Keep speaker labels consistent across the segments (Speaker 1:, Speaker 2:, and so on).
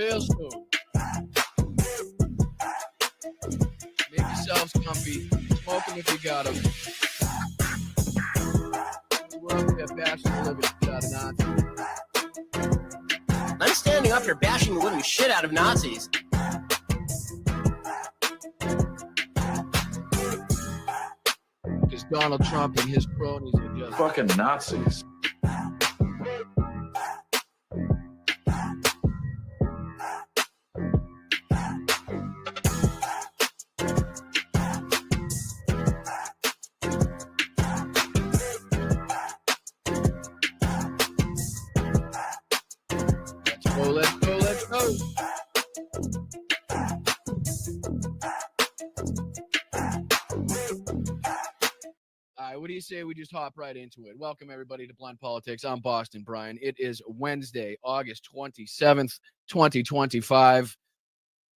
Speaker 1: Real soon. Make yourselves comfy. Smoke them if you got them. We're up here bashing the living shit out of Nazis.
Speaker 2: I'm standing up here bashing the living shit out of Nazis.
Speaker 1: Because Donald Trump and his cronies are just
Speaker 3: fucking Nazis.
Speaker 1: Let's go. All right, what do you say we just hop right into it? Welcome, everybody, to Blunt Politics. I'm Boston Brian. It is Wednesday, August 27th, 2025,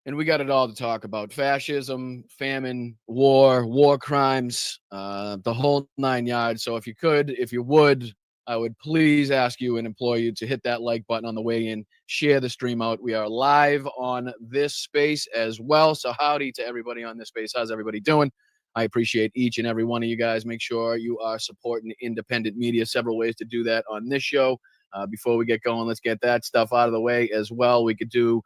Speaker 1: and we got it all to talk about. Fascism, famine, war crimes, the whole nine yards. So if you would, I would please ask you and implore you to hit that like button on the way in, share the stream out. We are live on this space as well. So howdy to everybody on this space. How's everybody doing? I appreciate each and every one of you guys. Make sure you are supporting independent media. Several ways to do that on this show. Before we get going, let's get that stuff out of the way as well. We could do,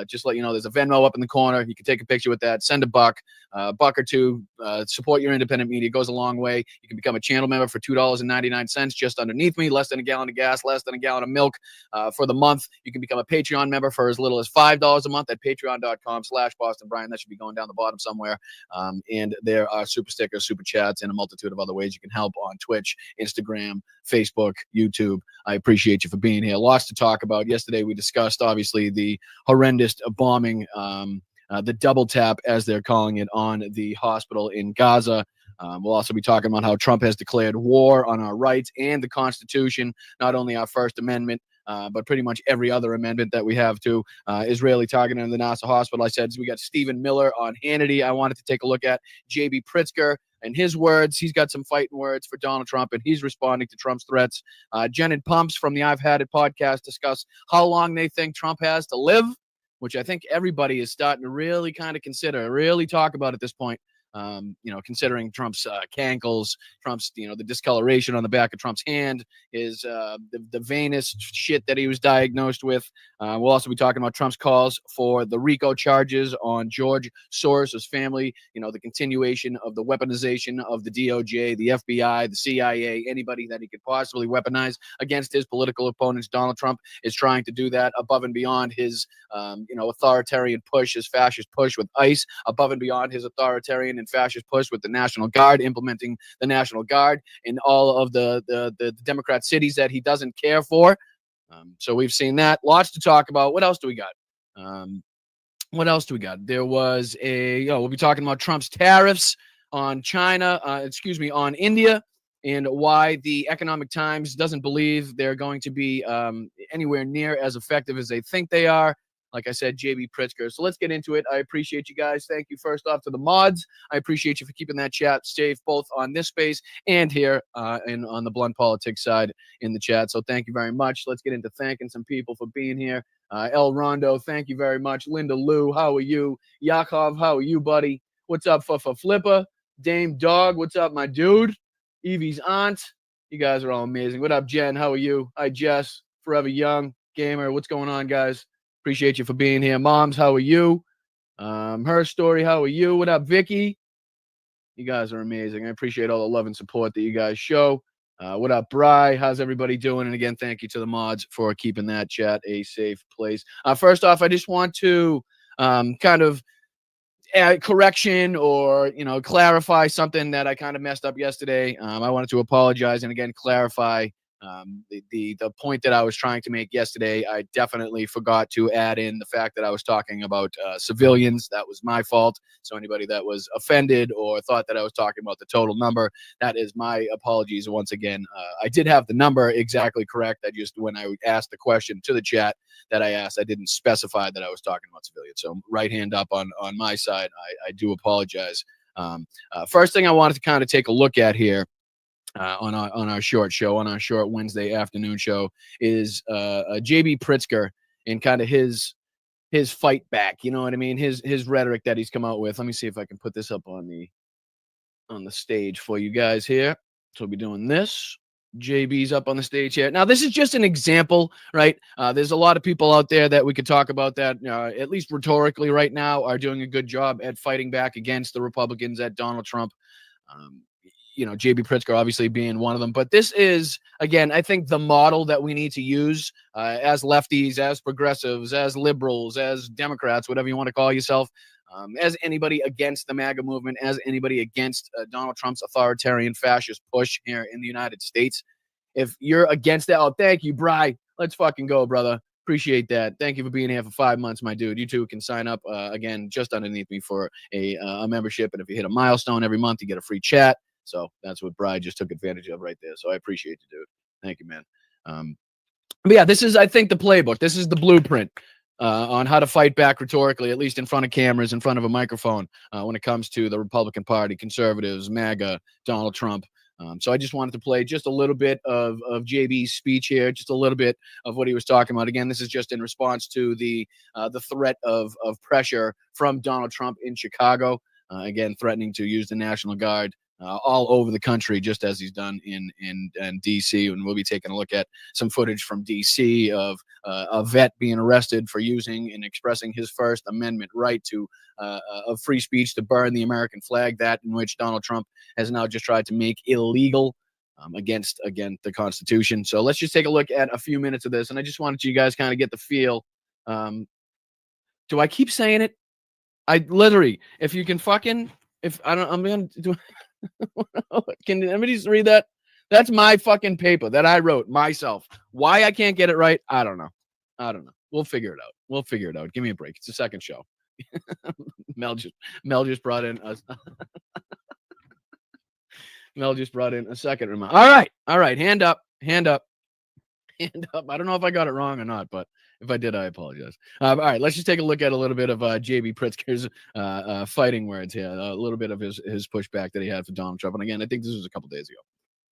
Speaker 1: just let you know, there's a Venmo up in the corner. You can take a picture with that, send a buck or two, support your independent media. It goes a long way. You can become a channel member for $2.99 just underneath me, less than a gallon of gas, less than a gallon of milk for the month. You can become a Patreon member for as little as $5 a month at patreon.com/Boston Brian. That should be going down the bottom somewhere. And there are super stickers, super chats, and a multitude of other ways you can help on Twitch, Instagram, Facebook, YouTube. I appreciate you for being here. Lots to talk about. Yesterday, we discussed, obviously, the horrendous bombing, the double tap, as they're calling it, on the hospital in Gaza. We'll also be talking about how Trump has declared war on our rights and the Constitution, not only our First Amendment, but pretty much every other amendment that we have to. Israeli targeting in the NASA hospital. I said we got Stephen Miller on Hannity. I wanted to take a look at J.B. Pritzker and his words. He's got some fighting words for Donald Trump, and he's responding to Trump's threats. Jen and Pumps from the I've Had It podcast discuss how long they think Trump has to live, which I think everybody is starting to really kind of consider, really talk about at this point. Considering Trump's cankles, Trump's, the discoloration on the back of Trump's hand, his the venous shit that he was diagnosed with. We'll also be talking about Trump's calls for the RICO charges on George Soros's family, the continuation of the weaponization of the DOJ, the FBI, the CIA, anybody that he could possibly weaponize against his political opponents. Donald Trump is trying to do that above and beyond his, authoritarian push, his fascist push with ICE, above and beyond his authoritarian and fascist push with the National Guard, implementing the National Guard in all of the Democrat cities that he doesn't care for. So we've seen that. Lots to talk about. What else do we got? There was we'll be talking about Trump's tariffs on on India, and why the Economic Times doesn't believe they're going to be anywhere near as effective as they think they are. Like I said, J.B. Pritzker. So let's get into it. I appreciate you guys. Thank you first off to the mods. I appreciate you for keeping that chat safe, both on this space and here and on the Blunt Politics side in the chat. So thank you very much. Let's get into thanking some people for being here. El Rondo, thank you very much. Linda Lou, how are you? Yakov, how are you, buddy? What's up, Flipper? Dame Dog, what's up, my dude? Evie's aunt. You guys are all amazing. What up, Jen? How are you? Hi, Jess. Forever Young. Gamer, what's going on, guys? Appreciate you for being here. Moms, how are you? Her Story, how are you? What up, Vicky? You guys are amazing. I appreciate all the love and support that you guys show. What up, Bri? How's everybody doing? And again, thank you to the mods for keeping that chat a safe place. First off, I just want to kind of add correction or, clarify something that I kind of messed up yesterday. I wanted to apologize and again clarify the point that I was trying to make yesterday. I definitely forgot to add in the fact that I was talking about civilians. That was my fault. So anybody that was offended or thought that I was talking about the total number, that is my apologies once again. I did have the number exactly correct. I just, when I asked the question to the chat that I asked, I didn't specify that I was talking about civilians. So right hand up on my side. I do apologize. First thing I wanted to kind of take a look at here on our short show, on our short Wednesday afternoon show, is J.B. Pritzker and kind of his his fight back. You know what I mean? His rhetoric that he's come out with. Let me see if I can put this up on the stage for you guys here. So we'll be doing this. JB's up on the stage here. Now, this is just an example, right? There's a lot of people out there that we could talk about that, at least rhetorically right now, are doing a good job at fighting back against the Republicans, at Donald Trump. JB Pritzker obviously being one of them. But this is, again, I think the model that we need to use as lefties, as progressives, as liberals, as Democrats, whatever you want to call yourself, as anybody against the MAGA movement, as anybody against Donald Trump's authoritarian fascist push here in the United States. If you're against that, oh, thank you, Bri. Let's fucking go, brother. Appreciate that. Thank you for being here for 5 months, my dude. You too can sign up, again, just underneath me for a membership. And if you hit a milestone every month, you get a free chat. So that's what Bri just took advantage of right there. So I appreciate you, dude. Thank you, man. But yeah, this is, I think, the playbook. This is the blueprint on how to fight back rhetorically, at least in front of cameras, in front of a microphone, when it comes to the Republican Party, conservatives, MAGA, Donald Trump. So I just wanted to play just a little bit of JB's speech here, just a little bit of what he was talking about. Again, this is just in response to the threat of pressure from Donald Trump in Chicago, again, threatening to use the National Guard all over the country, just as he's done in D.C. And we'll be taking a look at some footage from D.C. of a vet being arrested for using and expressing his First Amendment right to of free speech to burn the American flag, that in which Donald Trump has now just tried to make illegal against, again, the Constitution. So let's just take a look at a few minutes of this. And I just wanted you guys kind of get the feel. Do I keep saying it? I literally, if you can fucking, if I don't, I'm going to do. Can anybody just read that? That's my fucking paper that I wrote myself. Why I can't get it right, I don't know. We'll figure it out. Give me a break. It's the second show. Mel just brought in a second reminder. All right. Hand up. I don't know if I got it wrong or not, but if I did, I apologize. All right, let's just take a look at a little bit of JB Pritzker's fighting words here, a little bit of his pushback that he had for Donald Trump. And again, I think this was a couple days ago.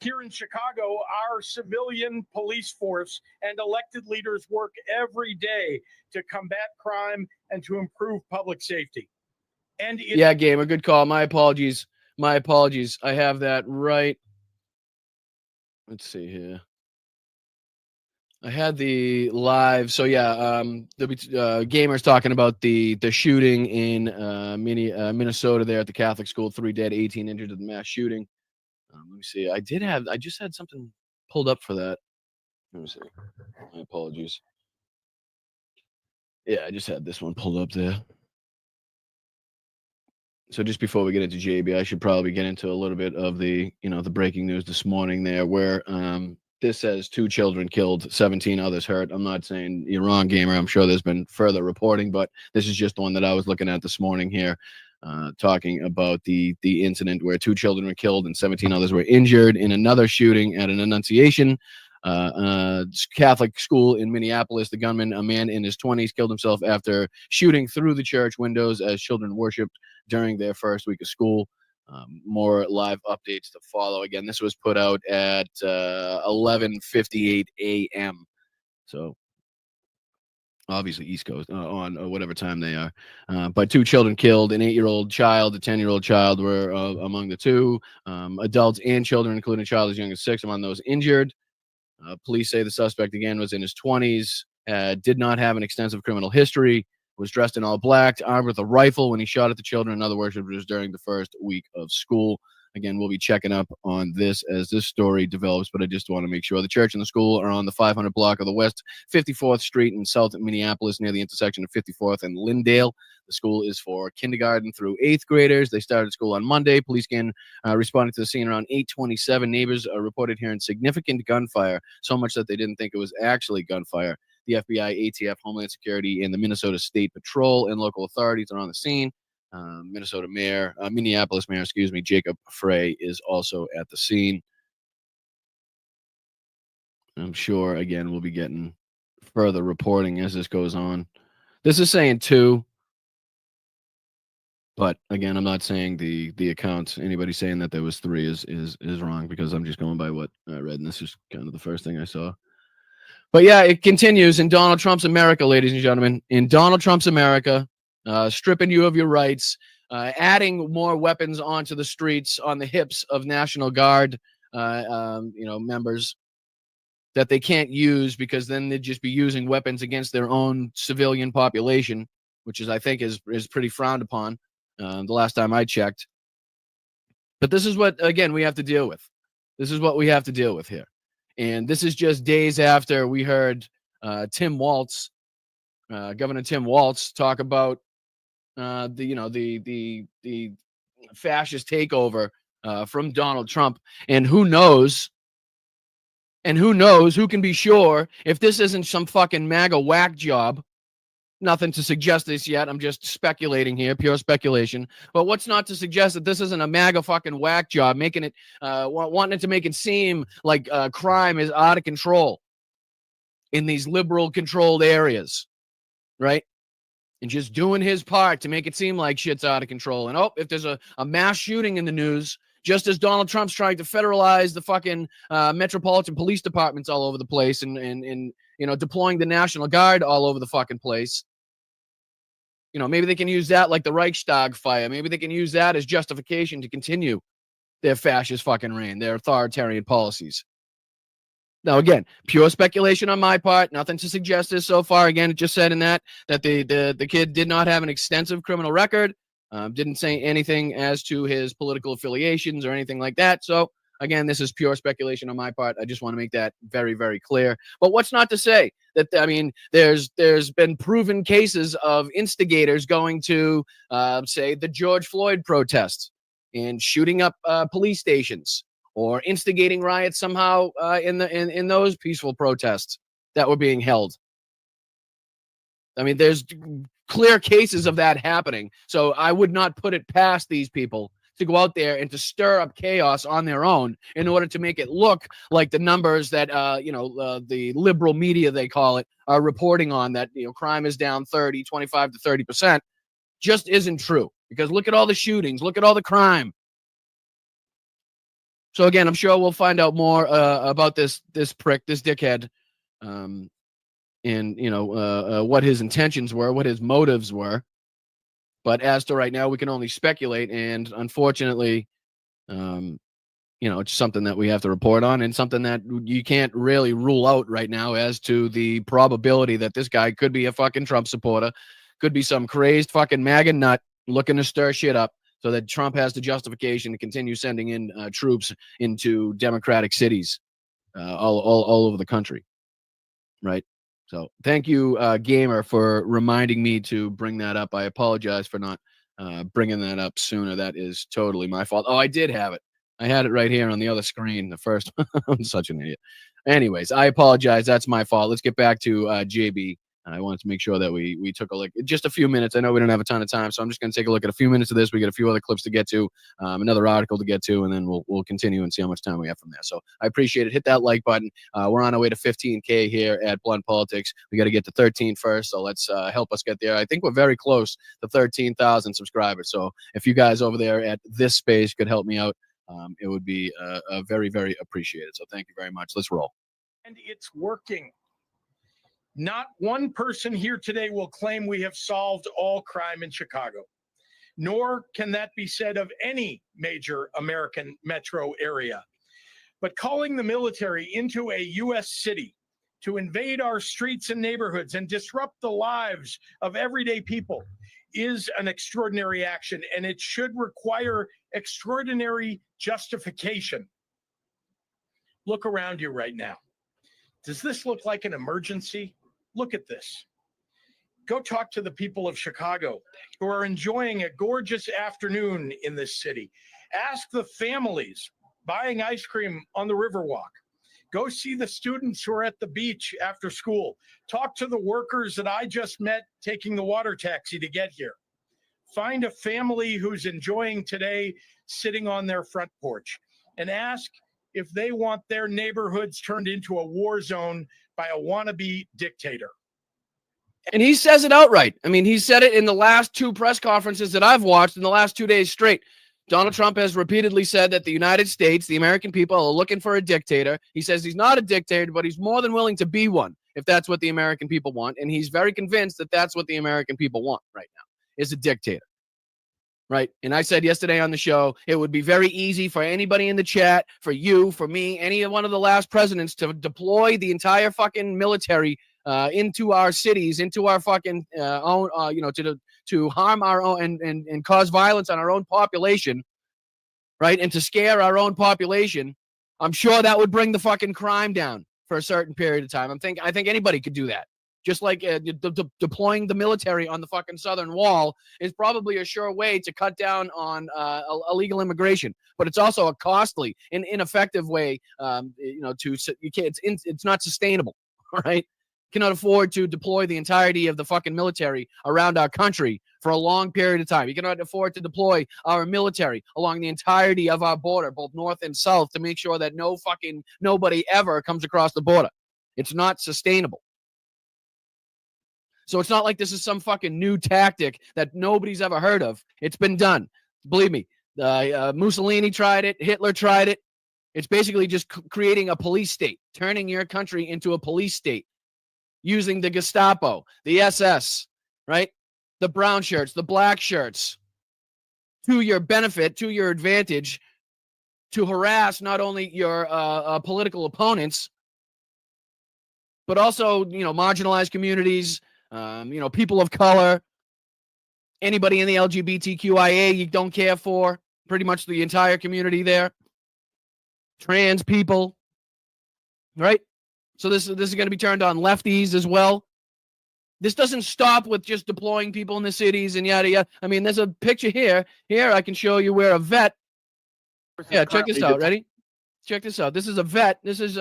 Speaker 3: Here in Chicago, our civilian police force and elected leaders work every day to combat crime and to improve public safety. And
Speaker 1: yeah, Gamer, good call. My apologies. I have that right. Let's see here. I had the live. So yeah, the Gamers talking about the shooting in Minnesota there at the Catholic school. 3 dead, 18 injured in the mass shooting. Let me see. I just had something pulled up for that. Let me see. My apologies. Yeah, I just had this one pulled up there. So just before we get into JB, I should probably get into a little bit of the breaking news this morning there, where this says 2 children killed, 17 others hurt. I'm not saying you're wrong, Gamer. I'm sure there's been further reporting, but this is just the one that I was looking at this morning here, talking about the incident where 2 children were killed and 17 others were injured in another shooting at an Annunciation Catholic school in Minneapolis. The gunman, a man in his 20s, killed himself after shooting through the church windows as children worshiped during their first week of school. More live updates to follow. Again, this was put out at 11:58 a.m. So obviously East Coast on whatever time they are. But 2 children killed, an 8-year-old child, a 10-year-old child were among the 2. Adults and children, including a child as young as 6, among those injured. Police say the suspect, again, was in his 20s, did not have an extensive criminal history, was dressed in all black, armed with a rifle when he shot at the children and other worshipers during the first week of school. Again, we'll be checking up on this as this story develops, but I just want to make sure the church and the school are on the 500 block of the West 54th Street in South Minneapolis, near the intersection of 54th and Lyndale. The school is for kindergarten through 8th graders. They started school on Monday. Police can responding to the scene around 8:27. Neighbors reported hearing significant gunfire, so much that they didn't think it was actually gunfire. The FBI, ATF, Homeland Security, and the Minnesota State Patrol and local authorities are on the scene. Minneapolis Mayor, Jacob Frey is also at the scene. I'm sure, again, we'll be getting further reporting as this goes on. This is saying 2, but again, I'm not saying the account. Anybody saying that there was 3 is wrong, because I'm just going by what I read, and this is kind of the first thing I saw. But yeah, it continues in Donald Trump's America, ladies and gentlemen. In Donald Trump's America, stripping you of your rights, adding more weapons onto the streets on the hips of National Guard, members that they can't use because then they'd just be using weapons against their own civilian population, which I think is pretty frowned upon. The last time I checked. But this is what, again, we have to deal with. This is what we have to deal with here. And this is just days after we heard Governor Tim Walz, talk about the fascist takeover from Donald Trump. And who knows who can be sure if this isn't some fucking MAGA whack job. Nothing to suggest this yet. I'm just speculating here, pure speculation. But what's not to suggest that this isn't a MAGA fucking whack job, making it, wanting to make it seem like crime is out of control in these liberal-controlled areas, right? And just doing his part to make it seem like shit's out of control. And if there's a mass shooting in the news, just as Donald Trump's trying to federalize the fucking metropolitan police departments all over the place and deploying the National Guard all over the fucking place. Maybe they can use that like the Reichstag fire. Maybe they can use that as justification to continue their fascist fucking reign, their authoritarian policies. Now, again, pure speculation on my part. Nothing to suggest this so far. Again, it just said in that the kid did not have an extensive criminal record. Didn't say anything as to his political affiliations or anything like that. So, again, this is pure speculation on my part. I just want to make that very, very clear. But what's not to say that, there's been proven cases of instigators going to, say, the George Floyd protests and shooting up police stations or instigating riots somehow in those peaceful protests that were being held. There's clear cases of that happening. So I would not put it past these people to go out there and to stir up chaos on their own in order to make it look like the numbers that, the liberal media, they call it, are reporting on, that, crime is down 25 to 30%, just isn't true. Because look at all the shootings, look at all the crime. So again, I'm sure we'll find out more about this prick, this dickhead, and what his intentions were, what his motives were. But as to right now, we can only speculate, and unfortunately, it's something that we have to report on, and something that you can't really rule out right now as to the probability that this guy could be a fucking Trump supporter, could be some crazed fucking MAGA nut looking to stir shit up so that Trump has the justification to continue sending in troops into democratic cities all over the country, right? So thank you, Gamer, for reminding me to bring that up. I apologize for not bringing that up sooner. That is totally my fault. Oh, I did have it. I had it right here on the other screen, the first. I'm such an idiot. Anyways, I apologize. That's my fault. Let's get back to JB. I wanted to make sure that we took a look, just a few minutes. I know we don't have a ton of time, so I'm just going to take a look at a few minutes of this. We got a few other clips to get to, another article to get to, and then we'll continue and see how much time we have from there. So I appreciate it. Hit that like button. We're on our way to 15K here at Blunt Politics. We got to get to 13 first, so let's help us get there. I think we're very close to 13,000 subscribers. So if you guys over there at this space could help me out, it would be very, very appreciated. So thank you very much. Let's roll.
Speaker 3: And it's working. Not one person here today will claim we have solved all crime in Chicago, nor can that be said of any major American metro area. But calling the military into a U.S. city to invade our streets and neighborhoods and disrupt the lives of everyday people is an extraordinary action, and it should require extraordinary justification. Look around you right now. Does this look like an emergency? Look at this. Go talk to the people of Chicago who are enjoying a gorgeous afternoon in this city. Ask the families buying ice cream on the Riverwalk. Go see the students who are at the beach after school. Talk to the workers that I just met taking the water taxi to get here. Find a family who's enjoying today sitting on their front porch and ask if they want their neighborhoods turned into a war zone by a wannabe dictator.
Speaker 1: And he says it outright. He said it in the last two press conferences that I've watched in the last 2 days straight. Donald Trump has repeatedly said that the United States, the American people, are looking for a dictator. He says he's not a dictator, but he's more than willing to be one if that's what the American people want. And he's very convinced that that's what the American people want right now, is a dictator. Right? And I said yesterday on the show, it would be very easy for anybody in the chat, for you, for me, any one of the last presidents to deploy the entire fucking military into our cities, into our fucking own, to harm our own and cause violence on our own population, right? And to scare our own population. I'm sure that would bring the fucking crime down for a certain period of time. I think anybody could do that. Just like deploying the military on the fucking southern wall is probably a sure way to cut down on illegal immigration, but it's also a costly and ineffective way. It's not sustainable. Right? Cannot afford to deploy the entirety of the fucking military around our country for a long period of time. You cannot afford to deploy our military along the entirety of our border, both north and south, to make sure that nobody ever comes across the border. It's not sustainable. So it's not like this is some fucking new tactic that nobody's ever heard of. It's been done. Believe me, Mussolini tried it. Hitler tried it. It's basically just creating a police state, turning your country into a police state, using the Gestapo, the SS, right? The brown shirts, the black shirts, to your benefit, to your advantage, to harass not only your political opponents, but also, marginalized communities, people of color, anybody in the LGBTQIA you don't care for, pretty much the entire community there, trans people, right? So this is going to be turned on lefties as well. This doesn't stop with just deploying people in the cities and yada yada. I mean, there's a picture here. Here I can show you where a vet. Yeah, check this out. Ready? Check this out. This is a vet. This is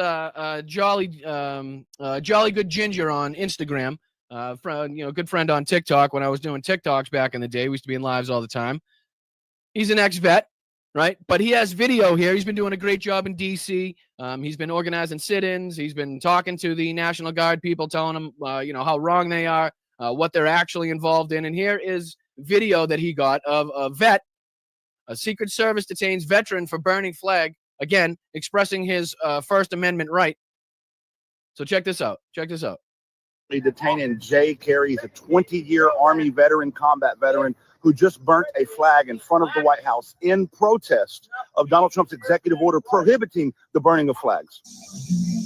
Speaker 1: Jolly Good Ginger on Instagram. Good friend on TikTok. When I was doing TikToks back in the day, we used to be in lives all the time. He's an ex-vet, right? But he has video here. He's been doing a great job in DC. He's been organizing sit-ins. He's been talking to the National Guard people, telling them, how wrong they are, what they're actually involved in. And here is video that he got of a vet. A Secret Service detains veteran for burning flag. Again, expressing his First Amendment right. So check this out.
Speaker 4: Detaining Jay Carey. He's a 20-year Army veteran, combat veteran, who just burnt a flag in front of the White House in protest of Donald Trump's executive order prohibiting the burning of flags.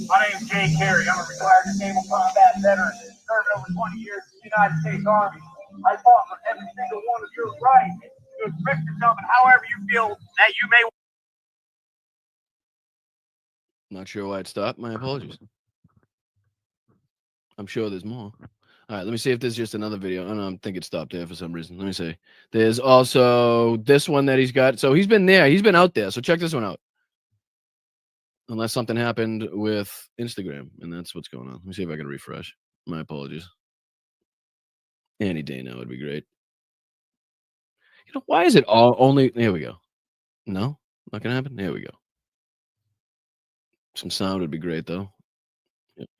Speaker 5: My name is Jay Carey. I'm a retired disabled combat veteran, serving over 20 years in the United States Army. I fought for every single one of your rights to express yourself and however you feel that you may.
Speaker 1: Not sure why it stopped. My apologies. I'm sure there's more. All right, let me see if there's just another video. I don't think it stopped there for some reason. Let me see. There's also this one that he's got. So he's been there. He's been out there. So check this one out. Unless something happened with Instagram, and that's what's going on. Let me see if I can refresh. My apologies. Any day now would be great. Why is it all only... Here we go. No? Not going to happen? Here we go. Some sound would be great, though.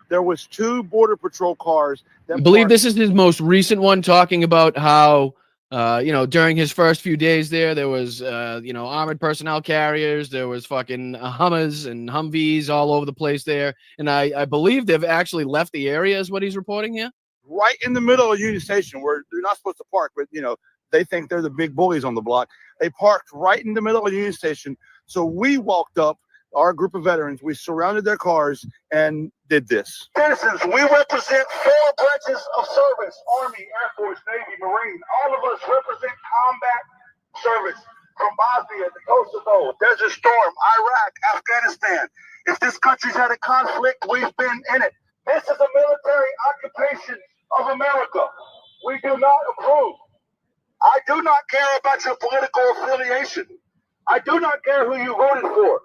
Speaker 4: There was 2 Border Patrol cars.
Speaker 1: I believe this is his most recent one, talking about how, during his first few days there was, armored personnel carriers. There was fucking Hummers and Humvees all over the place there. And I believe they've actually left the area, is what he's reporting here.
Speaker 4: Right in the middle of Union Station, where they're not supposed to park, but, they think they're the big bullies on the block. They parked right in the middle of Union Station. So we walked up, our group of veterans, we surrounded their cars and did this.
Speaker 5: Citizens, we represent 4 branches of service: Army, Air Force, Navy, Marine. All of us represent combat service from Bosnia to Kosovo, Desert Storm, Iraq, Afghanistan. If this country's had a conflict, we've been in it. This is a military occupation of America. We do not approve. I do not care about your political affiliation. I do not care who you voted for.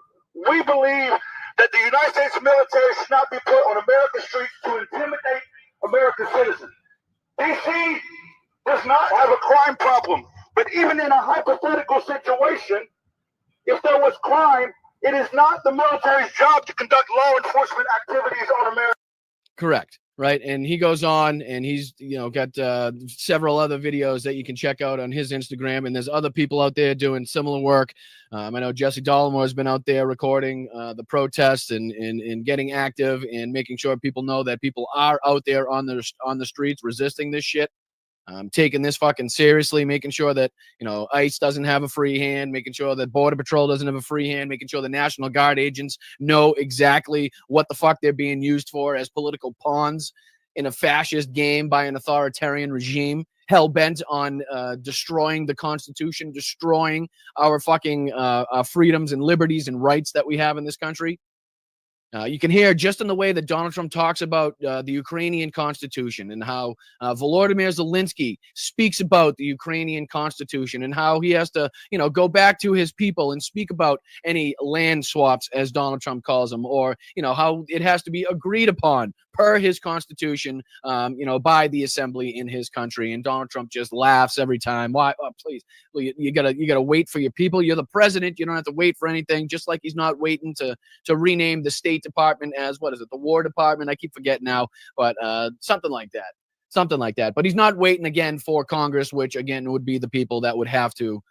Speaker 5: We believe that the United States military should not be put on American streets to intimidate American citizens. DC does not have a crime problem, but even in a hypothetical situation, if there was crime, it is not the military's job to conduct law enforcement activities on America.
Speaker 1: Correct. right? And he goes on and he's, got several other videos that you can check out on his Instagram. And there's other people out there doing similar work. I know Jesse Dollimore has been out there recording the protests and getting active and making sure people know that people are out there on the streets resisting this shit. Taking this fucking seriously, making sure that, ICE doesn't have a free hand, making sure that Border Patrol doesn't have a free hand, making sure the National Guard agents know exactly what the fuck they're being used for as political pawns in a fascist game by an authoritarian regime, hell-bent on destroying the Constitution, destroying our fucking freedoms and liberties and rights that we have in this country. You can hear just in the way that Donald Trump talks about the Ukrainian Constitution and how Volodymyr Zelensky speaks about the Ukrainian Constitution and how he has to, go back to his people and speak about any land swaps, as Donald Trump calls them, or, how it has to be agreed upon per his Constitution, by the assembly in his country. And Donald Trump just laughs every time. Why? Oh, please, you gotta wait for your people. You're the president. You don't have to wait for anything. Just like he's not waiting to rename the State Department as, what is it, the War Department? I keep forgetting now, but something like that. But he's not waiting again for Congress, which again would be the people that would have to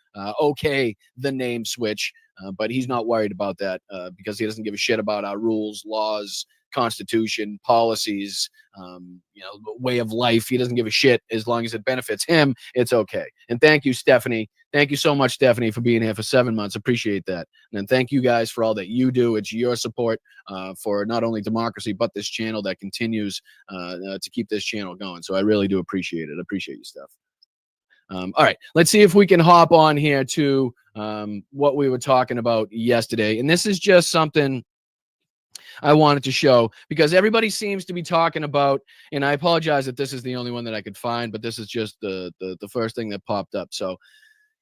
Speaker 1: okay the name switch. But he's not worried about that because he doesn't give a shit about our rules, laws, Constitution, policies, way of life. He doesn't give a shit as long as it benefits him. It's okay. And thank you, Stephanie. Thank you so much, Stephanie, for being here for 7 months. Appreciate that. And then thank you guys for all that you do. It's your support for not only democracy, but this channel that continues to keep this channel going. So I really do appreciate it. I appreciate you, Steph. All right, let's see if we can hop on here to what we were talking about yesterday. And this is just something I wanted to show because everybody seems to be talking about, and I apologize that this is the only one that I could find, but this is just the first thing that popped up. So,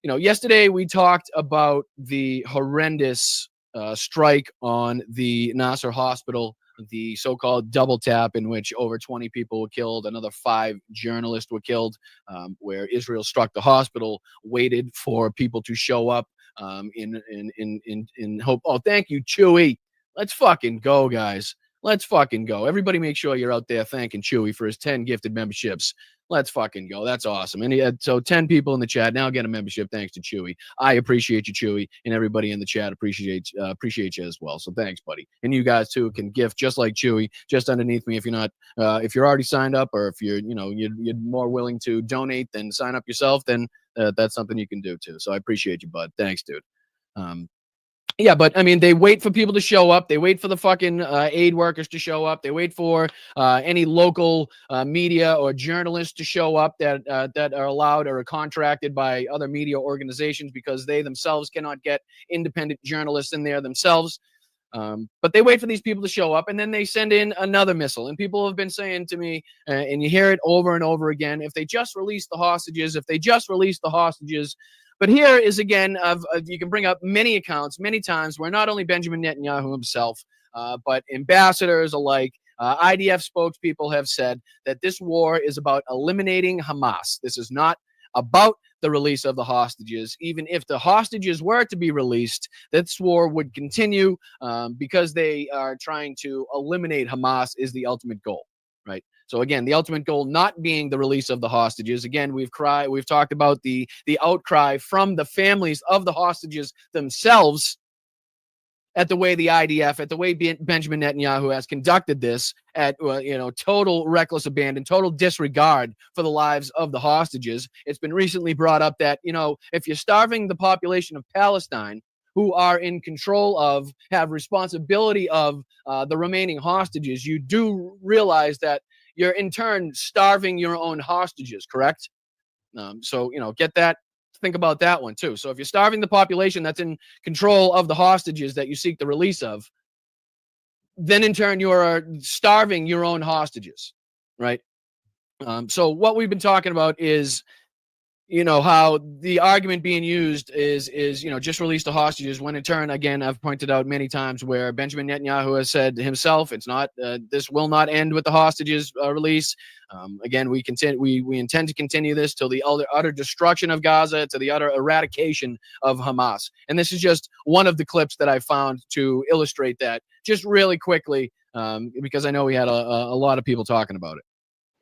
Speaker 1: yesterday we talked about the horrendous strike on the Nasser hospital, the so-called double tap in which over 20 people were killed, another 5 journalists were killed, where Israel struck the hospital, waited for people to show up in hope. Oh, thank you, Chewy. Let's fucking go, guys. Let's fucking go. Everybody make sure you're out there thanking Chewy for his 10 gifted memberships. Let's fucking go. That's awesome. And he had, so 10 people in the chat now get a membership thanks to Chewy. I appreciate you, Chewy, and everybody in the chat appreciate you as well. So thanks, buddy. And you guys too can gift just like Chewy, just underneath me if you're not if you're already signed up, or if you're you're more willing to donate than sign up yourself, then that's something you can do too. So I appreciate you, bud. Thanks, dude. Yeah, but I mean, they wait for people to show up. They wait for the fucking aid workers to show up. They wait for any local media or journalists to show up that are allowed or are contracted by other media organizations because they themselves cannot get independent journalists in there themselves. But they wait for these people to show up, and then they send in another missile. And people have been saying to me, and you hear it over and over again, if they just release the hostages, if they just release the hostages. But here is, again, you can bring up many accounts, many times, where not only Benjamin Netanyahu himself, but ambassadors alike, IDF spokespeople have said that this war is about eliminating Hamas. This is not about the release of the hostages. Even if the hostages were to be released, this war would continue because they are trying to eliminate Hamas is the ultimate goal, right? So again, the ultimate goal not being the release of the hostages. Again, we've talked about the outcry from the families of the hostages themselves at the way the IDF, at the way Benjamin Netanyahu has conducted this, at total reckless abandon, total disregard for the lives of the hostages. It's been recently brought up that if you're starving the population of Palestine, who are in control of, have responsibility of the remaining hostages, you do realize that you're in turn starving your own hostages, correct? So, get that. Think about that one too. So if you're starving the population that's in control of the hostages that you seek the release of, then in turn you are starving your own hostages, right? So what we've been talking about is, how the argument being used is just release the hostages, when in turn, again, I've pointed out many times where Benjamin Netanyahu has said himself, it's not, this will not end with the hostages release. Again, we intend to continue this till the utter destruction of Gaza, to the utter eradication of Hamas. And this is just one of the clips that I found to illustrate that. Just really quickly, because I know we had a lot of people talking about it.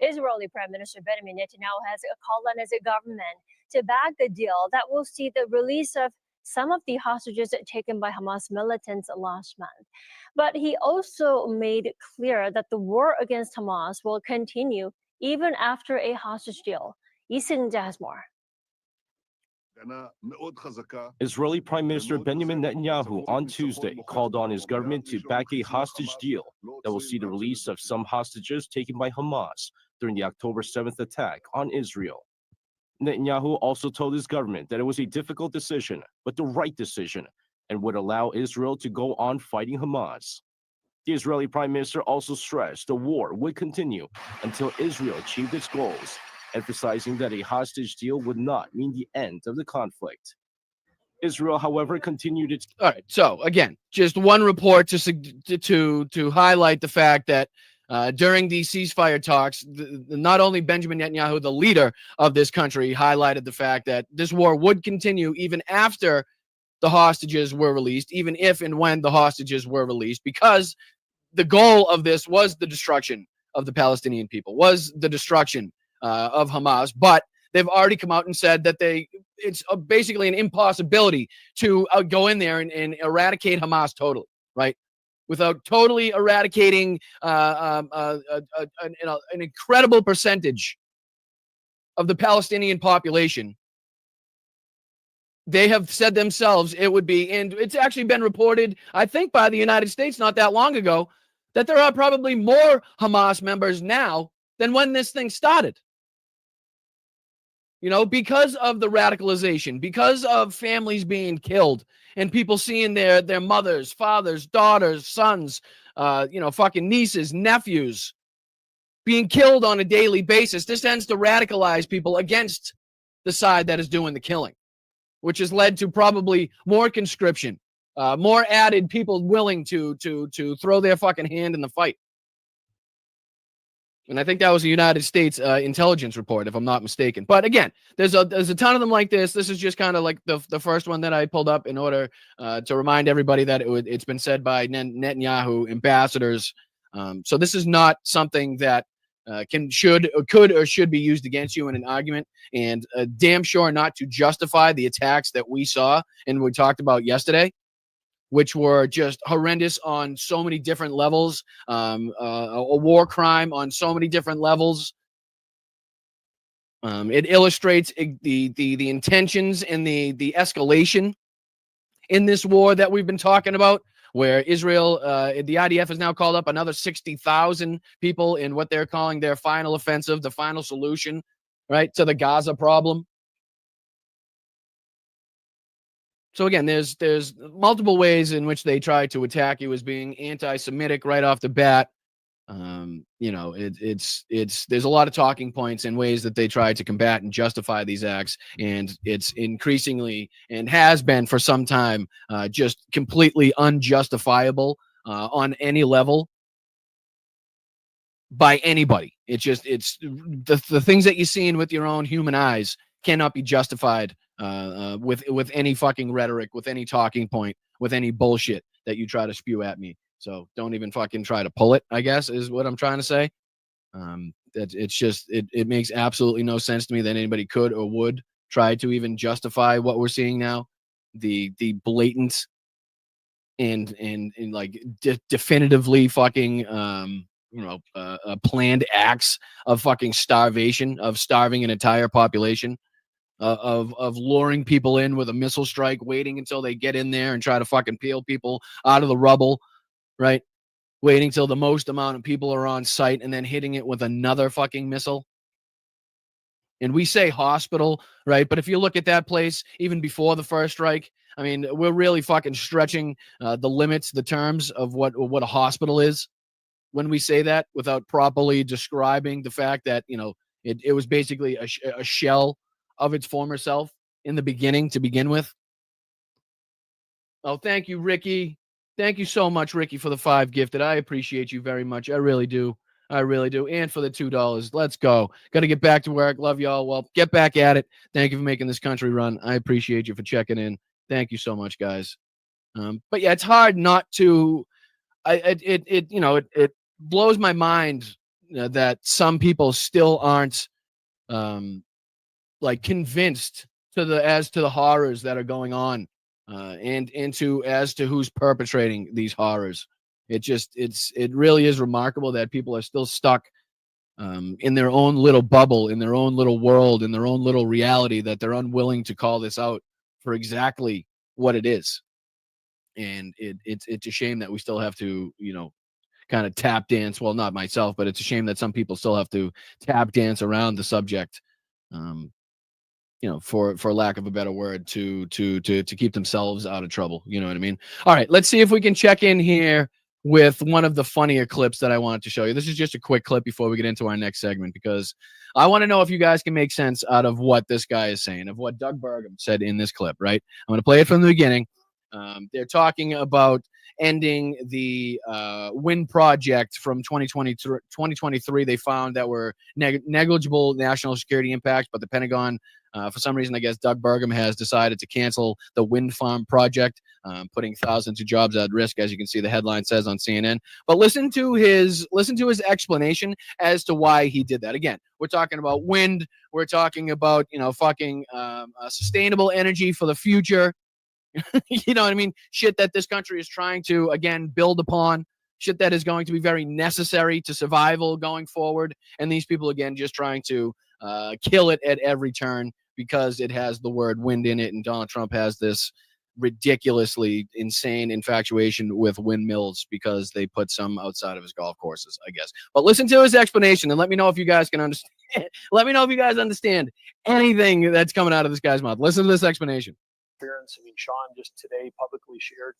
Speaker 6: Israeli Prime Minister Benjamin Netanyahu has called on his government to back the deal that will see the release of some of the hostages taken by Hamas militants last month. But he also made it clear that the war against Hamas will continue even after a hostage deal. Isin Jasmore.
Speaker 7: Israeli Prime Minister Benjamin Netanyahu on Tuesday called on his government to back a hostage deal that will see the release of some hostages taken by Hamas during the October 7th attack on Israel. Netanyahu also told his government that it was a difficult decision, but the right decision, and would allow Israel to go on fighting Hamas. The Israeli Prime Minister also stressed the war would continue until Israel achieved its goals, emphasizing that a hostage deal would not mean the end of the conflict. Israel, however, continued its...
Speaker 1: All right, so again, just one report to highlight the fact that during the ceasefire talks, not only Benjamin Netanyahu, the leader of this country, highlighted the fact that this war would continue even after the hostages were released, even if and when the hostages were released, because the goal of this was the destruction of the Palestinian people, was the destruction of Hamas. But they've already come out and said that it's basically an impossibility to go in there and eradicate Hamas totally, right? Without totally eradicating an incredible percentage of the Palestinian population. They have said themselves it would be, and it's actually been reported, I think, by the United States not that long ago, that there are probably more Hamas members now than when this thing started. You know, because of the radicalization, because of families being killed and people seeing their mothers, fathers, daughters, sons, fucking nieces, nephews being killed on a daily basis. This tends to radicalize people against the side that is doing the killing, which has led to probably more conscription, more added people willing to throw their fucking hand in the fight. And I think that was a United States intelligence report, if I'm not mistaken. But again, there's a ton of them like this. This is just kind of like the first one that I pulled up in order to remind everybody that it's been said by Netanyahu ambassadors. So this is not something that could or should be used against you in an argument, and damn sure not to justify the attacks that we saw and we talked about yesterday, which were just horrendous on so many different levels, a war crime on so many different levels. It illustrates the intentions and the escalation in this war that we've been talking about, where Israel, the IDF has now called up another 60,000 people in what they're calling their final offensive, the final solution, right, to the Gaza problem. So again, there's multiple ways in which they try to attack you as being anti-Semitic right off the bat. There's a lot of talking points and ways that they try to combat and justify these acts, and it's increasingly and has been for some time just completely unjustifiable on any level by anybody. It's the things that you're seeing with your own human eyes cannot be justified with any fucking rhetoric, with any talking point, with any bullshit that you try to spew at me. So don't even fucking try to pull it, I guess, is what I'm trying to say. It makes absolutely no sense to me that anybody could or would try to even justify what we're seeing now. The blatant and like definitively fucking planned acts of fucking starvation, of starving an entire population. Of luring people in with a missile strike, waiting until they get in there and try to fucking peel people out of the rubble, right? Waiting till the most amount of people are on site and then hitting it with another fucking missile. And we say hospital, right? But if you look at that place, even before the first strike, I mean, we're really fucking stretching the limits, the terms of what a hospital is when we say that, without properly describing the fact that, it was basically a shell of its former self in the beginning to begin with. Oh, thank you, Ricky. Thank you so much, Ricky, for the 5 gifted. I appreciate you very much. I really do. I really do. And for the $2. Let's go. Got to get back to work. Love y'all. Well, get back at it. Thank you for making this country run. I appreciate you for checking in. Thank you so much, guys. But yeah, it's hard not to it blows my mind that some people still aren't like convinced as to the horrors that are going on, and as to who's perpetrating these horrors. It really is remarkable that people are still stuck in their own little bubble, in their own little world, in their own little reality, that they're unwilling to call this out for exactly what it is. And it's a shame that we still have to, kind of tap dance. Well, not myself, but it's a shame that some people still have to tap dance around the subject, for lack of a better word, to keep themselves out of trouble. You know what I mean? All right, let's see if we can check in here with one of the funnier clips that I wanted to show you. This is just a quick clip before we get into our next segment, because I want to know if you guys can make sense out of what this guy is saying, of what Doug Burgum said in this clip, right? I'm going to play it from the beginning. They're talking about ending the wind project from 2023. They found that were negligible national security impacts, but the Pentagon, for some reason, I guess Doug Burgum has decided to cancel the wind farm project, putting thousands of jobs at risk, as you can see the headline says on CNN. But listen to his explanation as to why he did that. Again, we're talking about wind. We're talking about sustainable energy for the future. You know what I mean? Shit that this country is trying to, again, build upon. Shit that is going to be very necessary to survival going forward. And these people, again, just trying to kill it at every turn because it has the word wind in it. And Donald Trump has this ridiculously insane infatuation with windmills because they put some outside of his golf courses, I guess. But listen to his explanation and let me know if you guys can understand. Let me know if you guys understand anything that's coming out of this guy's mouth. Listen to this explanation.
Speaker 8: I mean, Sean just today publicly shared,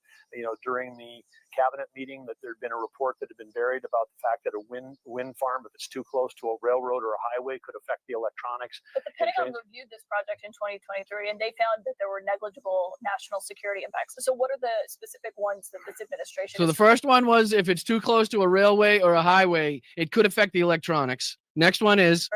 Speaker 8: during the cabinet meeting that there'd been a report that had been buried about the fact that a wind farm, if it's too close to a railroad or a highway, could affect the electronics.
Speaker 9: But the Pentagon reviewed this project in 2023, and they found that there were negligible national security impacts. So what are the specific ones that this administration?
Speaker 1: So the first one was if it's too close to a railway or a highway, it could affect the electronics. Next one is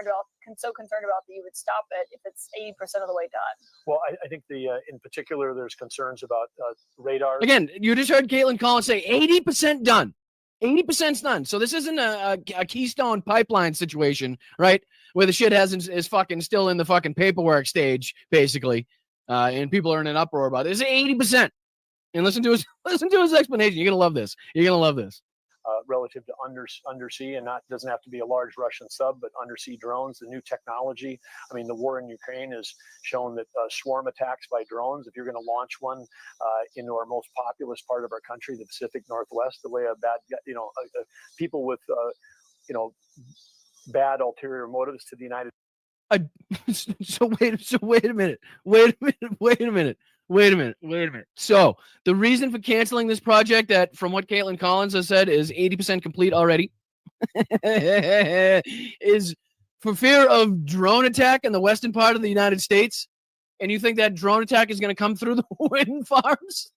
Speaker 9: so concerned about that you would stop it if it's 80% of the way done.
Speaker 8: Well, I think in particular, there's concerns about radar.
Speaker 1: Again, you just heard Caitlin Collins say 80% done. 80%'s done. So this isn't a Keystone Pipeline situation, right? Where the shit is fucking still in the fucking paperwork stage, basically. And people are in an uproar about it. It's 80%. And listen to his explanation. You're gonna love this.
Speaker 8: Relative to undersea, and doesn't have to be a large Russian sub, but undersea drones, the new technology. I mean, the war in Ukraine has shown that swarm attacks by drones, if you're going to launch one into our most populous part of our country, the Pacific Northwest, the way people with bad ulterior motives to the United
Speaker 1: States. So wait a minute. So the reason for canceling this project, that from what Caitlin Collins has said is 80% complete already, is for fear of drone attack in the western part of the United States. And you think that drone attack is going to come through the wind farms?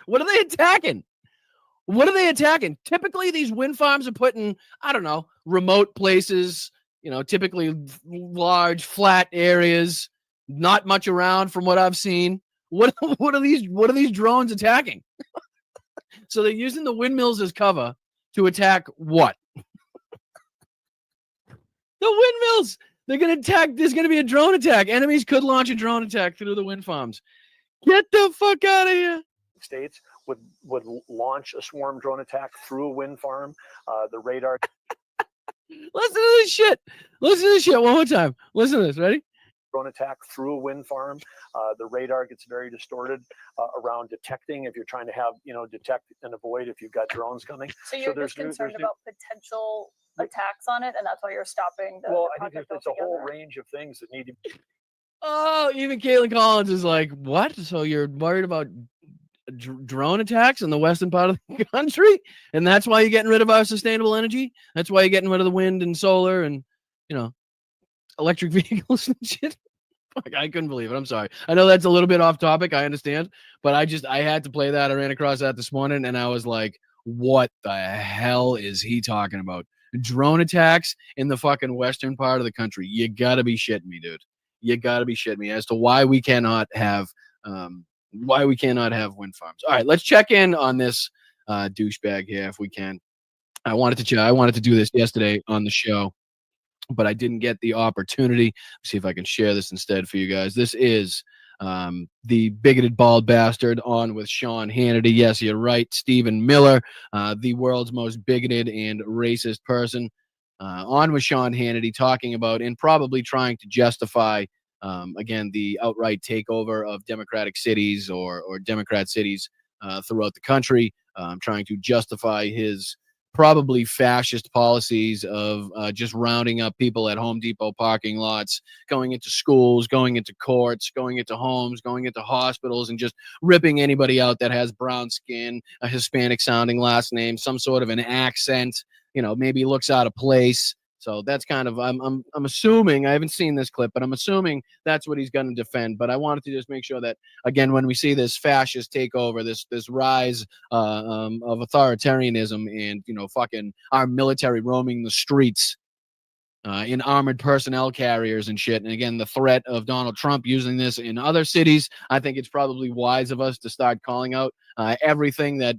Speaker 1: What are they attacking? Typically, these wind farms are put in, I don't know, remote places, typically large, flat areas. Not much around from what I've seen. What are these drones attacking? So they're using the windmills as cover to attack what? The windmills. They're going to attack. There's going to be a drone attack. Enemies could launch a drone attack through the wind farms. Get the fuck out of here.
Speaker 8: States would launch a swarm drone attack through a wind farm. The radar.
Speaker 1: Listen to this shit one more time. Listen to this. Ready?
Speaker 8: Drone attack through a wind farm. The radar gets very distorted around detecting if you're trying to have, detect and avoid if you've got drones coming.
Speaker 9: So you're just concerned about potential attacks on it, and that's why you're stopping the
Speaker 8: Well,
Speaker 9: the
Speaker 8: I think
Speaker 9: project
Speaker 8: it's a whole
Speaker 9: altogether.
Speaker 8: range of things that need to be.
Speaker 1: Oh, even Caitlin Collins is like, what? So you're worried about drone attacks in the western part of the country? And that's why you're getting rid of our sustainable energy? That's why you're getting rid of the wind and solar and, electric vehicles and shit? Fuck, I couldn't believe it. I'm sorry. I know that's a little bit off topic. I understand. But I had to play that. I ran across that this morning and I was like, what the hell is he talking about? Drone attacks in the fucking western part of the country. You gotta be shitting me, dude. You gotta be shitting me as to why we cannot have why we cannot have wind farms. All right, let's check in on this douchebag here if we can. I wanted to do this yesterday on the show, but I didn't get the opportunity. Let's see if I can share this instead for you guys. This is the bigoted bald bastard on with Sean Hannity. Yes, you're right. Stephen Miller, the world's most bigoted and racist person, on with Sean Hannity, talking about and probably trying to justify, again, the outright takeover of Democratic cities or Democrat cities throughout the country, trying to justify his probably fascist policies of just rounding up people at Home Depot parking lots, going into schools, going into courts, going into homes, going into hospitals, and just ripping anybody out that has brown skin, a Hispanic sounding last name, some sort of an accent, maybe looks out of place. So that's kind of, I'm assuming, I haven't seen this clip, but I'm assuming that's what he's going to defend. But I wanted to just make sure that, again, when we see this fascist takeover, this rise of authoritarianism and, fucking our military roaming the streets in armored personnel carriers and shit. And again, the threat of Donald Trump using this in other cities, I think it's probably wise of us to start calling out everything that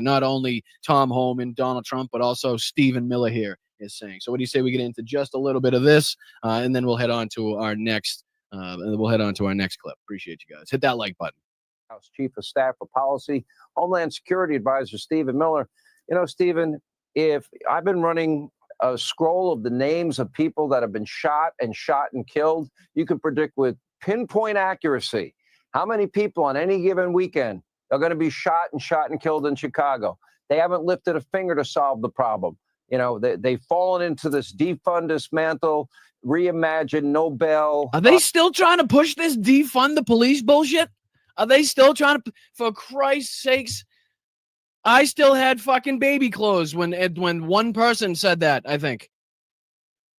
Speaker 1: not only Tom Homan, Donald Trump, but also Stephen Miller here is saying. So what do you say we get into just a little bit of this, and then we'll head on to our next clip. Appreciate you guys. Hit that like button.
Speaker 10: House Chief of Staff for Policy, Homeland Security Advisor Stephen Miller. Stephen, if I've been running a scroll of the names of people that have been shot and killed, you can predict with pinpoint accuracy how many people on any given weekend are going to be shot and killed in Chicago. They haven't lifted a finger to solve the problem. They've fallen into this defund, dismantle, reimagine, no bail.
Speaker 1: Are they still trying to push this defund the police bullshit? Are they still trying to, for Christ's sakes? I still had fucking baby clothes when one person said that, I think,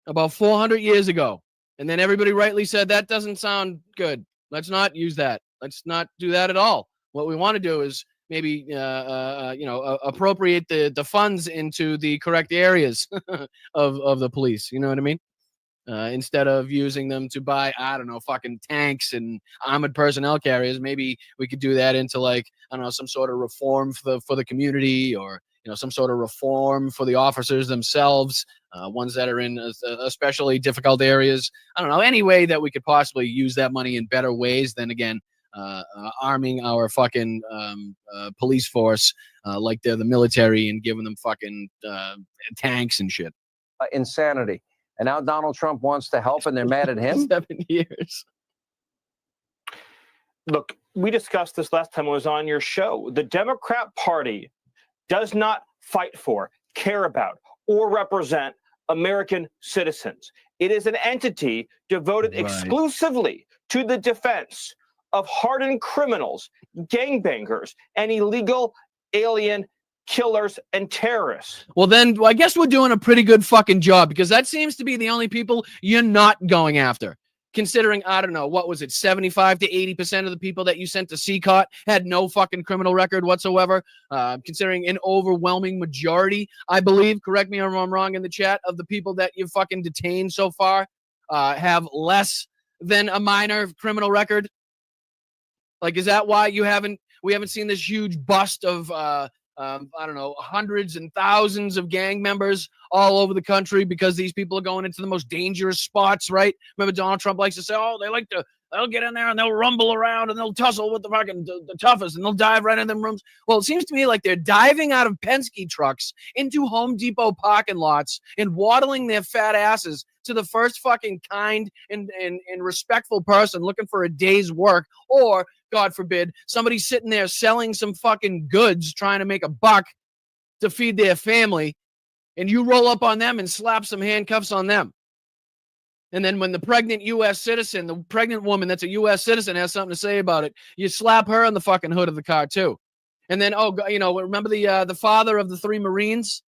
Speaker 1: about 400 years ago. And then everybody rightly said, that doesn't sound good. Let's not use that. Let's not do that at all. What we want to do is maybe appropriate the funds into the correct areas of the police. You know what I mean? Instead of using them to buy, I don't know, fucking tanks and armored personnel carriers, maybe we could do that into, like, I don't know, some sort of reform for the community, or some sort of reform for the officers themselves, ones that are in especially difficult areas. I don't know, any way that we could possibly use that money in better ways than, again, arming our fucking police force like they're the military and giving them fucking tanks and shit.
Speaker 10: Insanity. And now Donald Trump wants to help, and they're mad at him?
Speaker 1: 7 years.
Speaker 11: Look, we discussed this last time I was on your show. The Democrat Party does not fight for, care about, or represent American citizens. It is an entity devoted exclusively to the defense of hardened criminals, gangbangers, and illegal alien killers and terrorists.
Speaker 1: Well, then I guess we're doing a pretty good fucking job, because that seems to be the only people you're not going after. Considering, I don't know, what was it, 75 to 80% of the people that you sent to CCOT had no fucking criminal record whatsoever. Considering an overwhelming majority, I believe, correct me if I'm wrong in the chat, of the people that you've fucking detained so far have less than a minor criminal record. Like, is that why we haven't seen this huge bust of I don't know, hundreds and thousands of gang members all over the country, because these people are going into the most dangerous spots, right? Remember, Donald Trump likes to say, oh, they'll get in there and they'll rumble around and they'll tussle with the fucking the toughest, and they'll dive right in them rooms. Well, it seems to me like they're diving out of Penske trucks into Home Depot parking lots and waddling their fat asses to the first fucking kind and respectful person looking for a day's work, or, God forbid, somebody sitting there selling some fucking goods, trying to make a buck to feed their family, and you roll up on them and slap some handcuffs on them. And then when the pregnant U.S. citizen, the pregnant woman that's a U.S. citizen, has something to say about it, you slap her on the fucking hood of the car too. And then, remember the father of the 3 Marines?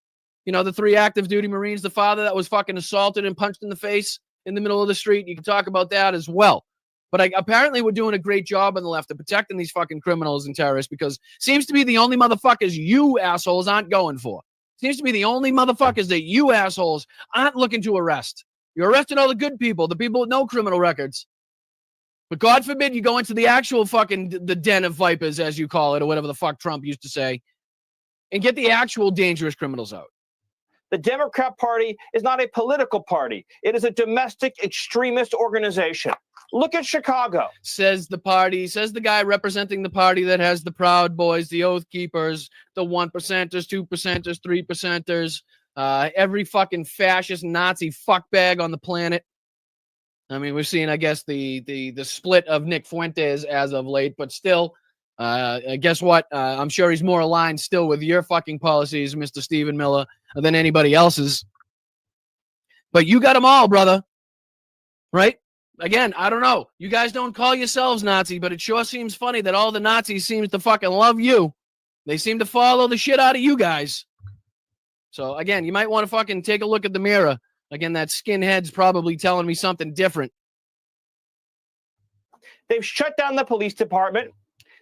Speaker 1: The 3 active duty Marines, the father that was fucking assaulted and punched in the face in the middle of the street. You can talk about that as well. But apparently we're doing a great job on the left of protecting these fucking criminals and terrorists, because seems to be the only motherfuckers you assholes aren't going for. Seems to be the only motherfuckers that you assholes aren't looking to arrest. You're arresting all the good people, the people with no criminal records. But God forbid you go into the actual fucking the den of vipers, as you call it, or whatever the fuck Trump used to say, and get the actual dangerous criminals out.
Speaker 11: The Democrat Party is not a political party. It is a domestic extremist organization. Look at Chicago.
Speaker 1: Says the party, says the guy representing the party that has the Proud Boys, the Oath Keepers, the 1%ers, 2%ers, 3%ers, every fucking fascist Nazi fuckbag on the planet. I mean, we're seeing, I guess, the split of Nick Fuentes as of late, but still, guess what? I'm sure he's more aligned still with your fucking policies, Mr. Stephen Miller, than anybody else's. But you got them all, brother. Right? Again, I don't know. You guys don't call yourselves Nazi, but it sure seems funny that all the Nazis seem to fucking love you. They seem to follow the shit out of you guys. So, again, you might want to fucking take a look at the mirror. Again, that skinhead's probably telling me something different.
Speaker 11: They've shut down the police department.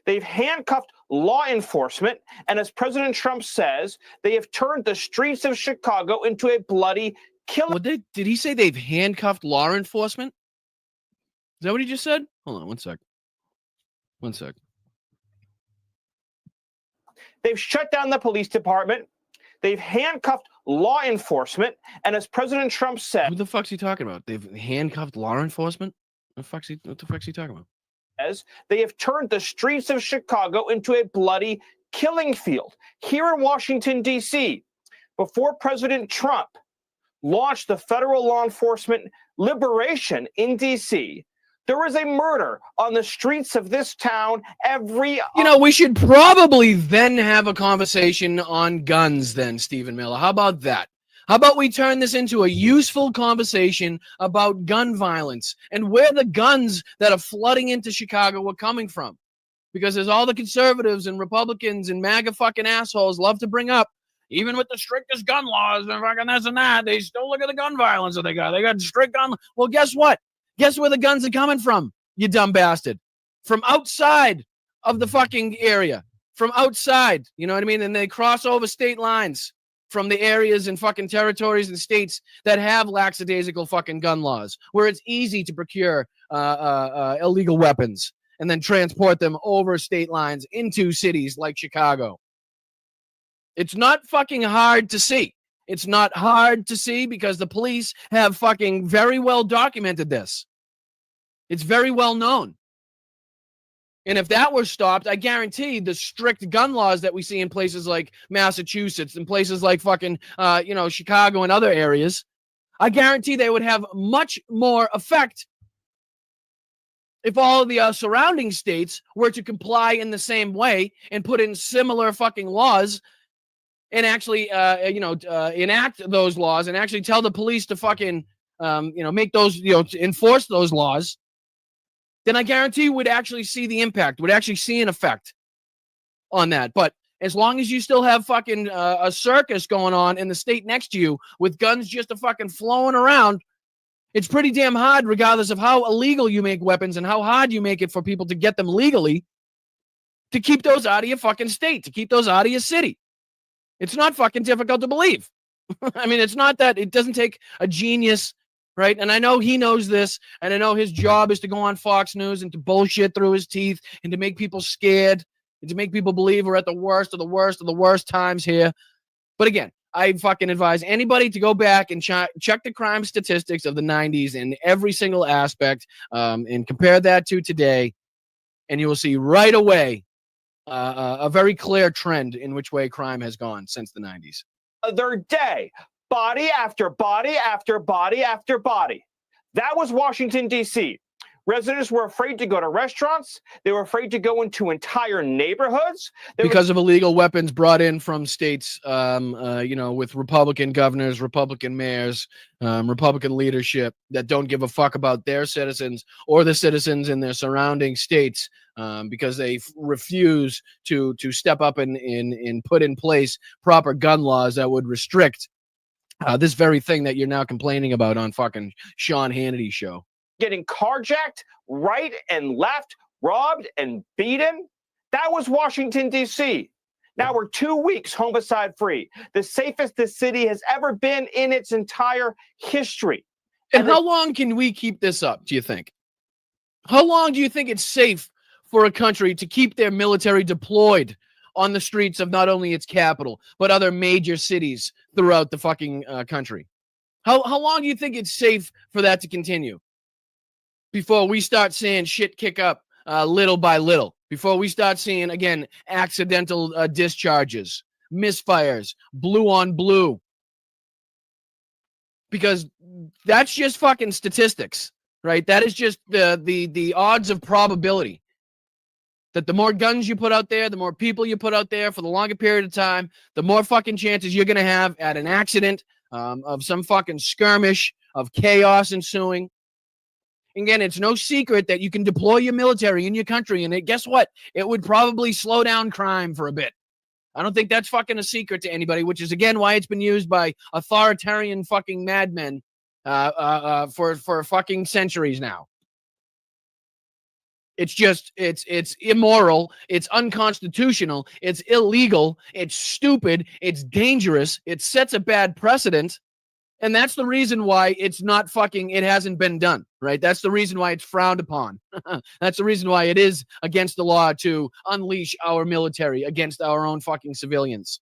Speaker 11: They've handcuffed law enforcement. And as President Trump says, they have turned the streets of Chicago into a bloody killing.
Speaker 1: Did he say they've handcuffed law enforcement? Is that what he just said? Hold on one sec. One sec.
Speaker 11: They've shut down the police department. They've handcuffed law enforcement. And as President Trump said...
Speaker 1: Who the fuck's he talking about? They've handcuffed law enforcement? What the fuck's he talking about?
Speaker 11: As they have turned the streets of Chicago into a bloody killing field. Here in Washington, D.C., before President Trump launched the federal law enforcement liberation in D.C., there was a murder on the streets of this town every...
Speaker 1: You know, we should probably then have a conversation on guns then, Stephen Miller. How about that? How about we turn this into a useful conversation about gun violence and where the guns that are flooding into Chicago are coming from? Because there's all the conservatives and Republicans and MAGA fucking assholes love to bring up, even with the strictest gun laws and fucking this and that, they still look at the gun violence that they got. They got strict gun. Well, guess what? Guess where the guns are coming from, you dumb bastard? From outside of the fucking area. From outside, you know what I mean? And they cross over state lines from the areas and fucking territories and states that have lackadaisical fucking gun laws, where it's easy to procure illegal weapons and then transport them over state lines into cities like Chicago. It's not fucking hard to see. It's not hard to see because the police have fucking very well documented this. It's very well known. And if that were stopped, I guarantee the strict gun laws that we see in places like Massachusetts and places like fucking, Chicago and other areas, I guarantee they would have much more effect if all of the surrounding states were to comply in the same way and put in similar fucking laws and actually, enact those laws and actually tell the police to fucking, make those, to enforce those laws, then I guarantee we'd actually see the impact, would actually see an effect on that. But as long as you still have fucking a circus going on in the state next to you with guns just a fucking flowing around, it's pretty damn hard, regardless of how illegal you make weapons and how hard you make it for people to get them legally, to keep those out of your fucking state, to keep those out of your city. It's not fucking difficult to believe. I mean, it's not that it doesn't take a genius, right? And I know he knows this, and I know his job is to go on Fox News and to bullshit through his teeth and to make people scared and to make people believe we're at the worst of the worst of the worst times here. But again, I fucking advise anybody to go back and check the crime statistics of the 90s in every single aspect and compare that to today, and you will see right away a very clear trend in which way crime has gone since the 90s.
Speaker 11: Other day, body after body after body after body. That was Washington, D.C. Residents were afraid to go to restaurants. They were afraid to go into entire neighborhoods.
Speaker 1: Because of illegal weapons brought in from states, with Republican governors, Republican mayors, Republican leadership that don't give a fuck about their citizens or the citizens in their surrounding states, because they refuse to step up and put in place proper gun laws that would restrict this very thing that you're now complaining about on fucking Sean Hannity's show.
Speaker 11: Getting carjacked right and left, robbed and beaten. That was Washington, D.C. Now we're 2 weeks homicide free, the safest the city has ever been in its entire history.
Speaker 1: And how long can we keep this up, do you think? How long do you think it's safe for a country to keep their military deployed on the streets of not only its capital, but other major cities throughout the fucking country? How long do you think it's safe for that to continue before we start seeing shit kick up little by little? Before we start seeing, again, accidental discharges, misfires, blue on blue? Because that's just fucking statistics, right? That is just the odds of probability. That the more guns you put out there, the more people you put out there for the longer period of time, the more fucking chances you're going to have at an accident, of some fucking skirmish, of chaos ensuing. Again, it's no secret that you can deploy your military in your country, and guess what? It would probably slow down crime for a bit. I don't think that's fucking a secret to anybody, which is, again, why it's been used by authoritarian fucking madmen for fucking centuries now. It's just, it's immoral, it's unconstitutional, it's illegal, it's stupid, it's dangerous, it sets a bad precedent, and that's the reason why it's not fucking, it hasn't been done, right? That's the reason why it's frowned upon. That's the reason why it is against the law to unleash our military against our own fucking civilians.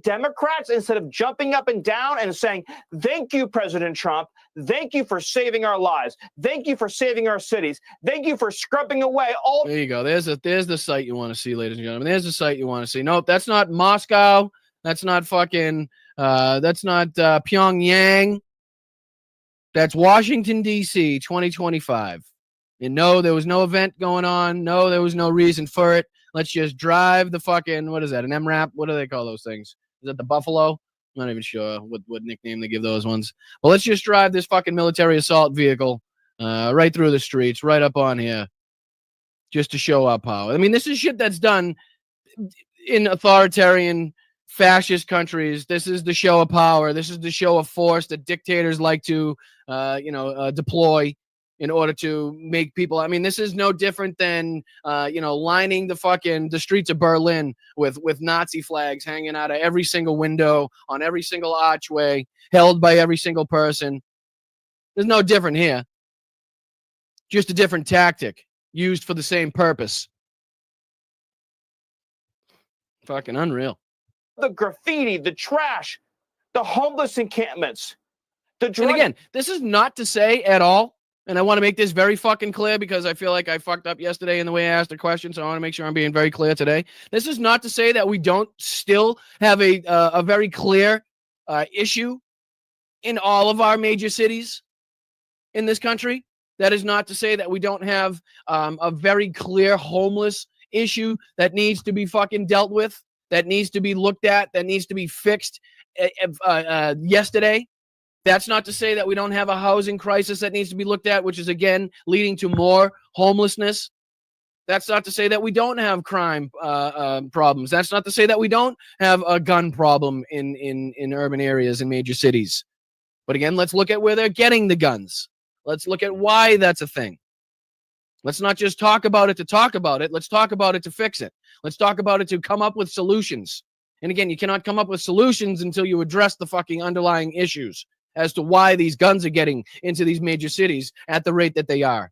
Speaker 11: Democrats, instead of jumping up and down and saying, thank you, President Trump, thank you for saving our lives, thank you for saving our cities, thank you for scrubbing away all.
Speaker 1: There you go. There's the site you want to see, ladies and gentlemen. There's the site you want to see. Nope, that's not Moscow. That's not fucking, that's not Pyongyang. That's Washington, D.C., 2025. And no, there was no event going on. No, there was no reason for it. Let's just drive the fucking, what is that, an MRAP? What do they call those things? Is that the Buffalo? I'm not even sure what nickname they give those ones. But let's just drive this fucking military assault vehicle right through the streets, right up on here, just to show our power. I mean, this is shit that's done in authoritarian, fascist countries. This is the show of power. This is the show of force that dictators like to, deploy in order to make people. I mean, this is no different than, lining the streets of Berlin with Nazi flags hanging out of every single window, on every single archway, held by every single person. There's no different here. Just a different tactic used for the same purpose. Fucking unreal.
Speaker 11: The graffiti, the trash, the homeless encampments, the drug.
Speaker 1: And again, this is not to say at all, and I want to make this very fucking clear because I feel like I fucked up yesterday in the way I asked the question, so I want to make sure I'm being very clear today. This is not to say that we don't still have a very clear issue in all of our major cities in this country. That is not to say that we don't have a very clear homeless issue that needs to be fucking dealt with, that needs to be looked at, that needs to be fixed yesterday. That's not to say that we don't have a housing crisis that needs to be looked at, which is, again, leading to more homelessness. That's not to say that we don't have crime problems. That's not to say that we don't have a gun problem in urban areas in major cities. But again, let's look at where they're getting the guns. Let's look at why that's a thing. Let's not just talk about it to talk about it. Let's talk about it to fix it. Let's talk about it to come up with solutions. And again, you cannot come up with solutions until you address the fucking underlying issues as to why these guns are getting into these major cities at the rate that they are.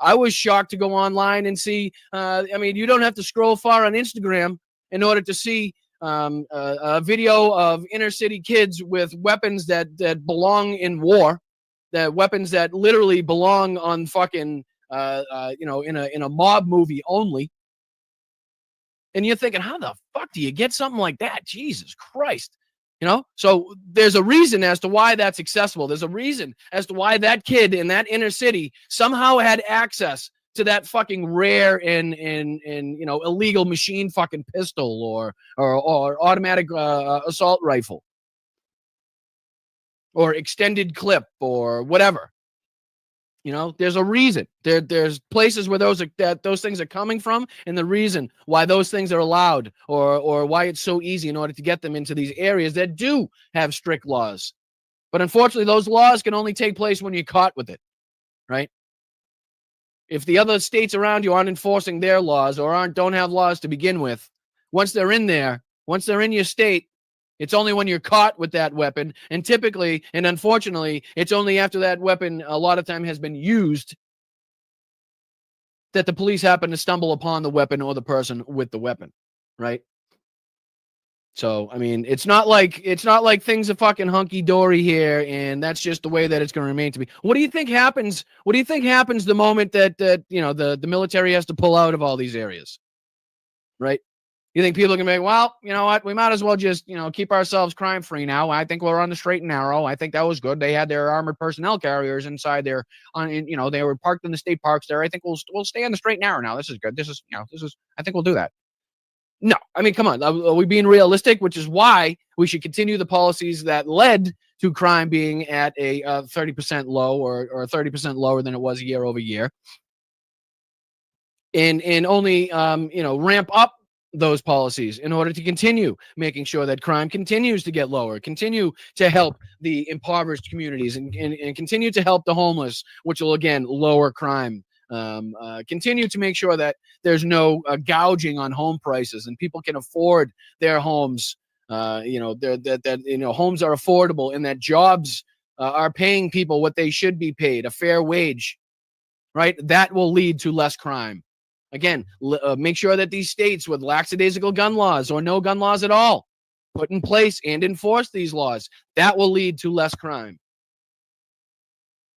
Speaker 1: I was shocked to go online and see, you don't have to scroll far on Instagram in order to see a video of inner city kids with weapons that belong in war, that weapons that literally belong on fucking, in a mob movie only. And you're thinking, how the fuck do you get something like that? Jesus Christ. So there's a reason as to why that's accessible. There's a reason as to why that kid in that inner city somehow had access to that fucking rare and illegal machine fucking pistol or automatic assault rifle or extended clip or whatever. There's a reason. There's places where those things are coming from, and the reason why those things are allowed, or why it's so easy in order to get them into these areas that do have strict laws. But unfortunately, those laws can only take place when you're caught with it, right? If the other states around you aren't enforcing their laws or don't have laws to begin with, once they're in there, once they're in your state, it's only when you're caught with that weapon, and typically, and unfortunately, it's only after that weapon a lot of time has been used that the police happen to stumble upon the weapon or the person with the weapon, right? So, I mean, it's not like things are fucking hunky dory here, and that's just the way that it's going to remain to be. What do you think happens? What do you think happens the moment that the military has to pull out of all these areas, right? You think people are going to be like, well, you know what? We might as well just, keep ourselves crime free now. I think we're on the straight and narrow. I think that was good. They had their armored personnel carriers inside there they were parked in the state parks there. I think we'll stay on the straight and narrow now. This is good. I think we'll do that. No, I mean, come on. Are we being realistic? Which is why we should continue the policies that led to crime being at a 30% low or 30% lower than it was year over year. And only, ramp up those policies in order to continue making sure that crime continues to get lower, continue to help the impoverished communities and continue to help the homeless, which will, again, lower crime. Continue to make sure that there's no gouging on home prices and people can afford their homes. Homes are affordable and that jobs are paying people what they should be paid, a fair wage, right? That will lead to less crime. Again, make sure that these states with lackadaisical gun laws or no gun laws at all put in place and enforce these laws. That will lead to less crime.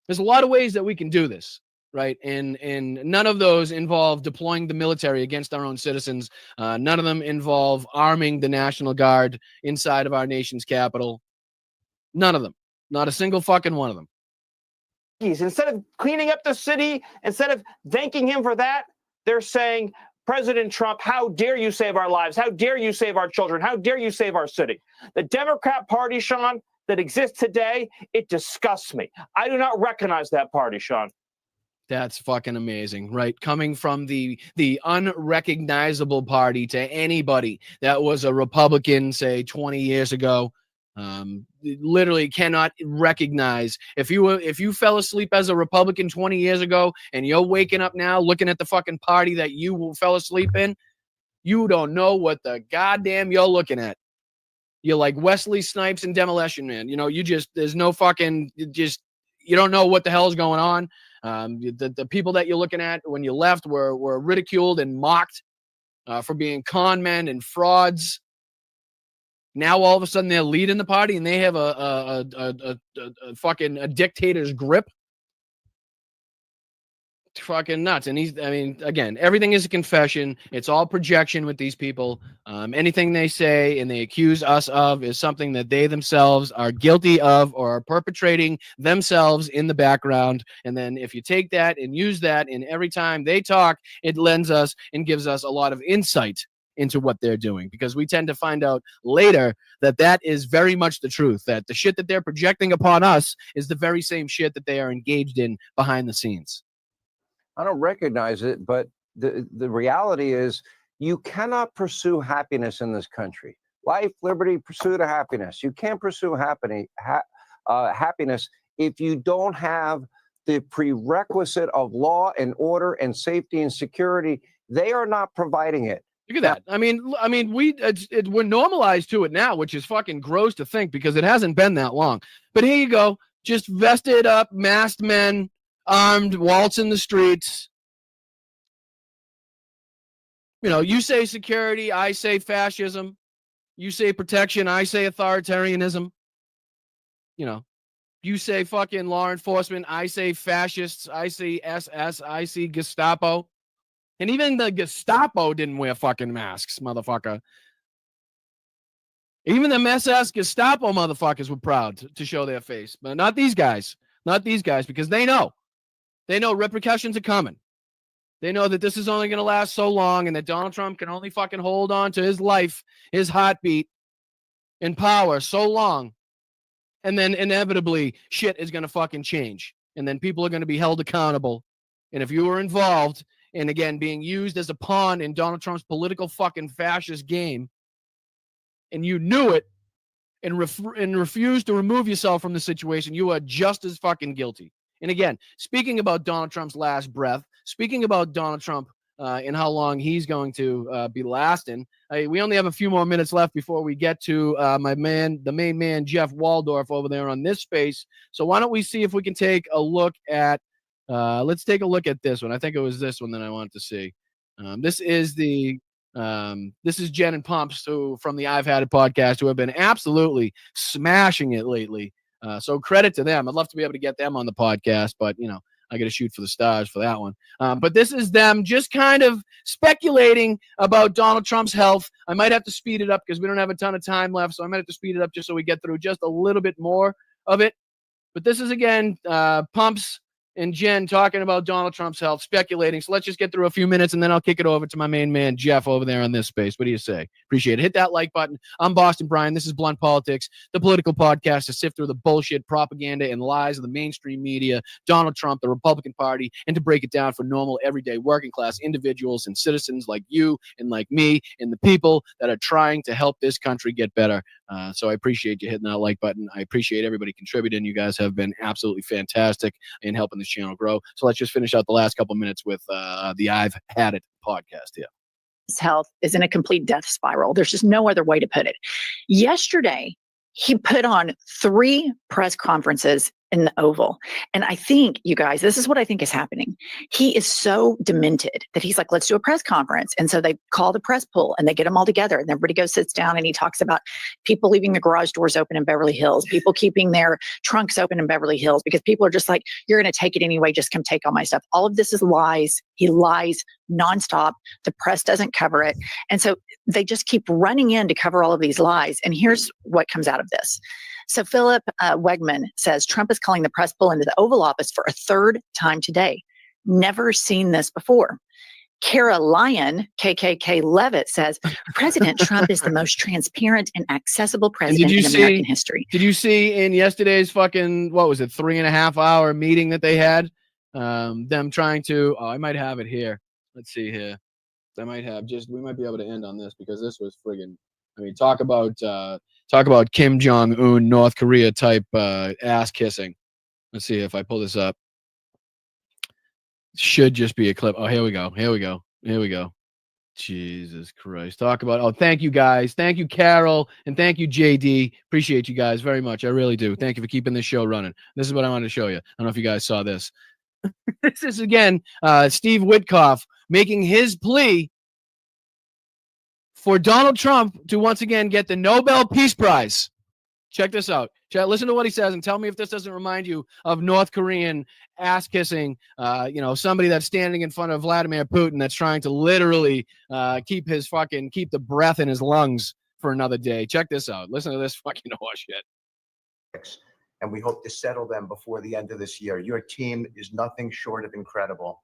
Speaker 1: There's a lot of ways that we can do this. Right. And none of those involve deploying the military against our own citizens. None of them involve arming the National Guard inside of our nation's capital. None of them. Not a single fucking one of them.
Speaker 11: Instead of cleaning up the city, instead of thanking him for that, they're saying, President Trump, how dare you save our lives? How dare you save our children? How dare you save our city? The Democrat Party, Sean, that exists today, it disgusts me. I do not recognize that party, Sean.
Speaker 1: That's fucking amazing, right? Coming from the unrecognizable party to anybody that was a Republican, say 20 years ago, literally cannot recognize. If you fell asleep as a Republican 20 years ago and you're waking up now looking at the fucking party that you fell asleep in, you don't know what the goddamn you're looking at. You're like Wesley Snipes in Demolition Man. There's no fucking, you don't know what the hell is going on. The people that you're looking at when you left were ridiculed and mocked for being con men and frauds. Now all of a sudden they're leading the party and they have a fucking a dictator's grip. Fucking nuts. And again, everything is a confession. It's all projection with these people. Anything they say and they accuse us of is something that they themselves are guilty of or are perpetrating themselves in the background. And then if you take that and use that, and every time they talk, it lends us and gives us a lot of insight into what they're doing, because we tend to find out later that is very much the truth, that the shit that they're projecting upon us is the very same shit that they are engaged in behind the scenes.
Speaker 10: I don't recognize it, but the reality is you cannot pursue happiness in this country. Life, liberty, pursuit of happiness. You can't pursue happiness if you don't have the prerequisite of law and order and safety and security. They are not providing it.
Speaker 1: Look at that. I mean, we're normalized to it now, which is fucking gross to think because it hasn't been that long. But here you go, just vested up, masked men, armed, waltzing the streets. You say security, I say fascism. You say protection, I say authoritarianism. You say fucking law enforcement, I say fascists, I say SS, I see Gestapo. And even the Gestapo didn't wear fucking masks, motherfucker. Even the SS Gestapo motherfuckers were proud to show their face. But not these guys. Not these guys, because they know. They know repercussions are coming. They know that this is only going to last so long and that Donald Trump can only fucking hold on to his life, his heartbeat, and power so long. And then inevitably shit is going to fucking change. And then people are going to be held accountable. And if you were involved, and again, being used as a pawn in Donald Trump's political fucking fascist game, and you knew it and refused to remove yourself from the situation, you are just as fucking guilty. And again, speaking about Donald Trump's last breath, speaking about Donald Trump and how long he's going to be lasting, we only have a few more minutes left before we get to the main man, Jeff Waldorf over there on this space. So why don't we see if we can take a look at Let's take a look at this one. I think it was this one that I wanted to see. This is Jen and Pumps, who from the I've Had It podcast, who have been absolutely smashing it lately. So credit to them. I'd love to be able to get them on the podcast, but I got to shoot for the stars for that one. But this is them just kind of speculating about Donald Trump's health. I might have to speed it up because we don't have a ton of time left, so I might have to speed it up just so we get through just a little bit more of it. But this is, again, Pumps and Jen talking about Donald Trump's health, speculating. So let's just get through a few minutes, and then I'll kick it over to my main man, Jeff, over there on this space. What do you say? Appreciate it. Hit that like button. I'm Boston Brian. This is Blunt Politics, the political podcast to sift through the bullshit, propaganda, and lies of the mainstream media, Donald Trump, the Republican Party, and to break it down for normal, everyday, working-class individuals and citizens like you and like me and the people that are trying to help this country get better. So I appreciate you hitting that like button. I appreciate everybody contributing. You guys have been absolutely fantastic in helping this channel grow. So let's just finish out the last couple minutes with the I've Had It podcast here.
Speaker 12: His health is in a complete death spiral. There's just no other way to put it. Yesterday, he put on 3 press conferences in the Oval. And I think, you guys, this is what I think is happening. He is so demented that he's like, let's do a press conference. And so they call the press pool and they get them all together and everybody goes, sits down, and he talks about people leaving the garage doors open in Beverly Hills, people keeping their trunks open in Beverly Hills because people are just like, you're going to take it anyway, just come take all my stuff. All of this is lies. He lies nonstop. The press doesn't cover it. And so they just keep running in to cover all of these lies. And here's what comes out of this. So Philip Wegman says Trump is calling the press pool into the Oval Office for a 3rd time today. Never seen this before. Kara Lyon, KKK Levitt, says President Trump is the most transparent and accessible president in American history.
Speaker 1: Did you see in yesterday's fucking, 3.5-hour meeting that they had? Them trying to, I might have it here. Let's see here. We might be able to end on this because this was friggin', talk about Kim Jong-un, North Korea type ass kissing. Let's see if I pull this up. Should just be a clip. Oh, here we go. Jesus Christ. Talk about, thank you guys. Thank you, Carol. And thank you, JD. Appreciate you guys very much. I really do. Thank you for keeping this show running. This is what I wanted to show you. I don't know if you guys saw this. This is, again, Steve Witkoff making his plea for Donald Trump to once again get the Nobel Peace Prize. Check this out. Listen to what he says and tell me if this doesn't remind you of North Korean ass kissing, somebody that's standing in front of Vladimir Putin that's trying to literally keep the breath in his lungs for another day. Check this out. Listen to this fucking horseshit.
Speaker 13: And we hope to settle them before the end of this year. Your team is nothing short of incredible.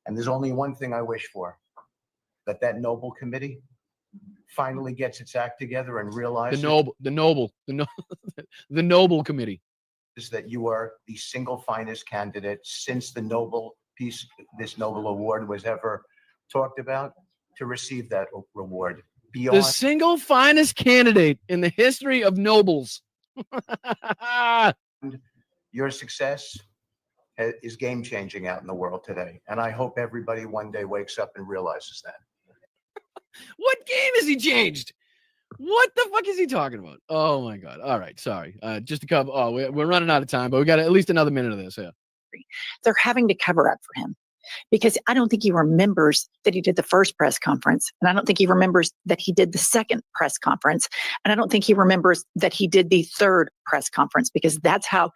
Speaker 13: And there's only one thing I wish for, that Noble Committee finally gets its act together and realizes
Speaker 1: the Noble Committee
Speaker 13: is that you are the single finest candidate since the this Nobel Award was ever talked about to receive that reward.
Speaker 1: The single finest candidate in the history of Nobles.
Speaker 13: Your success is game changing out in the world today. And I hope everybody one day wakes up and realizes that.
Speaker 1: What game has he changed? What the fuck is he talking about? Oh my God. All right. Sorry. Just to cover. Oh, we're running out of time, but we got at least another minute of this. Yeah.
Speaker 12: They're having to cover up for him because I don't think he remembers that he did the first press conference. And I don't think he remembers that he did the second press conference. And I don't think he remembers that he did the 3rd press conference because that's how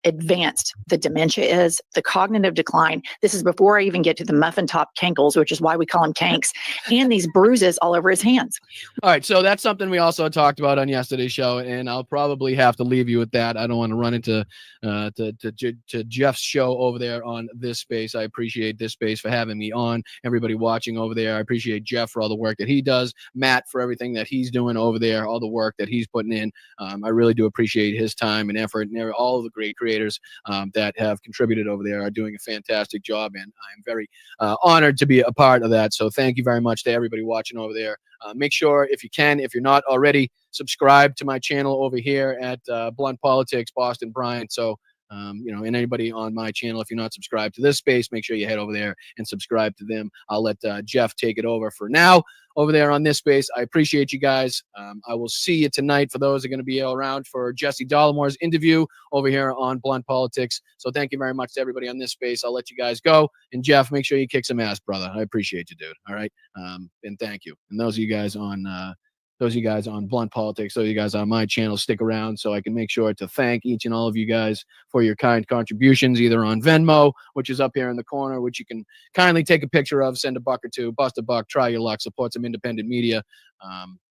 Speaker 12: advanced the dementia is, the cognitive decline. This is before I even get to the muffin top cankles, which is why we call him kanks, and these bruises all over his hands.
Speaker 1: All right. So that's something we also talked about on yesterday's show, and I'll probably have to leave you with that. I don't want to run into to Jeff's show over there on this space. I appreciate this space for having me on. Everybody watching over there, I appreciate Jeff for all the work that he does, Matt for everything that he's doing over there, all the work that he's putting in. I really do appreciate his time and effort, and all of the great creators that have contributed over there are doing a fantastic job, and I'm very honored to be a part of that. So thank you very much to everybody watching over there. Make sure, if you're not already, subscribe to my channel over here at Blunt Politics, Boston Brian. So And anybody on my channel, if you're not subscribed to this space, make sure you head over there and subscribe to them. I'll let Jeff take it over for now over there on this space. I appreciate you guys. I will see you tonight for those who are going to be around for Jesse Dollamore's interview over here on Blunt Politics. So thank you very much to everybody on this space. I'll let you guys go. And Jeff, make sure you kick some ass, brother. I appreciate you, dude. All right. And thank you. And those of you guys on Blunt Politics, those of you guys on my channel, stick around so I can make sure to thank each and all of you guys for your kind contributions, either on Venmo, which is up here in the corner, which you can kindly take a picture of, send a buck or two, bust a buck, try your luck, support some independent media.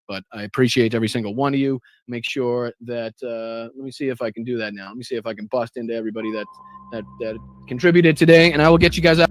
Speaker 1: But I appreciate every single one of you. Make sure that, let me see if I can do that now. Let me see if I can bust into everybody that contributed today, and I will get you guys out.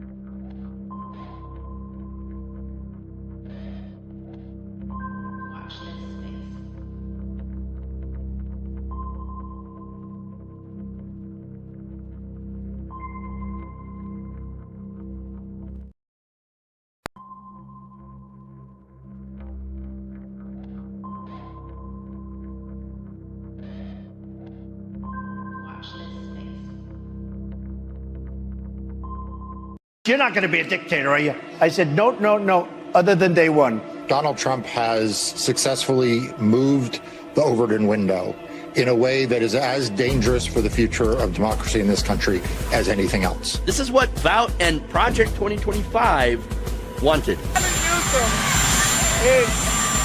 Speaker 14: You're not going to be a dictator, are you? I said, no, no, no, other than day one.
Speaker 15: Donald Trump has successfully moved the Overton window in a way that is as dangerous for the future of democracy in this country as anything else.
Speaker 16: This is what Vout and Project 2025 wanted.
Speaker 11: Is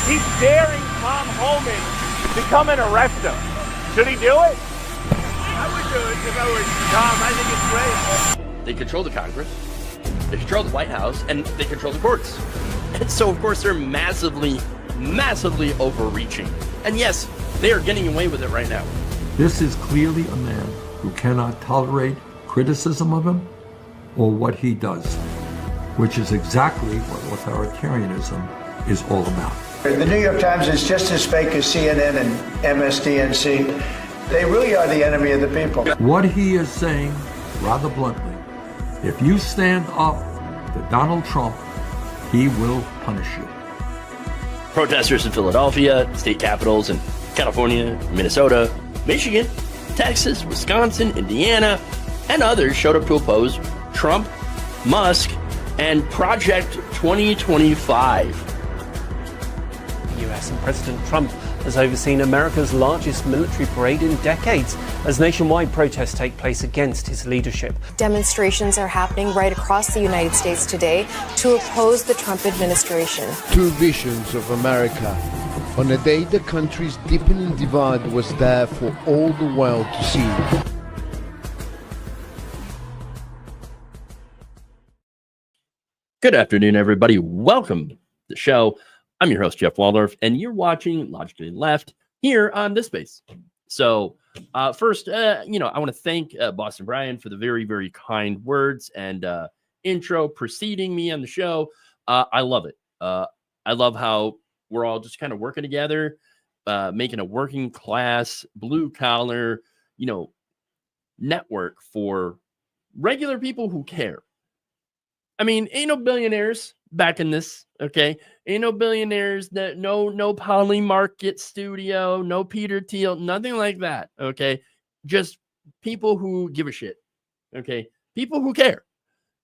Speaker 11: he's daring Tom Homan to come and arrest him. Should he do it? I would do it if I were Tom. I think it's great.
Speaker 16: They control the Congress, they control the White House, and they control the courts. And so, of course, they're massively, massively overreaching. And yes, they are getting away with it right now.
Speaker 17: This is clearly a man who cannot tolerate criticism of him or what he does, which is exactly what authoritarianism is all about.
Speaker 14: The New York Times is just as fake as CNN and MSDNC. They really are the enemy of the people.
Speaker 17: What he is saying, rather bluntly, if you stand up to Donald Trump, he will punish you.
Speaker 16: Protesters in Philadelphia, state capitals in California, Minnesota, Michigan, Texas, Wisconsin, Indiana, and others showed up to oppose Trump, Musk, and Project 2025.
Speaker 18: US and President Trump has overseen America's largest military parade in decades as nationwide protests take place against his leadership.
Speaker 19: Demonstrations are happening right across the United States today to oppose the Trump administration.
Speaker 20: Two visions of America. On a day the country's deepening divide was there for all the world to see.
Speaker 16: Good afternoon, everybody. Welcome to the show. I'm your host, Jeff Waldorf, and you're watching Logically Left here on this space. So first, I want to thank Boston Brian for the very, very kind words and intro preceding me on the show. I love it. I love how we're all just kind of working together, making a working class, blue collar, network for regular people who care. I mean, ain't no billionaires backing this, okay? Ain't no billionaires, that no Poly Market Studio, no Peter Thiel, nothing like that, okay? Just people who give a shit, okay? People who care.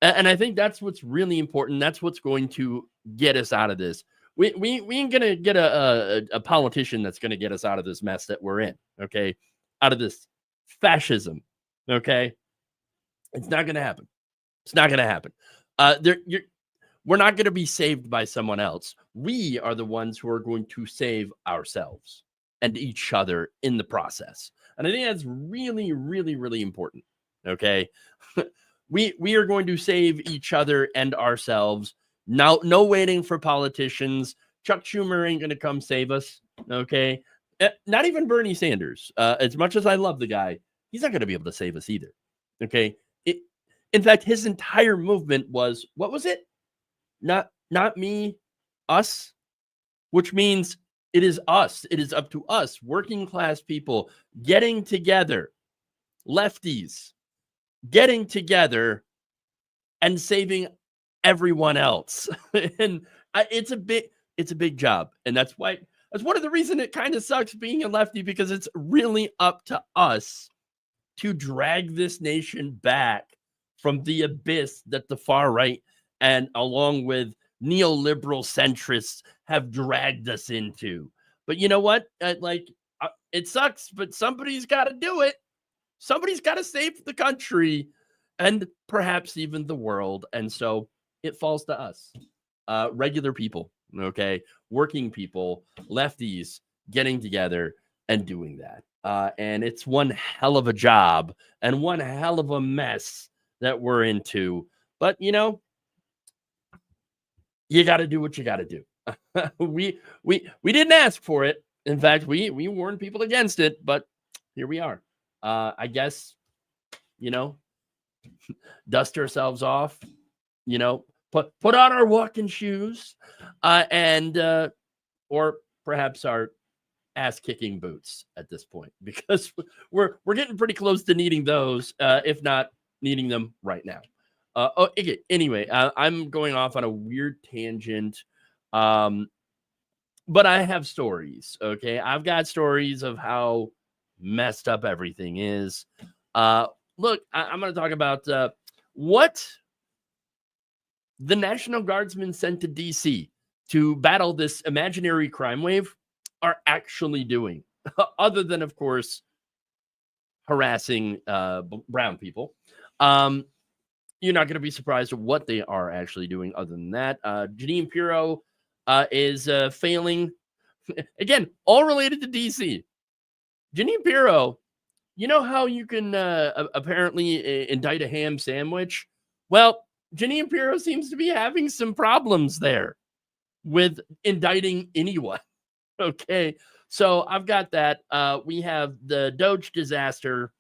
Speaker 16: And I think that's what's really important. That's what's going to get us out of this. We ain't gonna get a politician that's gonna get us out of this mess that we're in, okay? Out of this fascism, okay? It's not gonna happen. It's not gonna happen. We're not going to be saved by someone else. We are the ones who are going to save ourselves and each other in the process. And I think that's really, really, really important. Okay. we are going to save each other and ourselves. Now, no waiting for politicians. Chuck Schumer ain't going to come save us. Okay. Not even Bernie Sanders. As much as I love the guy, he's not going to be able to save us either. Okay. In fact, his entire movement was, what was it? Not me, us, which means it is us. It is up to us, working class people, getting together, lefties, getting together and saving everyone else. And it's a big job. And that's one of the reasons it kind of sucks being a lefty, because it's really up to us to drag this nation back from the abyss that the far right and along with neoliberal centrists have dragged us into. But you know what? It sucks, but somebody's got to do it. Somebody's got to save the country and perhaps even the world. And so it falls to us, regular people, okay? Working people, lefties, getting together and doing that. And it's one hell of a job and one hell of a mess that we're into. But, you know, you got to do what you got to do. We didn't ask for it. In fact, we warned people against it, but here we are. I guess, you know, dust ourselves off, you know, put on our walking shoes, and or perhaps our ass-kicking boots at this point, because we're getting pretty close to needing those, if not needing them right now. Anyway, I'm going off on a weird tangent, but I have stories. Okay, I've got stories of how messed up everything is. Look, I'm going to talk about what the National Guardsmen sent to DC to battle this imaginary crime wave are actually doing, other than, of course, harassing brown people. You're not going to be surprised at what they are actually doing other than that. Jeanine Pirro is failing. Again, all related to DC. Jeanine Pirro, you know how you can apparently indict a ham sandwich? Well, Jeanine Pirro seems to be having some problems there with indicting anyone. Okay, so I've got that. We have the Doge disaster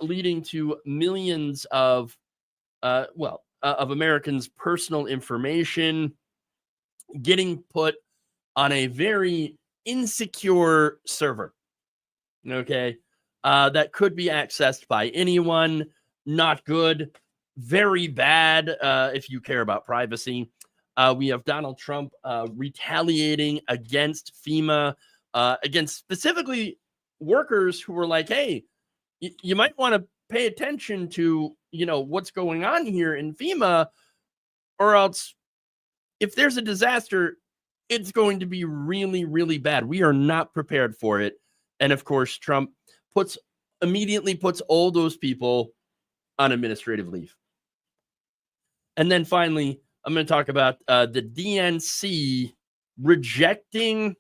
Speaker 16: leading to millions of Americans' personal information getting put on a very insecure server. Okay, that could be accessed by anyone. Not good. Very bad if you care about privacy. We have Donald Trump retaliating against FEMA, against specifically workers who were like, hey, you might want to pay attention to, you know, what's going on here in FEMA, or else if there's a disaster, it's going to be really, really bad. We are not prepared for it. And of course, Trump immediately puts all those people on administrative leave. And then finally, I'm going to talk about the DNC rejecting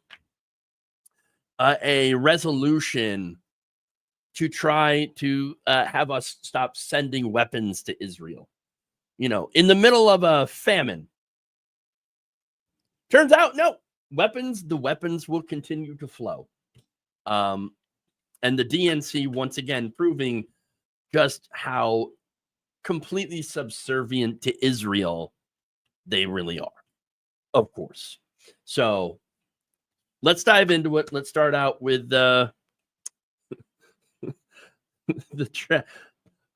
Speaker 16: a resolution to try to have us stop sending weapons to Israel. You know, in the middle of a famine. Turns out, no, the weapons will continue to flow. And the DNC, once again, proving just how completely subservient to Israel they really are, of course. So let's dive into it. Let's start out with I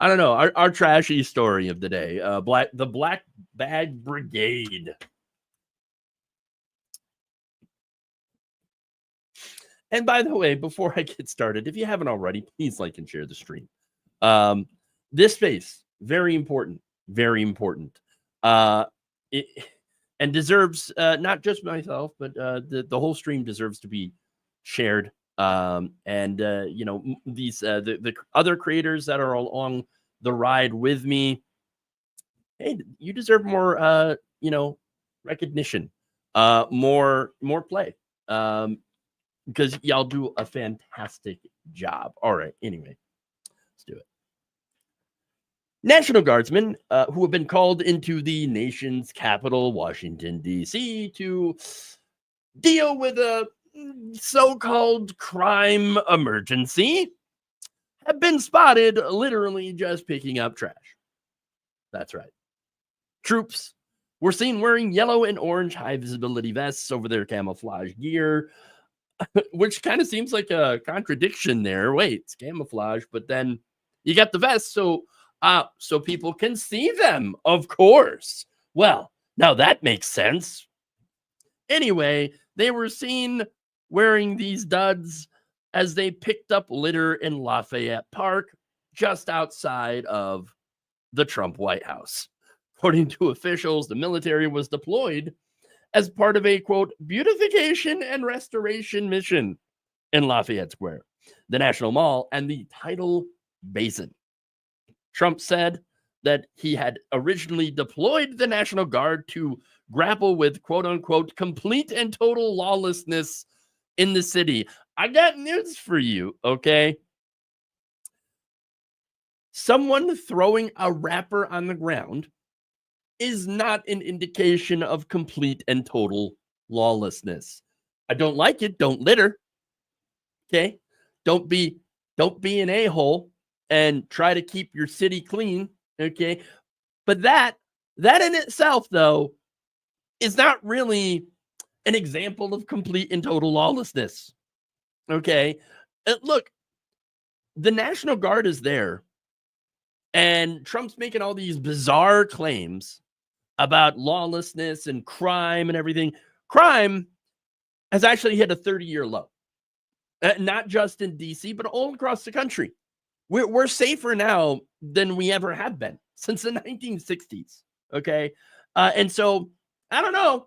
Speaker 16: don't know, our trashy story of the day. The Black Bag Brigade. And by the way, before I get started, if you haven't already, please like and share the stream. This space, very important, very important. And deserves not just myself, but the whole stream deserves to be shared. You know, these the other creators that are along the ride with me, hey, you deserve more you know, recognition, more play, because y'all do a fantastic job. All right, anyway, let's do it. National Guardsmen who have been called into the nation's capital, Washington, D.C., to deal with a so-called crime emergency have been spotted literally just picking up trash. That's right. Troops were seen wearing yellow and orange high-visibility vests over their camouflage gear, which kind of seems like a contradiction there. Wait, it's camouflage, but then you got the vest, so people can see them, of course. Well, now that makes sense. Anyway, they were seen wearing these duds as they picked up litter in Lafayette Park just outside of the Trump White House. According to officials, the military was deployed as part of a, quote, beautification and restoration mission in Lafayette Square, the National Mall, and the Tidal Basin. Trump said that he had originally deployed the National Guard to grapple with, quote unquote, complete and total lawlessness in the city. I got news for you, okay? Someone throwing a wrapper on the ground is not an indication of complete and total lawlessness. I don't like it. Don't litter. Okay? Don't be an a-hole and try to keep your city clean. Okay? But that in itself, though, is not really an example of complete and total lawlessness. Okay? Look, the National Guard is there, and Trump's making all these bizarre claims about lawlessness and crime and everything. Crime has actually hit a 30-year low, not just in D.C., but all across the country. We're safer now than we ever have been since the 1960s. Okay, and so I don't know.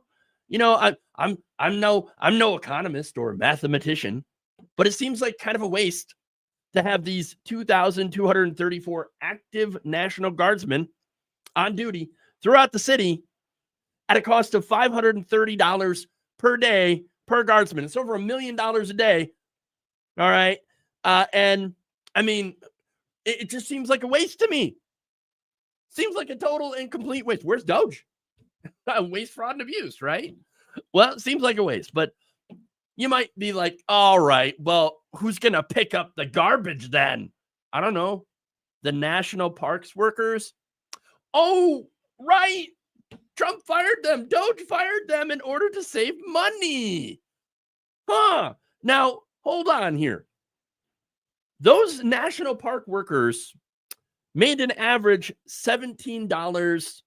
Speaker 16: You know, I'm no economist or mathematician, but it seems like kind of a waste to have these 2,234 active National Guardsmen on duty throughout the city at a cost of $530 per day per guardsman. It's over $1 million a day. All right. And I mean, it just seems like a waste to me. Seems like a total and complete waste. Where's Doge? Waste, fraud, and abuse, right? Well, it seems like a waste, but you might be like, all right, well, who's going to pick up the garbage then? I don't know. The national parks workers? Oh, right. Trump fired them. Doge fired them in order to save money. Huh. Now, hold on here. Those national park workers made an average $17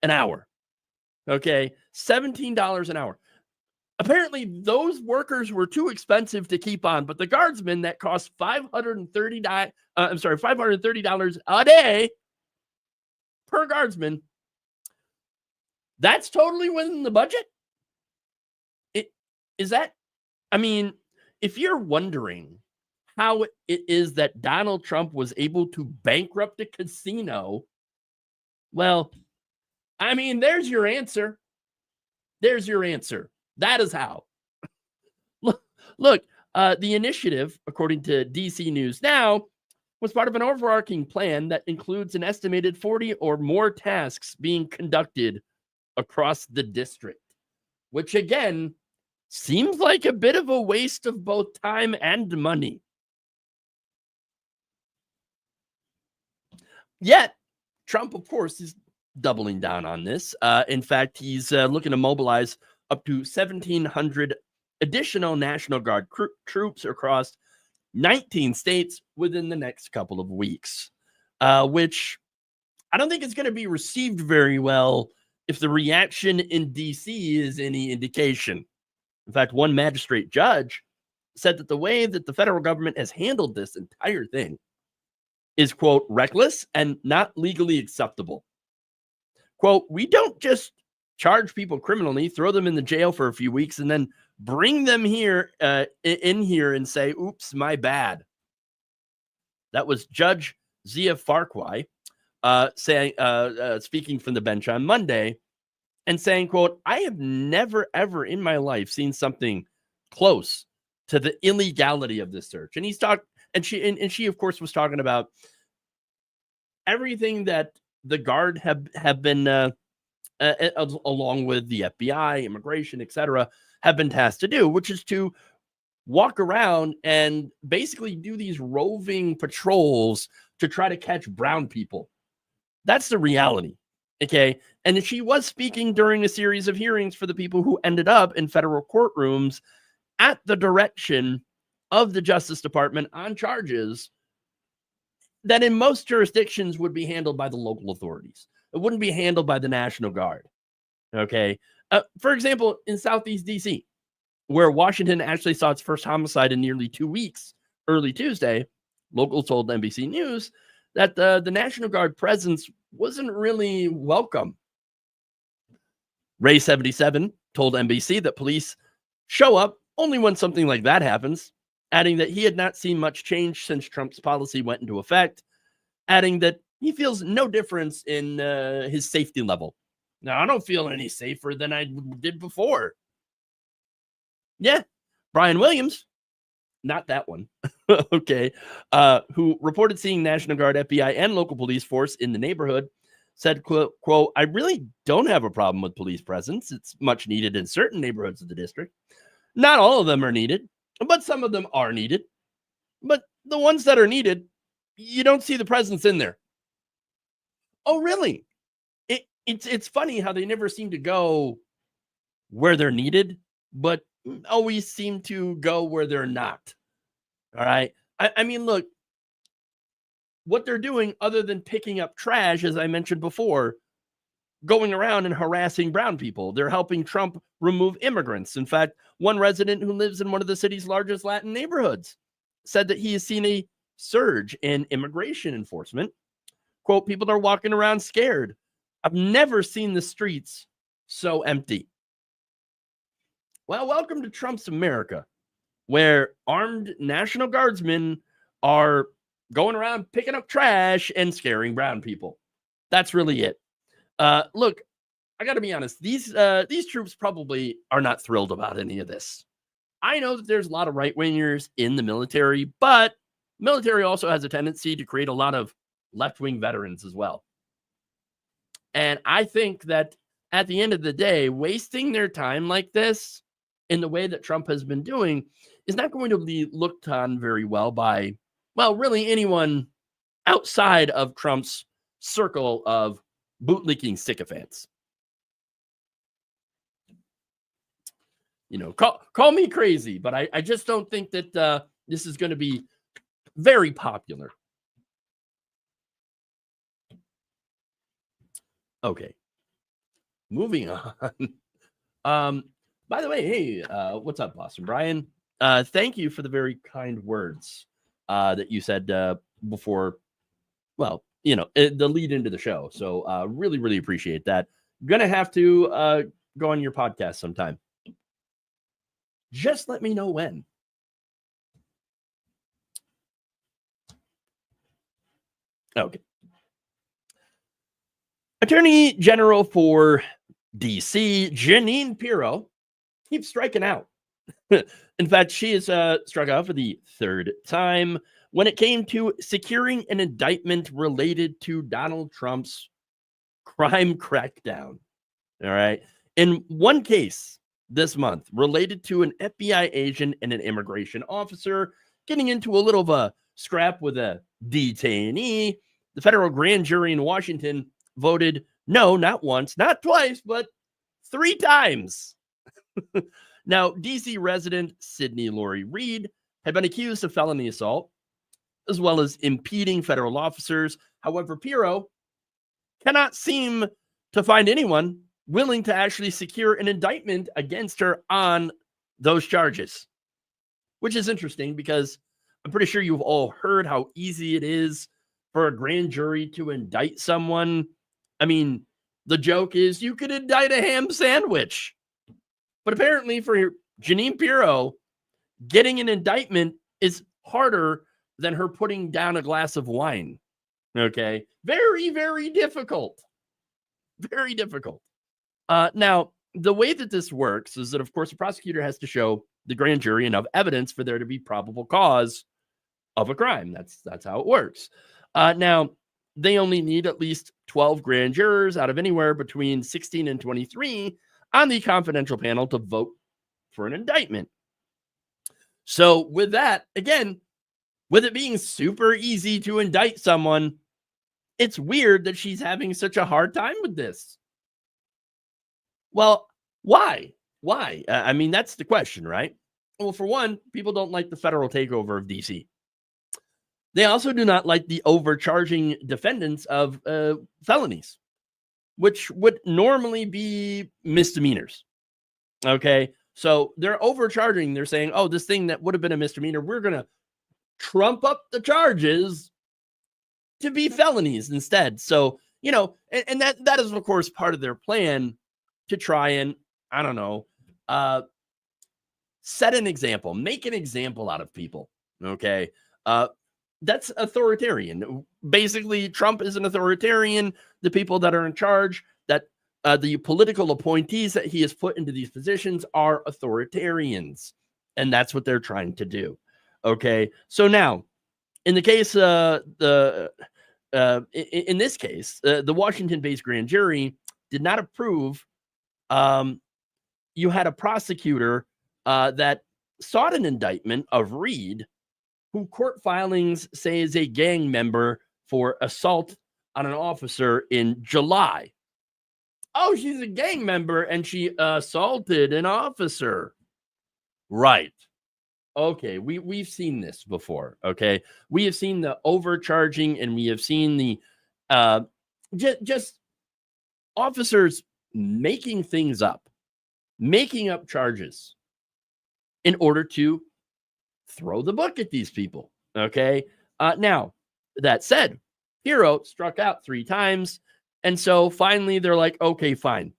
Speaker 16: an hour. Okay, $17 an hour. Apparently, those workers were too expensive to keep on, but the guardsmen that cost $530 a day per guardsman, that's totally within the budget. Is that? I mean, if you're wondering how it is that Donald Trump was able to bankrupt a casino, well, I mean, there's your answer. There's your answer. That is how. Look, the initiative, according to DC News Now, was part of an overarching plan that includes an estimated 40 or more tasks being conducted across the district, which again seems like a bit of a waste of both time and money. Yet, Trump, of course, is doubling down on this. In fact, he's looking to mobilize up to 1,700 additional National Guard troops across 19 states within the next couple of weeks, which I don't think is going to be received very well if the reaction in D.C. is any indication. In fact, one magistrate judge said that the way that the federal government has handled this entire thing is, quote, reckless and not legally acceptable. Quote, we don't just charge people criminally, throw them in the jail for a few weeks, and then bring them here in here and say, oops, my bad. That was Judge Zia Farquhar saying, speaking from the bench on Monday and saying, quote, I have never, ever in my life seen something close to the illegality of this search. And he's talking, and she, of course, was talking about everything that the Guard have been, along with the FBI, immigration, etc., have been tasked to do, which is to walk around and basically do these roving patrols to try to catch brown people. That's the reality, okay? And she was speaking during a series of hearings for the people who ended up in federal courtrooms at the direction of the Justice Department on charges that in most jurisdictions would be handled by the local authorities. It wouldn't be handled by the National Guard, okay? For example, in Southeast D.C., where Washington actually saw its first homicide in nearly 2 weeks, early Tuesday, locals told NBC News that the National Guard presence wasn't really welcome. Ray 77 told NBC that police show up only when something like that happens, adding that he had not seen much change since Trump's policy went into effect, adding that he feels no difference in his safety level. Now, I don't feel any safer than I did before. Yeah, Brian Williams, not that one, okay, who reported seeing National Guard, FBI, and local police force in the neighborhood, said, quote, I really don't have a problem with police presence. It's much needed in certain neighborhoods of the district. Not all of them are needed, but some of them are needed. But the ones that are needed, you don't see the presence in there. Oh, really? It's funny how they never seem to go where they're needed, but always seem to go where they're not. All right. I mean, look, what they're doing other than picking up trash, as I mentioned before, going around and harassing brown people. They're helping Trump remove immigrants. In fact, one resident who lives in one of the city's largest Latin neighborhoods said that he has seen a surge in immigration enforcement. Quote, people are walking around scared. I've never seen the streets so empty. Well, welcome to Trump's America, where armed National Guardsmen are going around picking up trash and scaring brown people. That's really it. Look, I got to be honest. These troops probably are not thrilled about any of this. I know that there's a lot of right-wingers in the military, but military also has a tendency to create a lot of left-wing veterans as well. And I think that at the end of the day, wasting their time like this in the way that Trump has been doing is not going to be looked on very well by, well, really anyone outside of Trump's circle of bootlicking sycophants. You know, call me crazy, but I just don't think that this is going to be very popular. Okay, moving on. By the way, hey, what's up, Boston Brian? Thank you for the very kind words that you said before. Well, you know, the lead into the show. So really, really appreciate that. Gonna have to go on your podcast sometime. Just let me know when. Okay. Attorney General for DC, Jeanine Pirro, keeps striking out. In fact, she has struck out for the third time when it came to securing an indictment related to Donald Trump's crime crackdown. All right. In one case this month related to an FBI agent and an immigration officer getting into a little of a scrap with a detainee, the federal grand jury in Washington voted no, not once, not twice, but 3 times. Now, DC resident Sydney Laurie Reed had been accused of felony assault, as well as impeding federal officers. However, Pirro cannot seem to find anyone willing to actually secure an indictment against her on those charges, which is interesting because I'm pretty sure you've all heard how easy it is for a grand jury to indict someone. I mean, the joke is you could indict a ham sandwich. But apparently for Jeanine Pirro, getting an indictment is harder than her putting down a glass of wine. Okay? Very, very difficult. Very difficult. Now, the way that this works is that, of course, the prosecutor has to show the grand jury enough evidence for there to be probable cause of a crime. That's how it works. Now, they only need at least 12 grand jurors out of anywhere between 16 and 23 on the confidential panel to vote for an indictment. So with that, again, with it being super easy to indict someone, it's weird that she's having such a hard time with this. Well, why? Why? I mean, that's the question, right? Well, for one, people don't like the federal takeover of DC. They also do not like the overcharging defendants of felonies, which would normally be misdemeanors. Okay, so they're overcharging. They're saying, oh, this thing that would have been a misdemeanor, we're going to trump up the charges to be felonies instead. So, you know, and that is, of course, part of their plan to try and, I don't know, set an example, make an example out of people. Okay. That's authoritarian. Basically, Trump is an authoritarian. The people that are in charge, that the political appointees that he has put into these positions are authoritarians. And that's what they're trying to do. Okay. So now, in the case, in this case, the Washington-based grand jury did not approve. You had a prosecutor that sought an indictment of Reed, who court filings say is a gang member for assault on an officer in July. Oh, she's a gang member and she assaulted an officer. Right. Okay, we've seen this before. Okay, we have seen the overcharging, and we have seen the just officers making things up, making up charges in order to throw the book at these people. Okay, now that said, Hero struck out 3 times, and so finally they're like, okay, fine,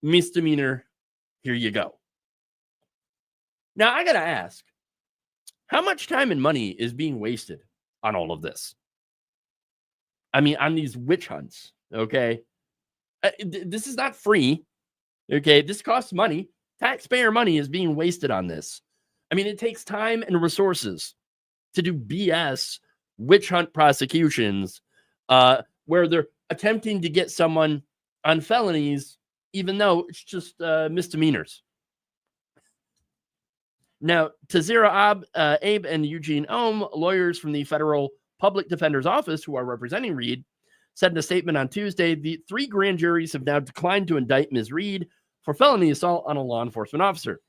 Speaker 16: misdemeanor, here you go. Now, I got to ask, how much time and money is being wasted on all of this? I mean, on these witch hunts, okay? This is not free, okay? This costs money. Taxpayer money is being wasted on this. I mean, it takes time and resources to do BS witch hunt prosecutions where they're attempting to get someone on felonies, even though it's just misdemeanors. Now, Tazira Abe and Eugene Ohm, lawyers from the Federal Public Defender's Office who are representing Reed, said in a statement on Tuesday, the 3 grand juries have now declined to indict Ms. Reed for felony assault on a law enforcement officer.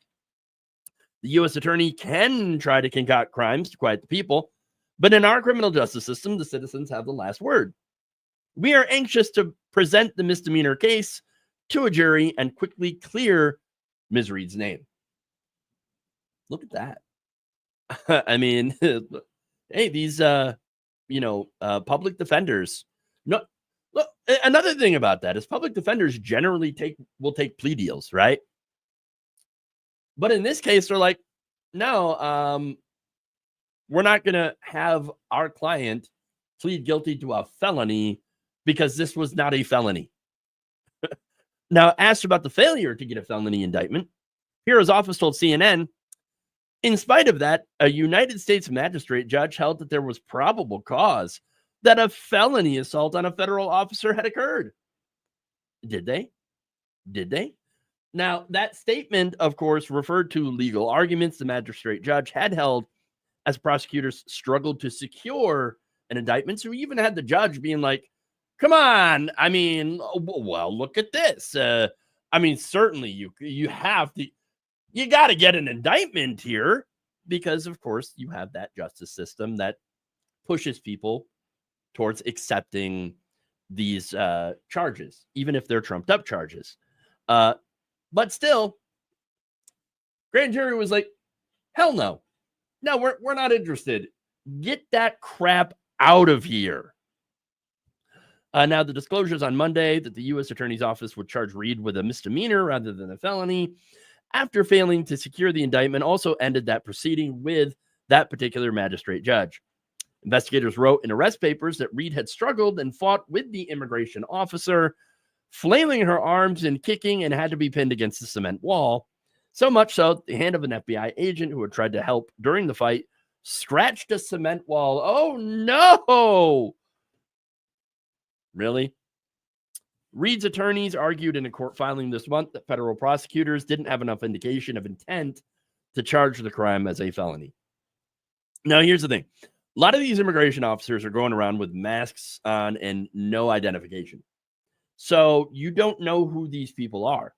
Speaker 16: The U.S. attorney can try to concoct crimes to quiet the people, but in our criminal justice system, the citizens have the last word. We are anxious to present the misdemeanor case to a jury and quickly clear Ms. Reed's name. Look at that. I mean, hey, these, public defenders. No, look, another thing about that is public defenders generally will take plea deals, right? But in this case, they're like, no, we're not going to have our client plead guilty to a felony because this was not a felony. Now, asked about the failure to get a felony indictment, Hero's office told CNN, in spite of that, a United States magistrate judge held that there was probable cause that a felony assault on a federal officer had occurred. Did they? Did they? Now, that statement, of course, referred to legal arguments the magistrate judge had held as prosecutors struggled to secure an indictment. So we even had the judge being like, come on, I mean, well, look at this. I mean, certainly you have to, you got to get an indictment here because, of course, you have that justice system that pushes people towards accepting these charges, even if they're trumped up charges. But still, grand jury was like, hell no. No, we're not interested. Get that crap out of here. Now, the disclosures on Monday that the U.S. Attorney's Office would charge Reed with a misdemeanor rather than a felony after failing to secure the indictment also ended that proceeding with that particular magistrate judge. Investigators wrote in arrest papers that Reed had struggled and fought with the immigration officer, flailing her arms and kicking, and had to be pinned against the cement wall. So much so, the hand of an FBI agent who had tried to help during the fight scratched a cement wall. Oh, no! Really? Reed's attorneys argued in a court filing this month that federal prosecutors didn't have enough indication of intent to charge the crime as a felony. Now, here's the thing. A lot of these immigration officers are going around with masks on and no identification. So you don't know who these people are.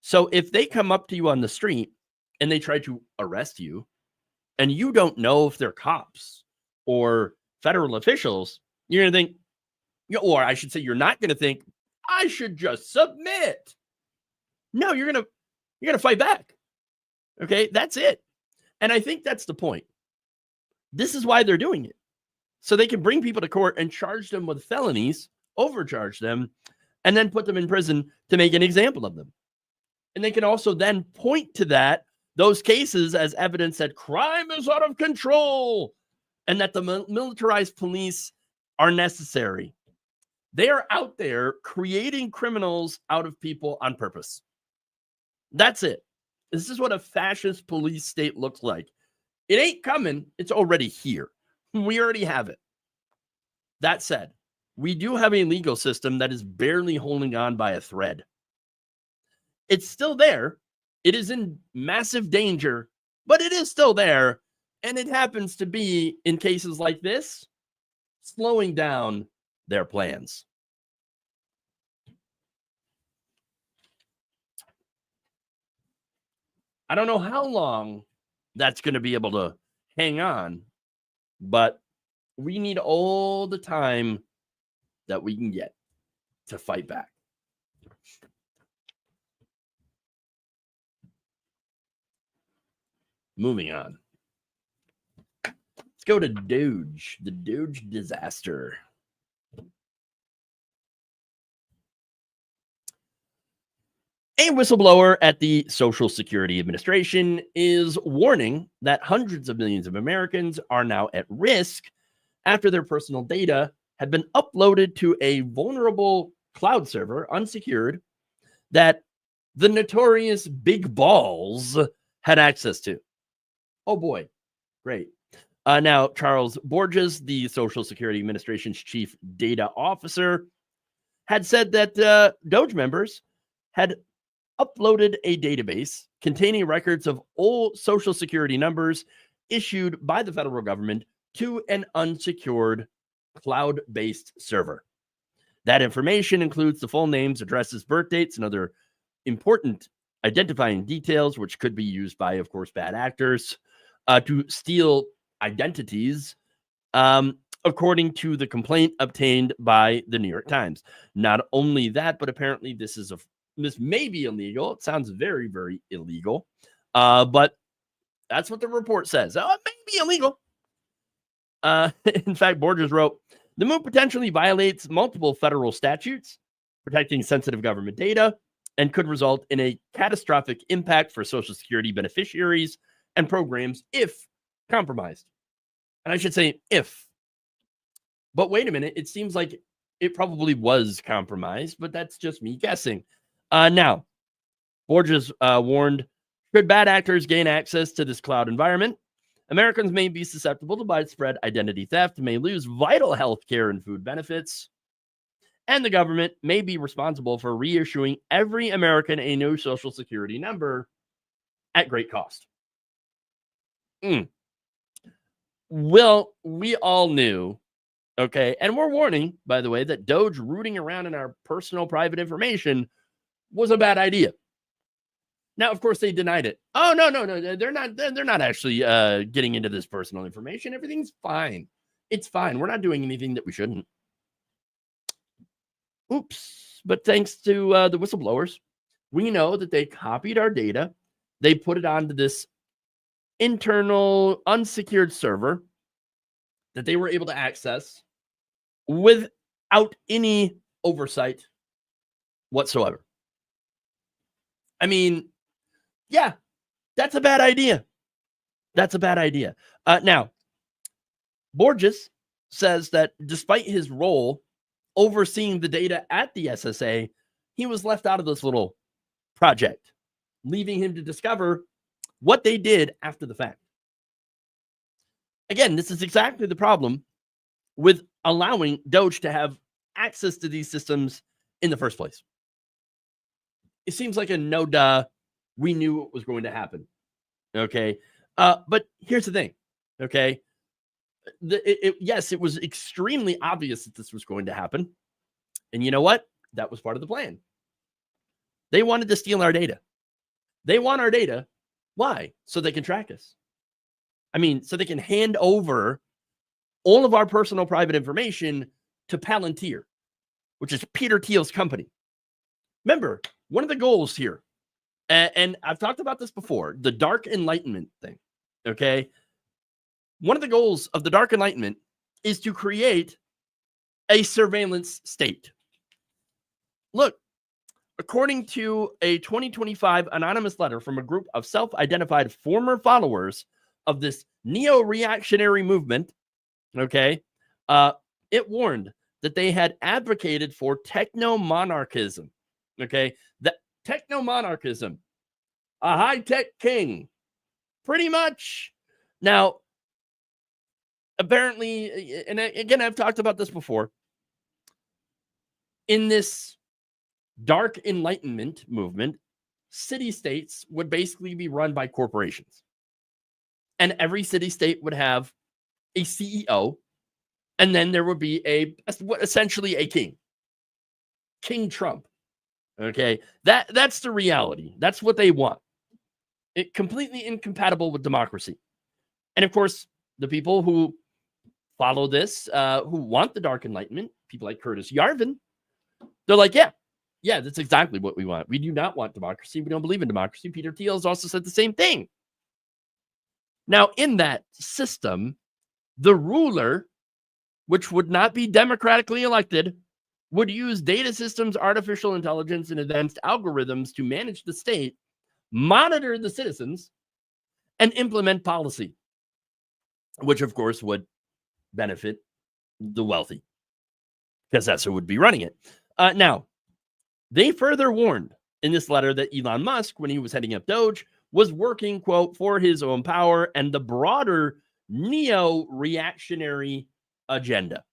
Speaker 16: So if they come up to you on the street and they try to arrest you and you don't know if they're cops or federal officials, you're going to think, or I should say, you're not going to think, I should just submit. No, you're going to fight back. Okay, that's it. And I think that's the point. This is why they're doing it. so they can bring people to court and charge them with felonies, overcharge them, and then put them in prison to make an example of them. And they can also then point to those cases as evidence that crime is out of control and that the militarized police are necessary. They are out there creating criminals out of people on purpose. That's it. This is what a fascist police state looks like. It ain't coming. It's already here. We already have it. That said, we do have a legal system that is barely holding on by a thread. It's still there. It is in massive danger, but it is still there. And it happens to be, in cases like this, slowing down their plans. I don't know how long that's going to be able to hang on, but we need all the time that we can get to fight back. Moving on. Let's go to Doge, the Doge disaster. A whistleblower at the Social Security Administration is warning that hundreds of millions of Americans are now at risk after their personal data had been uploaded to a vulnerable cloud server, unsecured, that the notorious Big Balls had access to. Oh boy, great. Now, Charles Borges, the Social Security Administration's chief data officer, had said that Doge members had uploaded a database containing records of all Social Security numbers issued by the federal government to an unsecured cloud-based server. That information includes the full names, addresses, birth dates, and other important identifying details, which could be used by, of course, bad actors to steal identities, according to the complaint obtained by the New York Times. Not only that, but apparently this may be illegal. It sounds very, very illegal, but that's what the report says. Oh, it may be illegal. In fact, Borges wrote, the move potentially violates multiple federal statutes protecting sensitive government data and could result in a catastrophic impact for Social Security beneficiaries and programs if compromised. And I should say if. But wait a minute, it seems like it probably was compromised, but that's just me guessing. Now, Borges warned, should bad actors gain access to this cloud environment, Americans may be susceptible to widespread identity theft, may lose vital health care and food benefits, and the government may be responsible for reissuing every American a new Social Security number at great cost. Well, we all knew, okay, and we're warning, by the way, that Doge rooting around in our personal private information was a bad idea. Now, of course, they denied it. Oh, no, they're not actually getting into this personal information. Everything's fine. It's fine. We're not doing anything that we shouldn't. Oops. But thanks to the whistleblowers, we know that they copied our data. They put it onto this internal unsecured server that they were able to access without any oversight whatsoever. I mean, yeah, that's a bad idea. That's a bad idea. Now, Borges says that despite his role overseeing the data at the SSA, he was left out of this little project, leaving him to discover what they did after the fact. Again, this is exactly the problem with allowing Doge to have access to these systems in the first place. It seems like a no-duh. We knew it was going to happen. Okay. But here's the thing. Okay. Yes, it was extremely obvious that this was going to happen. And you know what? That was part of the plan. They wanted to steal our data. They want our data. Why? So they can track us. I mean, so they can hand over all of our personal private information to Palantir, which is Peter Thiel's company. Remember, one of the goals here, and I've talked about this before, the Dark Enlightenment thing, okay? One of the goals of the Dark Enlightenment is to create a surveillance state. Look, according to a 2025 anonymous letter from a group of self-identified former followers of this neo-reactionary movement, okay, it warned that they had advocated for techno-monarchism, okay? That techno-monarchism, a high-tech king, pretty much. Now, apparently, and again, I've talked about this before, in this dark enlightenment movement, city-states would basically be run by corporations. And every city-state would have a CEO, and then there would be essentially a king. King Trump. Okay? That's the reality. That's what they want. It completely incompatible with democracy. And of course, the people who follow this, who want the dark enlightenment, people like Curtis Yarvin, they're like, yeah, that's exactly what we want. We do not want democracy. We don't believe in democracy. Peter Thiel has also said the same thing. Now, in that system, the ruler, which would not be democratically elected, would use data systems, artificial intelligence, and advanced algorithms to manage the state, monitor the citizens, and implement policy, which, of course, would benefit the wealthy, because that's who would be running it. Now, they further warned in this letter that Elon Musk, when he was heading up Doge, was working, quote, for his own power and the broader neo-reactionary agenda.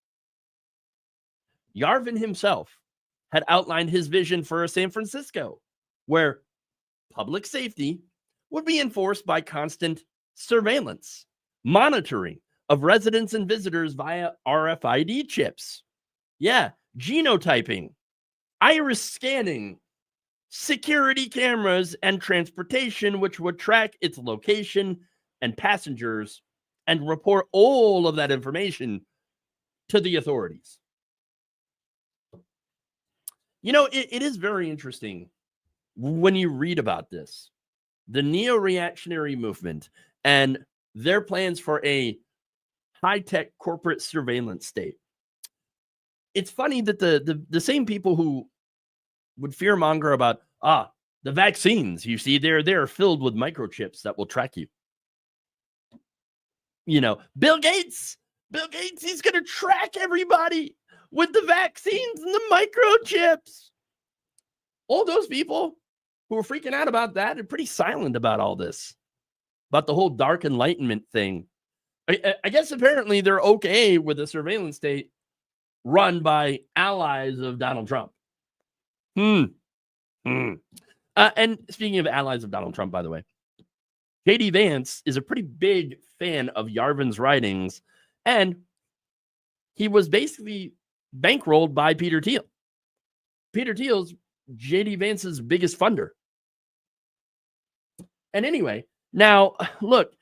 Speaker 16: Yarvin himself had outlined his vision for San Francisco, where public safety would be enforced by constant surveillance, monitoring of residents and visitors via RFID chips. Yeah, genotyping, iris scanning, security cameras, and transportation, which would track its location and passengers and report all of that information to the authorities. You know, it is very interesting when you read about this, the neo-reactionary movement and their plans for a high-tech corporate surveillance state. It's funny that the same people who would fearmonger about, the vaccines, you see, they're filled with microchips that will track you. You know, Bill Gates, he's going to track everybody with the vaccines and the microchips. All those people who are freaking out about that are pretty silent about all this, about the whole dark enlightenment thing. I guess apparently they're okay with a surveillance state run by allies of Donald Trump. And speaking of allies of Donald Trump, by the way, J.D. Vance is a pretty big fan of Yarvin's writings, and he was basically bankrolled by Peter Thiel. Peter Thiel's J.D. Vance's biggest funder. And anyway, now, look,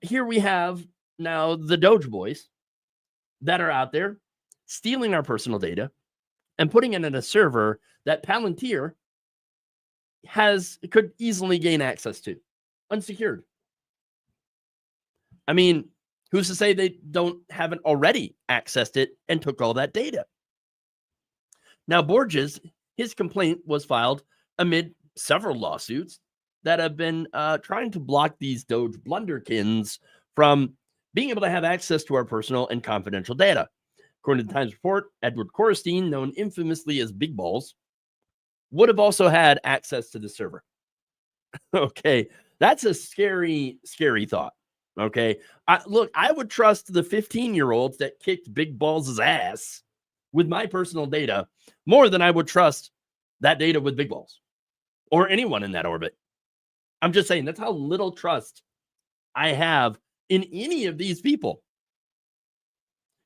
Speaker 16: here we have now the Doge boys that are out there stealing our personal data and putting it in a server that Palantir could easily gain access to, unsecured. I mean, who's to say they haven't already accessed it and took all that data? Now, Borges, his complaint was filed amid several lawsuits that have been trying to block these Doge blunderkins from being able to have access to our personal and confidential data. According to the Times report, Edward Korstein, known infamously as Big Balls, would have also had access to the server. Okay, that's a scary, scary thought. Okay, look, I would trust the 15-year-olds that kicked Big Balls' ass with my personal data more than I would trust that data with Big Balls or anyone in that orbit. I'm just saying, that's how little trust I have in any of these people.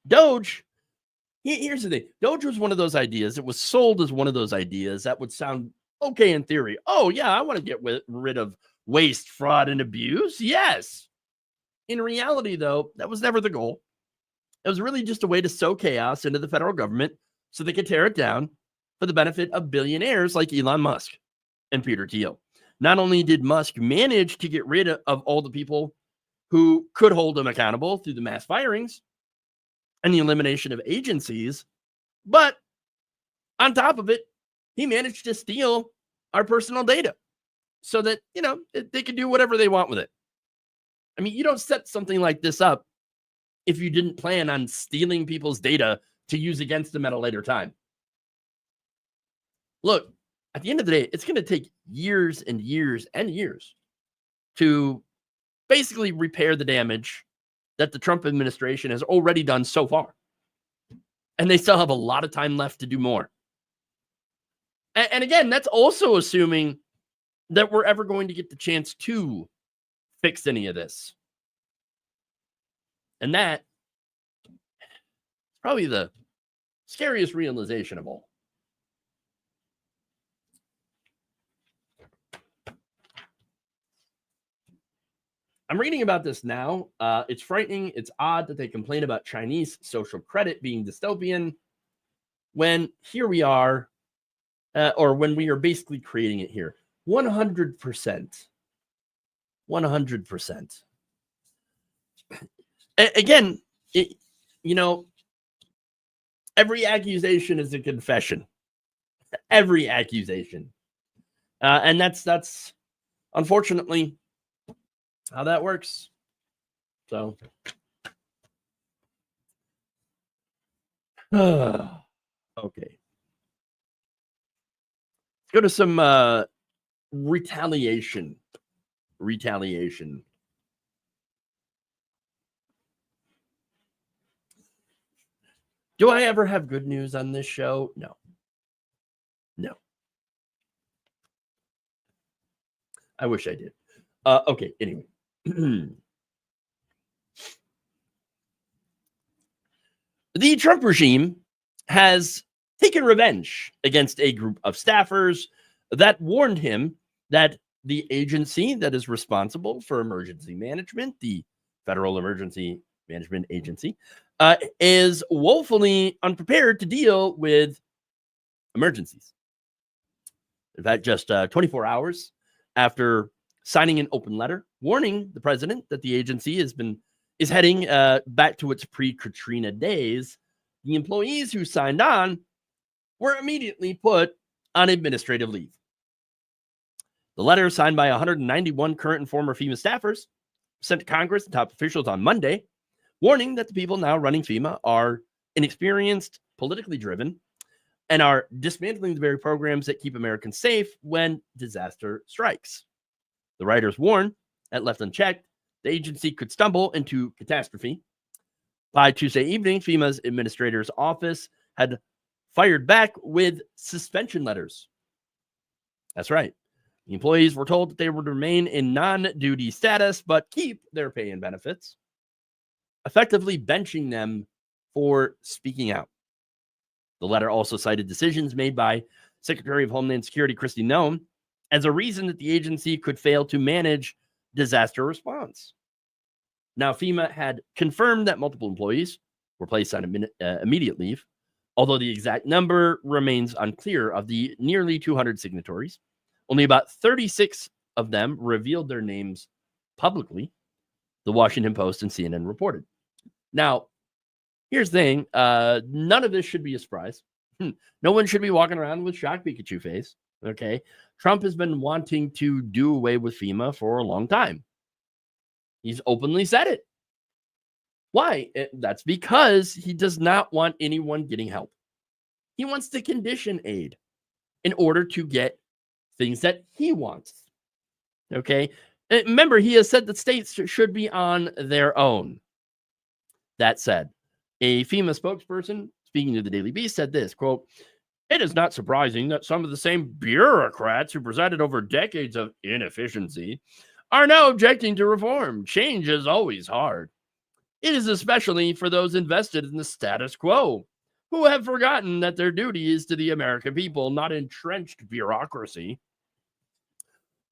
Speaker 16: Doge, here's the thing. Doge was one of those ideas. It was sold as one of those ideas that would sound okay in theory. Oh, yeah, I want to get rid of waste, fraud, and abuse. Yes. In reality, though, that was never the goal. It was really just a way to sow chaos into the federal government so they could tear it down for the benefit of billionaires like Elon Musk and Peter Thiel. Not only did Musk manage to get rid of all the people who could hold him accountable through the mass firings and the elimination of agencies. But on top of it, he managed to steal our personal data so that, they can do whatever they want with it. I mean, you don't set something like this up if you didn't plan on stealing people's data to use against them at a later time. Look, at the end of the day, it's going to take years and years and years to basically repair the damage that the Trump administration has already done so far. And they still have a lot of time left to do more. And again, that's also assuming that we're ever going to get the chance to fix any of this. And that is probably the scariest realization of all. I'm reading about this now. It's frightening. It's odd that they complain about Chinese social credit being dystopian when here we are, or when we are basically creating it here. 100%. 100%. Again, every accusation is a confession. Every accusation. And that's unfortunately how that works. So, okay. Let's go to some retaliation. Do I ever have good news on this show? No. I wish I did. Okay, anyway. The Trump regime has taken revenge against a group of staffers that warned him that the agency that is responsible for emergency management, the Federal Emergency Management Agency, is woefully unprepared to deal with emergencies. In fact, just 24 hours after signing an open letter warning the president that the agency is heading back to its pre-Katrina days, the employees who signed on were immediately put on administrative leave. The letter, signed by 191 current and former FEMA staffers, sent to Congress and top officials on Monday, warning that the people now running FEMA are inexperienced, politically driven, and are dismantling the very programs that keep Americans safe when disaster strikes. The writers warn that left unchecked, the agency could stumble into catastrophe. By Tuesday evening, FEMA's administrator's office had fired back with suspension letters. That's right. The employees were told that they would remain in non-duty status, but keep their pay and benefits, effectively benching them for speaking out. The letter also cited decisions made by Secretary of Homeland Security Kristi Noem as a reason that the agency could fail to manage disaster response. Now, FEMA had confirmed that multiple employees were placed on immediate leave, although the exact number remains unclear. Of the nearly 200 signatories, only about 36 of them revealed their names publicly, the Washington Post and CNN reported. Now, here's the thing. None of this should be a surprise. No one should be walking around with shocked Pikachu face. Okay. Trump has been wanting to do away with FEMA for a long time. He's openly said it. Why? That's because he does not want anyone getting help. He wants to condition aid in order to get things that he wants. Okay. Remember, he has said that states should be on their own. That said, a FEMA spokesperson speaking to the Daily Beast said this, quote, "It is not surprising that some of the same bureaucrats who presided over decades of inefficiency are now objecting to reform. Change is always hard. It is especially for those invested in the status quo, who have forgotten that their duty is to the American people, not entrenched bureaucracy.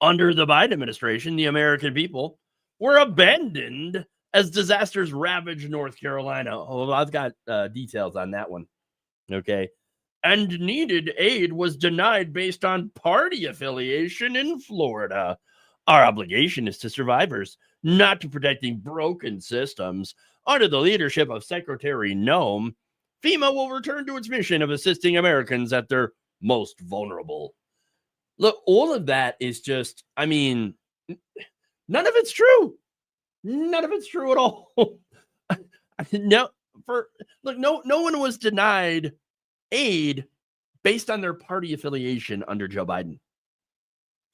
Speaker 16: Under the Biden administration, the American people were abandoned as disasters ravaged North Carolina." Oh, I've got details on that one. Okay. "And needed aid was denied based on party affiliation in Florida. Our obligation is to survivors, not to protecting broken systems. Under the leadership of Secretary Noem, FEMA will return to its mission of assisting Americans at their most vulnerable. Look, all of that is just, I mean, none of it's true. None of it's true at all. No one was denied aid based on their party affiliation under Joe Biden.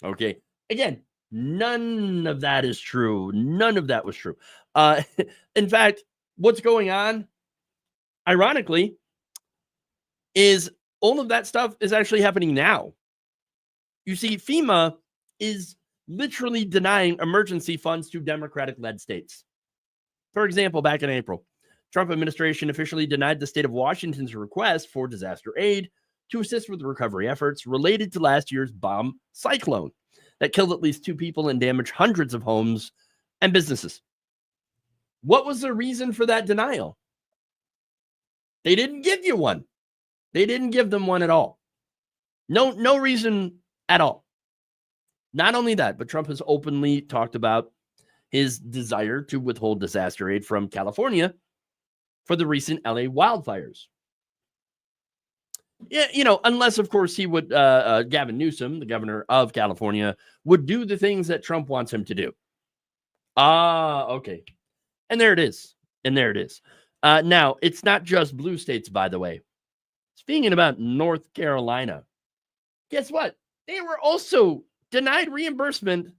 Speaker 16: Okay. Again, none of that is true. None of that was true. In fact, what's going on, ironically, is all of that stuff is actually happening now. You see, FEMA is literally denying emergency funds to Democratic-led states. For example, back in April, Trump administration officially denied the state of Washington's request for disaster aid to assist with recovery efforts related to last year's bomb cyclone that killed at least 2 people and damaged hundreds of homes and businesses. What was the reason for that denial? They didn't give you one. They didn't give them one at all. No reason at all. Not only that, but Trump has openly talked about his desire to withhold disaster aid from California for the recent LA wildfires. Yeah, unless, of course, he would, Gavin Newsom, the governor of California, would do the things that Trump wants him to do. Okay. And there it is. Now, it's not just blue states, by the way. Speaking about North Carolina, guess what? They were also denied reimbursement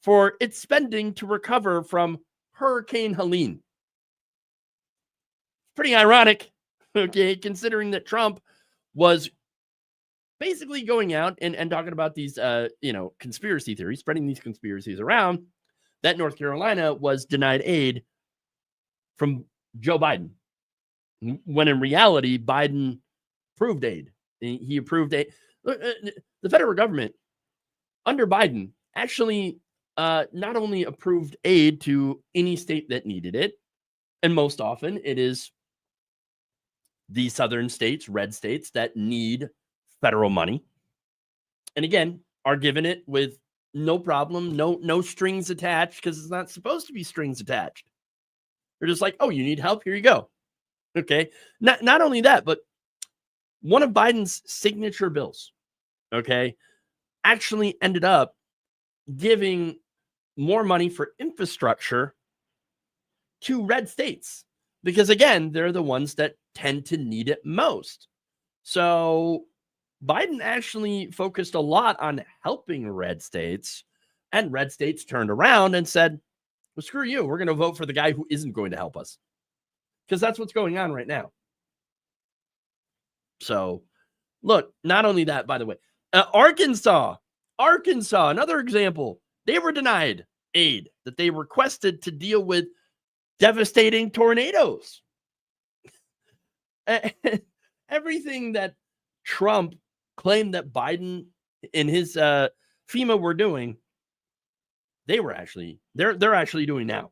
Speaker 16: for its spending to recover from Hurricane Helene. Pretty ironic, okay, considering that Trump was basically going out and talking about these, conspiracy theories, spreading these conspiracies around, that North Carolina was denied aid from Joe Biden, when in reality, Biden approved aid. He approved aid. The federal government, under Biden, actually not only approved aid to any state that needed it, and most often it is the southern states, red states, that need federal money. And again, are given it with no problem, no strings attached, because it's not supposed to be strings attached. They're just like, oh, you need help? Here you go. Okay. Not only that, but one of Biden's signature bills, okay, actually ended up giving more money for infrastructure to red states. Because again, they're the ones that tend to need it most. So Biden actually focused a lot on helping red states, and red states turned around and said, well, screw you. We're going to vote for the guy who isn't going to help us. Because that's what's going on right now. So look, not only that, by the way, Arkansas, another example, they were denied aid that they requested to deal with devastating tornadoes. Everything that Trump claimed that Biden and his FEMA were doing, they're actually doing now.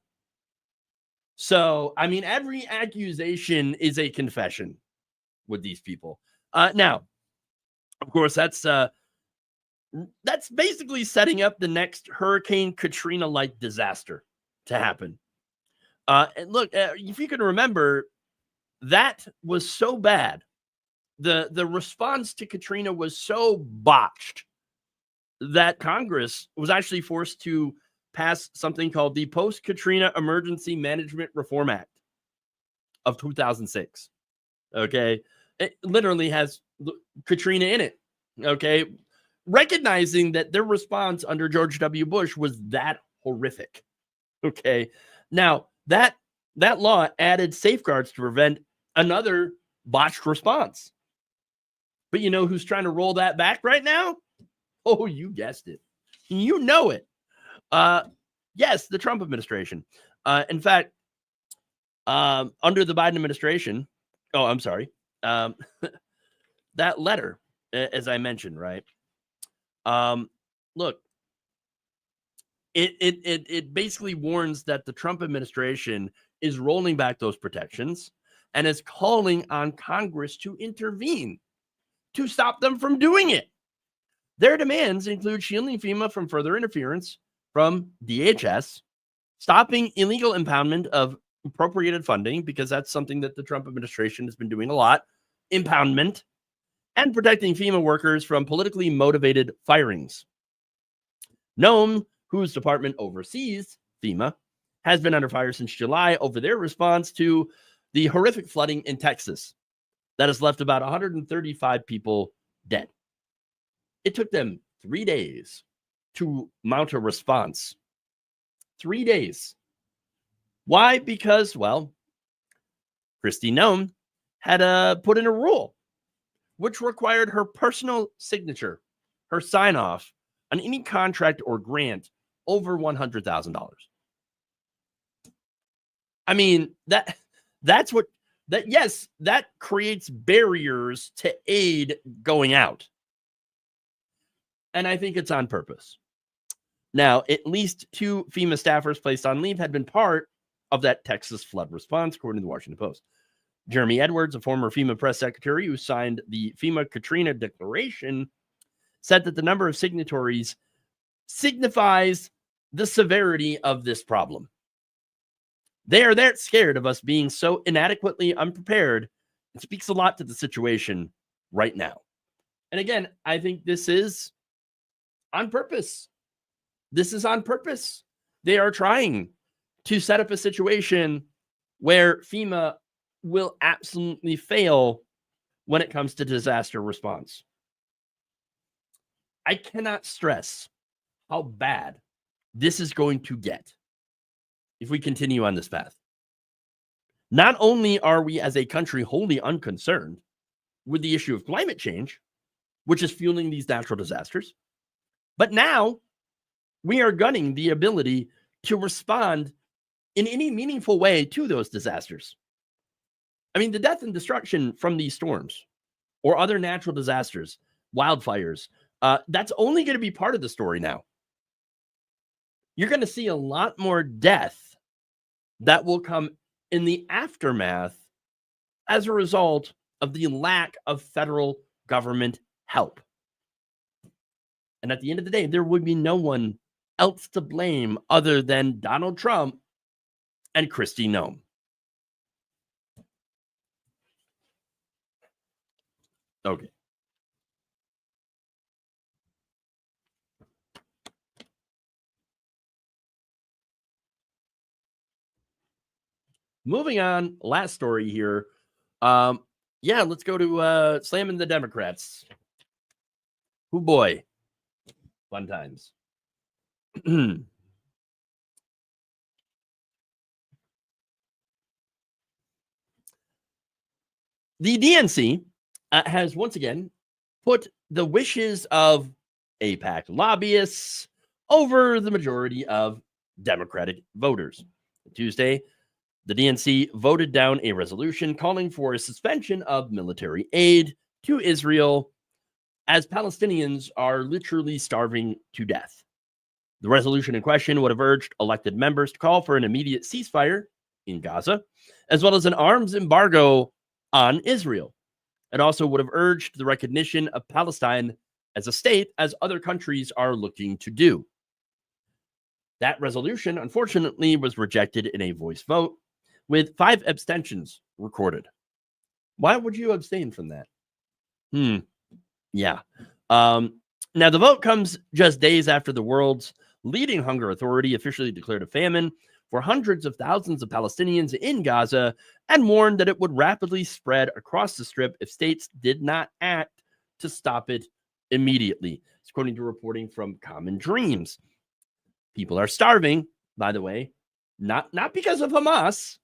Speaker 16: So, I mean, every accusation is a confession with these people. Now, of course, that's basically setting up the next Hurricane Katrina-like disaster to happen. And look, if you can remember, that was so bad. The response to Katrina was so botched that Congress was actually forced to pass something called the Post-Katrina Emergency Management Reform Act of 2006. Okay. It literally has Katrina in it. Okay. Recognizing that their response under George W. Bush was that horrific. Okay. Now, that law added safeguards to prevent another botched response. But you know who's trying to roll that back right now? Oh, you guessed it. You know it. Yes, the Trump administration. In fact, under the Biden administration, that letter, as I mentioned, right? Look, it basically warns that the Trump administration is rolling back those protections and is calling on Congress to intervene to stop them from doing it. Their demands include shielding FEMA from further interference from DHS, stopping illegal impoundment of appropriated funding, because that's something that the Trump administration has been doing a lot, impoundment, and protecting FEMA workers from politically motivated firings. Noem, whose department oversees FEMA, has been under fire since July over their response to the horrific flooding in Texas that has left about 135 people dead. It took them 3 days to mount a response. 3 days. Why? Because, well, Kristi Noem had put in a rule which required her personal signature, her sign-off on any contract or grant over $100,000. I mean, that's what that yes, that creates barriers to aid going out. And I think it's on purpose. Now, at least 2 FEMA staffers placed on leave had been part of that Texas flood response, according to the Washington Post. Jeremy Edwards, a former FEMA press secretary who signed the FEMA Katrina Declaration, said that the number of signatories signifies the severity of this problem. They are that scared of us being so inadequately unprepared. It speaks a lot to the situation right now. And again, I think this is on purpose. This is on purpose. They are trying to set up a situation where FEMA will absolutely fail when it comes to disaster response. I cannot stress how bad this is going to get if we continue on this path. Not only are we as a country wholly unconcerned with the issue of climate change, which is fueling these natural disasters, but now we are gunning the ability to respond in any meaningful way to those disasters. I mean, the death and destruction from these storms or other natural disasters, wildfires, that's only going to be part of the story now. You're going to see a lot more death that will come in the aftermath as a result of the lack of federal government help. And at the end of the day, there would be no one else to blame other than Donald Trump and Kristi Noem. Okay. Moving on, last story here. Yeah, let's go to slamming the Democrats. Oh boy. Fun times. The DNC has once again put the wishes of AIPAC lobbyists over the majority of Democratic voters. Tuesday, the DNC voted down a resolution calling for a suspension of military aid to Israel as Palestinians are literally starving to death. The resolution in question would have urged elected members to call for an immediate ceasefire in Gaza, as well as an arms embargo on Israel. It also would have urged the recognition of Palestine as a state, as other countries are looking to do. That resolution, unfortunately, was rejected in a voice vote, with 5 abstentions recorded. Why would you abstain from that? Yeah. Now, the vote comes just days after the world's leading hunger authority officially declared a famine for hundreds of thousands of Palestinians in Gaza and warned that it would rapidly spread across the Strip if states did not act to stop it immediately. It's according to reporting from Common Dreams. People are starving, by the way, not because of Hamas,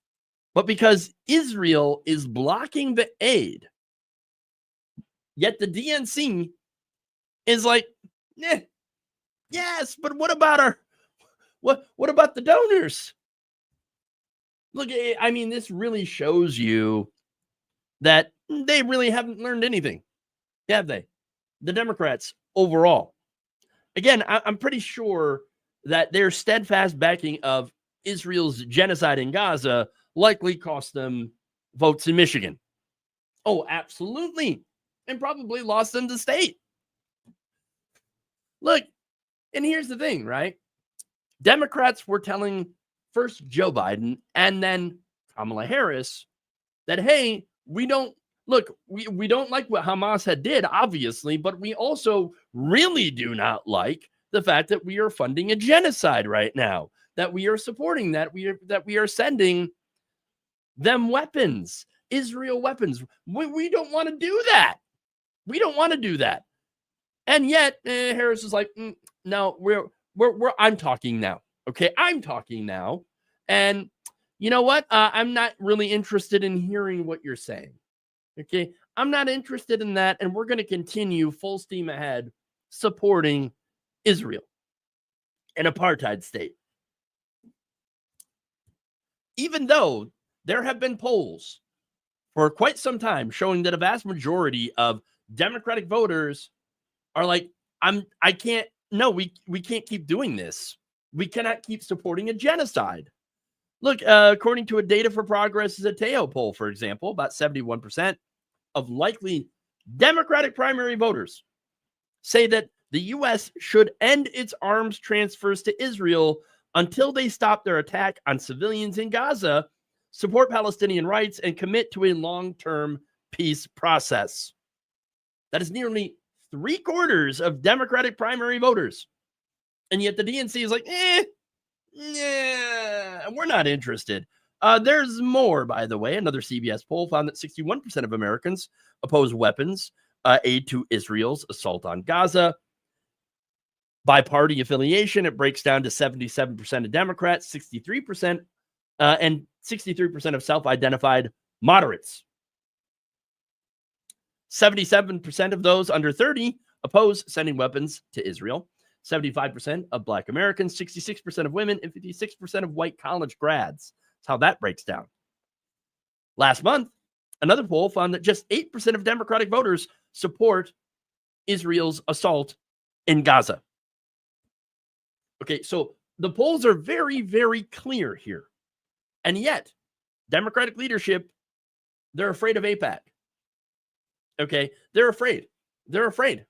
Speaker 16: but because Israel is blocking the aid. Yet the DNC is like, yes, but what about what about the donors? Look, I mean, this really shows you that they really haven't learned anything, have they? The Democrats overall. Again, I'm pretty sure that their steadfast backing of Israel's genocide in Gaza likely cost them votes in Michigan. Oh, absolutely. And probably lost them the state. Look, and here's the thing, right? Democrats were telling first Joe Biden and then Kamala Harris that, hey, we don't like what Hamas had did, obviously, but we also really do not like the fact that we are funding a genocide right now, that we are supporting that we are sending them weapons, Israel weapons. We don't want to do that. We don't want to do that. And yet Harris is like, no, I'm talking now. Okay, I'm talking now. And you know what? I'm not really interested in hearing what you're saying. Okay, I'm not interested in that. And we're going to continue full steam ahead supporting Israel, an apartheid state. Even though there have been polls for quite some time showing that a vast majority of Democratic voters are like, we can't keep doing this. We cannot keep supporting a genocide. Look, according to a Data for Progress Zateo poll, for example, about 71% of likely Democratic primary voters say that the U.S. should end its arms transfers to Israel until they stop their attack on civilians in Gaza, support Palestinian rights, and commit to a long-term peace process. That is nearly 3/4 of Democratic primary voters. And yet the DNC is like, we're not interested. There's more, by the way. Another CBS poll found that 61% of Americans oppose weapons aid to Israel's assault on Gaza. By party affiliation, it breaks down to 77% of Democrats, 63%, and 63% of self-identified moderates. 77% of those under 30 oppose sending weapons to Israel. 75% of Black Americans, 66% of women, and 56% of white college grads. That's how that breaks down. Last month, another poll found that just 8% of Democratic voters support Israel's assault in Gaza. Okay, so the polls are very, very clear here. And yet, Democratic leadership, they're afraid of AIPAC. Okay, they're afraid. They're afraid.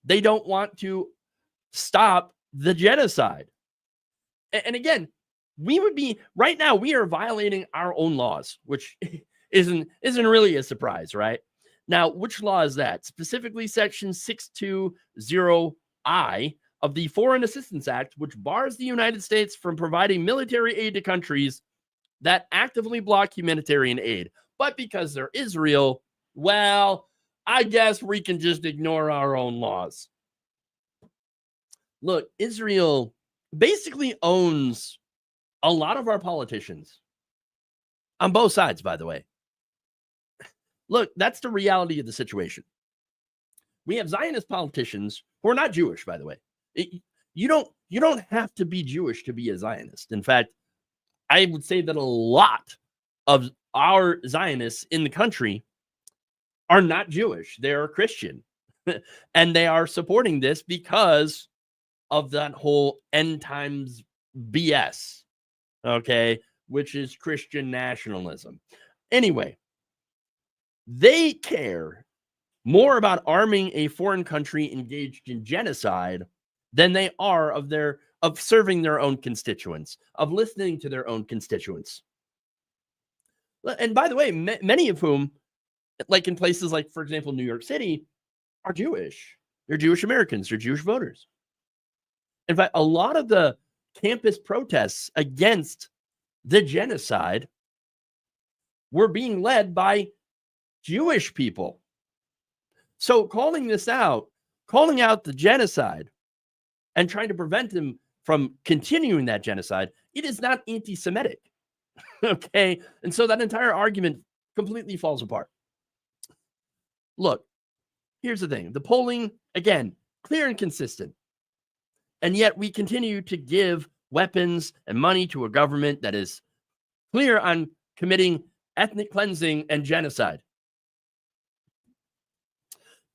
Speaker 16: They don't want to stop the genocide. And again, we would be right now, we are violating our own laws, which isn't really a surprise, right? Now, which law is that? Specifically, Section 620I of the Foreign Assistance Act, which bars the United States from providing military aid to countries that actively block humanitarian aid. But because they're Israel, well, I guess we can just ignore our own laws. Look, Israel basically owns a lot of our politicians on both sides, by the way. Look, that's the reality of the situation. We have Zionist politicians who are not Jewish, by the way. You don't have to be Jewish to be a Zionist. In fact, I would say that a lot of our Zionists in the country are not Jewish. They're Christian. And they are supporting this because of that whole end times BS, okay, which is Christian nationalism. Anyway, they care more about arming a foreign country engaged in genocide than they are of serving their own constituents, of listening to their own constituents. And by the way, many of whom, like in places like, for example, New York City, are Jewish. They're Jewish Americans. They're Jewish voters. In fact, a lot of the campus protests against the genocide were being led by Jewish people. So calling out the genocide and trying to prevent them from continuing that genocide, it is not anti-Semitic. Okay? And so that entire argument completely falls apart. Look, here's the thing. The polling, again, clear and consistent. And yet we continue to give weapons and money to a government that is clear on committing ethnic cleansing and genocide.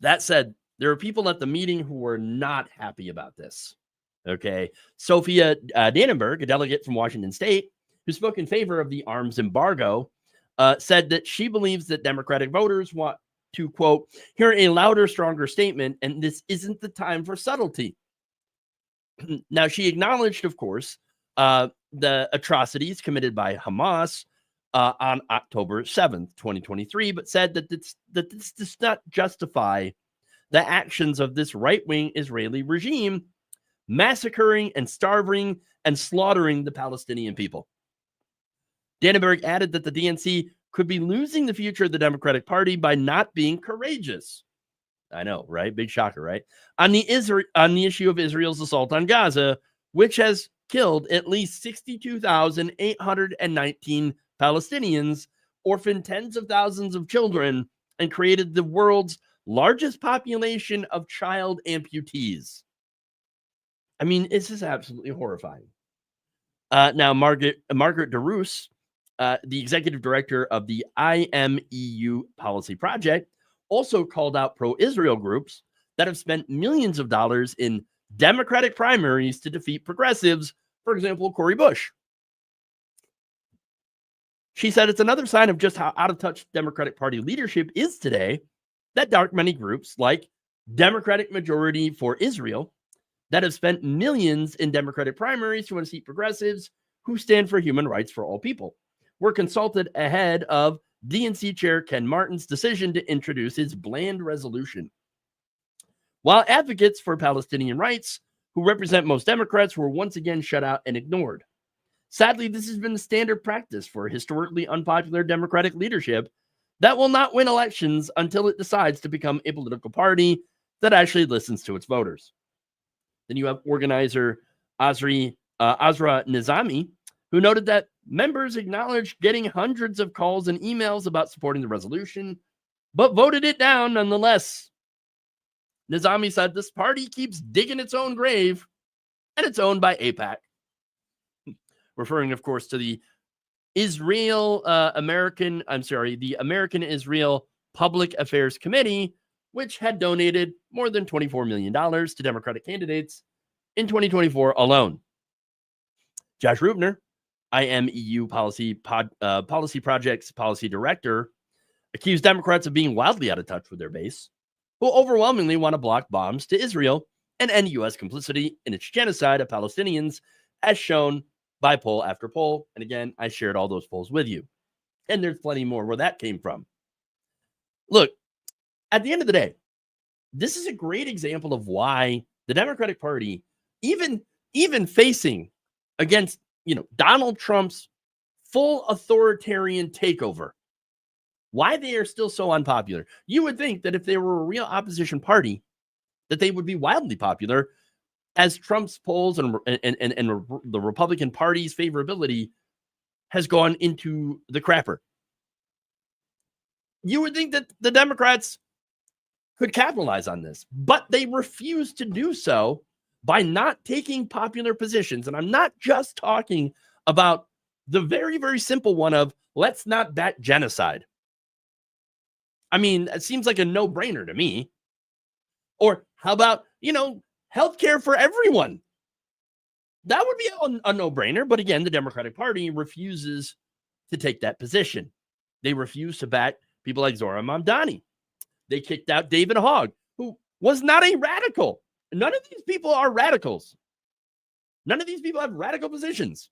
Speaker 16: That said, there are people at the meeting who were not happy about this. Okay. Sophia Dannenberg, a delegate from Washington State, who spoke in favor of the arms embargo, said that she believes that Democratic voters want to, quote, hear a louder, stronger statement, and this isn't the time for subtlety. Now, she acknowledged, of course, the atrocities committed by Hamas, on October 7th, 2023, but said that this does not justify the actions of this right-wing Israeli regime massacring and starving and slaughtering the Palestinian people. Dannenberg added that the DNC could be losing the future of the Democratic Party by not being courageous. I know, right? Big shocker, right? On the issue of Israel's assault on Gaza, which has killed at least 62,819 Palestinians, orphaned tens of thousands of children, and created the world's largest population of child amputees. I mean, this is absolutely horrifying. Now, Margaret DeRoos, the executive director of the IMEU Policy Project, also called out pro-Israel groups that have spent millions of dollars in Democratic primaries to defeat progressives, for example, Cori Bush. She said it's another sign of just how out of touch Democratic Party leadership is today that dark money groups like Democratic Majority for Israel that have spent millions in Democratic primaries to unseat progressives who stand for human rights for all people were consulted ahead of DNC Chair Ken Martin's decision to introduce his bland resolution. While advocates for Palestinian rights, who represent most Democrats, were once again shut out and ignored. Sadly, this has been the standard practice for historically unpopular Democratic leadership that will not win elections until it decides to become a political party that actually listens to its voters. Then you have organizer Azra Nizami, who noted that members acknowledged getting hundreds of calls and emails about supporting the resolution, but voted it down nonetheless. Nizami said this party keeps digging its own grave, and it's owned by AIPAC. Referring, of course, to the American-Israel Public Affairs Committee, which had donated more than $24 million to Democratic candidates in 2024 alone. Josh Rubner, IMEU Policy Project's policy director, accused Democrats of being wildly out of touch with their base, who overwhelmingly want to block bombs to Israel and end U.S. complicity in its genocide of Palestinians, as shown by poll after poll. And again, I shared all those polls with you. And there's plenty more where that came from. Look, at the end of the day, this is a great example of why the Democratic Party, even facing against Donald Trump's full authoritarian takeover, why they are still so unpopular. You would think that if they were a real opposition party, that they would be wildly popular, as Trump's polls and the Republican Party's favorability has gone into the crapper. You would think that the Democrats could capitalize on this, but they refuse to do so by not taking popular positions. And I'm not just talking about the very, very simple one of let's not bat genocide. I mean, it seems like a no-brainer to me. Or how about, healthcare for everyone? That would be a no-brainer. But again, the Democratic Party refuses to take that position. They refuse to back people like Zohran Mamdani. They kicked out David Hogg, who was not a radical. None of these people are radicals. None of these people have radical positions.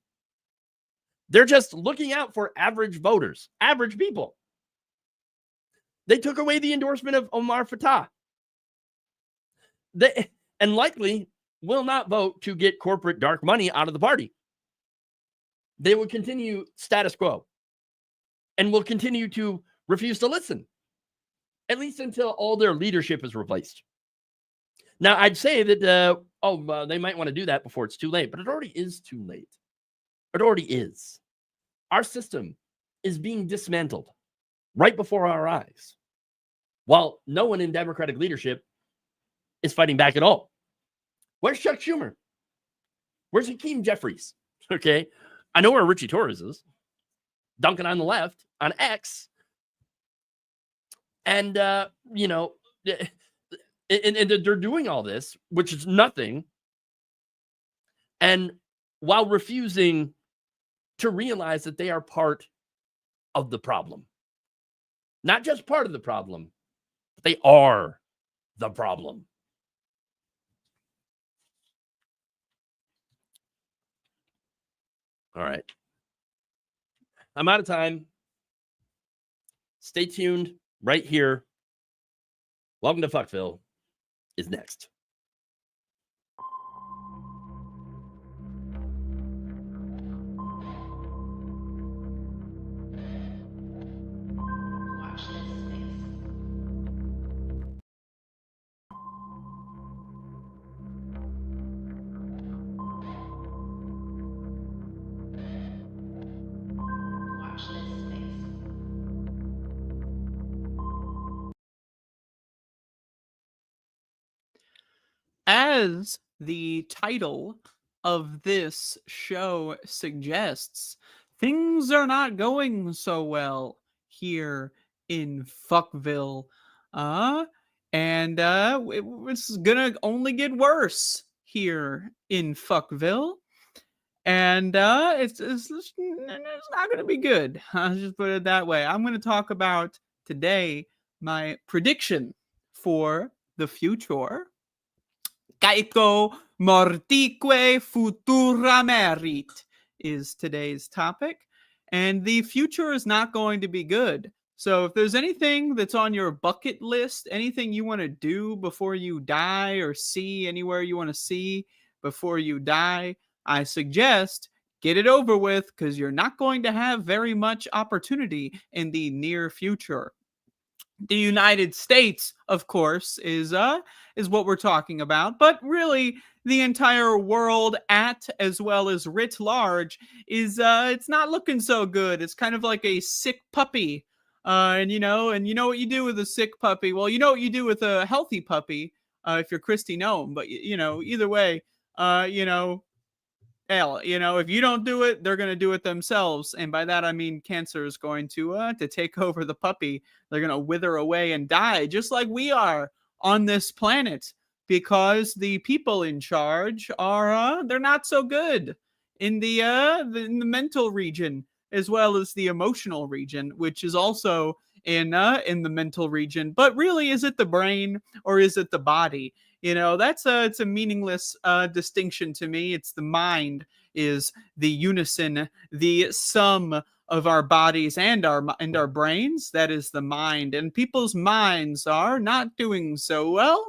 Speaker 16: They're just looking out for average voters, average people. They took away the endorsement of Omar Fattah. And likely will not vote to get corporate dark money out of the party. They will continue status quo and will continue to refuse to listen, at least until all their leadership is replaced. Now, I'd say that, they might want to do that before it's too late, but it already is too late. It already is. Our system is being dismantled right before our eyes, while no one in Democratic leadership is fighting back at all. Where's Chuck Schumer? Where's Hakeem Jeffries? Okay. I know where Richie Torres is. Duncan on the left on X. And, and they're doing all this, which is nothing. And while refusing to realize that they are part of the problem. Not just part of the problem, but they are the problem. All right. I'm out of time. Stay tuned right here. Welcome to Fuckville is next.
Speaker 2: As the title of this show suggests, things are not going so well here in Fuckville. It's gonna only get worse here in Fuckville. And it's not gonna be good. I'll just put it that way. I'm gonna talk about today my prediction for the future. Caeco mortique futura merit is today's topic. And the future is not going to be good. So if there's anything that's on your bucket list, anything you want to do before you die or see anywhere you want to see before you die, I suggest get it over with because you're not going to have very much opportunity in the near future. The United States, of course, is what we're talking about, but really the entire world as well as writ large is it's not looking so good. It's kind of like a sick puppy. And you know what you do with a sick puppy. Well, you know what you do with a healthy puppy if you're Christy Gnome, but either way, hell, if you don't do it, they're going to do it themselves. And by that, I mean cancer is going to take over the puppy. They're going to wither away and die, just like we are on this planet, because the people in charge are, they're not so good in the mental region, as well as the emotional region, which is also in the mental region. But really, is it the brain or is it the body? It's a meaningless distinction to me. It's the mind is the unison, the sum of our bodies and our brains. That is the mind, and people's minds are not doing so well.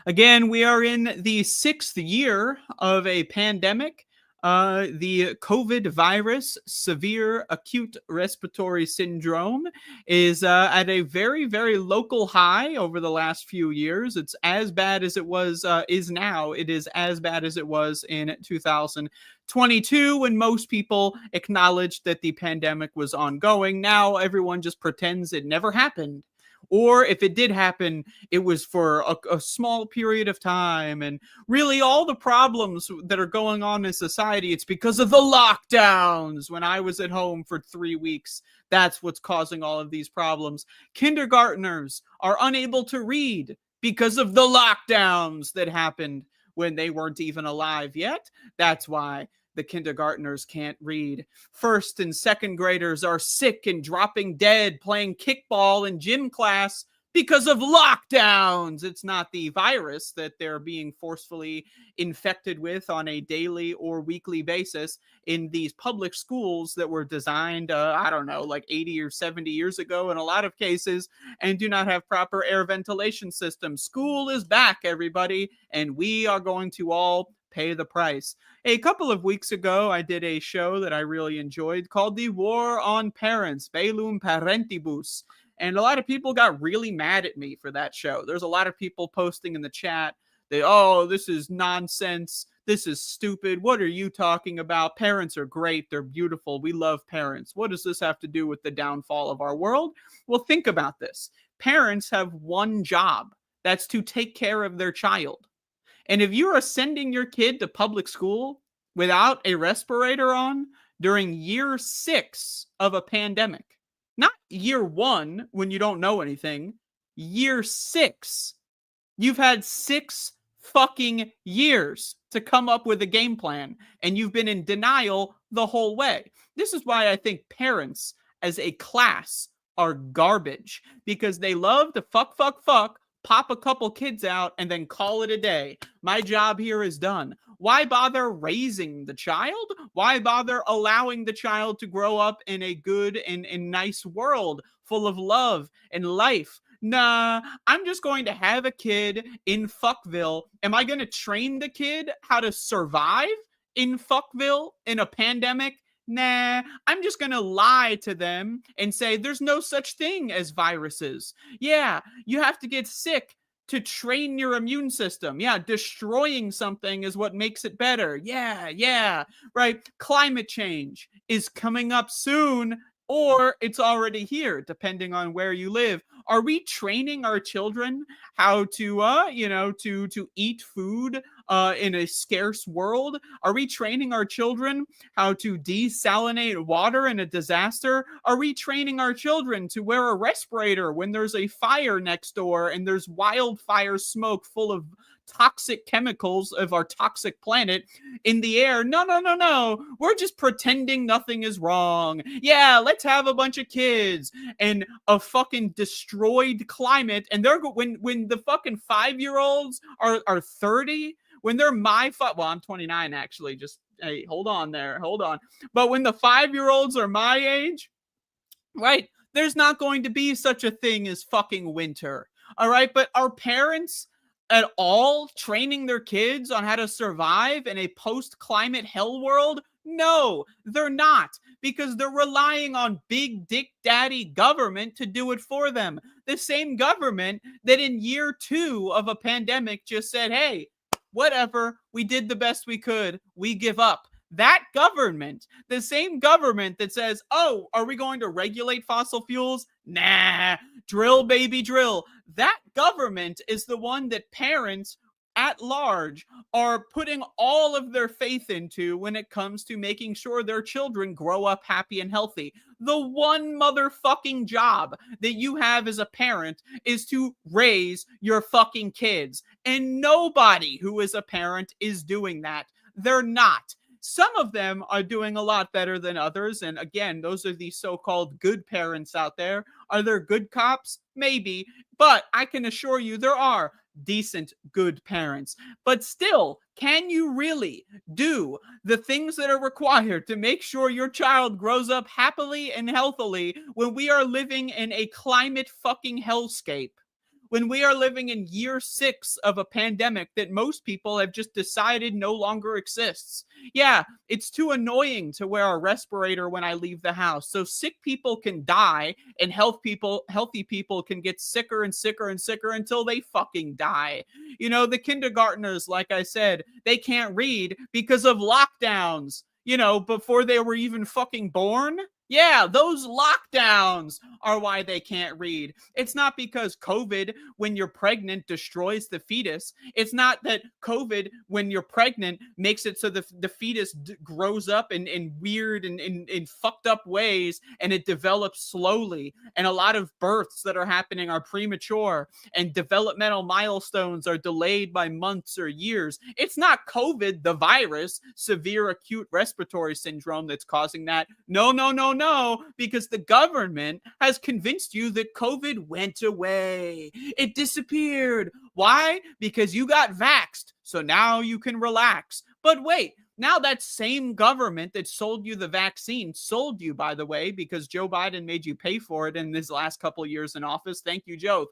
Speaker 2: Again, we are in the 6th year of a pandemic. The COVID virus, severe acute respiratory syndrome, is at a very, very local high over the last few years. It's as bad as it was, is now. It is as bad as it was in 2022 when most people acknowledged that the pandemic was ongoing. Now everyone just pretends it never happened. Or if it did happen, it was for a small period of time. And really all the problems that are going on in society, it's because of the lockdowns. When I was at home for 3 weeks, that's what's causing all of these problems. Kindergartners are unable to read because of the lockdowns that happened when they weren't even alive yet. That's why the kindergartners can't read. First and second graders are sick and dropping dead playing kickball in gym class because of lockdowns. It's not the virus that they're being forcefully infected with on a daily or weekly basis in these public schools that were designed, like 80 or 70 years ago in a lot of cases, and do not have proper air ventilation systems. School is back, everybody, and we are going to all pay the price. A couple of weeks ago, I did a show that I really enjoyed called The War on Parents, Velum Parentibus. And a lot of people got really mad at me for that show. There's a lot of people posting in the chat that, this is nonsense. This is stupid. What are you talking about? Parents are great. They're beautiful. We love parents. What does this have to do with the downfall of our world? Well, think about this. Parents have one job. That's to take care of their child. And if you are sending your kid to public school without a respirator on during year 6 of a pandemic, not year 1 when you don't know anything, year 6, you've had 6 fucking years to come up with a game plan, and you've been in denial the whole way. This is why I think parents as a class are garbage, because they love to fuck, pop a couple kids out, and then call it a day. My job here is done. why bother raising the child? Why bother allowing the child to grow up in a good and nice world full of love and life? Nah, I'm just going to have a kid in Fville. Am I going to train the kid how to survive in Fville in a pandemic? Nah, I'm just going to lie to them and say there's no such thing as viruses. Yeah, you have to get sick to train your immune system. Yeah, destroying something is what makes it better. Yeah, right? Climate change is coming up soon, or it's already here, depending on where you live. Are we training our children how to, to eat food in a scarce world? Are we training our children how to desalinate water in a disaster? Are we training our children to wear a respirator when there's a fire next door and there's wildfire smoke full of toxic chemicals of our toxic planet in the air? No. We're just pretending nothing is wrong. Yeah, let's have a bunch of kids and a fucking destroyed climate. And they're when the fucking 5-year-olds are 30, when they're I'm 29 actually. Just hey, hold on. But when the 5-year-olds are my age, right? There's not going to be such a thing as fucking winter. All right, but are parents at all training their kids on how to survive in a post-climate hell world? No, they're not, because they're relying on big dick daddy government to do it for them. The same government that in year 2 of a pandemic just said, hey, whatever, we did the best we could, we give up. That government, the same government that says, oh, are we going to regulate fossil fuels? Nah, drill, baby, drill. That government is the one that parents at large are putting all of their faith into when it comes to making sure their children grow up happy and healthy. The one motherfucking job that you have as a parent is to raise your fucking kids. And nobody who is a parent is doing that. They're not. Some of them are doing a lot better than others. And again, those are the so-called good parents out there. Are there good cops? Maybe. But I can assure you there are decent, good parents. But still, can you really do the things that are required to make sure your child grows up happily and healthily when we are living in a climate fucking hellscape? When we are living in year 6 of a pandemic that most people have just decided no longer exists. Yeah, it's too annoying to wear a respirator when I leave the house. So sick people can die and healthy people can get sicker and sicker and sicker until they fucking die. You know, the kindergartners, like I said, they can't read because of lockdowns, before they were even fucking born. Yeah, those lockdowns are why they can't read. It's not because COVID, when you're pregnant, destroys the fetus. It's not that COVID, when you're pregnant, makes it so the fetus grows up in weird and in fucked up ways, and it develops slowly. And a lot of births that are happening are premature, and developmental milestones are delayed by months or years. It's not COVID, the virus, severe acute respiratory syndrome, that's causing that. No, because the government has convinced you that COVID went away. It disappeared. Why? Because you got vaxxed, so now you can relax. But wait, now that same government that sold you the vaccine sold you, by the way, because Joe Biden made you pay for it in his last couple of years in office. Thank you, Joe.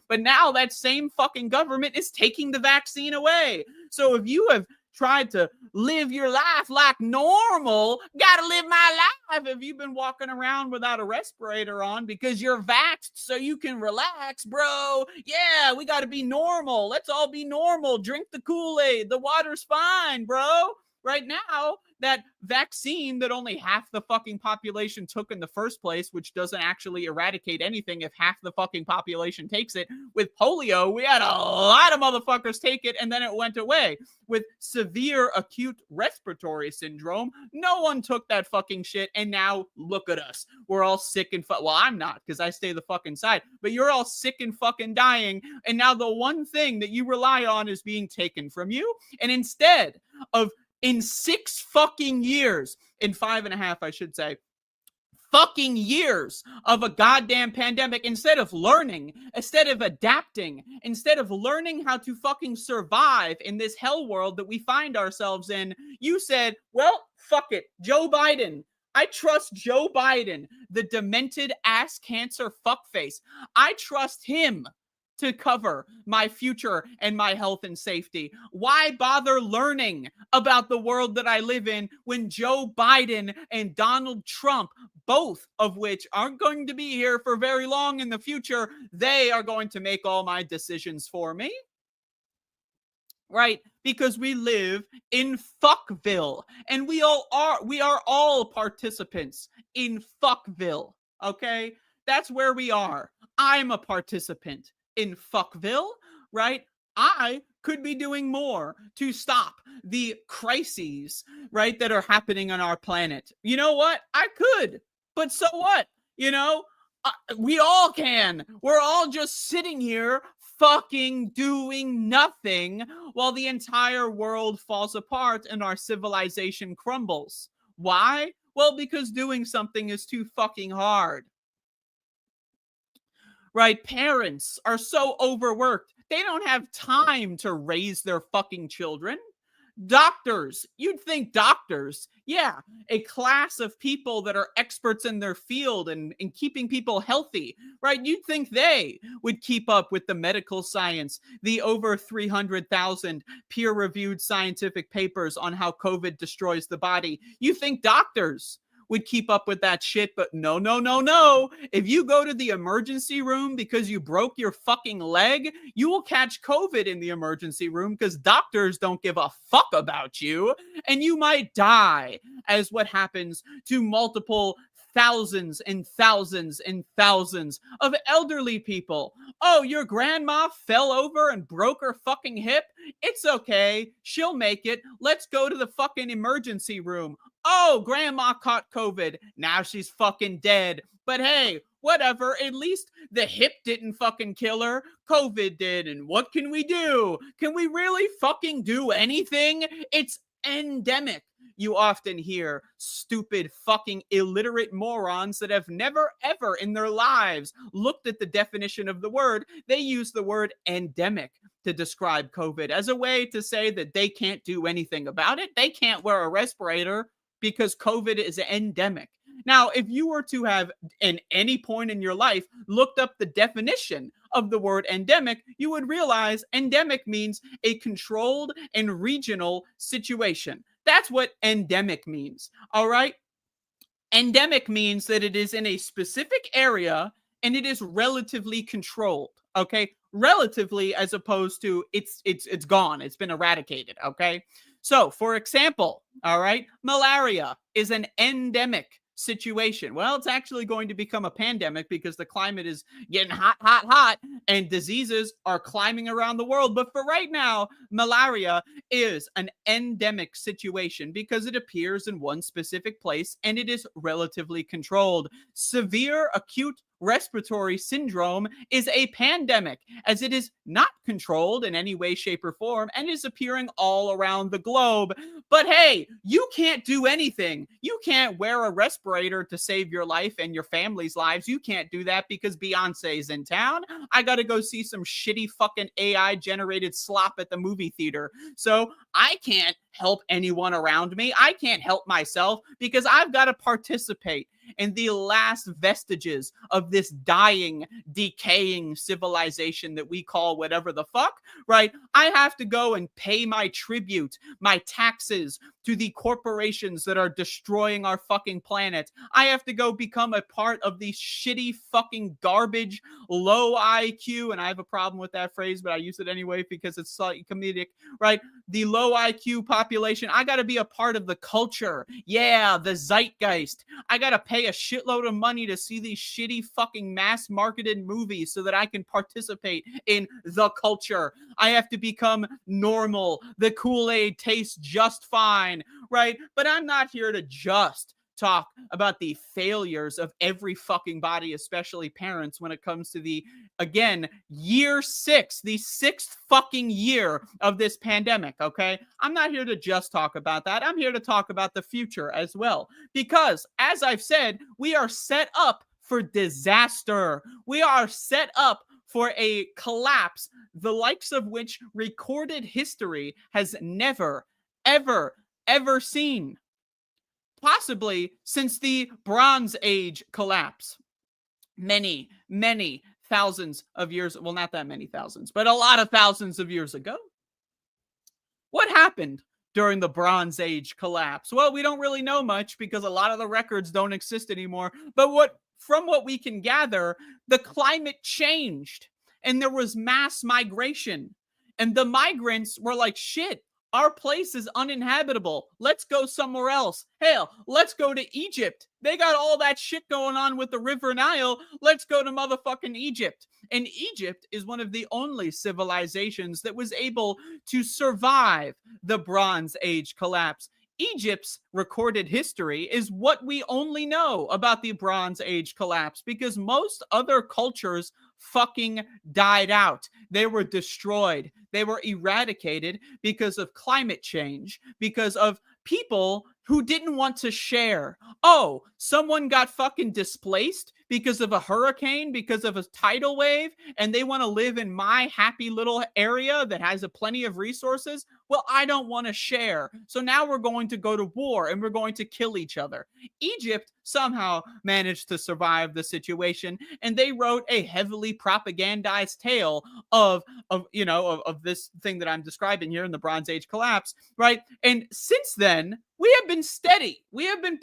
Speaker 2: But now that same fucking government is taking the vaccine away. So if you have tried to live your life like normal, gotta live my life if you've been walking around without a respirator on because you're vaxxed so you can relax, bro. Yeah, we gotta be normal. Let's all be normal. Drink the Kool-Aid. The water's fine, bro. Right now, that vaccine that only half the fucking population took in the first place, which doesn't actually eradicate anything if half the fucking population takes it. With polio, we had a lot of motherfuckers take it and then it went away. With severe acute respiratory syndrome, no one took that fucking shit, and now look at us. We're all sick and well, I'm not, because I stay the fucking side, but you're all sick and fucking dying, and now the one thing that you rely on is being taken from you, and instead of in 6 fucking years, in 5.5, I should say, fucking years of a goddamn pandemic, instead of learning, instead of adapting, instead of learning how to fucking survive in this hell world that we find ourselves in, you said, well, fuck it, Joe Biden. I trust Joe Biden, the demented ass cancer fuckface. I trust him to cover my future and my health and safety. Why bother learning about the world that I live in when Joe Biden and Donald Trump, both of which aren't going to be here for very long in the future, they are going to make all my decisions for me? Right? Because we live in Fville, and we are all participants in Fville. Okay? That's where we are. I'm a participant in Fville, right? I could be doing more to stop the crises, right, that are happening on our planet. You know what? I could, but so what? You know, we all can. We're all just sitting here fucking doing nothing while the entire world falls apart and our civilization crumbles. Why? Well, because doing something is too fucking hard. Right? Parents are so overworked. They don't have time to raise their fucking children. Doctors, you'd think doctors, yeah, a class of people that are experts in their field and keeping people healthy, right? You'd think they would keep up with the medical science, the over 300,000 peer-reviewed scientific papers on how COVID destroys the body. You think doctors would keep up with that shit, but no. If you go to the emergency room because you broke your fucking leg, you will catch COVID in the emergency room because doctors don't give a fuck about you, and you might die, as what happens to multiple thousands and thousands and thousands of elderly people. Oh, your grandma fell over and broke her fucking hip? It's okay. She'll make it. Let's go to the fucking emergency room. Oh, grandma caught COVID. Now she's fucking dead. But hey, whatever. At least the hip didn't fucking kill her. COVID did. And what can we do? Can we really fucking do anything? It's endemic. You often hear stupid fucking illiterate morons that have never ever in their lives looked at the definition of the word. They use the word endemic to describe COVID as a way to say that they can't do anything about it. They can't wear a respirator because COVID is endemic. Now, if you were to have, in any point in your life, looked up the definition of the word endemic, you would realize endemic means a controlled and regional situation. That's what endemic means, all right? Endemic means that it is in a specific area and it is relatively controlled, okay? Relatively, as opposed to it's gone, it's been eradicated, okay? So, for example, all right, malaria is an endemic situation. Well, it's actually going to become a pandemic because the climate is getting hot, and diseases are climbing around the world. But for right now, malaria is an endemic situation because it appears in one specific place and it is relatively controlled. Severe acute respiratory syndrome is a pandemic, as it is not controlled in any way, shape, or form and is appearing all around the globe. But hey, you can't do anything. You can't wear a respirator to save your life and your family's lives. You can't do that because Beyonce's in town. I gotta go see some shitty fucking AI generated slop at the movie theater. So I can't help anyone around me. I can't help myself because I've got to participate in the last vestiges of this dying, decaying civilization that we call whatever the fuck, right? I have to go and pay my tribute, my taxes to the corporations that are destroying our fucking planet. I have to go become a part of the shitty fucking garbage, low IQ, and I have a problem with that phrase, but I use it anyway because it's slightly comedic, right? The low IQ population. I got to be a part of the culture. Yeah, the zeitgeist. I got to pay a shitload of money to see these shitty fucking mass marketed movies so that I can participate in the culture. I have to become normal. The Kool-Aid tastes just fine, right? But I'm not here to just talk about the failures of every fucking body, especially parents, when it comes to the, again, year 6, the 6th fucking year of this pandemic, okay? I'm not here to just talk about that. I'm here to talk about the future as well. Because, as I've said, we are set up for disaster. We are set up for a collapse, the likes of which recorded history has never, ever, ever seen. Possibly since the Bronze Age collapse. Many, many thousands of years, well, not that many thousands, but a lot of thousands of years ago. What happened during the Bronze Age collapse? Well, we don't really know much because a lot of the records don't exist anymore. But from what we can gather, the climate changed and there was mass migration. And the migrants were like, shit, our place is uninhabitable. Let's go somewhere else. Hell, let's go to Egypt. They got all that shit going on with the River Nile. Let's go to motherfucking Egypt. And Egypt is one of the only civilizations that was able to survive the Bronze Age collapse. Egypt's recorded history is what we only know about the Bronze Age collapse because most other cultures fucking died out. They were destroyed. They were eradicated because of climate change, because of people who didn't want to share. Oh, someone got fucking displaced because of a hurricane, because of a tidal wave, and they want to live in my happy little area that has plenty of resources. Well, I don't want to share. So now we're going to go to war and we're going to kill each other. Egypt somehow managed to survive the situation, and they wrote a heavily propagandized tale of this thing that I'm describing here in the Bronze Age collapse, right? And since then, we have been steady. We have been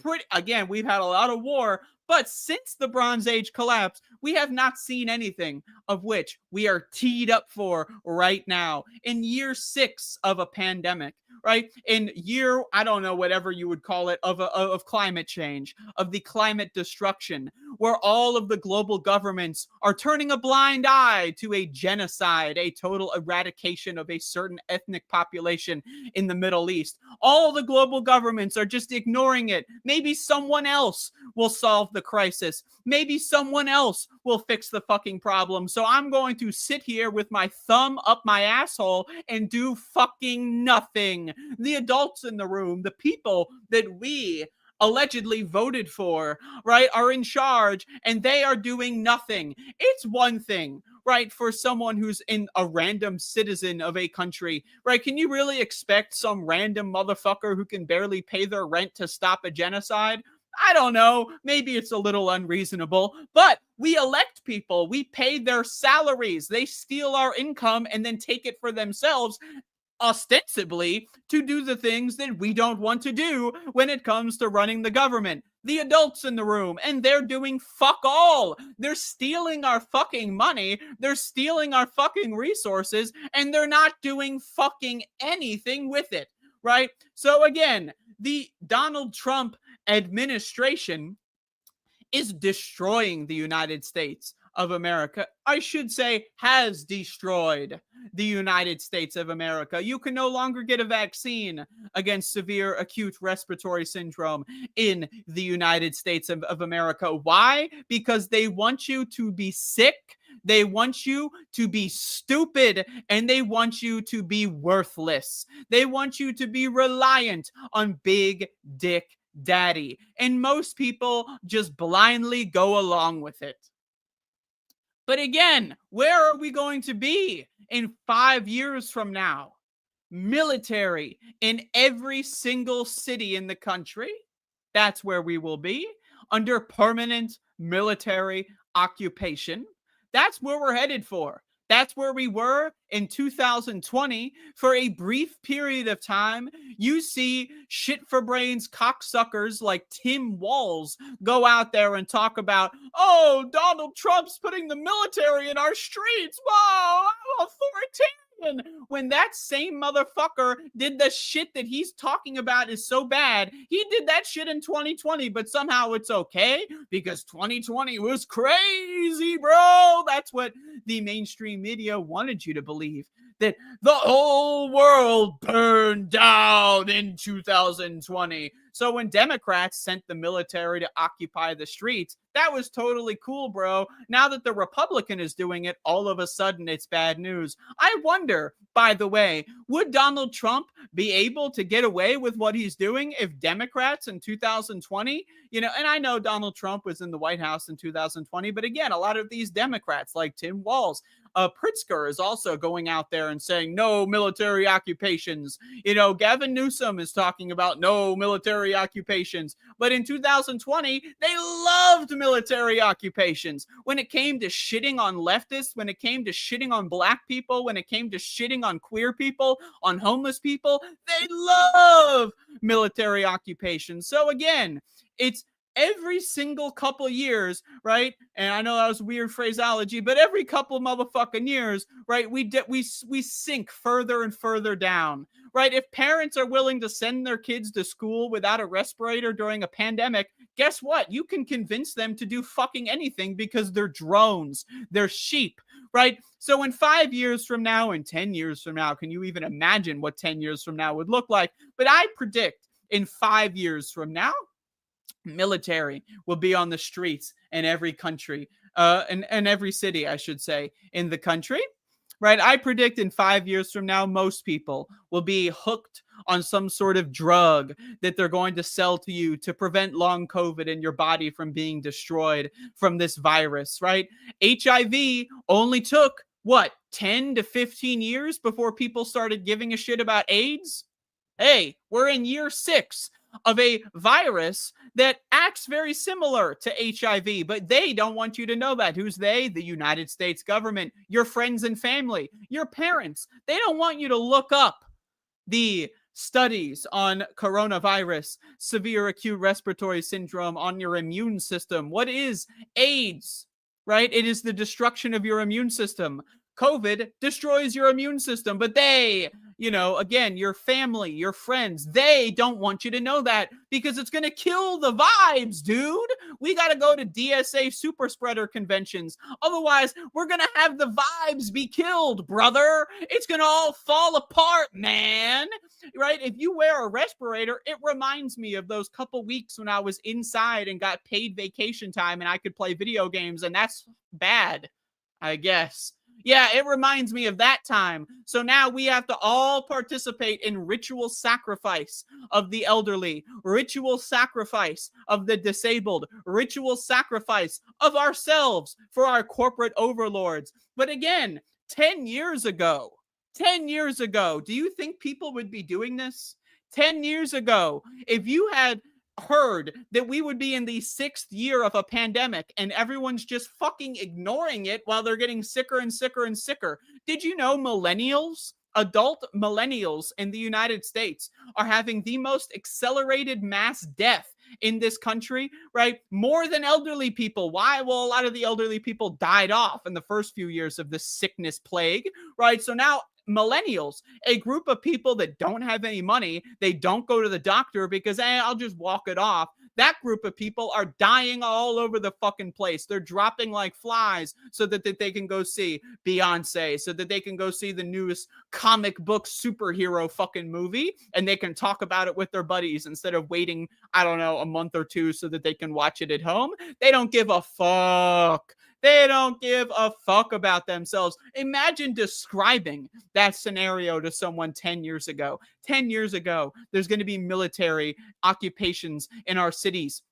Speaker 2: we've had a lot of war, but since the Bronze Age collapse, we have not seen anything of which we are teed up for right now in year 6 of a pandemic, right? In year, I don't know, whatever you would call it, of climate change, of the climate destruction, where all of the global governments are turning a blind eye to a genocide, a total eradication of a certain ethnic population in the Middle East. All the global governments are just ignoring it. Maybe someone else will solve the crisis. Maybe someone else will fix the fucking problem. So I'm going to sit here with my thumb up my asshole and do fucking nothing. The adults in the room, the people that we allegedly voted for, right, are in charge and they are doing nothing. It's one thing, right, for someone who's a random citizen of a country, right? Can you really expect some random motherfucker who can barely pay their rent to stop a genocide? I don't know. Maybe it's a little unreasonable, but we elect people. We pay their salaries. They steal our income and then take it for themselves, ostensibly to do the things that we don't want to do when it comes to running the government. The adults in the room, and they're doing fuck all. They're stealing our fucking money. They're stealing our fucking resources, and they're not doing fucking anything with it, right? So again, the Donald Trump administration is destroying the United States of America. I should say has destroyed the United States of America. You can no longer get a vaccine against severe acute respiratory syndrome in the United States of America. Why? Because they want you to be sick, they want you to be stupid, and they want you to be worthless. They want you to be reliant on big dick daddy. And most people just blindly go along with it. But again, where are we going to be in 5 years from now? Military in every single city in the country. That's where we will be, under permanent military occupation. That's where we're headed for. That's where we were in 2020 for a brief period of time. You see shit for brains cocksuckers like Tim Walz go out there and talk about, oh, Donald Trump's putting the military in our streets. Whoa, authoritarian. When that same motherfucker did the shit that he's talking about is so bad, he did that shit in 2020, but somehow it's okay because 2020 was crazy, bro. That's what the mainstream media wanted you to believe. that the whole world burned down in 2020. So when Democrats sent the military to occupy the streets, that was totally cool, bro. Now that the Republican is doing it, all of a sudden it's bad news. I wonder, by the way, would Donald Trump be able to get away with what he's doing if Democrats in 2020, and I know Donald Trump was in the White House in 2020, but again, a lot of these Democrats like Tim Walz, Pritzker is also going out there and saying no military occupations. Gavin Newsom is talking about no military occupations. But in 2020, they loved military occupations. When it came to shitting on leftists, when it came to shitting on black people, when it came to shitting on queer people, on homeless people, they love military occupations. So again, it's every single couple years, right? And I know that was weird phraseology, but every couple motherfucking years, right? We sink further and further down, right? If parents are willing to send their kids to school without a respirator during a pandemic, guess what? You can convince them to do fucking anything because they're drones, they're sheep, right? So in 5 years from now and 10 years from now, can you even imagine what 10 years from now would look like? But I predict in 5 years from now, military will be on the streets in every country, and every city, I should say, in the country, right? I predict in 5 years from now, most people will be hooked on some sort of drug that they're going to sell to you to prevent long COVID in your body from being destroyed from this virus, right? HIV only took, 10 to 15 years before people started giving a shit about AIDS? Hey, we're in year 6 of a virus that acts very similar to HIV, but they don't want you to know that. Who's they? The United States government, your friends and family, your parents. They don't want you to look up the studies on coronavirus, severe acute respiratory syndrome, on your immune system. What is AIDS, right? It is the destruction of your immune system. COVID destroys your immune system, but they, again, your family, your friends, they don't want you to know that because it's going to kill the vibes, dude. We got to go to DSA super spreader conventions. Otherwise, we're going to have the vibes be killed, brother. It's going to all fall apart, man. Right? If you wear a respirator, it reminds me of those couple weeks when I was inside and got paid vacation time and I could play video games, and that's bad, I guess. Yeah, it reminds me of that time. So now we have to all participate in ritual sacrifice of the elderly, ritual sacrifice of the disabled, ritual sacrifice of ourselves for our corporate overlords. But again, 10 years ago, do you think people would be doing this? 10 years ago, if you had heard that we would be in the 6th year of a pandemic and everyone's just fucking ignoring it while they're getting sicker and sicker and sicker. Did you know millennials, adult millennials in the United States are having the most accelerated mass death in this country, right? More than elderly people. Why? Well, a lot of the elderly people died off in the first few years of this sickness plague, right? So now millennials, a group of people that don't have any money, they don't go to the doctor because, I'll just walk it off. That group of people are dying all over the fucking place. They're dropping like flies so that they can go see Beyonce, so that they can go see the newest comic book superhero fucking movie, and they can talk about it with their buddies instead of waiting, a month or two so that they can watch it at home. They don't give a fuck. They don't give a fuck about themselves. Imagine describing that scenario to someone 10 years ago. 10 years ago, there's going to be military occupations in our cities.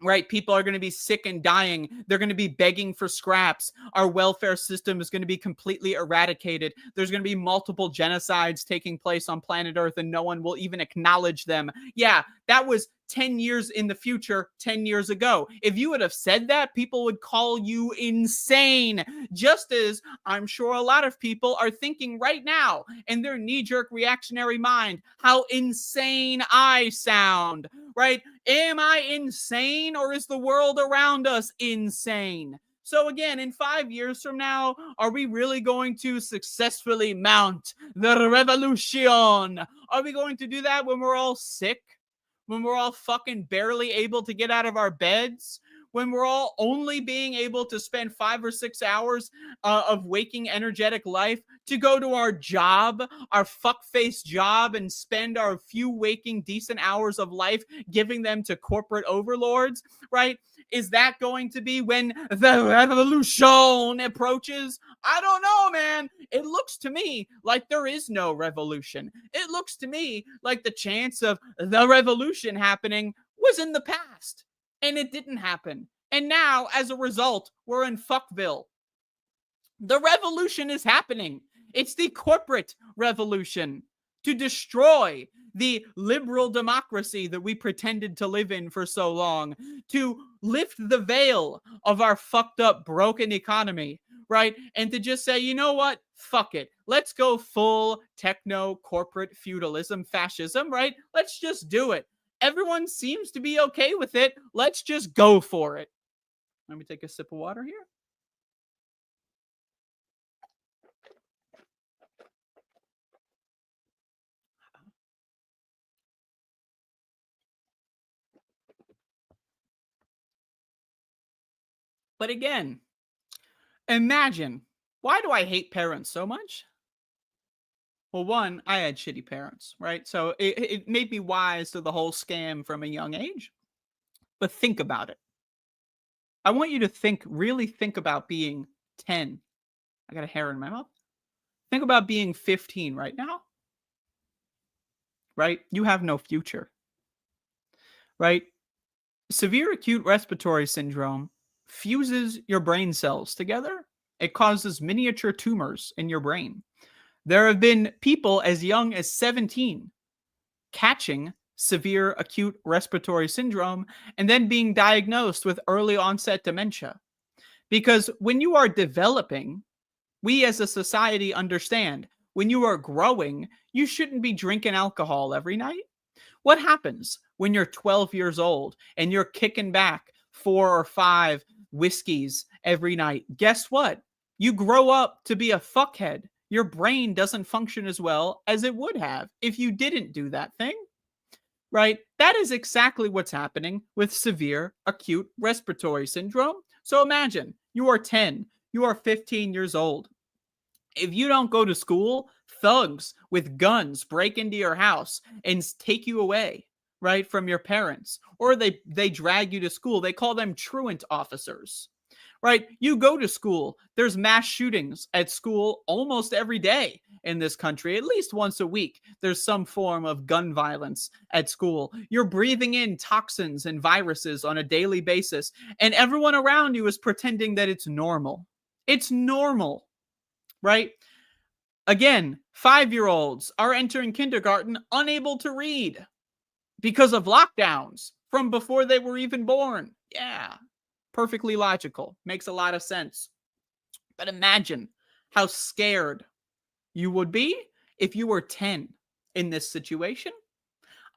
Speaker 2: Right? People are going to be sick and dying. They're going to be begging for scraps. Our welfare system is going to be completely eradicated. There's going to be multiple genocides taking place on planet Earth and no one will even acknowledge them. Yeah, that was 10 years in the future, 10 years ago. If you would have said that, people would call you insane. Just as I'm sure a lot of people are thinking right now in their knee-jerk reactionary mind, how insane I sound, right? Am I insane or is the world around us insane? So again, in 5 years from now, are we really going to successfully mount the revolution? Are we going to do that when we're all sick? When we're all fucking barely able to get out of our beds? when we're all only being able to spend 5 or 6 hours of waking energetic life to go to our job, our fuckface job, and spend our few waking decent hours of life giving them to corporate overlords, right? Is that going to be when the revolution approaches? I don't know, man. It looks to me like there is no revolution. It looks to me like the chance of the revolution happening was in the past, and it didn't happen. And now, as a result, we're in Fville. The revolution is happening. It's the corporate revolution to destroy the liberal democracy that we pretended to live in for so long, to lift the veil of our fucked up, broken economy, right? And to just say, you know what? Fuck it. Let's go full techno corporate feudalism, fascism, right? Let's just do it. Everyone seems to be okay with it. Let's just go for it. Let me take a sip of water here. But again, imagine, why do I hate parents so much? Well, one, I had shitty parents, right? So it made me wise to the whole scam from a young age. But think about it. I want you to really think about being 10. I got a hair in my mouth. Think about being 15 right now. Right? You have no future. Right? Severe acute respiratory syndrome fuses your brain cells together. It causes miniature tumors in your brain. There have been people as young as 17 catching severe acute respiratory syndrome and then being diagnosed with early onset dementia. Because when you are developing, we as a society understand when you are growing, you shouldn't be drinking alcohol every night. What happens when you're 12 years old and you're kicking back 4 or 5 whiskeys every night? Guess what? You grow up to be a fuckhead. Your brain doesn't function as well as it would have if you didn't do that thing, right? That is exactly what's happening with severe acute respiratory syndrome. So imagine you are 10, you are 15 years old. If you don't go to school, thugs with guns break into your house and take you away, right, from your parents, or they drag you to school. They call them truant officers, right? You go to school. There's mass shootings at school almost every day in this country. At least once a week, there's some form of gun violence at school. You're breathing in toxins and viruses on a daily basis, and everyone around you is pretending that it's normal. It's normal. Right? Again, 5-year-olds are entering kindergarten unable to read because of lockdowns from before they were even born. Yeah, perfectly logical. Makes a lot of sense. But imagine how scared you would be if you were 10 in this situation.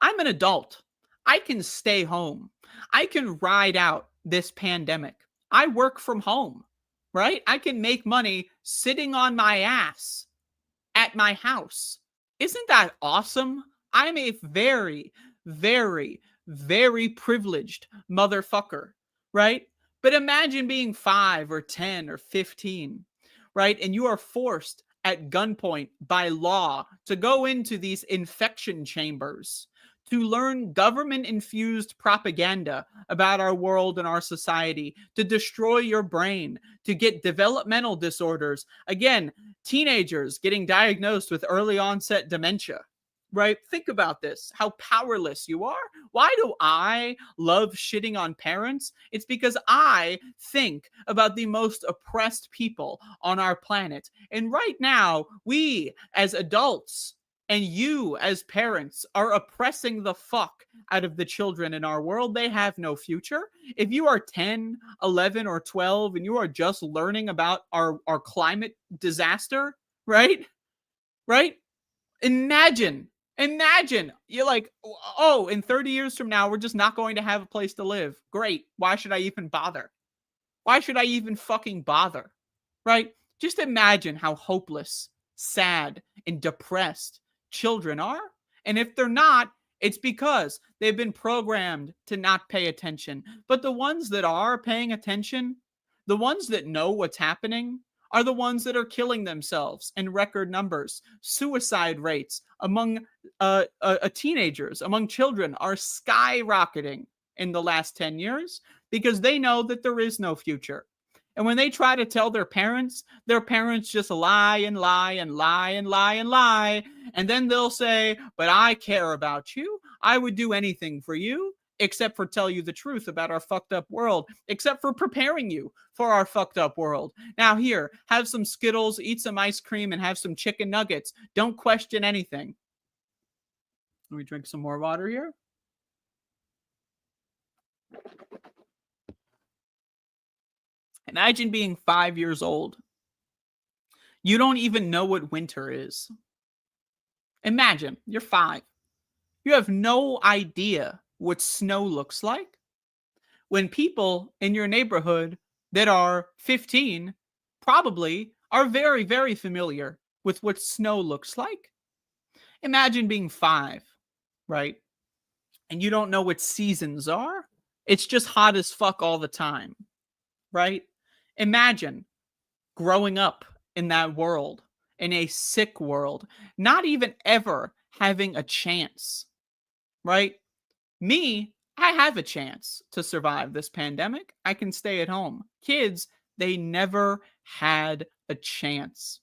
Speaker 2: I'm an adult. I can stay home. I can ride out this pandemic. I work from home. Right? I can make money sitting on my ass at my house. Isn't that awesome? I'm a very, very, very privileged motherfucker, right? But imagine being 5 or 10 or 15, right? And you are forced at gunpoint by law to go into these infection chambers to learn government-infused propaganda about our world and our society, to destroy your brain, to get developmental disorders. Again, teenagers getting diagnosed with early onset dementia, right? Think about this, how powerless you are. Why do I love shitting on parents? It's because I think about the most oppressed people on our planet. And right now, we as adults and you as parents are oppressing the fuck out of the children in our world. They have no future. If you are 10, 11, or 12, and you are just learning about our climate disaster, right? Right? Imagine, you're like, oh, in 30 years from now, we're just not going to have a place to live. Great. Why should I even bother? Why should I even fucking bother? Right? Just imagine how hopeless, sad, and depressed children are. And if they're not, It's because they've been programmed to not pay attention. But the ones that are paying attention, the ones that know what's happening, are the ones that are killing themselves in record numbers. Suicide rates among teenagers, among children, are skyrocketing in the last 10 years because they know that there is no future. And when they try to tell their parents just lie and lie and lie and lie and lie. And then they'll say, but I care about you. I would do anything for you, except for tell you the truth about our fucked up world, except for preparing you for our fucked up world. Now here, have some Skittles, eat some ice cream, and have some chicken nuggets. Don't question anything. Let me drink some more water here. Imagine being 5 years old. You don't even know what winter is. Imagine, you're 5. You have no idea what snow looks like. When people in your neighborhood that are 15 probably are very, very familiar with what snow looks like. Imagine being 5, right? And you don't know what seasons are. It's just hot as fuck all the time, right? Imagine growing up in that world, in a sick world, not even ever having a chance, right? Me, I have a chance to survive this pandemic. I can stay at home. Kids, they never had a chance.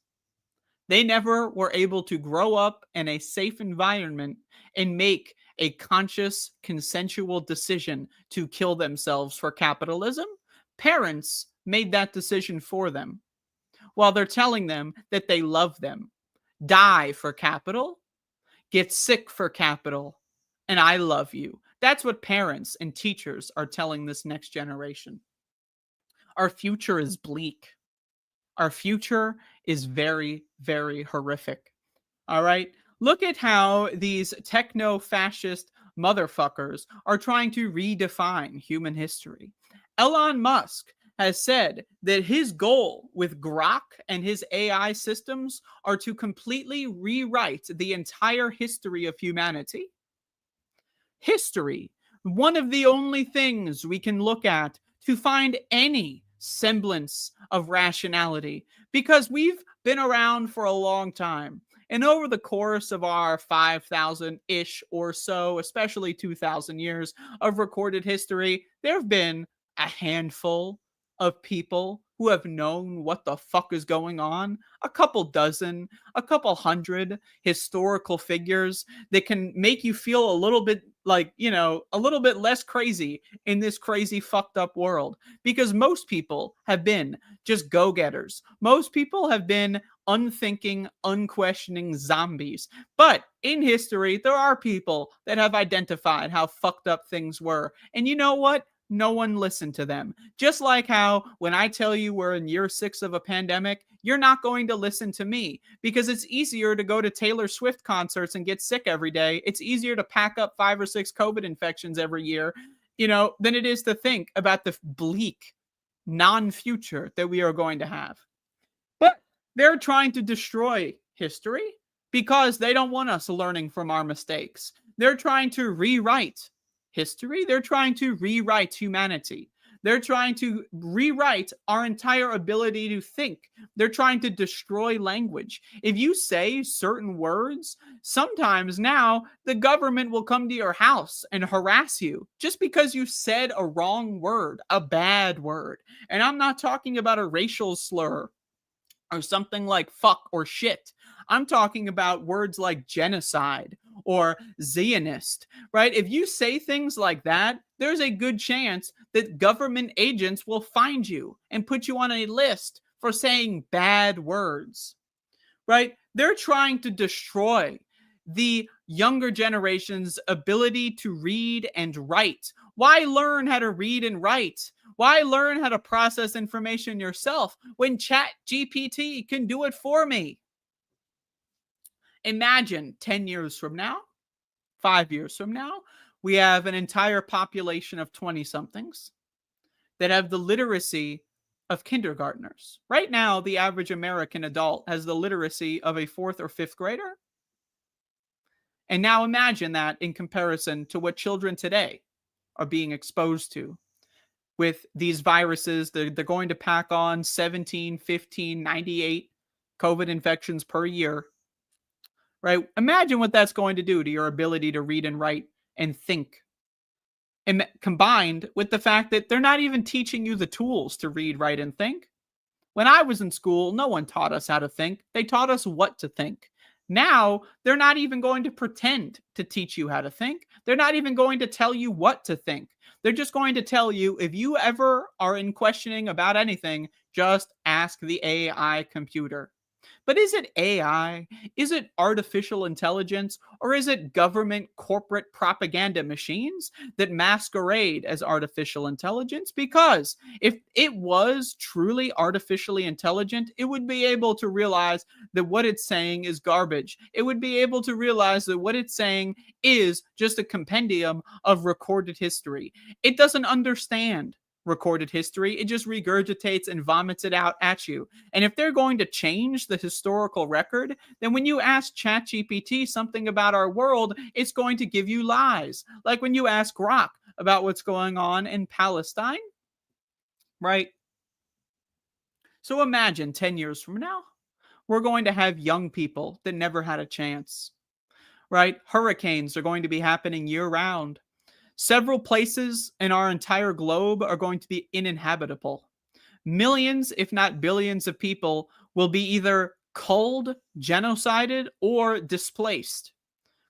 Speaker 2: They never were able to grow up in a safe environment and make a conscious, consensual decision to kill themselves for capitalism. Parents made that decision for them while they're telling them that they love them. Die for capital, get sick for capital, and I love you. That's what parents and teachers are telling this next generation. Our future is bleak. Our future is very, very horrific. All right? Look at how these techno-fascist motherfuckers are trying to redefine human history. Elon Musk has said that his goal with Grok and his AI systems are to completely rewrite the entire history of humanity. History, one of the only things we can look at to find any semblance of rationality, because we've been around for a long time. And over the course of our 5,000-ish or so, especially 2,000 years of recorded history, there have been a handful of people who have known what the fuck is going on, a couple dozen, a couple hundred historical figures that can make you feel a little bit like, you know, a little bit less crazy in this crazy fucked up world, because most people have been just go-getters. Most people have been unthinking, unquestioning zombies. But in history, there are people that have identified how fucked up things were. And you know what? No one listened to them. Just like how when I tell you we're in year 6 of a pandemic, you're not going to listen to me because it's easier to go to Taylor Swift concerts and get sick every day. It's easier to pack up 5 or 6 COVID infections every year, you know, than it is to think about the bleak non-future that we are going to have. But they're trying to destroy history because they don't want us learning from our mistakes. They're trying to rewrite history. They're trying to rewrite humanity. They're trying to rewrite our entire ability to think. They're trying to destroy language. If you say certain words, sometimes now the government will come to your house and harass you just because you said a wrong word, a bad word. And I'm not talking about a racial slur or something like fuck or shit. I'm talking about words like genocide or Zionist, right? If you say things like that, there's a good chance that government agents will find you and put you on a list for saying bad words, right? They're trying to destroy the younger generation's ability to read and write. Why learn how to read and write? Why learn how to process information yourself when ChatGPT can do it for me? Imagine 10 years from now, 5 years from now, we have an entire population of 20-somethings that have the literacy of kindergartners. Right now, the average American adult has the literacy of a 4th or 5th grader. And now imagine that in comparison to what children today are being exposed to with these viruses. They're going to pack on 17, 15, 98 COVID infections per year, right? Imagine what that's going to do to your ability to read and write and think. And combined with the fact that they're not even teaching you the tools to read, write, and think. When I was in school, no one taught us how to think. They taught us what to think. Now, they're not even going to pretend to teach you how to think. They're not even going to tell you what to think. They're just going to tell you, if you ever are in questioning about anything, just ask the AI computer. But is it AI? Is it artificial intelligence? Or is it government corporate propaganda machines that masquerade as artificial intelligence? Because if it was truly artificially intelligent, it would be able to realize that what it's saying is garbage. It would be able to realize that what it's saying is just a compendium of recorded history. It doesn't understand recorded history. It just regurgitates and vomits it out at you. And if they're going to change the historical record, then when you ask ChatGPT something about our world, it's going to give you lies. Like when you ask Grok about what's going on in Palestine, right? So imagine 10 years from now, we're going to have young people that never had a chance, right? Hurricanes are going to be happening year round. Several places in our entire globe are going to be uninhabitable. Millions, if not billions of people will be either culled, genocided, or displaced.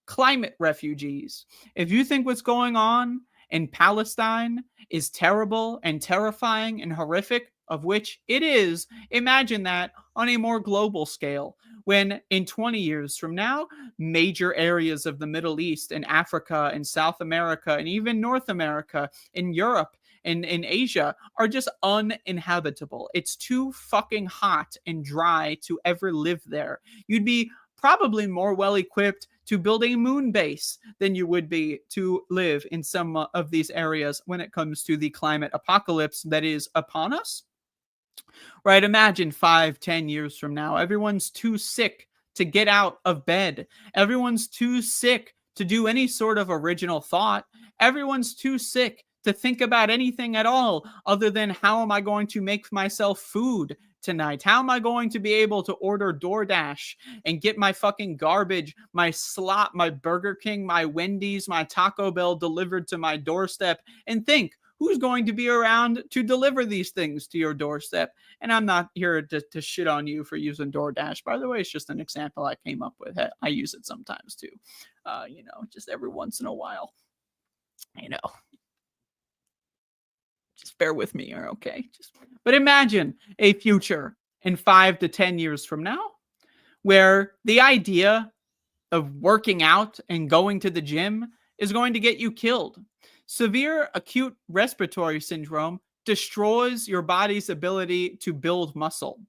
Speaker 2: Climate refugees. If you think what's going on in Palestine is terrible and terrifying and horrific, of which it is, imagine that on a more global scale, when in 20 years from now, major areas of the Middle East and Africa and South America and even North America and Europe and in Asia are just uninhabitable. It's too fucking hot and dry to ever live there. You'd be probably more well-equipped to build a moon base than you would be to live in some of these areas when it comes to the climate apocalypse that is upon us. Right? Imagine 5-10 years from now, everyone's too sick to get out of bed. Everyone's too sick to do any sort of original thought. Everyone's too sick to think about anything at all other than how am I going to make myself food tonight? How am I going to be able to order DoorDash and get my fucking garbage, my slop, my Burger King, my Wendy's, my Taco Bell delivered to my doorstep and think, who's going to be around to deliver these things to your doorstep? And I'm not here to shit on you for using DoorDash. By the way, it's just an example I came up with. I use it sometimes too. Just every once in a while. Just bear with me, okay? But imagine a future in 5 to 10 years from now where the idea of working out and going to the gym is going to get you killed. Severe acute respiratory syndrome destroys your body's ability to build muscle,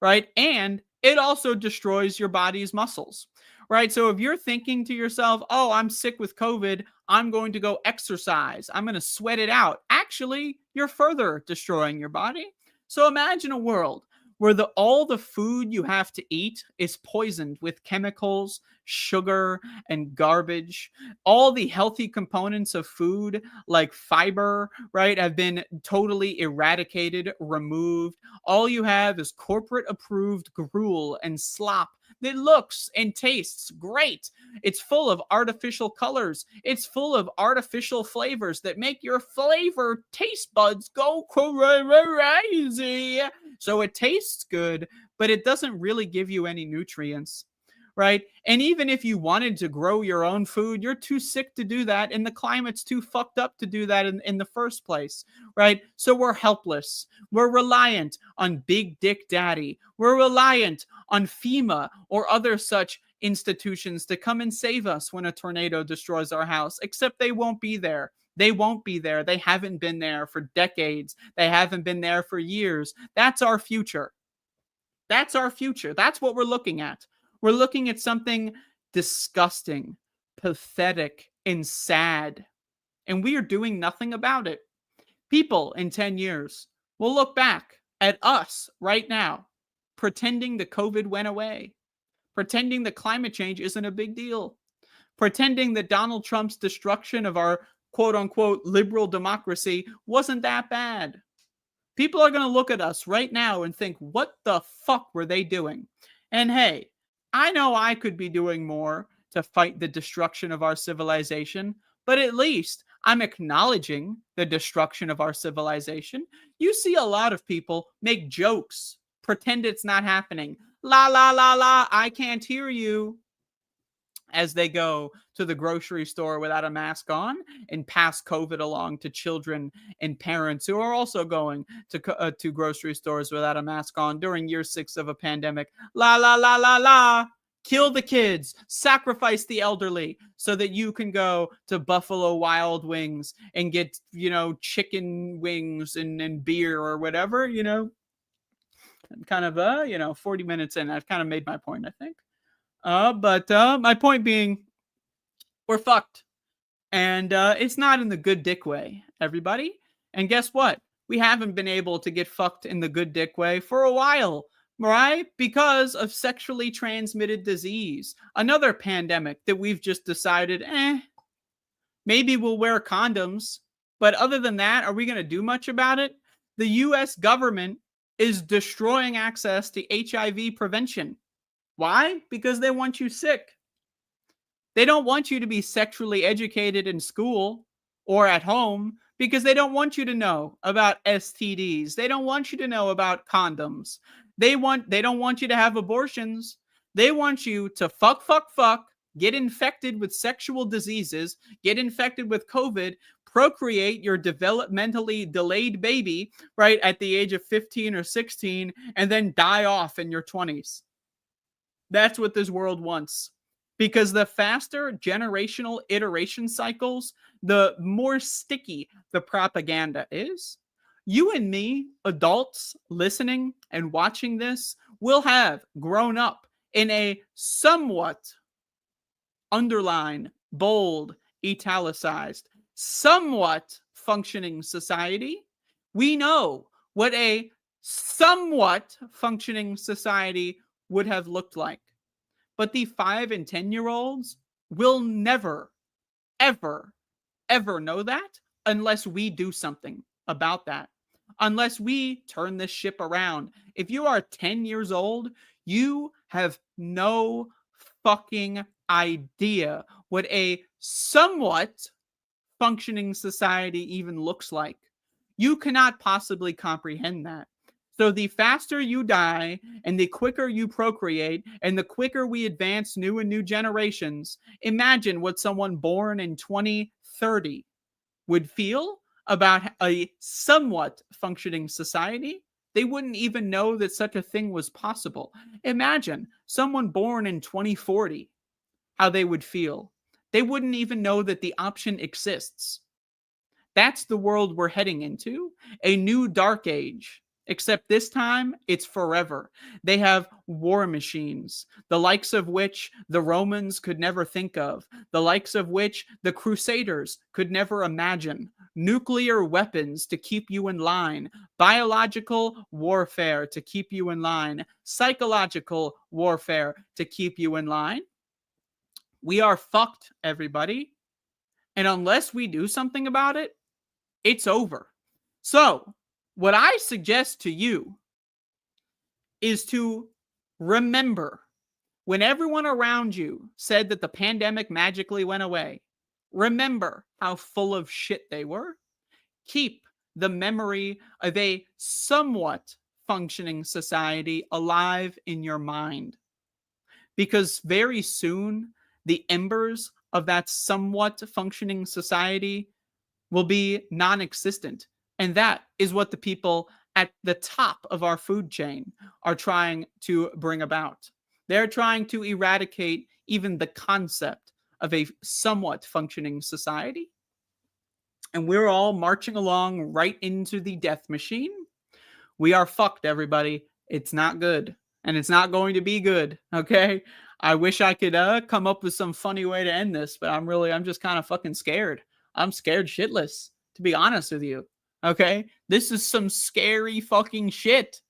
Speaker 2: right? And it also destroys your body's muscles, right? So if you're thinking to yourself, oh, I'm sick with COVID, I'm going to go exercise, I'm going to sweat it out. Actually, you're further destroying your body. So imagine a world where all the food you have to eat is poisoned with chemicals, sugar, and garbage. All the healthy components of food, like fiber, right, have been totally eradicated, removed. All you have is corporate-approved gruel and slop that looks and tastes great. It's full of artificial colors. It's full of artificial flavors that make your flavor taste buds go crazy. So it tastes good, but it doesn't really give you any nutrients, right? And even if you wanted to grow your own food, you're too sick to do that, and the climate's too fucked up to do that in the first place, right? So we're helpless. We're reliant on Big Dick Daddy. We're reliant on FEMA or other such institutions to come and save us when a tornado destroys our house, except they won't be there. They won't be there. They haven't been there for decades. They haven't been there for years. That's our future. That's our future. That's what we're looking at. We're looking at something disgusting, pathetic, and sad. And we are doing nothing about it. People in 10 years will look back at us right now, pretending the COVID went away, pretending that climate change isn't a big deal, pretending that Donald Trump's destruction of our quote unquote liberal democracy wasn't that bad. People are going to look at us right now and think, what the fuck were they doing? And hey, I know I could be doing more to fight the destruction of our civilization, but at least I'm acknowledging the destruction of our civilization. You see a lot of people make jokes, pretend it's not happening. La, la, la, la, I can't hear you. As they go to the grocery store without a mask on and pass COVID along to children and parents who are also going to grocery stores without a mask on during year 6 of a pandemic. La, la, la, la, la. Kill the kids, sacrifice the elderly so that you can go to Buffalo Wild Wings and get, chicken wings and beer or whatever, kind of, 40 minutes in, I've kind of made my point, I think. But my point being, we're fucked. And it's not in the good dick way, everybody. And guess what? We haven't been able to get fucked in the good dick way for a while, right? Because of sexually transmitted disease. Another pandemic that we've just decided, maybe we'll wear condoms. But other than that, are we going to do much about it? The U.S. government is destroying access to HIV prevention. Why? Because they want you sick. They don't want you to be sexually educated in school or at home because they don't want you to know about STDs. They don't want you to know about condoms. They don't want you to have abortions. They want you to fuck, get infected with sexual diseases, get infected with COVID, procreate your developmentally delayed baby, right, at the age of 15 or 16, and then die off in your 20s. That's what this world wants. Because the faster generational iteration cycles, the more sticky the propaganda is. You and me, adults listening and watching this, will have grown up in a somewhat underlined, bold, italicized, somewhat functioning society. We know what a somewhat functioning society would have looked like. But the 5 and 10-year-olds will never, ever, ever know that unless we do something about that. Unless we turn this ship around. If you are 10 years old, you have no fucking idea what a somewhat functioning society even looks like. You cannot possibly comprehend that. So the faster you die and the quicker you procreate and the quicker we advance new generations, imagine what someone born in 2030 would feel about a somewhat functioning society. They wouldn't even know that such a thing was possible. Imagine someone born in 2040, how they would feel. They wouldn't even know that the option exists. That's the world we're heading into, a new dark age. Except this time, it's forever. They have war machines, the likes of which the Romans could never think of, the likes of which the Crusaders could never imagine. Nuclear weapons to keep you in line, biological warfare to keep you in line, psychological warfare to keep you in line. We are fucked, everybody. And unless we do something about it, it's over. So, what I suggest to you is to remember when everyone around you said that the pandemic magically went away, remember how full of shit they were. Keep the memory of a somewhat functioning society alive in your mind. Because very soon, the embers of that somewhat functioning society will be non-existent. And that is what the people at the top of our food chain are trying to bring about. They're trying to eradicate even the concept of a somewhat functioning society. And we're all marching along right into the death machine. We are fucked, everybody. It's not good. And it's not going to be good, okay? I wish I could come up with some funny way to end this, but I'm just kind of fucking scared. I'm scared shitless, to be honest with you. Okay? This is some scary fucking shit.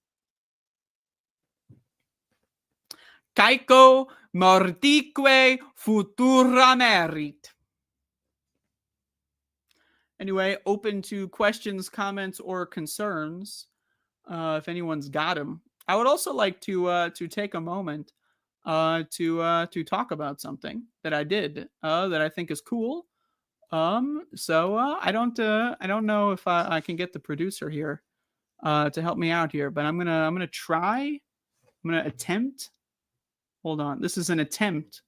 Speaker 2: Kaiko mortique futura merit. Anyway, open to questions, comments, or concerns. If anyone's got them, I would also like to take a moment to talk about something that I did that I think is cool. So I don't know if I can get the producer here to help me out here, but I'm gonna try. I'm gonna attempt. Hold on, this is an attempt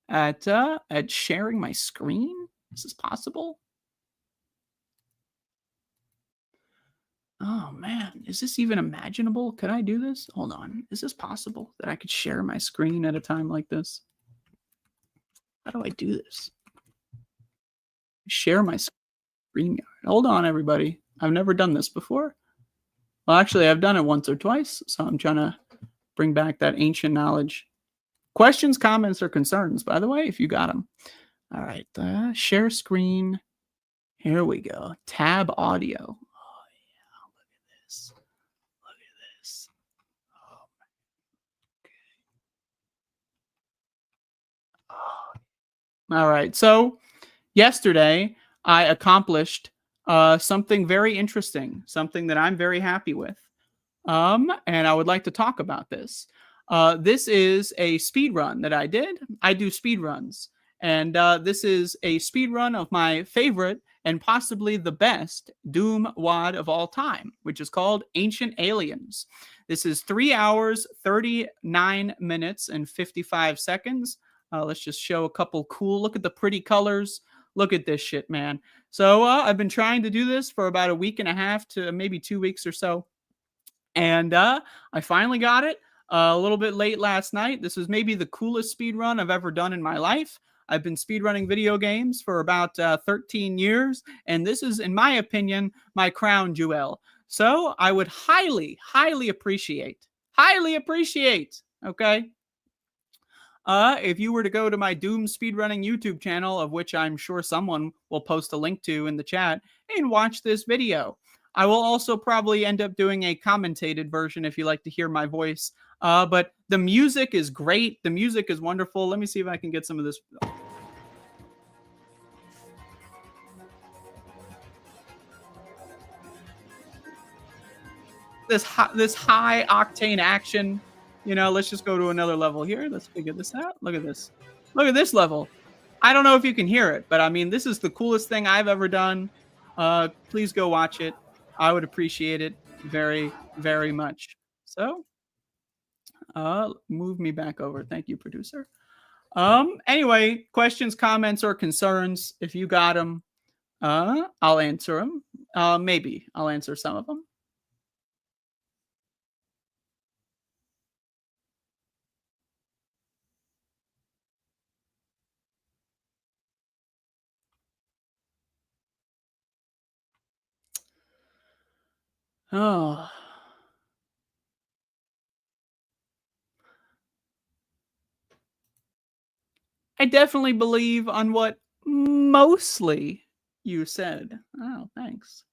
Speaker 2: at sharing my screen. Is this possible? Oh man, is this even imaginable? Could I do this? Hold on. Is this possible that I could share my screen at a time like this? How do I do this? Share my screen. Hold on, everybody. I've never done this before. Well, actually, I've done it once or twice, so I'm trying to bring back that ancient knowledge. Questions, comments, or concerns, by the way, if you got them. All right, share screen. Here we go. Tab audio. All right. So yesterday I accomplished something very interesting, something that I'm very happy with. And I would like to talk about this. This is a speed run that I did. I do speed runs. And this is a speed run of my favorite and possibly the best Doom WOD of all time, which is called Ancient Aliens. This is 3 hours, 39 minutes, and 55 seconds. Let's just show a couple cool, look at the pretty colors. Look at this shit, man. So I've been trying to do this for about a week and a half to maybe 2 weeks or so. And I finally got it a little bit late last night. This is maybe the coolest speed run I've ever done in my life. I've been speedrunning video games for about 13 years. And this is, in my opinion, my crown jewel. So I would highly, highly appreciate, okay? If you were to go to my Doom speedrunning YouTube channel, of which I'm sure someone will post a link to in the chat, and watch this video. I will also probably end up doing a commentated version if you like to hear my voice. But the music is great. The music is wonderful. Let me see if I can get some of this. This high octane action. You know, let's just go to another level here. Let's figure this out. Look at this. Look at this level. I don't know if you can hear it, but I mean, this is the coolest thing I've ever done. Please go watch it. I would appreciate it very, very much. So, move me back over. Thank you, producer. Anyway, questions, comments, or concerns, if you got them, I'll answer them. Maybe I'll answer some of them. Oh. I definitely believe on what mostly you said. Oh, thanks.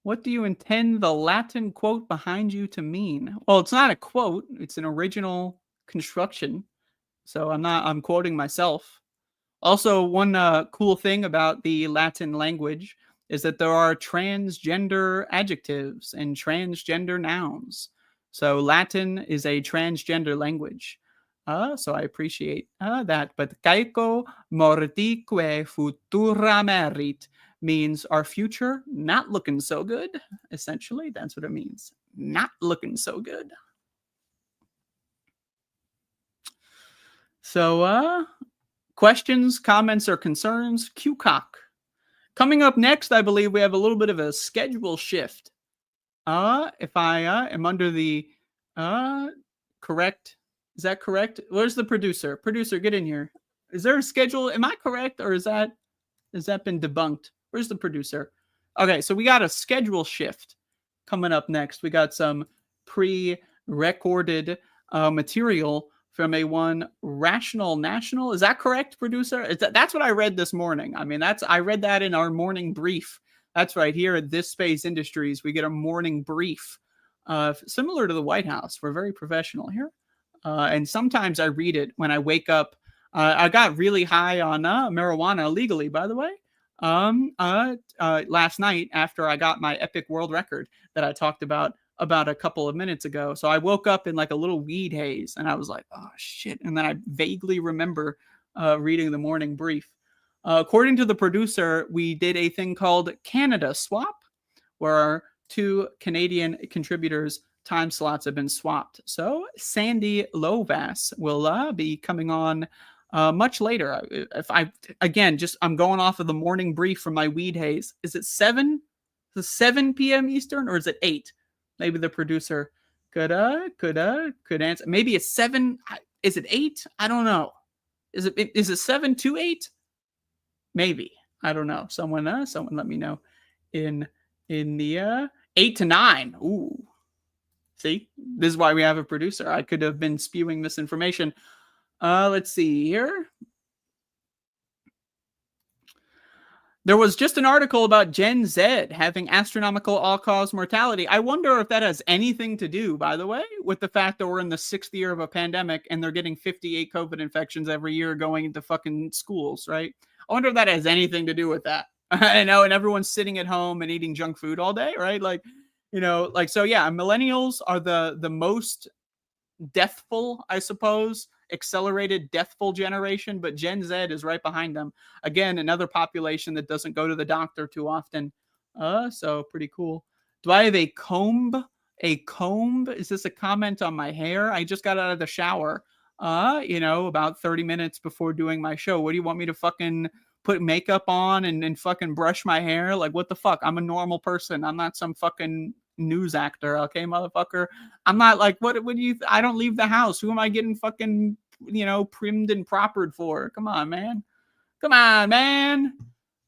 Speaker 2: What do you intend the Latin quote behind you to mean? Well, it's not a quote. It's an original construction. So I'm quoting myself. Also, one cool thing about the Latin language is that there are transgender adjectives and transgender nouns. So Latin is a transgender language. So I appreciate that. But caeco mortique futura merit means our future not looking so good. Essentially, that's what it means. Not looking so good. So, questions, comments, or concerns? QCock. Coming up next, I believe we have a little bit of a schedule shift. If I am under the correct, is that correct? Where's the producer? Producer, get in here. Is there a schedule? Am I correct, or has that been debunked? Where's the producer? Okay, so we got a schedule shift coming up next. We got some pre-recorded material from a one Rational National. Is that correct, producer? That's what I read this morning. I mean, I read that in our morning brief. That's right, here at This Space Industries, we get a morning brief similar to the White House. We're very professional here. And sometimes I read it when I wake up. I got really high on marijuana illegally, by the way, last night after I got my epic world record that I talked about a couple of minutes ago. So I woke up in like a little weed haze and I was like, oh shit. And then I vaguely remember reading the morning brief. According to the producer, we did a thing called Canada Swap, where our 2 Canadian contributors' time slots have been swapped. So Sandee Lovas will be coming on much later. If I'm going off of the morning brief from my weed haze. Is it 7 p.m. Eastern or is it 8? Maybe the producer could answer. Maybe it's 7. Is it 8? I don't know. Is it 7 to 8? Maybe. I don't know. Someone let me know in the 8 to 9. Ooh. See? This is why we have a producer. I could have been spewing misinformation. Let's see here. There was just an article about Gen Z having astronomical all-cause mortality. I wonder if that has anything to do, by the way, with the fact that we're in the 6th year of a pandemic and they're getting 58 COVID infections every year going into fucking schools, right? I wonder if that has anything to do with that. I know, and everyone's sitting at home and eating junk food all day, right? Like, so yeah, millennials are the most deathful, I suppose, accelerated deathful generation, but Gen Z is right behind them. Again, another population that doesn't go to the doctor too often. So pretty cool. Do I have a comb? A comb? Is this a comment on my hair? I just got out of the shower, about 30 minutes before doing my show. What do you want me to fucking put makeup on and fucking brush my hair? Like, what the fuck? I'm a normal person. I'm not some fucking news actor, okay, motherfucker. I'm not like, what do you, I don't leave the house. Who am I getting fucking, primmed and propered for? Come on, man. Come on, man.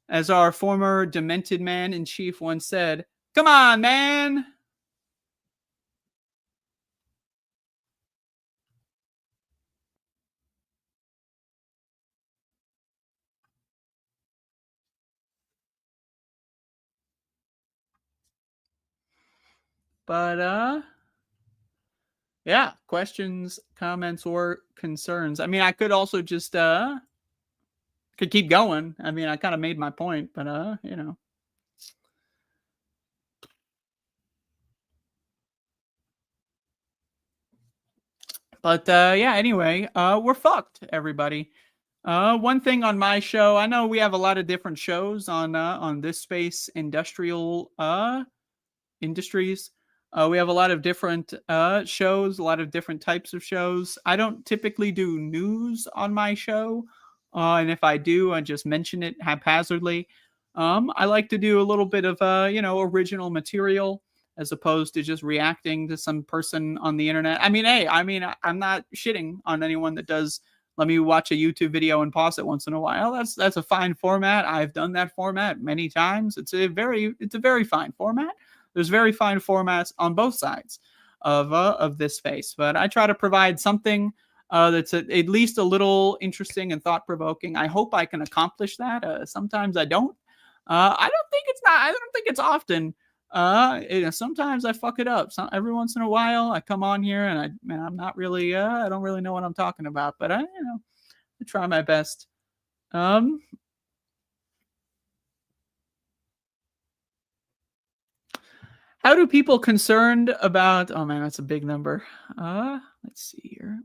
Speaker 2: As our former demented man in chief once said, come on, man. But, yeah, questions, comments, or concerns. I mean, I could also just, could keep going. I mean, I kind of made my point, but, But, yeah, anyway, we're fucked, everybody. One thing on my show, I know we have a lot of different shows on this space, industrial, industries. We have a lot of different shows, a lot of different types of shows. I don't typically do news on my show. And if I do, I just mention it haphazardly. I like to do a little bit of, original material as opposed to just reacting to some person on the internet. I mean, hey, I'm not shitting on anyone that does let me watch a YouTube video and pause it once in a while. That's a fine format. I've done that format many times. It's a very fine format. There's very fine formats on both sides of this space, but I try to provide something that's at least a little interesting and thought-provoking. I hope I can accomplish that. Sometimes I don't. I don't think it's often. Sometimes I fuck it up. Every once in a while, I come on here and I'm not really. I don't really know what I'm talking about, but I try my best. How do people concerned about, oh man, that's a big number. Let's see here.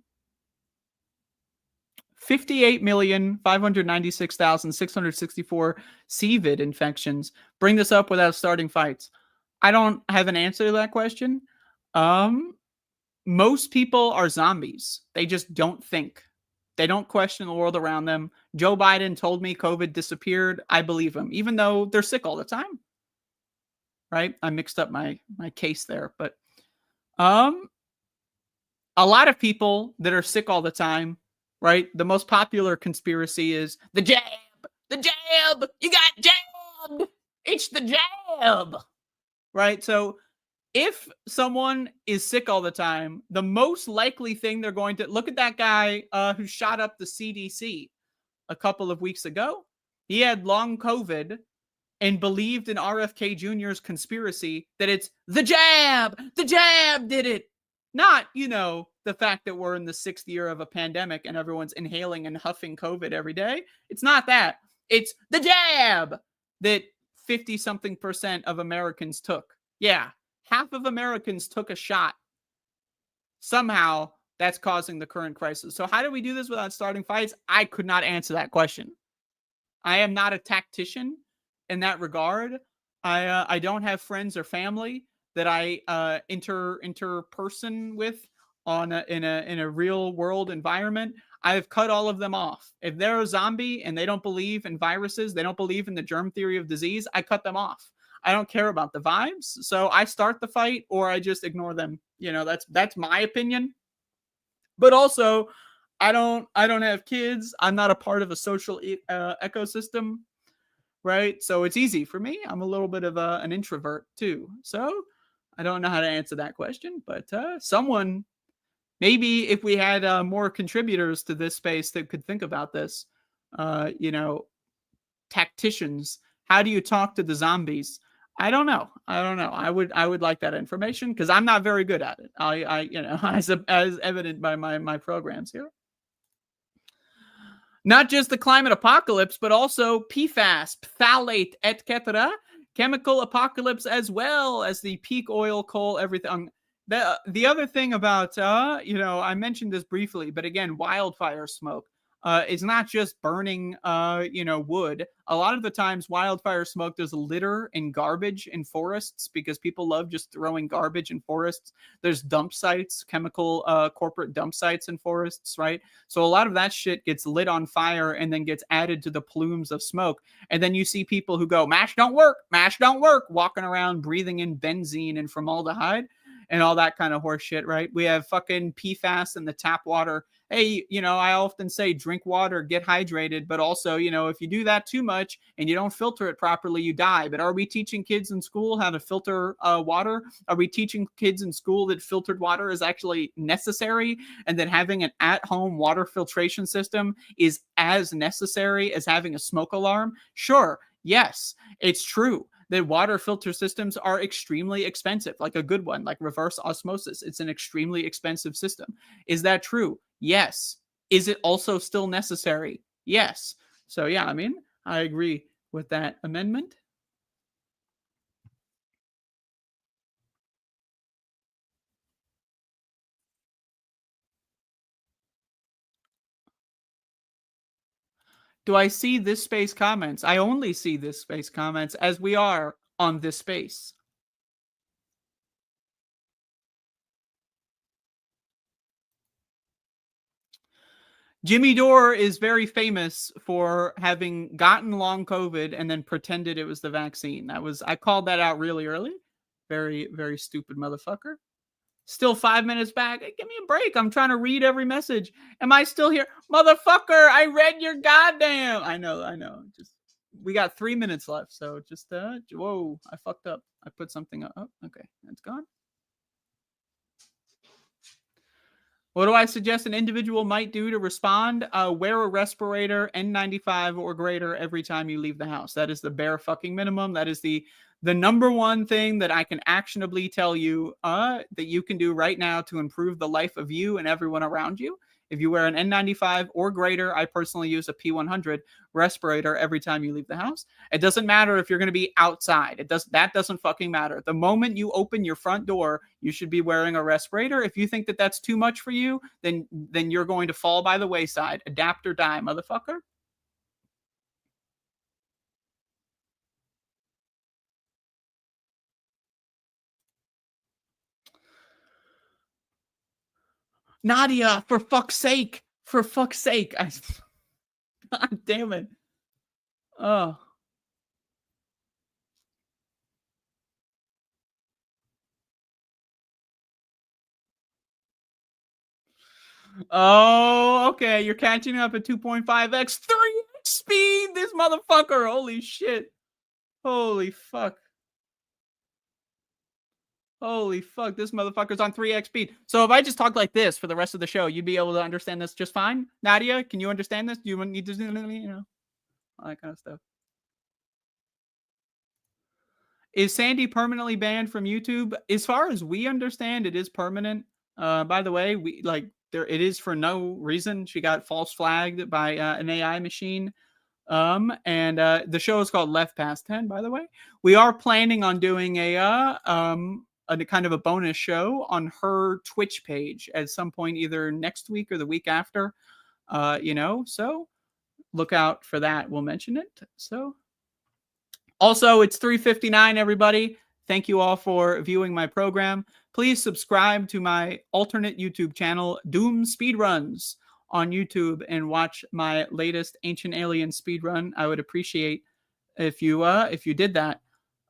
Speaker 2: 58,596,664 CVID infections bring this up without starting fights. I don't have an answer to that question. Most people are zombies. They just don't think. They don't question the world around them. Joe Biden told me COVID disappeared. I believe him, even though they're sick all the time. Right? I mixed up my case there, but a lot of people that are sick all the time, right? The most popular conspiracy is the jab, you got jabbed, it's the jab, right? So if someone is sick all the time, the most likely thing they're going to look at that guy who shot up the CDC a couple of weeks ago. He had long COVID. and believed in RFK Jr.'s conspiracy that it's the jab did it. Not, the fact that we're in the 6th year of a pandemic and everyone's inhaling and huffing COVID every day. It's not that. It's the jab that 50-something% of Americans took. Yeah, half of Americans took a shot. Somehow, that's causing the current crisis. So how do we do this without starting fights? I could not answer that question. I am not a tactician in that regard. I don't have friends or family that I interperson with in a real world environment. I've cut all of them off. If they're a zombie and they don't believe in viruses, they don't believe in the germ theory of disease, I cut them off. I don't care about the vibes. So I start the fight or I just ignore them. That's my opinion. But also, I don't have kids. I'm not a part of a social ecosystem, right? So it's easy for me. I'm a little bit of an introvert too. So I don't know how to answer that question. But someone, maybe if we had more contributors to this space that could think about this, tacticians, how do you talk to the zombies? I don't know. I would like that information because I'm not very good at it. As evident by my programs here. Not just the climate apocalypse, but also PFAS, phthalate, etc. Chemical apocalypse as well as the peak oil, coal, everything. The other thing about, I mentioned this briefly, but again, wildfire smoke. It's not just burning, wood. A lot of the times wildfire smoke does litter and garbage in forests because people love just throwing garbage in forests. There's dump sites, chemical corporate dump sites in forests, right? So a lot of that shit gets lit on fire and then gets added to the plumes of smoke. And then you see people who go, mash don't work, walking around breathing in benzene and formaldehyde and all that kind of horse shit, right? We have fucking PFAS in the tap water. Hey, I often say drink water, get hydrated, but also, if you do that too much and you don't filter it properly, you die. But are we teaching kids in school how to filter water? Are we teaching kids in school that filtered water is actually necessary and that having an at-home water filtration system is as necessary as having a smoke alarm? Sure, yes, it's true that water filter systems are extremely expensive, like a good one, like reverse osmosis. It's an extremely expensive system. Is that true? Yes. Is it also still necessary? Yes. So yeah, I agree with that amendment. Do I see this space comments? I only see this space comments as we are on this space. Jimmy Dore is very famous for having gotten long COVID and then pretended it was the vaccine. I called that out really early. Very, very stupid motherfucker. Still 5 minutes back. Hey, give me a break. I'm trying to read every message. Am I still here? Motherfucker, I read your goddamn. I know. We got 3 minutes left. So whoa, I fucked up. I put something up. Oh, okay, that's gone. What do I suggest an individual might do to respond? Wear a respirator, N95 or greater every time you leave the house. That is the bare fucking minimum. That is the number one thing that I can actionably tell you that you can do right now to improve the life of you and everyone around you. If you wear an N95 or greater, I personally use a P100 respirator every time you leave the house. It doesn't matter if you're going to be outside. That doesn't fucking matter. The moment you open your front door, you should be wearing a respirator. If you think that that's too much for you, then you're going to fall by the wayside. Adapt or die, motherfucker. Nadia, for fuck's sake. God damn it. Oh. Oh, okay. You're catching up at 2.5x, 3x speed. This motherfucker. Holy shit. Holy fuck. This motherfucker's on 3x speed. So if I just talk like this for the rest of the show, you'd be able to understand this just fine? Nadia, can you understand this? Do you need to, all that kind of stuff? Is Sandee permanently banned from YouTube? As far as we understand, it is permanent. By the way, it is for no reason. She got false flagged by an AI machine. The show is called Left Past 10, by the way. We are planning on doing a kind of a bonus show on her Twitch page at some point, either next week or the week after. So look out for that. We'll mention it. So also, it's 3:59, everybody. Thank you all for viewing my program. Please subscribe to my alternate YouTube channel, Doom Speedruns, on YouTube, and watch my latest Ancient Alien speedrun. I would appreciate if you did that.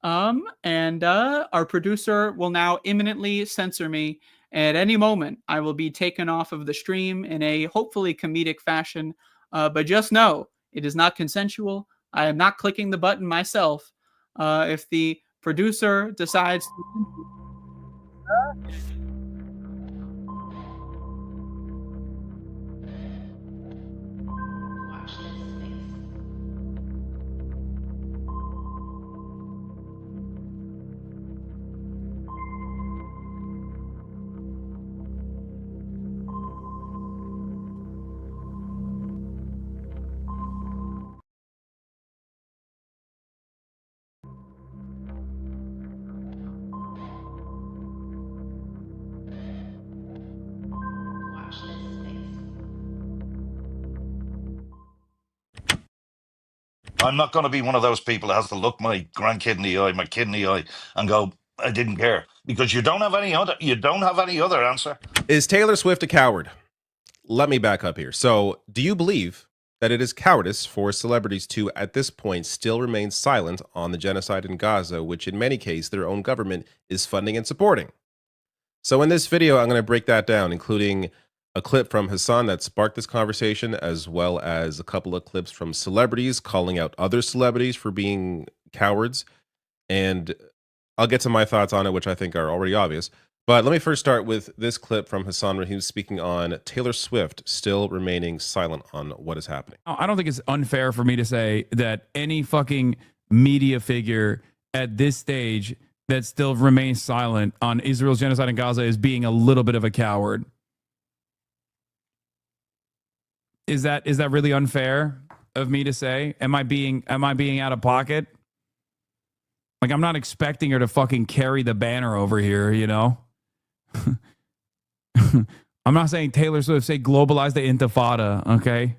Speaker 2: Our producer will now imminently censor me. At any moment, I will be taken off of the stream in a hopefully comedic fashion. But just know, it is not consensual. I am not clicking the button myself. If the producer decides to...
Speaker 21: I'm not going to be one of those people that has to look my grandkid in the eye, my kid in the eye, and go, I didn't care. Because you don't have any other answer.
Speaker 22: Is Taylor Swift a coward? Let me back up here. So, do you believe that it is cowardice for celebrities to, at this point, still remain silent on the genocide in Gaza, which in many cases their own government is funding and supporting? So in this video, I'm going to break that down, including a clip from Hassan that sparked this conversation, as well as a couple of clips from celebrities calling out other celebrities for being cowards. And I'll get to my thoughts on it, which I think are already obvious. But let me first start with this clip from Hassan where he was speaking on Taylor Swift still remaining silent on what is happening.
Speaker 23: I don't think it's unfair for me to say that any fucking media figure at this stage that still remains silent on Israel's genocide in Gaza is being a little bit of a coward. Is that really unfair of me to say? Am I being out of pocket? Like, I'm not expecting her to fucking carry the banner over here, you know? I'm not saying Taylor Swift say globalize the intifada, okay?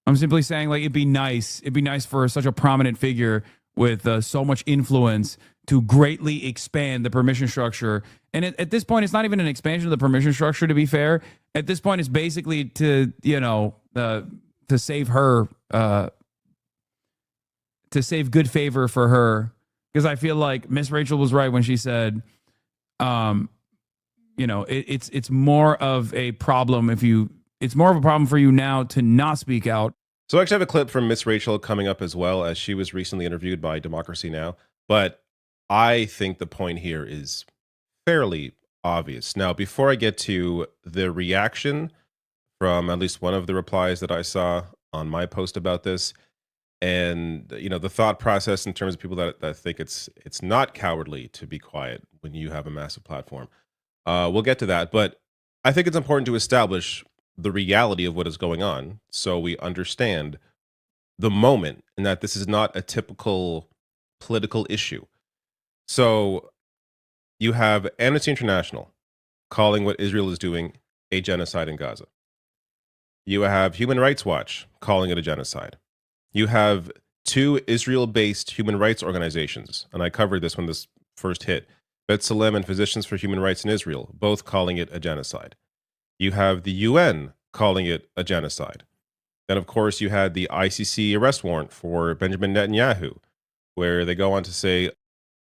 Speaker 23: I'm simply saying, like, it'd be nice for such a prominent figure with so much influence to greatly expand the permission structure. And at this point, it's not even an expansion of the permission structure, to be fair. At this point, it's basically to, to save her, to save good favor for her. Because I feel like Miss Rachel was right when she said, it's more of a problem it's more of a problem for you now to not speak out.
Speaker 22: So I actually have a clip from Miss Rachel coming up as well, as she was recently interviewed by Democracy Now! But I think the point here is fairly obvious. Now, before I get to the reaction from at least one of the replies that I saw on my post about this, and the thought process in terms of people that think it's not cowardly to be quiet when you have a massive platform, we'll get to that. But I think it's important to establish the reality of what is going on so we understand the moment, and that this is not a typical political issue. So you have Amnesty International calling what Israel is doing a genocide in Gaza. You have Human Rights Watch calling it a genocide. You have two Israel-based human rights organizations, and I covered this when this first hit, B'Tselem and Physicians for Human Rights in Israel, both calling it a genocide. You have the UN calling it a genocide. Then, of course, you had the ICC arrest warrant for Benjamin Netanyahu, where they go on to say,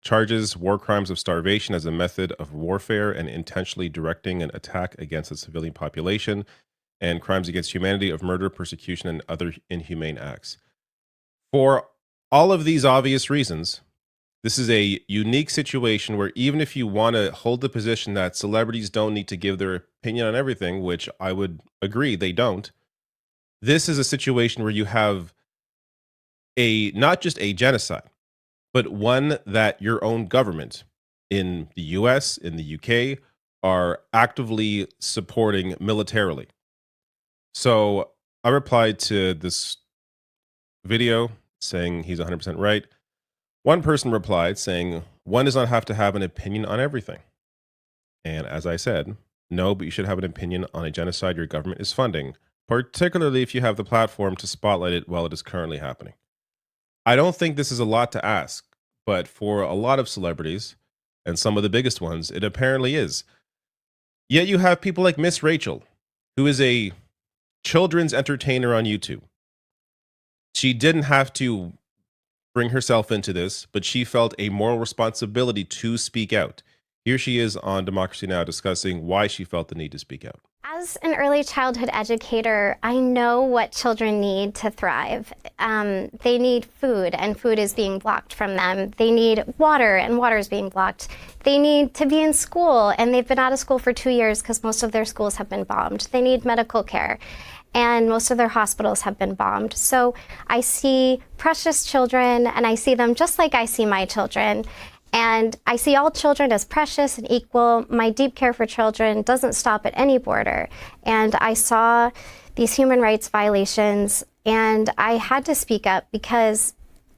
Speaker 22: charges war crimes of starvation as a method of warfare and intentionally directing an attack against the civilian population, and crimes against humanity of murder, persecution, and other inhumane acts. For all of these obvious reasons, this is a unique situation where even if you want to hold the position that celebrities don't need to give their opinion on everything, which I would agree they don't, this is a situation where you have not just a genocide, but one that your own government in the US, in the UK, are actively supporting militarily. So I replied to this video saying he's 100% right. One person replied saying, one does not have to have an opinion on everything. And as I said, no, but you should have an opinion on a genocide your government is funding, particularly if you have the platform to spotlight it while it is currently happening. I don't think this is a lot to ask, but for a lot of celebrities, and some of the biggest ones, it apparently is. Yet you have people like Miss Rachel, who is a children's entertainer on YouTube. She didn't have to bring herself into this, but she felt a moral responsibility to speak out. Here she is on Democracy Now! Discussing why she felt the need to speak out.
Speaker 3: As an early childhood educator, I know what children need to thrive. They need food, and food is being blocked from them. They need water, and water is being blocked. They need to be in school, and they've been out of school for 2 years because most of their schools have been bombed. They need medical care, and most of their hospitals have been bombed. So I see precious children, and I see them just like I see my children. And I see all children as precious and equal. My deep care for children doesn't stop at any border. And I saw these human rights violations, and I had to speak up because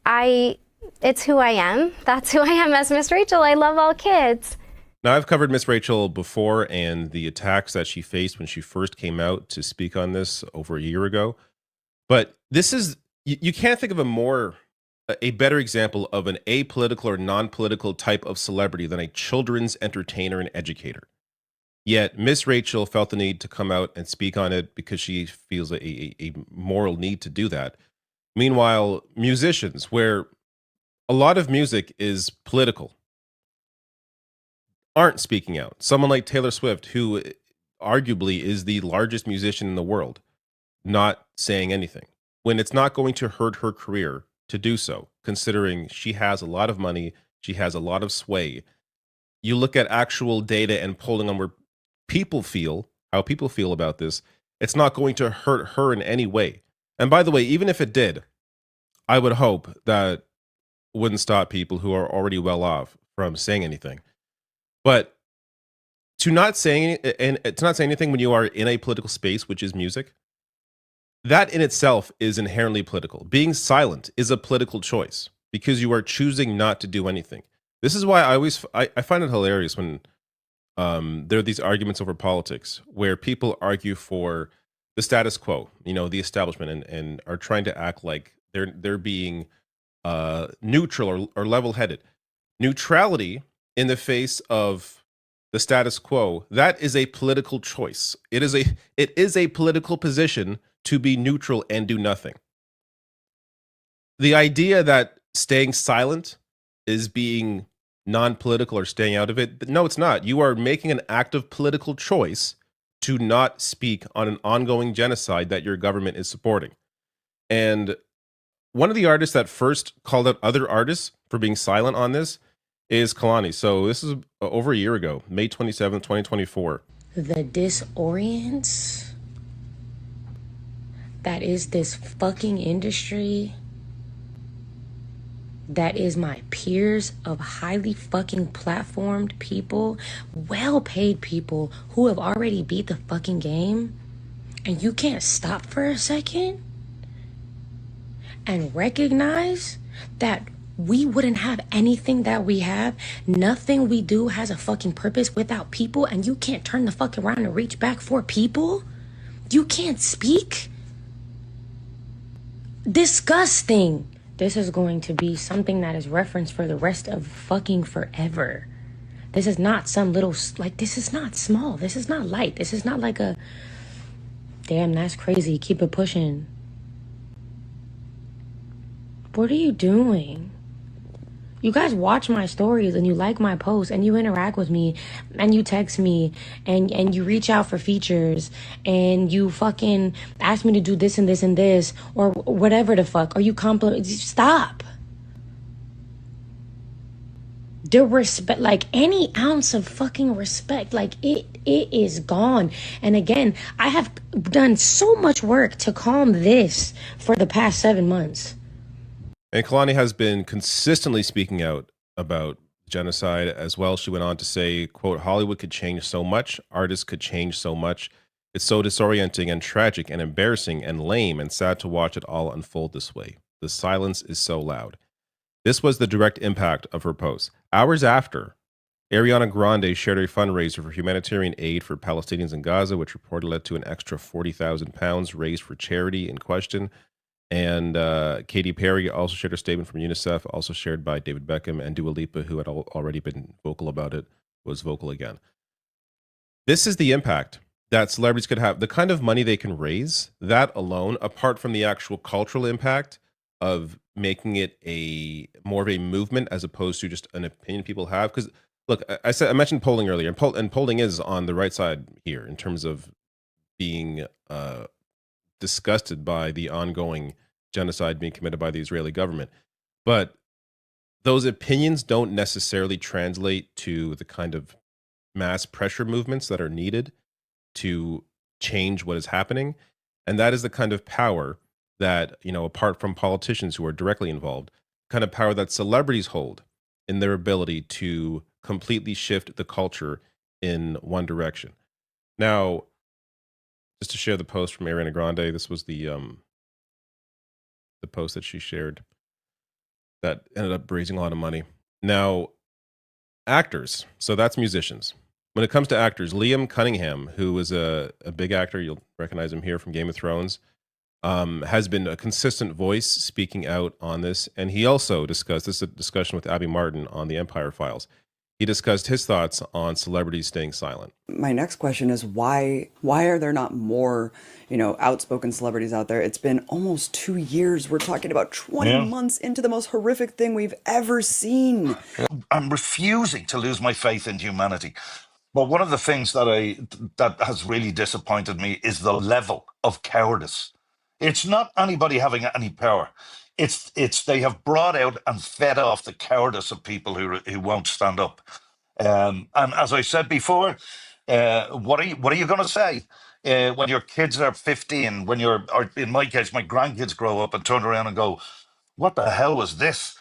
Speaker 3: it's who I am. That's who I am as Miss Rachel. I love all kids.
Speaker 22: Now, I've covered Miss Rachel before and the attacks that she faced when she first came out to speak on this over a year ago. But this is, you can't think of a better example of an apolitical or non-political type of celebrity than a children's entertainer and educator. Yet Miss Rachel felt the need to come out and speak on it because she feels a moral need to do that. Meanwhile, musicians, where a lot of music is political, aren't speaking out. Someone like Taylor Swift, who arguably is the largest musician in the world, not saying anything, when it's not going to hurt her career to do so, considering she has a lot of money, she has a lot of sway. You look at actual data and polling on where people feel, how people feel about this, it's not going to hurt her in any way. And by the way, even if it did, I would hope that wouldn't stop people who are already well off from saying anything. But to not say anything when you are in a political space, which is music, that in itself is inherently political. Being silent is a political choice because you are choosing not to do anything. This is why I find it hilarious when there are these arguments over politics where people argue for the status quo, the establishment, and are trying to act like they're being neutral or level-headed. Neutrality in the face of the status quo, that is a political choice. It is a political position to be neutral and do nothing. The idea that staying silent is being non-political or staying out of it, no, it's not. You are making an active political choice to not speak on an ongoing genocide that your government is supporting. And one of the artists that first called out other artists for being silent on this is Kalani. So this is over a year ago, May 27th, 2024.
Speaker 4: The disorient that is this fucking industry, that is my peers of highly fucking platformed people, well-paid people who have already beat the fucking game, and you can't stop for a second and recognize that we wouldn't have anything that we have. Nothing we do has a fucking purpose without people, and you can't turn the fuck around and reach back for people. You can't speak. Disgusting. This is going to be something that is referenced for the rest of fucking forever. This is not some little, this is not small. This is not light. This is not like a, damn, that's crazy, keep it pushing. What are you doing? You guys watch my stories and you like my posts and you interact with me and you text me and you reach out for features and you fucking ask me to do this and this and this or whatever the fuck, or you compliment. Stop. The respect, any ounce of fucking respect, it is gone. And again, I have done so much work to calm this for the past 7 months.
Speaker 22: And Kalani has been consistently speaking out about genocide as well. She went on to say, quote, Hollywood could change so much. Artists could change so much. It's so disorienting and tragic and embarrassing and lame and sad to watch it all unfold this way. The silence is so loud. This was the direct impact of her post. Hours after, Ariana Grande shared a fundraiser for humanitarian aid for Palestinians in Gaza, which reportedly led to an extra £40,000 raised for charity in question. And Katy Perry also shared a statement from UNICEF, also shared by David Beckham, and Dua Lipa, who had already been vocal about it, was vocal again. This is the impact that celebrities could have. The kind of money they can raise, that alone, apart from the actual cultural impact of making it more of a movement as opposed to just an opinion people have. Because look, I mentioned polling earlier, and polling is on the right side here in terms of being disgusted by the ongoing genocide being committed by the Israeli government. But those opinions don't necessarily translate to the kind of mass pressure movements that are needed to change what is happening. And that is the kind of power that, apart from politicians who are directly involved, kind of power that celebrities hold in their ability to completely shift the culture in one direction. Now, just to share the post from Ariana Grande, this was the post that she shared that ended up raising a lot of money. Now, actors, so that's musicians. When it comes to actors, Liam Cunningham, who is a big actor, you'll recognize him here from Game of Thrones, has been a consistent voice speaking out on this. And he also discussed, this is a discussion with Abby Martin on the Empire Files. He discussed his thoughts on celebrities staying silent.
Speaker 5: My next question is why are there not more, outspoken celebrities out there? It's been almost 2 years. We're talking about 20 months into the most horrific thing we've ever seen.
Speaker 21: I'm refusing to lose my faith in humanity. But one of the things that has really disappointed me is the level of cowardice. It's not anybody having any power. It's they have brought out and fed off the cowardice of people who won't stand up. And as I said before, what are you going to say when your kids are 15? Or in my case, my grandkids grow up and turn around and go, "What the hell was this?"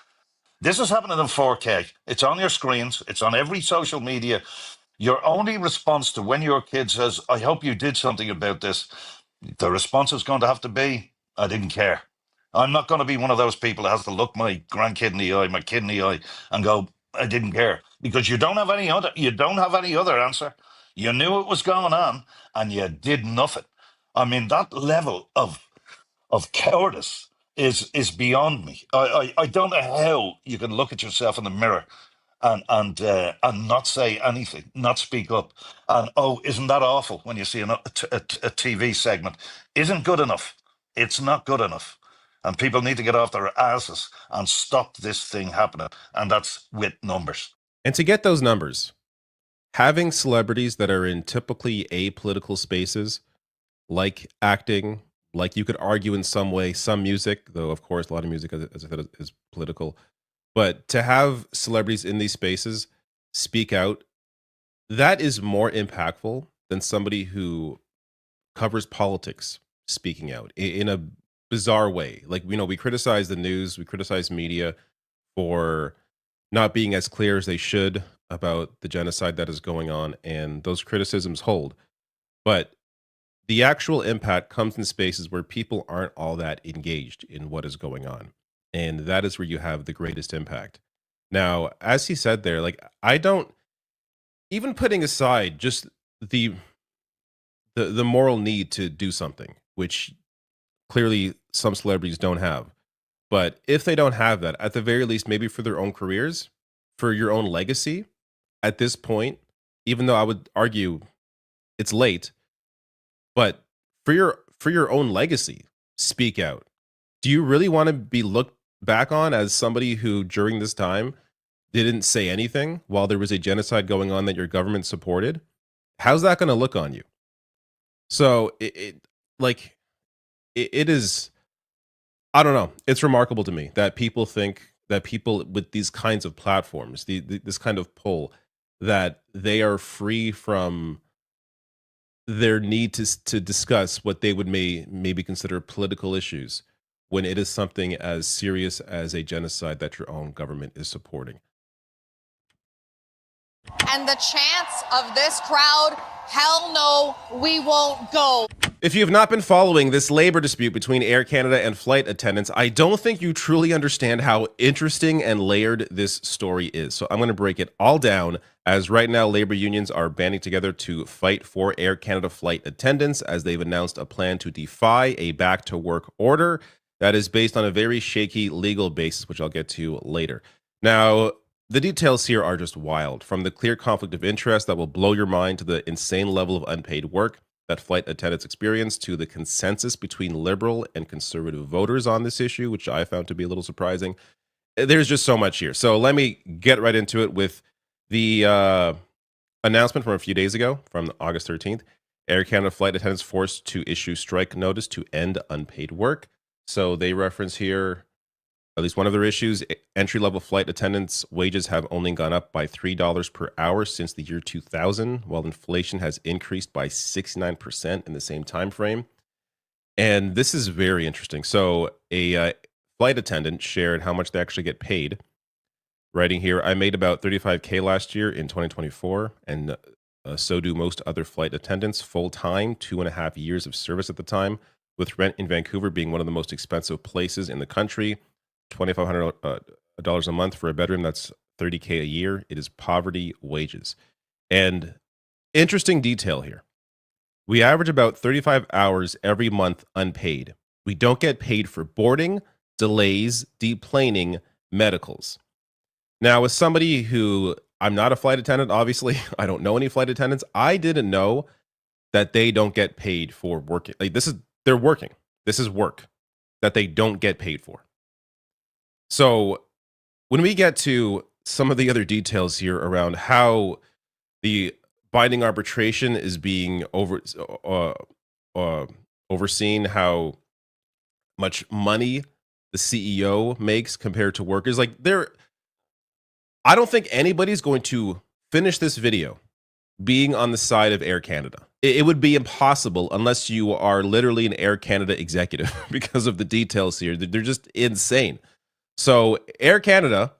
Speaker 21: This is happening in 4K. It's on your screens. It's on every social media. Your only response to when your kid says, "I hope you did something about this," the response is going to have to be, "I didn't care." I'm not going to be one of those people that has to look my grandkid in the eye, my kid in the eye, and go, "I didn't care," because you don't have any other answer. You knew it was going on, and you did nothing. I mean, that level of cowardice is beyond me. I don't know how you can look at yourself in the mirror and not say anything, not speak up. And isn't that awful when you see a TV segment isn't good enough? It's not good enough. And people need to get off their asses and stop this thing happening. And that's with numbers.
Speaker 22: And to get those numbers, having celebrities that are in typically apolitical spaces, like acting, like you could argue in some way, some music, though of course a lot of music, as I said, is political. But to have celebrities in these spaces speak out, that is more impactful than somebody who covers politics speaking out in a bizarre way. Like, we criticize the news, we criticize media for not being as clear as they should about the genocide that is going on, and those criticisms hold. But the actual impact comes in spaces where people aren't all that engaged in what is going on. And that is where you have the greatest impact. Now, as he said there, like, I don't, even putting aside just the moral need to do something, which clearly some celebrities don't have. But if they don't have that, at the very least, maybe for their own careers, for your own legacy, at this point, even though I would argue it's late, but for your own legacy, speak out. Do you really want to be looked back on as somebody who during this time didn't say anything while there was a genocide going on that your government supported? How's that going to look on you? So it is, I don't know. It's remarkable to me that people think that people with these kinds of platforms, this kind of pull, that they are free from their need to discuss what they would maybe consider political issues when it is something as serious as a genocide that your own government is supporting.
Speaker 6: And the chants of this crowd, hell no, we won't go.
Speaker 22: If you have not been following this labor dispute between Air Canada and flight attendants, I don't think you truly understand how interesting and layered this story is. So I'm going to break it all down, as right now labor unions are banding together to fight for Air Canada flight attendants, as they've announced a plan to defy a back-to-work order that is based on a very shaky legal basis, which I'll get to later. Now, the details here are just wild, from the clear conflict of interest that will blow your mind to the insane level of unpaid work that flight attendants experience, to the consensus between liberal and conservative voters on this issue, which I found to be a little surprising. There's just so much here. So let me get right into it with the announcement from a few days ago, from August 13th. Air Canada flight attendants forced to issue strike notice to end unpaid work. So they reference here at least one of their issues. Entry-level flight attendants' wages have only gone up by $3 per hour since the year 2000, while inflation has increased by 69% in the same time frame. And this is very interesting. So a flight attendant shared how much they actually get paid, writing here, I made about $35K last year in 2024, and so do most other flight attendants, full-time, 2.5 years of service at the time, with rent in Vancouver being one of the most expensive places in the country. $2,500 a month for a bedroom, that's $30K a year. It is poverty wages. And interesting detail here. We average about 35 hours every month unpaid. We don't get paid for boarding, delays, deplaning, medicals. Now, as somebody who, I'm not a flight attendant, obviously, I don't know any flight attendants. I didn't know that they don't get paid for working. Like, they're working. This is work that they don't get paid for. So when we get to some of the other details here around how the binding arbitration is being overseen, how much money the CEO makes compared to workers, like I don't think anybody's going to finish this video being on the side of Air Canada. It would be impossible unless you are literally an Air Canada executive because of the details here. They're just insane. So Air Canada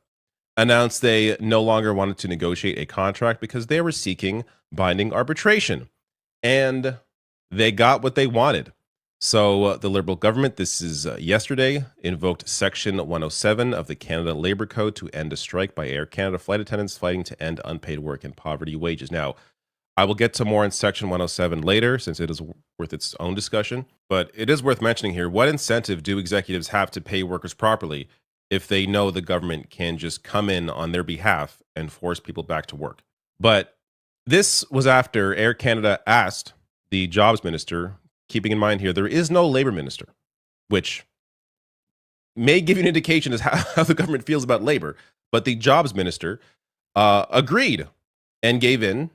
Speaker 22: announced they no longer wanted to negotiate a contract because they were seeking binding arbitration. And they got what they wanted. So the Liberal government, this is yesterday, invoked Section 107 of the Canada Labour Code to end a strike by Air Canada flight attendants fighting to end unpaid work and poverty wages. Now, I will get to more in Section 107 later, since it is worth its own discussion. But it is worth mentioning here, what incentive do executives have to pay workers properly if they know the government can just come in on their behalf and force people back to work? But this was after Air Canada asked the jobs minister, keeping in mind here, there is no labor minister, which may give you an indication as how the government feels about labor. But the jobs minister agreed and gave in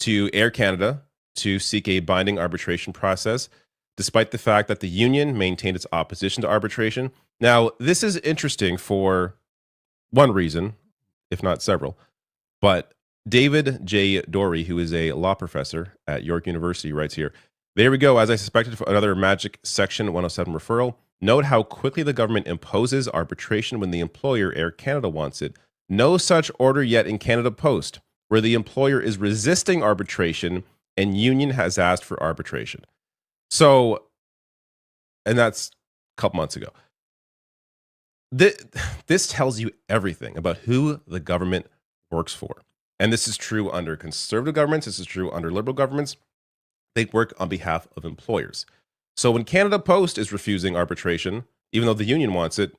Speaker 22: to Air Canada to seek a binding arbitration process, despite the fact that the union maintained its opposition to arbitration. Now, this is interesting for one reason, if not several, but David J. Dory, who is a law professor at York University, writes here, there we go, as I suspected, for another magic Section 107 referral. Note how quickly the government imposes arbitration when the employer, Air Canada, wants it. No such order yet in Canada Post, where the employer is resisting arbitration and union has asked for arbitration. So, and that's a couple months ago. This tells you everything about who the government works for. And this is true under conservative governments. This is true under liberal governments. They work on behalf of employers. So when Canada Post is refusing arbitration, even though the union wants it,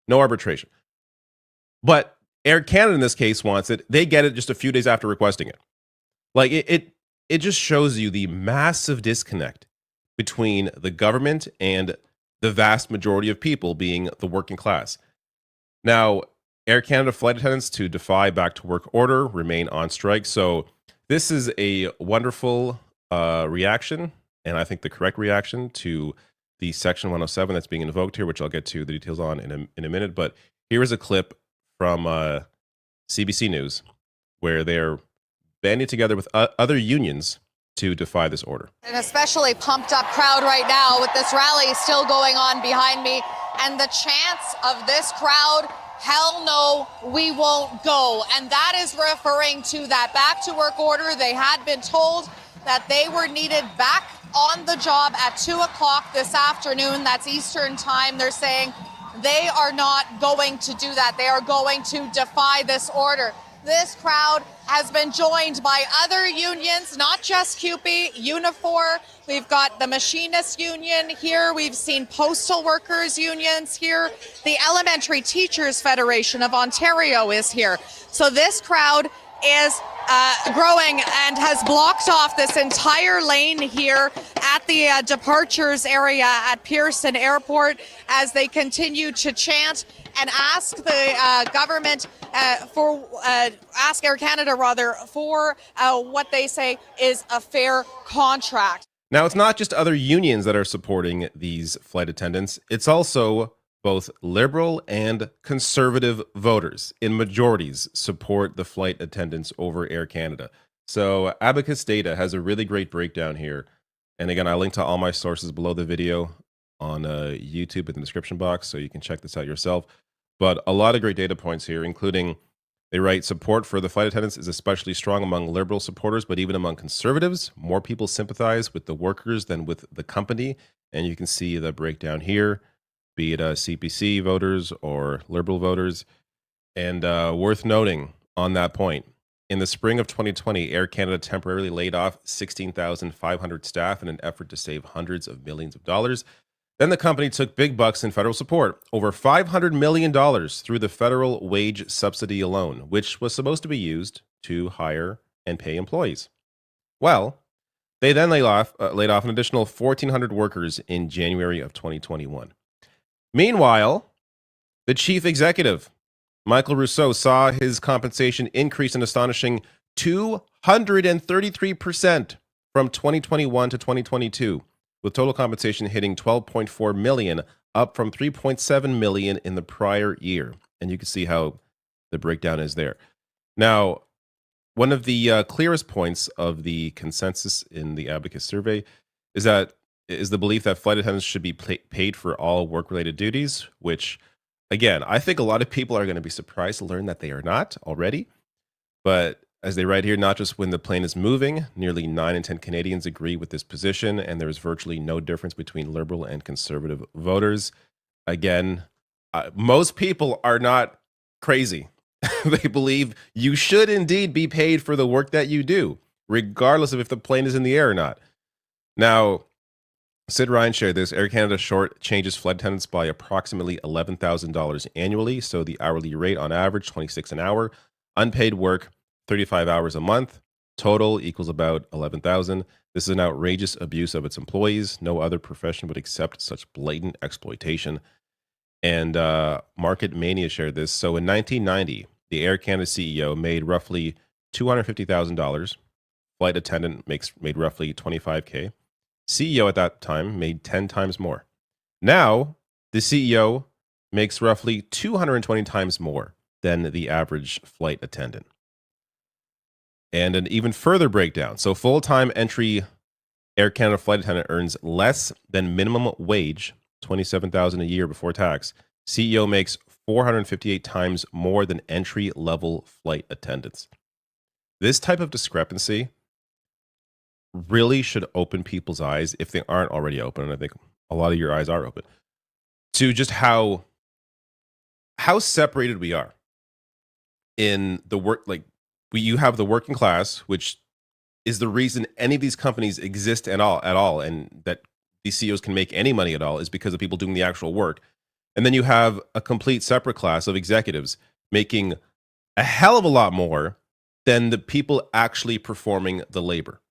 Speaker 22: no arbitration. But Air Canada in this case wants it. They get it just a few days after requesting it. Like it just shows you the massive disconnect between the government and the vast majority of people, being the working class. Now, Air Canada flight attendants to defy back to work order remain on strike. So this is a wonderful reaction, and I think the correct reaction to the Section 107 that's being invoked here, which I'll get to the details on in a minute. But here is a clip from CBC News where they're banding together with other unions to defy this order.
Speaker 6: An especially pumped up crowd right now with this rally still going on behind me. and the chants of this crowd, hell no, we won't go. And that is referring to that back to work order. They had been told that they were needed back on the job at 2 o'clock this afternoon. That's Eastern time. They're saying they are not going to do that. They are going to defy this order. This crowd has been joined by other unions, not just CUPE, Unifor. We've got the Machinist Union here. We've seen Postal Workers Unions here. The Elementary Teachers Federation of Ontario is here. So this crowd is growing and has blocked off this entire lane here at the departures area at Pearson Airport as they continue to chant and ask the government ask Air Canada rather for what they say is a fair contract.
Speaker 22: Now, it's not just other unions that are supporting these flight attendants. It's also both liberal and conservative voters in majorities support the flight attendants over Air Canada. So Abacus Data has a really great breakdown here. And again, I'll link to all my sources below the video on YouTube in the description box, so you can check this out yourself. But a lot of great data points here, including they write support for the flight attendants is especially strong among liberal supporters, but even among conservatives, more people sympathize with the workers than with the company. And you can see the breakdown here, be it CPC voters or liberal voters. And worth noting on that point, in the spring of 2020, Air Canada temporarily laid off 16,500 staff in an effort to save hundreds of millions of dollars. Then the company took big bucks in federal support, over $500 million through the federal wage subsidy alone, which was supposed to be used to hire and pay employees. Well, they then laid off an additional 1,400 workers in January of 2021. Meanwhile, the chief executive, Michael Rousseau, saw his compensation increase an astonishing 233% from 2021 to 2022. With total compensation hitting $12.4 million, up from $3.7 million in the prior year. And you can see how the breakdown is there. Now, one of the clearest points of the consensus in the Abacus survey is the belief that flight attendants should be paid for all work-related duties, which, again, I think a lot of people are going to be surprised to learn that they are not already. But as they write here, not just when the plane is moving, nearly 9 in 10 Canadians agree with this position, and there is virtually no difference between liberal and conservative voters. Again, most people are not crazy. They believe you should indeed be paid for the work that you do, regardless of if the plane is in the air or not. Now, Sid Ryan shared this. Air Canada short changes flight attendants by approximately $11,000 annually, so the hourly rate on average, $26 an hour. Unpaid work, 35 hours a month. Total equals about 11,000. This is an outrageous abuse of its employees. No other profession would accept such blatant exploitation. And Market Mania shared this. So in 1990, the Air Canada CEO made roughly $250,000. Flight attendant made roughly $25K. CEO at that time made 10 times more. Now, the CEO makes roughly 220 times more than the average flight attendant. And an even further breakdown. So full-time entry Air Canada flight attendant earns less than minimum wage, $27,000 a year before tax. CEO makes 458 times more than entry-level flight attendants. This type of discrepancy really should open people's eyes, if they aren't already open, and I think a lot of your eyes are open, to just how separated we are in the work. Like, you have the working class, which is the reason any of these companies exist at all, and that these CEOs can make any money at all is because of people doing the actual work. And then you have a complete separate class of executives making a hell of a lot more than the people actually performing the labor.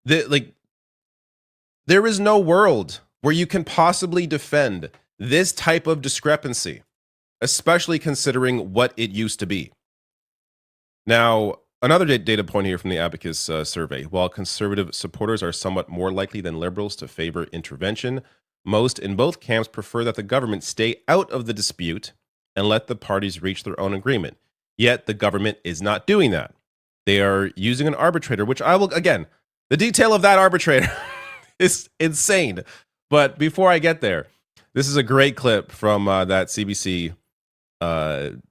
Speaker 22: There is no world where you can possibly defend this type of discrepancy, especially considering what it used to be. Now, another data point here from the Abacus survey. While conservative supporters are somewhat more likely than liberals to favor intervention, most in both camps prefer that the government stay out of the dispute and let the parties reach their own agreement. Yet the government is not doing that. They are using an arbitrator, which I will, again, the detail of that arbitrator is insane. But before I get there, This is a great clip from that CBC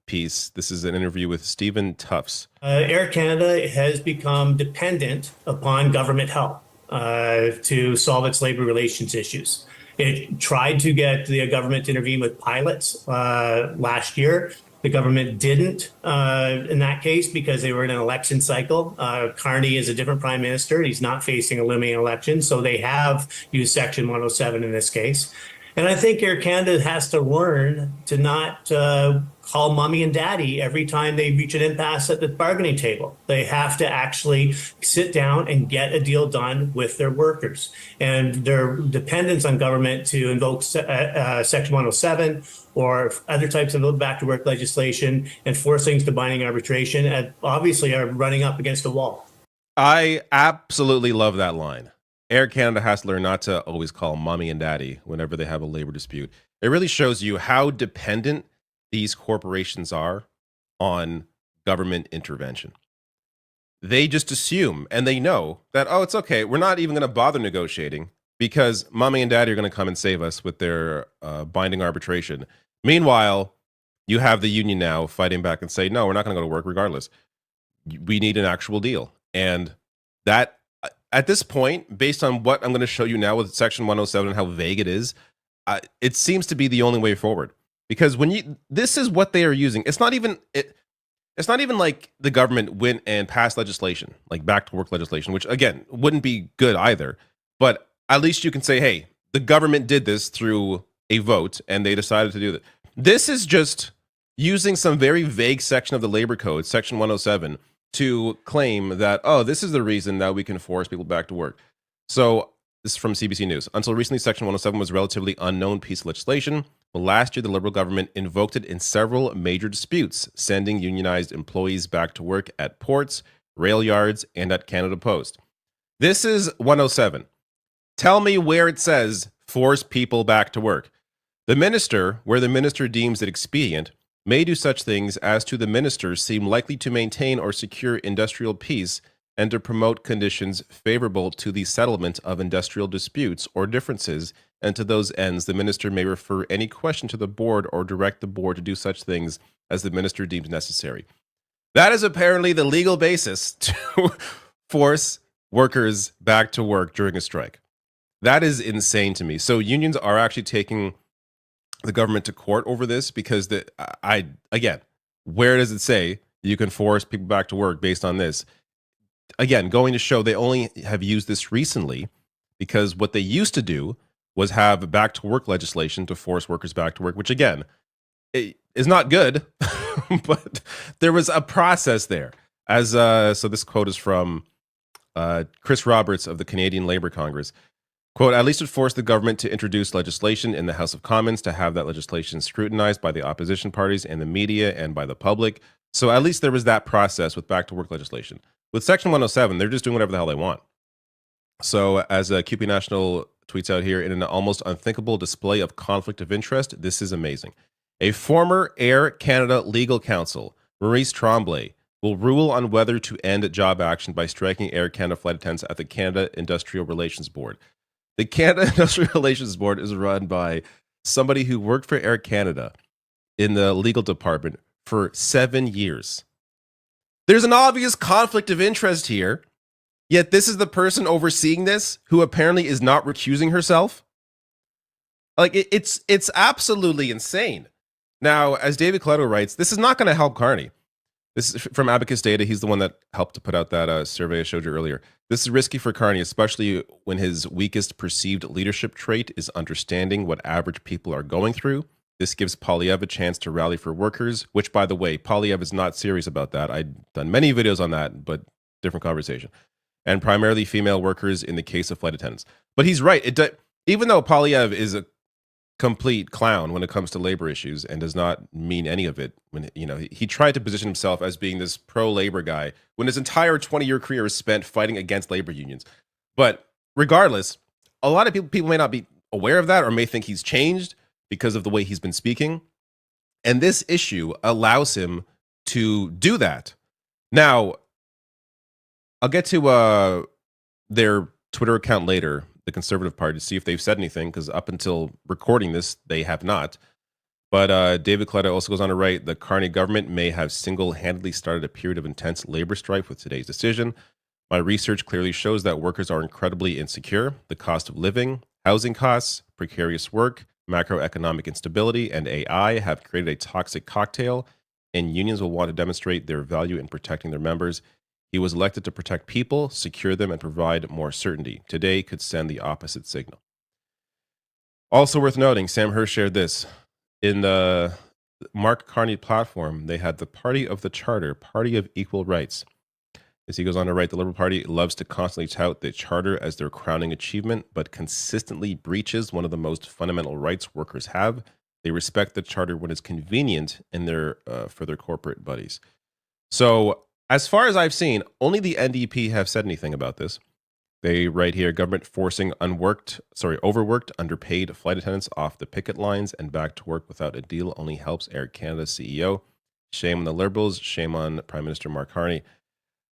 Speaker 22: piece. This is an interview with Stephen Tufts.
Speaker 7: Air Canada has become dependent upon government help to solve its labor relations issues. It tried to get the government to intervene with pilots last year. The government didn't in that case because they were in an election cycle. Carney is a different prime minister. He's not facing a looming election, so they have used Section 107 in this case. And I think Air Canada has to learn to not call mommy and daddy every time they reach an impasse at the bargaining table. They have to actually sit down and get a deal done with their workers. And their dependence on government to invoke Section 107 or other types of back to work legislation and force things to binding arbitration obviously are running up against a wall.
Speaker 22: I absolutely love that line. Air Canada has to learn not to always call mommy and daddy whenever they have a labor dispute. It really shows you how dependent these corporations are on government intervention. They just assume and they know that, oh, it's okay. We're not even going to bother negotiating because mommy and daddy are going to come and save us with their binding arbitration. Meanwhile, you have the union now fighting back and say, no, we're not going to go to work regardless. We need an actual deal. And that, at this point, based on what I'm going to show you now with Section 107 and how vague it is, it seems to be the only way forward. Because this is what they are using. It's not even like the government went and passed legislation, like back to work legislation, which again wouldn't be good either. But at least you can say, hey, the government did this through a vote and they decided to do that. This is just using some very vague section of the labor code, Section 107, to claim that, oh, this is the reason that we can force people back to work. So this is from CBC News. Until recently, Section 107 was a relatively unknown piece of legislation. But last year, the Liberal government invoked it in several major disputes, sending unionized employees back to work at ports, rail yards, and at Canada Post. This is 107. Tell me where it says force people back to work. The minister, where the minister deems it expedient, may do such things as to the minister seem likely to maintain or secure industrial peace and to promote conditions favorable to the settlement of industrial disputes or differences, and to those ends the minister may refer any question to the board or direct the board to do such things as the minister deems necessary. That is apparently the legal basis to force workers back to work during a strike. That is insane to me. So unions are actually taking the government to court over this because again, where does it say you can force people back to work based on this? Again, going to show they only have used this recently because what they used to do was have back to work legislation to force workers back to work, which again is not good, but there was a process there. So this quote is from Chris Roberts of the Canadian Labour Congress. Quote, at least it forced the government to introduce legislation in the House of Commons to have that legislation scrutinized by the opposition parties and the media and by the public. So at least there was that process with back to work legislation. With Section 107, they're just doing whatever the hell they want. So as QP National tweets out here, in an almost unthinkable display of conflict of interest, this is amazing. A former Air Canada legal counsel, Maurice Tremblay, will rule on whether to end job action by striking Air Canada flight attendants at the Canada Industrial Relations Board. The Canada Industrial Relations Board is run by somebody who worked for Air Canada in the legal department for 7 years. There's an obvious conflict of interest here, yet this is the person overseeing this who apparently is not recusing herself. Like, it's absolutely insane. Now, as David Coletto writes, this is not going to help Carney. This is from Abacus Data. He's the one that helped to put out that survey I showed you earlier. This is risky for Carney, especially when his weakest perceived leadership trait is understanding what average people are going through. This gives Poilievre a chance to rally for workers, which, by the way, Poilievre is not serious about that. I've done many videos on that, but different conversation. And primarily female workers in the case of flight attendants. But he's right. Even though Poilievre is a complete clown when it comes to labor issues and does not mean any of it, when he tried to position himself as being this pro-labor guy when his entire 20-year career is spent fighting against labor unions. But regardless, a lot of people may not be aware of that or may think he's changed because of the way he's been speaking. And this issue allows him to do that. Now, I'll get to their Twitter account later. the Conservative Party to see if they've said anything, because up until recording this, they have not. But David Coletta also goes on to write, the Carney government may have single-handedly started a period of intense labor strife with today's decision. My research clearly shows that workers are incredibly insecure. The cost of living, housing costs, precarious work, macroeconomic instability, and AI have created a toxic cocktail, and unions will want to demonstrate their value in protecting their members. He was elected to protect people, secure them, and provide more certainty. Today could send the opposite signal. Also worth noting, Sam Hirsch shared this. In the Mark Carney platform, they had the Party of the Charter, Party of Equal Rights. As he goes on to write, the Liberal Party loves to constantly tout the Charter as their crowning achievement, but consistently breaches one of the most fundamental rights workers have. They respect the Charter when it's convenient in for their corporate buddies. So, as far as I've seen, only the NDP have said anything about this. They write here, government forcing overworked, underpaid flight attendants off the picket lines and back to work without a deal only helps Air Canada's CEO. Shame on the Liberals, shame on Prime Minister Mark Carney.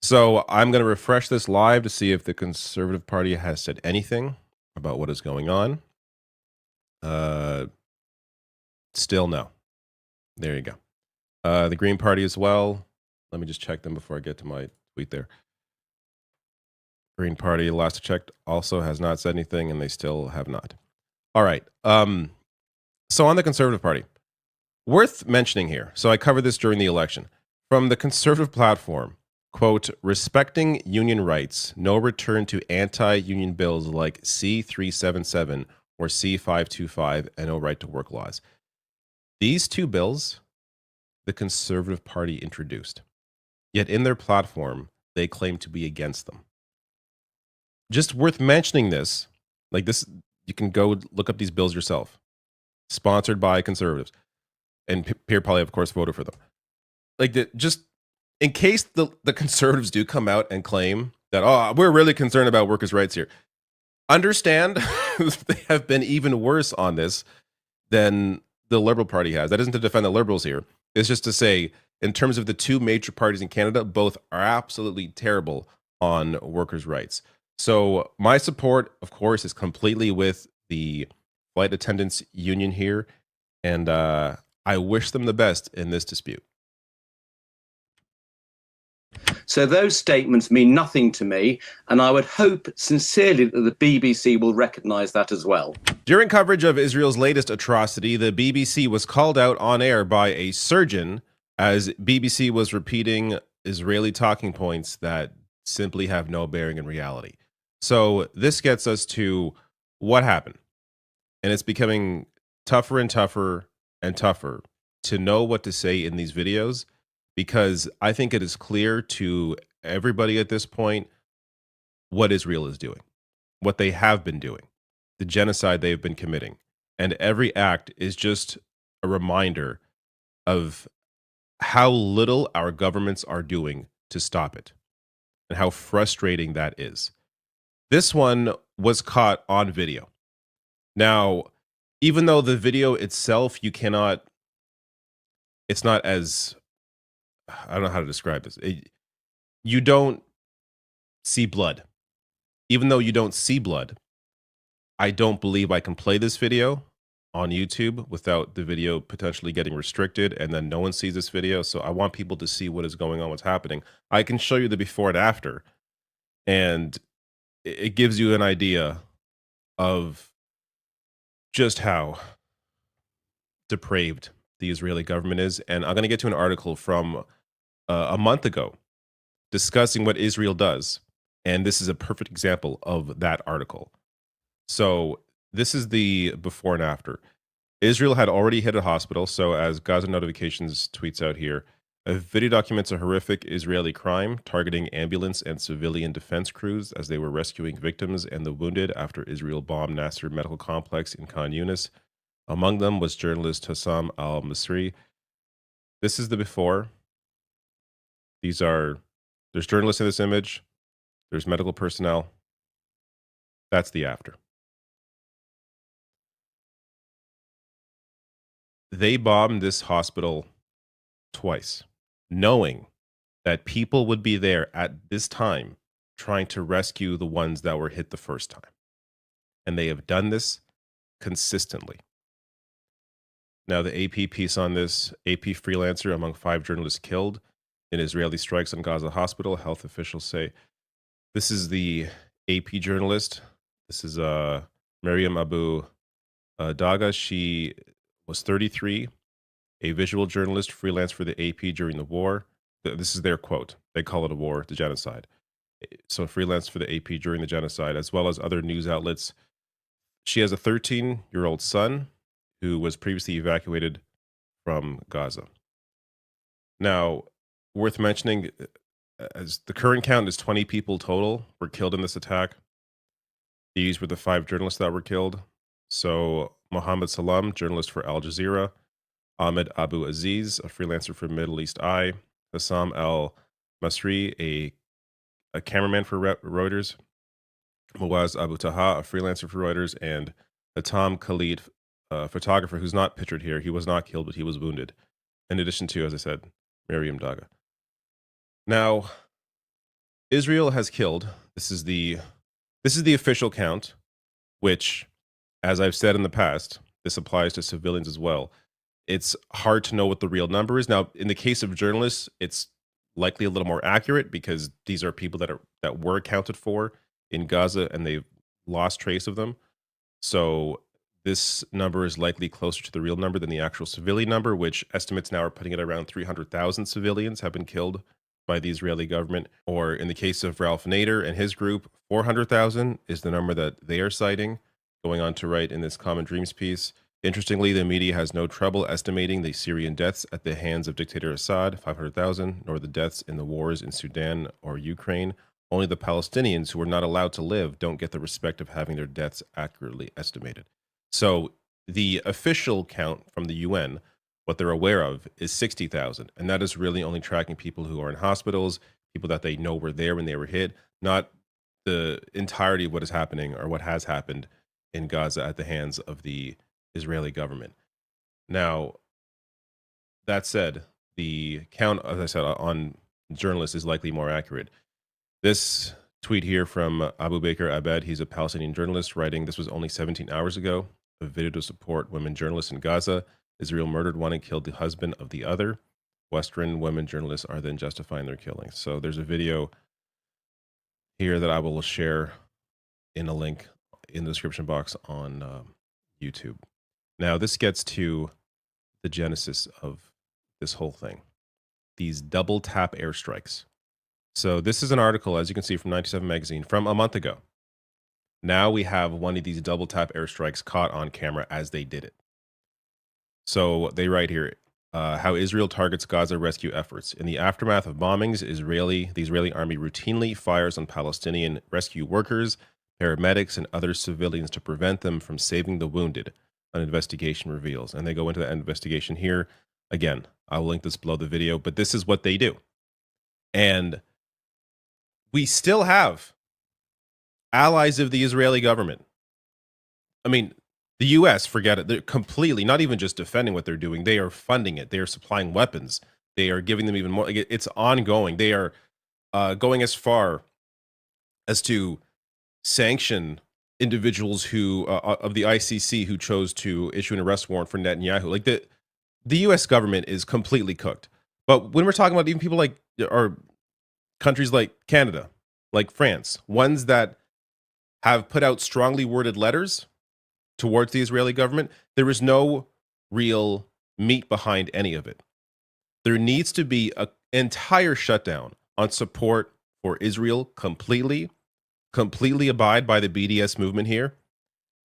Speaker 22: So I'm going to refresh this live to see if the Conservative Party has said anything about what is going on. Still no. There you go. The Green Party as well. Let me just check them before I get to my tweet there. Green Party, last I checked, also has not said anything, and they still have not. All right. So on the Conservative Party, worth mentioning here. So I covered this during the election. From the Conservative platform, quote, respecting union rights, no return to anti-union bills like C-377 or C-525 and no right to work laws. These two bills, the Conservative Party introduced. Yet in their platform, they claim to be against them. Just worth mentioning this, like this, you can go look up these bills yourself. Sponsored by conservatives. And Pierre Poilievre, of course, voted for them. Like, just in case the conservatives do come out and claim that, oh, we're really concerned about workers' rights here. Understand, they have been even worse on this than the Liberal Party has. That isn't to defend the Liberals here. It's just to say, in terms of the two major parties in Canada, both are absolutely terrible on workers' rights. So my support, of course, is completely with the flight attendants union here, and I wish them the best in this dispute.
Speaker 8: So those statements mean nothing to me, and I would hope sincerely that the BBC will recognise that as well.
Speaker 22: During coverage of Israel's latest atrocity, the BBC was called out on air by a surgeon as BBC was repeating Israeli talking points that simply have no bearing in reality. So this gets us to what happened. And it's becoming tougher and tougher and tougher to know what to say in these videos, because I think it is clear to everybody at this point what Israel is doing, what they have been doing, the genocide they've been committing. And every act is just a reminder of how little our governments are doing to stop it and how frustrating that is. This one was caught on video. Now, even though the video itself, it's not as, I don't know how to describe this. You don't see blood. Even though you don't see blood, I don't believe I can play this video on YouTube without the video potentially getting restricted, and then no one sees this video. So I want people to see what is going on, what's happening. I can show you the before and after, and it gives you an idea of just how depraved the Israeli government is. And I'm going to get to an article from a month ago discussing what Israel does. And this is a perfect example of that article. So this is the before and after. Israel had already hit a hospital. So as Gaza Notifications tweets out here, a video documents a horrific Israeli crime targeting ambulance and civilian defense crews as they were rescuing victims and the wounded after Israel bombed Nasser Medical Complex in Khan Yunis. Among them was journalist Hussam al-Masri. This is the before. There's journalists in this image. There's medical personnel. That's the after. They bombed this hospital twice, knowing that people would be there at this time trying to rescue the ones that were hit the first time. and they have done this consistently. Now, the AP piece on this, AP freelancer among 5 journalists killed in Israeli strikes on Gaza hospital, health officials say. This is the AP journalist. This is Miriam Abu Daga. She was 33, a visual journalist, freelance for the AP during the war. This is their quote. They call it a war, the genocide. So freelance for the AP during the genocide, as well as other news outlets. She has a 13-year-old son who was previously evacuated from Gaza. Now, worth mentioning, as the current count is 20 people total were killed in this attack. These were the 5 journalists that were killed. So Mohammed Salam, journalist for Al Jazeera, Ahmed Abu Aziz, a freelancer for Middle East Eye, Hassam Al Masri, a cameraman for Reuters, Mawaz Abu Taha, a freelancer for Reuters, and Hatam Khalid, a photographer who's not pictured here. He was not killed, but he was wounded. In addition to, as I said, Miriam Daga. Now, Israel has killed. This is the official count, which, as I've said in the past, this applies to civilians as well. It's hard to know what the real number is. Now, in the case of journalists, it's likely a little more accurate because these are people that were accounted for in Gaza and they've lost trace of them. So this number is likely closer to the real number than the actual civilian number, which estimates now are putting it around 300,000 civilians have been killed by the Israeli government. Or in the case of Ralph Nader and his group, 400,000 is the number that they are citing, going on to write in this Common Dreams piece. Interestingly, the media has no trouble estimating the Syrian deaths at the hands of dictator Assad, 500,000, nor the deaths in the wars in Sudan or Ukraine. Only the Palestinians who are not allowed to live don't get the respect of having their deaths accurately estimated. So the official count from the UN, what they're aware of, is 60,000. And that is really only tracking people who are in hospitals, people that they know were there when they were hit, not the entirety of what is happening or what has happened in Gaza at the hands of the Israeli government. Now, that said, the count, as I said, on journalists is likely more accurate. This tweet here from Abu Bakr Abed, he's a Palestinian journalist, writing, "This was only 17 hours ago. A video to support women journalists in Gaza. Israel murdered one and killed the husband of the other. Western women journalists are then justifying their killings." So there's a video here that I will share in a link in the description box on YouTube. Now, this gets to the genesis of this whole thing. These double tap airstrikes. So this is an article, as you can see, from 97 Magazine from a month ago. Now we have one of these double tap airstrikes caught on camera as they did it. So they write here, how Israel targets Gaza rescue efforts. In the aftermath of bombings, the Israeli army routinely fires on Palestinian rescue workers, paramedics, and other civilians to prevent them from saving the wounded, an investigation reveals. And they go into that investigation here. Again, I'll link this below the video, but this is what they do. And we still have allies of the Israeli government. I mean, the U.S., forget it. They're completely, not even just defending what they're doing. They are funding it. They are supplying weapons. They are giving them even more. Like, it's ongoing. They are going as far as to sanction individuals who of the ICC who chose to issue an arrest warrant for Netanyahu. Like the U.S. government is completely cooked. But when we're talking about even people like, or countries like Canada, like France, ones that have put out strongly worded letters towards the Israeli government, there is no real meat behind any of it. There needs to be an entire shutdown on support for Israel completely abide by the BDS movement here.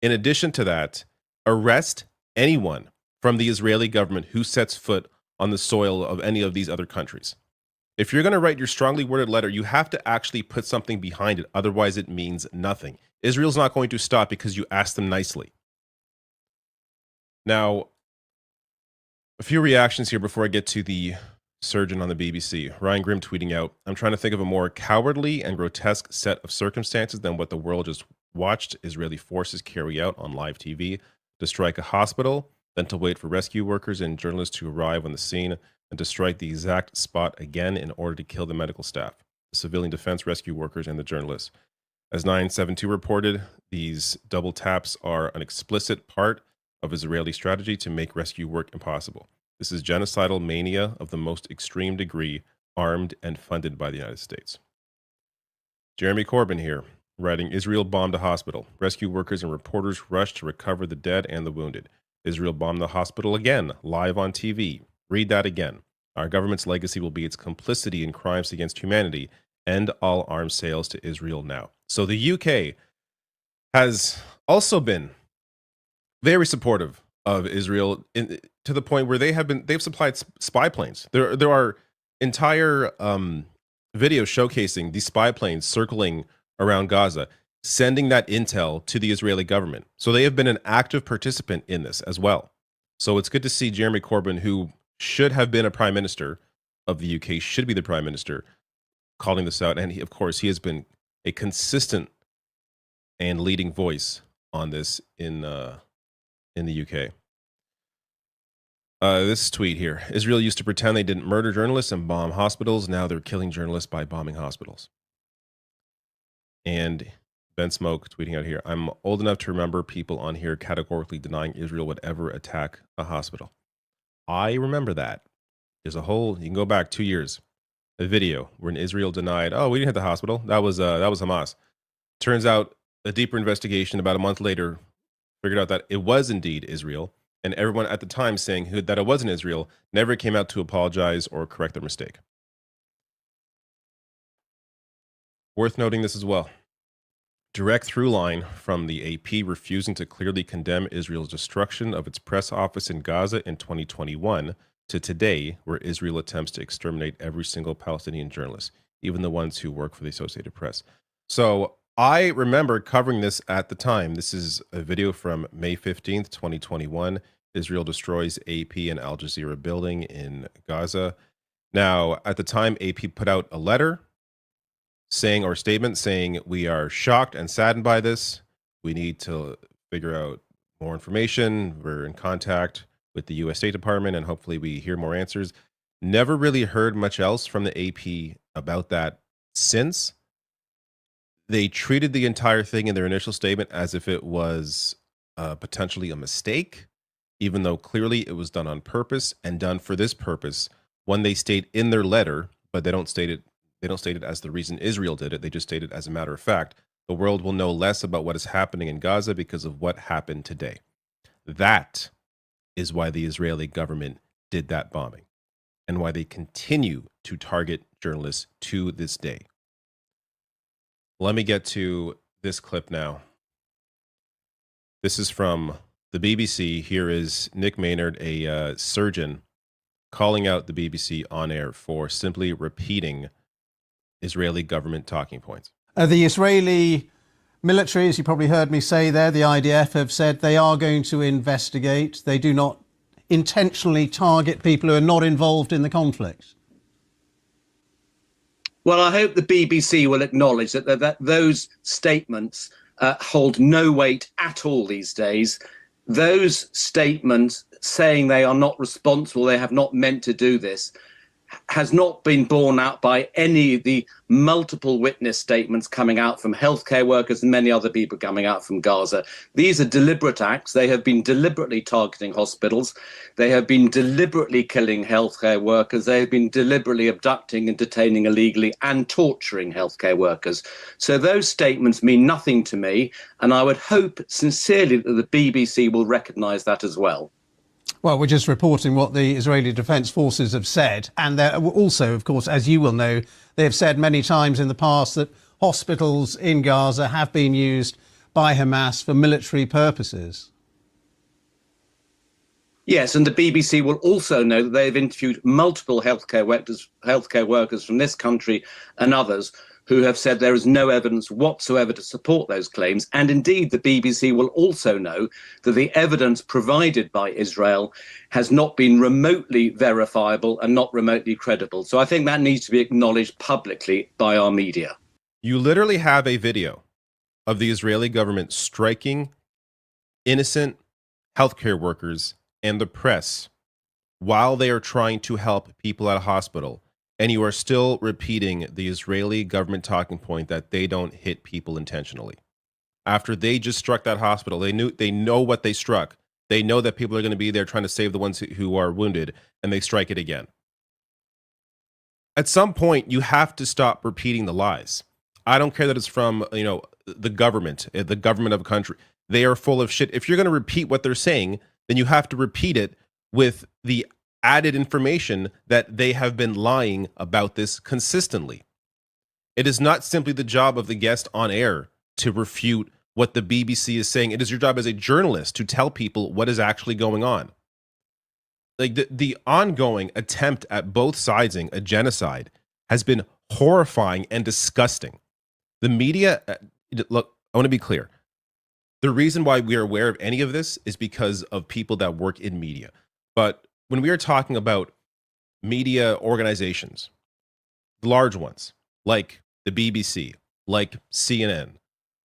Speaker 22: In addition to that, arrest anyone from the Israeli government who sets foot on the soil of any of these other countries. If you're going to write your strongly worded letter, you have to actually put something behind it. Otherwise, it means nothing. Israel's not going to stop because you asked them nicely. Now, a few reactions here before I get to the surgeon on the BBC. Ryan Grimm tweeting out, "I'm trying to think of a more cowardly and grotesque set of circumstances than what the world just watched Israeli forces carry out on live TV, to strike a hospital, then to wait for rescue workers and journalists to arrive on the scene, and to strike the exact spot again in order to kill the medical staff, the civilian defense rescue workers, and the journalists. As 972 reported, these double taps are an explicit part of Israeli strategy to make rescue work impossible. This is genocidal mania of the most extreme degree, armed and funded by the United States. Jeremy Corbyn here, writing, Israel bombed a hospital. Rescue workers and reporters rushed to recover the dead and the wounded. Israel bombed the hospital again, live on TV. Read that again. Our government's legacy will be its complicity in crimes against humanity. End all arms sales to Israel now. So the UK has also been very supportive of Israel to the point where they've supplied spy planes. There are entire videos showcasing these spy planes circling around Gaza, sending that intel to the Israeli government. So they have been an active participant in this as well. So it's good to see Jeremy Corbyn, who should have been a prime minister of the UK, should be the prime minister, calling this out. And he, of course, he has been a consistent and leading voice on this in the UK. This tweet here. Israel used to pretend they didn't murder journalists and bomb hospitals. Now they're killing journalists by bombing hospitals. And Ben Smoke tweeting out here. I'm old enough to remember people on here categorically denying Israel would ever attack a hospital. I remember that. There's a whole, you can go back 2 years, a video where Israel denied, oh, we didn't hit the hospital. That was Hamas. Turns out a deeper investigation about a month later figured out that it was indeed Israel. And everyone at the time saying that it wasn't Israel never came out to apologize or correct their mistake. Worth noting this as well. Direct through line from the AP refusing to clearly condemn Israel's destruction of its press office in Gaza in 2021 to today, where Israel attempts to exterminate every single Palestinian journalist, even the ones who work for the Associated Press. So I remember covering this at the time. This is a video from May 15th, 2021. Israel destroys AP and Al Jazeera building in Gaza. Now, at the time, AP put out a letter saying, or statement saying, we are shocked and saddened by this. We need to figure out more information. We're in contact with the U.S. State Department, and hopefully we hear more answers. Never really heard much else from the AP about that since. They treated the entire thing in their initial statement as if it was potentially a mistake, even though clearly it was done on purpose and done for this purpose. When they state in their letter, but they don't state it as the reason Israel did it. They just state it as a matter of fact. The world will know less about what is happening in Gaza because of what happened today. That is why the Israeli government did that bombing and why they continue to target journalists to this day. Let me get to this clip now. This is from the BBC. Here is Nick Maynard, a surgeon, calling out the BBC on air for simply repeating Israeli government talking points.
Speaker 9: The Israeli military, as you probably heard me say there, the IDF have said they are going to investigate. They do not intentionally target people who are not involved in the conflict.
Speaker 8: Well, I hope the BBC will acknowledge that those statements hold no weight at all these days. Those statements saying they are not responsible, they have not meant to do this, has not been borne out by any of the multiple witness statements coming out from healthcare workers and many other people coming out from Gaza. These are deliberate acts. They have been deliberately targeting hospitals. They have been deliberately killing healthcare workers. They have been deliberately abducting and detaining illegally and torturing healthcare workers. So those statements mean nothing to me, and I would hope sincerely that the BBC will recognise that as well.
Speaker 9: Well, we're just reporting what the Israeli Defense Forces have said. And they're also, of course, as you will know, they have said many times in the past that hospitals in Gaza have been used by Hamas for military purposes.
Speaker 8: Yes, and the BBC will also know that they've interviewed multiple healthcare workers from this country and others who have said there is no evidence whatsoever to support those claims. And indeed, the BBC will also know that the evidence provided by Israel has not been remotely verifiable and not remotely credible. So I think that needs to be acknowledged publicly by our media.
Speaker 22: You literally have a video of the Israeli government striking innocent healthcare workers and the press while they are trying to help people at a hospital. and you are still repeating the Israeli government talking point that they don't hit people intentionally. After they just struck that hospital, they know what they struck. They know that people are going to be there trying to save the ones who are wounded, and they strike it again. At some point, you have to stop repeating the lies. I don't care that it's from, the government of a country. They are full of shit. If you're going to repeat what they're saying, then you have to repeat it with the added information that they have been lying about this consistently. It is not simply the job of the guest on air to refute what the BBC is saying. It is your job as a journalist to tell people what is actually going on. Like the ongoing attempt at both sidesing a genocide has been horrifying and disgusting. The media, look, I want to be clear. The reason why we are aware of any of this is because of people that work in media. But when we are talking about media organizations, large ones like the BBC, like CNN,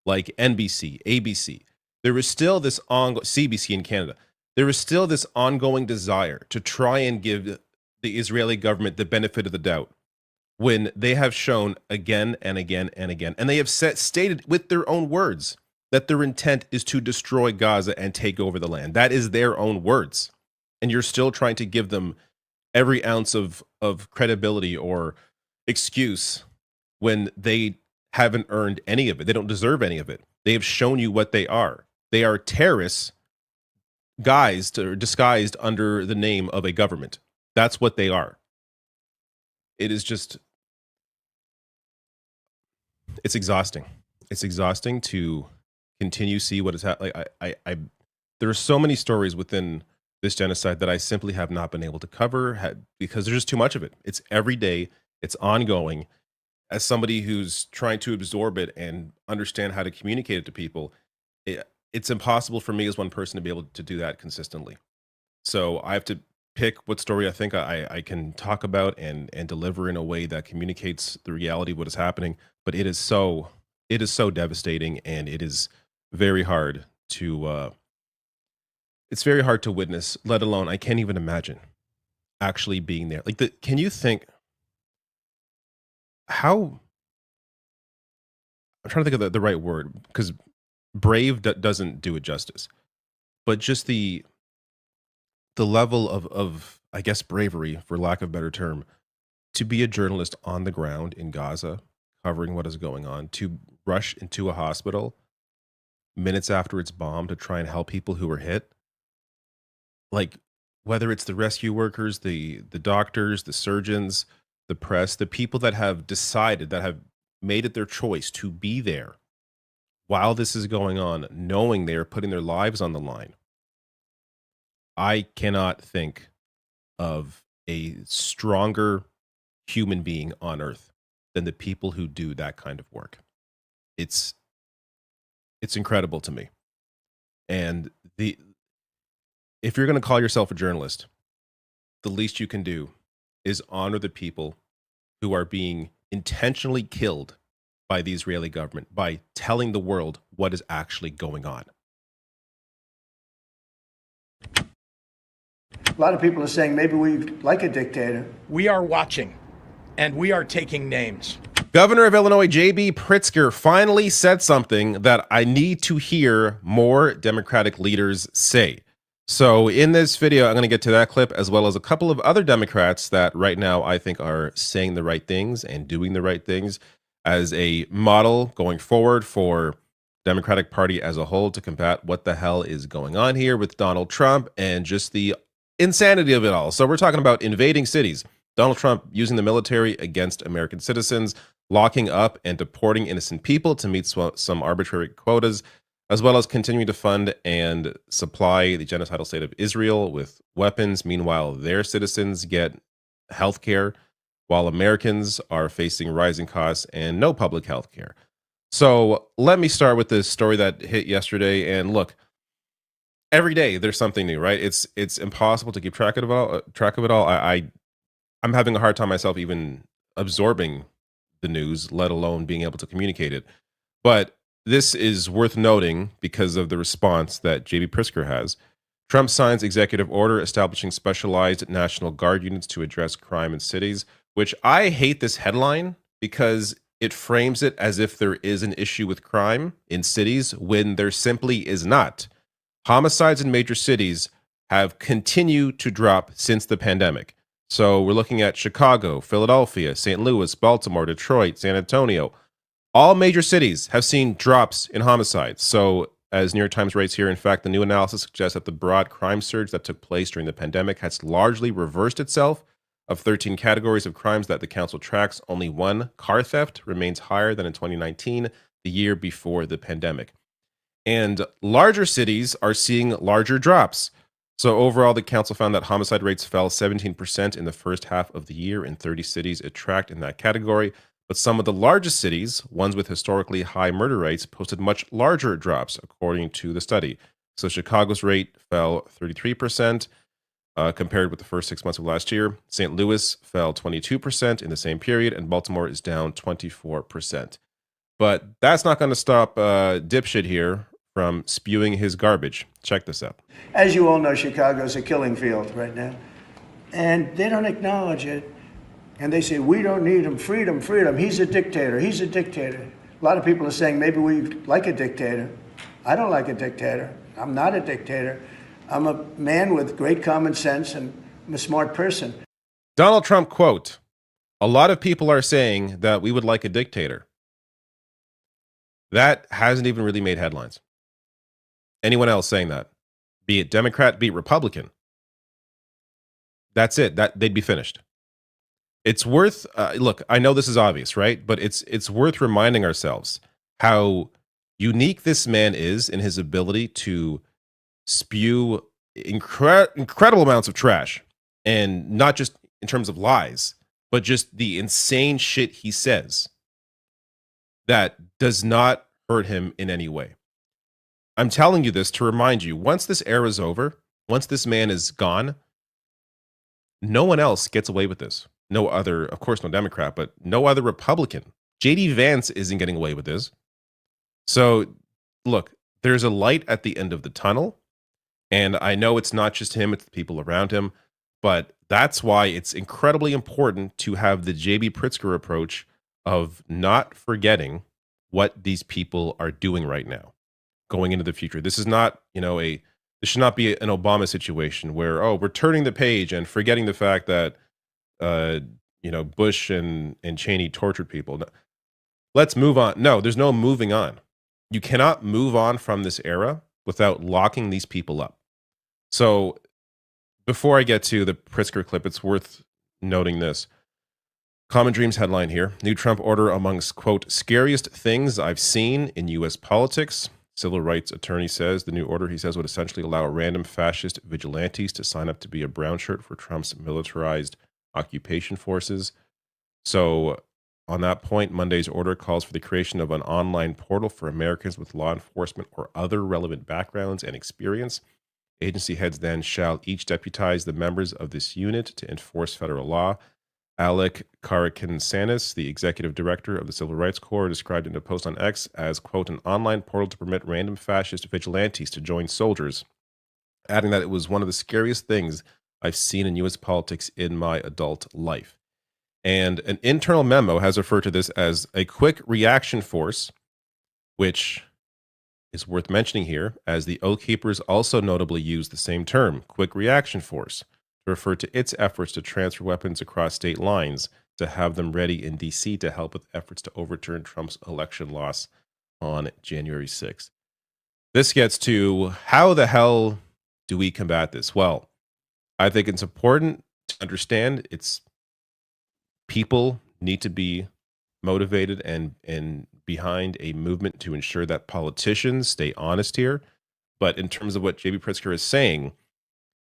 Speaker 22: like NBC, ABC, there is still this CBC in Canada. There is still this ongoing desire to try and give the Israeli government the benefit of the doubt when they have shown again and again and again, and they have stated with their own words that their intent is to destroy Gaza and take over the land. That is their own words. And you're still trying to give them every ounce of credibility or excuse when they haven't earned any of it. They don't deserve any of it. They have shown you what they are. They are terrorists guised or disguised under the name of a government. That's what they are. It is just, it's exhausting. It's exhausting to continue see what is happening. There are so many stories within this genocide that I simply have not been able to cover because there's just too much of it. It's every day. It's ongoing. As somebody who's trying to absorb it and understand how to communicate it to people, it's impossible for me as one person to be able to do that consistently. So I have to pick what story I think I can talk about and deliver in a way that communicates the reality of what is happening. But it is so devastating, and it is very hard to witness, let alone I can't even imagine actually being there. Can you think how, I'm trying to think of the right word, because brave doesn't do it justice, but just the level of I guess bravery, for lack of a better term, to be a journalist on the ground in Gaza covering what is going on, to rush into a hospital minutes after it's bombed to try and help people who were hit. Like, whether it's the rescue workers, the doctors, the surgeons, the press, the people that have decided, that have made it their choice to be there while this is going on, knowing they are putting their lives on the line. I cannot think of a stronger human being on earth than the people who do that kind of work. It's incredible to me. And if you're going to call yourself a journalist, the least you can do is honor the people who are being intentionally killed by the Israeli government by telling the world what is actually going on.
Speaker 14: A lot of people are saying maybe we like a dictator.
Speaker 10: We are watching, and we are taking names.
Speaker 22: Governor of Illinois, J.B. Pritzker, finally said something that I need to hear more Democratic leaders say. So in this video, I'm going to get to that clip, as well as a couple of other Democrats that right now I think are saying the right things and doing the right things as a model going forward for Democratic Party as a whole to combat what the hell is going on here with Donald Trump and just the insanity of it all. So we're talking about invading cities, Donald Trump using the military against American citizens, locking up and deporting innocent people to meet some arbitrary quotas, as well as continuing to fund and supply the genocidal state of Israel with weapons. Meanwhile, their citizens get health care, while Americans are facing rising costs and no public health care. So let me start with this story that hit yesterday. And look, every day there's something new, right? It's impossible to keep track of it all. I'm having a hard time myself even absorbing the news, let alone being able to communicate it. But this is worth noting because of the response that J.B. Pritzker has. Trump signs executive order establishing specialized National Guard units to address crime in cities. which I hate this headline because it frames it as if there is an issue with crime in cities when there simply is not. Homicides in major cities have continued to drop since the pandemic. So we're looking at Chicago, Philadelphia, St. Louis, Baltimore, Detroit, San Antonio. All major cities have seen drops in homicides. So as New York Times writes here, in fact, the new analysis suggests that the broad crime surge that took place during the pandemic has largely reversed itself. Of 13 categories of crimes that the council tracks, only one, car theft, remains higher than in 2019, the year before the pandemic. And larger cities are seeing larger drops. So overall, the council found that homicide rates fell 17% in the first half of the year in 30 cities it tracked in that category. But some of the largest cities, ones with historically high murder rates, posted much larger drops, according to the study. So Chicago's rate fell 33%. Compared with the first 6 months of last year. St. Louis fell 22% in the same period, and Baltimore is down 24%. But that's not going to stop dipshit here from spewing his garbage. Check this out.
Speaker 14: As you all know, Chicago's a killing field right now. And they don't acknowledge it. And they say, we don't need him, freedom, freedom. He's a dictator, he's a dictator. A lot of people are saying maybe we like a dictator. I don't like a dictator. I'm not a dictator. I'm a man with great common sense and I'm a smart person.
Speaker 22: Donald Trump quote, a lot of people are saying that we would like a dictator. That hasn't even really made headlines. Anyone else saying that, be it Democrat, be it Republican, that's it. That they'd be finished. It's worth, look, I know this is obvious, right? But it's worth reminding ourselves how unique this man is in his ability to spew incredible amounts of trash, and not just in terms of lies, but just the insane shit he says that does not hurt him in any way. I'm telling you this to remind you, once this era is over, once this man is gone, no one else gets away with this. No other, of course, no Democrat, but no other Republican. JD Vance isn't getting away with this. So look, there's a light at the end of the tunnel. And I know it's not just him, it's the people around him, but that's why it's incredibly important to have the J.B. Pritzker approach of not forgetting what these people are doing right now, going into the future. This is not, this should not be an Obama situation where, we're turning the page and forgetting the fact that, Bush and Cheney tortured people. No, let's move on. No, there's no moving on. You cannot move on from this era without locking these people up. So before I get to the Pritzker clip, it's worth noting this. Common Dreams headline here. New Trump order amongst, quote, scariest things I've seen in U.S. politics. Civil rights attorney says the new order, he says, would essentially allow random fascist vigilantes to sign up to be a brown shirt for Trump's militarized occupation forces. So on that point, Monday's order calls for the creation of an online portal for Americans with law enforcement or other relevant backgrounds and experience. Agency heads then shall each deputize the members of this unit to enforce federal law. Alec Karakatsanis, the executive director of the Civil Rights Corps, described in a post on X as, quote, an online portal to permit random fascist vigilantes to join soldiers, adding that it was one of the scariest things I've seen in U.S. politics in my adult life. And an internal memo has referred to this as a quick reaction force, which is worth mentioning here, as the Oath Keepers also notably use the same term, quick reaction force, to refer to its efforts to transfer weapons across state lines to have them ready in D.C. to help with efforts to overturn Trump's election loss on January 6th. This gets to how the hell do we combat this? Well, I think it's important to understand people need to be motivated and behind a movement to ensure that politicians stay honest here. But in terms of what J.B. Pritzker is saying,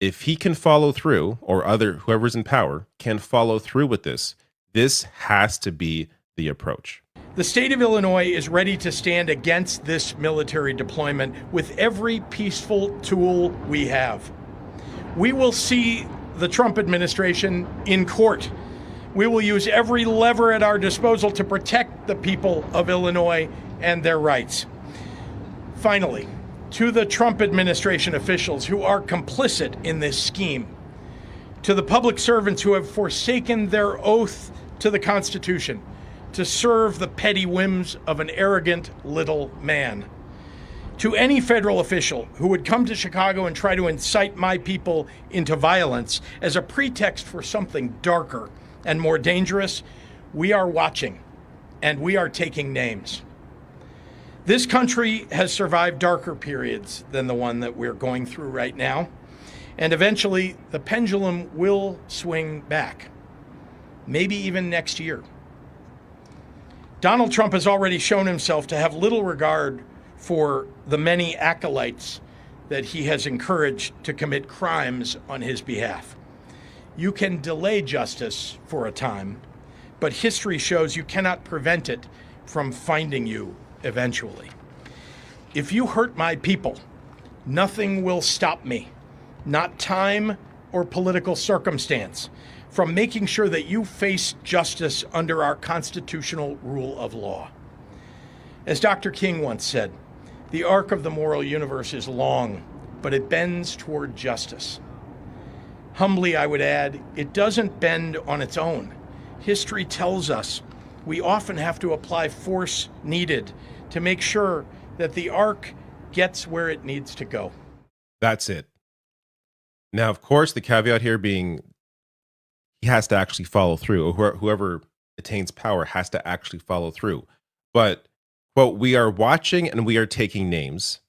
Speaker 22: if he can follow through, or whoever's in power can follow through with this, this has to be the approach.
Speaker 10: The state of Illinois is ready to stand against this military deployment with every peaceful tool we have. We will see the Trump administration in court. We will use every lever at our disposal to protect the people of Illinois and their rights. Finally, to the Trump administration officials who are complicit in this scheme, To the public servants who have forsaken their oath to the Constitution to serve the petty whims of an arrogant little man. To any federal official who would come to Chicago and try to incite my people into violence as a pretext for something darker and more dangerous, we are watching and we are taking names. This country has survived darker periods than the one that we're going through right now, and eventually the pendulum will swing back, maybe even next year. Donald Trump has already shown himself to have little regard for the many acolytes that he has encouraged to commit crimes on his behalf. You can delay justice for a time, but history shows you cannot prevent it from finding you eventually. If you hurt my people, nothing will stop me, not time or political circumstance, from making sure that you face justice under our constitutional rule of law. As Dr. King once said, the arc of the moral universe is long, but it bends toward justice. Humbly, I would add, it doesn't bend on its own. History tells us we often have to apply force needed to make sure that the arc gets where it needs to go.
Speaker 22: That's it. Now, of course, the caveat here being he has to actually follow through, or whoever attains power has to actually follow through. But, quote, we are watching and we are taking names.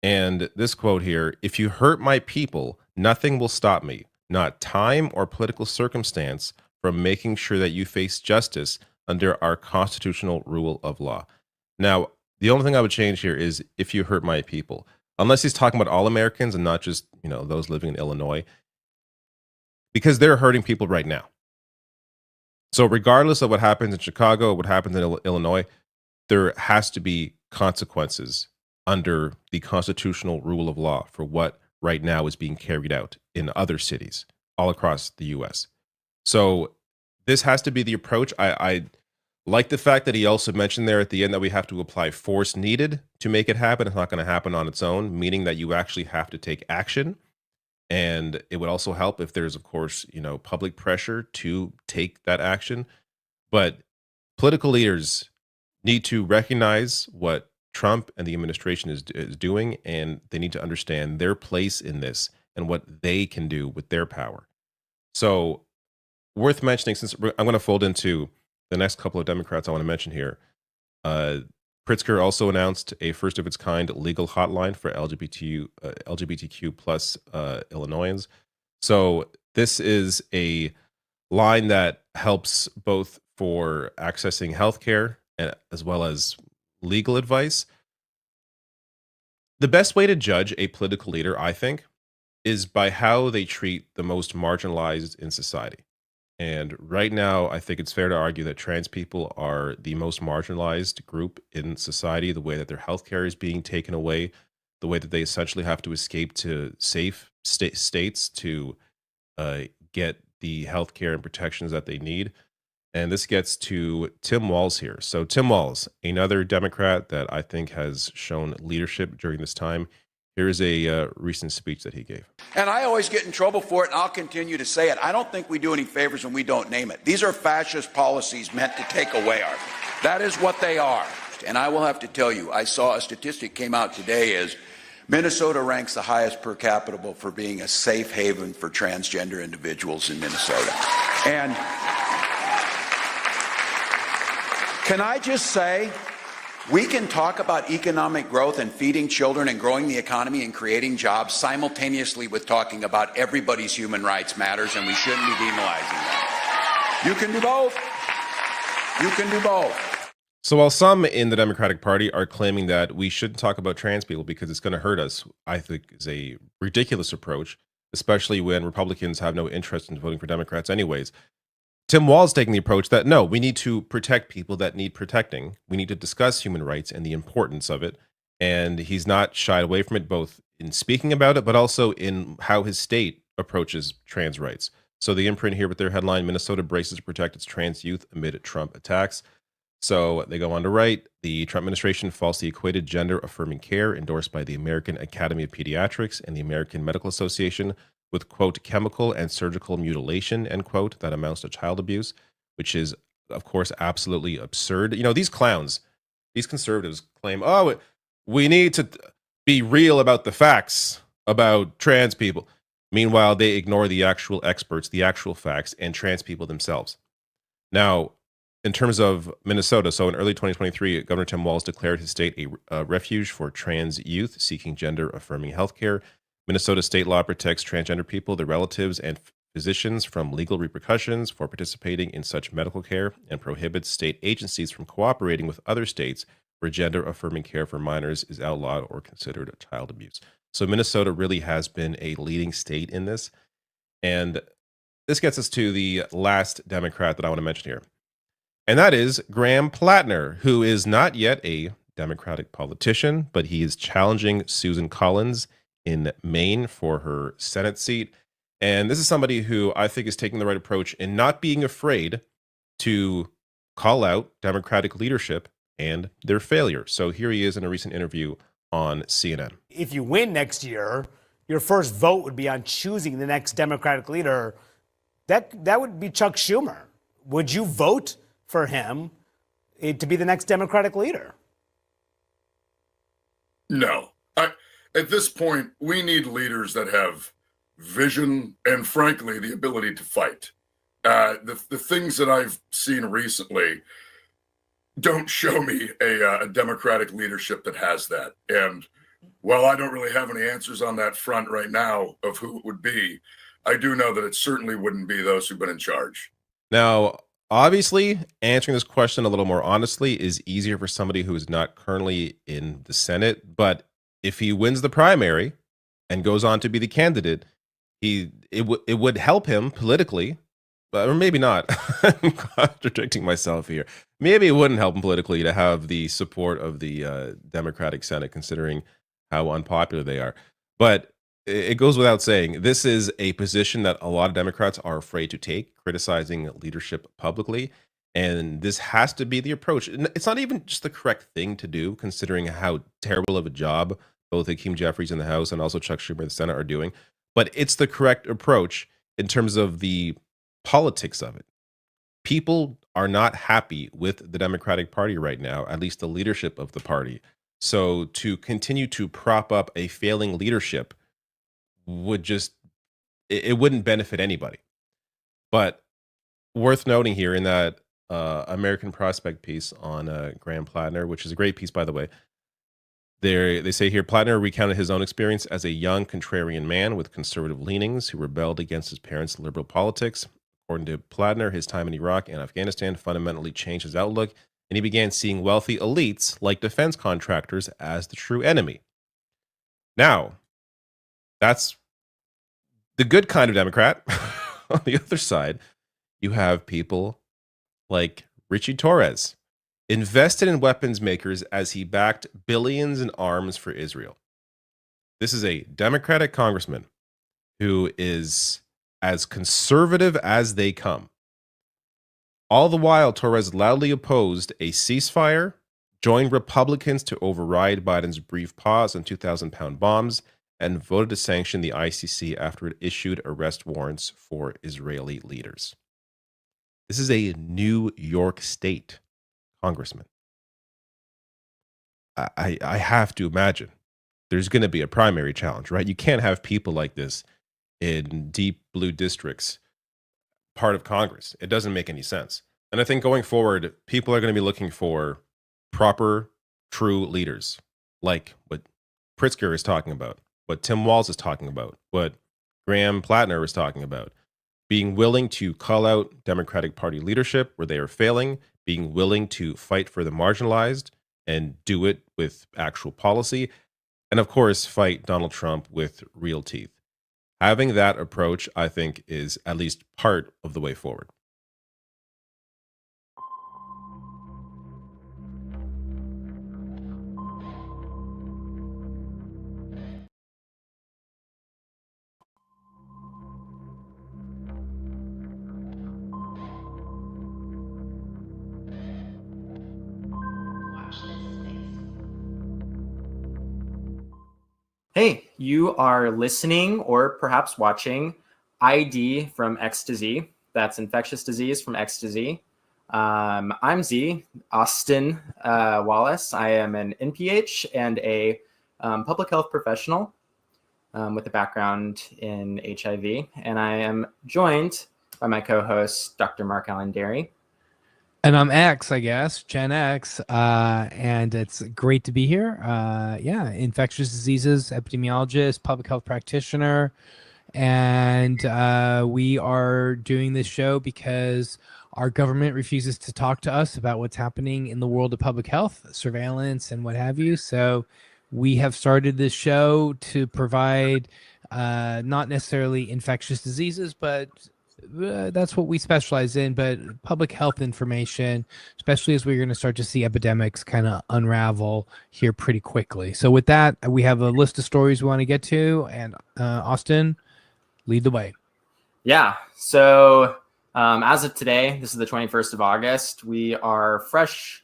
Speaker 22: And this quote here, if you hurt my people, nothing will stop me, not time or political circumstance, from making sure that you face justice under our constitutional rule of law. Now, the only thing I would change here is if you hurt my people, unless he's talking about all Americans and not just, those living in Illinois, because they're hurting people right now. So regardless of what happens in Chicago, what happens in Illinois, there has to be consequences under the constitutional rule of law for what right now is being carried out in other cities all across the U.S. So this has to be the approach. I like the fact that he also mentioned there at the end that we have to apply force needed to make it happen. It's not going to happen on its own, meaning that you actually have to take action. And it would also help if there's, of course, public pressure to take that action. But political leaders need to recognize what Trump and the administration is doing, and they need to understand their place in this and what they can do with their power. So worth mentioning, since I'm going to fold into the next couple of Democrats I want to mention here, Pritzker also announced a first of its kind legal hotline for LGBTQ plus Illinoisans. So this is a line that helps both for accessing healthcare as well as legal advice. The best way to judge a political leader, I think, is by how they treat the most marginalized in society. And right now, I think it's fair to argue that trans people are the most marginalized group in society, the way that their healthcare is being taken away, the way that they essentially have to escape to safe states to get the healthcare and protections that they need. And this gets to Tim Walz here. So Tim Walz, another Democrat that I think has shown leadership during this time. Here's a recent speech that he gave.
Speaker 1: And I always get in trouble for it, and I'll continue to say it. I don't think we do any favors when we don't name it. These are fascist policies meant to take away our... That is what they are. And I will have to tell you, I saw a statistic came out today as Minnesota ranks the highest per capita for being a safe haven for transgender individuals in Minnesota. And can I just say... We can talk about economic growth and feeding children and growing the economy and creating jobs simultaneously with talking about everybody's human rights matters, and we shouldn't be demonizing that. You can do both. You can do both.
Speaker 22: So while some in the Democratic Party are claiming that we shouldn't talk about trans people because it's going to hurt us, I think is a ridiculous approach, especially when Republicans have no interest in voting for Democrats anyways. Tim Walz taking the approach that, no, we need to protect people that need protecting. We need to discuss human rights and the importance of it. And he's not shied away from it, both in speaking about it, but also in how his state approaches trans rights. So the imprint here with their headline, Minnesota braces to protect its trans youth amid Trump attacks. So they go on to write, the Trump administration falsely equated gender-affirming care endorsed by the American Academy of Pediatrics and the American Medical Association with, quote, chemical and surgical mutilation, end quote, that amounts to child abuse, which is, of course, absolutely absurd. You know, these clowns, these conservatives claim, oh, we need to be real about the facts about trans people. Meanwhile, they ignore the actual experts, the actual facts, and trans people themselves. Now, in terms of Minnesota, so in early 2023, Governor Tim Walz declared his state a refuge for trans youth seeking gender-affirming healthcare. Minnesota state law protects transgender people, their relatives, and physicians from legal repercussions for participating in such medical care, and prohibits state agencies from cooperating with other states where gender-affirming care for minors is outlawed or considered child abuse. So Minnesota really has been a leading state in this. And this gets us to the last Democrat that I want to mention here. And that is Graham Plattner, who is not yet a Democratic politician, but he is challenging Susan Collins in Maine for her Senate seat. And this is somebody who I think is taking the right approach in not being afraid to call out Democratic leadership and their failure. So here he is in a recent interview on CNN.
Speaker 12: If you win next year, your first vote would be on choosing the next Democratic leader. That would be Chuck Schumer. Would you vote for him to be the next Democratic leader?
Speaker 13: No. At this point, we need leaders that have vision and, frankly, the ability to fight. The things that I've seen recently don't show me a Democratic leadership that has that. And while I don't really have any answers on that front right now of who it would be, I do know that it certainly wouldn't be those who've been in charge.
Speaker 22: Now, obviously, answering this question a little more honestly is easier for somebody who is not currently in the Senate. But if he wins the primary and goes on to be the candidate, it would help him politically. Or maybe not. I'm contradicting myself here. Maybe it wouldn't help him politically to have the support of the Democratic Senate, considering how unpopular they are. But it goes without saying, this is a position that a lot of Democrats are afraid to take, criticizing leadership publicly. And this has to be the approach. It's not even just the correct thing to do, considering how terrible of a job both Hakeem Jeffries in the House and also Chuck Schumer in the Senate are doing. But it's the correct approach in terms of the politics of it. People are not happy with the Democratic Party right now, at least the leadership of the party. So to continue to prop up a failing leadership would just, it wouldn't benefit anybody. But worth noting here in that American Prospect piece on Graham Plattner, which is a great piece, by the way, they say here, Plattner recounted his own experience as a young contrarian man with conservative leanings who rebelled against his parents' liberal politics. According to Plattner, his time in Iraq and Afghanistan fundamentally changed his outlook, and he began seeing wealthy elites like defense contractors as the true enemy. Now, that's the good kind of Democrat. On the other side, you have people like Richie Torres, invested in weapons makers as he backed billions in arms for Israel. This is a Democratic congressman who is as conservative as they come. All the while, Torres loudly opposed a ceasefire, joined Republicans to override Biden's brief pause on 2,000-pound bombs, and voted to sanction the ICC after it issued arrest warrants for Israeli leaders. This is a New York State congressman. I have to imagine there's going to be a primary challenge, right? You can't have people like this in deep blue districts, part of Congress. It doesn't make any sense. And I think going forward, people are going to be looking for proper, true leaders, like what Pritzker is talking about, what Tim Walz is talking about, what Graham Plattner is talking about. Being willing to call out Democratic Party leadership where they are failing, being willing to fight for the marginalized and do it with actual policy, and of course, fight Donald Trump with real teeth. Having that approach, I think, is at least part of the way forward.
Speaker 15: Hey,
Speaker 11: You are listening or perhaps watching ID from X to Z. That's infectious disease from X to Z. I'm Z, Austin Wallace. I am an NPH and a public health professional with a background in HIV. And I am joined by my co-host, Dr. MARKALAIN DERY.
Speaker 15: And I'm X, I guess, Gen X, and it's great to be here. Yeah, infectious diseases, epidemiologist, public health practitioner, and we are doing this show because our government refuses to talk to us about what's happening in the world of public health, surveillance, and what have you. So we have started this show to provide not necessarily infectious diseases, but that's what we specialize in, but public health information, especially as we're going to start to see epidemics kind of unravel here pretty quickly. So with that, we have a list of stories we want to get to, and Austin, lead the way.
Speaker 11: Yeah. So as of today, this is the 21st of August. We are fresh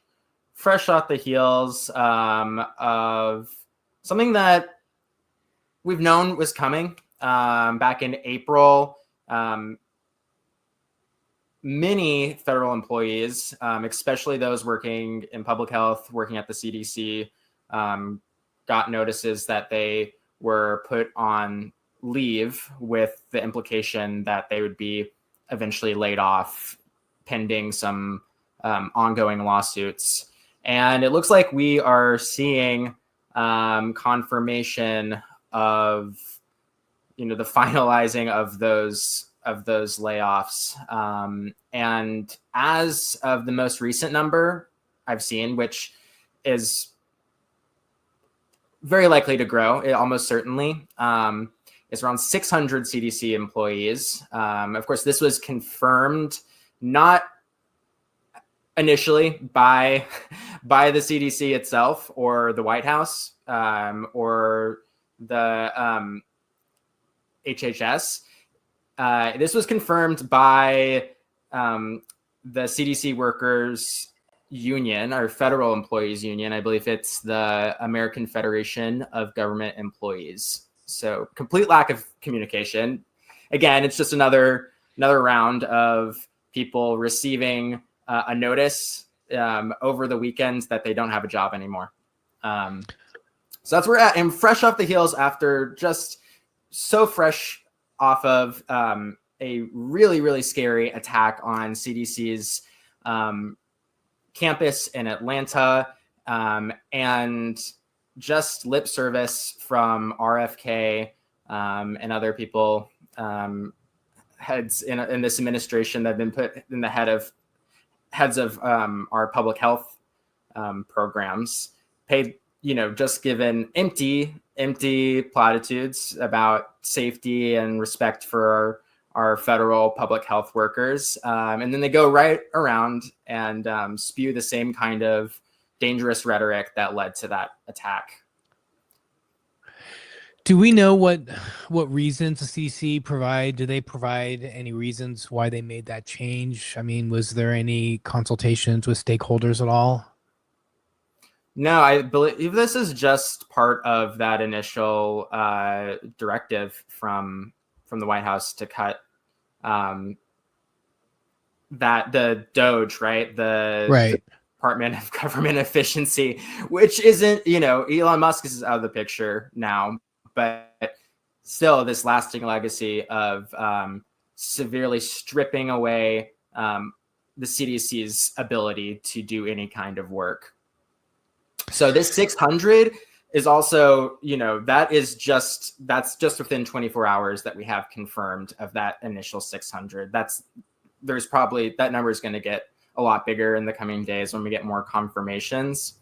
Speaker 11: off the heels of something that we've known was coming back in April. Many federal employees, especially those working in public health, working at the CDC, got notices that they were put on leave with the implication that they would be eventually laid off pending some ongoing lawsuits. And it looks like we are seeing confirmation of, the finalizing of those layoffs. And as of the most recent number I've seen, which is very likely to grow, almost certainly, is around 600 CDC employees. Of course, this was confirmed not initially by the CDC itself or the White House or the HHS. This was confirmed by the CDC Workers Union, our federal employees union. I believe it's the American Federation of Government Employees. So complete lack of communication. Again, it's just another round of people receiving a notice over the weekends that they don't have a job anymore. So that's where we're at. And fresh off the heels after just so fresh off of a really, really scary attack on CDC's campus in Atlanta, and just lip service from RFK and other people, heads in this administration that have been put in the heads of our public health programs, paid, just given empty platitudes about safety and respect for our federal public health workers. And then they go right around and spew the same kind of dangerous rhetoric that led to that attack.
Speaker 15: Do we know what reasons the CDC provide? Do they provide any reasons why they made that change? I mean, was there any consultations with stakeholders at all?
Speaker 11: No, I believe this is just part of that initial directive from the White House to cut that the DOGE, right? The Department of Government Efficiency, which isn't, Elon Musk is out of the picture now, but still this lasting legacy of severely stripping away the CDC's ability to do any kind of work. So this 600 is also, that's just within 24 hours that we have confirmed of that initial 600. There's probably, that number is going to get a lot bigger in the coming days when we get more confirmations.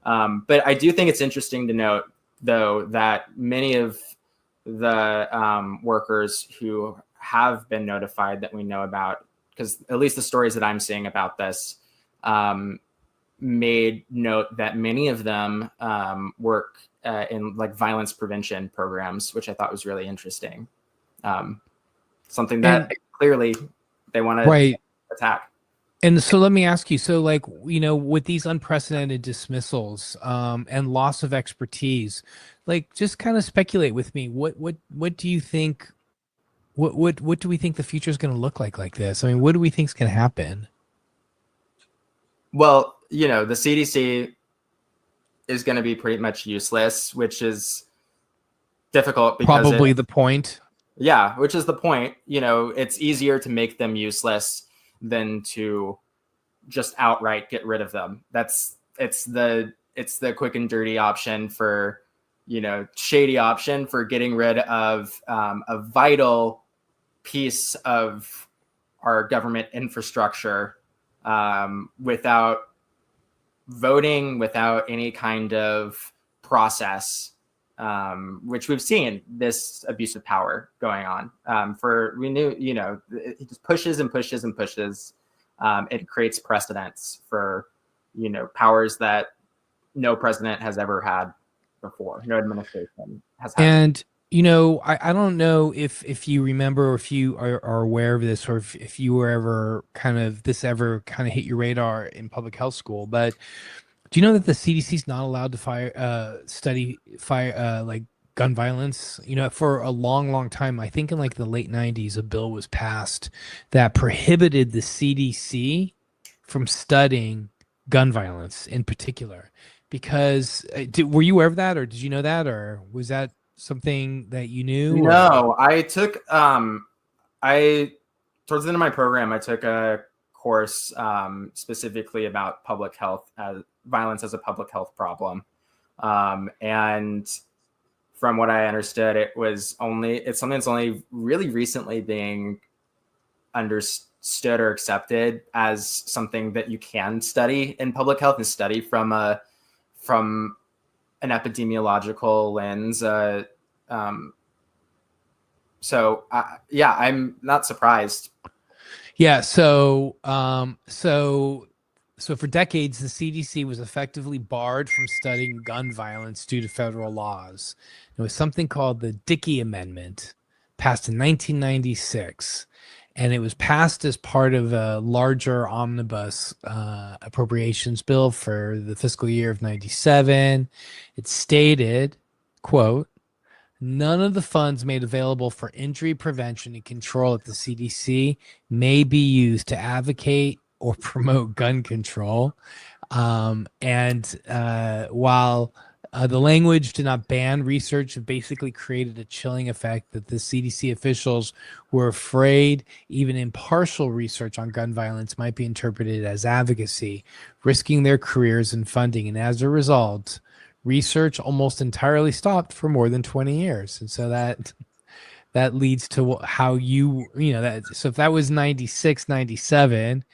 Speaker 11: But I do think it's interesting to note, though, that many of the workers who have been notified that we know about, because at least the stories that I'm seeing about this, made note that many of them work in like violence prevention programs, which I thought was really interesting. Something that clearly they want to attack.
Speaker 15: And so let me ask you, so with these unprecedented dismissals and loss of expertise, like just kind of speculate with me. What do you think? What do we think the future is going to look like this? I mean, what do we think is going to happen?
Speaker 11: Well, the CDC is going to be pretty much useless, which is difficult because
Speaker 15: Probably the point.
Speaker 11: Yeah, which is the point. It's easier to make them useless than to just outright get rid of them. It's the quick and dirty option for, shady option for getting rid of a vital piece of our government infrastructure without voting, without any kind of process, which we've seen this abuse of power going on. It just pushes and pushes and pushes. It creates precedents for, powers that no president has ever had before, no administration has had.
Speaker 15: And I don't know if you remember, or if you are aware of this, or if you were ever ever hit your radar in public health school, but do you know that the CDC is not allowed to study gun violence? For a long time, I think in the late 90s, a bill was passed that prohibited the CDC from studying gun violence in particular. Because were you aware of that, or did you know that, or was that something that you knew?
Speaker 11: No, I took towards the end of my program, I took a course specifically about public health, violence as a public health problem, and from what I understood, it's something that's only really recently being understood or accepted as something that you can study in public health and study from an epidemiological lens. I'm not surprised.
Speaker 15: Yeah. So for decades, the CDC was effectively barred from studying gun violence due to federal laws. There was something called the Dickey Amendment, passed in 1996. And it was passed as part of a larger omnibus appropriations bill for the fiscal year of 97. It stated, quote, "None of the funds made available for injury prevention and control at the CDC may be used to advocate or promote gun control." While the language did not ban research, it basically created a chilling effect that the CDC officials were afraid even impartial research on gun violence might be interpreted as advocacy, risking their careers and funding. And as a result, research almost entirely stopped for more than 20 years. And so that leads to how so if that was 96, 97,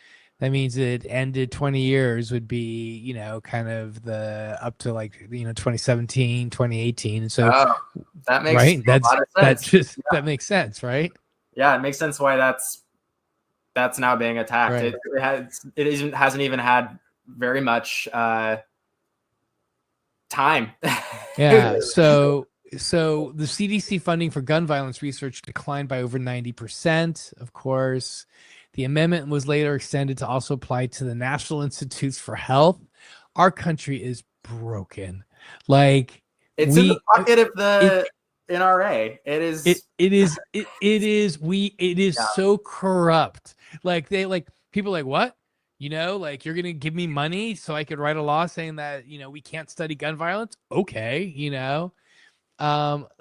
Speaker 15: that means it ended 20 years would be, kind of the up to 2017, 2018. And so
Speaker 11: that makes
Speaker 15: right.
Speaker 11: a lot of sense.
Speaker 15: That makes sense, right?
Speaker 11: Yeah, it makes sense why that's now being attacked.
Speaker 15: Right.
Speaker 11: It hasn't even had very much time.
Speaker 15: Yeah. So the CDC funding for gun violence research declined by over 90%, of course. The amendment was later extended to also apply to the National Institutes for Health. Our country is broken.
Speaker 11: It's in the pocket of the NRA. It is.
Speaker 15: It is so corrupt. People what? You're going to give me money so I could write a law saying that, we can't study gun violence. Okay.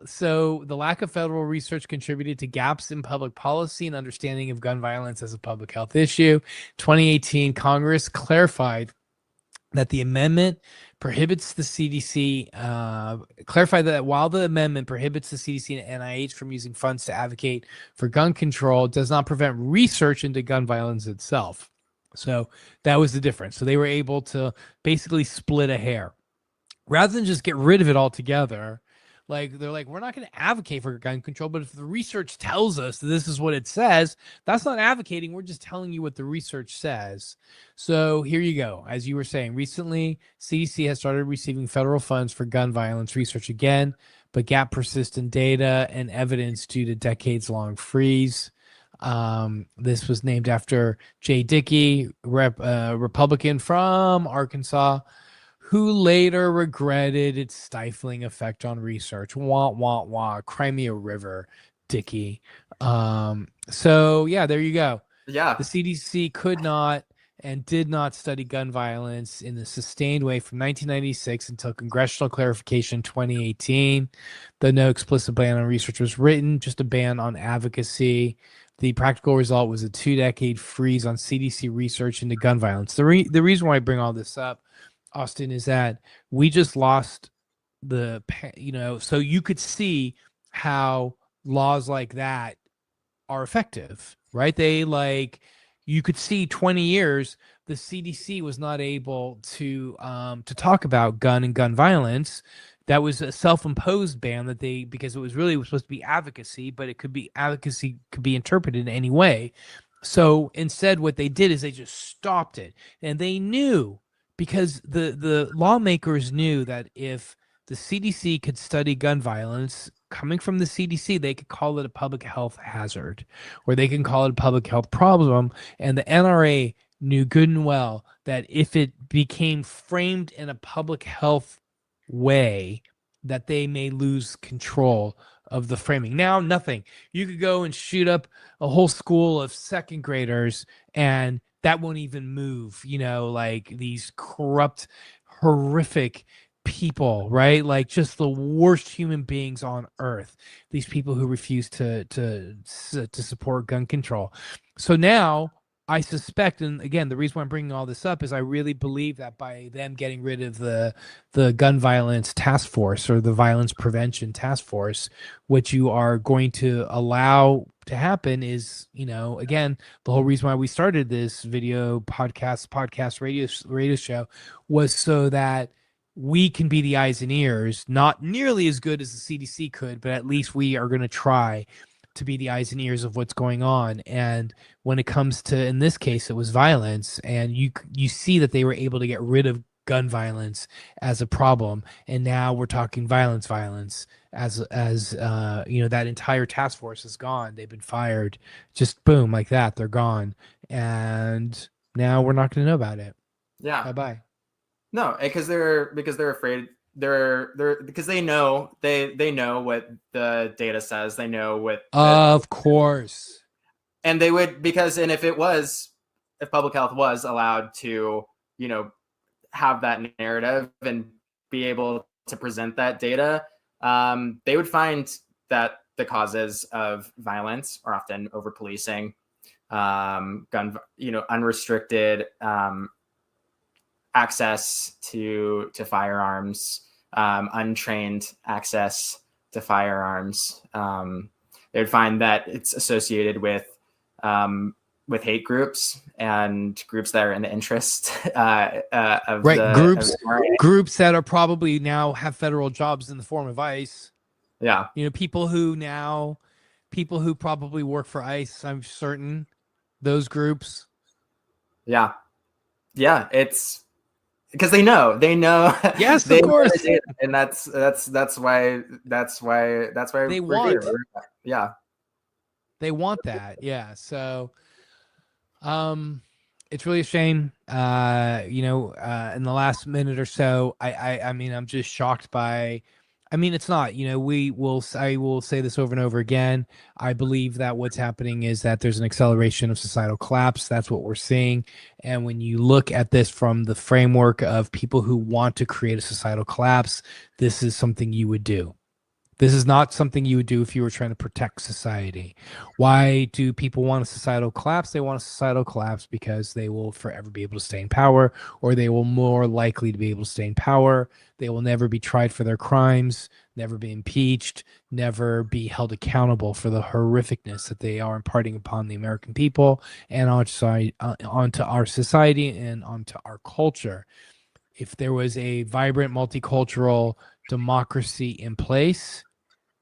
Speaker 15: So the lack of federal research contributed to gaps in public policy and understanding of gun violence as a public health issue. 2018, Congress clarified that the amendment prohibits the CDC, clarified that while the amendment prohibits the CDC and NIH from using funds to advocate for gun control, it does not prevent research into gun violence itself. So that was the difference. So they were able to basically split a hair rather than just get rid of it altogether. They're we're not going to advocate for gun control, but if the research tells us that this is what it says, that's not advocating. We're just telling you what the research says. So here you go. As you were saying, recently, CDC has started receiving federal funds for gun violence research again, but gap persistent data and evidence due to decades-long freeze. This was named after Jay Dickey, Republican from Arkansas, who later regretted its stifling effect on research. Wah, wah, wah. Crimea River, Dickie. So, yeah, there you go.
Speaker 11: Yeah.
Speaker 15: The CDC could not and did not study gun violence in a sustained way from 1996 until congressional clarification in 2018. The no explicit ban on research was written, just a ban on advocacy. The practical result was a 2-decade freeze on CDC research into gun violence. The reason why I bring all this up, Austin, is that we just lost so you could see how laws like that are effective, right? You could see 20 years the CDC was not able to talk about gun and gun violence. That was a self-imposed ban because it was supposed to be advocacy, but advocacy could be interpreted in any way. So instead, what they did is they just stopped it, and they knew, because the lawmakers knew that if the CDC could study gun violence coming from the CDC, they could call it a public health hazard, or they can call it a public health problem. And the NRA knew good and well that if it became framed in a public health way, that they may lose control of the framing. Now, nothing. You could go and shoot up a whole school of second graders, and that won't even move, like these corrupt, horrific people, right? Like just the worst human beings on earth. These people who refuse to support gun control. So now I suspect, and again, the reason why I'm bringing all this up is I really believe that by them getting rid of the gun violence task force, or the violence prevention task force, what you are going to allow to happen is, again, the whole reason why we started this podcast radio show was so that we can be the eyes and ears, not nearly as good as the CDC could, but at least we are going to try to be the eyes and ears of what's going on. And when it comes to, in this case, it was violence, and you see that they were able to get rid of gun violence as a problem, and now we're talking violence as that entire task force is gone. They've been fired, just boom, like that, they're gone, and now we're not going to know about it.
Speaker 11: Yeah.
Speaker 15: Bye-bye.
Speaker 11: No, because they're afraid. Because they know what the data says. They know what.
Speaker 15: Of course.
Speaker 11: And they would, if public health was allowed to, have that narrative and be able to present that data, they would find that the causes of violence are often over policing, unrestricted access to firearms, untrained access to firearms. They would find that it's associated with hate groups and groups that are in the interest of
Speaker 15: groups that are probably now have federal jobs in the form of ICE.
Speaker 11: Yeah,
Speaker 15: people who probably work for ICE. I'm certain those groups.
Speaker 11: Yeah, it's. Because they know.
Speaker 15: Yes, of course,
Speaker 11: and that's why
Speaker 15: they want it.
Speaker 11: Yeah,
Speaker 15: they want that. Yeah, so, it's really a shame. In the last minute or so, I mean, I'm just shocked by. I mean, it's not. I will say this over and over again. I believe that what's happening is that there's an acceleration of societal collapse. That's what we're seeing. And when you look at this from the framework of people who want to create a societal collapse, this is something you would do. This is not something you would do if you were trying to protect society. Why do people want a societal collapse? They want a societal collapse because they will forever be able to stay in power, or they will more likely to be able to stay in power. They will never be tried for their crimes, never be impeached, never be held accountable for the horrificness that they are imparting upon the American people and onto our society and onto our culture. If there was a vibrant multicultural democracy in place,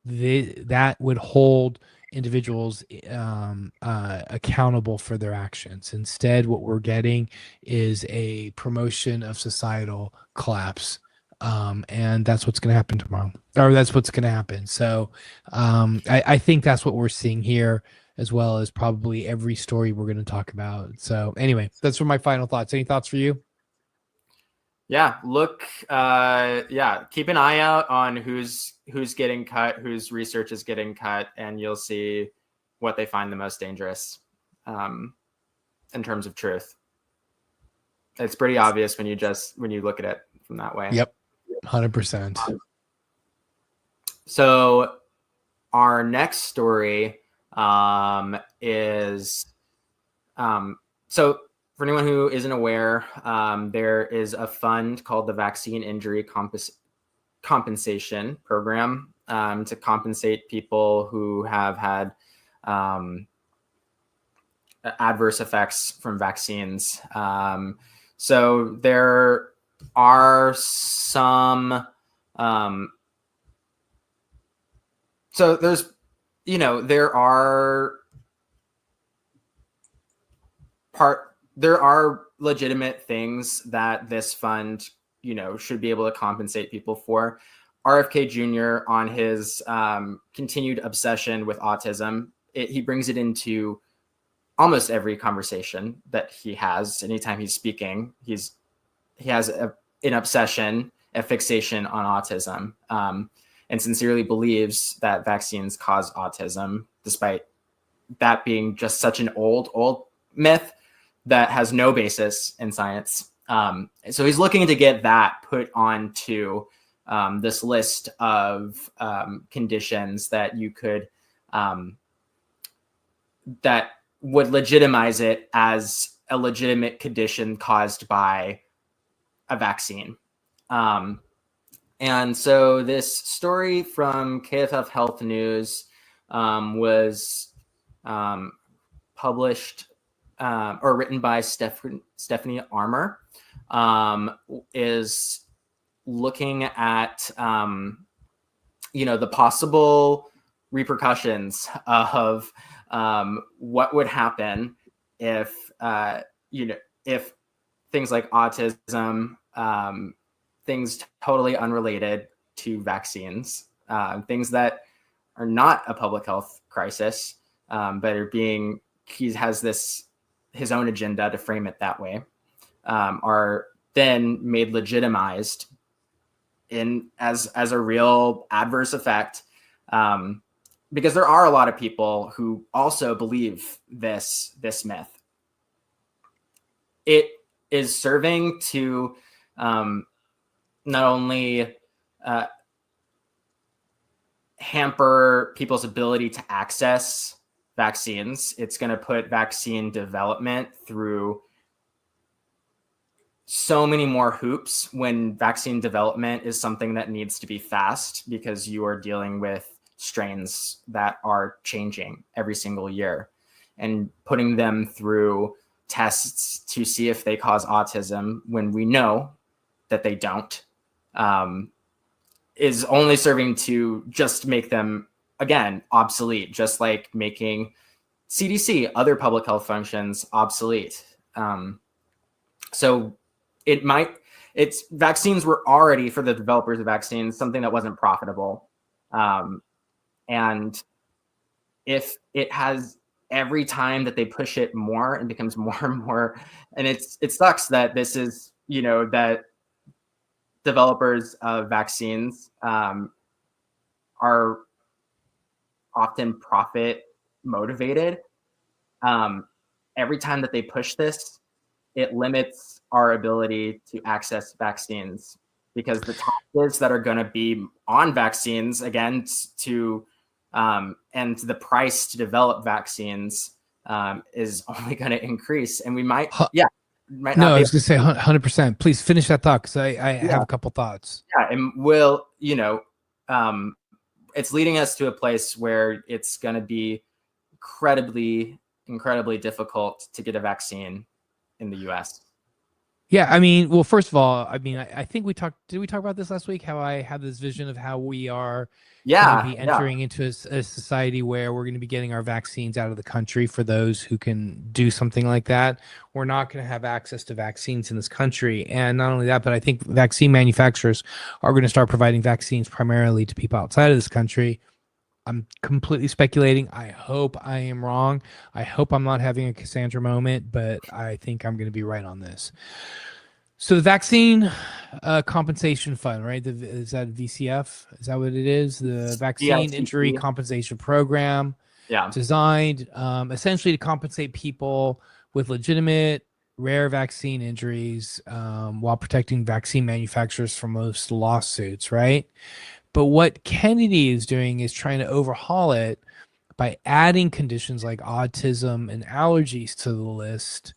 Speaker 15: that would hold individuals accountable for their actions. Instead, what we're getting is a promotion of societal collapse. And that's what's going to happen tomorrow, or that's what's going to happen. So I think that's what we're seeing here, as well as probably every story we're going to talk about. So anyway, that's for my final thoughts. Any thoughts for you?
Speaker 11: Yeah, look, keep an eye out on who's getting cut, whose research is getting cut, and you'll see what they find the most dangerous in terms of truth. It's pretty obvious when you look at it from that way.
Speaker 15: Yep, 100%.
Speaker 11: So our next story is so for anyone who isn't aware, there is a fund called the Vaccine Injury Compensation Program to compensate people who have had adverse effects from vaccines. So there are some, there are legitimate things that this fund, should be able to compensate people for. RFK Jr. on his continued obsession with autism, he brings it into almost every conversation that he has. Anytime he's speaking, he has an obsession, a fixation on autism, and sincerely believes that vaccines cause autism, despite that being just such an old myth that has no basis in science. So he's looking to get that put onto this list of conditions that you could, that would legitimize it as a legitimate condition caused by a vaccine. And so this story from KFF Health News was published or written by Stephanie Armour, is looking at, the possible repercussions of what would happen if, if things like autism, things totally unrelated to vaccines, things that are not a public health crisis, but are being, he has his own agenda to frame it that way, are then made legitimized as a real adverse effect, because there are a lot of people who also believe this myth. It is serving to not only hamper people's ability to access vaccines, it's going to put vaccine development through so many more hoops when vaccine development is something that needs to be fast, because you are dealing with strains that are changing every single year, and putting them through tests to see if they cause autism when we know that they don't, is only serving to just make them, again, obsolete, just like making CDC, other public health functions, obsolete. So vaccines were already, for the developers of vaccines, something that wasn't profitable. And if it has, every time that they push it more, it becomes more and more, and it sucks that this is, that developers of vaccines are often profit motivated. Every time that they push this, it limits our ability to access vaccines, because the taxes that are going to be on vaccines, again, and the price to develop vaccines is only going to increase, and we might, might not.
Speaker 15: No, I was going to say 100%. Please finish that thought, because I have a couple thoughts.
Speaker 11: Yeah, and it's leading us to a place where it's going to be incredibly difficult to get a vaccine in the U.S.
Speaker 15: Yeah, I mean, well, first of all, I mean, I think did we talk about this last week? How I have this vision of how we are going to be entering into a society where we're going to be getting our vaccines out of the country for those who can do something like that. We're not going to have access to vaccines in this country. And not only that, but I think vaccine manufacturers are going to start providing vaccines primarily to people outside of this country. I'm completely speculating. I hope I am wrong. I hope I'm not having a Cassandra moment, but I think I'm going to be right on this. So the vaccine compensation fund, right? Is that VCF? Is that what it is? The vaccine injury compensation program.
Speaker 11: Yeah.
Speaker 15: Designed essentially to compensate people with legitimate rare vaccine injuries while protecting vaccine manufacturers from most lawsuits, right? But what Kennedy is doing is trying to overhaul it by adding conditions like autism and allergies to the list,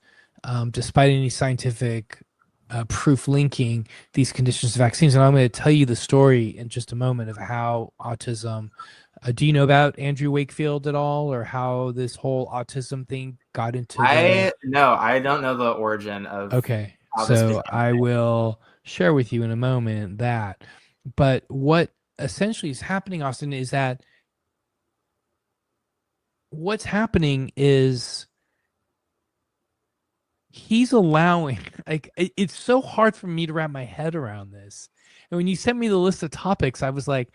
Speaker 15: despite any scientific proof linking these conditions to vaccines. And I'm going to tell you the story in just a moment of how autism. Do you know about Andrew Wakefield at all, or how this whole autism thing got into?
Speaker 11: No, I don't know the origin of.
Speaker 15: Okay,
Speaker 11: how this
Speaker 15: so
Speaker 11: became
Speaker 15: I will share with you in a moment that. But what essentially is happening, Austin, is that what's happening is he's allowing, like, it's so hard for me to wrap my head around this. And when you sent me the list of topics, I was like,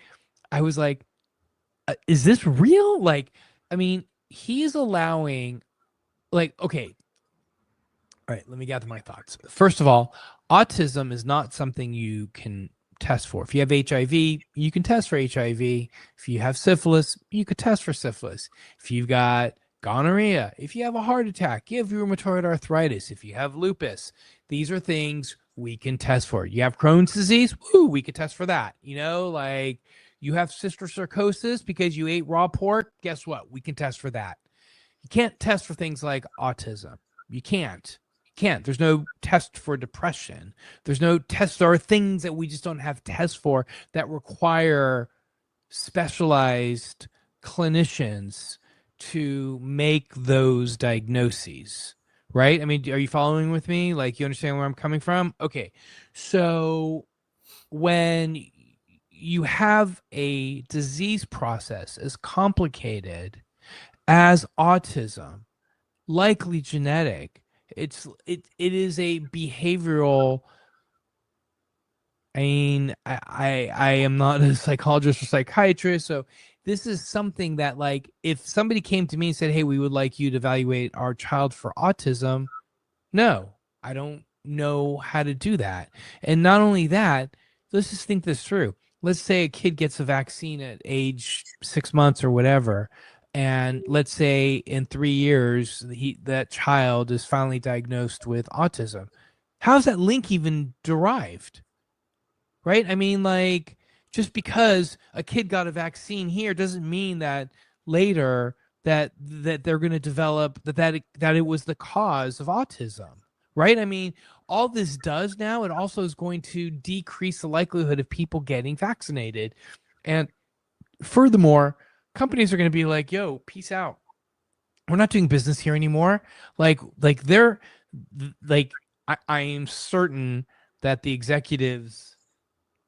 Speaker 15: is this real? Like, I mean, he's allowing, like, okay. All right, let me gather my thoughts. First of all, autism is not something you can test for. If you have HIV, you can test for HIV. If you have syphilis, you could test for syphilis. If you've got gonorrhea, if you have a heart attack, you have rheumatoid arthritis, if you have lupus, these are things we can test for. You have Crohn's disease, woo, we could test for that. You know, like you have cysticercosis because you ate raw pork, guess what? We can test for that. You can't test for things like autism. You can't. There's no test for depression. There's no test. There are things that we just don't have tests for that require specialized clinicians to make those diagnoses, right? I mean, are you following with me? Like, you understand where I'm coming from? Okay. So when you have a disease process as complicated as autism, likely genetic, it is a behavioral. I mean, I am not a psychologist or psychiatrist, so this is something that, like, if somebody came to me and said, hey, we would like you to evaluate our child for autism, no, I don't know how to do that. And not only that, let's just think this through. Let's say a kid gets a vaccine at age 6 months or whatever, and let's say in 3 years, that child is finally diagnosed with autism. How's that link even derived? Right? I mean, like, just because a kid got a vaccine here doesn't mean that later that they're going to develop that it was the cause of autism, right? I mean, all this does now, it also is going to decrease the likelihood of people getting vaccinated. And furthermore, companies are going to be like, yo, peace out. We're not doing business here anymore. I am certain that the executives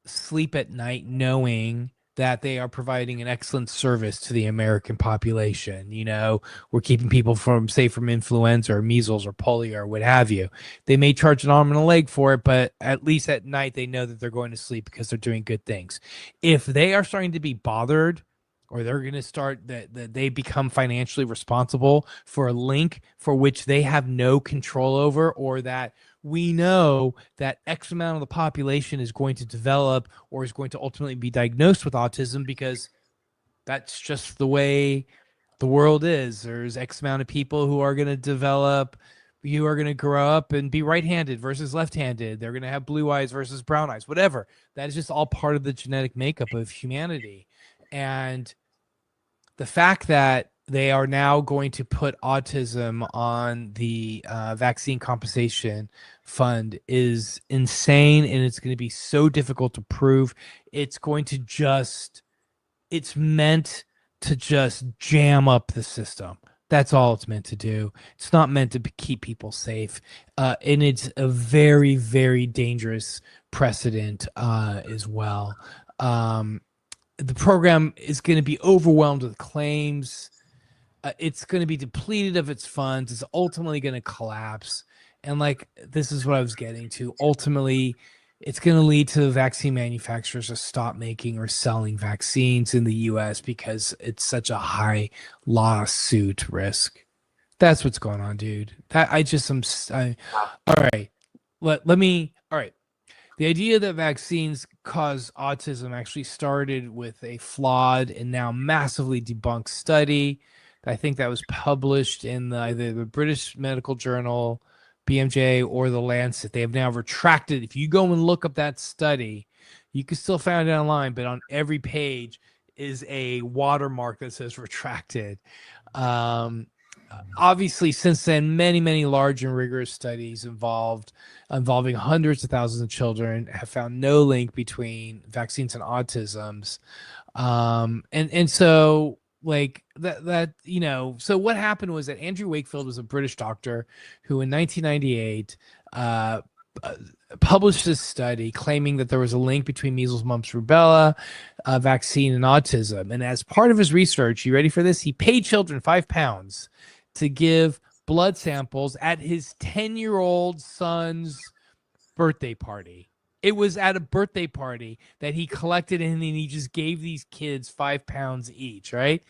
Speaker 15: sleep at night knowing that they are providing an excellent service to the American population. You know, we're keeping people safe from influenza or measles or polio or what have you. They may charge an arm and a leg for it, but at least at night they know that they're going to sleep because they're doing good things. If they are starting to be bothered, or they're going to start that they become financially responsible for a link for which they have no control over, or that we know that X amount of the population is going to develop or is going to ultimately be diagnosed with autism because that's just the way the world is. There's X amount of people who are going to develop, you are going to grow up and be right-handed versus left-handed. They're going to have blue eyes versus brown eyes, whatever. That is just all part of the genetic makeup of humanity. And the fact that they are now going to put autism on the vaccine compensation fund is insane, and it's going to be so difficult to prove. It's meant to just jam up the system. That's all it's meant to do. It's not meant to keep people safe. And it's a very, very dangerous precedent as well. The program is going to be overwhelmed with claims. It's going to be depleted of its funds. It's ultimately going to collapse. And like, this is what I was getting to. Ultimately, it's going to lead to vaccine manufacturers to stop making or selling vaccines in the U.S. because it's such a high lawsuit risk. That's what's going on, dude. All right. Let me All right. The idea that vaccines cause autism actually started with a flawed and now massively debunked study. I think that was published in either the British Medical Journal, BMJ, or the Lancet. They have now retracted. If you go and look up that study, you can still find it online, but on every page is a watermark that says retracted. Obviously, since then, many large and rigorous studies involving hundreds of thousands of children have found no link between vaccines and autisms. And so like that so what happened was that Andrew Wakefield was a British doctor who in 1998 published this study claiming that there was a link between measles, mumps, rubella vaccine and autism. And as part of his research, you ready for this? He paid children £5 to give blood samples at his 10-year-old son's birthday party. It was at a birthday party that he collected and then he just gave these kids £5 each, right?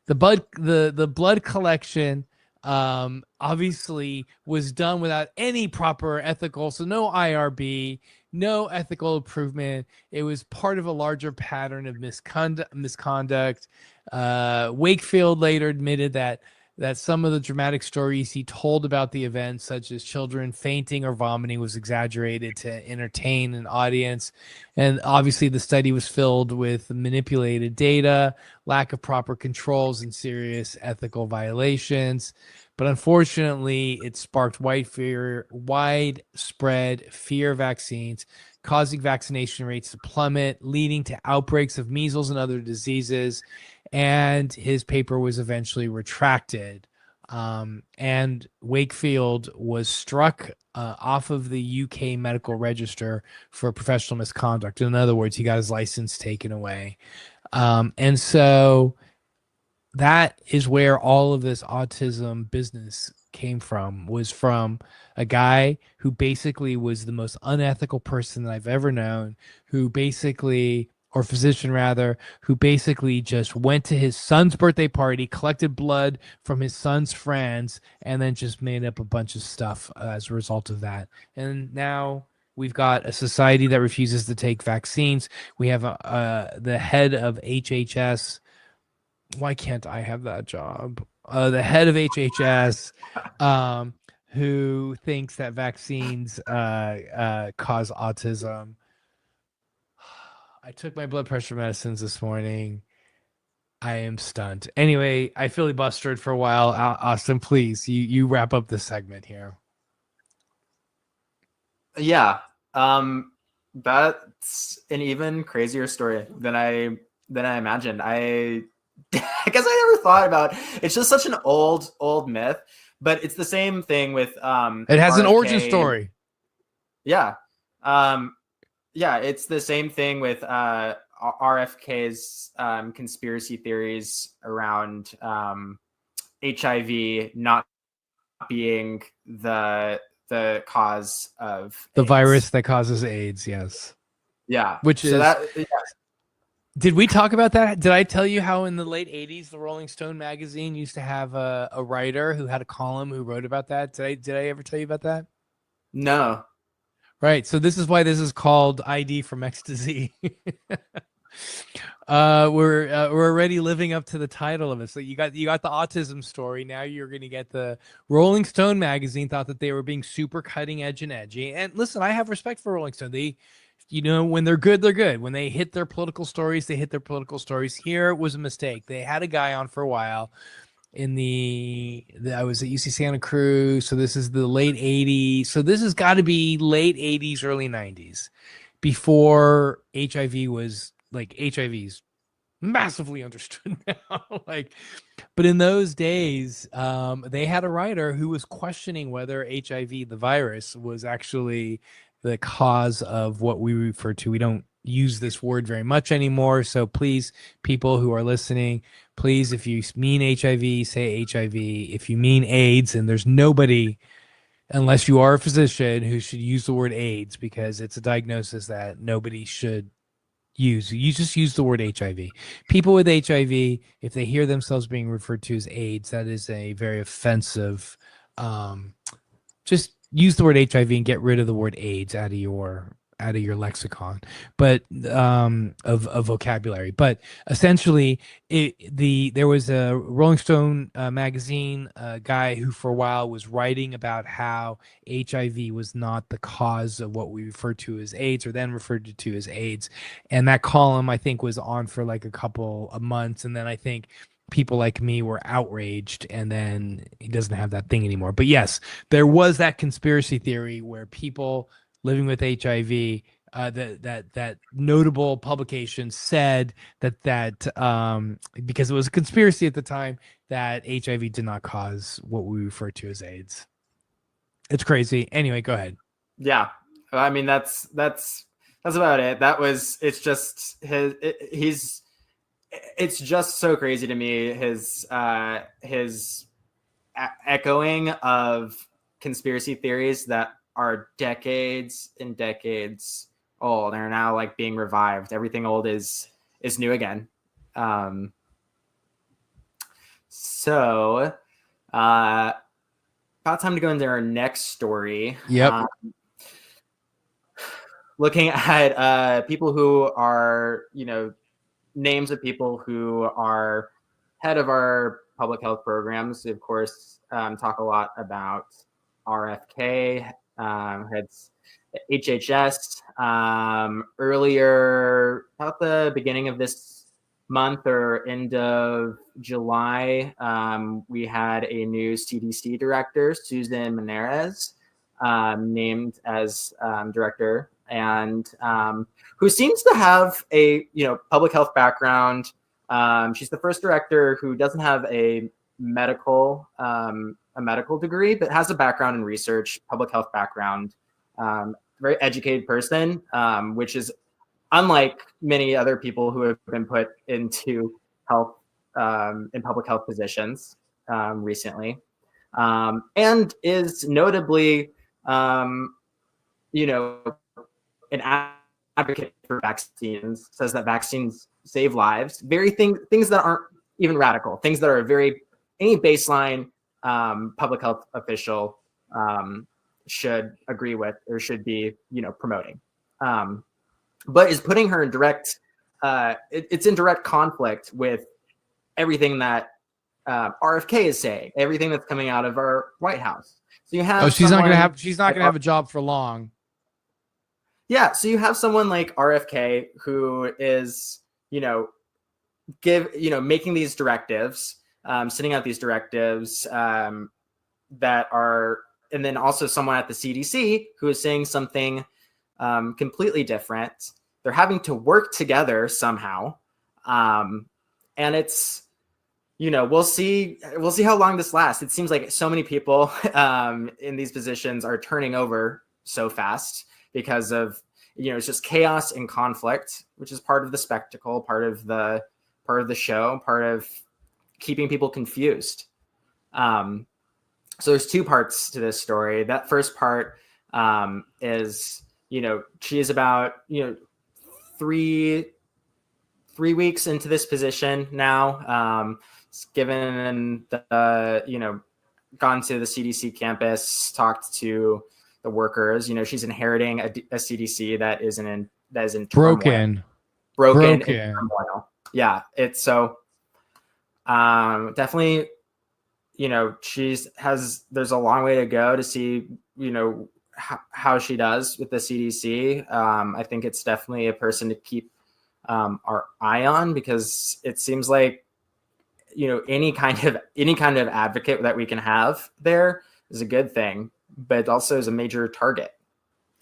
Speaker 15: The blood collection obviously was done without any proper ethical, so no IRB, no ethical improvement. It was part of a larger pattern of misconduct. Wakefield later admitted that some of the dramatic stories he told about the event, such as children fainting or vomiting, was exaggerated to entertain an audience. And obviously the study was filled with manipulated data, lack of proper controls, and serious ethical violations. But unfortunately, it sparked widespread fear of vaccines, causing vaccination rates to plummet, leading to outbreaks of measles and other diseases. And his paper was eventually retracted. And Wakefield was struck off of the UK medical register for professional misconduct. In other words, he got his license taken away. And so that is where all of this autism business came from, was from a guy who basically was the most unethical person that I've ever known, who basically, or physician rather, who basically just went to his son's birthday party, collected blood from his son's friends, and then just made up a bunch of stuff as a result of that. And now we've got a society that refuses to take vaccines. We have the head of HHS. Why can't I have that job? The head of HHS, who thinks that vaccines cause autism. I took my blood pressure medicines this morning. I am stunned. Anyway, I filibustered for a while. Austin, please, you wrap up this segment here.
Speaker 11: Yeah. That's an even crazier story than I imagined. I guess I never thought about it. It's just such an old myth, but it's the same thing with
Speaker 15: it has an origin story.
Speaker 11: Yeah. Yeah, it's the same thing with RFK's conspiracy theories around HIV not being the cause of
Speaker 15: the virus that causes AIDS. Yes.
Speaker 11: Yeah.
Speaker 15: Which is
Speaker 11: that. Yeah.
Speaker 15: Did we talk about that? Did I tell you how in the late 80s, the Rolling Stone magazine used to have a writer who had a column who wrote about that? Did I ever tell you about that?
Speaker 11: No.
Speaker 15: Right. So this is why this is called ID from Ecstasy. We're already living up to the title of it. So you got the autism story. Now you're going to get the Rolling Stone magazine thought that they were being super cutting edge and edgy. And listen, I have respect for Rolling Stone. They, when they're good, they're good. When they hit their political stories, they hit their political stories. Here it was a mistake. They had a guy on for a while in I was at UC Santa Cruz. So this is the late 80s. So this has got to be late 80s, early 90s, before HIV was like HIV's massively understood now. But in those days, they had a writer who was questioning whether HIV, the virus, was actually the cause of what we refer to. We don't use this word very much anymore. So please, people who are listening, please, if you mean HIV, say HIV. If you mean AIDS, and there's nobody, unless you are a physician, who should use the word AIDS, because it's a diagnosis that nobody should use. You just use the word HIV. People with HIV, if they hear themselves being referred to as AIDS, that is a very offensive, just use the word HIV and get rid of the word AIDS out of your lexicon, but of vocabulary. But essentially, there was a Rolling Stone magazine guy who for a while was writing about how HIV was not the cause of what we refer to as AIDS, or then referred to as AIDS. And that column, I think, was on for like a couple of months, and then I think people like me were outraged, and then he doesn't have that thing anymore. But yes, there was that conspiracy theory where people living with HIV, that notable publication said that because it was a conspiracy at the time, that HIV did not cause what we refer to as AIDS. It's crazy. Anyway, go ahead.
Speaker 11: Yeah, I mean that's about it. It's just so crazy to me, his echoing of conspiracy theories that are decades and decades old and are now like being revived. Everything old is new again. So about time to go into our next story.
Speaker 15: Yep.
Speaker 11: Looking at people who are, names of people who are head of our public health programs. Of course, talk a lot about RFK, heads HHS. Earlier, about the beginning of this month or end of July, we had a new CDC director, Susan Menarez, named as director, and who seems to have a public health background. She's the first director who doesn't have a medical degree, but has a background in research, public health background. Very educated person, which is unlike many other people who have been put into health in public health positions recently, and is notably, an advocate for vaccines. Says that vaccines save lives. Things that aren't even radical. Things that are any baseline public health official should agree with or should be promoting, but is putting her in direct it's in direct conflict with everything that RFK is saying, everything that's coming out of our White House. So you have
Speaker 15: she's not gonna have a job for long.
Speaker 11: Yeah, so you have someone like RFK who is making these directives, sending out these directives that are. And then also someone at the CDC who is saying something completely different. They're having to work together somehow. And it's, we'll see how long this lasts. It seems like so many people in these positions are turning over so fast because of, it's just chaos and conflict, which is part of the spectacle, part of the show, part of keeping people confused. So there's two parts to this story. That first part is, she is about, 3 weeks into this position now. Given the, gone to the CDC campus, talked to the workers. She's inheriting a CDC that is in
Speaker 15: broken.
Speaker 11: In turmoil. Yeah, it's so definitely. There's a long way to go to see, how she does with the CDC. I think it's definitely a person to keep our eye on, because it seems like, any kind of advocate that we can have there is a good thing, but it also is a major target,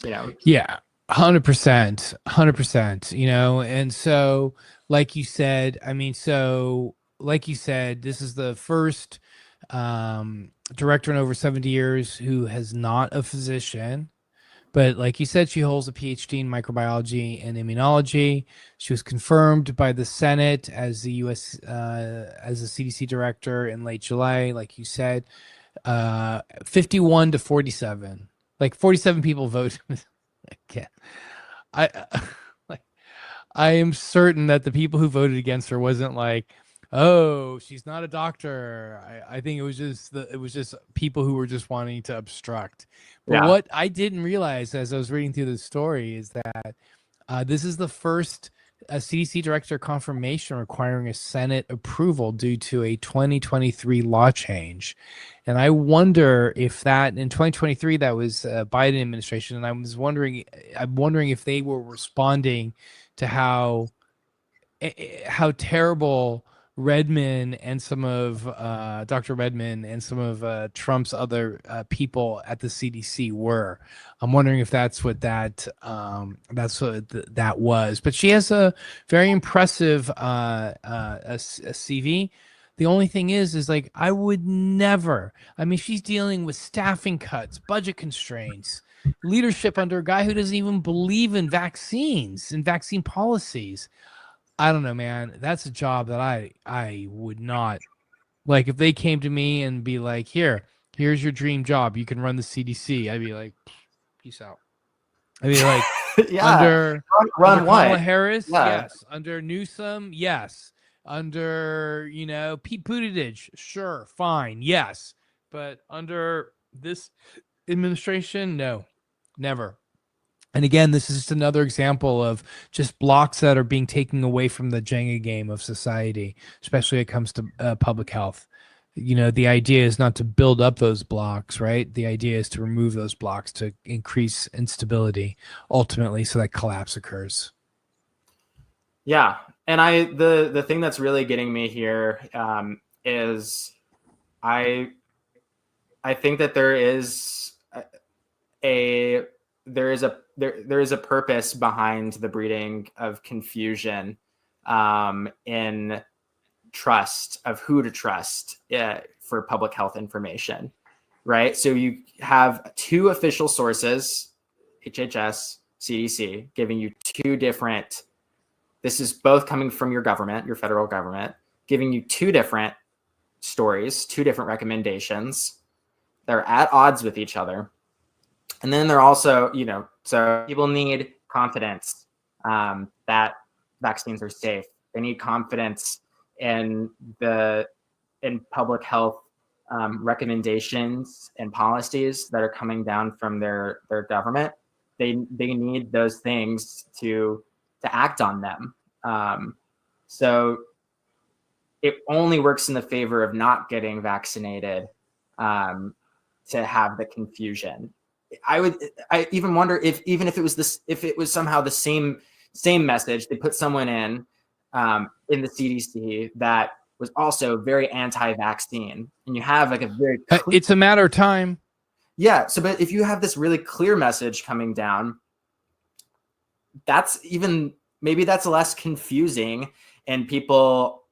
Speaker 15: Yeah, 100%. And so, like you said, this is the first director in over 70 years who has not a physician, but like you said, she holds a PhD in microbiology and immunology. She was confirmed by the Senate as the U.S. As a CDC director in late July, like you said, 51 to 47, like 47 people voted. I am certain that the people who voted against her wasn't like oh, she's not a doctor. I think it was just people who were just wanting to obstruct. But
Speaker 11: Yeah.
Speaker 15: what I didn't realize as I was reading through the story is that this is the first CDC director confirmation requiring a Senate approval due to a 2023 law change. And I wonder if that in 2023 that was Biden administration, and I'm wondering if they were responding to how terrible Redmond and some of Dr. Redmond and some of Trump's other people at the CDC were. I'm wondering if that's what that was. But she has a very impressive a CV. The only thing is like I would never. I mean, she's dealing with staffing cuts, budget constraints, leadership under a guy who doesn't even believe in vaccines and vaccine policies. I don't know, man. That's a job that I would not like. If they came to me and be like, here's your dream job. You can run the CDC. I'd be like, peace out. I'd be like, under
Speaker 11: run what?
Speaker 15: Kamala Harris,
Speaker 11: Yeah.
Speaker 15: yes. Under Newsom, yes. Under Pete Buttigieg, sure, fine, yes. But under this administration, no, never. And again, this is just another example of just blocks that are being taken away from the Jenga game of society, especially when it comes to public health. The idea is not to build up those blocks, right? The idea is to remove those blocks to increase instability, ultimately, so that collapse occurs.
Speaker 11: Yeah, and the thing that's really getting me here is I think that there is a purpose behind the breeding of confusion in trust of who to trust for public health information, right? So you have two official sources, HHS, CDC, giving you two different, this is both coming from your government, your federal government, giving you two different stories, two different recommendations. They're at odds with each other. And then they're also, so people need confidence that vaccines are safe. They need confidence in public health recommendations and policies that are coming down from their government. They need those things to act on them. So it only works in the favor of not getting vaccinated to have the confusion. I even wonder if it was somehow the same message, they put someone in the CDC that was also very anti-vaccine, and you have like a very
Speaker 15: it's a matter of time.
Speaker 11: Yeah. So, but if you have this really clear message coming down, maybe that's less confusing, and people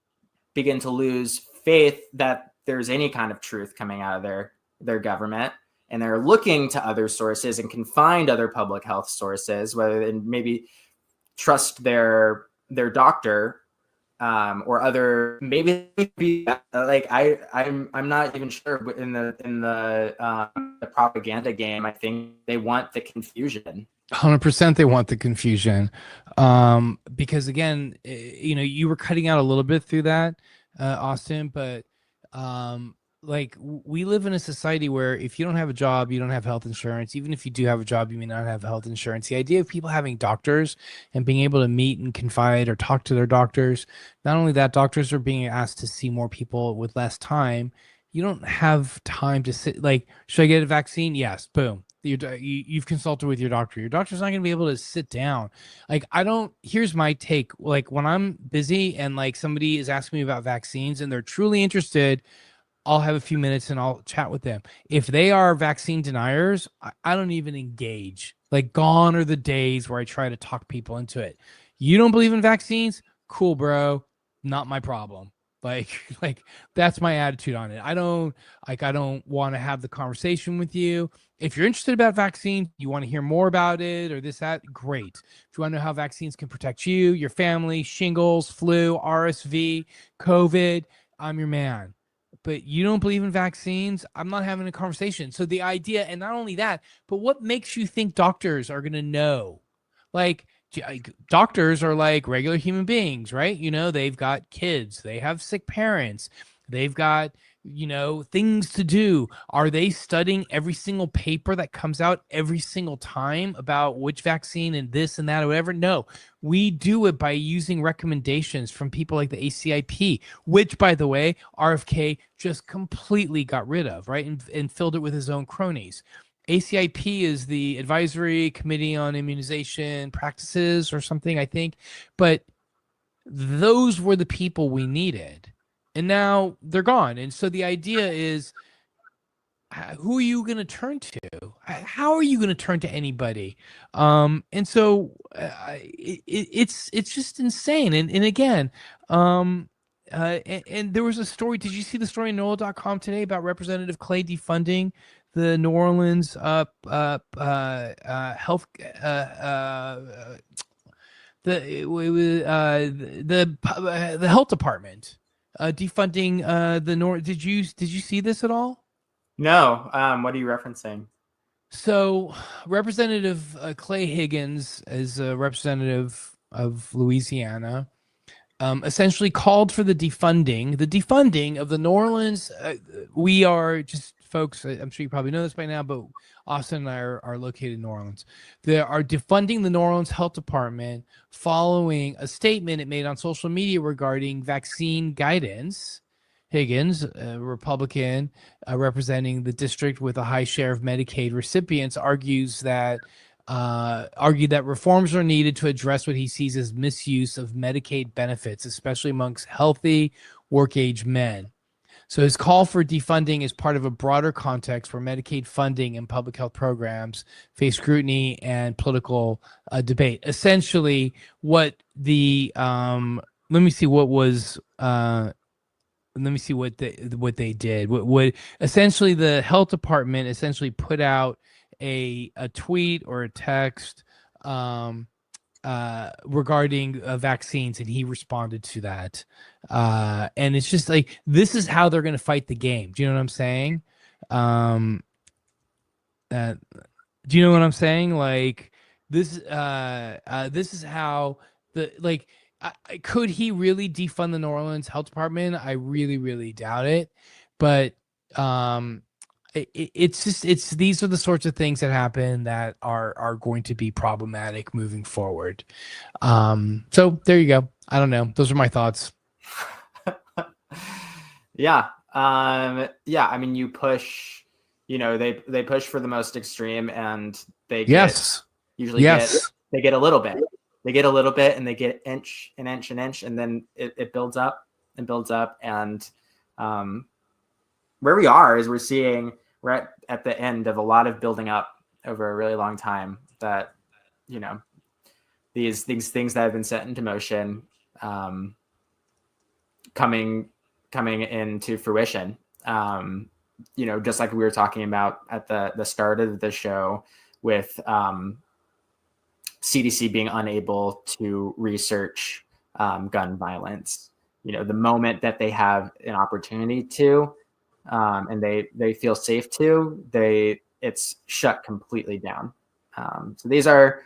Speaker 11: begin to lose faith that there's any kind of truth coming out of their government. And they're looking to other sources and can find other public health sources, whether they maybe trust their doctor or other, maybe like I'm not even sure. But in the propaganda game, I think they want the confusion.
Speaker 15: 100% they want the confusion, because again, you were cutting out a little bit through that, Austin, but like we live in a society where if you don't have a job, you don't have health insurance. Even if you do have a job, you may not have health insurance. The idea of people having doctors and being able to meet and confide or talk to their doctors, not only that, doctors are being asked to see more people with less time. You don't have time to sit, like, should I get a vaccine? Yes, boom. You've consulted with your doctor. Your doctor's not going to be able to sit down. Like, here's my take. Like, when I'm busy and like somebody is asking me about vaccines and they're truly interested, I'll have a few minutes and I'll chat with them. If they are vaccine deniers, I don't even engage. Like, gone are the days where I try to talk people into it. You don't believe in vaccines? Cool, bro. Not my problem. Like that's my attitude on it. I don't want to have the conversation with you. If you're interested about vaccines, you want to hear more about it or that, great. If you want to know how vaccines can protect you, your family, shingles, flu, RSV, COVID, I'm your man. But you don't believe in vaccines, I'm not having a conversation. So the idea, and not only that, but what makes you think doctors are going to know? Like, doctors are like regular human beings, right? They've got kids, they have sick parents, they've got, things to do. Are they studying every single paper that comes out every single time about which vaccine and this and that or whatever? No, we do it by using recommendations from people like the ACIP, which, by the way, RFK just completely got rid of, right? And filled it with his own cronies. ACIP is the Advisory Committee on Immunization Practices or something, I think. But those were the people we needed. And now they're gone. And so the idea is, who are you going to turn to? How are you going to turn to anybody? And so it's just insane. And again, and there was a story. Did you see the story on Noel.com today about Representative Clay defunding the New Orleans health the health department defunding the North? Did you see this at all?
Speaker 11: No. What are you referencing?
Speaker 15: So Representative Clay Higgins is a representative of Louisiana. Essentially called for the defunding of the New Orleans. We are just, folks, I'm sure you probably know this by now, but Austin and I are located in New Orleans. They are defunding the New Orleans Health Department following a statement it made on social media regarding vaccine guidance. Higgins, a Republican representing the district with a high share of Medicaid recipients, argued that reforms are needed to address what he sees as misuse of Medicaid benefits, especially amongst healthy work-age men. So his call for defunding is part of a broader context where Medicaid funding and public health programs face scrutiny and political debate. Essentially, what the let me see what they did. What essentially the health department essentially put out a tweet or a text regarding vaccines, and he responded to that. And it's just like, this is how they're going to fight the game. Do you know what I'm saying? Do you know what I'm saying? Like this is how could he really defund the New Orleans Health Department? I really, really doubt it. But these are the sorts of things that happen that are going to be problematic moving forward. So there you go. I don't know. Those are my thoughts.
Speaker 11: Yeah. I mean, you push, they push for the most extreme, and they get they get a little bit. They get a little bit, and they get inch, and then it builds up and builds up. And where we are is we're at the end of a lot of building up over a really long time, that, these things that have been set into motion coming into fruition. Just like we were talking about at the start of the show with CDC being unable to research gun violence. The moment that they have an opportunity to, and they feel safe to, it's shut completely down. So these are,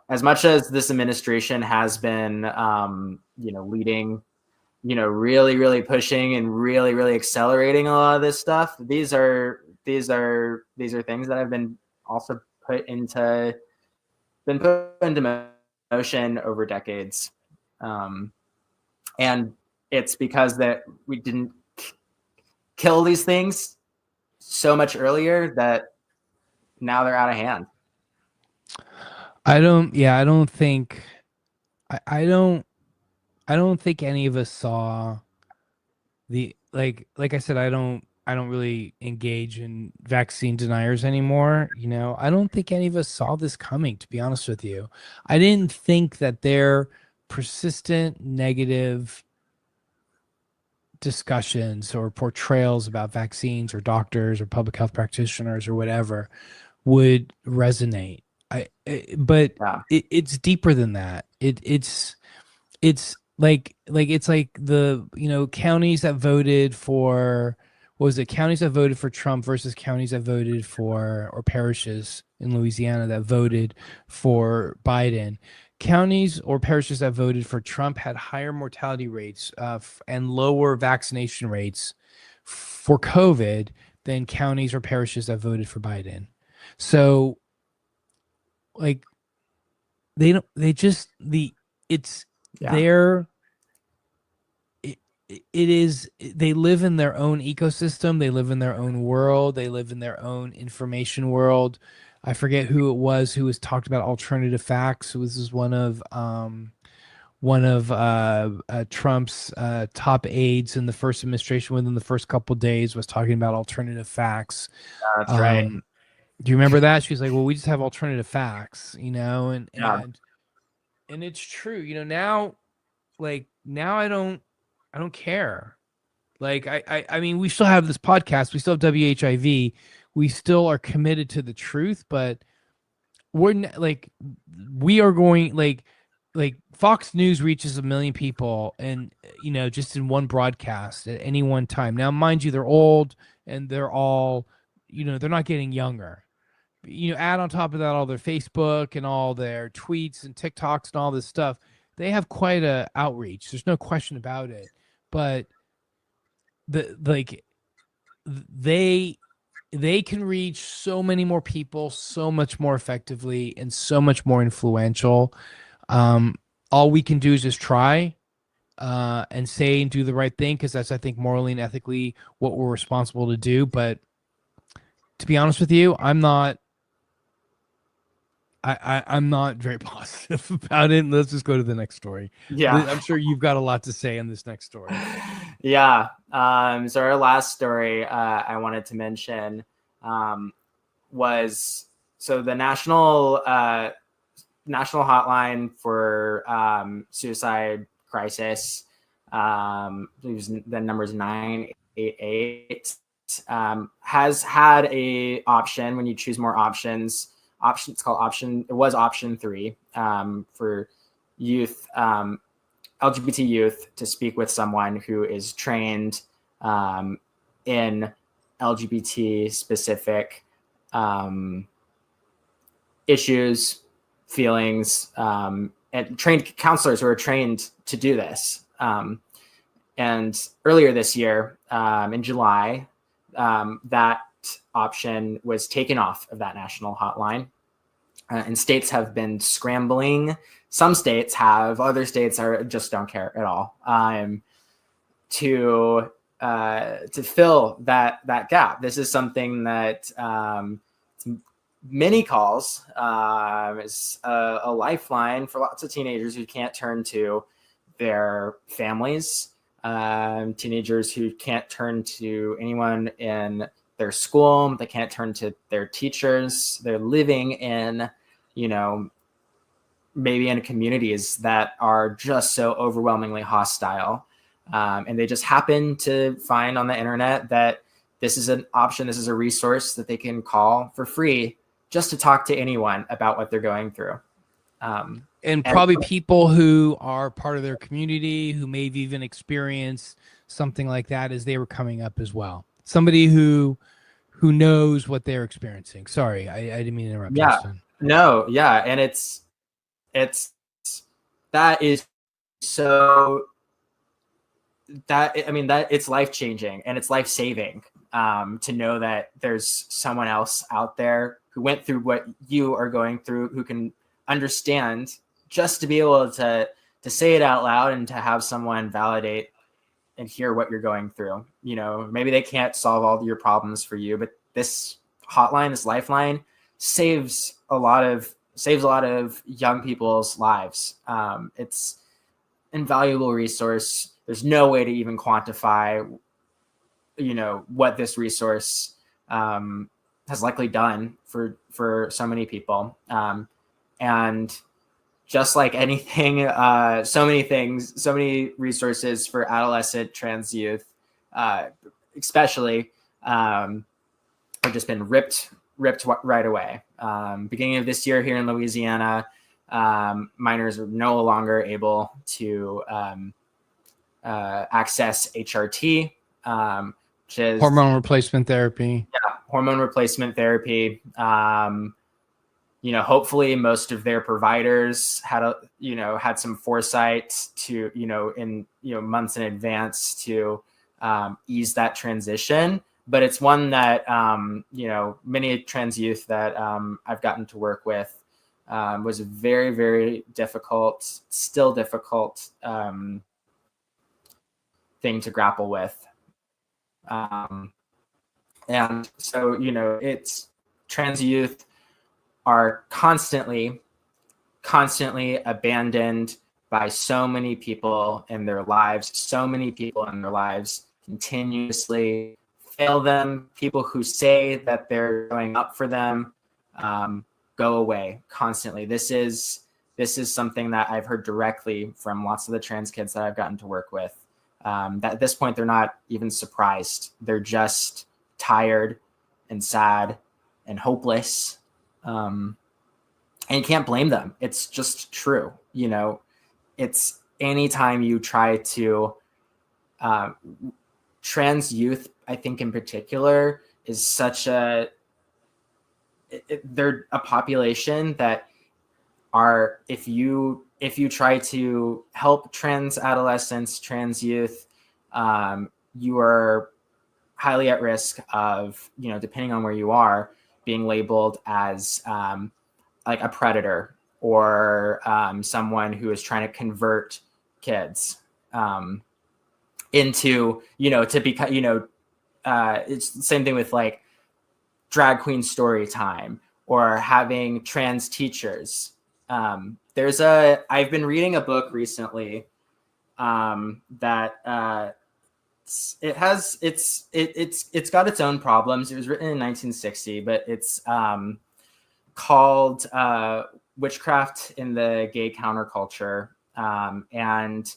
Speaker 11: as much as this administration has been, leading, really, really pushing and really, really accelerating a lot of this stuff, these are things that have been also put into motion over decades. And it's because that we didn't kill these things so much earlier that now they're out of hand.
Speaker 15: I don't think any of us saw the, like I said, I don't really engage in vaccine deniers anymore. I don't think any of us saw this coming, to be honest with you. I didn't think that their persistent negative discussions or portrayals about vaccines or doctors or public health practitioners or whatever would resonate. It's deeper than that. It's like the counties that voted for, counties that voted for Trump versus counties that voted for, or parishes in Louisiana that voted for Biden. Counties or parishes that voted for Trump had higher mortality rates and lower vaccination rates for COVID than counties or parishes that voted for Biden. So, like, they live in their own ecosystem. They live in their own world. They live in their own information world. I forget who it was who was talked about alternative facts. This is one of Trump's top aides in the first administration within the first couple of days was talking about alternative facts.
Speaker 11: That's right.
Speaker 15: Do you remember that? She's like, well, we just have alternative facts, and it's true, now I don't care. Like, I mean, we still have this podcast. We still have WHIV. We still are committed to the truth, but we are going like Fox News reaches 1 million people and, just in one broadcast at any one time. Now, mind you, they're old and they're all, they're not getting younger. Add on top of that all their Facebook and all their tweets and TikToks and all this stuff. They have quite a outreach. There's no question about it. But they can reach so many more people so much more effectively and so much more influential. All we can do is just try and say and do the right thing, because that's, I think, morally and ethically what we're responsible to do. But to be honest with you, I'm not very positive about it. Let's just go to the next story.
Speaker 11: Yeah.
Speaker 15: I'm sure you've got a lot to say on this next story.
Speaker 11: Yeah. So our last story I wanted to mention was the national hotline for suicide crisis. The number is 988. Has had a option when you choose more options. It's called option. It was option 3 for youth, LGBT youth, to speak with someone who is trained in LGBT specific issues, feelings, and trained counselors who are trained to do this. And earlier this year, in July, that option was taken off of that national hotline. And states have been scrambling. Some states have, other states just don't care at all, to fill that gap. This is something that many calls is a lifeline for lots of teenagers who can't turn to their families, teenagers who can't turn to anyone in their school. They can't turn to their teachers. They're living in, maybe in communities that are just so overwhelmingly hostile. And they just happen to find on the internet that this is an option. This is a resource that they can call for free just to talk to anyone about what they're going through.
Speaker 15: And probably people who are part of their community who may have even experienced something like that as they were coming up as well. Somebody who knows what they're experiencing. Sorry, I didn't mean to interrupt.
Speaker 11: Yeah,
Speaker 15: Justin.
Speaker 11: no, yeah, and it's that is so that it's life changing and it's life saving to know that there's someone else out there who went through what you are going through, who can understand, just to be able to say it out loud and to have someone validate and hear what you're going through. Maybe they can't solve all your problems for you, but this hotline, this lifeline, saves a lot of young people's lives. It's an invaluable resource. There's no way to even quantify, what this resource has likely done for so many people. And just like anything, so many resources for adolescent trans youth, especially, have just been ripped right away. Beginning of this year here in Louisiana, minors are no longer able to access HRT, which is
Speaker 15: hormone replacement therapy.
Speaker 11: Yeah, hormone replacement therapy. hopefully most of their providers had some foresight to, in, months in advance to ease that transition. But it's one that, many trans youth that I've gotten to work with was a very, very difficult, still difficult thing to grapple with. And so, it's trans youth are constantly abandoned by so many people in their lives. So many people in their lives continuously fail them. People who say that they're going up for them go away constantly. This is something that I've heard directly from lots of the trans kids that I've gotten to work with. That at this point, they're not even surprised. They're just tired and sad and hopeless. And you can't blame them. It's just true. It's anytime you try to, trans youth, I think in particular, is such they're a population that are, if you try to help trans adolescents, trans youth, you are highly at risk of, depending on where you are, being labeled as like a predator or someone who is trying to convert kids into, to become, it's the same thing with like drag queen story time or having trans teachers. I've been reading a book recently that it's got its own problems. It was written in 1960, but it's called Witchcraft in the Gay Counterculture. And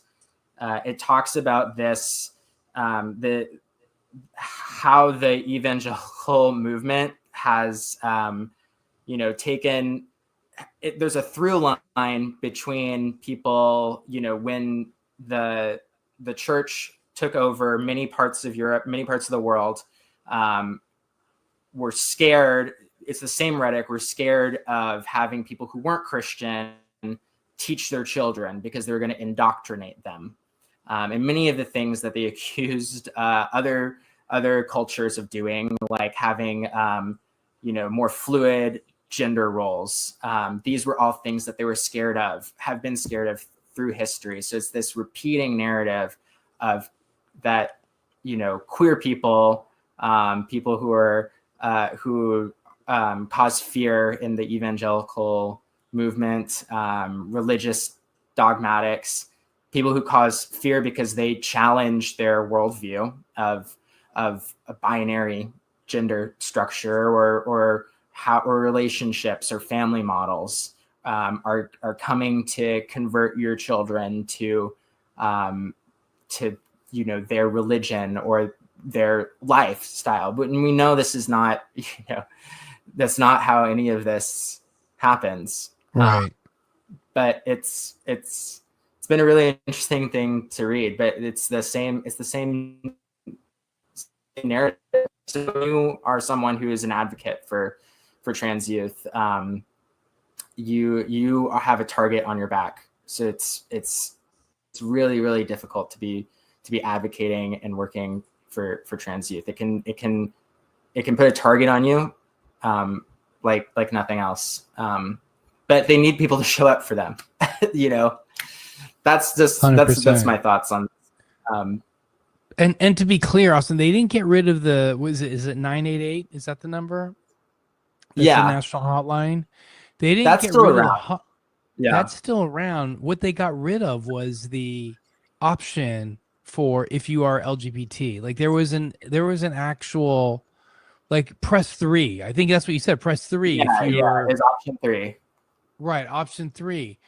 Speaker 11: it talks about this, how the evangelical movement has, taken, there's a through line between people, when the church took over many parts of Europe, many parts of the world, were scared. It's the same rhetoric. We're scared of having people who weren't Christian teach their children because they're going to indoctrinate them. And many of the things that they accused other cultures of doing, like having, more fluid gender roles. These were all things that they were scared of, have been scared of through history. So it's this repeating narrative of that, queer people, people who are, who cause fear in the evangelical movement, religious dogmatics, people who cause fear because they challenge their worldview of a binary gender structure or relationships or family models, are coming to convert your children to their religion or their lifestyle. But we know this is not, that's not how any of this happens.
Speaker 15: Right.
Speaker 11: But it's been a really interesting thing to read, but it's the same narrative. So you are someone who is an advocate for trans youth. You have a target on your back. So it's really, really difficult to be advocating and working for trans youth. It can put a target on you, like nothing else. But they need people to show up for them. That's just
Speaker 15: 100%.
Speaker 11: that's my thoughts on.
Speaker 15: And to be clear, Austin, they didn't get rid of is it 988? Is that the number? That's
Speaker 11: yeah,
Speaker 15: the national hotline. They didn't
Speaker 11: that's
Speaker 15: get
Speaker 11: still
Speaker 15: rid
Speaker 11: around.
Speaker 15: of that's still around. What they got rid of was the option for if you are LGBT. Like there was an actual like press 3. I think that's what you said. Press 3.
Speaker 11: Yeah,
Speaker 15: if you are,
Speaker 11: is option 3.
Speaker 15: Right, option 3.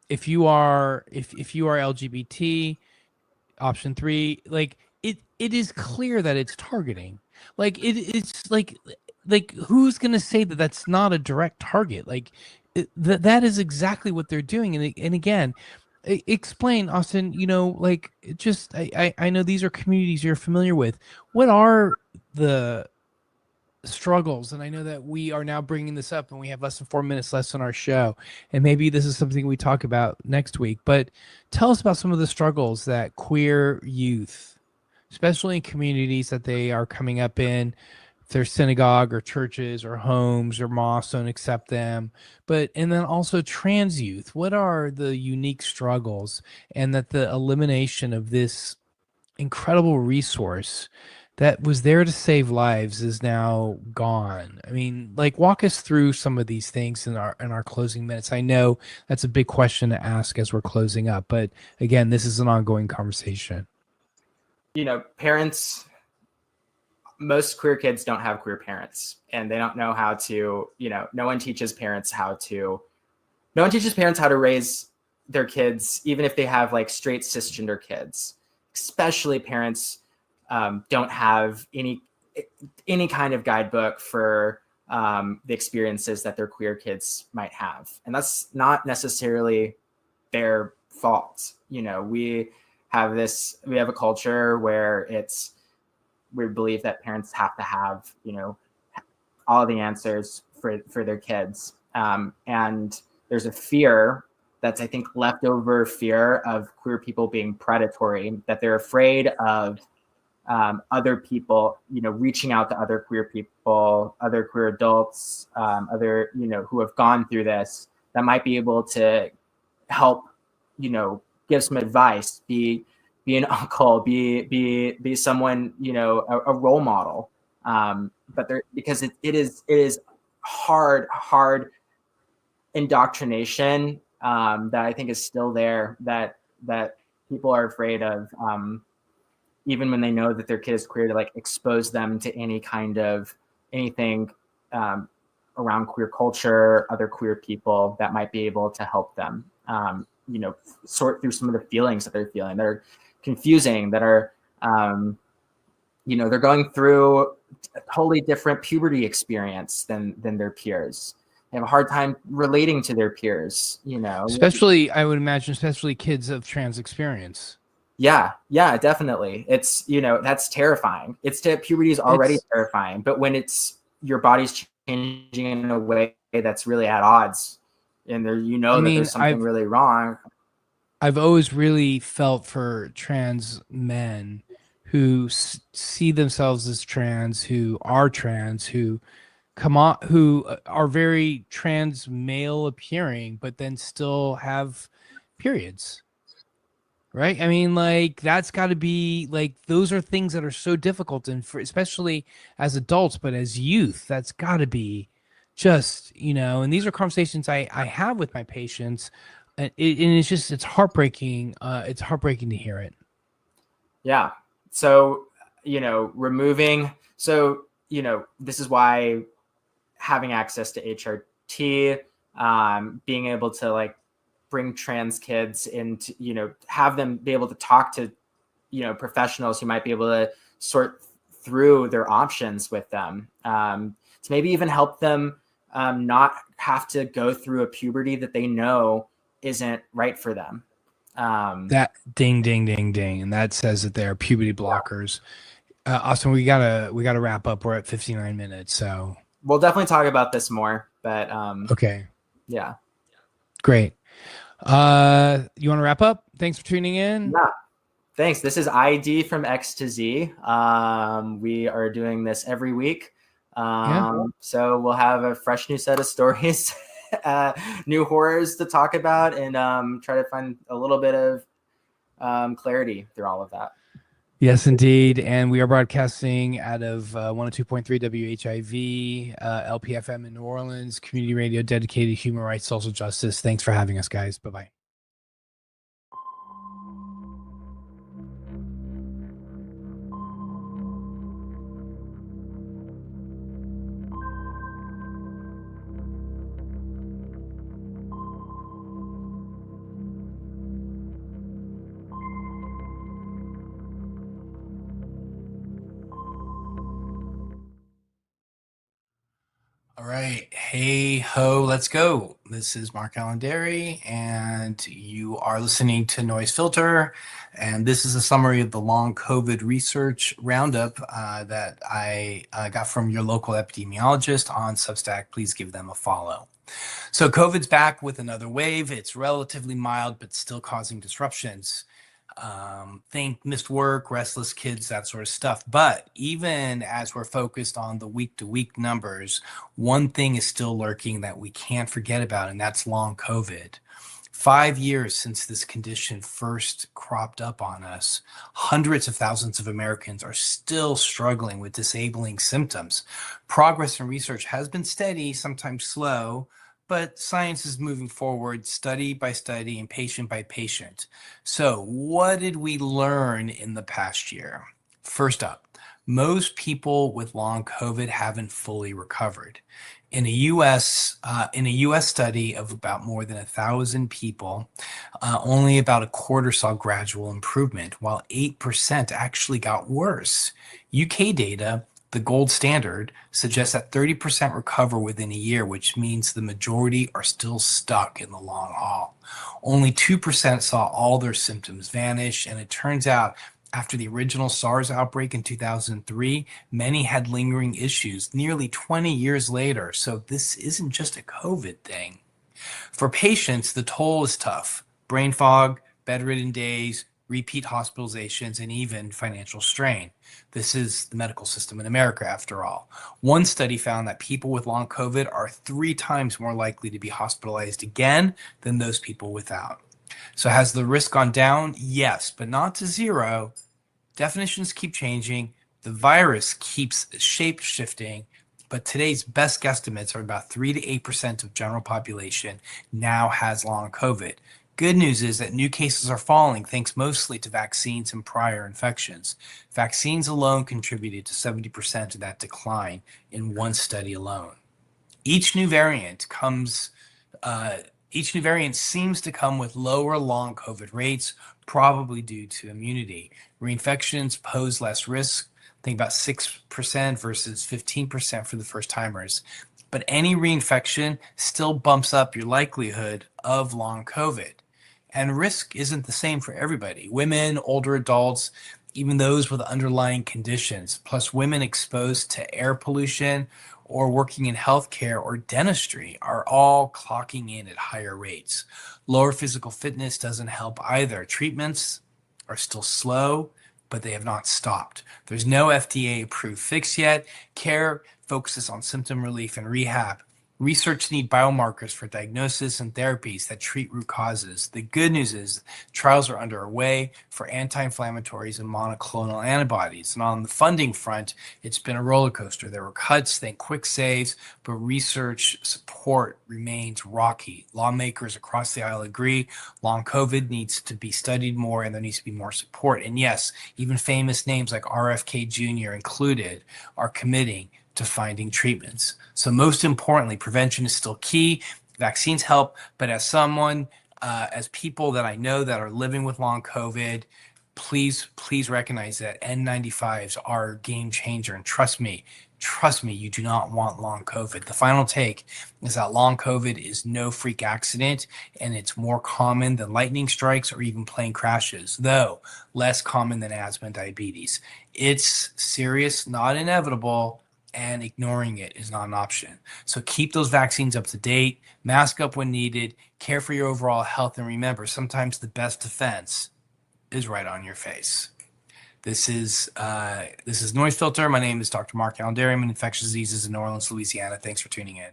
Speaker 15: If you are LGBT, option 3, like it is clear that it's targeting. Like it's like who's gonna say that that's not a direct target? Like that is exactly what they're doing. And again, explain, Austin. Like just I know these are communities you're familiar with. What are the struggles, and I know that we are now bringing this up and we have less than 4 minutes left on our show, and maybe this is something we talk about next week, but tell us about some of the struggles that queer youth, especially in communities that they are coming up in, if their synagogue or churches or homes or mosques don't accept them, and then also trans youth, what are the unique struggles, and that the elimination of this incredible resource that was there to save lives is now gone. I mean, like, walk us through some of these things in our closing minutes. I know that's a big question to ask as we're closing up, but again, this is an ongoing conversation.
Speaker 11: Parents, most queer kids don't have queer parents, and they don't know how to, no one teaches parents how to raise their kids, even if they have like straight cisgender kids. Especially parents don't have any kind of guidebook for the experiences that their queer kids might have. And that's not necessarily their fault. We have a culture where we believe that parents have to have, all the answers for their kids. And there's a fear that's, I think, leftover fear of queer people being predatory, that they're afraid of other people, reaching out to other queer people, other queer adults, who have gone through this, that might be able to help, give some advice, be an uncle, be someone, a role model. But because it is hard indoctrination that I think is still there, that people are afraid of, even when they know that their kid is queer, to like expose them to anything around queer culture, other queer people that might be able to help them, sort through some of the feelings that they're feeling that are confusing, that are, they're going through a totally different puberty experience than their peers. They have a hard time relating to their peers,
Speaker 15: Especially, I would imagine, especially kids of trans experience.
Speaker 11: Yeah, definitely. It's, that's terrifying. Puberty is already terrifying, but when your body's changing in a way that's really at odds, and that there's something really wrong.
Speaker 15: I've always really felt for trans men who see themselves as trans, who are trans, who are very trans male appearing, but then still have periods. Right? I mean, like, that's got to be, like, those are things that are so difficult, and especially as adults, but as youth, that's got to be just, and these are conversations I have with my patients, and it's heartbreaking. It's heartbreaking to hear it.
Speaker 11: Yeah. So, this is why having access to HRT, being able to, like, bring trans kids into, have them be able to talk to, professionals who might be able to sort through their options with them, to maybe even help them not have to go through a puberty that they know isn't right for them.
Speaker 15: That ding, ding, ding, ding. And that says that they're puberty blockers. Austin, we gotta wrap up. We're at 59 minutes. So
Speaker 11: we'll definitely talk about this more, but
Speaker 15: okay.
Speaker 11: Yeah.
Speaker 15: Great. You want to wrap up? Thanks for tuning in.
Speaker 11: Yeah. Thanks. This is ID from X to Z. We are doing this every week. So we'll have a fresh new set of stories, new horrors to talk about, and try to find a little bit of clarity through all of that.
Speaker 15: Yes, indeed. And we are broadcasting out of 102.3 WHIV, LPFM in New Orleans, community radio dedicated to human rights, social justice. Thanks for having us, guys. Bye-bye. All
Speaker 17: right. Hey ho, let's go. This is MARKALAIN DERY, and you are listening to Noise Filter. And this is a summary of the long COVID research roundup that I got from your local epidemiologist on Substack. Please give them a follow. So COVID's back with another wave. It's relatively mild, but still causing disruptions. Think missed work, restless kids, that sort of stuff. But even as we're focused on the week-to-week numbers, one thing is still lurking that we can't forget about, and that's long COVID. 5 years since this condition first cropped up on us, hundreds of thousands of Americans are still struggling with disabling symptoms. Progress in research has been steady, sometimes slow, but science is moving forward study by study and patient by patient. So what did we learn in the past year? First up, most people with long COVID haven't fully recovered. In a U.S. study of about more than 1,000 people, only about a quarter saw gradual improvement, while 8% actually got worse. UK data, the gold standard, suggests that 30% recover within a year, which means the majority are still stuck in the long haul. Only 2% saw all their symptoms vanish, and it turns out after the original SARS outbreak in 2003, many had lingering issues nearly 20 years later. So this isn't just a COVID thing. For patients, the toll is tough. Brain fog, bedridden days, repeat hospitalizations, and even financial strain. This is the medical system in America, after all. One study found that people with long COVID are 3 times more likely to be hospitalized again than those people without. So has the risk gone down? Yes, but not to zero. Definitions keep changing. The virus keeps shape shifting, but today's best guesstimates are about 3 to 8% of general population now has long COVID. Good news is that new cases are falling thanks mostly to vaccines and prior infections. Vaccines alone contributed to 70% of that decline in one study alone. Each new variant seems to come with lower long COVID rates, probably due to immunity. Reinfections pose less risk. Think about 6% versus 15% for the first timers. But any reinfection still bumps up your likelihood of long COVID. And risk isn't the same for everybody. Women, older adults, even those with underlying conditions, plus women exposed to air pollution or working in healthcare or dentistry are all clocking in at higher rates. Lower physical fitness doesn't help either. Treatments are still slow, but they have not stopped. There's no FDA-approved fix yet. Care focuses on symptom relief and rehab. Research need biomarkers for diagnosis and therapies that treat root causes. The good news is trials are underway for anti-inflammatories and monoclonal antibodies. And on the funding front, it's been a roller coaster. There were cuts, then quick saves, but research support remains rocky. Lawmakers across the aisle agree long COVID needs to be studied more and there needs to be more support. And yes, even famous names like RFK Jr. included are committing to finding treatments. So most importantly, prevention is still key. Vaccines help, but as people that I know that are living with long COVID, please recognize that N95s are a game changer. And trust me, you do not want long COVID. The final take is that long COVID is no freak accident, and it's more common than lightning strikes or even plane crashes, though less common than asthma and diabetes. It's serious, not inevitable, and ignoring it is not an option. So keep those vaccines up to date, mask up when needed, care for your overall health, and remember, sometimes the best defense is right on your face. This is Noise Filter. My name is Dr. MARKALAIN DERY. I'm in infectious diseases in New Orleans, Louisiana. Thanks for tuning in.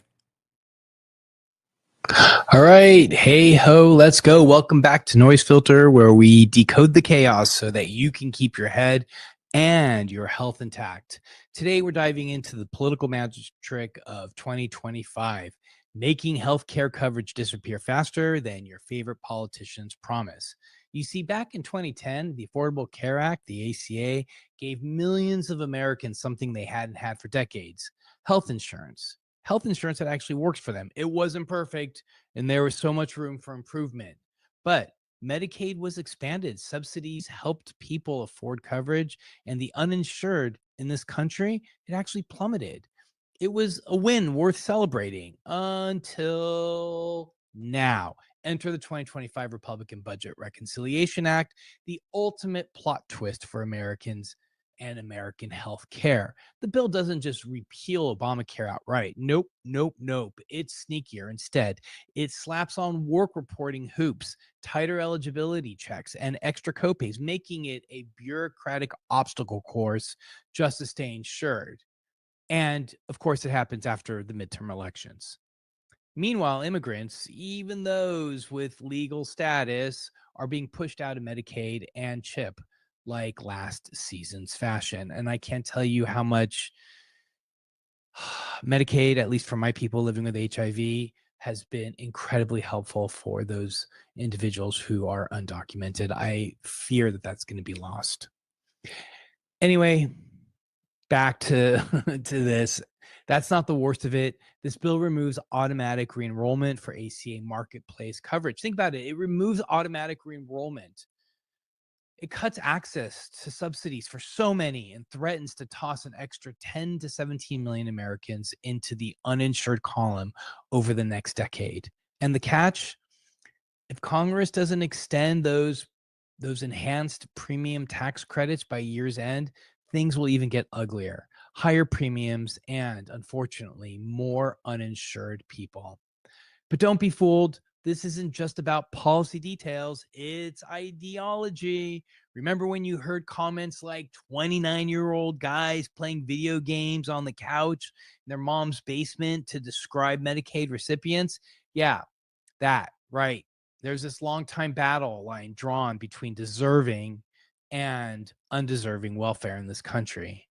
Speaker 17: All right. Hey ho, let's go. Welcome back to Noise Filter, where we decode the chaos so that you can keep your head and your health intact. Today, we're diving into the political magic trick of 2025, making healthcare coverage disappear faster than your favorite politicians promise. You see, back in 2010, the Affordable Care Act, the ACA, gave millions of Americans something they hadn't had for decades: health insurance. Health insurance that actually works for them. It wasn't perfect, and there was so much room for improvement. But Medicaid was expanded. Subsidies helped people afford coverage, and the uninsured in this country, it actually plummeted.
Speaker 15: It was a win worth celebrating until now. Enter the 2025 Republican Budget Reconciliation Act, the ultimate plot twist for Americans and American health care. The bill doesn't just repeal Obamacare outright. Nope, nope, nope. It's sneakier. Instead, it slaps on work reporting hoops, tighter eligibility checks, and extra copays, making it a bureaucratic obstacle course just to stay insured. And of course, it happens after the midterm elections. Meanwhile, immigrants, even those with legal status, are being pushed out of Medicaid and CHIP like last season's fashion. And I can't tell you how much Medicaid, at least for my people living with HIV, has been incredibly helpful for those individuals who are undocumented. I fear that that's going to be lost. Anyway, back to to this. That's not the worst of it. This bill removes automatic re-enrollment for ACA marketplace coverage. Think about it. It removes automatic re-enrollment. It cuts access to subsidies for so many and threatens to toss an extra 10 to 17 million Americans into the uninsured column over the next decade. And the catch, if Congress doesn't extend those enhanced premium tax credits by year's end, things will even get uglier. Higher premiums and, unfortunately, more uninsured people. But don't be fooled. This isn't just about policy details. It's ideology. Remember when you heard comments like 29-year-old guys playing video games on the couch in their mom's basement to describe Medicaid recipients? Yeah, that, right. There's this long-time battle line drawn between deserving and undeserving welfare in this country.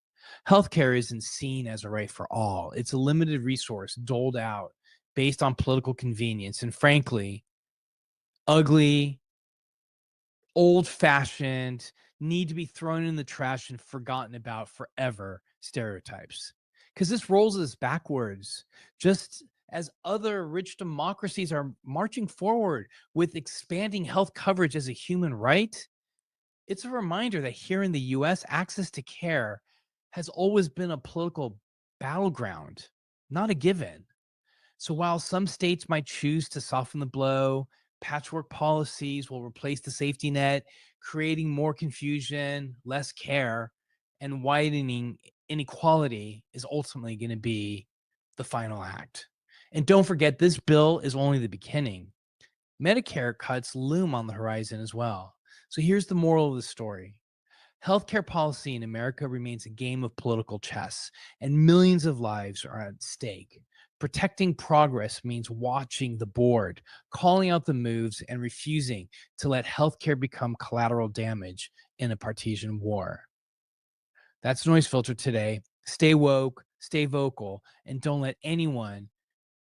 Speaker 15: Healthcare isn't seen as a right for all. It's a limited resource doled out based on political convenience and, frankly, ugly, old-fashioned, need to be thrown in the trash and forgotten about forever stereotypes. Because this rolls us backwards, just as other rich democracies are marching forward with expanding health coverage as a human right. It's a reminder that here in the US, access to care has always been a political battleground, not a given. So while some states might choose to soften the blow, patchwork policies will replace the safety net, creating more confusion, less care, and widening inequality is ultimately going to be the final act. And don't forget, this bill is only the beginning. Medicare cuts loom on the horizon as well. So here's the moral of the story. Healthcare policy in America remains a game of political chess, and millions of lives are at stake. Protecting progress means watching the board, calling out the moves, and refusing to let healthcare become collateral damage in a partisan war. That's Noise Filter today. Stay woke, stay vocal, and don't let anyone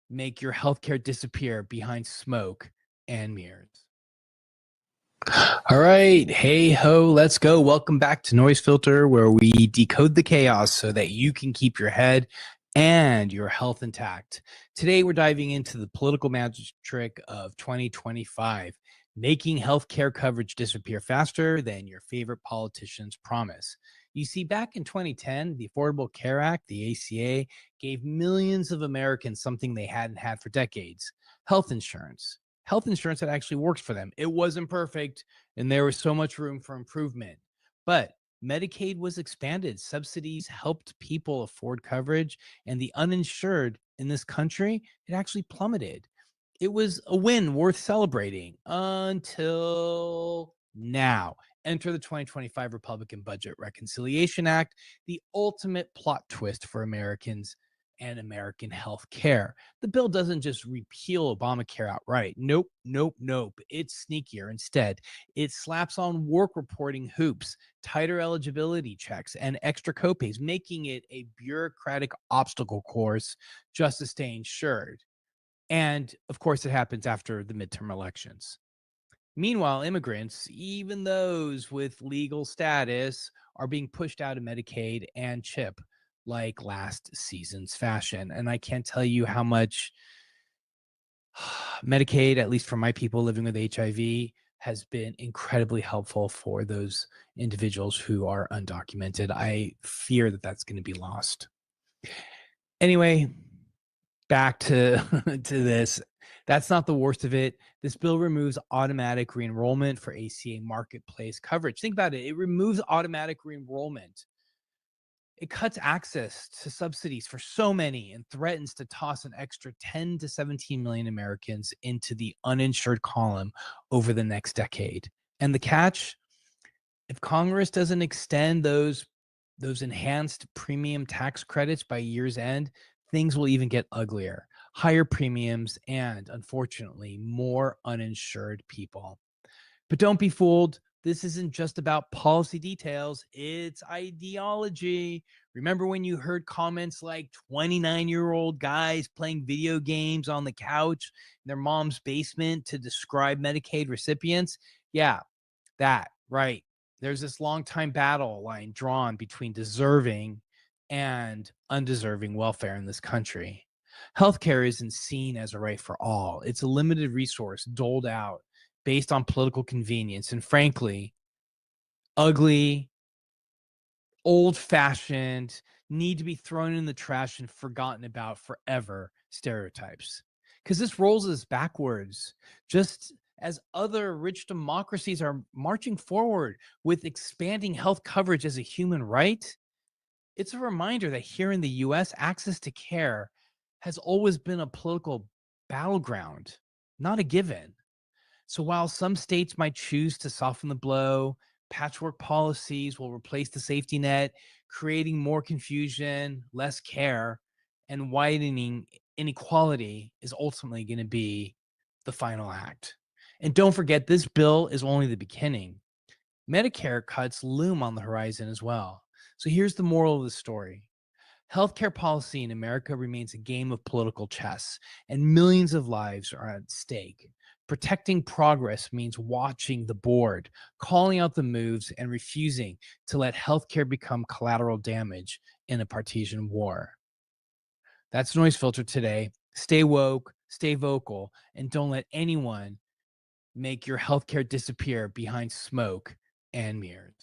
Speaker 15: make your healthcare disappear behind smoke and mirrors. All right. Hey ho, let's go. Welcome back to Noise Filter, where we decode the chaos so that you can keep your head and your health intact. Today, we're diving into the political magic trick of 2025, making healthcare coverage disappear faster than your favorite politicians promise. You see, back in 2010, the Affordable Care Act, the ACA, gave millions of Americans something they hadn't had for decades: health insurance. Health insurance that actually works for them. It wasn't perfect, and there was so much room for improvement. But Medicaid was expanded. Subsidies helped people afford coverage, and the uninsured in this country, it actually plummeted. It was a win worth celebrating until now. Enter the 2025 Republican Budget Reconciliation Act, the ultimate plot twist for Americans and American health care. The bill doesn't just repeal Obamacare outright. Nope, nope, nope. It's sneakier. Instead, it slaps on work reporting hoops, tighter eligibility checks, and extra copays, making it a bureaucratic obstacle course just to stay insured. And of course, it happens after the midterm elections. Meanwhile, immigrants, even those with legal status, are being pushed out of Medicaid and CHIP like last season's fashion. And I can't tell you how much Medicaid, at least for my people living with HIV, has been incredibly helpful for those individuals who are undocumented. I fear that that's going to be lost. Anyway, back to to this. That's not the worst of it. This bill removes automatic re-enrollment for ACA marketplace coverage. Think about it. It removes automatic re-enrollment. It cuts access to subsidies for so many and threatens to toss an extra 10 to 17 million Americans into the uninsured column over the next decade. And the catch, if Congress doesn't extend those enhanced premium tax credits by year's end, things will even get uglier. Higher premiums and, unfortunately, more uninsured people. But don't be fooled. This isn't just about policy details. It's ideology. Remember when you heard comments like 29-year-old guys playing video games on the couch in their mom's basement to describe Medicaid recipients? Yeah, that, right. There's this long-time battle line drawn between deserving and undeserving welfare in this country. Healthcare isn't seen as a right for all. It's a limited resource doled out based on political convenience and, frankly, ugly, old-fashioned, need to be thrown in the trash and forgotten about forever stereotypes. Because this rolls us backwards, just as other rich democracies are marching forward with expanding health coverage as a human right. It's a reminder that here in the US, access to care has always been a political battleground, not a given. So while some states might choose to soften the blow, patchwork policies will replace the safety net, creating more confusion, less care, and widening inequality is ultimately going to be the final act. And don't forget, this bill is only the beginning. Medicare cuts loom on the horizon as well. So here's the moral of the story. Healthcare policy in America remains a game of political chess, and millions of lives are at stake. Protecting progress means watching the board, calling out the moves, and refusing to let healthcare become collateral damage in a partisan war. That's Noise Filter today. Stay woke, stay vocal, and don't let anyone make your healthcare disappear behind smoke and mirrors.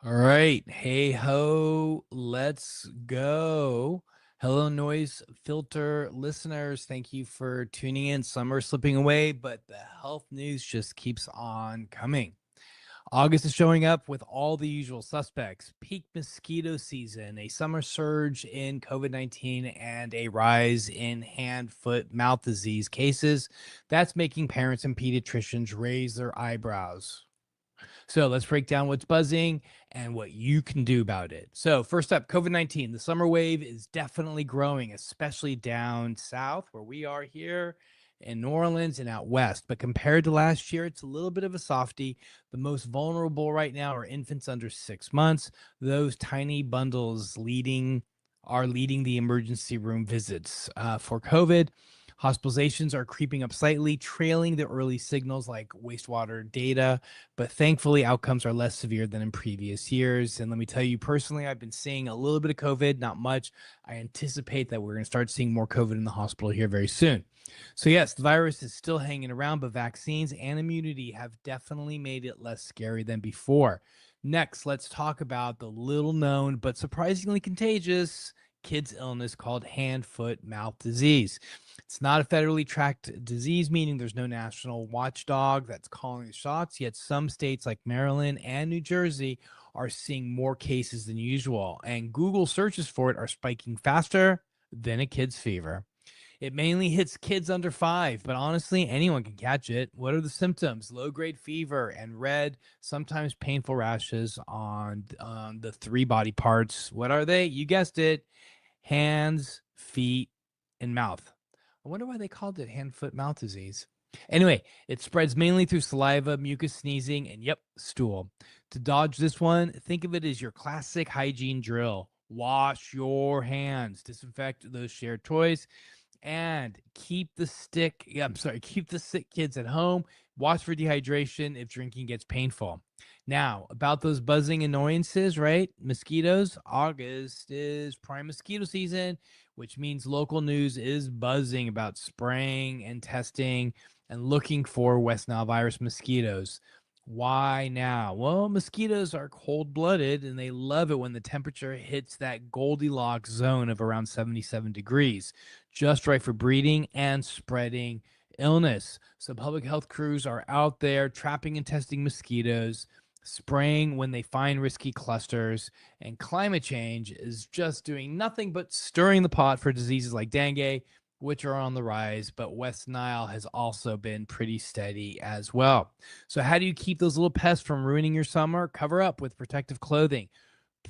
Speaker 15: All right. Hey ho, let's go. Hello, Noise Filter listeners. Thank you for tuning in. Summer slipping away, but the health news just keeps on coming. August is showing up with all the usual suspects. Peak mosquito season, a summer surge in COVID-19, and a rise in hand, foot, mouth disease cases. That's making parents and pediatricians raise their eyebrows. So let's break down what's buzzing and what you can do about it. So first up, COVID-19. The summer wave is definitely growing, especially down south where we are here in New Orleans and out west. But compared to last year, it's a little bit of a softie. The most vulnerable right now are infants under 6 months. Those tiny bundles are leading the emergency room visits for COVID. Hospitalizations are creeping up slightly, trailing the early signals like wastewater data, but thankfully outcomes are less severe than in previous years. And let me tell you personally, I've been seeing a little bit of COVID, not much. I anticipate that we're going to start seeing more COVID in the hospital here very soon. So yes, the virus is still hanging around, but vaccines and immunity have definitely made it less scary than before. Next, let's talk about the little known but surprisingly contagious kids' illness called hand, foot, mouth disease. It's not a federally tracked disease, meaning there's no national watchdog that's calling the shots, yet some states like Maryland and New Jersey are seeing more cases than usual, and Google searches for it are spiking faster than a kid's fever. It mainly hits kids under 5, but honestly, anyone can catch it. What are the symptoms? Low-grade fever and red, sometimes painful rashes on the 3 body parts. What are they? You guessed it. Hands, feet, and mouth. I wonder why they called it hand, foot, mouth disease. Anyway, it spreads mainly through saliva, mucus, sneezing, and stool. To dodge this one, think of it as your classic hygiene drill. Wash your hands, disinfect those shared toys, and keep the sick kids at home. Watch for dehydration if drinking gets painful. Now, about those buzzing annoyances, right? Mosquitoes. August is prime mosquito season, which means local news is buzzing about spraying and testing and looking for West Nile virus mosquitoes. Why now? Well, mosquitoes are cold-blooded and they love it when the temperature hits that Goldilocks zone of around 77 degrees, just right for breeding and spreading illness. So public health crews are out there trapping and testing mosquitoes, spraying when they find risky clusters, and climate change is just doing nothing but stirring the pot for diseases like dengue, which are on the rise, but West Nile has also been pretty steady as well. So how do you keep those little pests from ruining your summer? Cover up with protective clothing.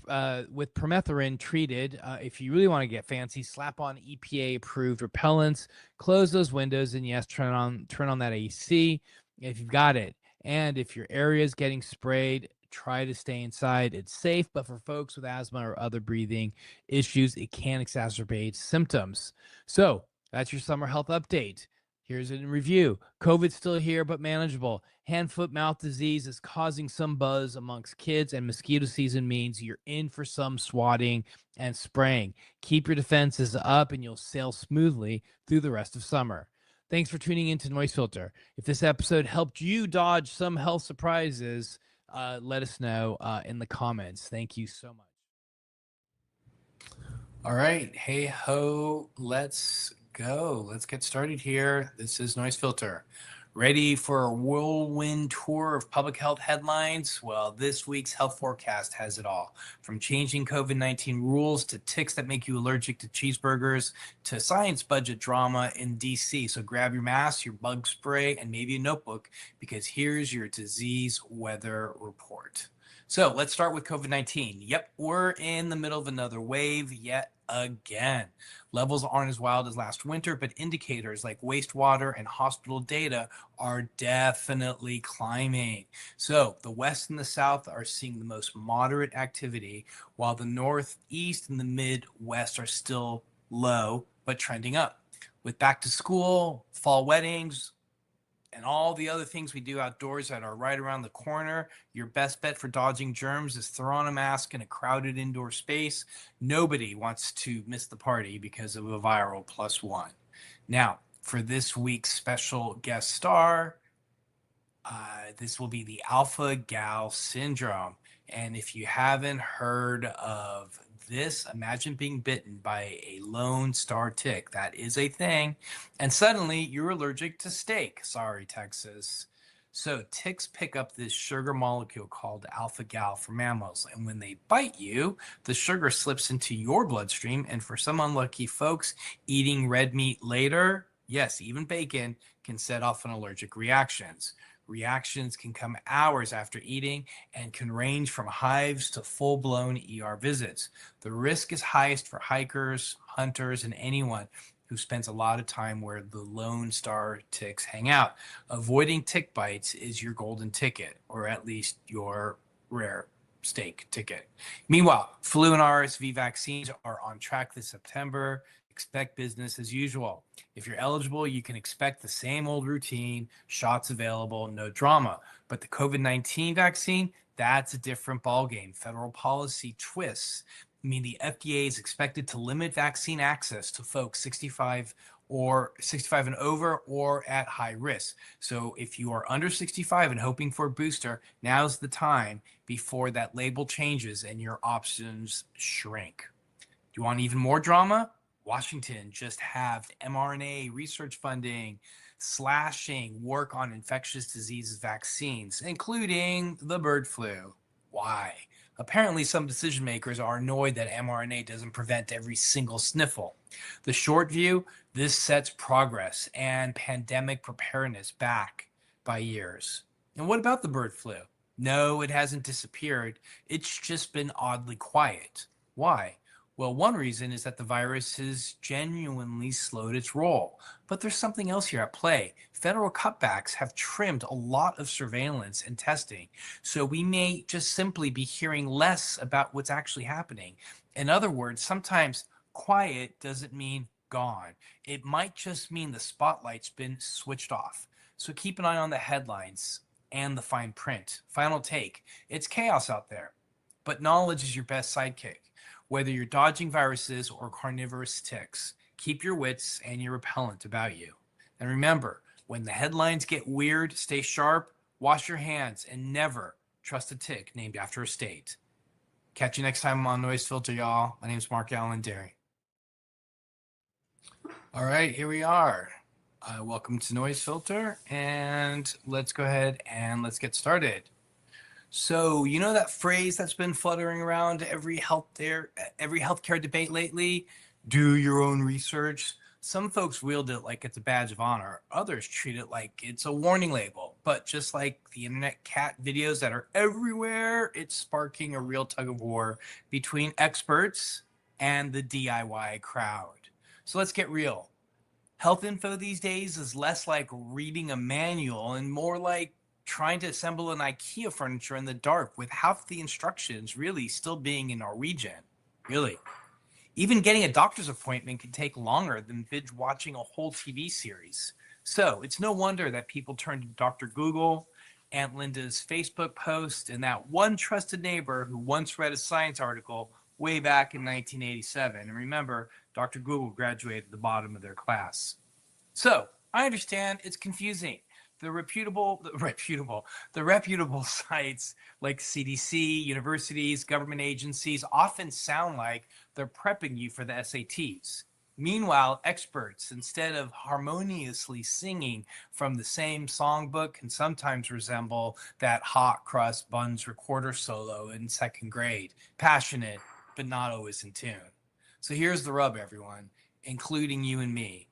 Speaker 15: With permethrin treated, if you really want to get fancy, slap on EPA approved repellents, close those windows, and yes, turn on that AC if you've got it. And if your area is getting sprayed, try to stay inside. It's safe, but for folks with asthma or other breathing issues, it can exacerbate symptoms. So that's your summer health update. Here's a review. COVID's still here, but manageable. Hand, foot, mouth disease is causing some buzz amongst kids, and mosquito season means you're in for some swatting and spraying. Keep your defenses up, and you'll sail smoothly through the rest of summer. Thanks for tuning in to Noise Filter. If this episode helped you dodge some health surprises, let us know in the comments. Thank you so much.
Speaker 17: All right. Hey ho, let's go. Let's get started here. This is Noise Filter. Ready for a whirlwind tour of public health headlines? Well, this week's health forecast has it all. From changing COVID-19 rules to ticks that make you allergic to cheeseburgers to science budget drama in DC. So grab your mask, your bug spray, and maybe a notebook, because here's your disease weather report. So let's start with COVID-19. Yep, we're in the middle of another wave yet again. Levels aren't as wild as last winter, but indicators like wastewater and hospital data are definitely climbing. So the West and the South are seeing the most moderate activity, while the Northeast and the Midwest are still low, but trending up. With back to school, fall weddings, and all the other things we do outdoors that are right around the corner, your best bet for dodging germs is throw on a mask in a crowded indoor space. Nobody wants to miss the party because of a viral +1. Now, for this week's special guest star, this will be the alpha-gal syndrome. And if you haven't heard of this, imagine being bitten by a lone star tick. That is a thing. And suddenly you're allergic to steak. Sorry, Texas. So ticks pick up this sugar molecule called alpha-gal from mammals. And when they bite you, the sugar slips into your bloodstream. And for some unlucky folks, eating red meat later, yes, even bacon, can set off an allergic reactions. Reactions can come hours after eating and can range from hives to full-blown ER visits. The risk is highest for hikers, hunters, and anyone who spends a lot of time where the lone star ticks hang out. Avoiding tick bites is your golden ticket, or at least your rare steak ticket. Meanwhile, flu and RSV vaccines are on track this September. Expect business as usual. If you're eligible, you can expect the same old routine, shots available, no drama. But the COVID-19 vaccine, that's a different ballgame. Federal policy twists. I mean, the FDA is expected to limit vaccine access to folks 65 and over or at high risk. So if you are under 65 and hoping for a booster, now's the time before that label changes and your options shrink. Do you want even more drama? Washington just halved mRNA research funding, slashing work on infectious diseases vaccines, including the bird flu. Why? Apparently, some decision makers are annoyed that mRNA doesn't prevent every single sniffle. The short view, this sets progress and pandemic preparedness back by years. And what about the bird flu? No, it hasn't disappeared. It's just been oddly quiet. Why? Well, one reason is that the virus has genuinely slowed its roll. But there's something else here at play. Federal cutbacks have trimmed a lot of surveillance and testing, so we may just simply be hearing less about what's actually happening. In other words, sometimes quiet doesn't mean gone. It might just mean the spotlight's been switched off. So keep an eye on the headlines and the fine print. Final take, it's chaos out there, but knowledge is your best sidekick. Whether you're dodging viruses or carnivorous ticks, keep your wits and your repellent about you. And remember, when the headlines get weird, stay sharp, Wash your hands and never trust a tick named after a state. Catch you next time on Noise Filter, y'all. My name is MARKALAIN DERY. All right, here we are. Welcome to Noise Filter, and let's go ahead and let's get started. So, you know that phrase that's been fluttering around every healthcare debate lately? Do your own research. Some folks wield it like it's a badge of honor. Others treat it like it's a warning label. But just like the internet cat videos that are everywhere, it's sparking a real tug of war between experts and the DIY crowd. So let's get real. Health info these days is less like reading a manual and more like trying to assemble an IKEA furniture in the dark with half the instructions really still being in Norwegian. Really. Even getting a doctor's appointment can take longer than binge watching a whole TV series. So it's no wonder that people turn to Dr. Google, Aunt Linda's Facebook post, and that one trusted neighbor who once read a science article way back in 1987. And remember, Dr. Google graduated at the bottom of their class. So I understand it's confusing. The reputable sites like CDC, universities, government agencies often sound like they're prepping you for the SATs. Meanwhile, experts, instead of harmoniously singing from the same songbook, can sometimes resemble that hot cross buns recorder solo in second grade. Passionate, but not always in tune. So here's the rub, everyone, including you and me.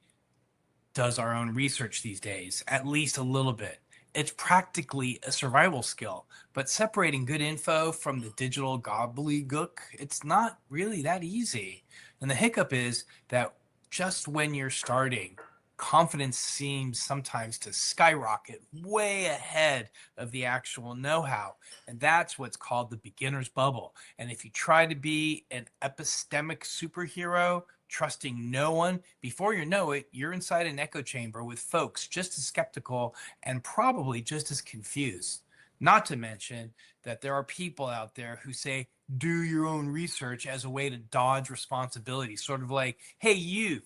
Speaker 17: Does our own research these days, at least a little bit. It's practically a survival skill, but separating good info from the digital gobbledygook, it's not really that easy. And the hiccup is that just when you're starting, confidence seems sometimes to skyrocket way ahead of the actual know-how. And that's what's called the beginner's bubble. And if you try to be an epistemic superhero, trusting no one, before you know it, you're inside an echo chamber with folks just as skeptical and probably just as confused. Not to mention that there are people out there who say, do your own research as a way to dodge responsibility, sort of like, hey, you,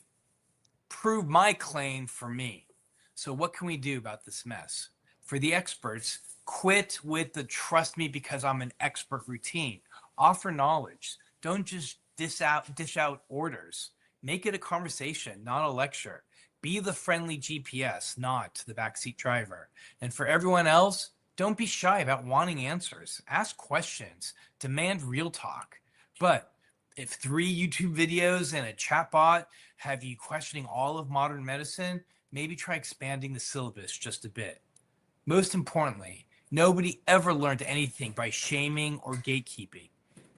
Speaker 17: prove my claim for me. So what can we do about this mess? For the experts, quit with the trust me because I'm an expert routine. Offer knowledge. Don't just dish out orders. Make it a conversation, not a lecture. Be the friendly GPS, not the backseat driver. And for everyone else, don't be shy about wanting answers. Ask questions. Demand real talk. But if 3 YouTube videos and a chatbot have you questioning all of modern medicine, maybe try expanding the syllabus just a bit. Most importantly, nobody ever learned anything by shaming or gatekeeping.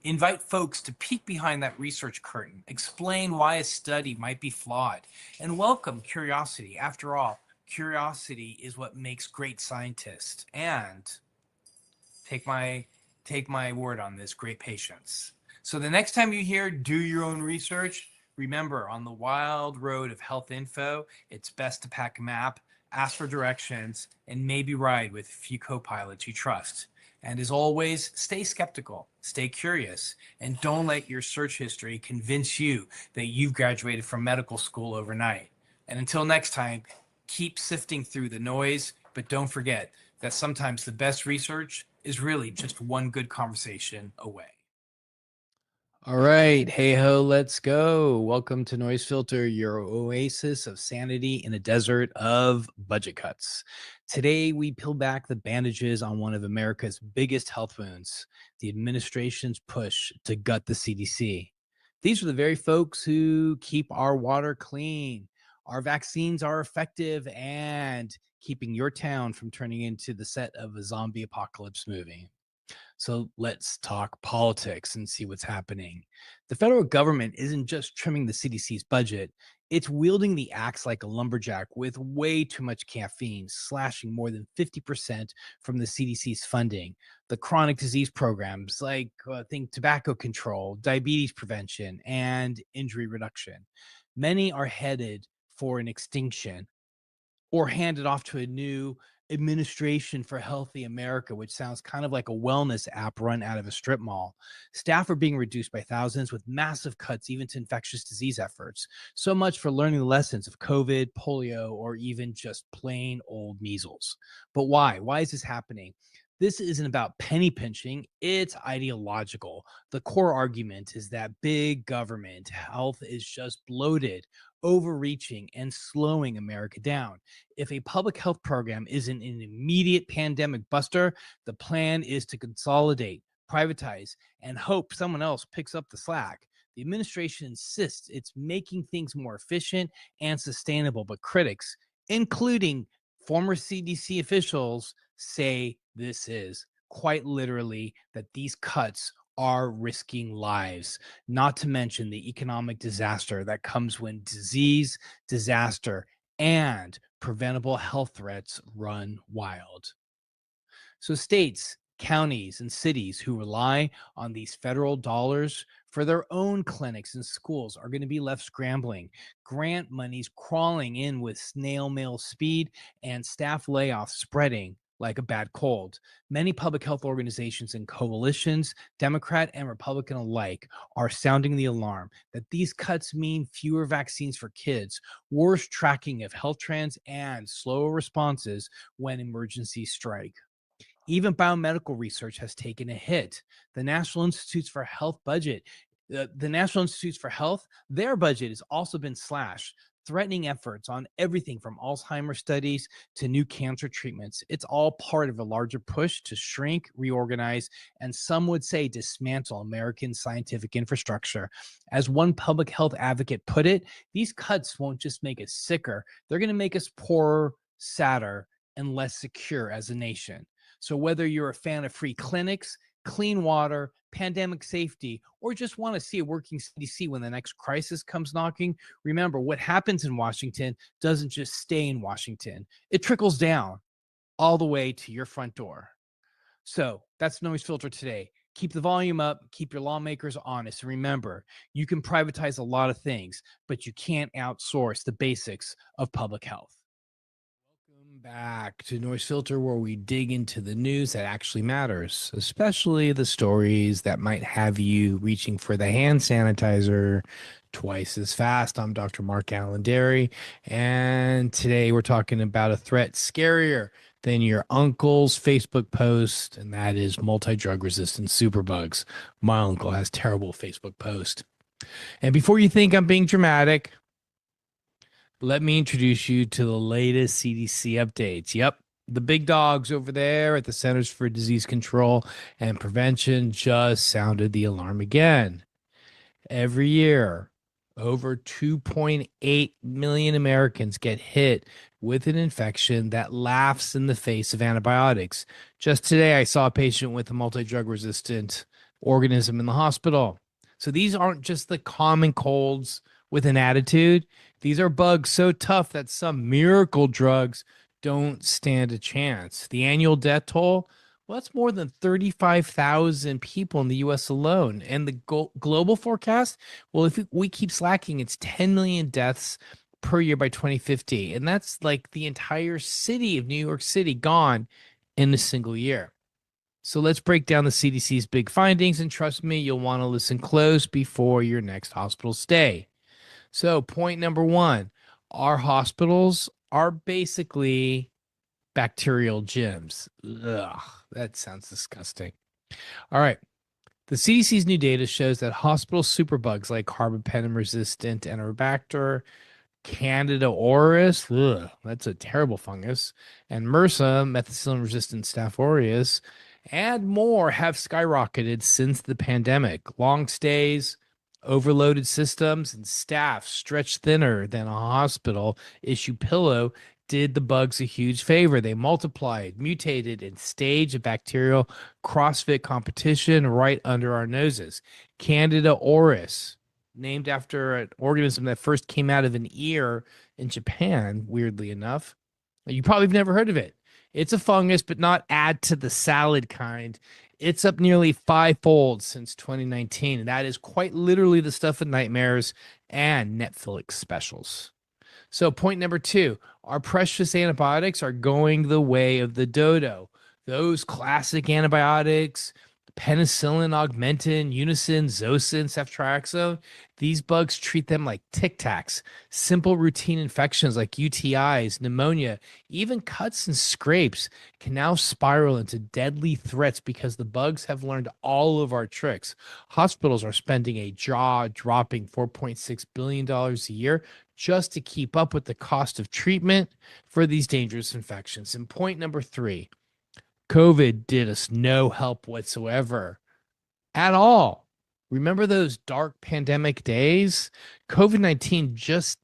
Speaker 17: Invite folks to peek behind that research curtain, explain why a study might be flawed, and welcome curiosity. After all, curiosity is what makes great scientists. And take my word on this, great patience. So the next time you hear do your own research, remember, on the wild road of health info, it's best to pack a map, ask for directions, and maybe ride with a few co-pilots you trust. And as always, stay skeptical, stay curious, and don't let your search history convince you that you've graduated from medical school overnight. And until next time, keep sifting through the noise, but don't forget that sometimes the best research is really just one good conversation away. All right. Hey ho, let's go. Welcome to Noise Filter, your oasis of sanity in a desert of budget cuts. Today, we peel back the bandages on one of America's biggest health wounds, the administration's push to gut the CDC. These are the very folks who keep our water clean, our vaccines are effective, and keeping your town from turning into the set of a zombie apocalypse movie. So let's talk politics and see what's happening. The federal government isn't just trimming the CDC's budget, it's wielding the axe like a lumberjack with way too much caffeine, slashing more than 50% from the CDC's funding. The chronic disease programs like think tobacco control, diabetes prevention, and injury reduction. Many are headed for an extinction or handed off to a new
Speaker 15: Administration for Healthy America, which sounds kind of like a wellness app run out of a strip mall. Staff are being reduced by thousands with massive cuts even to infectious disease efforts. So much for learning the lessons of COVID, polio, or even just plain old measles. But why? Why is this happening? This isn't about penny pinching, it's ideological. The core argument is that big government health is just bloated, overreaching, and slowing America down. If a public health program isn't an immediate pandemic buster, the plan is to consolidate, privatize, and hope someone else picks up the slack. The administration insists it's making things more efficient and sustainable, but critics, including former CDC officials, say this is quite literally that these cuts are risking lives, not to mention the economic disaster that comes when disease, disaster, and preventable health threats run wild. So states, counties, and cities who rely on these federal dollars for their own clinics and schools are going to be left scrambling. Grant monies crawling in with snail mail speed and staff layoffs spreading like a bad cold. Many public health organizations and coalitions, Democrat and Republican alike, are sounding the alarm that these cuts mean fewer vaccines for kids, worse tracking of health trends, and slower responses when emergencies strike. Even biomedical research has taken a hit. The National Institutes for Health budget, the National Institutes for Health, their budget has also been slashed, threatening efforts on everything from Alzheimer's studies to new cancer treatments. It's all part of a larger push to shrink, reorganize, and some would say dismantle American scientific infrastructure. As one public health advocate put it, these cuts won't just make us sicker, they're going to make us poorer, sadder, and less secure as a nation. So whether you're a fan of free clinics, clean water, pandemic safety, or just want to see a working CDC when the next crisis comes knocking, remember what happens in Washington doesn't just stay in Washington. It trickles down all the way to your front door. So that's Noise Filter today. Keep the volume up, keep your lawmakers honest. And remember, you can privatize a lot of things, but you can't outsource the basics of public health. Back to Noise Filter, where we dig into the news that actually matters, especially the stories that might have you reaching for the hand sanitizer twice as fast. I'm Dr. MARKALAIN DERY, and today we're talking about a threat scarier than your uncle's Facebook post, and that is multi-drug resistant superbugs. My uncle has terrible Facebook post. And before you think I'm being dramatic, let me introduce you to the latest CDC updates. Yep, the big dogs over there at the Centers for Disease Control and Prevention just sounded the alarm again. Every year, over 2.8 million Americans get hit with an infection that laughs in the face of antibiotics. Just today, I saw a patient with a multi-drug resistant organism in the hospital. So these aren't just the common colds with an attitude. These are bugs so tough that some miracle drugs don't stand a chance. The annual death toll, well, that's more than 35,000 people in the U.S. alone. And the global forecast, well, if we keep slacking, it's 10 million deaths per year by 2050. And that's like the entire city of New York City gone in a single year. So let's break down the CDC's big findings. And trust me, you'll want to listen close before your next hospital stay. So point number one, our hospitals are basically bacterial gyms. Ugh, that sounds disgusting. All right. The CDC's new data shows that hospital superbugs like carbapenem-resistant Enterobacter, Candida auris, ugh, that's a terrible fungus, and MRSA, methicillin-resistant Staph aureus, and more have skyrocketed since the pandemic. Long stays, overloaded systems, and staff stretched thinner than a hospital issue pillow did the bugs a huge favor. They multiplied, mutated, and staged a bacterial CrossFit competition right under our noses. Candida auris, named after an organism that first came out of an ear in Japan, weirdly enough. You probably have never heard of it. It's a fungus, but not add to the salad kind. It's up nearly fivefold since 2019, and that is quite literally the stuff of nightmares and Netflix specials. So point number 2, our precious antibiotics are going the way of the dodo. Those classic antibiotics, penicillin, augmentin, unicin, zosyn, ceftriaxone, these bugs treat them like tic tacs. Simple routine infections like UTIs, pneumonia, even cuts and scrapes can now spiral into deadly threats because the bugs have learned all of our tricks. Hospitals are spending a jaw-dropping $4.6 billion a year just to keep up with the cost of treatment for these dangerous infections. And point number 3, COVID did us no help whatsoever at all. Remember those dark pandemic days? COVID-19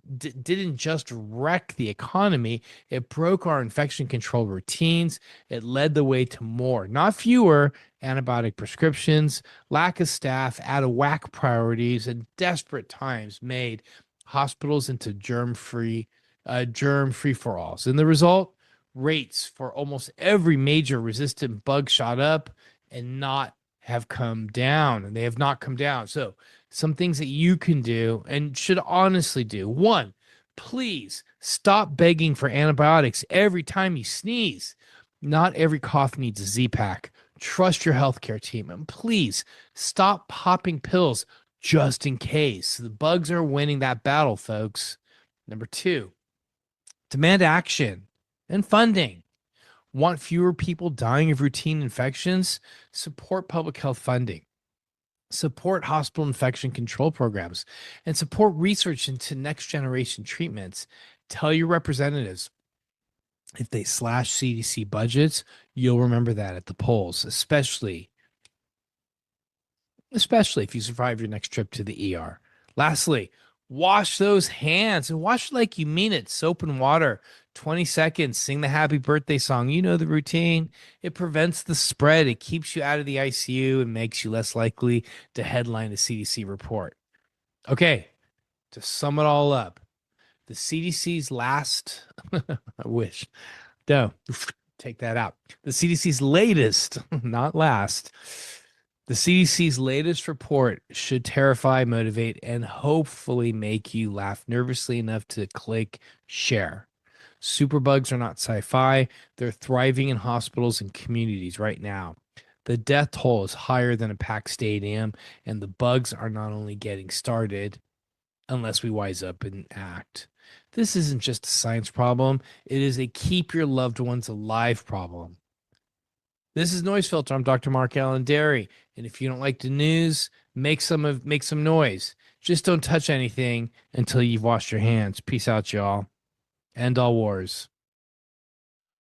Speaker 15: didn't just wreck the economy. It broke our infection control routines. It led the way to more, not fewer, antibiotic prescriptions. Lack of staff, out of whack priorities, and desperate times made hospitals into germ free-for-alls. And the result? Rates for almost every major resistant bug shot up and have come down, and they have not come down. So some things that you can do and should honestly do. 1, please stop begging for antibiotics every time you sneeze. Not every cough needs a Z-Pack. Trust your healthcare team, and please stop popping pills just in case. The bugs are winning that battle, folks. Number 2, demand action and funding. Want fewer people dying of routine infections? Support public health funding. Support hospital infection control programs and support research into next generation treatments. Tell your representatives if they slash CDC budgets, you'll remember that at the polls, especially if you survive your next trip to the ER. Lastly, wash those hands and wash like you mean it. Soap and water, 20 seconds, sing the happy birthday song. You know the routine. It prevents the spread. It keeps you out of the ICU and makes you less likely to headline a CDC report. Okay, to sum it all up, the CDC's last, I wish, no, take that out. The CDC's latest, not last, the CDC's latest report should terrify, motivate, and hopefully make you laugh nervously enough to click share. Superbugs are not sci-fi. They're thriving in hospitals and communities right now. The death toll is higher than a packed stadium, and the bugs are not only getting started unless we wise up and act. This isn't just a science problem. It is a keep your loved ones alive problem. This is Noise Filter. I'm Dr. MarkAlain DERY. And if you don't like the news, make some noise. Just don't touch anything until you've washed your hands. Peace out, y'all. End all wars.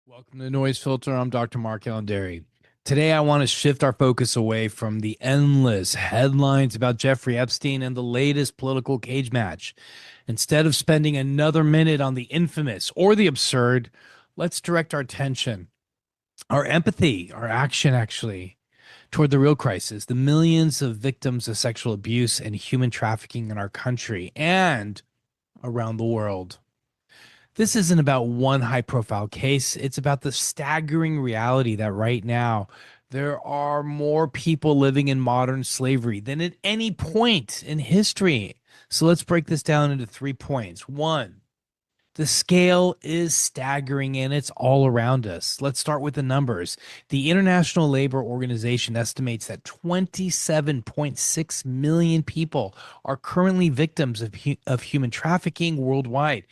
Speaker 15: Welcome to Noise Filter. I'm Dr. MarkAlain DERY. Today, I want to shift our focus away from the endless headlines about Jeffrey Epstein and the latest political cage match. Instead of spending another minute on the infamous or the absurd, let's direct our attention, our empathy, our action actually, toward the real crisis, the millions of victims of sexual abuse and human trafficking in our country and around the world. This isn't about one high-profile case. It's about the staggering reality that right now there are more people living in modern slavery than at any point in history. So let's break this down into 3 points. 1, the scale is staggering and it's all around us. Let's start with the numbers. The International Labor Organization estimates that 27.6 million people are currently victims of human trafficking worldwide.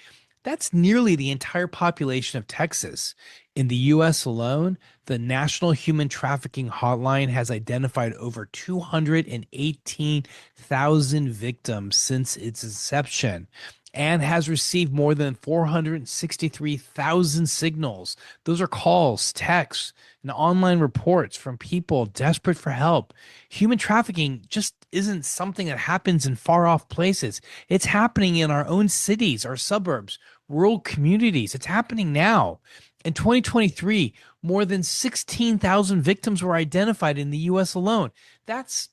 Speaker 15: That's nearly the entire population of Texas. In the U.S. alone, the National Human Trafficking Hotline has identified over 218,000 victims since its inception and has received more than 463,000 signals. Those are calls, texts, and online reports from people desperate for help. Human trafficking just isn't something that happens in far-off places. It's happening in our own cities, our suburbs, rural communities. It's happening now. In 2023, more than 16,000 victims were identified in the U.S. alone. That's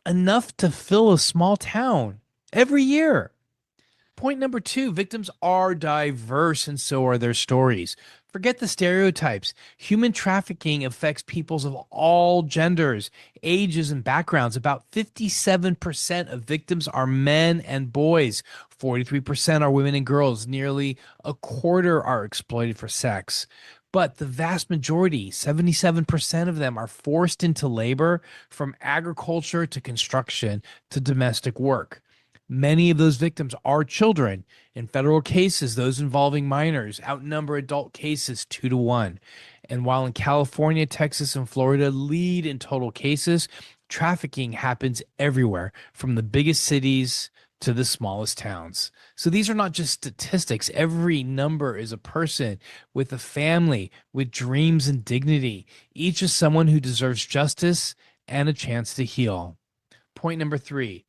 Speaker 15: enough to fill a small town every year. Point number 2, victims are diverse and so are their stories. Forget the stereotypes. Human trafficking affects peoples of all genders, ages, and backgrounds. About 57% of victims are men and boys. 43% are women and girls. Nearly a quarter are exploited for sex. But the vast majority, 77% of them, are forced into labor, from agriculture to construction to domestic work. Many of those victims are children. In federal cases, those involving minors outnumber adult cases 2-1. And while in California, Texas, and Florida lead in total cases, trafficking happens everywhere, from the biggest cities to the smallest towns. So these are not just statistics. Every number is a person with a family, with dreams and dignity. Each is someone who deserves justice and a chance to heal. Point number 3.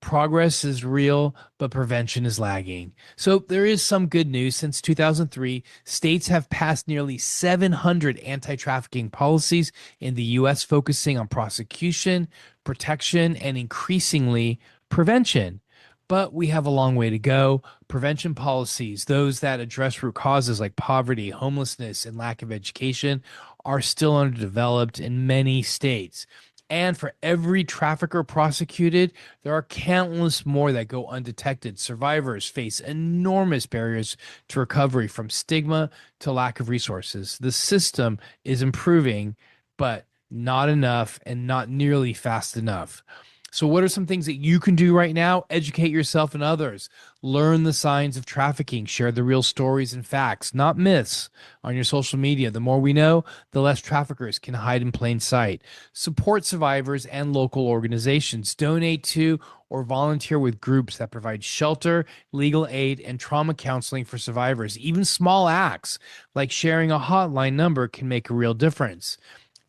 Speaker 15: Progress is real, but prevention is lagging. So there is some good news. Since 2003, states have passed nearly 700 anti-trafficking policies in the U.S., focusing on prosecution, protection, and increasingly prevention. But we have a long way to go. Prevention policies, those that address root causes like poverty, homelessness, and lack of education, are still underdeveloped in many states. And for every trafficker prosecuted, there are countless more that go undetected. Survivors face enormous barriers to recovery, from stigma to lack of resources. The system is improving, but not enough and not nearly fast enough. So what are some things that you can do right now? Educate yourself and others. Learn the signs of trafficking. Share the real stories and facts, not myths, on your social media. The more we know, the less traffickers can hide in plain sight. Support survivors and local organizations. Donate to or volunteer with groups that provide shelter, legal aid, and trauma counseling for survivors. Even small acts like sharing a hotline number can make a real difference.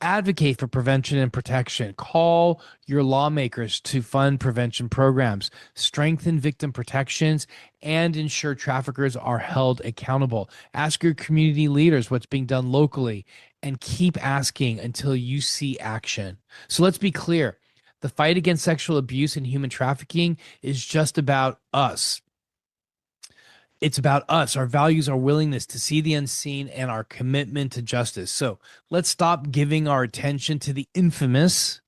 Speaker 15: Advocate for prevention and protection. Call your lawmakers to fund prevention programs, strengthen victim protections, and ensure traffickers are held accountable. Ask your community leaders what's being done locally, and keep asking until you see action. So let's be clear. The fight against sexual abuse and human trafficking is just about us. It's about us, our values, our willingness to see the unseen, and our commitment to justice. So let's stop giving our attention to the infamous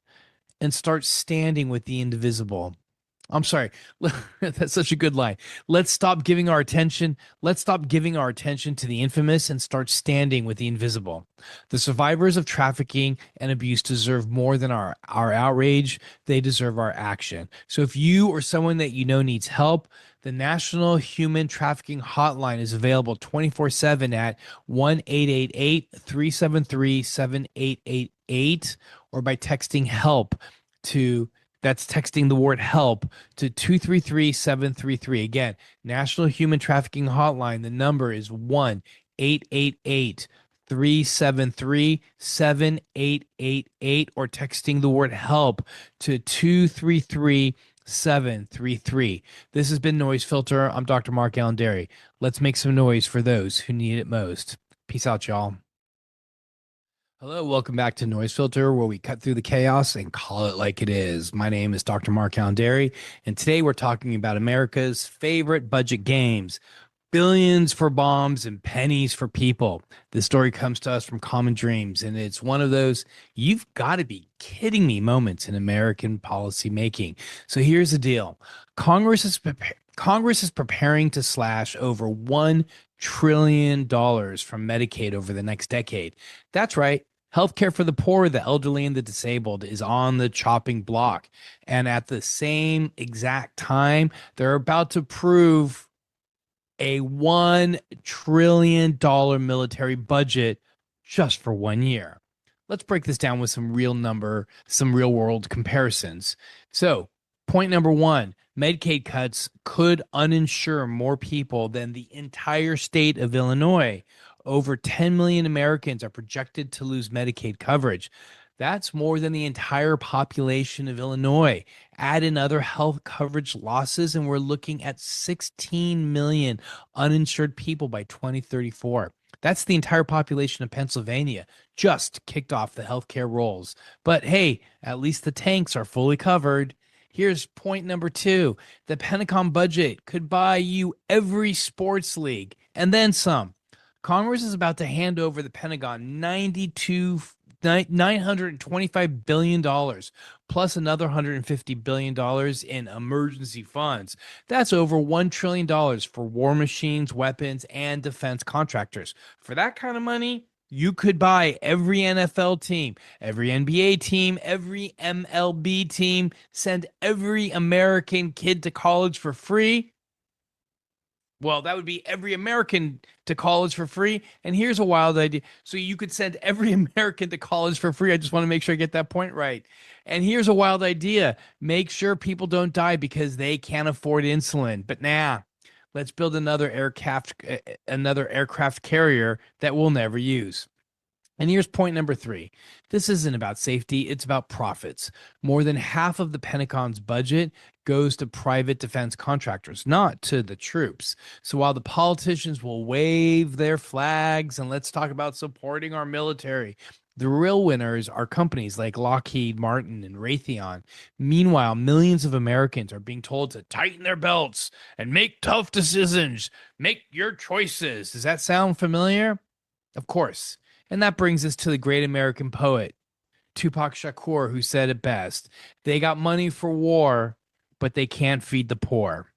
Speaker 15: and start standing with the indivisible. I'm sorry. That's such a good line. Let's stop giving our attention to the infamous and start standing with the invisible. The survivors of trafficking and abuse deserve more than our outrage. They deserve our action. So if you or someone that you know needs help, the National Human Trafficking Hotline is available 24/7 at 1-888-373-7888, or by texting help to, that's texting the word help to 233-733. Again, National Human Trafficking Hotline, the number is 1-888-373-7888, or texting the word help to 233-733. This has been Noise Filter. I'm Dr. Mark Allen Derry. Let's make some noise for those who need it most. Peace out, y'all. Hello, welcome back to Noise Filter, where we cut through the chaos and call it like it is. My name is Dr. Mark Allen Derry, and today we're talking about America's favorite budget games. Billions for bombs and pennies for people. This story comes to us from Common Dreams, and it's one of those you've got to be kidding me moments in American policy making. So here's the deal. Congress is preparing to slash over $1 trillion from Medicaid over the next decade. That's right. Healthcare for the poor, the elderly, and the disabled is on the chopping block. And at the same exact time, they're about to prove a $1 trillion military budget just for 1 year. Let's break this down with some real world comparisons. So, point number 1, Medicaid cuts could uninsure more people than the entire state of Illinois. Over 10 million Americans are projected to lose Medicaid coverage. That's more than the entire population of Illinois. Add in other health coverage losses, and we're looking at 16 million uninsured people by 2034. That's the entire population of Pennsylvania, just kicked off the healthcare rolls. But hey, at least the tanks are fully covered. Here's point number 2. The Pentagon budget could buy you every sports league and then some. Congress is about to hand over the Pentagon $925 billion plus another $150 billion in emergency funds. That's over $1 trillion for war machines, weapons, and defense contractors. For that kind of money, you could buy every NFL team, every NBA team, every MLB team, send every American kid to college for free. Well, that would be every American to college for free. And here's a wild idea. So you could send every American to college for free. I just want to make sure I get that point right. And here's a wild idea. Make sure people don't die because they can't afford insulin. But let's build another aircraft carrier that we'll never use. And here's point number 3. This isn't about safety, it's about profits. More than half of the Pentagon's budget goes to private defense contractors, not to the troops. So while the politicians will wave their flags and let's talk about supporting our military, the real winners are companies like Lockheed Martin and Raytheon. Meanwhile, millions of Americans are being told to tighten their belts and make tough decisions. Make your choices. Does that sound familiar? Of course. And that brings us to the great American poet, Tupac Shakur, who said it best. They got money for war, but they can't feed the poor.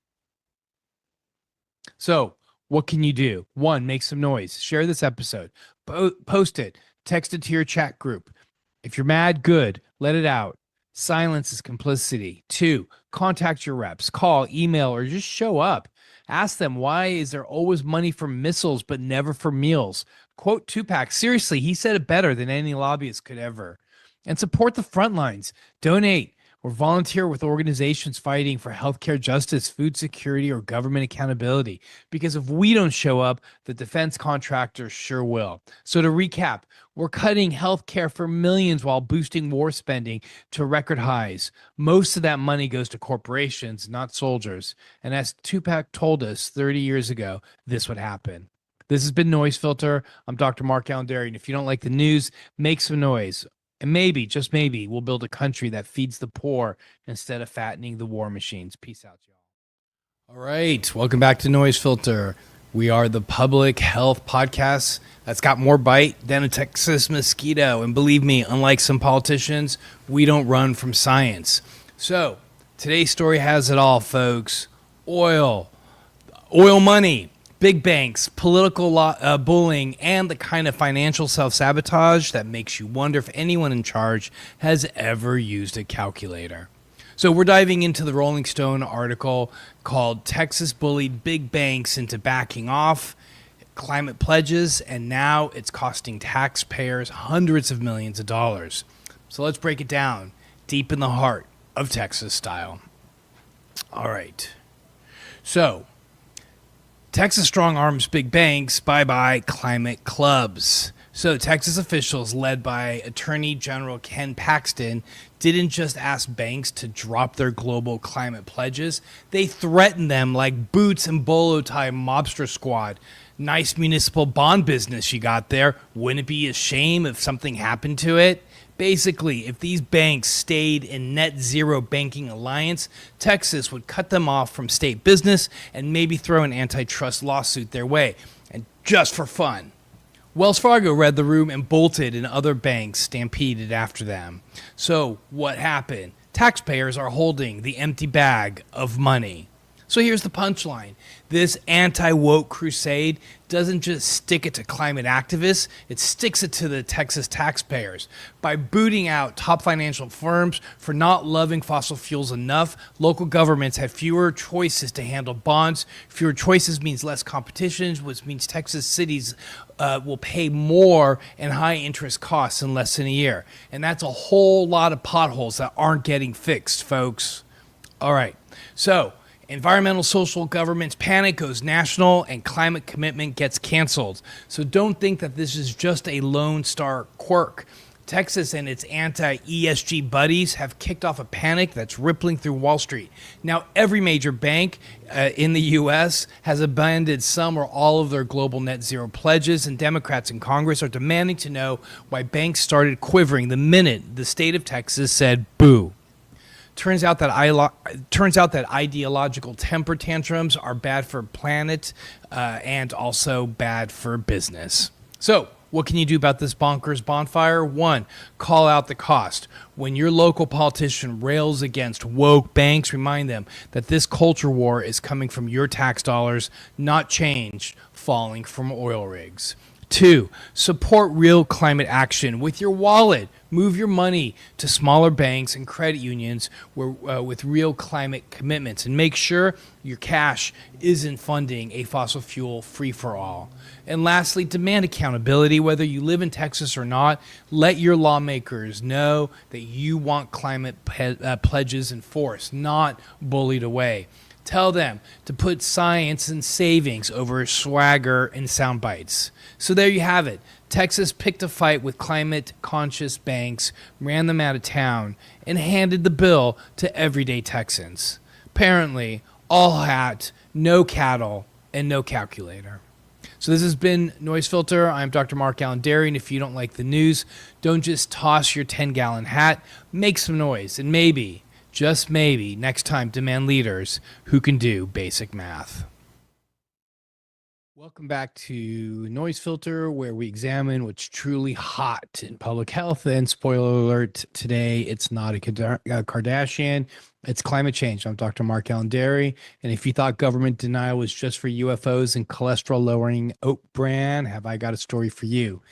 Speaker 15: So what can you do? 1, make some noise. Share this episode. Post it. Text it to your chat group. If you're mad, good. Let it out. Silence is complicity. 2, contact your reps. Call, email, or just show up. Ask them, why is there always money for missiles but never for meals? Quote Tupac. Seriously, he said it better than any lobbyist could ever. And support the front lines. Donate or volunteer with organizations fighting for healthcare justice, food security, or government accountability. Because if we don't show up, the defense contractors sure will. So to recap, we're cutting healthcare for millions while boosting war spending to record highs. Most of that money goes to corporations, not soldiers. And as Tupac told us 30 years ago, this would happen. This has been Noise Filter. I'm Dr. Mark-Allen Dery, and if you don't like the news, make some noise. And maybe, just maybe, we'll build a country that feeds the poor instead of fattening the war machines. Peace out, y'all. All right, welcome back to Noise Filter. We are the public health podcast that's got more bite than a Texas mosquito. And believe me, unlike some politicians, we don't run from science. So today's story has it all, folks. Oil money, big banks, political bullying, and the kind of financial self-sabotage that makes you wonder if anyone in charge has ever used a calculator. So we're diving into the Rolling Stone article called Texas Bullied Big Banks into Backing Off Climate Pledges, and now it's costing taxpayers hundreds of millions of dollars. So let's break it down deep in the heart of Texas style. All right. So Texas strong arms big banks, bye-bye climate clubs. So Texas officials led by Attorney General Ken Paxton didn't just ask banks to drop their global climate pledges. They threatened them like Boots and Bolo tie mobster squad. Nice municipal bond business you got there. Wouldn't it be a shame if something happened to it? Basically, if these banks stayed in net zero banking alliance, Texas would cut them off from state business and maybe throw an antitrust lawsuit their way. And just for fun, Wells Fargo read the room and bolted, and other banks stampeded after them. So what happened? Taxpayers are holding the empty bag of money. So here's the punchline. This anti-woke crusade doesn't just stick it to climate activists, it sticks it to the Texas taxpayers. By booting out top financial firms for not loving fossil fuels enough, local governments have fewer choices to handle bonds. Fewer choices means less competition, which means Texas cities will pay more in high interest costs in less than a year. And that's a whole lot of potholes that aren't getting fixed, folks. All right, so environmental social government's panic goes national and climate commitment gets canceled. So don't think that this is just a Lone Star quirk. Texas and its anti-ESG buddies have kicked off a panic that's rippling through Wall Street. Now, every major bank in the U.S. has abandoned some or all of their global net zero pledges, and Democrats in Congress are demanding to know why banks started quivering the minute the state of Texas said boo.
Speaker 18: Turns out that ideological temper tantrums are bad for planet and also bad for business. So, what can you do about this bonkers bonfire? 1, call out the cost. When your local politician rails against woke banks, remind them that this culture war is coming from your tax dollars, not change falling from oil rigs. 2, support real climate action with your wallet. Move your money to smaller banks and credit unions with real climate commitments, and make sure your cash isn't funding a fossil fuel free-for-all. And lastly, demand accountability. Whether you live in Texas or not, let your lawmakers know that you want climate pledges enforced, not bullied away. Tell them to put science and savings over swagger and sound bites. So there you have it. Texas picked a fight with climate-conscious banks, ran them out of town, and handed the bill to everyday Texans. Apparently, all hat, no cattle, and no calculator. So this has been Noise Filter. I'm Dr. MarkAlain Dery, and if you don't like the news, don't just toss your 10-gallon hat. Make some noise, and maybe, just maybe, next time demand leaders who can do basic math. Welcome back to Noise Filter, where we examine what's truly hot in public health. And spoiler alert, today it's not a Kardashian, it's climate change. I'm Dr. MarkAlain Dery, and if you thought government denial was just for UFOs and cholesterol-lowering oat bran, have I got a story for you.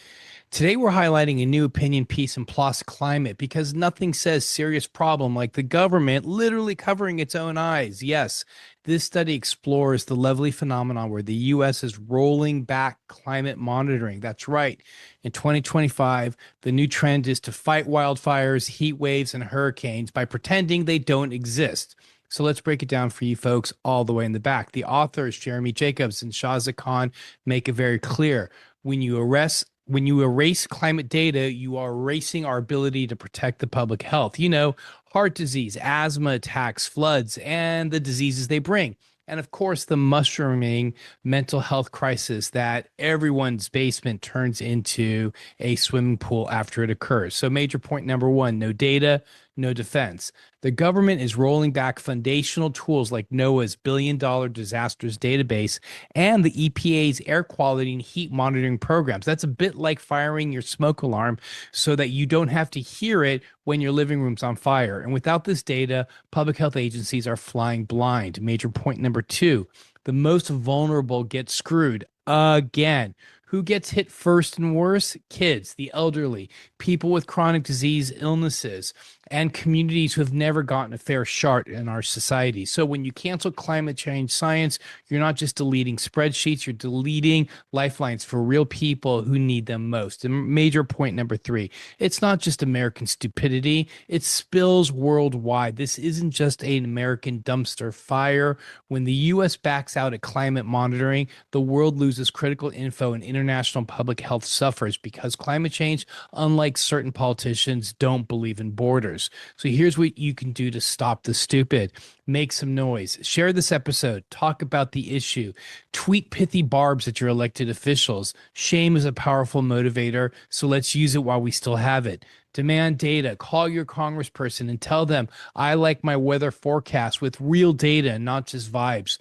Speaker 18: Today, we're highlighting a new opinion piece in PLOS Climate because nothing says serious problem like the government literally covering its own eyes. Yes, this study explores the lovely phenomenon where the U.S. is rolling back climate monitoring. That's right. In 2025, the new trend is to fight wildfires, heat waves, and hurricanes by pretending they don't exist. So let's break it down for you folks all the way in the back. The authors, Jeremy Jacobs and Shahzad Khan, make it very clear. When you erase climate data, you are erasing our ability to protect the public health. You know, heart disease, asthma attacks, floods, and the diseases they bring. And of course, the mushrooming mental health crisis that everyone's basement turns into a swimming pool after it occurs. So major point number 1, no data, no defense. The government is rolling back foundational tools like NOAA's billion-dollar disasters database and the EPA's air quality and heat monitoring programs. That's a bit like firing your smoke alarm so that you don't have to hear it when your living room's on fire. And without this data, public health agencies are flying blind. Major point number 2, the most vulnerable get screwed again. Who gets hit first and worse? Kids, the elderly, people with chronic disease, illnesses, and communities who have never gotten a fair shot in our society. So when you cancel climate change science, you're not just deleting spreadsheets, you're deleting lifelines for real people who need them most. And major point number 3, it's not just American stupidity, it spills worldwide. This isn't just an American dumpster fire. When the U.S. backs out at climate monitoring, the world loses critical info and international public health suffers because climate change, unlike certain politicians, don't believe in borders. So here's what you can do to stop the stupid. Make some noise. Share this episode. Talk about the issue. Tweet pithy barbs at your elected officials. Shame is a powerful motivator, so let's use it while we still have it. Demand data. Call your congressperson and tell them, I like my weather forecast with real data, not just vibes.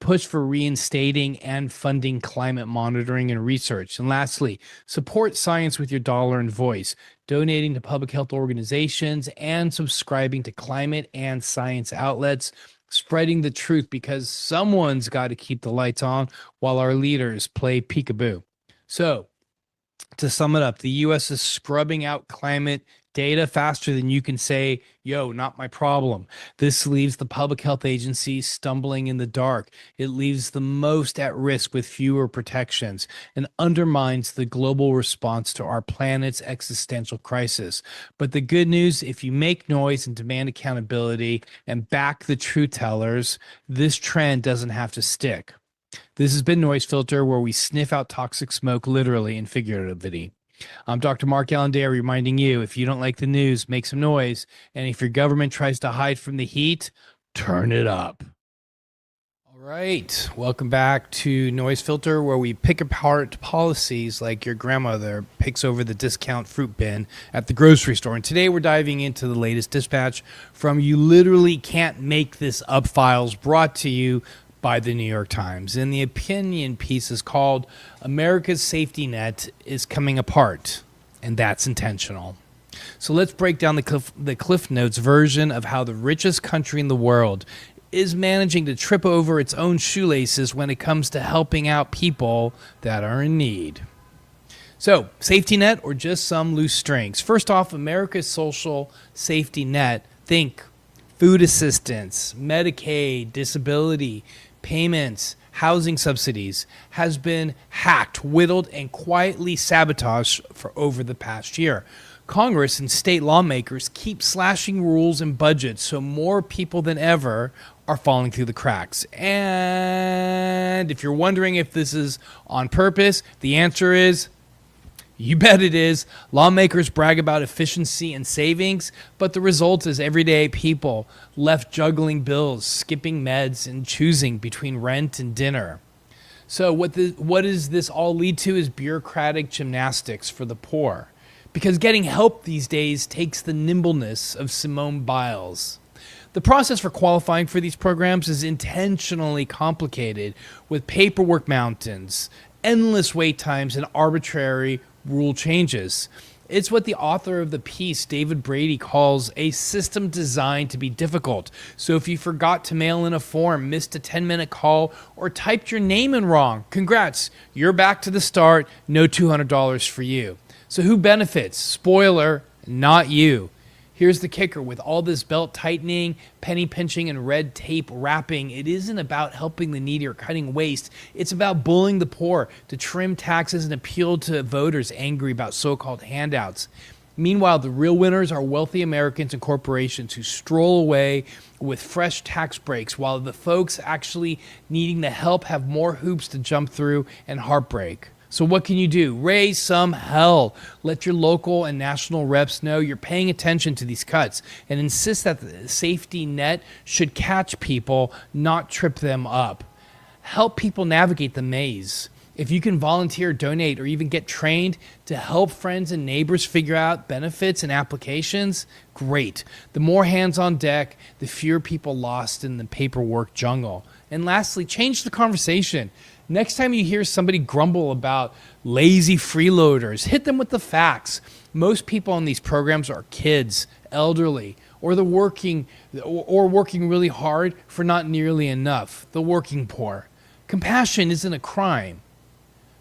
Speaker 18: Push for reinstating and funding climate monitoring and research. And lastly, support science with your dollar and voice, donating to public health organizations and subscribing to climate and science outlets, spreading the truth because someone's got to keep the lights on while our leaders play peekaboo. So, to sum it up, the U.S. is scrubbing out climate data faster than you can say, yo, not my problem. This leaves the public health agencies stumbling in the dark. It leaves the most at risk with fewer protections and undermines the global response to our planet's existential crisis. But the good news, if you make noise and demand accountability and back the truth tellers, this trend doesn't have to stick. This has been Noise Filter, where we sniff out toxic smoke literally and figuratively. I'm Dr. MarkAlain Dery reminding you, if you don't like the news, make some noise. And if your government tries to hide from the heat, turn it up. All Right. Welcome back to Noise Filter, where we pick apart policies like your grandmother picks over the discount fruit bin at the grocery store. And today we're diving into the latest dispatch from You Literally Can't Make This Up files, brought to you by the New York Times. And the opinion piece is called America's Safety Net is Coming Apart, and that's intentional. So let's break down the Cliff Notes version of how the richest country in the world is managing to trip over its own shoelaces when it comes to helping out people that are in need. So, safety net or just some loose strings? First off, America's social safety net. Think food assistance, Medicaid, disability, payments, housing subsidies, has been hacked, whittled, and quietly sabotaged for over the past year. Congress and state lawmakers keep slashing rules and budgets, so more people than ever are falling through the cracks. And if you're wondering if this is on purpose, the answer is, you bet it is. Lawmakers brag about efficiency and savings, but the result is everyday people left juggling bills, skipping meds, and choosing between rent and dinner. So what does this all lead to is bureaucratic gymnastics for the poor. Because getting help these days takes the nimbleness of Simone Biles. The process for qualifying for these programs is intentionally complicated, with paperwork mountains, endless wait times, and arbitrary rule changes. It's what the author of the piece, David Brady, calls a system designed to be difficult. So if you forgot to mail in a form, missed a 10-minute call, or typed your name in wrong, congrats, you're back to the start, no $200 for you. So who benefits? Spoiler, not you. Here's the kicker. With all this belt tightening, penny pinching, and red tape wrapping, it isn't about helping the needy or cutting waste. It's about bullying the poor to trim taxes and appeal to voters angry about so-called handouts. Meanwhile, the real winners are wealthy Americans and corporations who stroll away with fresh tax breaks, while the folks actually needing the help have more hoops to jump through and heartbreak. So what can you do? Raise some hell. Let your local and national reps know you're paying attention to these cuts, and insist that the safety net should catch people, not trip them up. Help people navigate the maze. If you can volunteer, donate, or even get trained to help friends and neighbors figure out benefits and applications, great. The more hands on deck, the fewer people lost in the paperwork jungle. And lastly, change the conversation. Next time you hear somebody grumble about lazy freeloaders, hit them with the facts. Most people on these programs are kids, elderly, or working really hard for not nearly enough, the working poor. Compassion isn't a crime.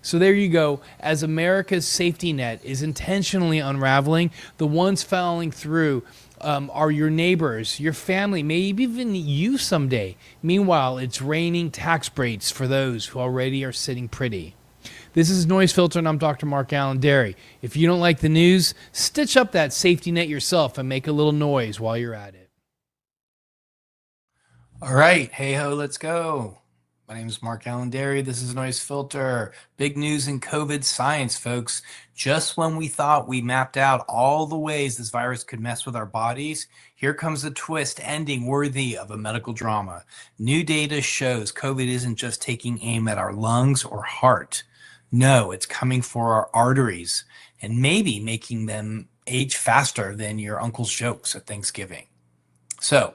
Speaker 18: So there you go. As America's safety net is intentionally unraveling, the ones falling through are your neighbors, your family, maybe even you someday. Meanwhile, it's raining tax breaks for those who already are sitting pretty. This is Noise Filter, and I'm Dr. MarkAlain DERY. If you don't like the news, stitch up that safety net yourself and make a little noise while you're at it.
Speaker 17: All right. Hey ho, let's go. My name is MarkAlain DERY. This is Noise Filter. Big news in COVID science, folks. Just when we thought we mapped out all the ways this virus could mess with our bodies, here comes a twist ending worthy of a medical drama. New data shows COVID isn't just taking aim at our lungs or heart. No, it's coming for our arteries and maybe making them age faster than your uncle's jokes at Thanksgiving. So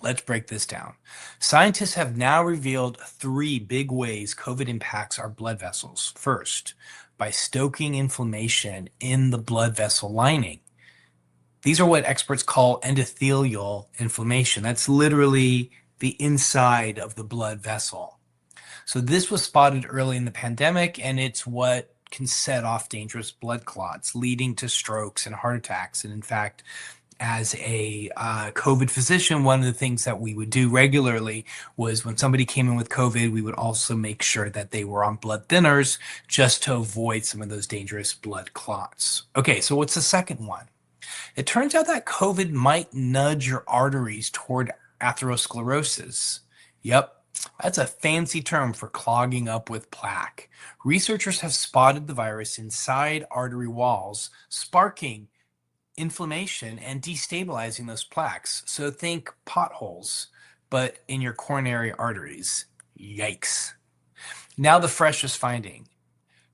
Speaker 17: let's break this down. Scientists have now revealed 3 big ways COVID impacts our blood vessels. First, by stoking inflammation in the blood vessel lining. These are what experts call endothelial inflammation. That's literally the inside of the blood vessel. So this was spotted early in the pandemic, and it's what can set off dangerous blood clots, leading to strokes and heart attacks. And in fact, as a COVID physician, one of the things that we would do regularly was when somebody came in with COVID, we would also make sure that they were on blood thinners just to avoid some of those dangerous blood clots. Okay, so what's the second one? It turns out that COVID might nudge your arteries toward atherosclerosis. Yep, that's a fancy term for clogging up with plaque. Researchers have spotted the virus inside artery walls, sparking inflammation and destabilizing those plaques. So think potholes, but in your coronary arteries. Yikes. Now the freshest finding.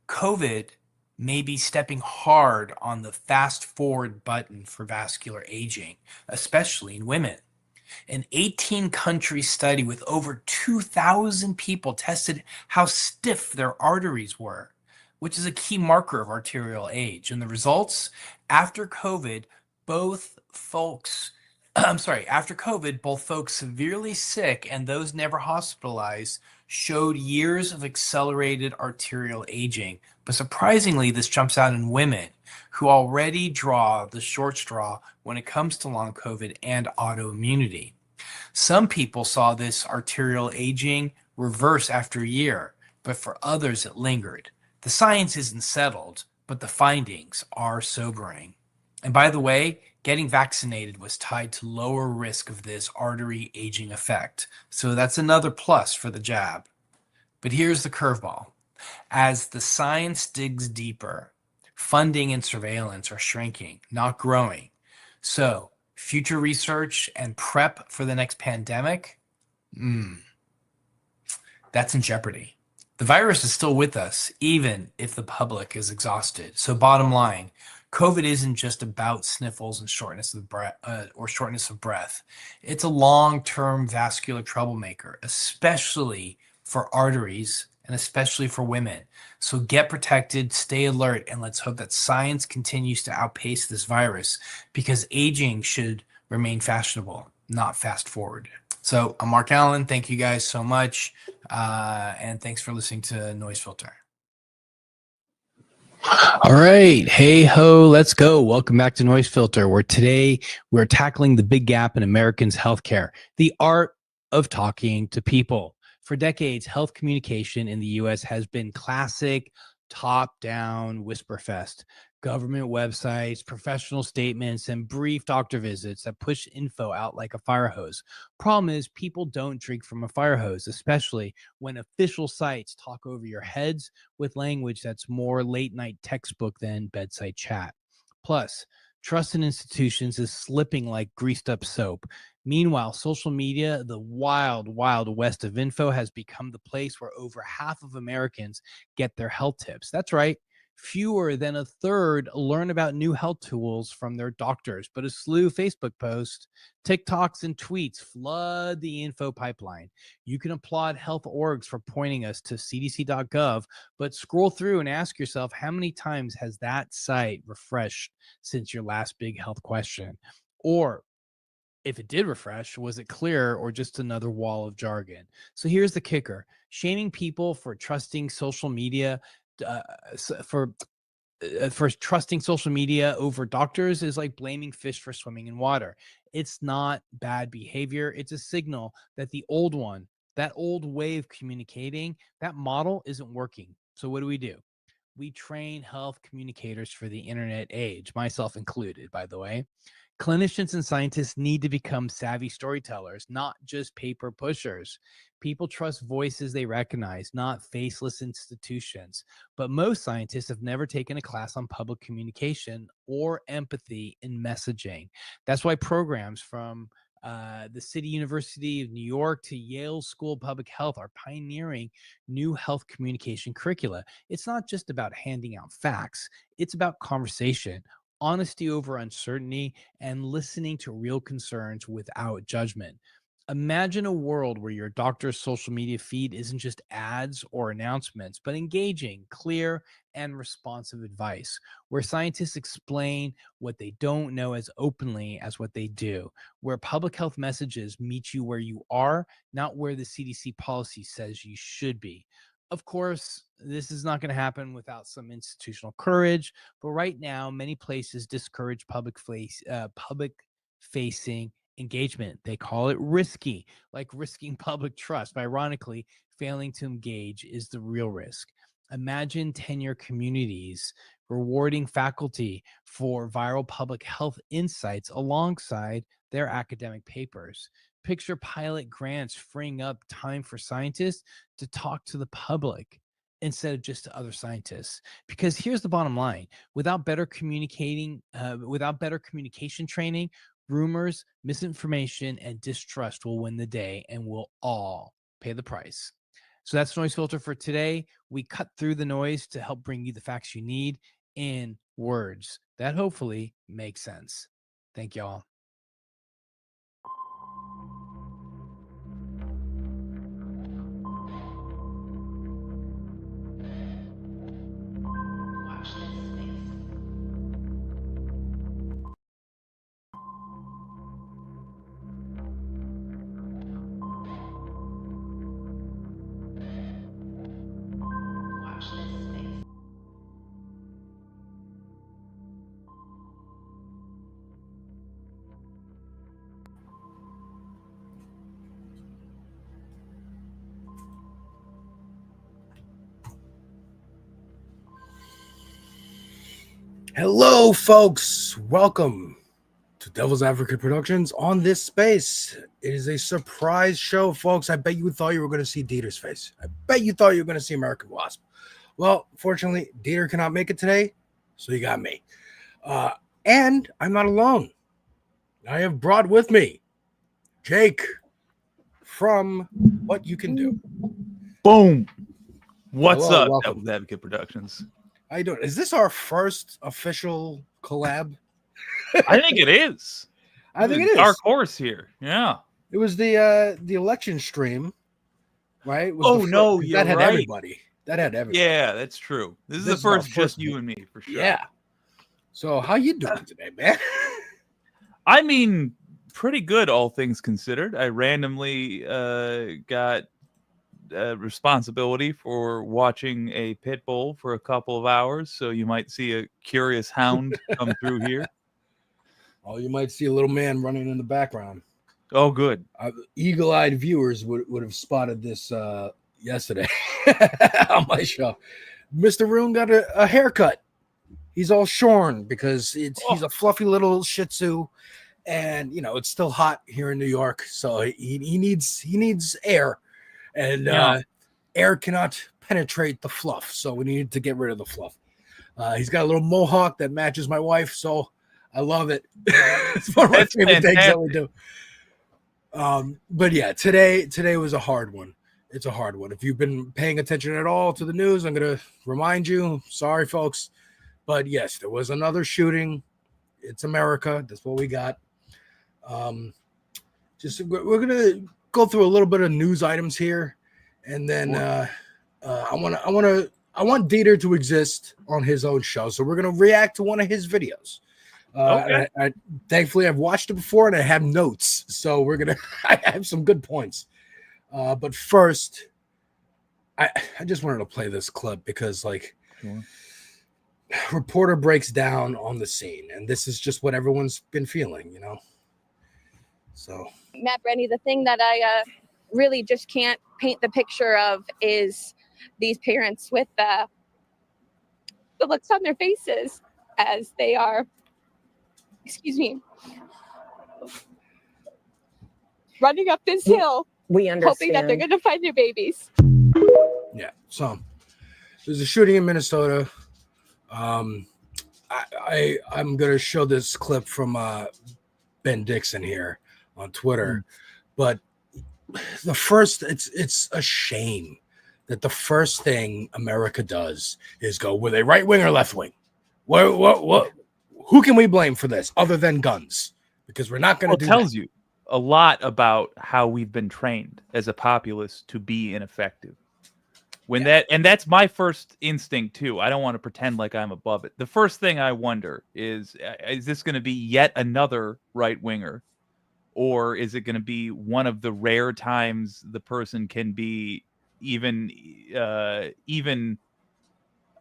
Speaker 17: COVID may be stepping hard on the fast forward button for vascular aging, especially in women. An 18-country study with over 2,000 people tested how stiff their arteries were, which is a key marker of arterial age. And the results? After COVID, both folks severely sick and those never hospitalized showed years of accelerated arterial aging. But surprisingly, this jumps out in women who already draw the short straw when it comes to long COVID and autoimmunity. Some people saw this arterial aging reverse after a year, but for others it lingered. The science isn't settled, but the findings are sobering. And by the way, getting vaccinated was tied to lower risk of this artery aging effect. So that's another plus for the jab. But here's the curveball. As the science digs deeper, funding and surveillance are shrinking, not growing. So future research and prep for the next pandemic, that's in jeopardy. The virus is still with us, even if the public is exhausted. So bottom line, COVID isn't just about sniffles and shortness of breath. It's a long-term vascular troublemaker, especially for arteries and especially for women. So get protected, stay alert, and let's hope that science continues to outpace this virus, because aging should remain fashionable, not fast forward. So I'm Mark Allen. Thank you guys so much. And thanks for listening to Noise Filter.
Speaker 15: All right. Hey ho, let's go. Welcome back to Noise Filter, where today we're tackling the big gap in Americans' healthcare, the art of talking to people. For decades, health communication in the U.S. has been classic top-down whisper fest. Government websites, professional statements, and brief doctor visits that push info out like a fire hose. Problem is, people don't drink from a fire hose, especially when official sites talk over your heads with language that's more late-night textbook than bedside chat. Plus, trust in institutions is slipping like greased-up soap. Meanwhile, social media, the wild, wild west of info, has become the place where over half of Americans get their health tips. That's right. Fewer than a third learn about new health tools from their doctors, but a slew of Facebook posts, TikToks, and tweets flood the info pipeline. You can applaud health orgs for pointing us to cdc.gov, but scroll through and ask yourself, how many times has that site refreshed since your last big health question? Or if it did refresh, was it clear or just another wall of jargon? So here's the kicker. Shaming people for trusting social media for trusting social media over doctors is like blaming fish for swimming in water. It's not bad behavior. It's a signal that the old one, that old way of communicating, that model isn't working. So what do? We train health communicators for the internet age, myself included, by the way. Clinicians and scientists need to become savvy storytellers, not just paper pushers. People trust voices they recognize, not faceless institutions. But most scientists have never taken a class on public communication or empathy in messaging. That's why programs from the City University of New York to Yale School of Public Health are pioneering new health communication curricula. It's not just about handing out facts. It's about conversation, honesty over uncertainty, and listening to real concerns without judgment. Imagine a world where your doctor's social media feed isn't just ads or announcements, but engaging, clear, and responsive advice, where scientists explain what they don't know as openly as what they do, where public health messages meet you where you are, not where the CDC policy says you should be. Of course, this is not going to happen without some institutional courage, but right now, many places discourage public-facing engagement. They call it risky, like risking public trust. But ironically, failing to engage is the real risk. Imagine tenure communities rewarding faculty for viral public health insights alongside their academic papers. Picture pilot grants freeing up time for scientists to talk to the public instead of just to other scientists. Because here's the bottom line: without better communication training, rumors, misinformation, and distrust will win the day, and we'll all pay the price. So that's Noise Filter for today. We cut through the noise to help bring you the facts you need in words that hopefully make sense. Thank y'all.
Speaker 12: Hello, folks. Welcome to Devil's Advocate Productions on this space. It is a surprise show, folks. I bet you thought you were going to see Dieter's face. I bet you thought you were going to see American Wasp. Well, fortunately, Deter cannot make it today, so you got me. And I'm not alone. I have brought with me Jake from What You Can Do.
Speaker 16: Boom. What's
Speaker 12: Hello,
Speaker 16: up,
Speaker 12: welcome.
Speaker 16: Devil's Advocate Productions?
Speaker 12: How you doing? Is this our first official collab?
Speaker 16: I think it is.
Speaker 12: I think it is.
Speaker 16: Dark horse here. Yeah.
Speaker 12: It was the election stream, right? Was
Speaker 16: Oh,
Speaker 12: the
Speaker 16: no,
Speaker 12: that
Speaker 16: you're
Speaker 12: had
Speaker 16: right.
Speaker 12: everybody. That had everybody.
Speaker 16: Yeah, that's true. This is the
Speaker 12: This is our
Speaker 16: first just
Speaker 12: first
Speaker 16: you
Speaker 12: one.
Speaker 16: and me for sure.
Speaker 12: Yeah. So how you doing today, man?
Speaker 16: I mean, pretty good, all things considered. I randomly got responsibility for watching a pit bull for a couple of hours, so you might see a curious hound come through here.
Speaker 12: Oh, you might see a little man running in the background.
Speaker 16: Oh, good.
Speaker 12: Eagle-eyed viewers would have spotted this yesterday on my show. Mr. Rune got a haircut. He's all shorn because he's a fluffy little Shih Tzu, and you know it's still hot here in New York, so he needs air. And air cannot penetrate the fluff, so we need to get rid of the fluff. He's got a little mohawk that matches my wife, so I love it. It's one of my favorite things that we do. But yeah, today was a hard one. It's a hard one. If you've been paying attention at all to the news, I'm going to remind you. Sorry, folks. But yes, there was another shooting. It's America. That's what we got. We're going to go through a little bit of news items here, and then I want Deter to exist on his own show, so we're gonna react to one of his videos.
Speaker 16: Okay.
Speaker 12: Thankfully, I've watched it before and I have notes, so I have some good points. But first, I just wanted to play this clip because, reporter breaks down on the scene, and this is just what everyone's been feeling, you know. So.
Speaker 19: Matt Brenny, the thing that I really just can't paint the picture of is these parents with the looks on their faces as they are, running up this hill, hoping that they're going to find their babies.
Speaker 12: Yeah, so there's a shooting in Minnesota. I'm going to show this clip from Ben Dixon here on Twitter, but it's a shame that the first thing America does is go, were they right wing or left wing? What? Who can we blame for this other than guns? Because we're not going to do that.
Speaker 16: It tells you a lot about how we've been trained as a populace to be ineffective. That's my first instinct too. I don't want to pretend like I'm above it. The first thing I wonder is this going to be yet another right winger? Or is it going to be one of the rare times the person can be even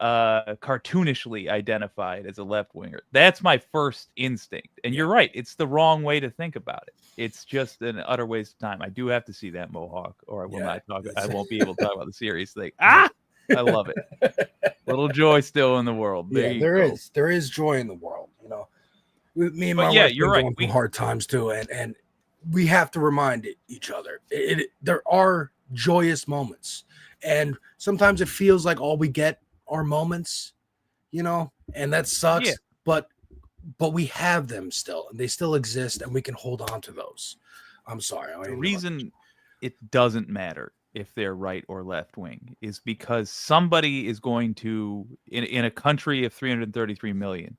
Speaker 16: cartoonishly identified as a left winger? That's my first instinct. And you're right. It's the wrong way to think about it. It's just an utter waste of time. I do have to see that mohawk, or I will not talk. I won't be able to talk about the serious thing. I love it. Little joy still in the world.
Speaker 12: There is joy in the world. You know, me and my wife
Speaker 16: you're
Speaker 12: been
Speaker 16: right.
Speaker 12: going through hard times too, and we have to remind each other. There are joyous moments, and sometimes it feels like all we get are moments, you know, and that sucks.
Speaker 16: Yeah.
Speaker 12: But we have them still, and they still exist, and we can hold on to those. I'm sorry.
Speaker 16: The reason it doesn't matter if they're right or left wing, is because somebody is going to, in a country of 333 million,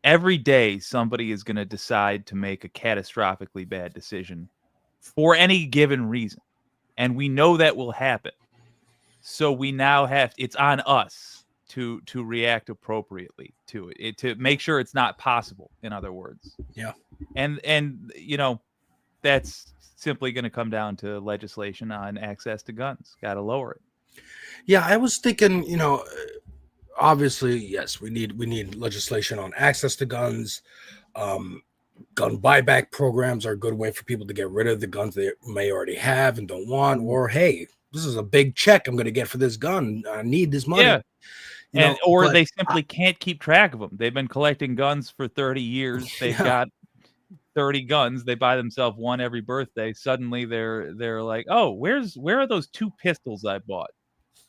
Speaker 16: every day somebody is going to decide to make a catastrophically bad decision for any given reason. And we know that will happen. So we now it's on us to react appropriately to it, to make sure it's not possible, in other words.
Speaker 2: Yeah.
Speaker 16: And you know, that's simply going to come down to legislation on access to guns. Got to lower it.
Speaker 2: Yeah, I was thinking, you know, obviously, yes, we need legislation on access to guns. Gun buyback programs are a good way for people to get rid of the guns they may already have and don't want. Or, hey, this is a big check I'm going to get for this gun. I need this money.
Speaker 16: Yeah.
Speaker 2: You
Speaker 16: Or
Speaker 2: know,
Speaker 16: they simply can't keep track of them. They've been collecting guns for 30 years. They've got 30 guns. They buy themselves one every birthday. Suddenly they're like, oh, where are those 2 pistols I bought?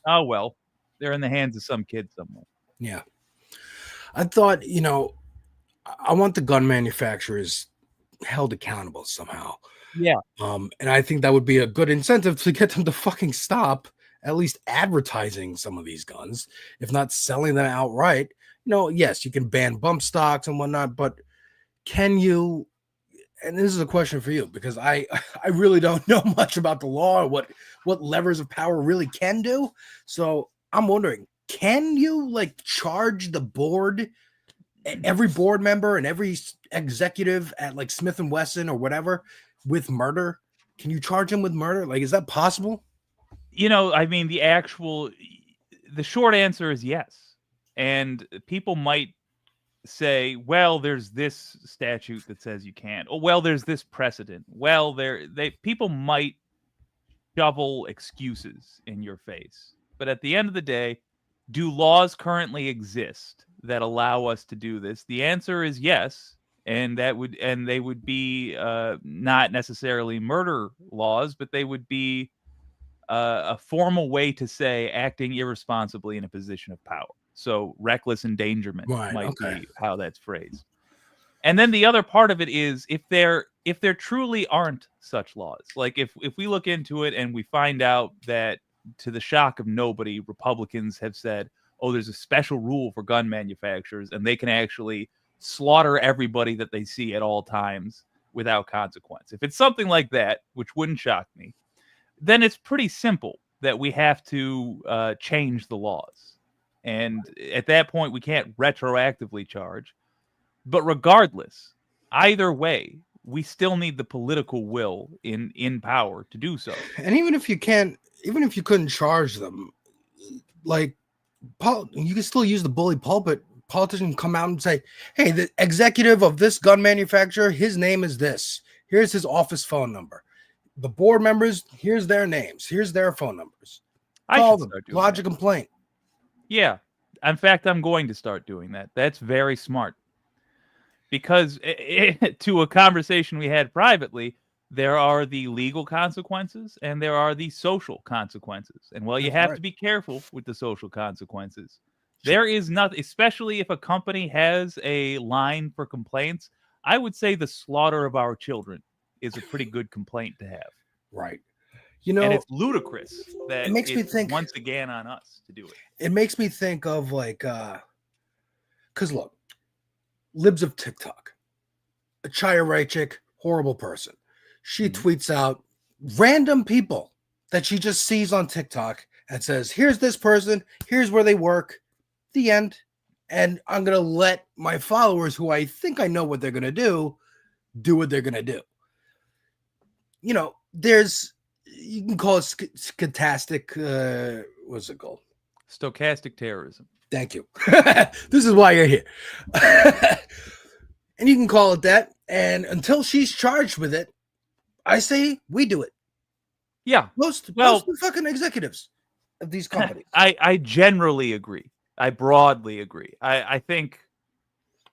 Speaker 16: Oh, well, they're in the hands of some kid somewhere.
Speaker 2: Yeah. I thought, you know, I want the gun manufacturers held accountable somehow.
Speaker 16: Yeah.
Speaker 2: And I think that would be a good incentive to get them to fucking stop at least advertising some of these guns, if not selling them outright. You know, yes, you can ban bump stocks and whatnot, but can you? And this is a question for you, because I really don't know much about the law or what levers of power really can do. So I'm wondering, can you like charge the board, every board member and every executive at like Smith & Wesson or whatever, with murder? Can you charge him with murder? Like, is that possible?
Speaker 16: You know, I mean, the short answer is yes. And people might say, well, there's this statute that says you can't. Oh, well, there's this precedent. Well, people might shovel excuses in your face. But at the end of the day, do laws currently exist that allow us to do this? The answer is yes. And they would be not necessarily murder laws, but they would be a formal way to say acting irresponsibly in a position of power. So reckless endangerment might be how that's phrased. And then the other part of it is if there truly aren't such laws, like if we look into it and we find out that, to the shock of nobody, Republicans have said, oh, there's a special rule for gun manufacturers and they can actually slaughter everybody that they see at all times without consequence. If it's something like that, which wouldn't shock me, then it's pretty simple that we have to change the laws. And at that point, we can't retroactively charge. But regardless, either way, we still need the political will in power to do so.
Speaker 2: And even if you couldn't charge them, like, you can still use the bully pulpit. Politicians come out and say, hey, the executive of this gun manufacturer, his name is this. Here's his office phone number. The board members, here's their names. Here's their phone numbers. Call them, lodge a complaint.
Speaker 16: Yeah. In fact, I'm going to start doing that. That's very smart. Because to a conversation we had privately, there are the legal consequences and there are the social consequences. And while you have to be careful with the social consequences, there is nothing, especially if a company has a line for complaints, I would say the slaughter of our children is a pretty good complaint to have.
Speaker 2: Right. You know,
Speaker 16: and it's ludicrous that
Speaker 2: it makes me think
Speaker 16: once again on us to do it.
Speaker 2: It makes me think of like, because look, libs of TikTok, a Chaya Raichik, horrible person. She tweets out random people that she just sees on TikTok and says, here's this person, here's where they work, the end. And I'm going to let my followers, who I think I know what they're going to do what they're going to do. You know, you can call it stochastic, what's it called?
Speaker 16: Stochastic terrorism.
Speaker 2: Thank you. This is why you're here. And you can call it that. And until she's charged with it, I say we do it.
Speaker 16: Yeah.
Speaker 2: Most the fucking executives of these companies.
Speaker 16: I generally agree. I broadly agree. I think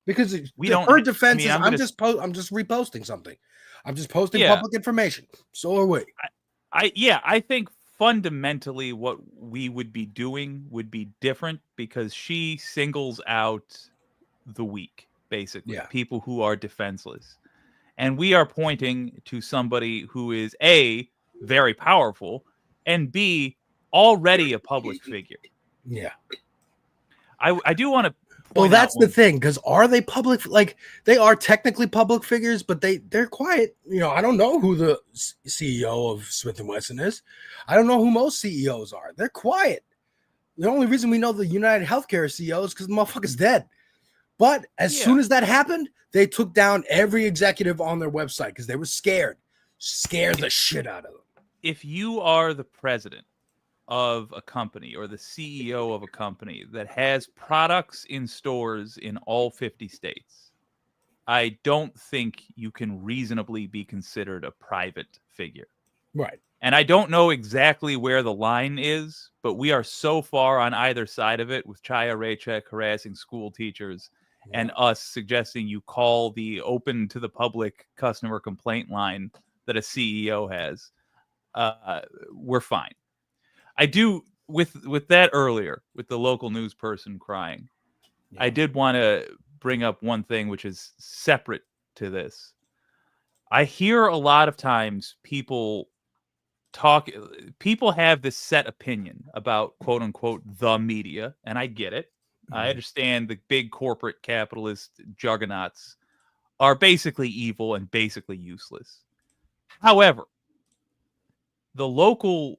Speaker 2: because her defense is I'm just reposting something. I'm just posting public information. So are we.
Speaker 16: I think fundamentally what we would be doing would be different because she singles out the weak, basically, people who are defenseless. And we are pointing to somebody who is A, very powerful, and B, already a public figure.
Speaker 2: Yeah.
Speaker 16: I do want to.
Speaker 2: Well, that's the thing, because are they public? Like, they are technically public figures, but they're quiet. You know, I don't know who the CEO of Smith & Wesson is. I don't know who most CEOs are. They're quiet. The only reason we know the United Healthcare CEO is because the motherfucker's dead. But as soon as that happened, they took down every executive on their website because they were scared the shit out of them.
Speaker 16: If you are the president of a company or the CEO of a company that has products in stores in all 50 states, I don't think you can reasonably be considered a private figure.
Speaker 2: Right.
Speaker 16: And I don't know exactly where the line is, but we are so far on either side of it, with Chaya Raychek harassing school teachers and us suggesting you call the open to the public customer complaint line that a CEO has. We're fine. I do with that earlier, with the local news person crying. Yeah. I did want to bring up one thing which is separate to this. I hear a lot of times people have this set opinion about quote unquote the media, and I get it. I understand the big corporate capitalist juggernauts are basically evil and basically useless. However, the local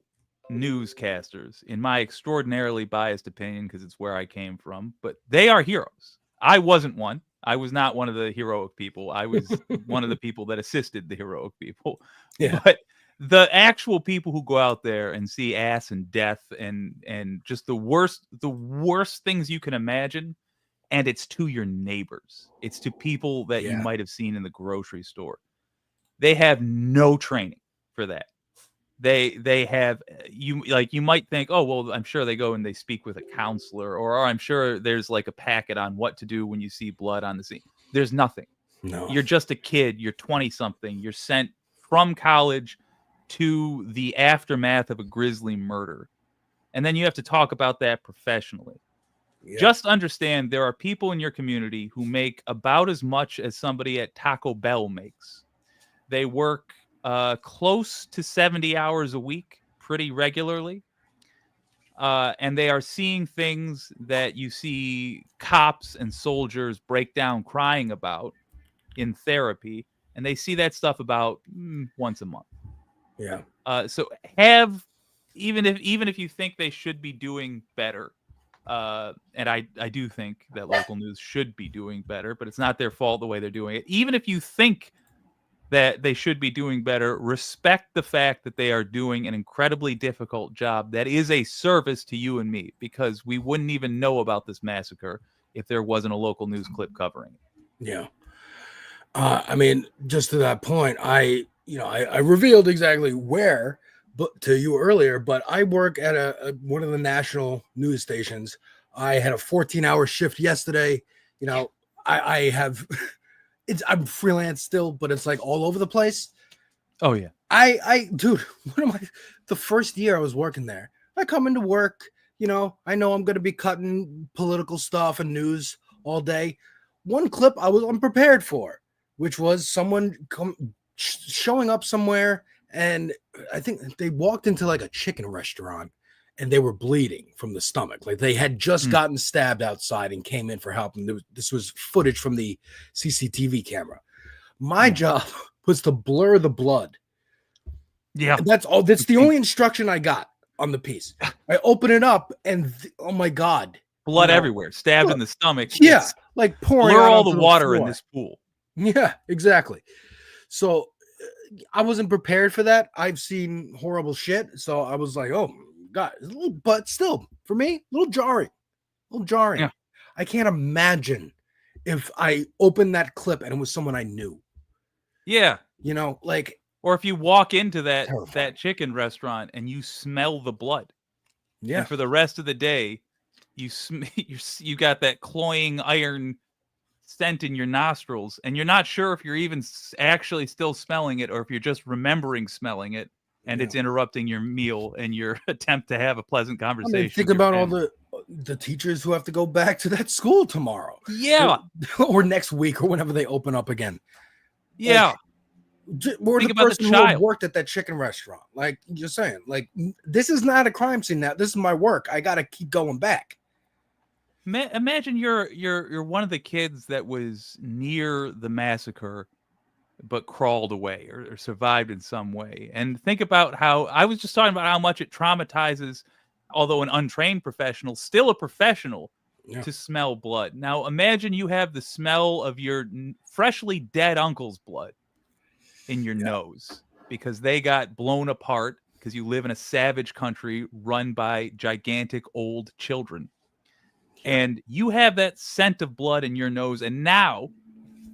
Speaker 16: newscasters, in my extraordinarily biased opinion, because it's where I came from, but they are heroes. I wasn't one. I was not one of the heroic people. I was one of the people that assisted the heroic people.
Speaker 2: Yeah.
Speaker 16: But the actual people who go out there and see ass and death and just the worst things you can imagine, and it's to your neighbors. It's to people that you might have seen in the grocery store. They have no training for that. They have you might think, oh well, I'm sure they go and they speak with a counselor, or I'm sure there's like a packet on what to do when you see blood on the scene. There's nothing.
Speaker 2: No.
Speaker 16: You're just a kid. You're 20 something. You're sent from college to the aftermath of a grisly murder, and then you have to talk about that professionally. Yeah. Just understand there are people in your community who make about as much as somebody at Taco Bell makes. They work close to 70 hours a week pretty regularly, and they are seeing things that you see cops and soldiers break down crying about in therapy, and they see that stuff about once a month.
Speaker 2: Yeah.
Speaker 16: So even if you think they should be doing better, and I do think that local news should be doing better, but it's not their fault the way they're doing it. Even if you think that they should be doing better, respect the fact that they are doing an incredibly difficult job that is a service to you and me, because we wouldn't even know about this massacre if there wasn't a local news clip covering it.
Speaker 2: Yeah. I mean, just to that point, I revealed exactly where to you earlier, but I work at one of the national news stations. I had a 14-hour shift yesterday. You know, I have I'm freelance still, but it's like all over the place.
Speaker 16: Oh yeah.
Speaker 2: Dude, the first year I was working there, I come into work, you know I'm going to be cutting political stuff and news all day. One clip I was unprepared for, which was someone showing up somewhere, and I think they walked into like a chicken restaurant and they were bleeding from the stomach. Like they had just gotten stabbed outside and came in for help. And this was footage from the CCTV camera. My job was to blur the blood.
Speaker 16: Yeah.
Speaker 2: And that's all. That's the only instruction I got on the piece. I open it up and oh my God.
Speaker 16: Blood everywhere, stabbed in the stomach.
Speaker 2: Yeah.
Speaker 16: It's
Speaker 2: like pouring
Speaker 16: blur
Speaker 2: out
Speaker 16: all the
Speaker 2: onto
Speaker 16: water in
Speaker 2: floor.
Speaker 16: this pool.
Speaker 2: Yeah, exactly. So I wasn't prepared for that. I've seen horrible shit. So I was like, oh God, but still for me, a little jarring.
Speaker 16: Yeah.
Speaker 2: I can't imagine if I opened that and it was someone I knew.
Speaker 16: Yeah.
Speaker 2: You know, like,
Speaker 16: or if you walk into that chicken restaurant and you smell the blood.
Speaker 2: Yeah.
Speaker 16: And for the rest of the day, you got that cloying iron scent in your nostrils, and you're not sure if you're even actually still smelling it or if you're just remembering smelling it, and it's interrupting your meal and your attempt to have a pleasant conversation.
Speaker 2: I mean, think about all the teachers who have to go back to that school tomorrow.
Speaker 16: Yeah.
Speaker 2: Or next week or whenever they open up again.
Speaker 16: Yeah.
Speaker 2: Like, Or
Speaker 16: Think
Speaker 2: the
Speaker 16: about the
Speaker 2: person who
Speaker 16: child.
Speaker 2: worked at that chicken restaurant. Like, just saying, like, this is not a crime scene now. This is my work. I got to keep going back.
Speaker 16: Imagine you're one of the kids that was near the massacre, but crawled away or survived in some way. And think about how I was just talking about how much it traumatizes, although an untrained professional, still a professional, to smell blood. Now imagine you have the smell of your freshly dead uncle's blood in your nose because they got blown apart because you live in a savage country run by gigantic old children. And you have that scent of blood in your nose. And now,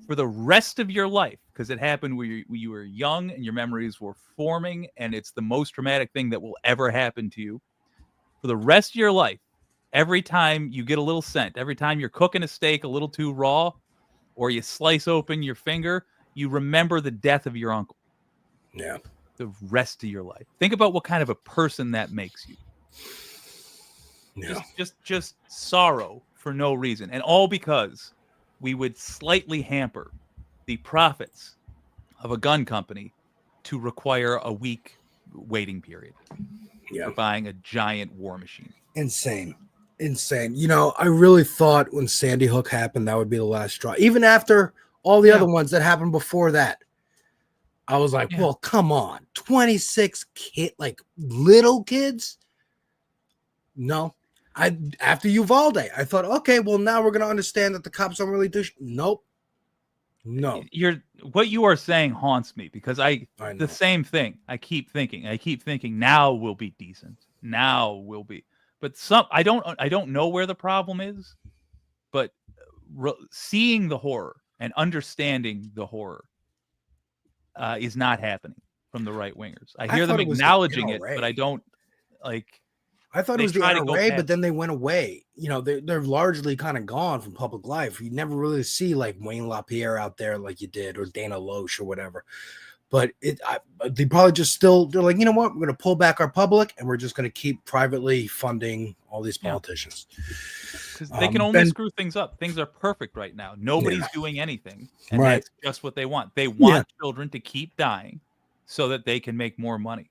Speaker 16: for the rest of your life, because it happened when you were young and your memories were forming, and it's the most traumatic thing that will ever happen to you, for the rest of your life, every time you get a little scent, every time you're cooking a steak a little too raw, or you slice open your finger, you remember the death of your uncle.
Speaker 2: Yeah.
Speaker 16: The rest of your life. Think about what kind of a person that makes you.
Speaker 2: Yeah.
Speaker 16: Just sorrow for no reason. And all because we would slightly hamper the profits of a gun company to require a week waiting period for buying a giant war machine.
Speaker 2: Insane. You know, I really thought when Sandy Hook happened, that would be the last straw. Even after all the other ones that happened before that, I was like, well, come on. 26 little kids? No. After Uvalde, I thought, okay, well, now we're going to understand that the cops don't really do Nope. No.
Speaker 16: What you are saying haunts me because the same thing. I keep thinking now we'll be decent. Now we'll be. But I don't know where the problem is, but seeing the horror and understanding the horror is not happening from the right wingers. I hear them acknowledging it, but I don't like.
Speaker 2: I thought it was the NRA, but then they went away. You know, they're largely kind of gone from public life. You never really see like Wayne LaPierre out there like you did, or Dana Loesch or whatever. But they probably just they're like, you know what? We're going to pull back our public, and we're just going to keep privately funding all these politicians.
Speaker 16: Because they can only screw things up. Things are perfect right now. Nobody's doing anything, and that's just what they want. They want children to keep dying so that they can make more money,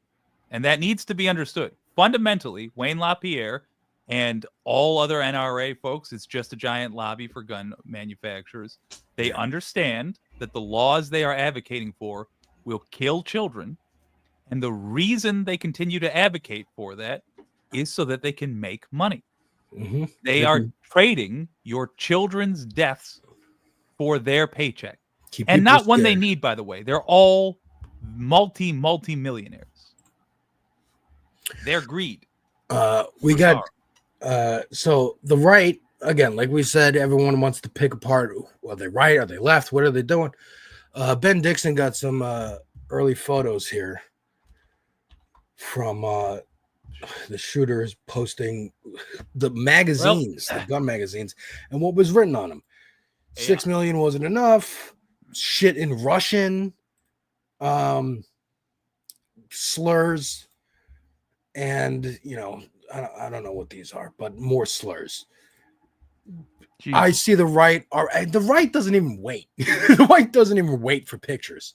Speaker 16: and that needs to be understood. Fundamentally, Wayne LaPierre and all other NRA folks, it's just a giant lobby for gun manufacturers. They understand that the laws they are advocating for will kill children. And the reason they continue to advocate for that is so that they can make money.
Speaker 2: Mm-hmm.
Speaker 16: They are trading your children's deaths for their paycheck. And not one they need, by the way. They're all multi-millionaires. Their greed.
Speaker 2: So the right, again, like we said, everyone wants to pick apart, are they right, are they left, what are they doing? Ben Dixon got some early photos here from the shooters posting the magazines, the gun magazines, and what was written on them. 6 million wasn't enough, shit in Russian, slurs. And, you know, I don't know what these are, but more slurs. Jeez. I see the right. The right doesn't even wait. The right doesn't even wait for pictures.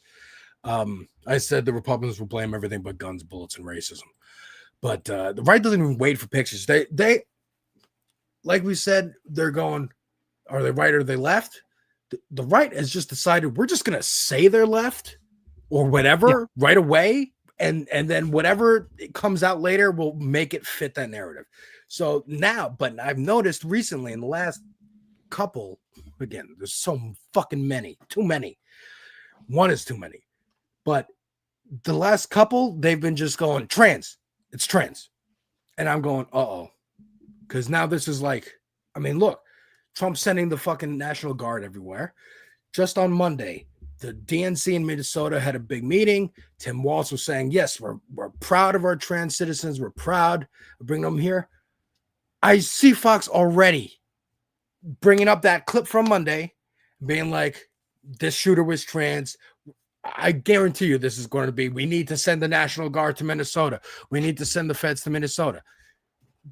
Speaker 2: I said the Republicans will blame everything but guns, bullets, and racism. But the right doesn't even wait for pictures. They like we said, they're going, are they right or are they left? The right has just decided we're just going to say they're left or whatever right away. And then whatever comes out later will make it fit that narrative. So now, but I've noticed recently in the last couple, again, there's so fucking many, too many. One is too many. But the last couple, they've been just going trans. It's trans. And I'm going, uh-oh. Because now this is like, I mean, look, Trump's sending the fucking National Guard everywhere. Just on Monday, the DNC in Minnesota had a big meeting. Tim Walz was saying, yes, we're proud of our trans citizens. We're proud of bringing them here. I see Fox already bringing up that clip from Monday, being like, this shooter was trans. I guarantee you this is going to be, we need to send the National Guard to Minnesota. We need to send the feds to Minnesota.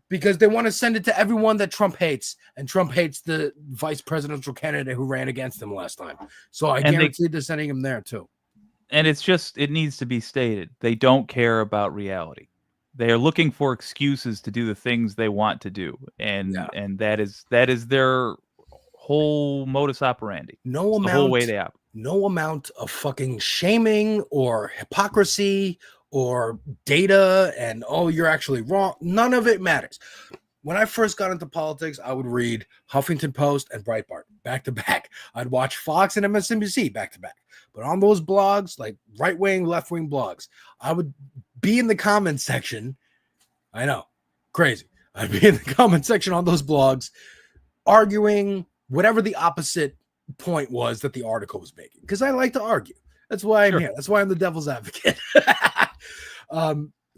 Speaker 2: Because they want to send it to everyone that Trump hates, and Trump hates the vice presidential candidate who ran against him last time. So I guarantee they're sending him there too.
Speaker 16: And it's just, it needs to be stated. They don't care about reality. They are looking for excuses to do the things they want to do. And that is their whole modus operandi.
Speaker 2: No
Speaker 16: It's
Speaker 2: amount,
Speaker 16: the whole way they operate.
Speaker 2: no amount of fucking shaming or hypocrisy or data and, oh, you're actually wrong. None of it matters. When I first got into politics, I would read Huffington Post and Breitbart back to back. I'd watch Fox and MSNBC back to back. But on those blogs, like right-wing, left-wing blogs, I would be in the comment section. I know, crazy. I'd be in the comment section on those blogs arguing whatever the opposite point was that the article was making, because I like to argue. That's why I'm here. That's why I'm the devil's advocate.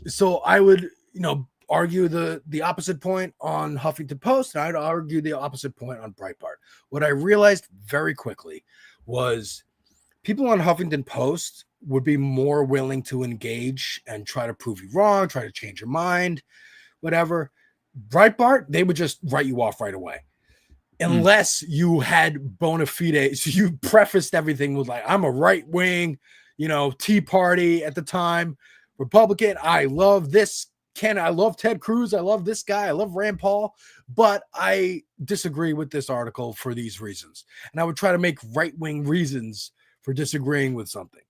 Speaker 2: So I would, argue the opposite point on Huffington Post, and I'd argue the opposite point on Breitbart. What I realized very quickly was people on Huffington Post would be more willing to engage and try to prove you wrong, try to change your mind, whatever. Breitbart, they would just write you off right away. Unless you had bona fide, so you prefaced everything with like, I'm a right wing, Tea Party at the time, Republican. I love this I love Ted Cruz. I love this guy. I love Rand Paul, but I disagree with this article for these reasons. And I would try to make right wing reasons for disagreeing with something.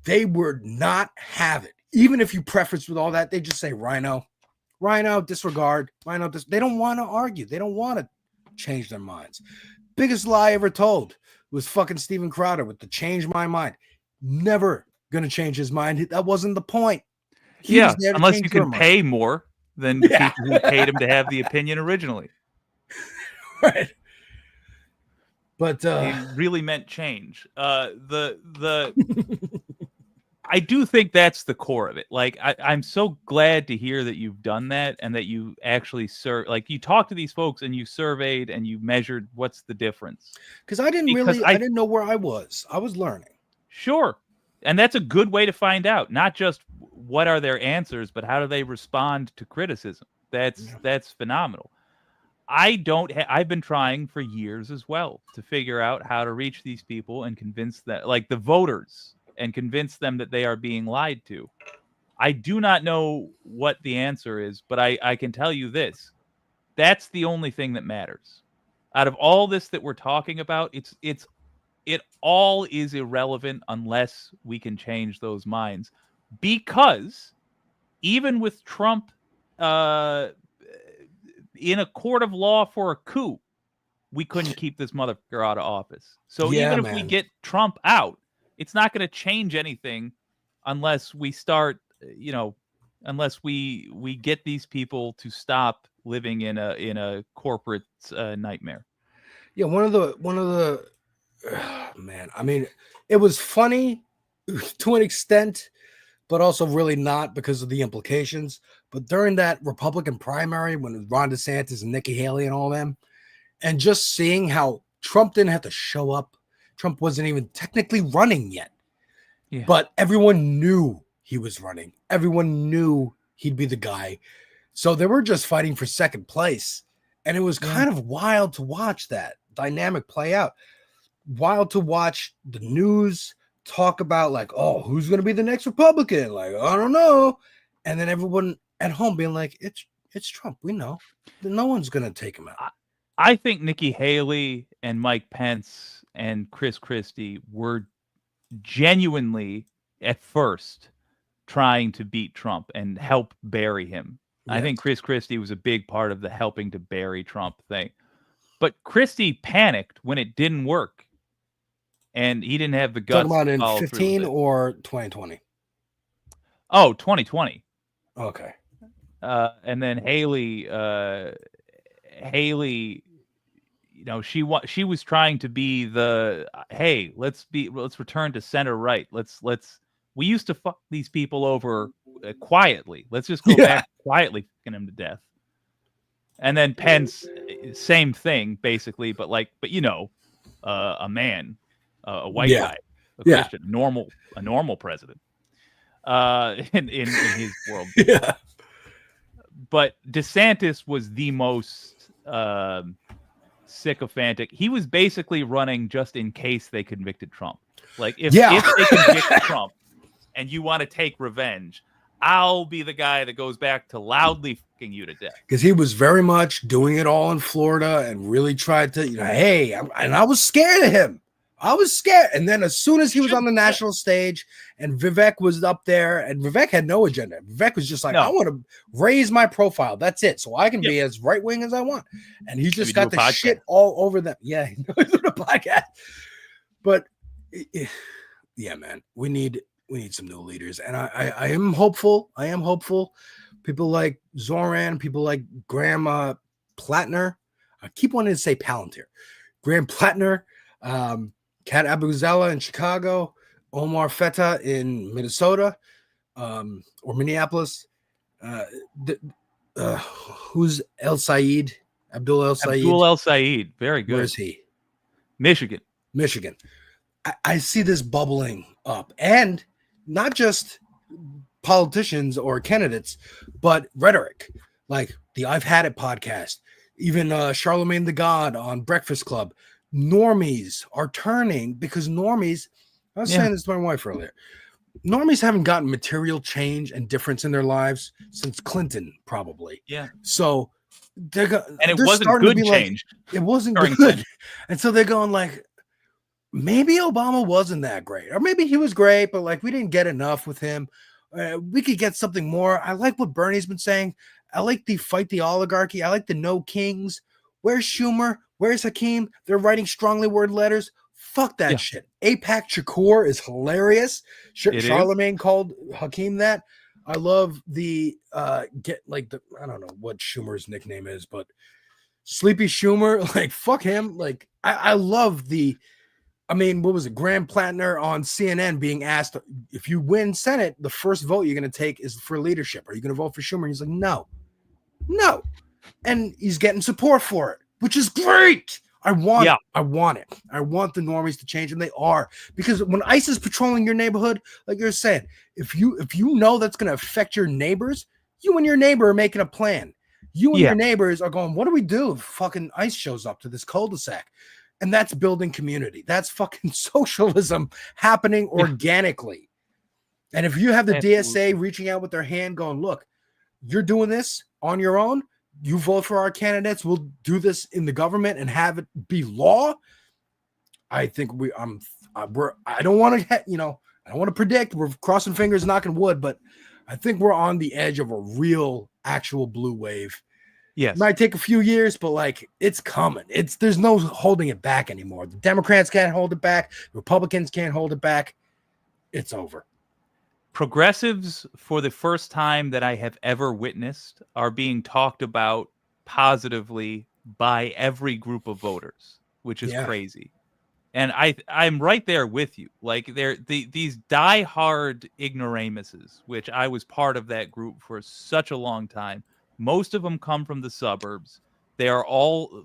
Speaker 2: They would not have it. Even if you preface with all that, they just say Rhino, disregard, Rhino. They don't want to argue. They don't want to change their minds. Biggest lie ever told was fucking Steven Crowder with the change my mind. Never gonna change his mind. That wasn't the point.
Speaker 16: Unless you can pay more than the people who paid him to have the opinion originally.
Speaker 2: Right. But
Speaker 16: he really meant change. I do think that's the core of it. Like, I'm so glad to hear that you've done that and that you actually you talked to these folks and you surveyed and you measured what's the difference.
Speaker 2: Because I didn't know where I was. I was learning.
Speaker 16: Sure. And that's a good way to find out, not just what are their answers, but how do they respond to criticism. That's phenomenal. I've been trying for years as well to figure out how to reach these people and convince that, like the voters, and convince them that they are being lied to. I do not know what the answer is, but I can tell you this. That's the only thing that matters. Out of all this that we're talking about, it all is irrelevant unless we can change those minds. Because even with Trump in a court of law for a coup, we couldn't keep this motherfucker out of office. So even if we get Trump out, it's not going to change anything unless we start, unless we get these people to stop living in a corporate nightmare.
Speaker 2: Yeah, one of the man, I mean, it was funny to an extent, but also really not because of the implications. But during that Republican primary, when it was Ron DeSantis and Nikki Haley and all them, and just seeing how Trump didn't have to show up. Trump wasn't even technically running yet. Yeah. But everyone knew he was running. Everyone knew he'd be the guy. So they were just fighting for second place. And it was kind of wild to watch that dynamic play out. Wild to watch the news talk about like, oh, who's going to be the next Republican? Like, I don't know. And then everyone at home being like, it's Trump. We know. No one's going to take him out.
Speaker 16: I think Nikki Haley and Mike Pence and Chris Christie were genuinely at first trying to beat Trump and help bury him. Yes. I think Chris Christie was a big part of the helping to bury Trump thing. But Christie panicked when it didn't work. And he didn't have the guts.
Speaker 2: Talking about in 15 or 2020?
Speaker 16: Oh, 2020.
Speaker 2: Okay.
Speaker 16: And then Haley, she was trying to be the, hey, let's return to center right. We used to fuck these people over quietly. Let's just go back quietly, fucking them to death. And then Pence, same thing basically, but a man, a white guy, a Christian, a normal president, in his world. Yeah. But DeSantis was the most sycophantic. He was basically running just in case they convicted Trump. Like if
Speaker 2: Yeah.
Speaker 16: they convict Trump and you want to take revenge, I'll be the guy that goes back to loudly fucking you to death.
Speaker 2: Because he was very much doing it all in Florida and really tried to, hey, and I was scared of him. I was scared. And then as soon as he was on the national stage and Vivek was up there, and Vivek had no agenda. Vivek was just like, I want to raise my profile. That's it. So I can be as right wing as I want. And he just got the shit all over them. Yeah, he's doing a podcast. But yeah, man, we need some new leaders. And I am hopeful. I am hopeful. People like Zoran, people like Graham Plattner. I keep wanting to say Palantir. Graham Plattner, Kat Abuzela in Chicago, Omar Feta in Minnesota, or Minneapolis. Who's El Said? Abdul El Said.
Speaker 16: Abdul El Said. Very good.
Speaker 2: Where is he?
Speaker 16: Michigan.
Speaker 2: I see this bubbling up, and not just politicians or candidates, but rhetoric, like the I've Had It podcast, even Charlemagne the God on Breakfast Club. Normies are turning because normies, I was saying this to my wife earlier, normies haven't gotten material change and difference in their lives since Clinton, probably.
Speaker 16: Yeah.
Speaker 2: So it
Speaker 16: wasn't good change.
Speaker 2: It wasn't good.
Speaker 16: Clinton.
Speaker 2: And so they're going like, maybe Obama wasn't that great, or maybe he was great, but like we didn't get enough with him. We could get something more. I like what Bernie's been saying. I like the fight the oligarchy. I like the no kings. Where's Schumer? Where's Hakeem? They're writing strongly worded letters. Fuck that shit. APAC Shakur is hilarious. Charlemagne called Hakeem that. I love the I don't know what Schumer's nickname is, but Sleepy Schumer, like fuck him. Like I love what was it? Graham Plattner on CNN being asked, if you win Senate, the first vote you're going to take is for leadership. Are you going to vote for Schumer? And he's like, no. And he's getting support for it, which is great. I want it. I want the normies to change, and they are. Because when ICE is patrolling your neighborhood, like you're saying, if you know that's going to affect your neighbors, you and your neighbor are making a plan. You and your neighbors are going, what do we do if fucking ICE shows up to this cul-de-sac? And that's building community. That's fucking socialism happening organically. And if you have the DSA reaching out with their hand going, look, you're doing this on your own. You vote for our candidates. We'll do this in the government and have it be law. I think I don't want to, I don't want to predict. We're crossing fingers, knocking wood, but I think we're on the edge of a real, actual blue wave.
Speaker 16: Yes.
Speaker 2: It might take a few years, but like it's coming. There's no holding it back anymore. The Democrats can't hold it back. The Republicans can't hold it back. It's over.
Speaker 16: Progressives, for the first time that I have ever witnessed, are being talked about positively by every group of voters, which is crazy. And I'm right there with you. Like these diehard ignoramuses, which I was part of that group for such a long time. Most of them come from the suburbs. They are all,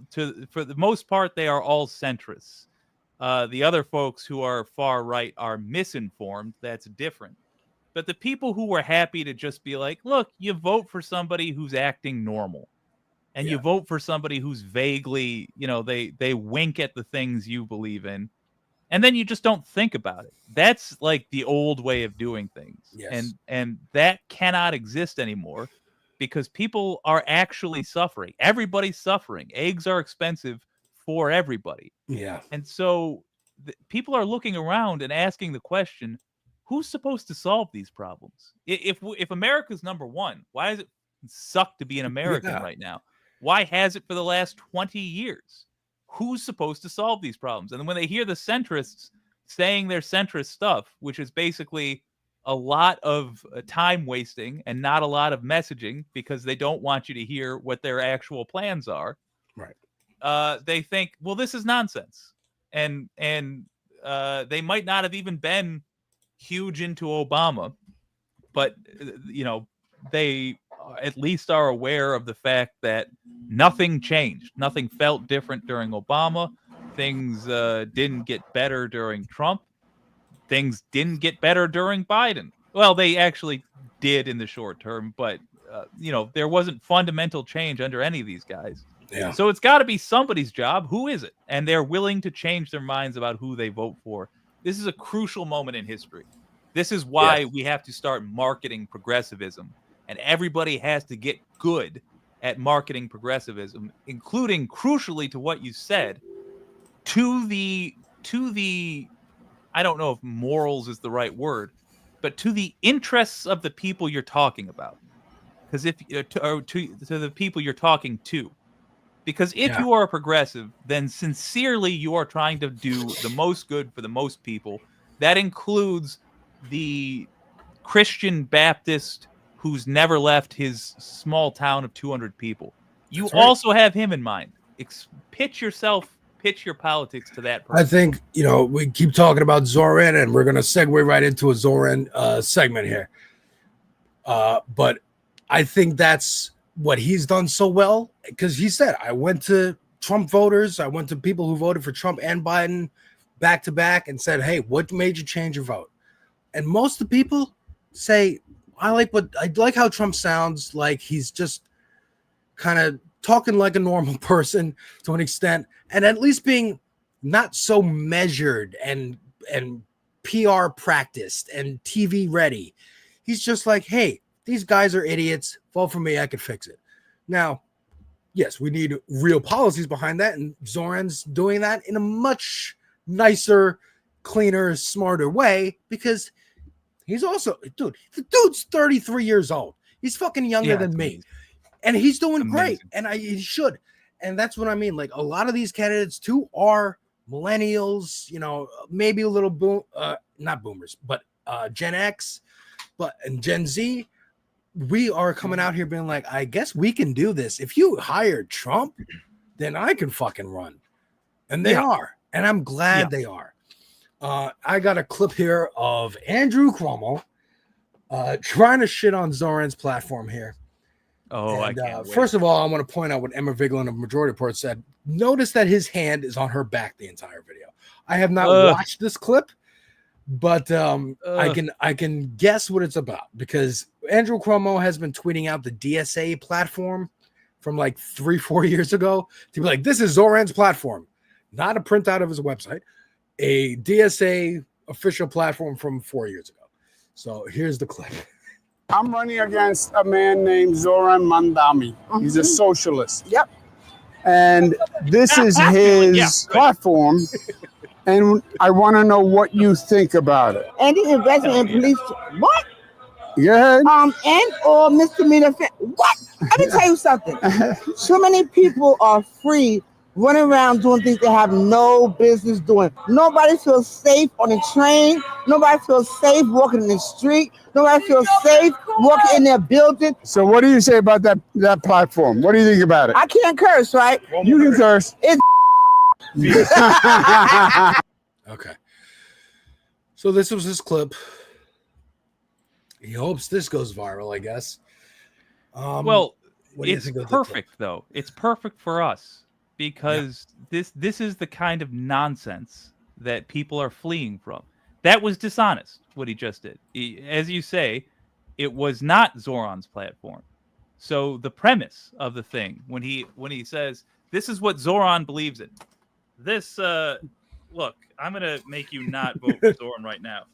Speaker 16: for the most part, they are all centrists. The other folks who are far right are misinformed. That's different. But the people who were happy to just be like, look, you vote for somebody who's acting normal. And you vote for somebody who's vaguely, they wink at the things you believe in. And then you just don't think about it. That's like the old way of doing things.
Speaker 2: Yes.
Speaker 16: And that cannot exist anymore because people are actually suffering. Everybody's suffering. Eggs are expensive for everybody.
Speaker 2: Yeah.
Speaker 16: And so people are looking around and asking the question, who's supposed to solve these problems? If America's number one, why does it suck to be an American right now? Why has it for the last 20 years? Who's supposed to solve these problems? And then when they hear the centrists saying their centrist stuff, which is basically a lot of time wasting and not a lot of messaging because they don't want you to hear what their actual plans are.
Speaker 2: Right.
Speaker 16: They think, well, this is nonsense. And they might not have even been huge into Obama, but they at least are aware of the fact that nothing changed. Nothing felt different during Obama. Things didn't get better during Trump. Things didn't get better during Biden. Well, they actually did in the short term, but there wasn't fundamental change under any of these guys.
Speaker 2: Yeah.
Speaker 16: So it's got to be somebody's job. Who is it? And they're willing to change their minds about who they vote for. This is a crucial moment in history. This is why we have to start marketing progressivism, and everybody has to get good at marketing progressivism, including, crucially to what you said, to the I don't know if morals is the right word, but to the interests of the people you're talking about. Because if to the people you're talking to. Because if you are a progressive, then sincerely you are trying to do the most good for the most people. That includes the Christian Baptist who's never left his small town of 200 people. You also have him in mind. Pitch your politics to that person.
Speaker 2: I think, we keep talking about Zoran, and we're going to segue right into a Zoran segment here. But I think that's what he's done so well, because he said, I went to Trump voters, I went to people who voted for Trump and Biden back to back and said, hey, what made you change your vote? And most of the people say, I like how Trump sounds like he's just kind of talking like a normal person to an extent, and at least being not so measured and PR practiced and TV ready. He's just like, hey, these guys are idiots. Vote for me. I could fix it. Now, yes, we need real policies behind that. And Zoran's doing that in a much nicer, cleaner, smarter way, because he's also, the dude's 33 years old. He's fucking younger than me. And he's doing great. And he should. And that's what I mean. Like, a lot of these candidates too are millennials, maybe a little not boomers, but Gen X, and Gen Z. We are coming out here being like, I guess we can do this. If you hire Trump, then I can fucking run. And they are. And I'm glad they are. I got a clip here of Andrew Cuomo trying to shit on Zoran's platform here.
Speaker 16: Oh, I can't wait.
Speaker 2: First of all, I want to point out what Emma Vigeland of Majority Report said. Notice that his hand is on her back the entire video. I have not watched this clip, but I can guess what it's about, because Andrew Cuomo has been tweeting out the DSA platform from like 3-4 years ago to be like, this is Zoran's platform, not a printout of his website, a DSA official platform from 4 years ago. So here's the clip.
Speaker 3: I'm running against a man named Zoran Mandami. He's a socialist. Yep. And this is his platform. And I want to know what you think about it.
Speaker 20: And the investment in police. What?
Speaker 3: Yeah.
Speaker 20: And or misdemeanor. What? Let me tell you something. So many people are free running around doing things they have no business doing. Nobody feels safe on the train. Nobody feels safe walking in the street. Nobody feels safe walking in their building.
Speaker 3: So what do you say about that platform? What do you think about it?
Speaker 20: I can't curse, right?
Speaker 3: You can curse.
Speaker 20: It's
Speaker 2: Okay. So this was his clip. He hopes this goes viral, I guess.
Speaker 16: Well, it's perfect, though. It's perfect for us, because this is the kind of nonsense that people are fleeing from. That was dishonest, what he just did. As you say, it was not Zoran's platform. So the premise of the thing, when he says, this is what Zoran believes in, this, look, I'm going to make you not vote for Zoran right now.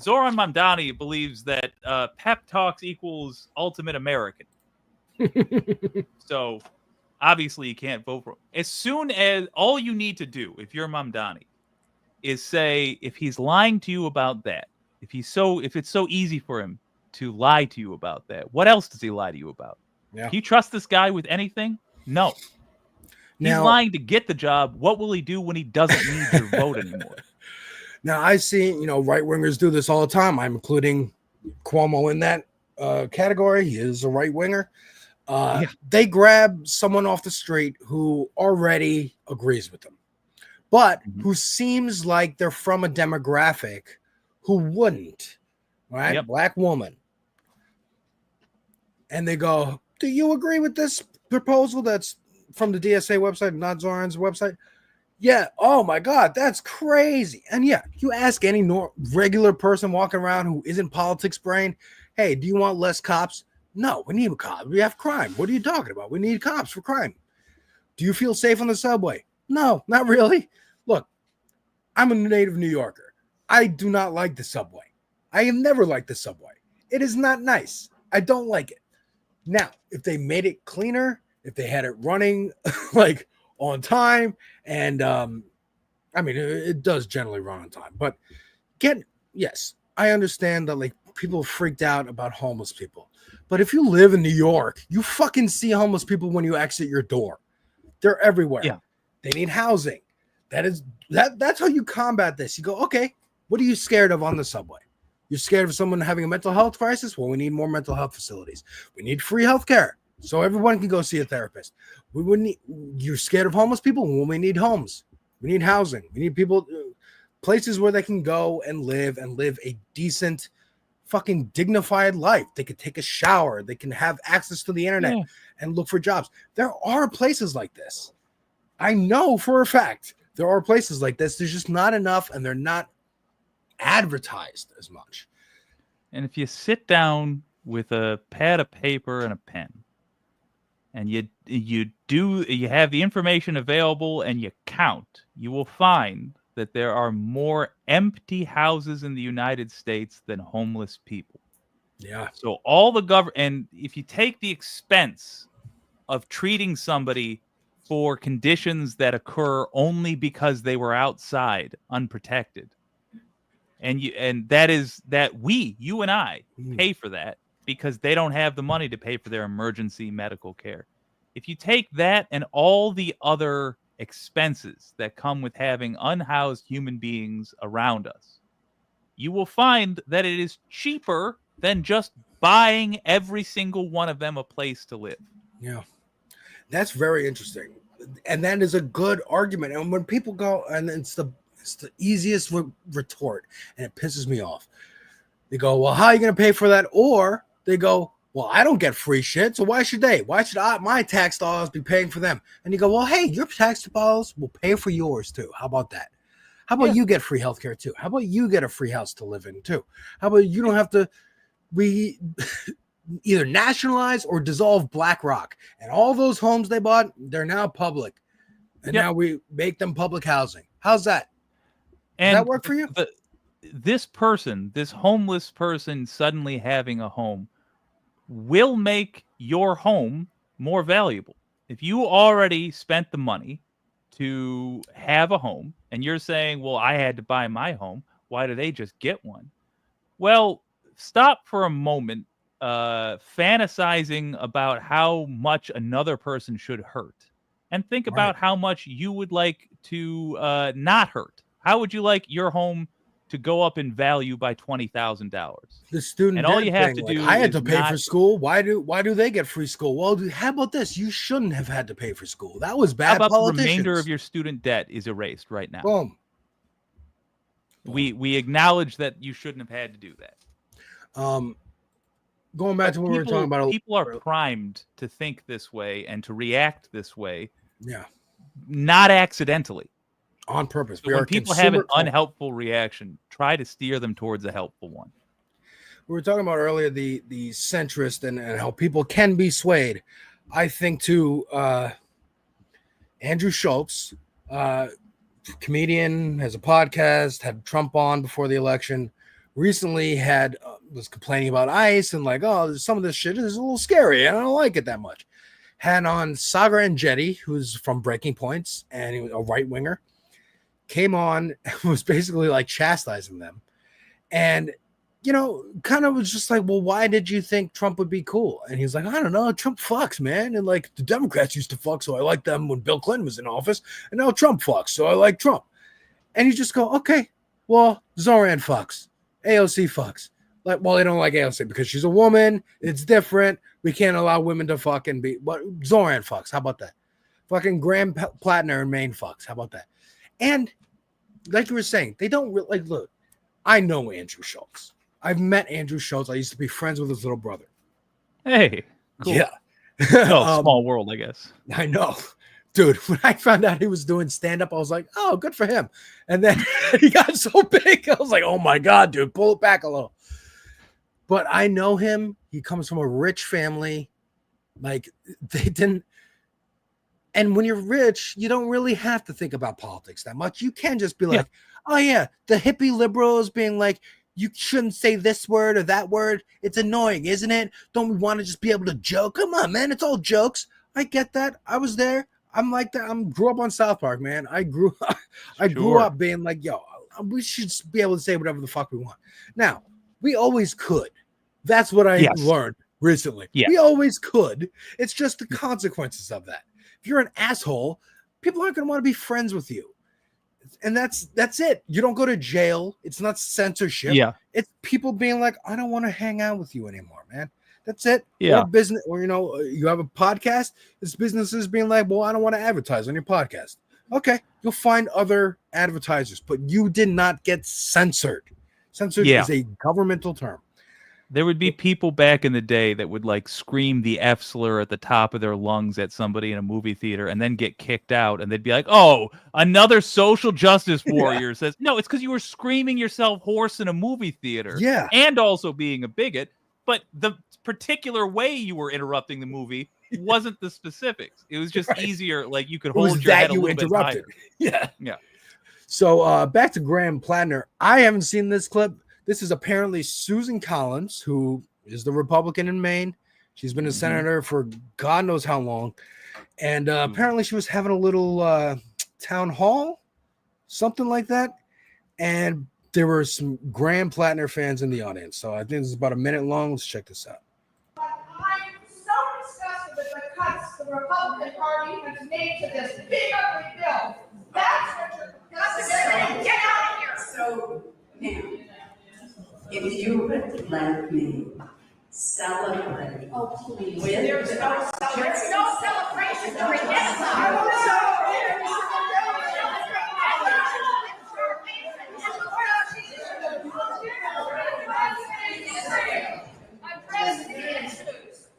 Speaker 16: Zoran Mamdani believes that pep talks equals ultimate American. So obviously you can't vote for him. As soon as, all you need to do, if you're Mamdani, is say, if he's lying to you about that, if it's so easy for him to lie to you about that, what else does he lie to you about?
Speaker 2: Yeah.
Speaker 16: Do you trust this guy with anything? No. He's lying to get the job. What will he do when he doesn't need your vote anymore?
Speaker 2: Now, I see, right wingers do this all the time. I'm including Cuomo in that category. He is a right winger. They grab someone off the street who already agrees with them, but who seems like they're from a demographic who wouldn't, right?
Speaker 16: Yep.
Speaker 2: Black woman. And they go, do you agree with this proposal that's from the DSA website, not Zoran's website? Yeah. Oh my God, that's crazy. And yeah, you ask any regular person walking around who isn't politics brain, hey, do you want less cops? No, we need cops. We have crime. What are you talking about? We need cops for crime. Do you feel safe on the subway? No, not really. Look, I'm a native New Yorker. I do not like the subway. I have never liked the subway. It is not nice. I don't like it. Now, if they made it cleaner, if they had it running like on time, and I mean, it does generally run on time, but yes, I understand that like people freaked out about homeless people. But if you live in New York, you fucking see homeless people when you exit your door. They're everywhere.
Speaker 16: Yeah.
Speaker 2: They need housing. That's how you combat this. You go, okay, what are you scared of on the subway? You're scared of someone having a mental health crisis? Well, we need more mental health facilities. We need free health care so everyone can go see a therapist. You're scared of homeless people? Well, we need homes. We need housing. We need people, places where they can go and live a decent, fucking dignified life. They could take a shower. They can have access to the internet and look for jobs. There are places like this. I know for a fact there are places like this. There's just not enough, and they're not advertised as much.
Speaker 16: And if you sit down with a pad of paper and a pen, and you have the information available and you count, you will find that there are more empty houses in the United States than homeless people.
Speaker 2: Yeah.
Speaker 16: So all the and if you take the expense of treating somebody for conditions that occur only because they were outside unprotected, and that is that you and I pay for that because they don't have the money to pay for their emergency medical care. If you take that and all the other expenses that come with having unhoused human beings around us, you will find that it is cheaper than just buying every single one of them a place to live.
Speaker 2: Yeah. That's very interesting. And that is a good argument. And when people go, and it's the easiest retort, and it pisses me off. They go, well, how are you going to pay for that? Or they go, well, I don't get free shit, so why should they? Why should my tax dollars be paying for them? And you go, well, hey, your tax dollars will pay for yours too. How about that? How about you get free healthcare too? How about you get a free house to live in too? How about you don't have to either nationalize or dissolve BlackRock, and all those homes they bought, they're now public, and now we make them public housing. How's that?
Speaker 16: And
Speaker 2: does that work for you?
Speaker 16: This homeless person suddenly having a home will make your home more valuable. If you already spent the money to have a home and you're saying, well, I had to buy my home, why do they just get one? Well, stop for a moment fantasizing about how much another person should hurt, and think about how much you would like to not hurt. How would you like your home to go up in value by $20,000?
Speaker 2: The student,
Speaker 16: and all you have
Speaker 2: thing,
Speaker 16: to do,
Speaker 2: I had to pay for school. Why do they get free school? Well, how about this? You shouldn't have had to pay for school. That was bad.
Speaker 16: How about
Speaker 2: politicians.
Speaker 16: the remainder of your student debt is erased right now?
Speaker 2: Boom.
Speaker 16: We acknowledge that you shouldn't have had to do that.
Speaker 2: Going back to what we were talking about,
Speaker 16: people are primed to think this way and to react this way.
Speaker 2: Yeah,
Speaker 16: not accidentally.
Speaker 2: On purpose.
Speaker 16: So when people have an unhelpful reaction, try to steer them towards a helpful one.
Speaker 2: We were talking about earlier the centrist and how people can be swayed. I think too, Andrew Schultz, comedian, has a podcast, had Trump on before the election, recently was complaining about ICE and like, oh, some of this shit is a little scary. I don't like it that much. Had on Sagar and Jetty, who's from Breaking Points, and he was a right winger, came on and was basically like chastising them. And, kind of was just like, well, why did you think Trump would be cool? And he's like, I don't know. Trump fucks, man. And like the Democrats used to fuck, so I liked them when Bill Clinton was in office. And now Trump fucks, so I like Trump. And you just go, okay, well, Zoran fucks. AOC fucks. Like, well, they don't like AOC because she's a woman. It's different. We can't allow women to fuck and be. But Zoran fucks. How about that? Fucking Graham Plattner in Maine fucks. How about that? And like you were saying, they don't really look. I know Andrew Schultz. I've met Andrew Schultz. I used to be friends with his little brother.
Speaker 16: Hey, cool.
Speaker 2: Yeah.
Speaker 16: Small world, I guess.
Speaker 2: I know. Dude, when I found out he was doing stand-up, I was like, oh, good for him. And then he got so big, I was like, oh my God, dude, pull it back a little. But I know him. He comes from a rich family. Like, they didn't. And when you're rich, you don't really have to think about politics that much. You can just be like, oh yeah, the hippie liberals being like, you shouldn't say this word or that word. It's annoying, isn't it? Don't we want to just be able to joke? Come on, man. It's all jokes. I get that. I was there. I'm like that. Grew up on South Park, man. I grew up being like, yo, we should be able to say whatever the fuck we want. Now, we always could. That's what I learned recently. We always could. It's just the consequences of that. If you're an asshole, people aren't going to want to be friends with you. And that's it. You don't go to jail. It's not censorship.
Speaker 16: Yeah.
Speaker 2: It's people being like, I don't want to hang out with you anymore, man. That's it.
Speaker 16: Yeah.
Speaker 2: Or business, or you have a podcast. This business is being like, well, I don't want to advertise on your podcast. Okay, you'll find other advertisers, but you did not get censored. Censored is a governmental term.
Speaker 16: There would be people back in the day that would like scream the F slur at the top of their lungs at somebody in a movie theater and then get kicked out. And they'd be like, oh, another social justice warrior says, no, it's because you were screaming yourself hoarse in a movie theater.
Speaker 2: Yeah.
Speaker 16: And also being a bigot. But the particular way you were interrupting the movie wasn't the specifics. It was just easier. Like you could hold your head a little bit higher.
Speaker 2: Yeah.
Speaker 16: Yeah.
Speaker 2: So back to Graham Plattner. I haven't seen this clip. This is apparently Susan Collins, who is the Republican in Maine. She's been a senator for God knows how long. And apparently she was having a little town hall, something like that. And there were some Graham Plattner fans in the audience. So I think this is about a minute long. Let's check this out.
Speaker 4: I'm so disgusted with the cuts the Republican Party has made to this big ugly bill. That's get out of here.
Speaker 5: So now, if you would let me celebrate,
Speaker 4: please.
Speaker 5: With
Speaker 4: There's no celebration during this time.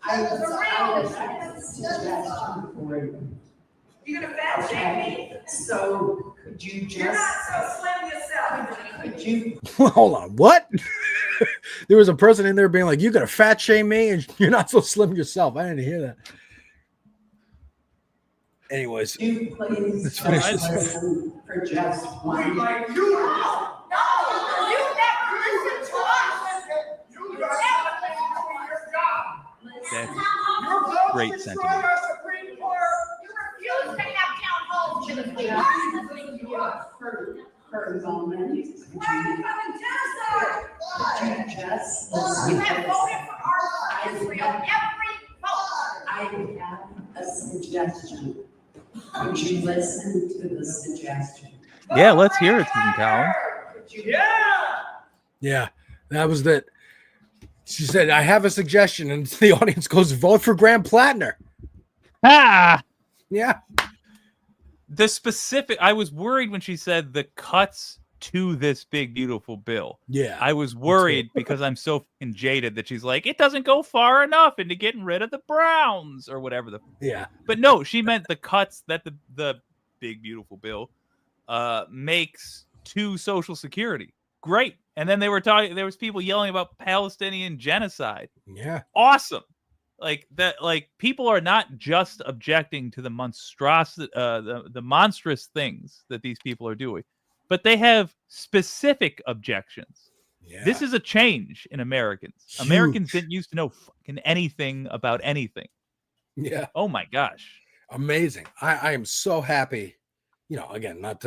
Speaker 5: I was a suggestion for you.
Speaker 4: You're gonna fat shame me?
Speaker 5: So could you just?
Speaker 4: You're not so slim yourself.
Speaker 5: Could you?
Speaker 2: Hold on. What? There was a person in there being like, you got to fat shame me and you're not so slim yourself. I didn't hear that. Anyways.
Speaker 5: You please
Speaker 2: let's finish this.
Speaker 5: listen for just one.
Speaker 4: No, you never listen to us. You never listen to your job.
Speaker 16: That's great sentiment.
Speaker 4: You refuse to have town halls to the
Speaker 5: For a moment.
Speaker 4: Why are you coming genocide?
Speaker 5: Could you just listen?
Speaker 4: You have voted for our Israel every vote.
Speaker 5: I have a suggestion. Would you listen to the suggestion?
Speaker 16: Yeah, let's hear it, Susan Collins.
Speaker 2: Yeah, that was that. She said, I have a suggestion. And the audience goes, vote for Graham Plattner.
Speaker 16: Ah!
Speaker 2: Yeah.
Speaker 16: The specific, I was worried when she said the cuts to this big, beautiful bill.
Speaker 2: Yeah.
Speaker 16: I was worried because I'm so fucking jaded that she's like, it doesn't go far enough into getting rid of the Browns or whatever the.
Speaker 2: Yeah.
Speaker 16: But no, she meant the cuts that the big, beautiful bill makes to Social Security. Great. And then they were talking, there was people yelling about Palestinian genocide.
Speaker 2: Yeah.
Speaker 16: Awesome. Like that, like people are not just objecting to the monstrosity, the monstrous things that these people are doing, but they have specific objections.
Speaker 2: Yeah.
Speaker 16: This is a change in Americans.
Speaker 2: Huge.
Speaker 16: Americans didn't used to know fucking anything about anything.
Speaker 2: Yeah.
Speaker 16: Oh my gosh.
Speaker 2: Amazing. I am so happy. You know, again, not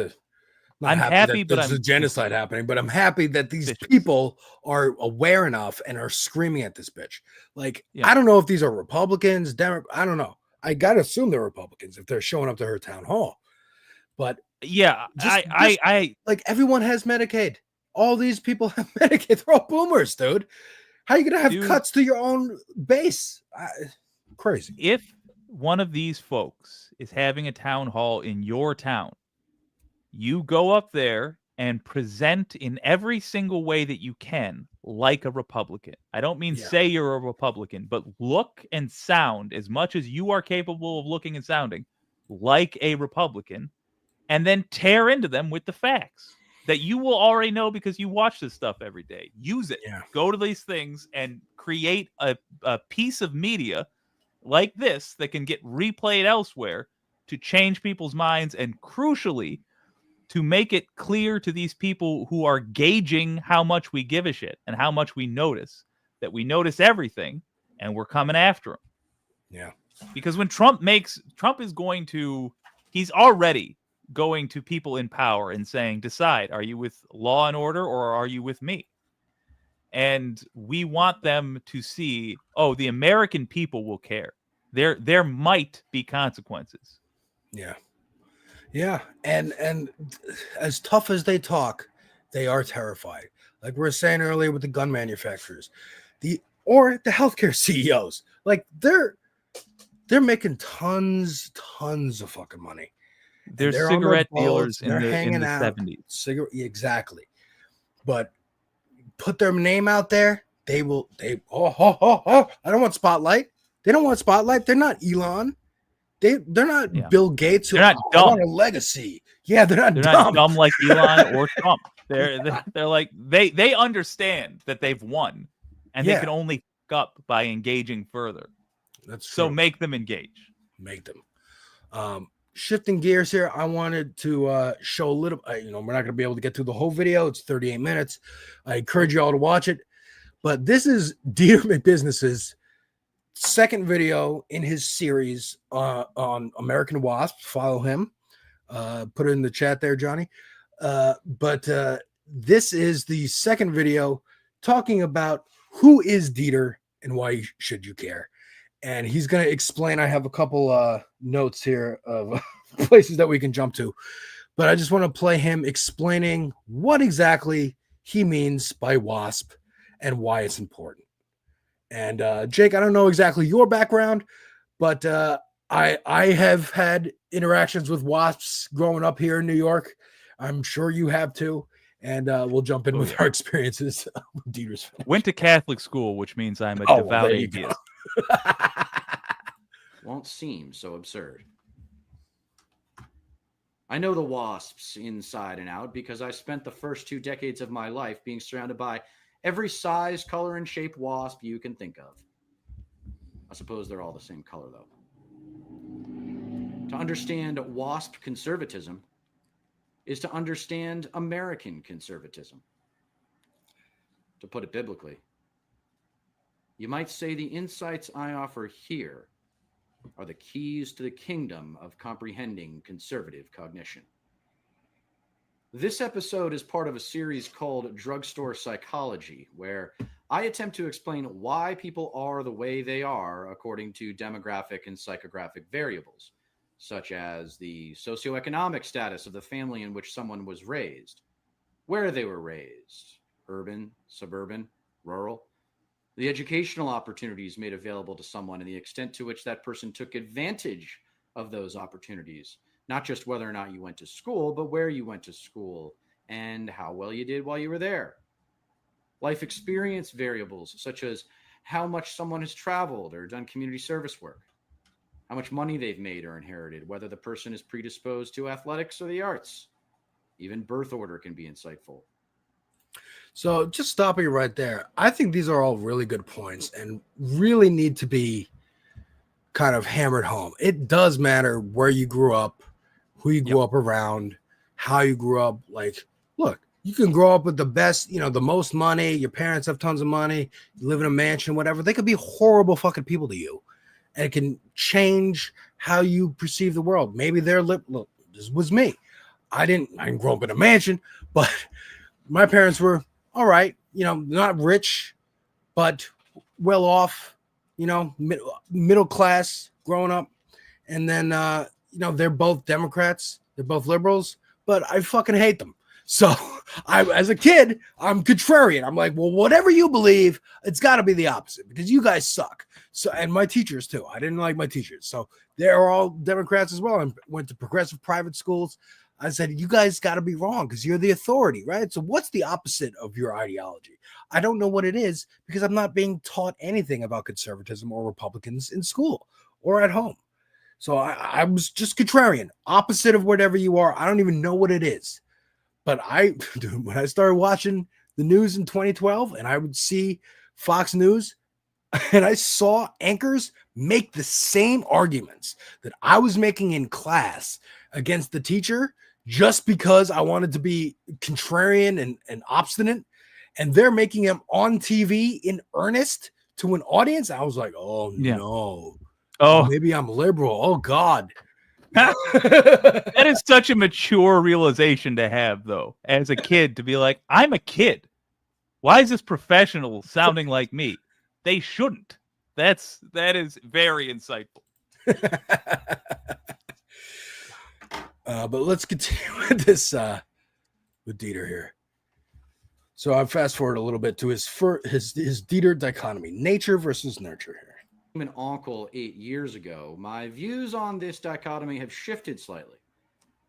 Speaker 16: I'm happy,
Speaker 2: that
Speaker 16: but
Speaker 2: there's
Speaker 16: I'm
Speaker 2: a genocide happening, but I'm happy that these people are aware enough and are screaming at this bitch. Like, I don't know if these are Republicans, Democrats. I don't know. I gotta assume they're Republicans if they're showing up to her town hall. But
Speaker 16: yeah, I
Speaker 2: like everyone has Medicaid. All these people have Medicaid. They're all boomers, dude. How are you gonna have cuts to your own base? Crazy.
Speaker 16: If one of these folks is having a town hall in your town, you go up there and present in every single way that you can like a Republican. I don't mean say you're a Republican, but look and sound as much as you are capable of looking and sounding like a Republican, and then tear into them with the facts that you will already know because you watch this stuff every day. Use it. Go to these things and create a piece of media like this that can get replayed elsewhere to change people's minds and, crucially, to make it clear to these people who are gauging how much we give a shit and how much we notice, that we notice everything and we're coming after them.
Speaker 2: Yeah.
Speaker 16: Because when Trump is going to, he's already going to people in power and saying, decide, are you with law and order or are you with me? And we want them to see, oh, the American people will care. There might be consequences.
Speaker 2: Yeah. Yeah. And as tough as they talk, they are terrified. Like we were saying earlier with the gun manufacturers, or the healthcare CEOs. Like they're making tons of fucking money.
Speaker 16: They're cigarette dealers in the 70s.
Speaker 2: Exactly. But put their name out there, I don't want spotlight. They don't want spotlight. They're not Elon. They're not Bill Gates.
Speaker 16: They're not dumb.
Speaker 2: I want a legacy. Yeah, they're
Speaker 16: They're not dumb like Elon or Trump. They're like they understand that they've won, and they can only fuck up by engaging further.
Speaker 2: That's
Speaker 16: so
Speaker 2: true.
Speaker 16: make them engage.
Speaker 2: Make them. Shifting gears here, I wanted to show a little. We're not going to be able to get through the whole video. It's 38 minutes. I encourage you all to watch it. But this is Deter McBizness's second video in his series on American Wasp. Follow him. Put it in the chat there, Johnny. But this is the second video talking about who is Deter and why should you care. And he's going to explain. I have a couple notes here of places that we can jump to. But I just want to play him explaining what exactly he means by WASP and why it's important. And Jake, I don't know exactly your background, but I have had interactions with WASPs growing up here in New York. I'm sure you have too. And we'll jump in with our experiences with Deter's family.
Speaker 16: Went to Catholic school, which means I'm a devout atheist.
Speaker 6: Won't seem so absurd. I know the WASPs inside and out because I spent the first 2 decades of my life being surrounded by every size, color, and shape wasp you can think of. I suppose they're all the same color, though. To understand WASP conservatism is to understand American conservatism. To put it biblically, you might say the insights I offer here are the keys to the kingdom of comprehending conservative cognition. This episode is part of a series called Drugstore Psychology, where I attempt to explain why people are the way they are according to demographic and psychographic variables, such as the socioeconomic status of the family in which someone was raised, where they were raised, urban, suburban, rural, the educational opportunities made available to someone and the extent to which that person took advantage of those opportunities, not just whether or not you went to school, but where you went to school and how well you did while you were there. Life experience variables, such as how much someone has traveled or done community service work, how much money they've made or inherited, whether the person is predisposed to athletics or the arts. Even birth order can be insightful.
Speaker 2: So just stopping right there. I think these are all really good points and really need to be kind of hammered home. It does matter where you grew up, who you grew up around, how you grew up. Like, look, you can grow up with the best, the most money. Your parents have tons of money. You live in a mansion, whatever. They could be horrible fucking people to you. And it can change how you perceive the world. Maybe they're look, this was me. I didn't grow up in a mansion, but my parents were all right, not rich, but well off, middle class growing up. And then, they're both Democrats. They're both liberals, but I fucking hate them. So as a kid, I'm contrarian. I'm like, well, whatever you believe, it's got to be the opposite because you guys suck. So, and my teachers too. I didn't like my teachers. So they're all Democrats as well. I went to progressive private schools. I said, you guys got to be wrong because you're the authority, right? So what's the opposite of your ideology? I don't know what it is because I'm not being taught anything about conservatism or Republicans in school or at home. So I was just contrarian, opposite of whatever you are. I don't even know what it is. But when I started watching the news in 2012 and I would see Fox News and I saw anchors make the same arguments that I was making in class against the teacher just because I wanted to be contrarian and obstinate, and they're making them on TV in earnest to an audience. I was like, oh no. Oh, maybe I'm liberal. Oh God.
Speaker 16: That is such a mature realization to have, though, as a kid, to be like, I'm a kid. Why is this professional sounding like me? They shouldn't. That is very insightful.
Speaker 2: But let's continue with this with Deter here. So I fast forward a little bit to his Deter dichotomy, nature versus nurture here.
Speaker 6: I'm an uncle 8 years ago. My views on this dichotomy have shifted slightly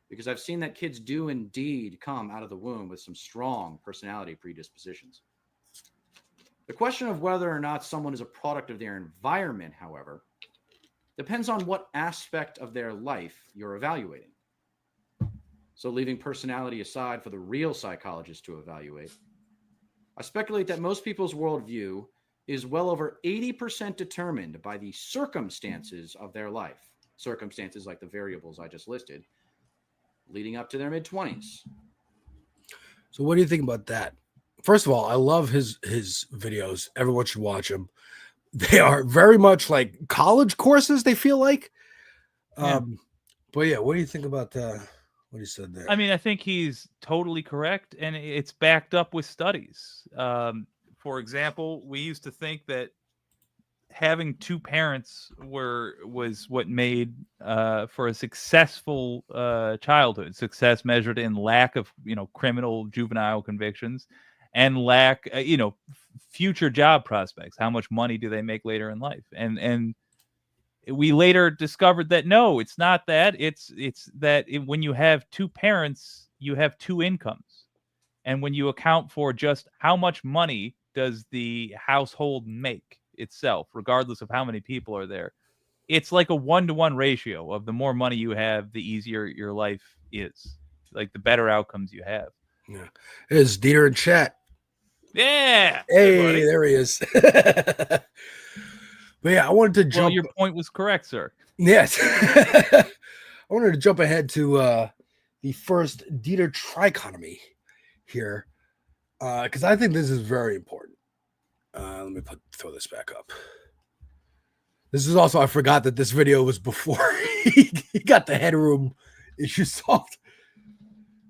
Speaker 6: because I've seen that kids do indeed come out of the womb with some strong personality predispositions. The question of whether or not someone is a product of their environment, however, depends on what aspect of their life you're evaluating. So leaving personality aside for the real psychologist to evaluate, I speculate that most people's worldview is well over 80% determined by the circumstances of their life. Circumstances like the variables I just listed, leading up to their mid-20s.
Speaker 2: So what do you think about that? First of all, I love his videos. Everyone should watch them. They are very much like college courses, they feel like.
Speaker 16: Yeah.
Speaker 2: But yeah, what do you think about what he said there?
Speaker 16: I mean, I think he's totally correct, and it's backed up with studies. For example, we used to think that having two parents was what made for a successful childhood. Success measured in lack of criminal juvenile convictions and lack future job prospects. How much money do they make later in life? And we later discovered that no, it's not that. It's that when you have two parents, you have two incomes, and when you account for just how much money does the household make itself, regardless of how many people are there, it's like a 1-to-1 ratio of the more money you have, the easier your life is, like the better outcomes you have.
Speaker 2: Yeah, there's Deter in chat.
Speaker 16: Yeah.
Speaker 2: Hey, there he is. But yeah, I wanted to jump.
Speaker 16: Well, your point was correct, sir.
Speaker 2: Yes. I wanted to jump ahead to the first Deter trichotomy here, because I think this is very important. Let me throw this back up. This is also, I forgot that this video was before he got the headroom issue solved.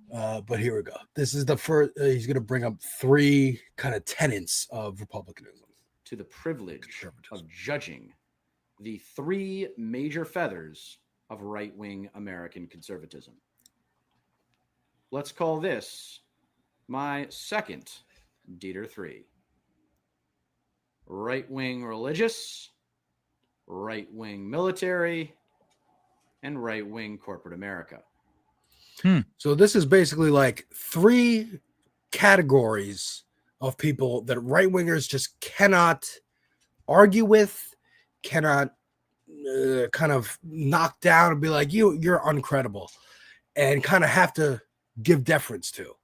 Speaker 2: But here we go. This is the first. He's going to bring up three kind of tenets of republicanism.
Speaker 6: To the privilege of judging the three major feathers of right-wing American conservatism. Let's call this my second Deter 3. Right-wing religious, right-wing military, and right-wing corporate America.
Speaker 2: So this is basically like three categories of people that right-wingers just cannot argue with, cannot kind of knock down and be like, you're uncredible, and kind of have to give deference to.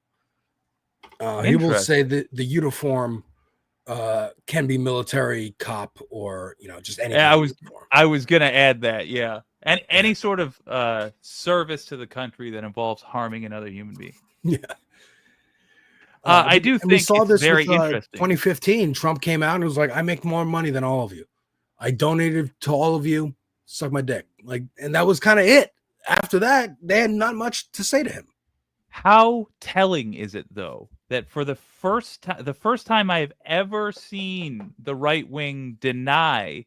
Speaker 2: He will say that the uniform can be military, cop, or just any.
Speaker 16: Yeah, I was gonna add that. Yeah, and any sort of service to the country that involves harming another human being.
Speaker 2: Yeah.
Speaker 16: I do think
Speaker 2: we saw
Speaker 16: it's
Speaker 2: this
Speaker 16: very
Speaker 2: with,
Speaker 16: interesting.
Speaker 2: 2015, Trump came out and was like, I make more money than all of you. I donated to all of you. Suck my dick. And that was kind of it. After that, they had not much to say to him.
Speaker 16: How telling is it, though, that for the first time I've ever seen the right wing deny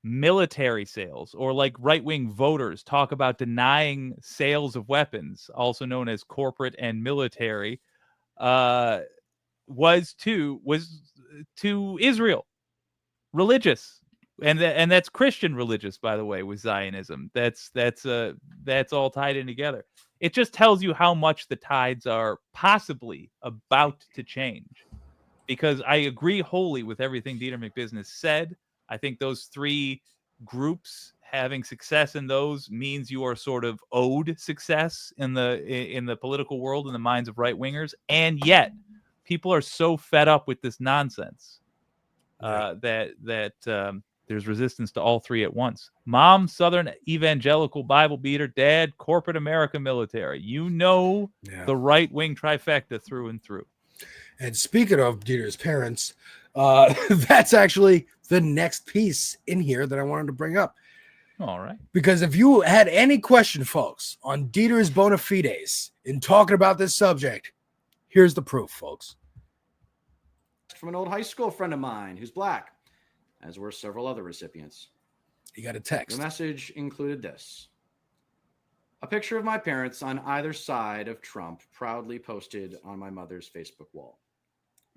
Speaker 16: military sales, or like right wing voters talk about denying sales of weapons, also known as corporate and military, was to Israel, religious, and that's Christian religious, by the way, with Zionism. That's all tied in together. It just tells you how much the tides are possibly about to change, because I agree wholly with everything Deter McBizness said. I think those three groups, having success in those means you are sort of owed success in the political world, in the minds of right wingers, and yet people are so fed up with this nonsense that there's resistance to all three at once. Mom, Southern evangelical Bible beater. Dad, corporate America military. You know the right-wing trifecta through and through.
Speaker 2: And speaking of Dieter's parents, that's actually the next piece in here that I wanted to bring up.
Speaker 16: All right.
Speaker 2: Because if you had any question, folks, on Dieter's bona fides in talking about this subject, here's the proof, folks.
Speaker 6: From an old high school friend of mine who's black, as were several other recipients.
Speaker 2: He got a text.
Speaker 6: The message included this: a picture of my parents on either side of Trump proudly posted on my mother's Facebook wall.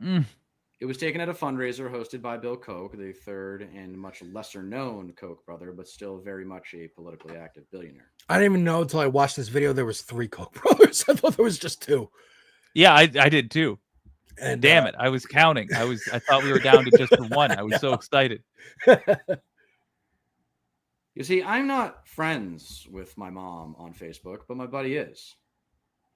Speaker 6: It was taken at a fundraiser hosted by Bill Koch, the third and much lesser known Koch brother, but still very much a politically active billionaire.
Speaker 2: I didn't even know until I watched this video there was 3 Koch brothers. I thought there was just 2.
Speaker 16: Yeah, I did too.
Speaker 2: And
Speaker 16: damn it, I was counting. I thought we were down to just 1. I was so excited.
Speaker 6: You see, I'm not friends with my mom on Facebook, but my buddy is.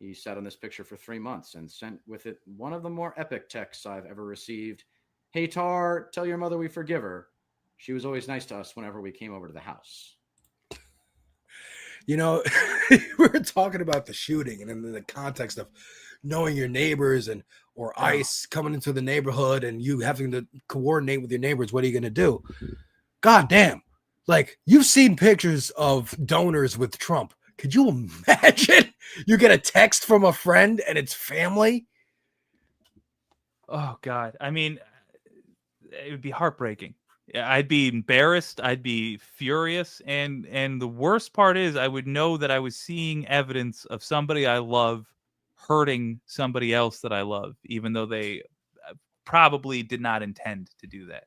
Speaker 6: He sat on this picture for 3 months and sent with it one of the more epic texts I've ever received. Hey, Tar, tell your mother we forgive her. She was always nice to us whenever we came over to the house.
Speaker 2: You know, we were talking about the shooting and in the context of knowing your neighbors or ICE coming into the neighborhood and you having to coordinate with your neighbors. What are you going to do? God damn. Like, you've seen pictures of donors with Trump. Could you imagine you get a text from a friend and it's family?
Speaker 16: Oh, God. I mean, it would be heartbreaking. I'd be embarrassed. I'd be furious. And the worst part is I would know that I was seeing evidence of somebody I love hurting somebody else that I love, even though they probably did not intend to do that.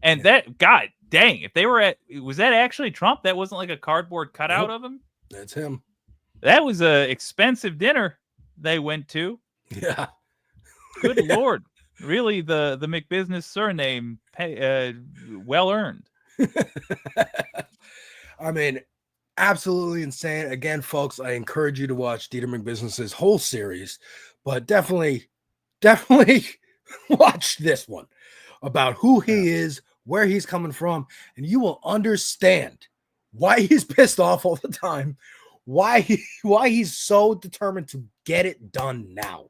Speaker 16: And that, God dang, if they were was that actually Trump? That wasn't like a cardboard cutout of him?
Speaker 2: That's him.
Speaker 16: That was a expensive dinner they went to.
Speaker 2: Yeah.
Speaker 16: Good Lord. Really, the McBizness surname, well earned.
Speaker 2: I mean, absolutely insane. Again, folks, I encourage you to watch Deter McBizness's whole series, but definitely watch this one about who he is, where he's coming from, and you will understand why he's pissed off all the time, why he's so determined to get it done now.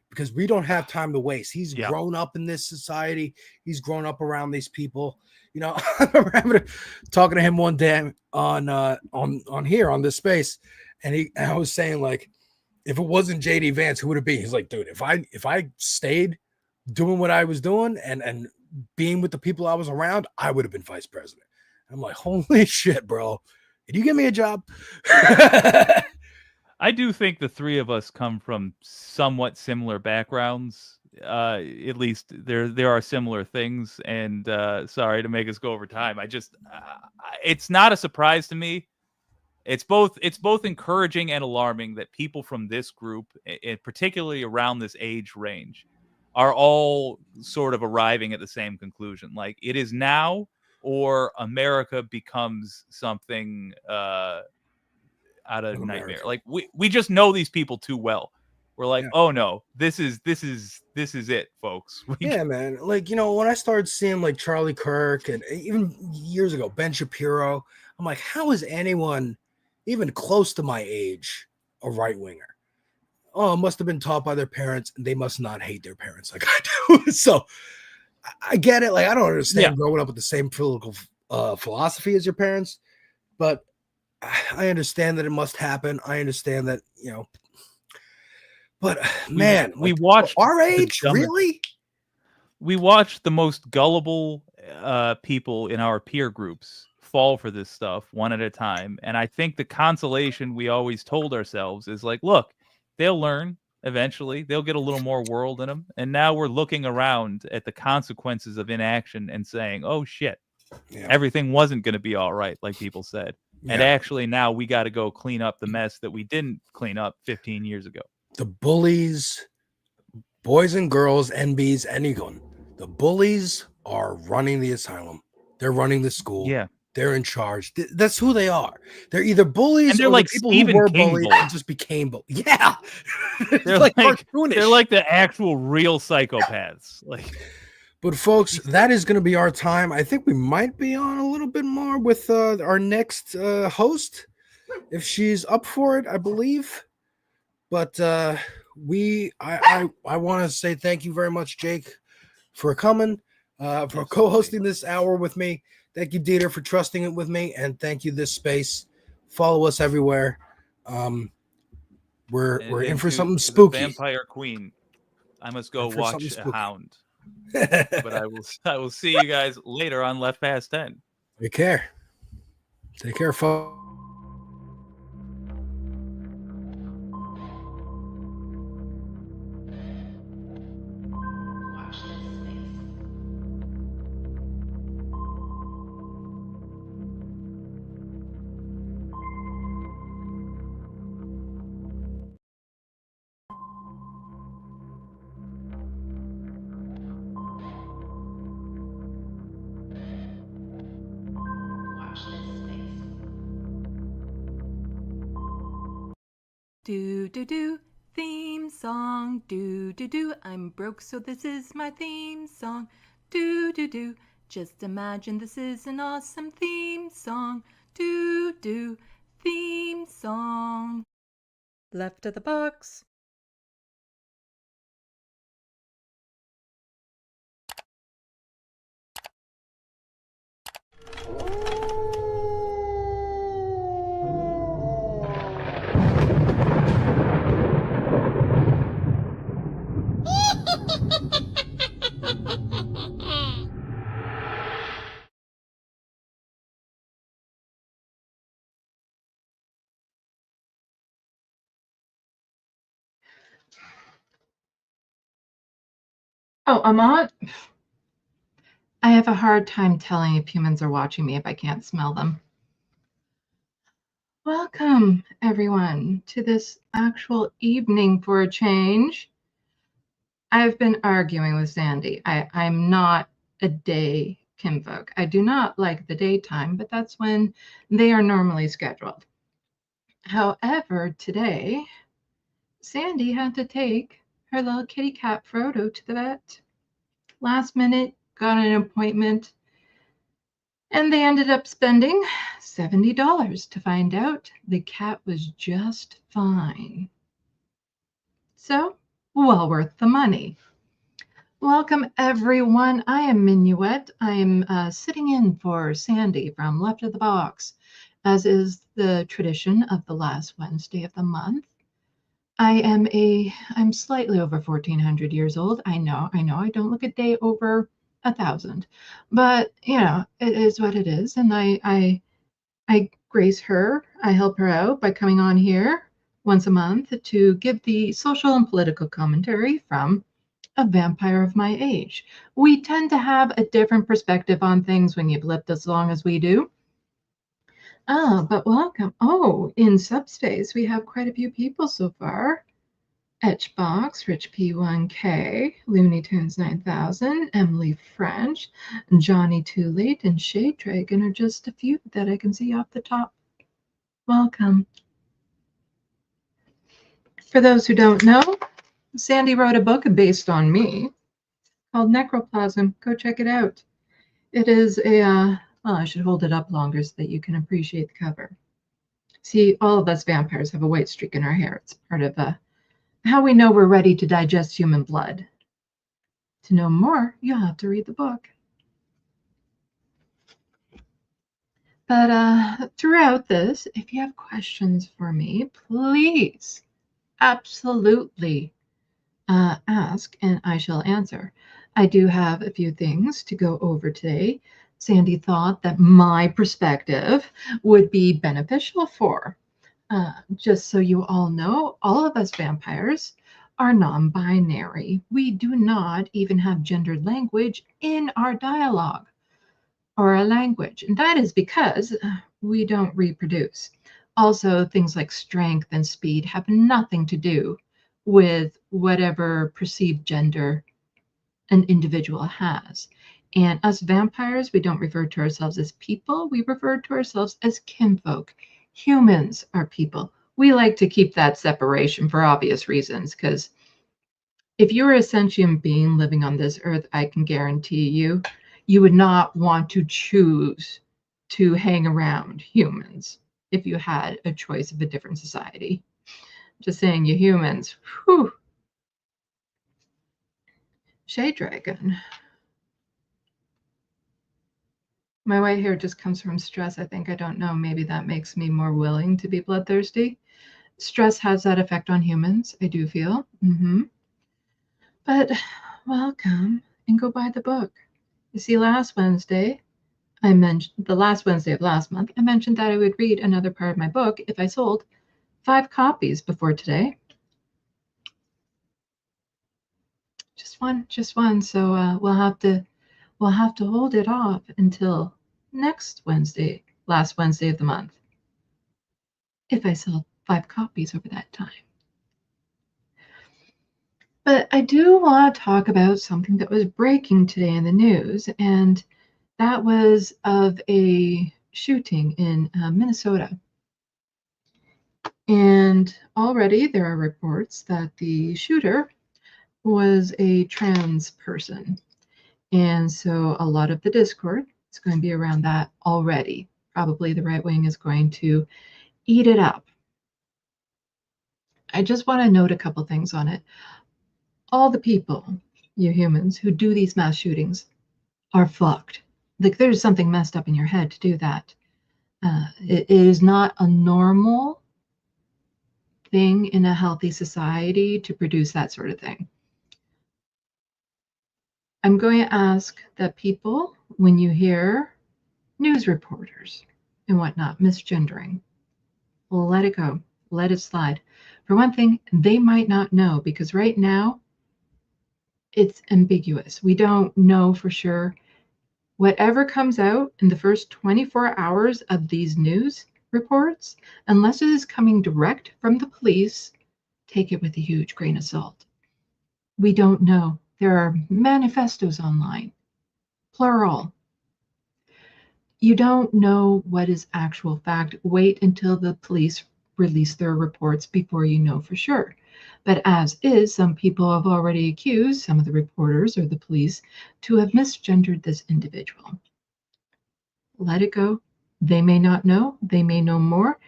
Speaker 2: Because we don't have time to waste. He's grown up in this society. He's grown up around these people. You know, I remember talking to him one day on here on this space, and I was saying, like, if it wasn't JD Vance, who would it be? He's like, dude, if I stayed doing what I was doing and being with the people I was around, I would have been vice president. I'm like, holy shit, bro. Did you give me a job?
Speaker 16: I do think the three of us come from somewhat similar backgrounds. At least there are similar things. And sorry to make us go over time. It's not a surprise to me. It's both encouraging and alarming that people from this group, and particularly around this age range, are all sort of arriving at the same conclusion. Like, it is now or America becomes something out of nightmare. Like, we just know these people too well. We're like, oh no, this is it, folks.
Speaker 2: Yeah, man. Like, you know, when I started seeing like Charlie Kirk and even years ago, Ben Shapiro, I'm like, how is anyone even close to my age a right winger? Oh, it must have been taught by their parents, and they must not hate their parents like I do. So I get it. Like, I don't understand growing up with the same political philosophy as your parents, but I understand that it must happen. I understand that, you know, but man,
Speaker 16: we watched
Speaker 2: our age, really?
Speaker 16: We watched the most gullible people in our peer groups fall for this stuff one at a time. And I think the consolation we always told ourselves is like, look, they'll learn eventually. They'll get a little more world in them. And now we're looking around at the consequences of inaction and saying, oh shit, everything wasn't going to be all right, like people said. And actually now we got to go clean up the mess that we didn't clean up 15 years ago.
Speaker 2: The bullies, boys and girls, NBs, anyone, the bullies are running the asylum. They're running the school.
Speaker 16: Yeah.
Speaker 2: They're in charge. That's who they are. They're either bullies
Speaker 16: and they're
Speaker 2: or
Speaker 16: like
Speaker 2: people
Speaker 16: Stephen
Speaker 2: who were
Speaker 16: King
Speaker 2: bullied
Speaker 16: bullies.
Speaker 2: and just became bullies. Yeah.
Speaker 16: They're like the actual real psychopaths. Like,
Speaker 2: But folks, that is going to be our time. I think we might be on a little bit more with our next host, if she's up for it, I believe. But I want to say thank you very much, Jake, for coming, for co-hosting this hour with me. Thank you, Deter, for trusting it with me, and thank you, this space. Follow us everywhere. We're in for something spooky.
Speaker 16: Vampire Queen. I must go
Speaker 2: for something
Speaker 16: watch a
Speaker 2: spooky.
Speaker 16: hound. But I will see you guys later on Left Past 10.
Speaker 2: Take care. Take care, folks.
Speaker 7: Do do do, theme song. Do do do, I'm broke, so this is my theme song. Do do do, just imagine this is an awesome theme song. Do do, theme song. Left of the box.
Speaker 21: Oh, Amat, I have a hard time telling if humans are watching me if I can't smell them. Welcome, everyone, to this actual evening for a change. I've been arguing with Sandee. I'm not a day kinfolk. I do not like the daytime, but that's when they are normally scheduled. However, today, Sandee had to take her little kitty cat Frodo to the vet. Last minute, got an appointment, and they ended up spending $70 to find out the cat was just fine. So, well worth the money. Welcome, everyone. I am Minuet. I am sitting in for Sandee from Left of the Box, as is the tradition of the last Wednesday of the month. I'm slightly over 1,400 years old. I know, I don't look a day over 1,000, but you know, it is what it is. And I grace her. I help her out by coming on here once a month to give the social and political commentary from a vampire of my age. We tend to have a different perspective on things when you've lived as long as we do. But welcome. Oh, in subspace, we have quite a few people so far. Etchbox, Rich P1K, Looney Tunes 9000, Emily French, Johnny Too Late, and Shade Dragon are just a few that I can see off the top. Welcome. For those who don't know, Sandee wrote a book based on me called Necroplasm. Go check it out. It is a, well, I should hold it up longer so that you can appreciate the cover. See, all of us vampires have a white streak in our hair. It's part of how we know we're ready to digest human blood. To know more, you'll have to read the book. But throughout this, if you have questions for me, please absolutely ask and I shall answer. I do have a few things to go over today. Sandee thought that my perspective would be beneficial for. Just so you all know, all of us vampires are non-binary. We do not even have gendered language in our dialogue or a language. And that is because we don't reproduce. Also, things like strength and speed have nothing to do with whatever perceived gender an individual has. And us vampires, we don't refer to ourselves as people. We refer to ourselves as kinfolk. Humans are people. We like to keep that separation for obvious reasons, because If you were a sentient being living on this earth, I can guarantee you, you would not want to choose to hang around humans if you had a choice of a different society. Just saying, you humans, whew. Shade Dragon. My white hair just comes from stress. I think, I don't know. Maybe that makes me more willing to be bloodthirsty. Stress has that effect on humans, I do feel. But welcome and go buy the book. You see, last Wednesday, the last Wednesday of last month, I mentioned that I would read another part of my book if I sold 5 copies before today. Just one. So we'll have to hold it off until next Wednesday, last Wednesday of the month, if I sell 5 copies over that time. But I do want to talk about something that was breaking today in the news, and that was of a shooting in Minnesota. And already there are reports that the shooter was a trans person. And so a lot of the discord is going to be around that already. Probably the right wing is going to eat it up. I just want to note a couple things on it. All the people, you humans, who do these mass shootings are fucked. Like, there's something messed up in your head to do that. It is not a normal thing in a healthy society to produce that sort of thing. I'm going to ask that people, when you hear news reporters and whatnot misgendering, let it go, let it slide. For one thing, they might not know, because right now it's ambiguous. We don't know for sure. Whatever comes out in the first 24 hours of these news reports, unless it is coming direct from the police, take it with a huge grain of salt. We don't know. There are manifestos online, plural. You don't know what is actual fact. Wait until the police release their reports before you know for sure. But as is, some people have already accused some of the reporters or the police to have misgendered this individual. Let it go. They may not know. They may know more.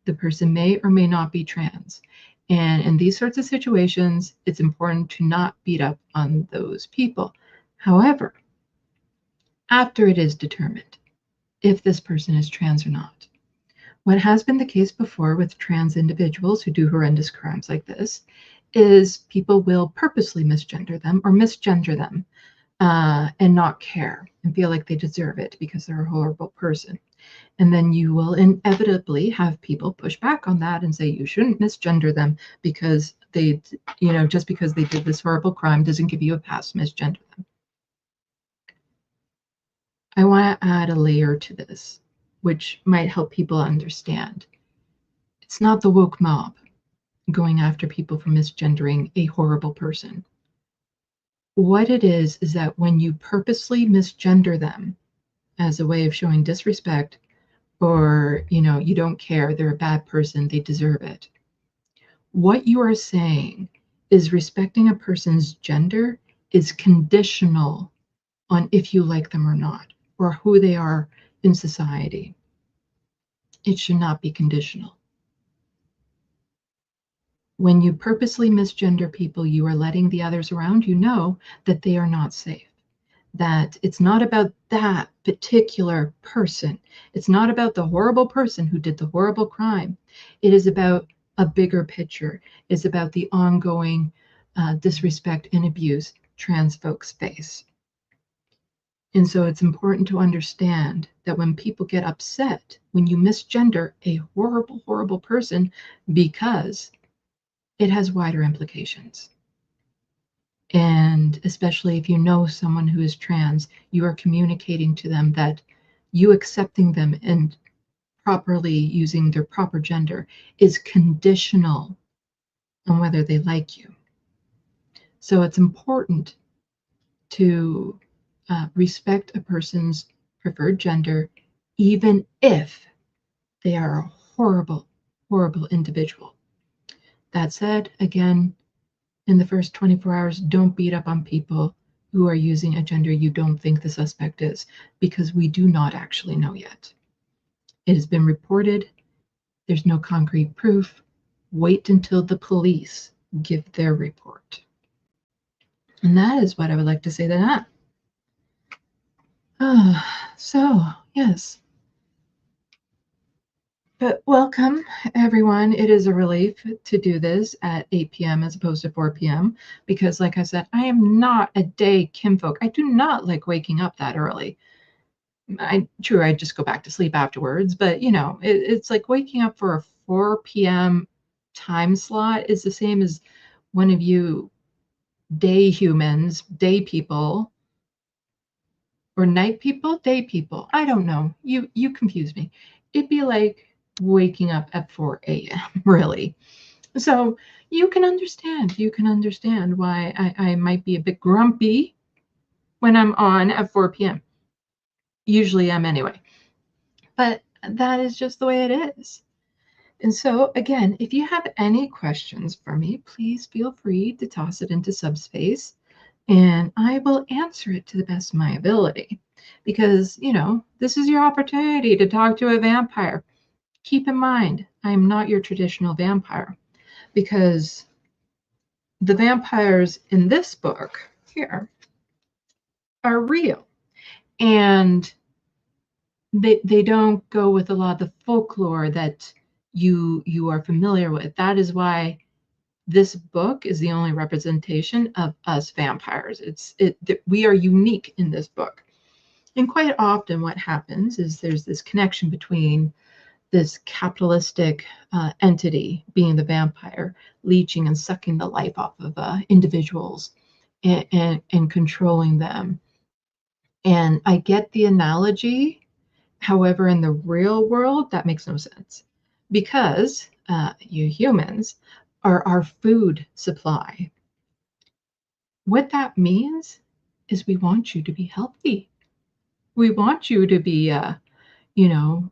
Speaker 21: The person may or may not be trans. And in these sorts of situations, it's important to not beat up on those people. However, after it is determined if this person is trans or not, what has been the case before with trans individuals who do horrendous crimes like this is people will purposely misgender them or misgender them and not care and feel like they deserve it because they're a horrible person. And then you will inevitably have people push back on that and say you shouldn't misgender them because they, just because they did this horrible crime doesn't give you a pass to misgender them. I want to add a layer to this, which might help people understand. It's not the woke mob going after people for misgendering a horrible person. What it is that when you purposely misgender them as a way of showing disrespect, or you don't care, they're a bad person, they deserve it, what you are saying is respecting a person's gender is conditional on if you like them or not, or who they are in society. It should not be conditional. When you purposely misgender people, you are letting the others around you know that they are not safe, that it's not about that particular person. It's not about the horrible person who did the horrible crime. It is about a bigger picture. It's about the ongoing disrespect and abuse trans folks face. And so it's important to understand that when people get upset, when you misgender a horrible, horrible person, because it has wider implications. And especially if you know someone who is trans, you are communicating to them that you accepting them and properly using their proper gender is conditional on whether they like you. So it's important to respect a person's preferred gender, even if they are a horrible, horrible individual. That said, again, in the first 24 hours, don't beat up on people who are using a gender you don't think the suspect is, because we do not actually know yet. It has been reported. There's no concrete proof. Wait until the police give their report. And that is what I would like to say to that. So, yes. But welcome, everyone. It is a relief to do this at 8 p.m. as opposed to 4 p.m. because, like I said, I am not a day kinfolk. I do not like waking up that early. I just go back to sleep afterwards, but, you know, it's like waking up for a 4 p.m. time slot is the same as one of you day humans, day people, or night people, day people. I don't know. You confuse me. It'd be like waking up at 4 a.m. really. So you can understand why I might be a bit grumpy when I'm on at 4 p.m. Usually I'm anyway. But that is just the way it is. And so, again, if you have any questions for me, please feel free to toss it into subspace, and I will answer it to the best of my ability. Because, you know, this is your opportunity to talk to a vampire. Keep in mind, I am not your traditional vampire, because the vampires in this book here are real. And they don't go with a lot of the folklore that you are familiar with. That is why this book is the only representation of us vampires. We are unique in this book. And quite often what happens is there's this connection between this capitalistic entity, being the vampire, leeching and sucking the life off of individuals and controlling them. And I get the analogy. However, in the real world, that makes no sense, because you humans are our food supply. What that means is we want you to be healthy. We want you to be, you know,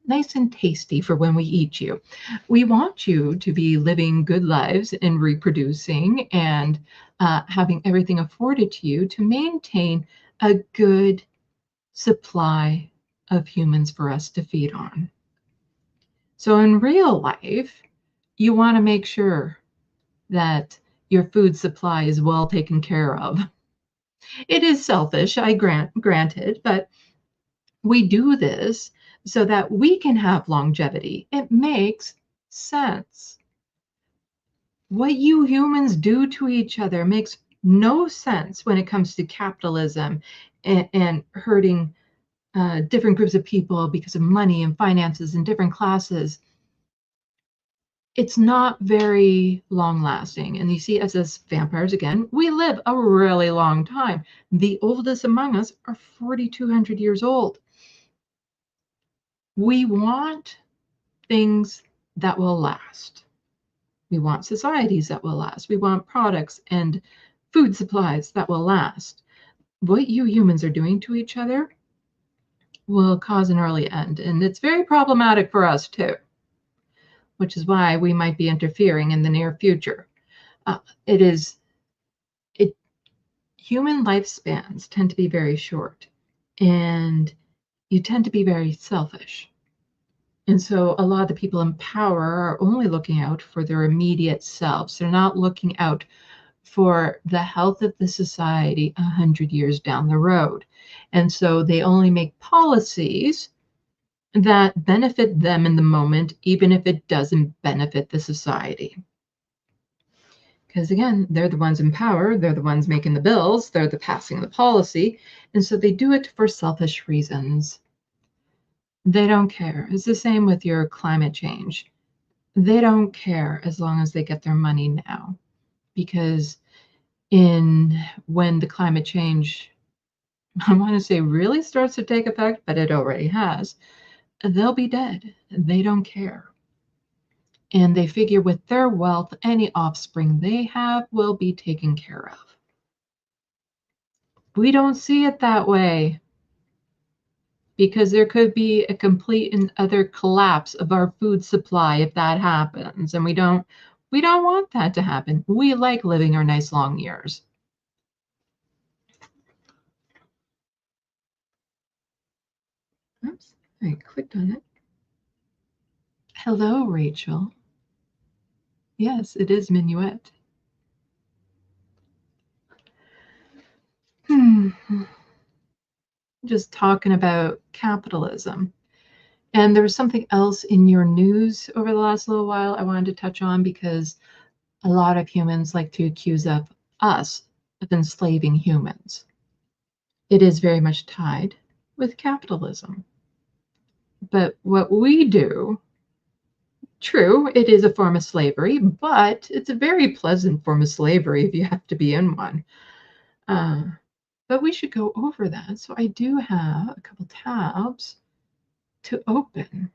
Speaker 21: nice and tasty for when we eat you. We want you to be living good lives and reproducing and having everything afforded to you to maintain a good supply of humans for us to feed on. So in real life, you want to make sure that your food supply is well taken care of. It is selfish, I granted, but we do this so that we can have longevity. It makes sense. What you humans do to each other makes no sense when it comes to capitalism and hurting different groups of people because of money and finances and different classes. It's not very long lasting. And you see, as vampires, again, we live a really long time. The oldest among us are 4,200 years old. We want things that will last. We want societies that will last. We want products and food supplies that will last. What you humans are doing to each other will cause an early end. And it's very problematic for us too, which is why we might be interfering in the near future. Human lifespans tend to be very short, and you tend to be very selfish. And so a lot of the people in power are only looking out for their immediate selves. They're not looking out for the health of the society 100 years down the road. And so they only make policies that benefit them in the moment, even if it doesn't benefit the society. Because again, they're the ones in power, they're the ones making the bills, they're the passing the policy, and so they do it for selfish reasons. They don't care. It's the same with your climate change. They don't care as long as they get their money now. Because when the climate change, I want to say, really starts to take effect, but it already has, they'll be dead. They don't care. And they figure with their wealth, any offspring they have will be taken care of. We don't see it that way, because there could be a complete and utter collapse of our food supply if that happens. And we don't We don't want that to happen. We like living our nice long years. Oops, I clicked on it. Hello, Rachel. Yes, it is Minuet. Just talking about capitalism. And there was something else in your news over the last little while I wanted to touch on, because a lot of humans like to accuse of us of enslaving humans. It is very much tied with capitalism. But what we do, true, it is a form of slavery, but it's a very pleasant form of slavery if you have to be in one. But we should go over that. So I do have a couple tabs to open.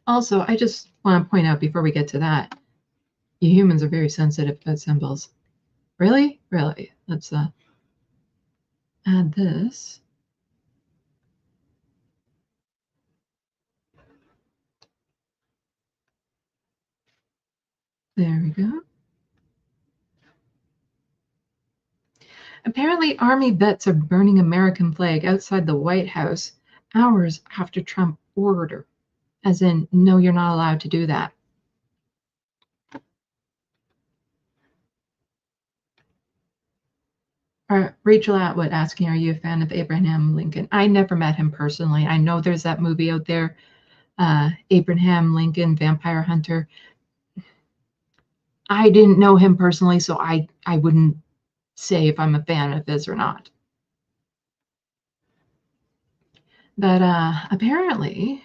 Speaker 21: Also, I just want to point out before we get to that, you humans are very sensitive about symbols. Really? Really? Let's add this. There we go. Apparently, Army vets are burning American flag outside the White House hours after Trump order. As in, no, you're not allowed to do that. Rachel Atwood asking, are you a fan of Abraham Lincoln? I never met him personally. I know there's that movie out there, Abraham Lincoln, Vampire Hunter. I didn't know him personally, so I wouldn't say if I'm a fan of his or not. But apparently,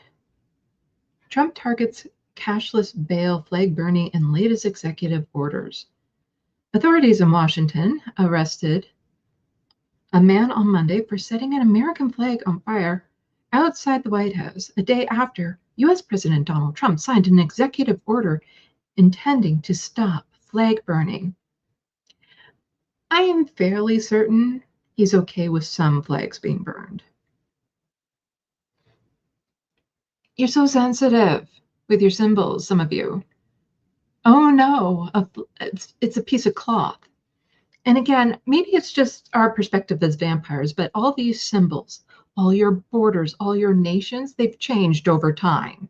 Speaker 21: Trump targets cashless bail, flag burning, and latest executive orders. Authorities in Washington arrested a man on Monday for setting an American flag on fire outside the White House a day after U.S. President Donald Trump signed an executive order intending to stop flag burning. I am fairly certain he's okay with some flags being burned. You're so sensitive with your symbols, some of you. Oh no, it's a piece of cloth. And again, maybe it's just our perspective as vampires, but all these symbols, all your borders, all your nations, they've changed over time.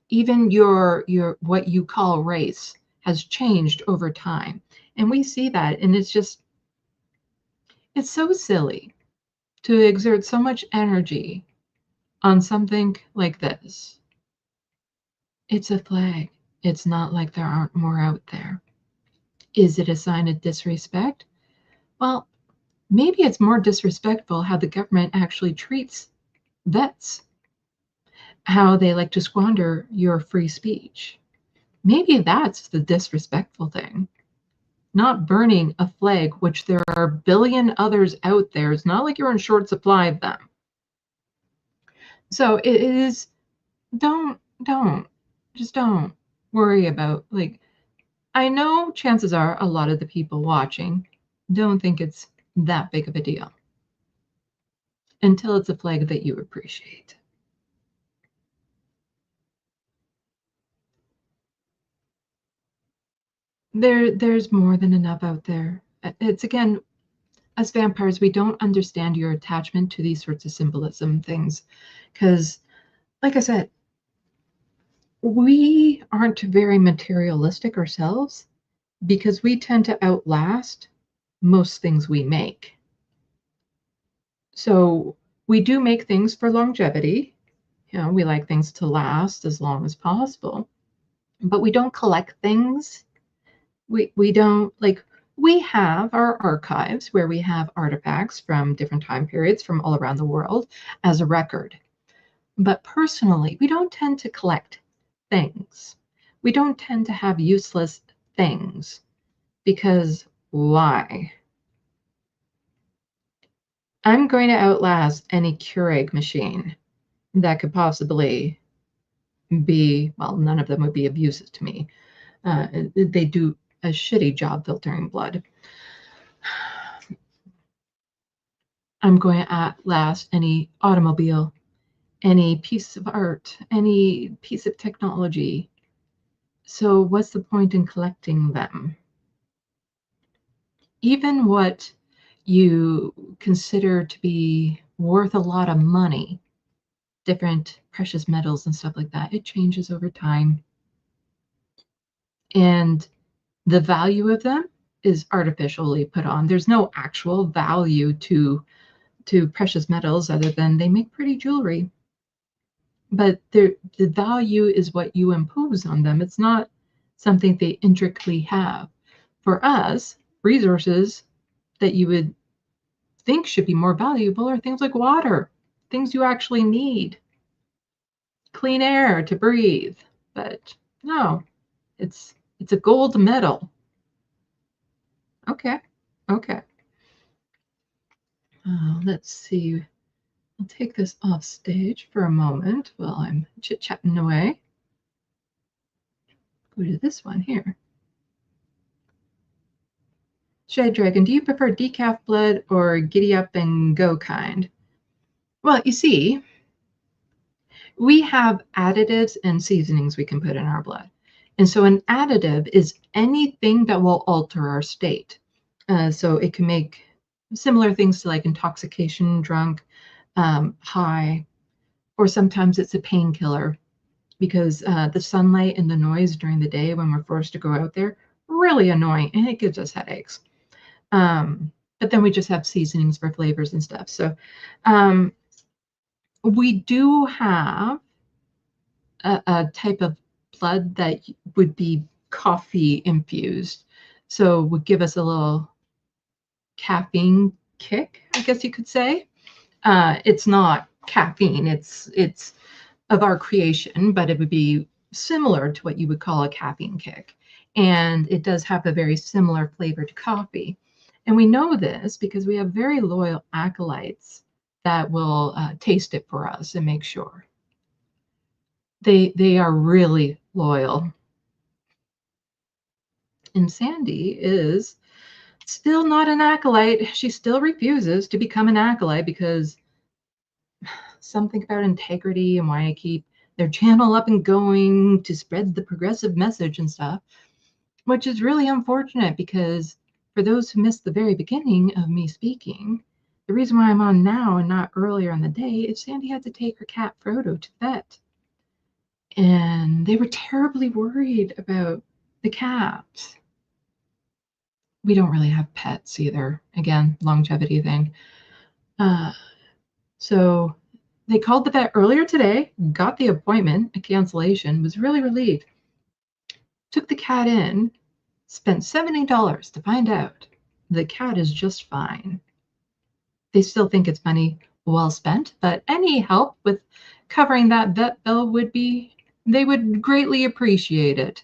Speaker 21: Even your what you call race has changed over time. And we see that, and it's so silly to exert so much energy on something like this. It's a flag. It's not like there aren't more out there. Is it a sign of disrespect? Well, maybe it's more disrespectful how the government actually treats vets, how they like to squander your free speech. Maybe that's the disrespectful thing. Not burning a flag, which there are a billion others out there. It's not like you're in short supply of them. So it is, just don't worry about, like, I know chances are a lot of the people watching don't think it's that big of a deal until it's a flag that you appreciate. There's more than enough out there. It's, again, as vampires, we don't understand your attachment to these sorts of symbolism things because, like I said, we aren't very materialistic ourselves because we tend to outlast most things we make. So we do make things for longevity. You know, we like things to last as long as possible, but we don't collect things. We don't, like, we have our archives where we have artifacts from different time periods from all around the world as a record. But personally, we don't tend to collect things. We don't tend to have useless things because why? I'm going to outlast any Keurig machine that could possibly be, well, none of them would be of use to me. They do a shitty job filtering blood. I'm going to outlast any automobile, any piece of art, any piece of technology So what's the point in collecting them? Even what you consider to be worth a lot of money, different precious metals and stuff like that, it changes over time. And the value of them is artificially put on. There's no actual value to precious metals other than they make pretty jewelry. But the value is what you impose on them. It's not something they intricately have. For us, resources that you would think should be more valuable are things like water, things you actually need, clean air to breathe. But no, it's a gold medal. Okay. Let's see. I'll take this off stage for a moment while I'm chit-chatting away. Go to this one here. Shade Dragon, do you prefer decaf blood or giddy up and go kind? Well, you see, we have additives and seasonings we can put in our blood. And so an additive is anything that will alter our state. So it can make similar things to like intoxication, drunk, high, or sometimes it's a painkiller because the sunlight and the noise during the day when we're forced to go out there, really annoying, and it gives us headaches. But then we just have seasonings for flavors and stuff. So we do have a type of blood that would be coffee infused. So would give us a little caffeine kick, I guess you could say. It's not caffeine, it's of our creation, but it would be similar to what you would call a caffeine kick. And it does have a very similar flavor to coffee. And we know this because we have very loyal acolytes that will taste it for us and make sure. They are really loyal. And Sandee is still not an acolyte. She still refuses to become an acolyte because something about integrity and why I keep their channel up and going to spread the progressive message and stuff, which is really unfortunate because for those who missed the very beginning of me speaking, the reason why I'm on now and not earlier in the day is Sandee had to take her cat Frodo to the vet. And they were terribly worried about the cat. We don't really have pets either. Again, longevity thing. So they called the vet earlier today, got the appointment, a cancellation, was really relieved. Took the cat in, spent $70 to find out the cat is just fine. They still think it's money well spent, but any help with covering that vet bill would be, they would greatly appreciate it.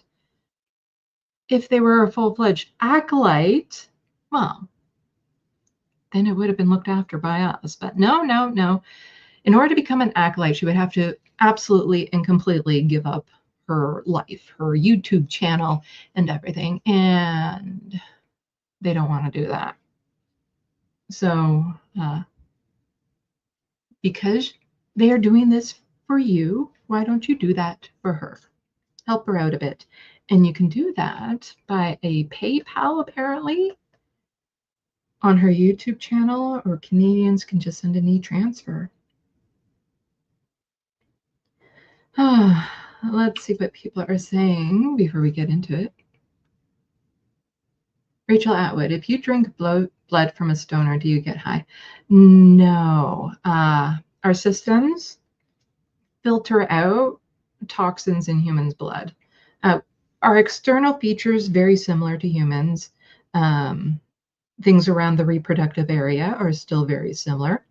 Speaker 21: If they were a full-fledged acolyte, well, then it would have been looked after by us. But no. In order to become an acolyte, she would have to absolutely and completely give up her life, her YouTube channel and everything. And they don't want to do that. So because they are doing this for you, why don't you do that for her? Help her out a bit. And you can do that by a PayPal, apparently, on her YouTube channel, or Canadians can just send an e-transfer. Let's see what people are saying before we get into it. Rachel Atwood, if you drink blood from a stoner, do you get high? No. Our systems filter out toxins in humans' blood. Our external features very similar to humans. Things around the reproductive area are still very similar,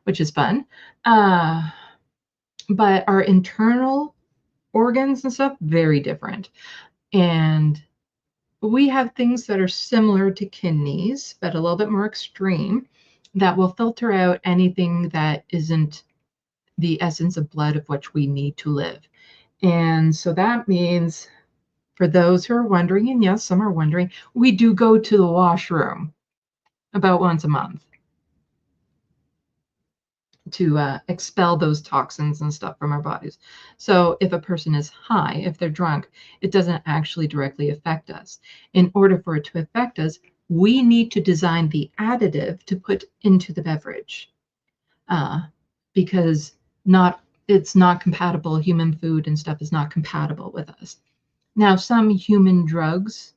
Speaker 21: which is fun. But our internal organs and stuff, very different. And we have things that are similar to kidneys, but a little bit more extreme, that will filter out anything that isn't the essence of blood of which we need to live. And so that means, for those who are wondering, and yes, some are wondering, we do go to the washroom about once a month. expel those toxins and stuff from our bodies. So if a person is high, if they're drunk, it doesn't actually directly affect us. In order for it to affect us, we need to design the additive to put into the beverage, because it's not compatible. Human food and stuff is not compatible with us. Now, some human drugs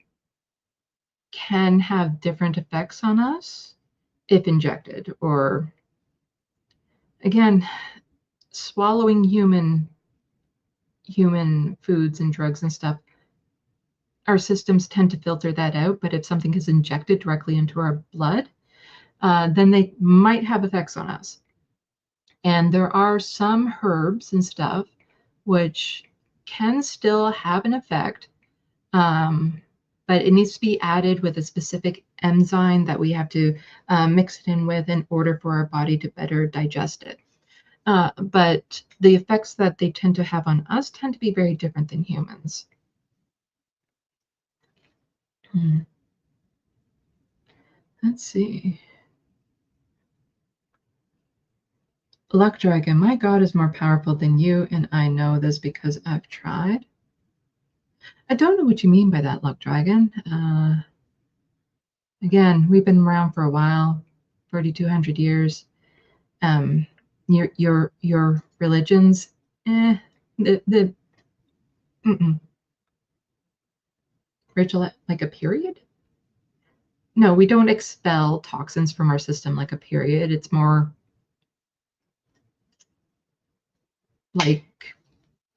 Speaker 21: can have different effects on us if injected, or again, swallowing human foods and drugs and stuff, our systems tend to filter that out. But if something is injected directly into our blood, then they might have effects on us. And there are some herbs and stuff which can still have an effect, but it needs to be added with a specific enzyme that we have to mix it in with in order for our body to better digest it. But the effects that they tend to have on us tend to be very different than humans. Let's see. Luck Dragon, my God is more powerful than you, and I know this because I've tried. I don't know what you mean by that, Luck Dragon. Again, we've been around for a while, 4,200 years. Your religions, Rachel, like a period? No, we don't expel toxins from our system like a period. It's more like,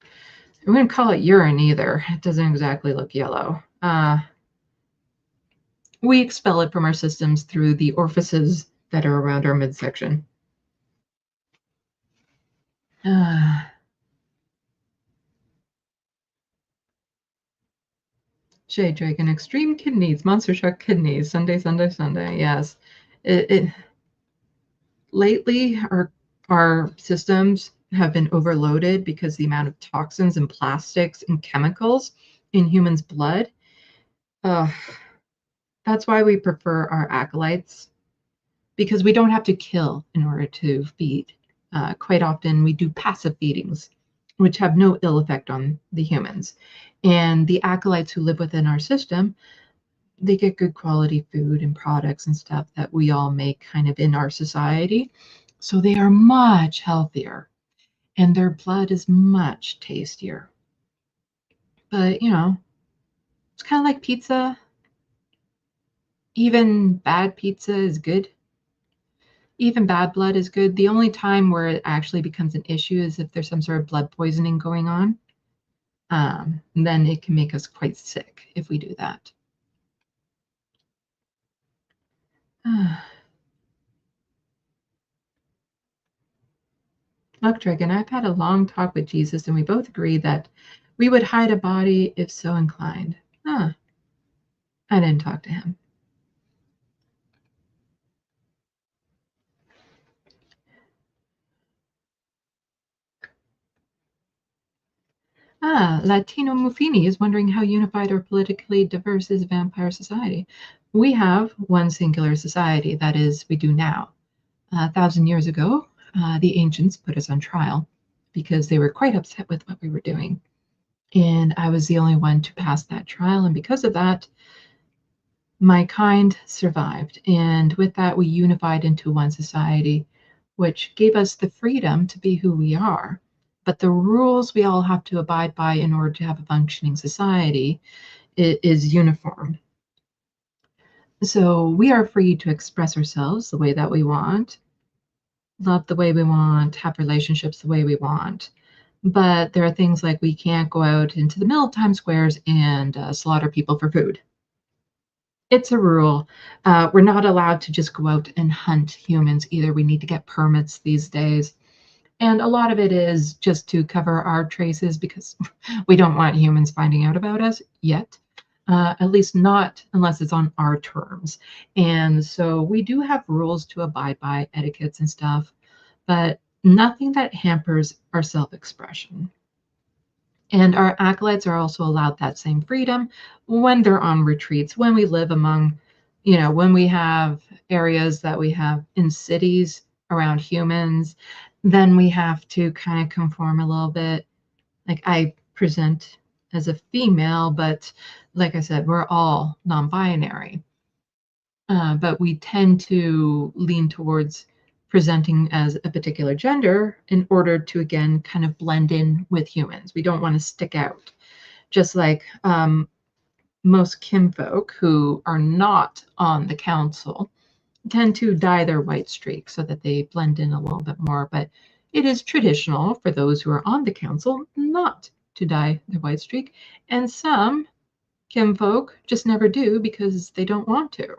Speaker 21: I wouldn't call it urine either. It doesn't exactly look yellow. We expel it from our systems through the orifices that are around our midsection. Shade Dragon, extreme kidneys, monster truck kidneys, Sunday, Sunday, Sunday. Yes. Lately, our systems have been overloaded because the amount of toxins and plastics and chemicals in humans' blood. That's why we prefer our acolytes, because we don't have to kill in order to feed. Quite often we do passive feedings, which have no ill effect on the humans. And the acolytes who live within our system, they get good quality food and products and stuff that we all make kind of in our society. So they are much healthier and their blood is much tastier. But, you know, it's kind of like pizza. Even bad pizza is good. Even bad blood is good. The only time where it actually becomes an issue is if there's some sort of blood poisoning going on. Then it can make us quite sick if we do that. Luck Dragon, I've had a long talk with Jesus and we both agree that we would hide a body if so inclined. I didn't talk to him. Latino Muffini is wondering how unified or politically diverse is vampire society. We have one singular society, that is, we do now. 1,000 years ago, the ancients put us on trial because they were quite upset with what we were doing. And I was the only one to pass that trial. And because of that, my kind survived. And with that, we unified into one society, which gave us the freedom to be who we are. But the rules we all have to abide by in order to have a functioning society is uniform. So we are free to express ourselves the way that we want, love the way we want, have relationships the way we want. But there are things like we can't go out into the middle of Times Squares and slaughter people for food. It's a rule. We're not allowed to just go out and hunt humans either. We need to get permits these days. And a lot of it is just to cover our traces because we don't want humans finding out about us yet. At least not unless it's on our terms. And so we do have rules to abide by, etiquettes and stuff, but nothing that hampers our self-expression. And our acolytes are also allowed that same freedom when they're on retreats, when we live among, when we have areas that we have in cities around humans, then we have to kind of conform a little bit. Like I present as a female, but like I said, we're all non-binary. But we tend to lean towards presenting as a particular gender in order to, again, kind of blend in with humans. We don't want to stick out. Just like most kinfolk who are not on the council tend to dye their white streak so that they blend in a little bit more. But it is traditional for those who are on the council not to dye their white streak. And some kinfolk just never do because they don't want to.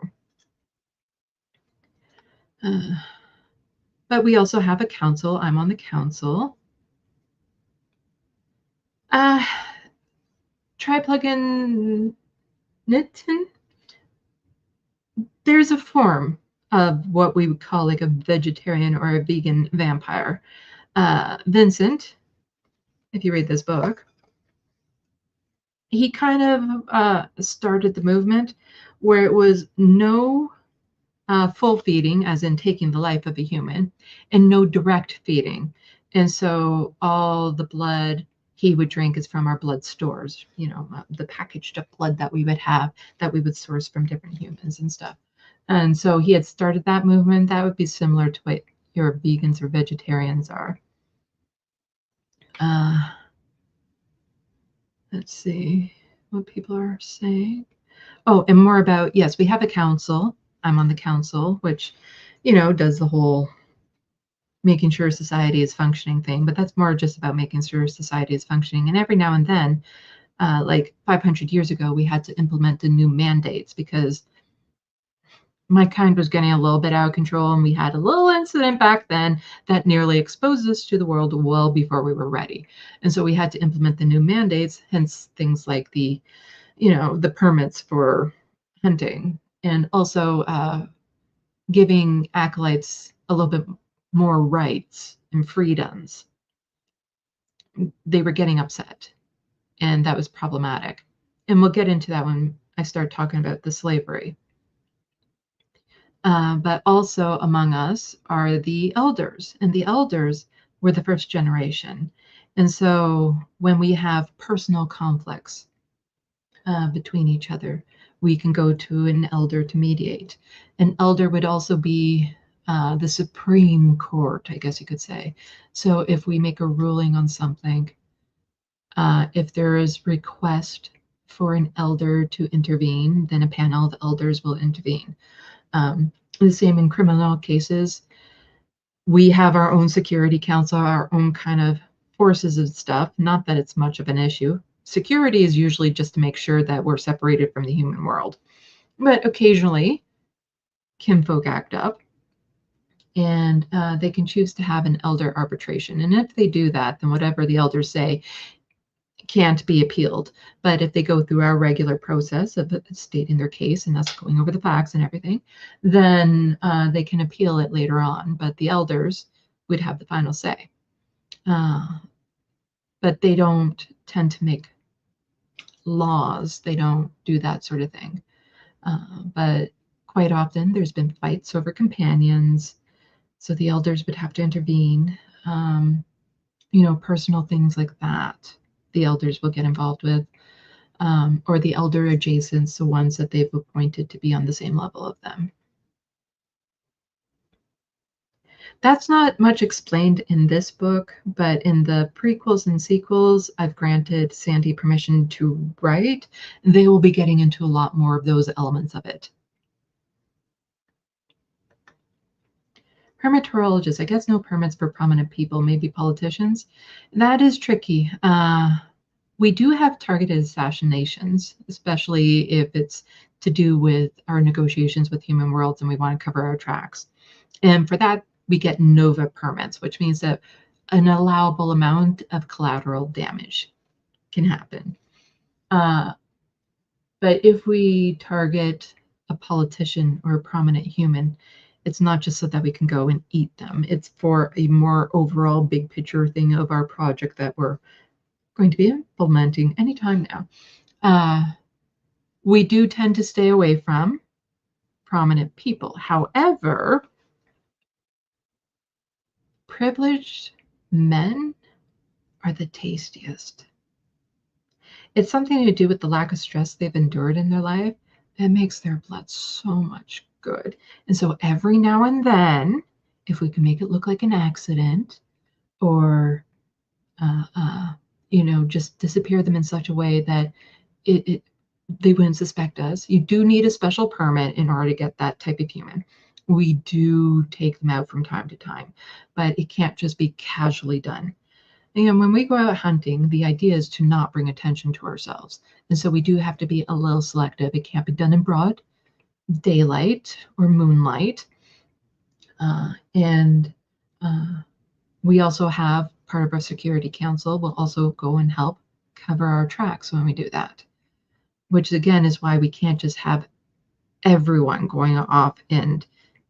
Speaker 21: But we also have a council. I'm on the council. Try plugin Nitin. There's a form of what we would call like a vegetarian or a vegan vampire. Vincent, if you read this book, he kind of started the movement where it was no full feeding, as in taking the life of a human, and no direct feeding. And so all the blood he would drink is from our blood stores, you know, the packaged up blood that we would have, that we would source from different humans and stuff. And so he had started that movement. That would be similar to what your vegans or vegetarians are. Let's see what people are saying. Oh, and more about, yes, we have a council. I'm on the council, which, you know, does the whole making sure society is functioning thing, but that's more just about making sure society is functioning. And every now and then, like 500 years ago, we had to implement the new mandates because my kind was getting a little bit out of control, and we had a little incident back then that nearly exposed us to the world well before we were ready. And so we had to implement the new mandates, hence things like the, you know, the permits for hunting, and also giving acolytes a little bit more rights and freedoms. They were getting upset, and that was problematic. And we'll get into that when I start talking about the slavery. But also among us are the elders, and the elders were the first generation. And so when we have personal conflicts between each other, we can go to an elder to mediate. An elder would also be the Supreme Court, I guess you could say. So if we make a ruling on something, if there is request for an elder to intervene, then a panel of elders will intervene. The same in criminal cases. We have our own security council, our own kind of forces and stuff. Not that it's much of an issue. Security is usually just to make sure that we're separated from the human world. But occasionally, kinfolk act up, and they can choose to have an elder arbitration. And if they do that, then whatever the elders say can't be appealed. But if they go through our regular process of stating their case and us going over the facts and everything, then they can appeal it later on. But the elders would have the final say. But they don't tend to make laws. They don't do that sort of thing. But quite often there's been fights over companions. So the elders would have to intervene. You know, personal things like that, the elders will get involved with, or the elder adjacents, the ones that they've appointed to be on the same level of them. That's not much explained in this book, but in the prequels and sequels, I've granted Sandee permission to write. They will be getting into a lot more of those elements of it. Hermeteorologists, I guess no permits for prominent people, maybe politicians. That is tricky. We do have targeted assassinations, especially if it's to do with our negotiations with human worlds and we want to cover our tracks. And for that, we get NOVA permits, which means that an allowable amount of collateral damage can happen. But if we target a politician or a prominent human, it's not just so that we can go and eat them. It's for a more overall big picture thing of our project that we're going to be implementing anytime now. We do tend to stay away from prominent people. However, privileged men are the tastiest. It's something to do with the lack of stress they've endured in their life that makes their blood so much good. And so every now and then, if we can make it look like an accident or, just disappear them in such a way that they wouldn't suspect us. You do need a special permit in order to get that type of human. We do take them out from time to time, but it can't just be casually done. When we go out hunting, the idea is to not bring attention to ourselves. And so we do have to be a little selective. It can't be done in broad daylight or moonlight. We also have part of our security council will also go and help cover our tracks when we do that, which again is why we can't just have everyone going off and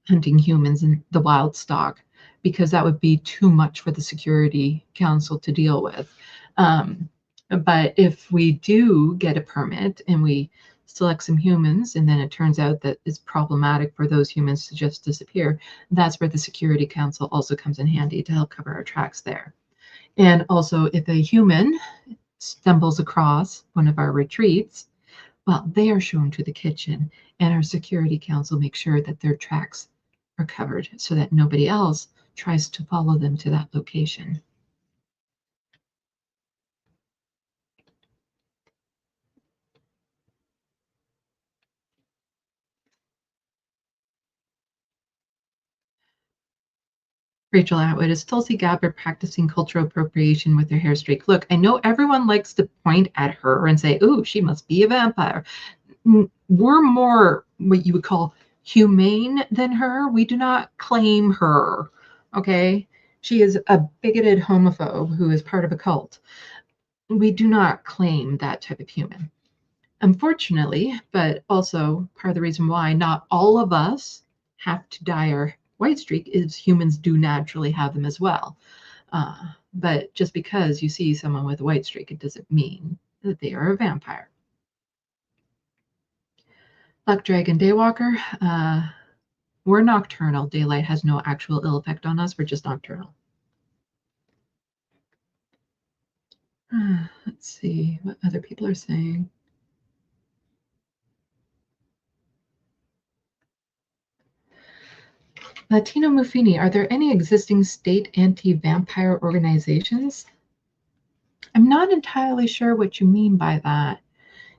Speaker 21: hunting humans in the wild stock, because that would be too much for the security council to deal with. But if we do get a permit and we select some humans and then it turns out that it's problematic for those humans to just disappear, that's where the security council also comes in handy to help cover our tracks there. And also, if a human stumbles across one of our retreats, well, they are shown to the kitchen, and our security council makes sure that their tracks are covered so that nobody else tries to follow them to that location. Rachel Atwood, is Tulsi Gabbard practicing cultural appropriation with her hair streak? Look, I know everyone likes to point at her and say, "Ooh, she must be a vampire." We're more what you would call humane than her. We do not claim her, okay? She is a bigoted homophobe who is part of a cult. We do not claim that type of human, unfortunately, but also part of the reason why not all of us have to dye our white streak is humans do naturally have them as well. But just because you see someone with a white streak, it doesn't mean that they are a vampire. Luck Dragon Daywalker, we're nocturnal. Daylight has no actual ill effect on us. We're just nocturnal. Let's see what other people are saying. Latino Muffini, are there any existing state anti-vampire organizations? I'm not entirely sure what you mean by that.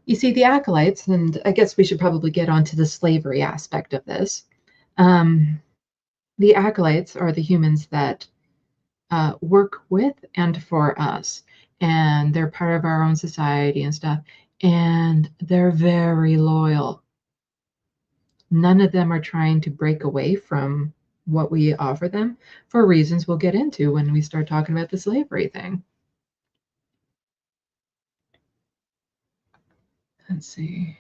Speaker 21: You see, the acolytes, and I guess we should probably get onto the slavery aspect of this. The acolytes are the humans that work with and for us, and they're part of our own society and stuff, and they're very loyal. None of them are trying to break away from what we offer them for reasons we'll get into when we start talking about the slavery thing. Let's see.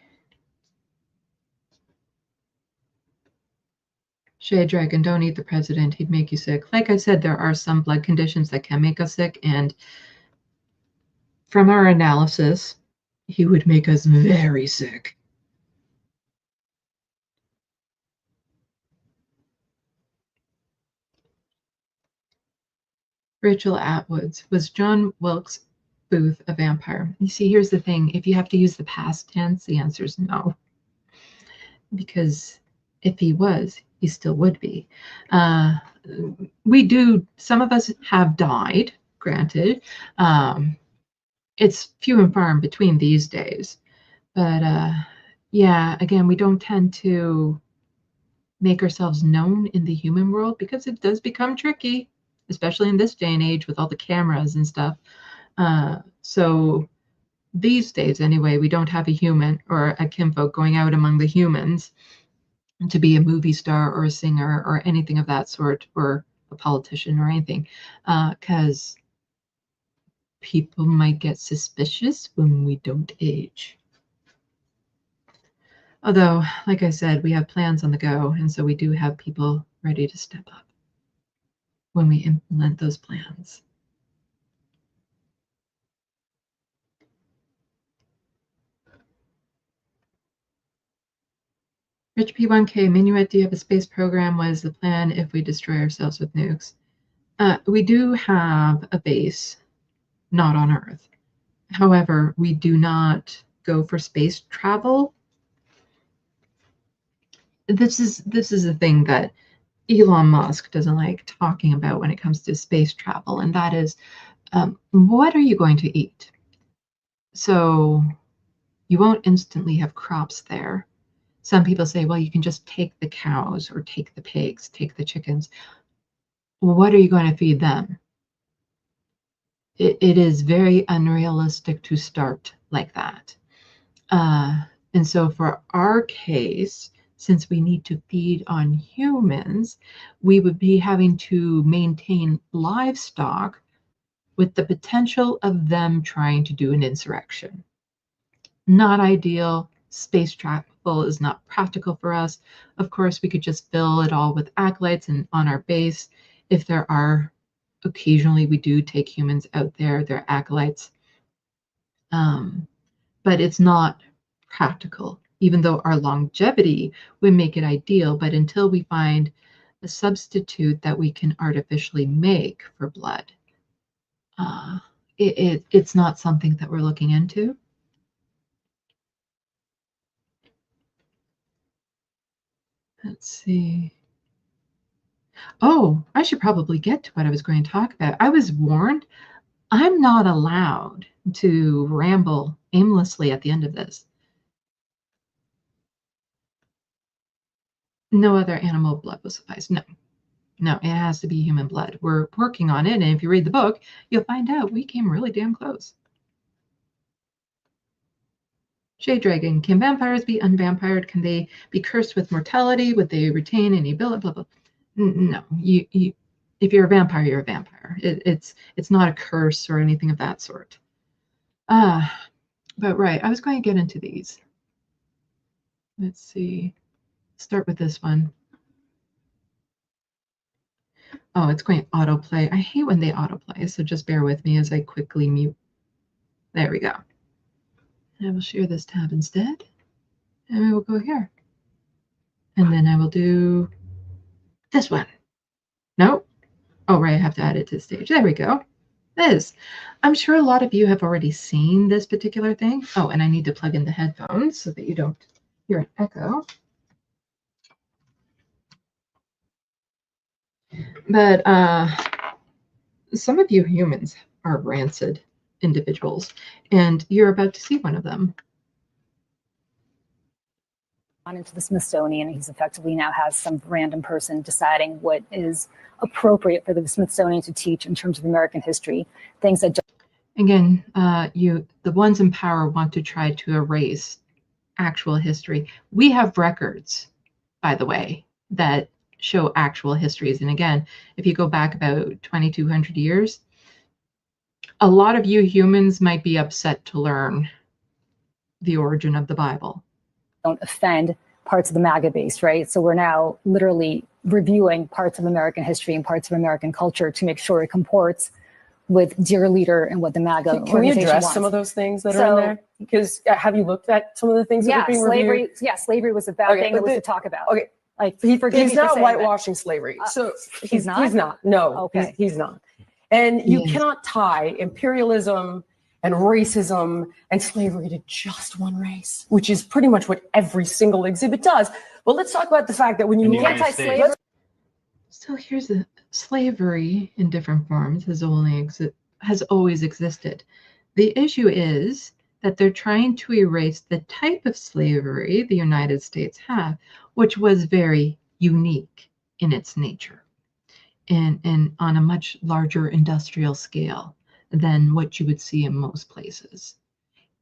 Speaker 21: Shade Dragon, don't eat the president. He'd make you sick. Like I said, there are some blood conditions that can make us sick, and from our analysis, he would make us very sick. Rachel Atwoods, was John Wilkes Booth a vampire? You see, here's the thing. If you have to use the past tense, the answer is no. Because if he was, he still would be. Some of us have died, granted. It's few and far in between these days. But yeah, again, we don't tend to make ourselves known in the human world because it does become tricky, especially in this day and age with all the cameras and stuff. So these days, anyway, we don't have a human or a kinfolk going out among the humans to be a movie star or a singer or anything of that sort, or a politician or anything, because people might get suspicious when we don't age. Although, like I said, we have plans on the go, and so we do have people ready to step up when we implement those plans. Rich P1K, Minuet, do you have a space program? What is the plan if we destroy ourselves with nukes? We do have a base, not on Earth. However, we do not go for space travel. This is the thing that Elon Musk doesn't like talking about when it comes to space travel, and that is, what are you going to eat? So you won't instantly have crops there. Some people say, well, you can just take the cows or take the pigs, take the chickens. What are you going to feed them? It is very unrealistic to start like that. And so for our case, since we need to feed on humans, we would be having to maintain livestock with the potential of them trying to do an insurrection. Not ideal. Space travel is not practical for us. Of course, we could just fill it all with acolytes and on our base. If there are, occasionally we do take humans out there, they're acolytes. But it's not practical, even though our longevity would make it ideal. But until we find a substitute that we can artificially make for blood, it's not something that we're looking into. Let's see. Oh, I should probably get to what I was going to talk about. I was warned I'm not allowed to ramble aimlessly at the end of this. No other animal blood will suffice. No, it has to be human blood. We're working on it, and if you read the book, you'll find out we came really damn close. Shade Dragon, can vampires be unvampired? Can they be cursed with mortality? Would they retain any ability? Blah, blah. No, you if you're a vampire, you're a vampire. It's not a curse or anything of that sort. But right, I was going to get into these. Let's see. Start with this one. Oh, it's going to autoplay. I hate when they autoplay, so just bear with me as I quickly mute. There we go. I will share this tab instead, and we will go here. And then I will do this one. Nope. Oh, right, I have to add it to the stage. There we go. This. I'm sure a lot of you have already seen this particular thing. Oh, and I need to plug in the headphones so that you don't hear an echo. But some of you humans are rancid individuals, and you're about to see one of them.
Speaker 8: On into the Smithsonian, he's effectively now has some random person deciding what is appropriate for the Smithsonian to teach in terms of American history. Things that
Speaker 21: again, the ones in power want to try to erase actual history. We have records, by the way, that show actual histories. And again, if you go back about 2,200 years, a lot of you humans might be upset to learn the origin of the Bible.
Speaker 8: don't offend parts of the MAGA base, right? So we're now literally reviewing parts of American history and parts of American culture to make sure it comports with Dear Leader and what the MAGA
Speaker 9: Can we address
Speaker 8: wants.
Speaker 9: some of those things that are in there? Because have you looked at some of the things that are being reviewed?
Speaker 8: Slavery was a bad thing that was to talk about.
Speaker 9: Okay.
Speaker 8: Like he forgives
Speaker 9: He's
Speaker 8: me for
Speaker 9: not
Speaker 8: saying that.
Speaker 9: whitewashing slavery. So
Speaker 8: he's not?
Speaker 9: He's not. No.
Speaker 8: Okay.
Speaker 9: He's not. And you cannot tie imperialism and racism and slavery to just one race, which is pretty much what every single exhibit does. But let's talk about the fact that when you look at slavery.
Speaker 21: So here's the slavery in different forms has always existed. The issue is that they're trying to erase the type of slavery the United States had, which was very unique in its nature and on a much larger industrial scale than what you would see in most places.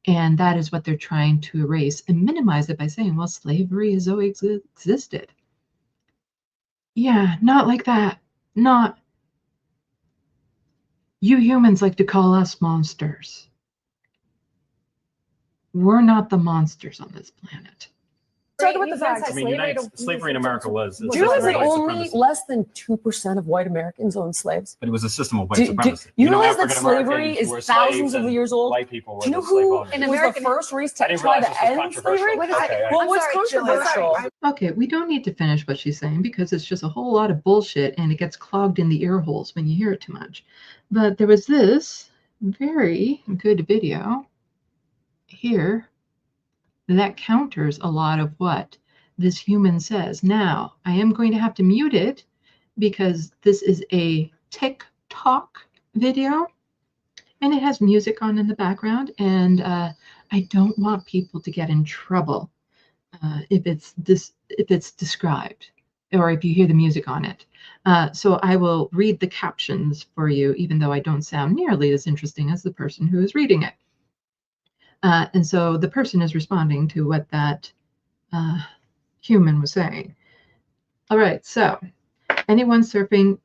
Speaker 21: And that is what they're trying to erase and minimize it by saying, well, slavery has always existed. Yeah, not like that. Not. You humans like to call us monsters. We're not the monsters on this planet.
Speaker 9: Talk about the fact.
Speaker 10: I mean, slavery in America was.
Speaker 9: Do you realize that only less than 2% of white Americans owned slaves?
Speaker 10: But it was a system of white supremacy.
Speaker 9: You realize that slavery is thousands of years old?
Speaker 10: White people were
Speaker 9: Do you know
Speaker 10: the slave
Speaker 9: who
Speaker 10: owners.
Speaker 9: was the first race to try to end slavery? Well, what's controversial?
Speaker 21: Okay, we don't need to finish what she's saying because it's just a whole lot of bullshit and it gets clogged in the ear holes when you hear it too much. But there was this very good video here that counters a lot of what this human says. Now, I am going to have to mute it because this is a TikTok video and it has music on in the background, and I don't want people to get in trouble if it's described or if you hear the music on it. So I will read the captions for you, even though I don't sound nearly as interesting as the person who is reading it. And so the person is responding to what that human was saying. All right, so anyone surfing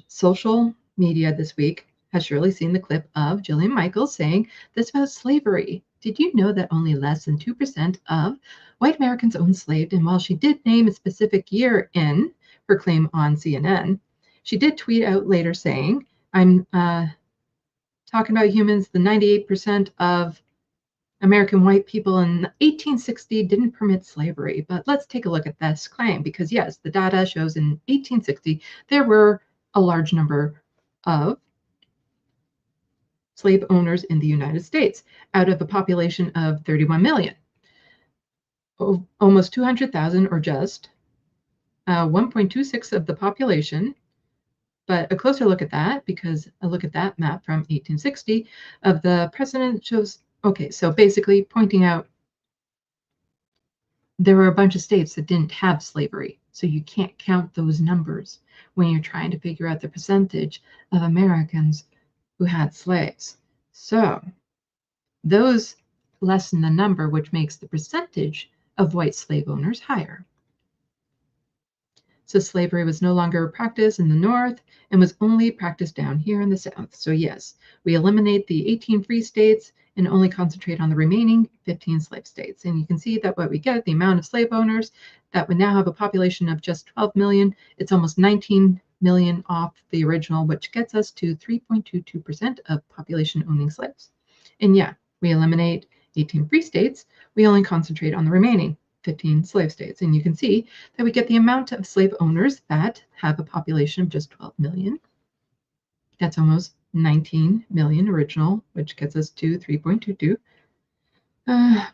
Speaker 21: social media this week has surely seen the clip of Jillian Michaels saying this about slavery. Did you know that only less than 2% of white Americans owned slaves? And while she did name a specific year in her claim on CNN, she did tweet out later saying, I'm talking about humans, the 98% of American white people in 1860 didn't permit slavery. But let's take a look at this claim because, yes, the data shows in 1860 there were a large number of slave owners in the United States out of a population of 31 million. Almost 200,000 or just 1.26 of the population. But a closer look at that, because a look at that map from 1860 of the president shows, okay, so basically pointing out there were a bunch of states that didn't have slavery. So you can't count those numbers when you're trying to figure out the percentage of Americans who had slaves. So those lessen the number, which makes the percentage of white slave owners higher. So slavery was no longer practiced in the North and was only practiced down here in the South. So yes, we eliminate the 18 free states and only concentrate on the remaining 15 slave states. And you can see that what we get, the amount of slave owners, that we now have a population of just 12 million. It's almost 19 million off the original, which gets us to 3.22% of population owning slaves. And yeah, we eliminate 18 free states. We only concentrate on the remaining 15 slave states. And you can see that we get the amount of slave owners that have a population of just 12 million. That's almost 19 million original, which gets us to 3.22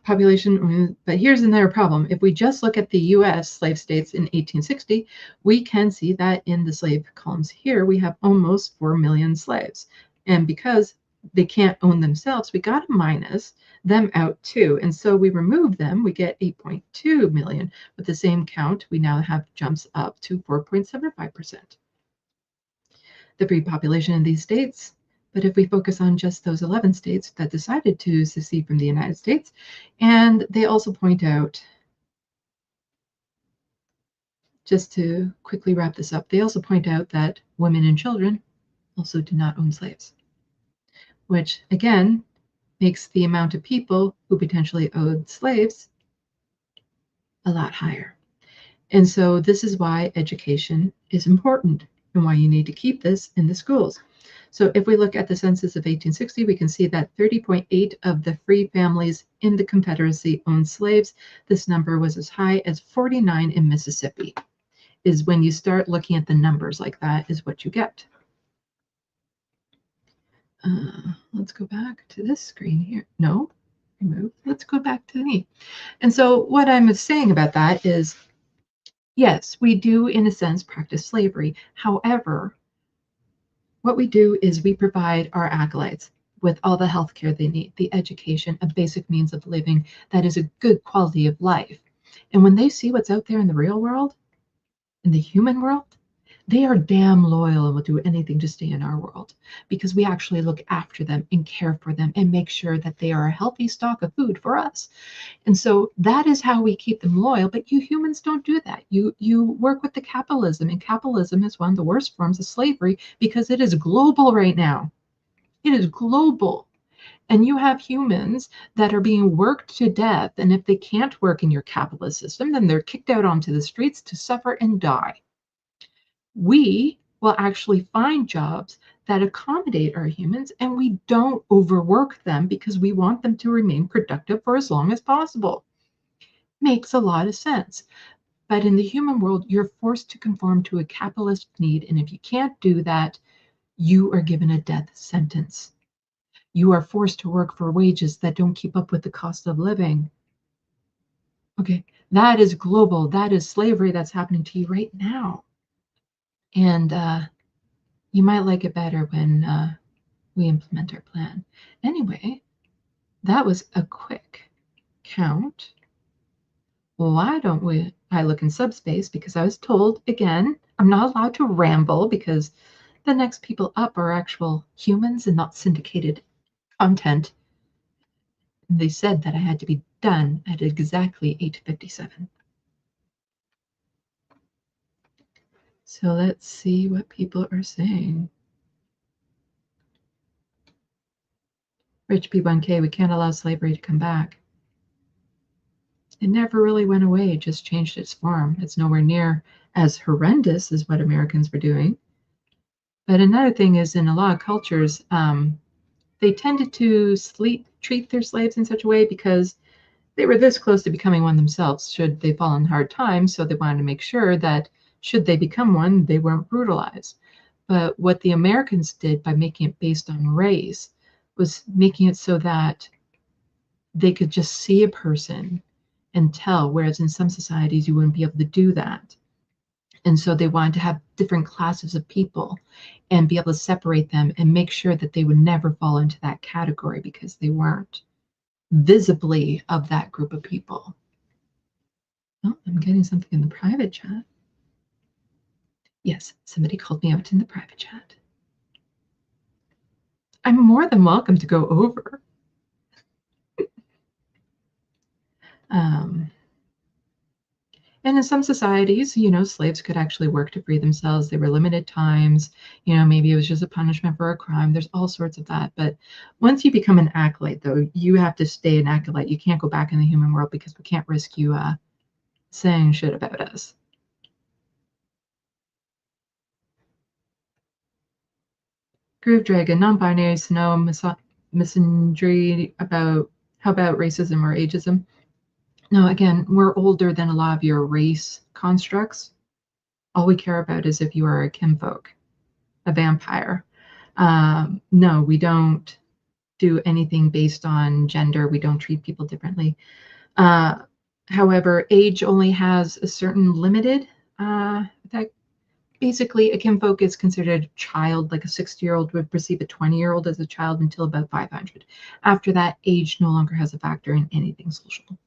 Speaker 21: population. But here's another problem. If we just look at the US slave states in 1860, we can see that in the slave columns here, we have almost 4 million slaves. And because they can't own themselves, we got to minus them out too. And so we remove them, we get 8.2 million. With the same count, we now have jumps up to 4.75%. The free population in these states, but if we focus on just those 11 states that decided to secede from the United States, and they also point out, just to quickly wrap this up, they also point out that women and children also do not own slaves, which again makes the amount of people who potentially owed slaves a lot higher. And so this is why education is important and why you need to keep this in the schools. So if we look at the census of 1860, we can see that 30.8 of the free families in the Confederacy owned slaves. This number was as high as 49 in Mississippi. Is when you start looking at the numbers like that is what you get. Let's go back to this screen here. No, remove. Let's go back to me. And so what I'm saying about that is, yes, we do in a sense practice slavery. However, what we do is we provide our acolytes with all the health care they need, the education, a basic means of living that is a good quality of life. And when they see what's out there in the real world, in the human world, they are damn loyal and will do anything to stay in our world because we actually look after them and care for them and make sure that they are a healthy stock of food for us. And so that is how we keep them loyal. But you humans don't do that. You work with the capitalism, and capitalism is one of the worst forms of slavery because it is global right now. It is global. And you have humans that are being worked to death. And if they can't work in your capitalist system, then they're kicked out onto the streets to suffer and die. We will actually find jobs that accommodate our humans, and we don't overwork them because we want them to remain productive for as long as possible. Makes a lot of sense. But in the human world, you're forced to conform to a capitalist need. And if you can't do that, you are given a death sentence. You are forced to work for wages that don't keep up with the cost of living. Okay, that is global. That is slavery that's happening to you right now. And you might like it better when we implement our plan. Anyway, that was a quick count. Why don't I look in subspace, because I was told, again, I'm not allowed to ramble because the next people up are actual humans and not syndicated content. And they said that I had to be done at exactly 8:57. So let's see what people are saying. Rich P1K, we can't allow slavery to come back. It never really went away, it just changed its form. It's nowhere near as horrendous as what Americans were doing. But another thing is, in a lot of cultures, they tended to treat their slaves in such a way because they were this close to becoming one themselves should they fall in hard times. So they wanted to make sure that should they become one, they weren't brutalized. But what the Americans did by making it based on race was making it so that they could just see a person and tell, whereas in some societies you wouldn't be able to do that. And so they wanted to have different classes of people and be able to separate them and make sure that they would never fall into that category because they weren't visibly of that group of people. Oh, I'm getting something in the private chat. Yes, somebody called me out in the private chat. I'm more than welcome to go over. And in some societies, slaves could actually work to free themselves. They were limited times. Maybe it was just a punishment for a crime. There's all sorts of that. But once you become an acolyte, though, you have to stay an acolyte. You can't go back in the human world because we can't risk you saying shit about us. Groove Dragon, non-binary, Snow, misandry about how about racism or ageism? No, again, we're older than a lot of your race constructs. All we care about is if you are a kinfolk, a vampire. No, we don't do anything based on gender. We don't treat people differently. However, age only has a certain limited effect. Basically, a kinfolk is considered a child, like a 60-year-old would perceive a 20-year-old as a child until about 500. After that, age no longer has a factor in anything social.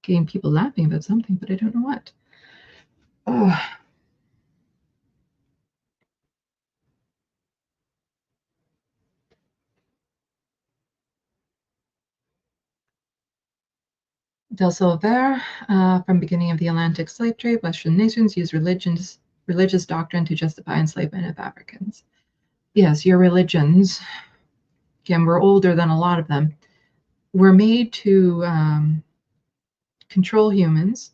Speaker 21: Getting people laughing about something, but I don't know what. Oh. Del Silver, from beginning of the Atlantic slave trade, Western nations use religious doctrine to justify enslavement of Africans. Yes, your religions, again, we're older than a lot of them, were made to control humans,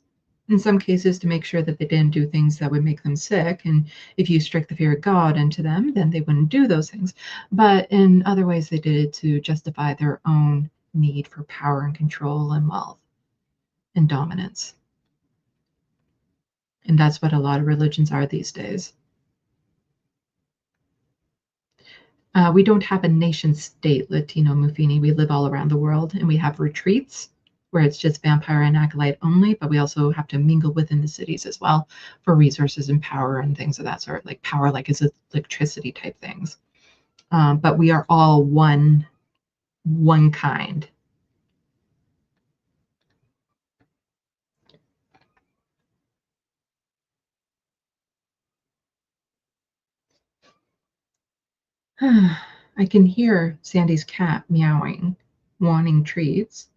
Speaker 21: in some cases to make sure that they didn't do things that would make them sick. And if you strict the fear of God into them, then they wouldn't do those things. But in other ways, they did it to justify their own need for power and control and wealth and dominance. And that's what a lot of religions are these days. We don't have a nation state, Latino Muffini. We live all around the world, and we have retreats where it's just vampire and acolyte only, but we also have to mingle within the cities as well for resources and power and things of that sort, like power, like is electricity type things. But we are all one kind. I can hear Sandee's cat meowing, wanting treats.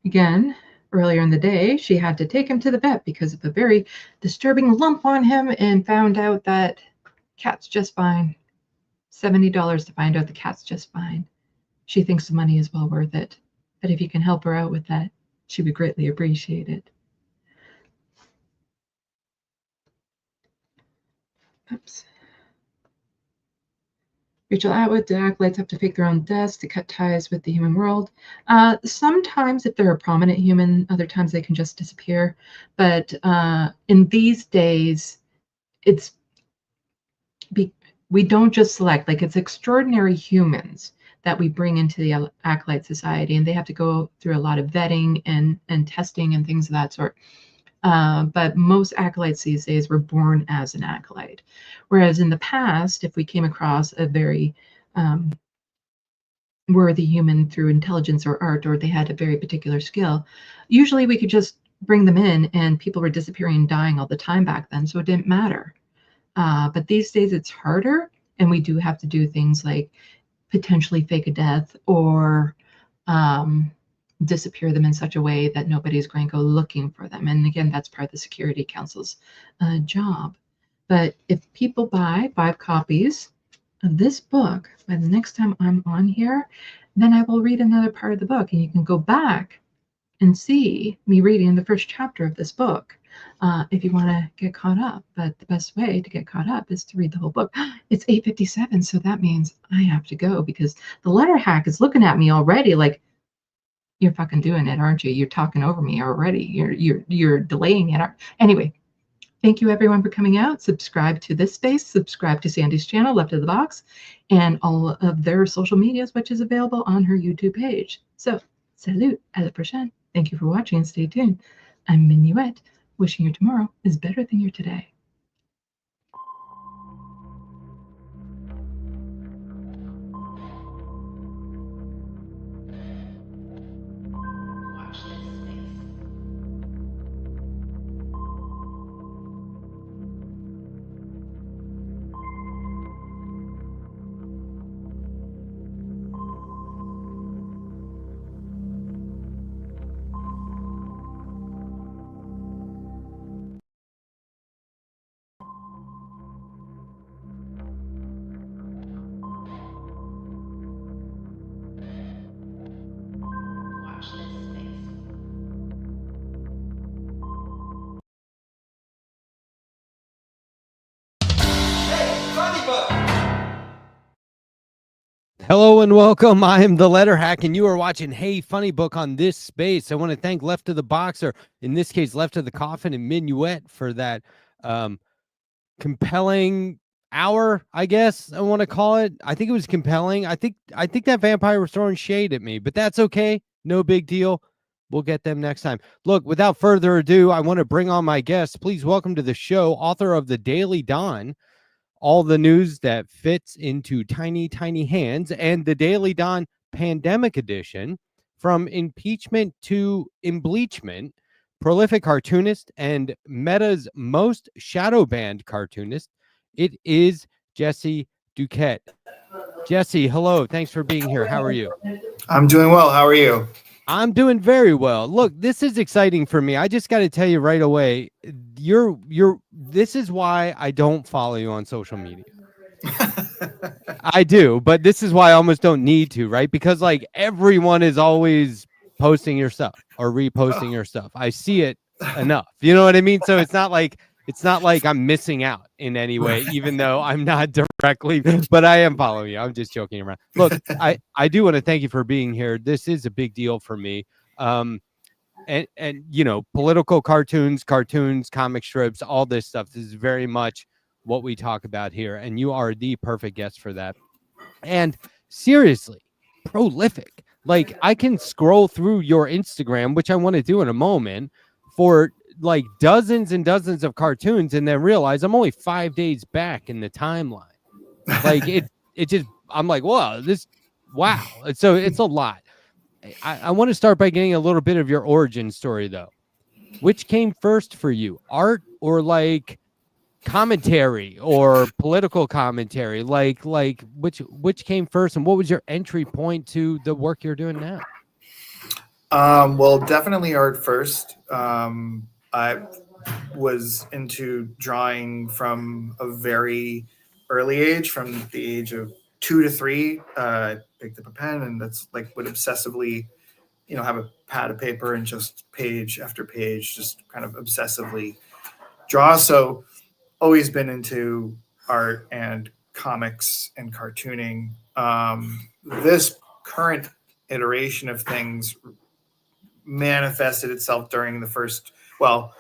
Speaker 21: Again, earlier in the day, she had to take him to the vet because of a very disturbing lump on him and found out that cat's just fine. $70 to find out the cat's just fine. She thinks the money is well worth it. But if you can help her out with that, she would greatly appreciate it. Oops. Rachel Atwood, the acolytes have to fake their own deaths to cut ties with the human world. Sometimes if they're a prominent human, other times they can just disappear. But in these days, we don't just select, like it's extraordinary humans that we bring into the acolyte society, and they have to go through a lot of vetting and testing and things of that sort. But most acolytes these days were born as an acolyte. Whereas in the past, if we came across a very worthy human through intelligence or art, or they had a very particular skill, usually we could just bring them in, and people were disappearing and dying all the time back then, so it didn't matter. But these days it's harder, and we do have to do things like potentially fake a death or disappear them in such a way that nobody's going to go looking for them. And again, that's part of the Security Council's job. But if people buy 5 copies of this book, by the next time I'm on here, then I will read another part of the book, and you can go back and see me reading the first chapter of this book if you want to get caught up. But the best way to get caught up is to read the whole book. It's 8:57, so that means I have to go, because the Letterhack is looking at me already like, you're fucking doing it, aren't you? You're talking over me already. You're delaying it. Anyway, thank you everyone for coming out. Subscribe to this space. Subscribe to Sandee's channel, Left of the Box, and all of their social medias, which is available on her YouTube page. So, salut, à la prochaine. Thank you for watching, and stay tuned. I'm Minuet, wishing your tomorrow is better than your today.
Speaker 18: Hello and welcome. I am the Letterhack, and you are watching Hey Funny Book on this space. I want to thank Left of the Boxer, in this case, Left of the Coffin and Minuet, for that compelling hour, I guess I want to call it. I think it was compelling. I think that vampire was throwing shade at me, but that's okay. No big deal. We'll get them next time. Look, without further ado, I want to bring on my guest. Please welcome to the show, author of the Daily Dawn, all the news that fits into tiny, tiny hands, and the Daily Dawn Pandemic Edition, from impeachment to embleachment, prolific cartoonist and Meta's most shadow banned cartoonist. It is Jesse Duquette. Jesse, hello. Thanks for being here. How are you?
Speaker 1: I'm doing well. How are you?
Speaker 18: I'm doing very well. Look, this is exciting for me. I just got to tell you right away, this is why I don't follow you on social media. I do, but this is why I almost don't need to, right? Because like everyone is always posting your stuff or reposting your stuff. I see it enough. You know what I mean? So it's not like I'm missing out in any way, even though I'm not directly, but I am following you. I'm just joking around. Look, I do want to thank you for being here. This is a big deal for me. And you know, political cartoons, comic strips, all this stuff. This is very much what we talk about here. And you are the perfect guest for that. And seriously, prolific. Like I can scroll through your Instagram, which I want to do in a moment, for like dozens and dozens of cartoons, and then realize I'm only 5 days back in the timeline. Like it just, I'm like, wow. So it's a lot. I want to start by getting a little bit of your origin story though. Which came first for you, art or like commentary or political commentary? Like which came first, and what was your entry point to the work you're doing now?
Speaker 1: Well, definitely art first. I was into drawing from a very early age, from the age of 2 to 3. I picked up a pen, and that's like would obsessively, have a pad of paper and just page after page, just kind of obsessively draw. So always been into art and comics and cartooning. This current iteration of things manifested itself during the first, sort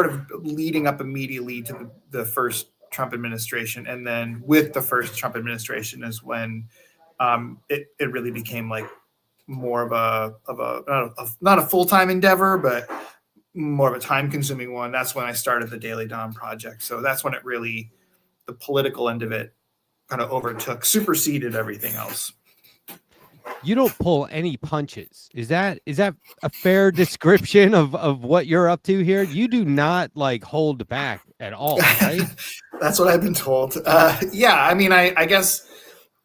Speaker 1: of leading up immediately to the first Trump administration. And then with the first Trump administration is when it really became like more of a not a full-time endeavor, but more of a time-consuming one. That's when I started the Daily Dawn project. So that's when it really, the political end of it kind of superseded everything else.
Speaker 13: You don't pull any punches. Is that a fair description of what you're up to here? You do not like hold back at all, right?
Speaker 1: That's what I've been told. Yeah, I mean, I guess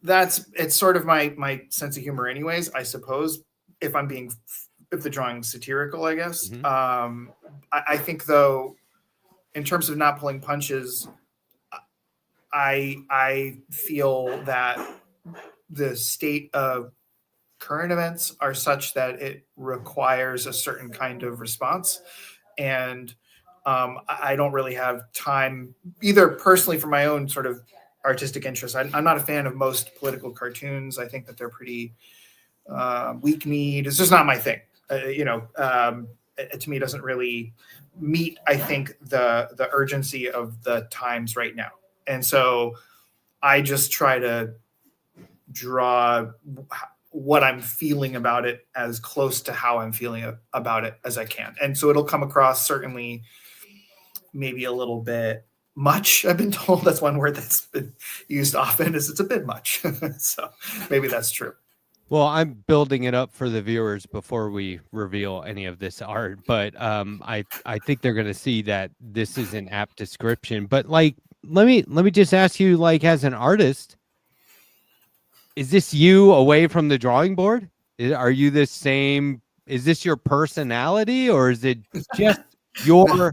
Speaker 1: it's sort of my sense of humor anyways, I suppose, if the drawing's satirical, I guess. Mm-hmm. I think though, in terms of not pulling punches, I feel that the state of current events are such that it requires a certain kind of response. And I don't really have time either personally for my own sort of artistic interest. I'm not a fan of most political cartoons. I think that they're pretty weak-kneed. It's just not my thing. It to me doesn't really meet, I think, the urgency of the times right now. And so I just try to draw what I'm feeling about it as close to how I'm feeling about it as I can. And so it'll come across certainly maybe a little bit much. I've been told that's one word that's been used often, is it's a bit much. So maybe that's true.
Speaker 13: Well, I'm building it up for the viewers before we reveal any of this art, but I think they're going to see that this is an apt description. But like, let me just ask you, like, as an artist, is this you away from the drawing board? Are you the same? Is this your personality, or is it just your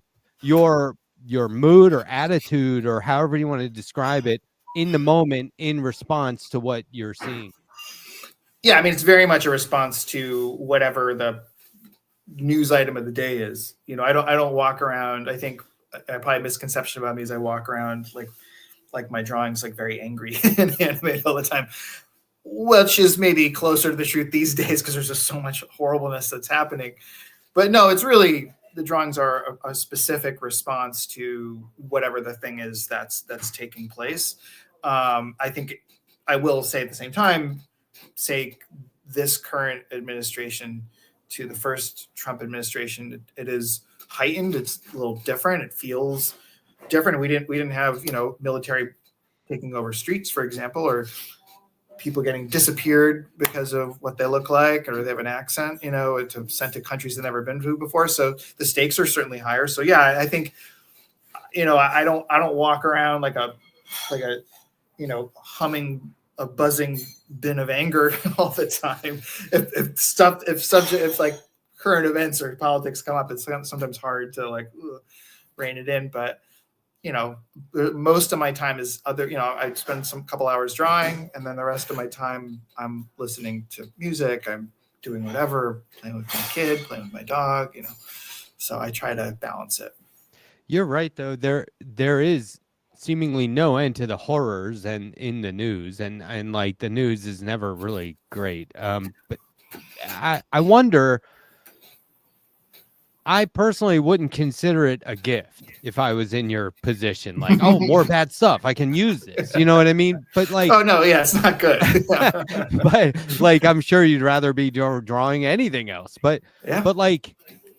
Speaker 13: mood or attitude, or however you want to describe it, in the moment in response to what you're seeing?
Speaker 1: Yeah, I mean, it's very much a response to whatever the news item of the day is. I don't walk around. I think probably a misconception about me is I walk around like my drawings like very angry and animated all the time, which is maybe closer to the truth these days because there's just so much horribleness that's happening. But no, it's really, the drawings are a specific response to whatever the thing is that's taking place. I think I will say at the same time, say this current administration to the first Trump administration, it is heightened. It's a little different. It feels different. We didn't have, military taking over streets, for example, or people getting disappeared because of what they look like, or they have an accent, sent to countries they've never been to before. So the stakes are certainly higher. So yeah, I think, I don't walk around like a humming, a buzzing bin of anger all the time. If like current events or politics come up, it's sometimes hard to rein it in. But most of my time is other. I spend some couple hours drawing, and then the rest of my time I'm listening to music. I'm doing whatever, playing with my kid, playing with my dog. So I try to balance it.
Speaker 13: You're right, though. There is seemingly no end to the horrors and in the news, and like the news is never really great. But I wonder, I personally wouldn't consider it a gift if I was in your position, like, oh, more bad stuff, I can use this, you know what I mean? But like,
Speaker 1: oh no, yeah, it's not good.
Speaker 13: But like, I'm sure you'd rather be drawing anything else, but
Speaker 1: yeah.
Speaker 13: But like,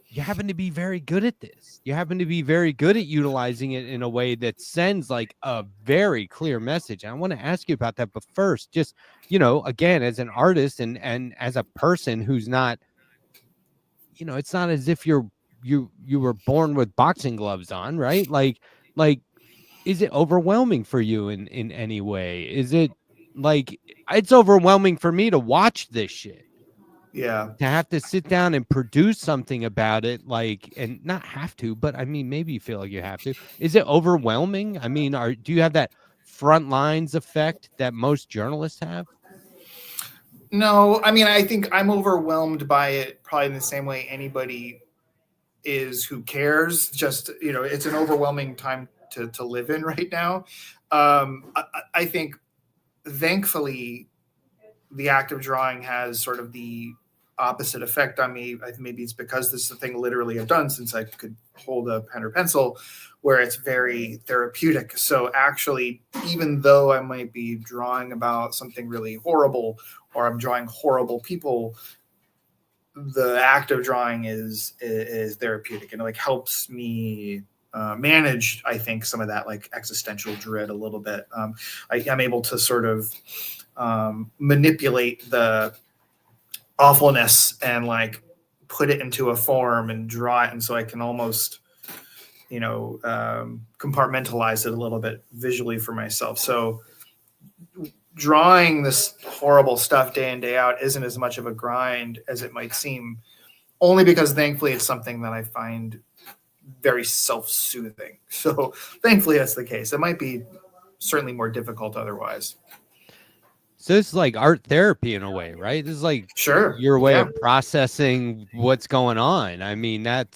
Speaker 13: you happen to be very good at this. You happen to be very good at utilizing it in a way that sends like a very clear message. I want to ask you about that. But first, just, again, as an artist and as a person who's not, it's not as if you were born with boxing gloves on, right? Like, is it overwhelming for you in any way? Is it like, it's overwhelming for me to watch this shit.
Speaker 1: Yeah.
Speaker 13: To have to sit down and produce something about it, like, and not have to, but I mean, maybe you feel like you have to. Is it overwhelming? I mean, do you have that front lines effect that most journalists have?
Speaker 1: No, I mean, I think I'm overwhelmed by it probably in the same way anybody is who cares. Just, it's an overwhelming time to live in right now. I think, thankfully, the act of drawing has sort of the opposite effect on me. I think maybe it's because this is the thing literally I've done since I could hold a pen or pencil, where it's very therapeutic. So actually, even though I might be drawing about something really horrible, or I'm drawing horrible people, the act of drawing is therapeutic, and it like helps me manage, I think, some of that like existential dread a little bit. I'm able to sort of manipulate the awfulness and like put it into a form and draw it, and so I can almost compartmentalize it a little bit visually for myself. So drawing this horrible stuff day in, day out isn't as much of a grind as it might seem, only because thankfully it's something that I find very self-soothing. So thankfully that's the case. It might be certainly more difficult otherwise.
Speaker 13: So it's like art therapy in a way, right? This is like your way of processing what's going on. I mean, on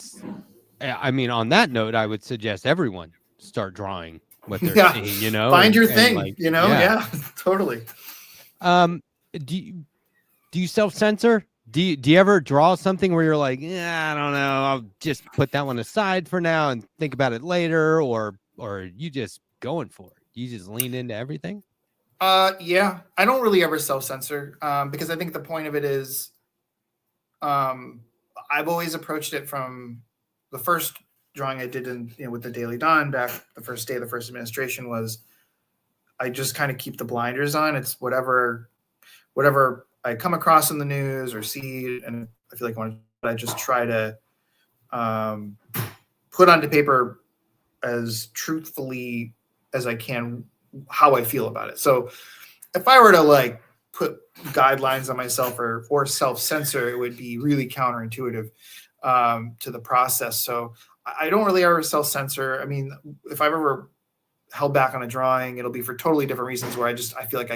Speaker 13: that note, I would suggest everyone start drawing what they're seeing,
Speaker 1: Find your thing,
Speaker 13: like,
Speaker 1: totally.
Speaker 13: Do you self-censor? Do you ever draw something where you're like, I don't know, I'll just put that one aside for now and think about it later, or you just going for it? You just lean into everything?
Speaker 1: Yeah, I don't really ever self-censor because I think the point of it is I've always approached it from the first drawing I did with the Daily Dawn back the first day of the first administration was I just kind of keep the blinders on. It's whatever I come across in the news or see, and I feel like I just try to put onto paper as truthfully as I can how I feel about it. So if I were to like put guidelines on myself or self-censor, it would be really counterintuitive to the process. So I don't really ever self-censor. I mean, if I've ever held back on a drawing, it'll be for totally different reasons where I feel like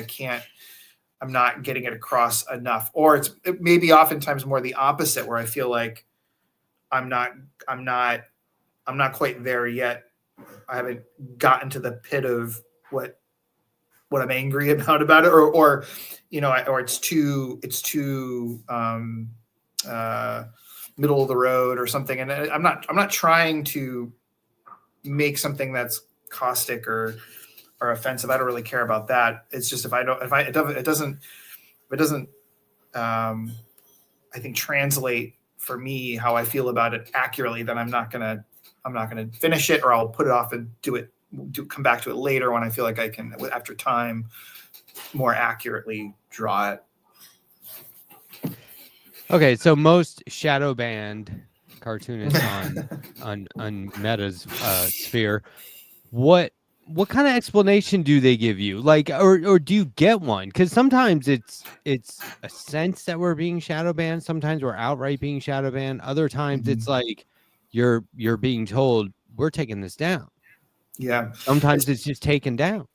Speaker 1: I'm not getting it across enough. Or it may be oftentimes more the opposite, where I feel like I'm not quite there yet. I haven't gotten to the pit of what I'm angry about it, or it's too middle of the road or something. And I'm not trying to make something that's caustic or offensive. I don't really care about that. It's just it doesn't I think translate for me how I feel about it accurately, then I'm not gonna finish it, or I'll put it off and come back to it later when I feel like I can, after time, more accurately draw it.
Speaker 13: Okay, so most shadow banned cartoonists on Meta's sphere, what kind of explanation do they give you? Like, or do you get one? Because sometimes it's a sense that we're being shadow banned. Sometimes we're outright being shadow banned. Other times it's like you're being told we're taking this down.
Speaker 1: Yeah.
Speaker 13: Sometimes it's just taken down.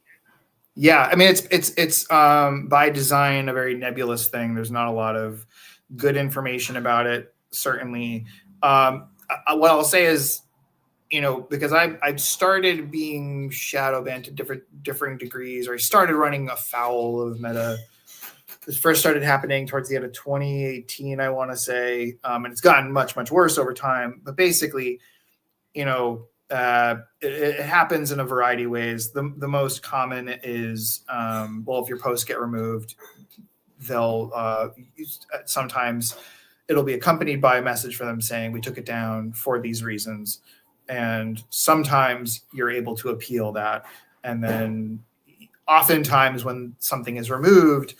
Speaker 1: Yeah, I mean it's by design a very nebulous thing. There's not a lot of good information about it. Certainly, what I'll say is, because I've started being shadow banned to different degrees, or I started running afoul of Meta. This first started happening towards the end of 2018, I want to say, and it's gotten much, much worse over time. But basically, it happens in a variety of ways. The most common is, if your posts get removed, they'll sometimes it'll be accompanied by a message from them saying we took it down for these reasons. And sometimes you're able to appeal that. And then oftentimes when something is removed,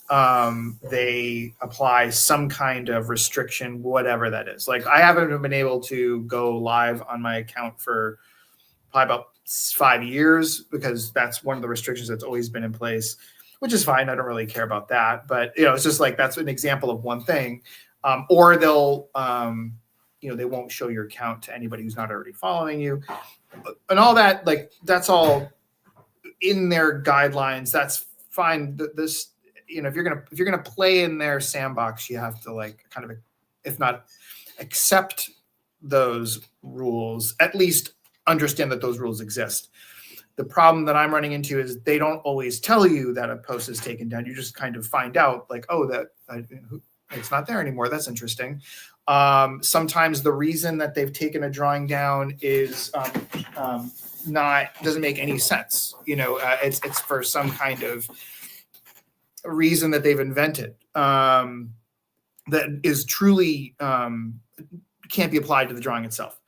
Speaker 1: they apply some kind of restriction, whatever that is. Like, I haven't been able to go live on my account for probably about 5 years, because that's one of the restrictions that's always been in place. which is fine. I don't really care about that, but it's just like that's an example of one thing. Or they'll they won't show your account to anybody who's not already following you, and all that. Like that's all in their guidelines. That's fine. This if you're gonna play in their sandbox, you have to like kind of, if not accept those rules, at least understand that those rules exist. The problem that I'm running into is they don't always tell you that a post is taken down. You just kind of find out like, oh, that it's not there anymore. That's interesting. Sometimes the reason that they've taken a drawing down is doesn't make any sense. It's for some kind of reason that they've invented that is truly can't be applied to the drawing itself.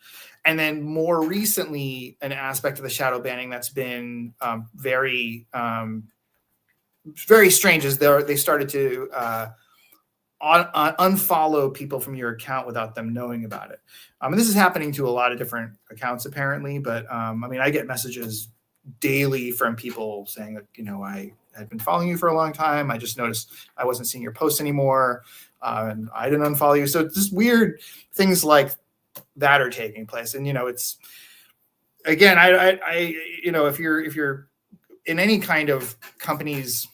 Speaker 1: And then more recently, an aspect of the shadow banning that's been very strange is they started to unfollow people from your account without them knowing about it. And this is happening to a lot of different accounts apparently, but I get messages daily from people saying that, I had been following you for a long time. I just noticed I wasn't seeing your posts anymore. And I didn't unfollow you. So it's just weird things like that are taking place. And, it's, again, if you're in any kind of company's,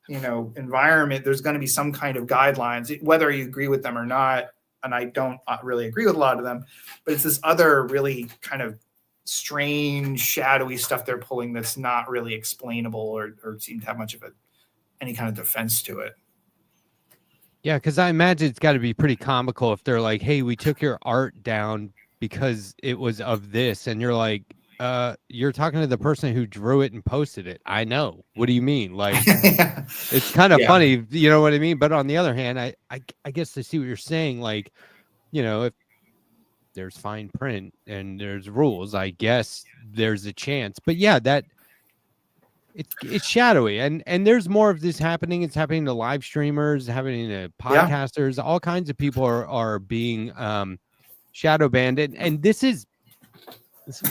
Speaker 1: environment, there's going to be some kind of guidelines, whether you agree with them or not. And I don't really agree with a lot of them, but it's this other really kind of strange, shadowy stuff they're pulling that's not really explainable or seem to have much of any kind of defense to it.
Speaker 13: Yeah, because I imagine it's got to be pretty comical if they're like, hey, we took your art down because it was of this. And you're like, you're talking to the person who drew it and posted it. I know. What do you mean? Like, it's kind of funny. You know what I mean? But on the other hand, I guess I see what you're saying. Like, if there's fine print and there's rules, I guess there's a chance. But yeah, that it's shadowy, and there's more of this happening. It's happening to live streamers, happening to podcasters. All kinds of people are being shadow banned, and this is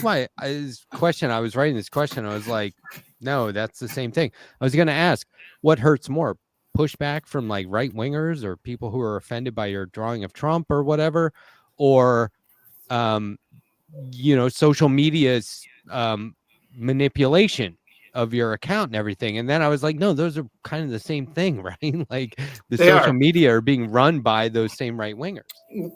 Speaker 13: why this question. I was writing this question. I was like, no, that's the same thing. I was going to ask, what hurts more, pushback from like right wingers or people who are offended by your drawing of Trump or whatever, or social media's manipulation of your account and everything. And then I was like, no, those are kind of the same thing, right? Like social media are being run by those same right wingers.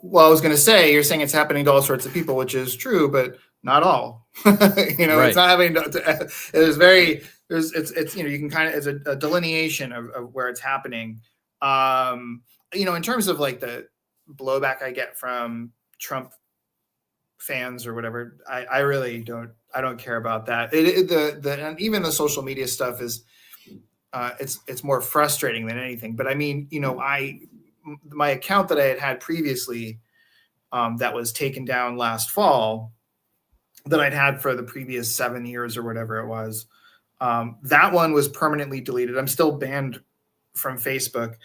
Speaker 1: Well, I was going to say, you're saying it's happening to all sorts of people, which is true, but not all. It's not happening to, it's you can kind of, it's a delineation of where it's happening. In terms of like the blowback I get from Trump fans or whatever, I really don't care about that. And even the social media stuff is it's more frustrating than anything. But I mean, my account that I had previously that was taken down last fall, that I'd had for the previous 7 years or whatever it was, that one was permanently deleted. I'm still banned from Facebook.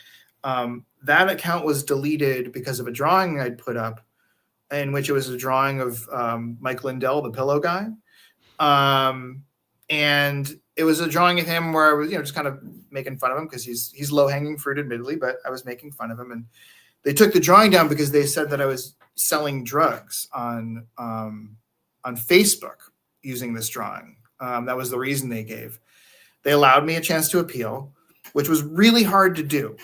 Speaker 1: That account was deleted because of a drawing I'd put up, in which it was a drawing of Mike Lindell, the pillow guy. And it was a drawing of him where I was, just kind of making fun of him because he's low-hanging fruit, admittedly, but I was making fun of him. And they took the drawing down because they said that I was selling drugs on Facebook using this drawing. That was the reason they gave. They allowed me a chance to appeal, which was really hard to do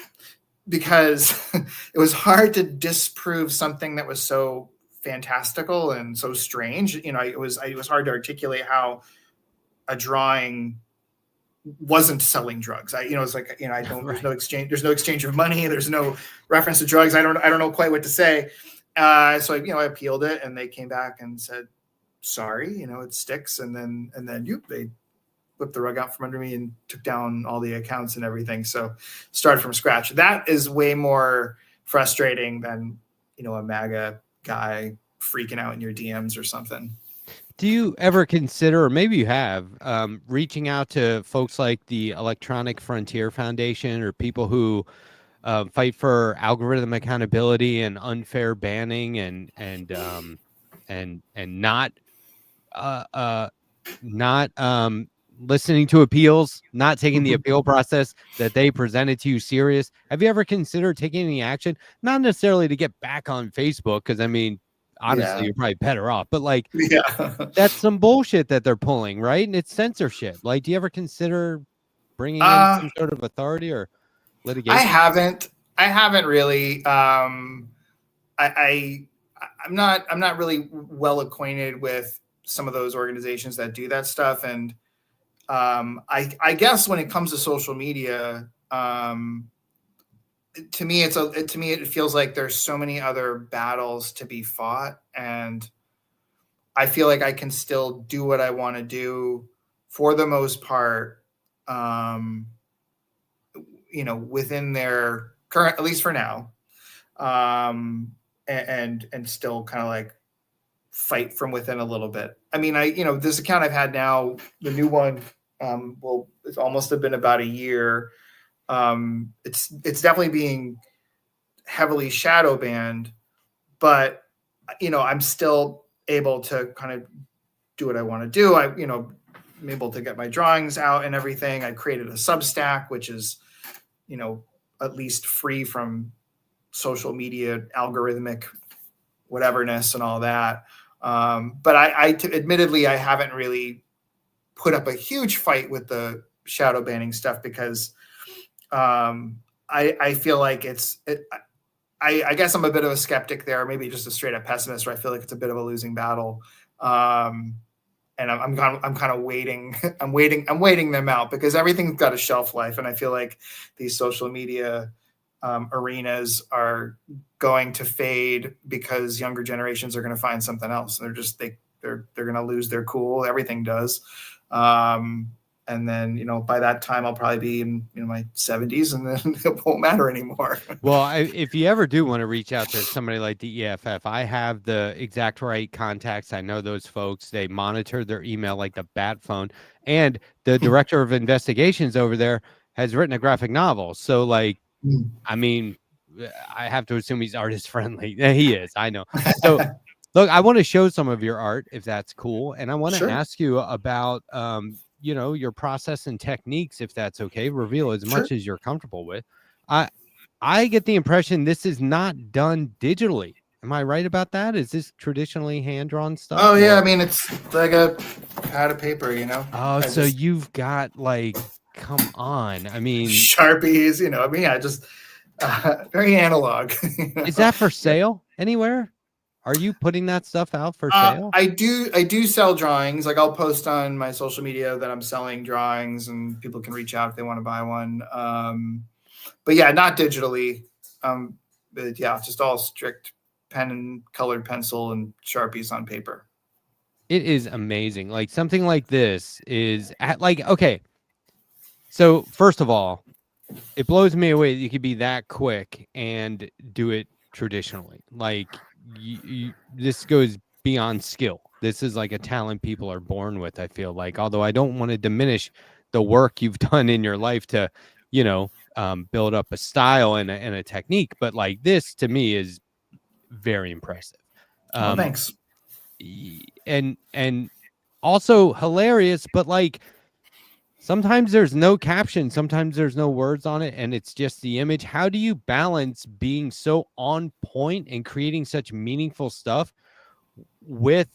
Speaker 1: because it was hard to disprove something that was so fantastical and so strange. It was hard to articulate how a drawing wasn't selling drugs. It's like, I don't, there's no exchange of money. There's no reference to drugs. I don't know quite what to say. So I appealed it, and they came back and said, sorry, it sticks. And then they whipped the rug out from under me and took down all the accounts and everything. So started from scratch. That is way more frustrating than, a MAGA guy freaking out in your DMs or something.
Speaker 13: Do you ever consider, or maybe you have, reaching out to folks like the Electronic Frontier Foundation or people who fight for algorithm accountability and unfair banning and not listening to appeals, not taking the appeal process that they presented to you serious? Have you ever considered taking any action? Not necessarily to get back on Facebook, because I mean, honestly, you're probably better off. But like, that's some bullshit that they're pulling, right? And it's censorship. Like, do you ever consider bringing in some sort of authority or litigation?
Speaker 1: I haven't really. I'm not really well acquainted with some of those organizations that do that stuff, and I guess when it comes to social media, to me it feels like there's so many other battles to be fought, and I feel like I can still do what I want to do for the most part, within their current, at least for now, and still kind of like fight from within a little bit. I mean, this account I've had now, the new one, it's almost been about a year. It's definitely being heavily shadow banned, but I'm still able to kind of do what I want to do. I'm able to get my drawings out and everything. I created a Substack, which is, at least free from social media algorithmic whateverness and all that. But admittedly, I haven't really put up a huge fight with the shadow banning stuff because I feel like I guess I'm a bit of a skeptic there, maybe just a straight up pessimist, where I feel like it's a bit of a losing battle. And I'm kind of waiting. I'm waiting them out because everything's got a shelf life, and I feel like these social media arenas are going to fade because younger generations are going to find something else. They're going to lose their cool. Everything does. And then, by that time I'll probably be in my 70s, and then it won't matter anymore.
Speaker 13: Well, if you ever do want to reach out to somebody like the EFF, I have the exact right contacts. I know those folks. They monitor their email like the bat phone. And the director of investigations over there has written a graphic novel. So, like, I mean, I have to assume he's artist friendly. He is. I know. So, look, I want to show some of your art, if that's cool. And I want to ask you about your process and techniques, if that's okay. Reveal as much as you're comfortable with. I get the impression this is not done digitally. Am I right about that? Is this traditionally hand-drawn stuff?
Speaker 1: Oh yeah, I mean, it's like a pad of paper,
Speaker 13: Oh, so you've got, like, come on. I mean,
Speaker 1: Sharpies, just very analog.
Speaker 13: Is that for sale anywhere? Are you putting that stuff out for sale?
Speaker 1: I do sell drawings. Like, I'll post on my social media that I'm selling drawings, and people can reach out if they want to buy one. But yeah, not digitally. But yeah, just all strict pen and colored pencil and Sharpies on paper.
Speaker 13: It is amazing. Like, something like this is okay. So first of all, it blows me away that you could be that quick and do it traditionally. Like, this goes beyond skill. This is like a talent people are born with, I feel like, although I don't want to diminish the work you've done in your life to, build up a style and a technique. But like, this to me is very impressive.
Speaker 1: Thanks.
Speaker 13: And also hilarious, but like, sometimes there's no caption, sometimes there's no words on it, and it's just the image. How do you balance being so on point and creating such meaningful stuff with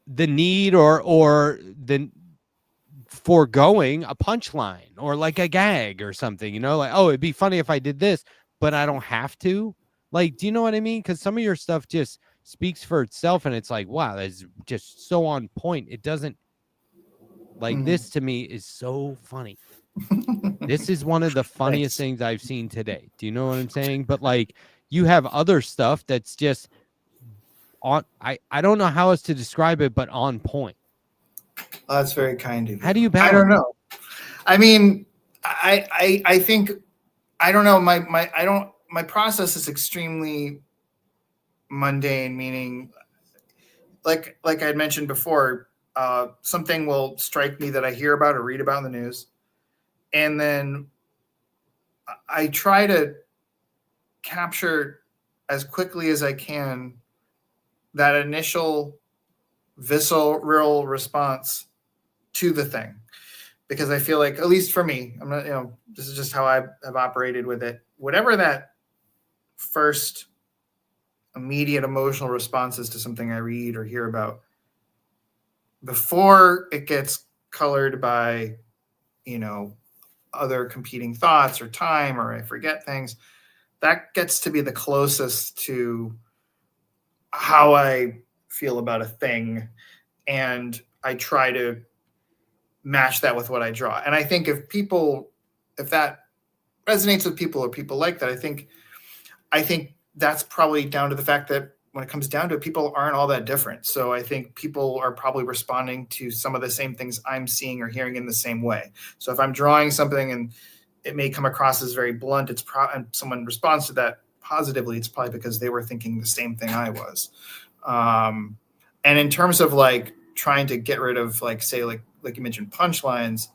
Speaker 13: the need or the foregoing a punchline or like a gag or something, like, oh, it'd be funny if I did this, but I don't have to? Like, do you know what I mean? Because some of your stuff just speaks for itself, and it's like, wow, that's just so on point. It doesn't, like, this to me is so funny. This is one of the funniest things I've seen today. Do you know what I'm saying? But like, you have other stuff that's just on. I don't know how else to describe it, but on point.
Speaker 1: That's very kind of you.
Speaker 13: How do you balance?
Speaker 1: I don't know. I mean, I think, I don't know. My process is extremely mundane, meaning like I had mentioned before, something will strike me that I hear about or read about in the news. And then I try to capture as quickly as I can that initial visceral response to the thing, because I feel like, at least for me, I'm not, this is just how I have operated with it. Whatever that first immediate emotional responses to something I read or hear about, before it gets colored by, other competing thoughts or time, or I forget things, that gets to be the closest to how I feel about a thing. And I try to match that with what I draw. And I think if that resonates with people, or people like that, I think that's probably down to the fact that when it comes down to it, people aren't all that different. So I think people are probably responding to some of the same things I'm seeing or hearing in the same way. So if I'm drawing something and it may come across as very blunt, and someone responds to that positively, it's probably because they were thinking the same thing I was. And in terms of like trying to get rid of, like, say, like you mentioned, punchlines,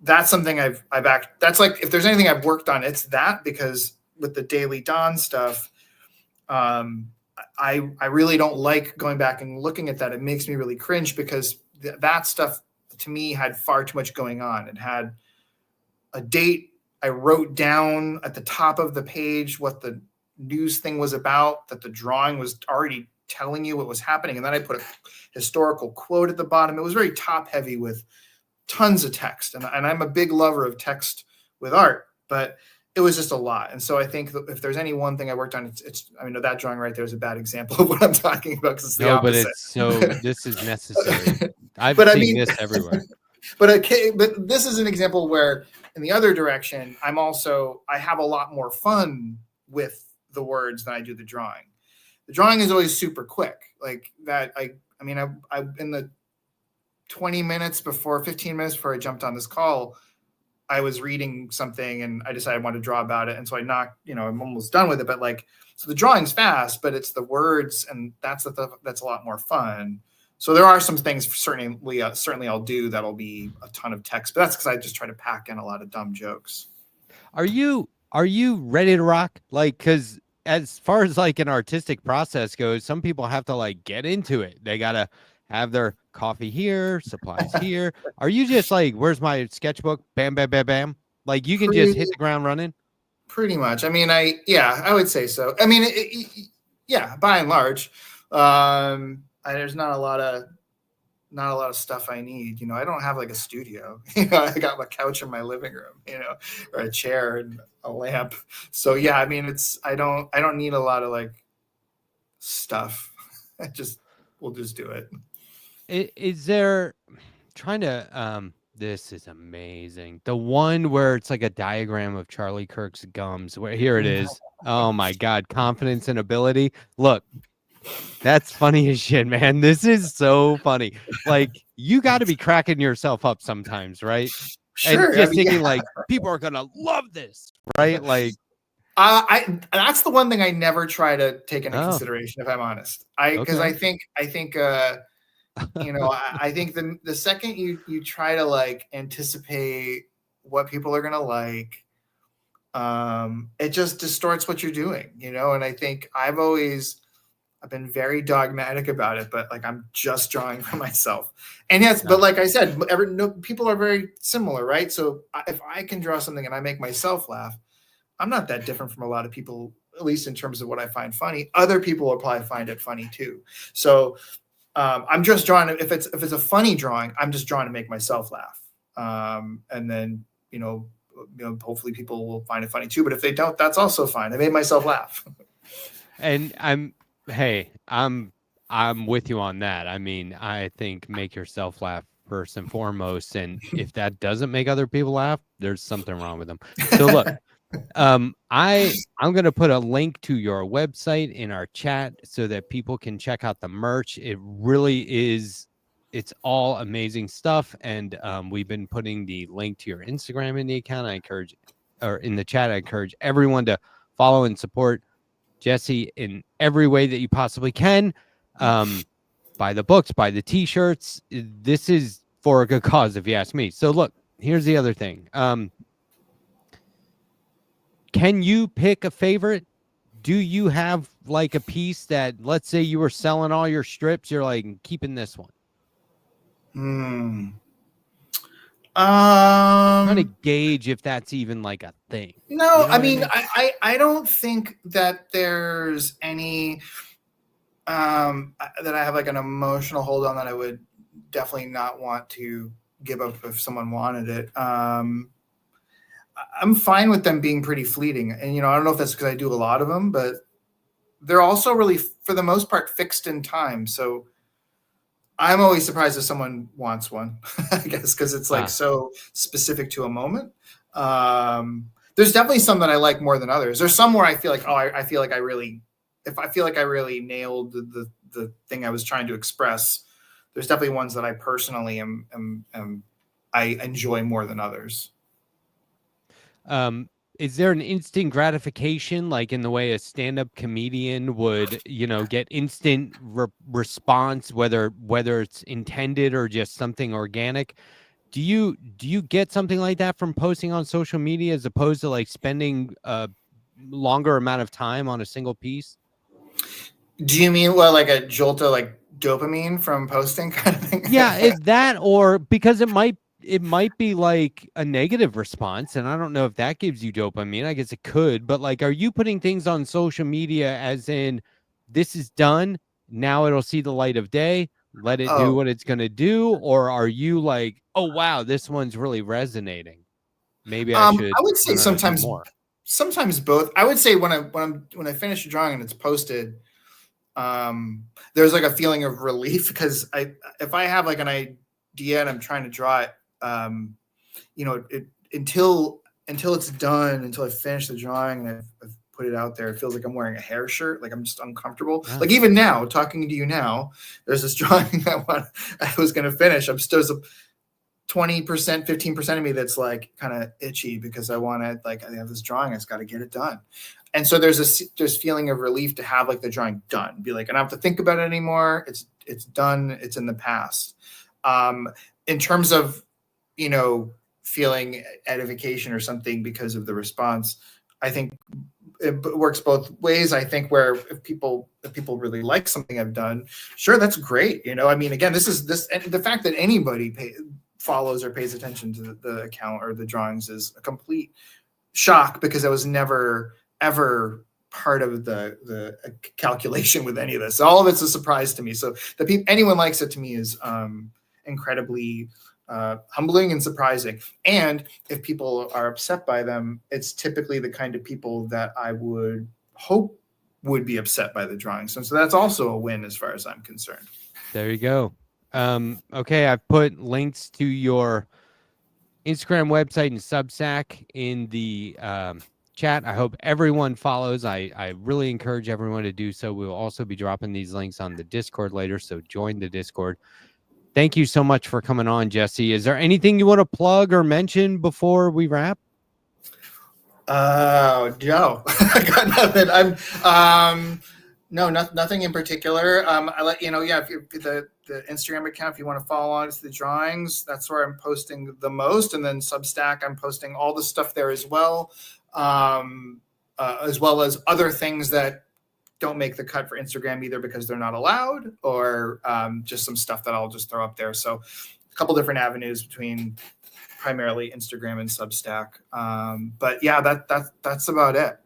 Speaker 1: that's something that's like, if there's anything I've worked on, it's that, because with the Daily Dawn stuff, I really don't like going back and looking at that. It makes me really cringe, because that stuff to me had far too much going on. It had a date. I wrote down at the top of the page what the news thing was about, that the drawing was already telling you what was happening. And then I put a historical quote at the bottom. It was very top heavy with tons of text. And I'm a big lover of text with art, but it was just a lot. And so I think that if there's any one thing I worked on, that drawing right there is a bad example of what I'm talking about, because it's the opposite.
Speaker 13: But this is necessary. I've seen this everywhere.
Speaker 1: But this is an example where, in the other direction, I have a lot more fun with the words than I do the drawing. The drawing is always super quick, like that. I in the 15 minutes before I jumped on this call, I was reading something and I decided I wanted to draw about it. And so I'm almost done with it. But so the drawing's fast, but it's the words, and that's a lot more fun. So there are some things certainly I'll do that'll be a ton of text, but that's because I just try to pack in a lot of dumb jokes.
Speaker 13: Are you ready to rock? Like, because as far as like an artistic process goes, some people have to like get into it. They gotta have their coffee here, supplies here. Are you just like, where's my sketchbook? Bam, bam, bam, bam. Like you can just hit the ground running?
Speaker 1: Pretty much. I mean, I would say so. I mean, by and large, there's not a lot of stuff I need. I don't have like a studio. I got my couch in my living room, or a chair and a lamp. So yeah, I mean, I don't need a lot of like stuff. We'll just do it.
Speaker 13: Is there trying to this is amazing. The one where it's like a diagram of Charlie Kirk's gums, where here it is. Oh my God. Confidence and ability. Look, that's funny as shit, man. This is so funny. Like, you got to be cracking yourself up sometimes, right?
Speaker 1: Sure.
Speaker 13: And just thinking like, people are going to love this, right? Like,
Speaker 1: that's the one thing I never try to take into consideration, if I'm honest. Because I think I think the second you try to like anticipate what people are gonna like, it just distorts what you're doing, And I think I've been very dogmatic about it, but like I'm just drawing for myself. And yes, but like I said, people are very similar, right? So if I can draw something and I make myself laugh, I'm not that different from a lot of people, at least in terms of what I find funny. Other people will probably find it funny too. So I'm just drawing. If it's a funny drawing, I'm just drawing to make myself laugh. And then hopefully people will find it funny too. But if they don't, that's also fine. I made myself laugh.
Speaker 13: And I'm with you on that. I mean, I think make yourself laugh first and foremost. And if that doesn't make other people laugh, there's something wrong with them. So look. I'm going to put a link to your website in our chat so that people can check out the merch. It really is, it's all amazing stuff. And we've been putting the link to your Instagram in the account. In the chat, I encourage everyone to follow and support Jesse in every way that you possibly can. Buy the books, buy the t-shirts. This is for a good cause, if you ask me. So look, here's the other thing. Can you pick a favorite? Do you have like a piece that, let's say you were selling all your strips, you're like, keeping this one? I'm trying to gauge if that's even like a thing.
Speaker 1: No,
Speaker 13: You know
Speaker 1: I
Speaker 13: what
Speaker 1: mean, I don't think that there's any that I have like an emotional hold on that I would definitely not want to give up if someone wanted it. I'm fine with them being pretty fleeting. And, I don't know if that's because I do a lot of them, but they're also really, for the most part, fixed in time. So I'm always surprised if someone wants one, I guess, because it's like so specific to a moment. There's definitely some that I like more than others. There's some where I feel like, I feel like I really nailed the thing I was trying to express. There's definitely ones that I personally I enjoy more than others.
Speaker 13: Is there an instant gratification, like in the way a stand-up comedian would, get instant response, whether it's intended or just something organic? Do you get something like that from posting on social media as opposed to like spending a longer amount of time on a single piece?
Speaker 3: Do you mean like a jolt of like dopamine from posting kind of thing?
Speaker 13: Yeah, is that, or because it might be like a negative response, and I don't know if that gives you dopamine. I guess it could, but like, are you putting things on social media as in this is done, now it'll see the light of day, let it do what it's gonna do, or are you like, oh wow, this one's really resonating, maybe I should?
Speaker 3: I would say sometimes
Speaker 13: more.
Speaker 3: Sometimes both. I would say when I finish a drawing and it's posted, there's like a feeling of relief, because if I have like an idea and I'm trying to draw it, until it's done, until I finish the drawing and I've put it out there, it feels like I'm wearing a hair shirt. Like I'm just uncomfortable.
Speaker 13: Yeah.
Speaker 3: Like even now, talking to you now, there's this drawing I was going to finish. I'm still 20%, 15% of me that's like kind of itchy because I want to, like, I have this drawing, I just got to get it done. And so there's feeling of relief to have like the drawing done, be like, I don't have to think about it anymore. It's done. It's in the past. In terms of, feeling edification or something because of the response, I think it works both ways. I think where if people really like something I've done, sure, that's great. I mean, again, the fact that anybody follows or pays attention to the account or the drawings is a complete shock, because I was never ever part of the calculation with any of this. All of it's a surprise to me. So anyone likes it, to me, is incredibly humbling and surprising. And if people are upset by them, it's typically the kind of people that I would hope would be upset by the drawings. So that's also a win as far as I'm concerned.
Speaker 13: There you go. Okay, I've put links to your Instagram website and Substack in the chat. I hope everyone follows. I really encourage everyone to do so. We'll also be dropping these links on the Discord later, so join the Discord. Thank you so much for coming on, Jesse. Is there anything you want to plug or mention before we wrap?
Speaker 3: No, I got nothing. Nothing in particular. I let you know. Yeah, if you the Instagram account, if you want to follow on to the drawings, that's where I'm posting the most. And then Substack, I'm posting all the stuff there as well as other things that don't make the cut for Instagram, either because they're not allowed or just some stuff that I'll just throw up there. So a couple different avenues between primarily Instagram and Substack. But yeah, that's about it.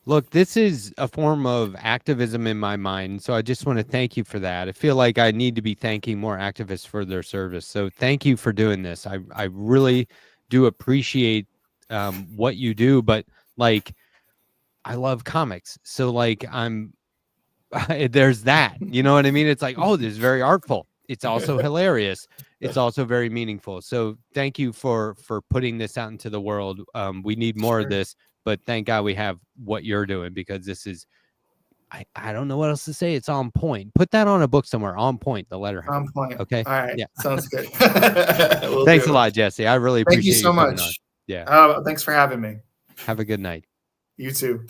Speaker 13: Look, this is a form of activism in my mind, so I just want to thank you for that. I feel like I need to be thanking more activists for their service. So thank you for doing this. I really do appreciate what you do, but like, I love comics. So like, there's that, you know what I mean? It's like, oh, this is very artful. It's also hilarious. It's also very meaningful. So thank you for putting this out into the world. We need more of this. But thank God we have what you're doing, because this is, I don't know what else to say. It's on point. Put that on a book somewhere. On point, the Letterhack.
Speaker 3: On point.
Speaker 13: Okay.
Speaker 3: All right.
Speaker 13: Yeah.
Speaker 3: Sounds good.
Speaker 13: Thanks a lot, Jesse. I really appreciate
Speaker 3: you so
Speaker 13: coming
Speaker 3: much.
Speaker 13: on. Yeah.
Speaker 3: Thanks for having me.
Speaker 13: Have a good night.
Speaker 3: You too.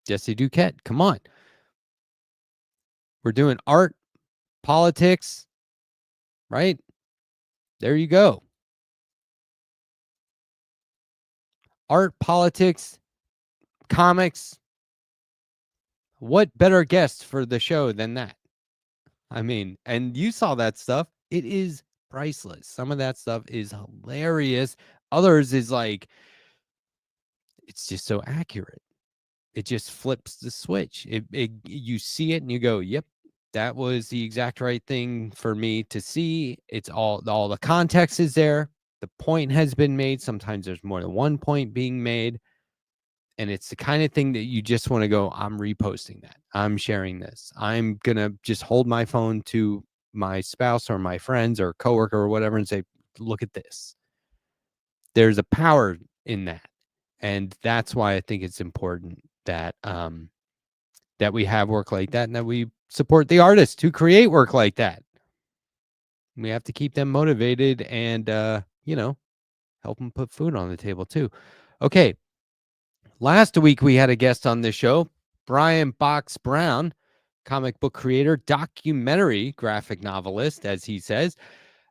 Speaker 13: Jesse Duquette, come on. We're doing art, politics, right? There you go. Art, politics, comics. What better guest for the show than that? I mean, and you saw that stuff. It is priceless. Some of that stuff is hilarious. Others is like, it's just so accurate. It just flips the switch. You see it and you go, yep, that was the exact right thing for me to see. It's all the context is there. The point has been made. Sometimes there's more than one point being made. And it's the kind of thing that you just want to go, I'm reposting that. I'm sharing this. I'm going to just hold my phone to my spouse or my friends or coworker or whatever and say, look at this. There's a power in that. And that's why I think it's important that that we have work like that and that we support the artists who create work like that. We have to keep them motivated and, help them put food on the table too. Okay. Last week, we had a guest on this show, Brian Box Brown, comic book creator, documentary graphic novelist, as he says.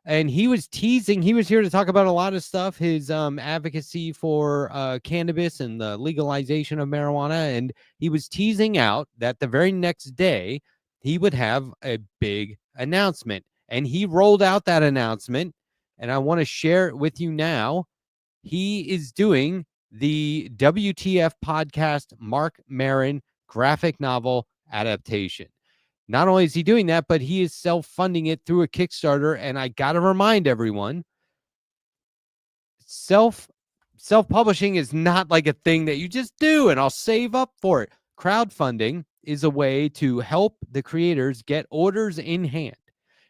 Speaker 13: And he was teasing, he was here to talk about a lot of stuff, his advocacy for cannabis and the legalization of marijuana. And he was teasing out that the very next day, he would have a big announcement. And he rolled out that announcement. And I want to share it with you now. He is doing the WTF podcast Mark Maron graphic novel adaptation. Not only is he doing that, but he is self-funding it through a Kickstarter. And I got to remind everyone, self-publishing is not like a thing that you just do and I'll save up for it. Crowdfunding is a way to help the creators get orders in hand.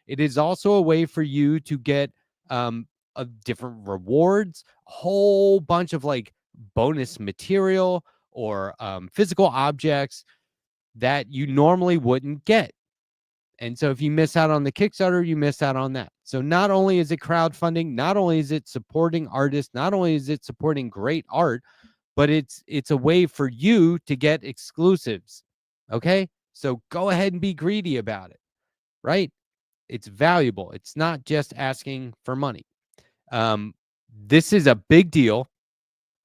Speaker 13: It is also a way for you to get different rewards, a whole bunch of like bonus material or physical objects that you normally wouldn't get. And so if you miss out on the Kickstarter, you miss out on that. So not only is it crowdfunding, not only is it supporting artists, not only is it supporting great art, but it's a way for you to get exclusives. Okay? So go ahead and be greedy about it. Right? It's valuable. It's not just asking for money. This is a big deal.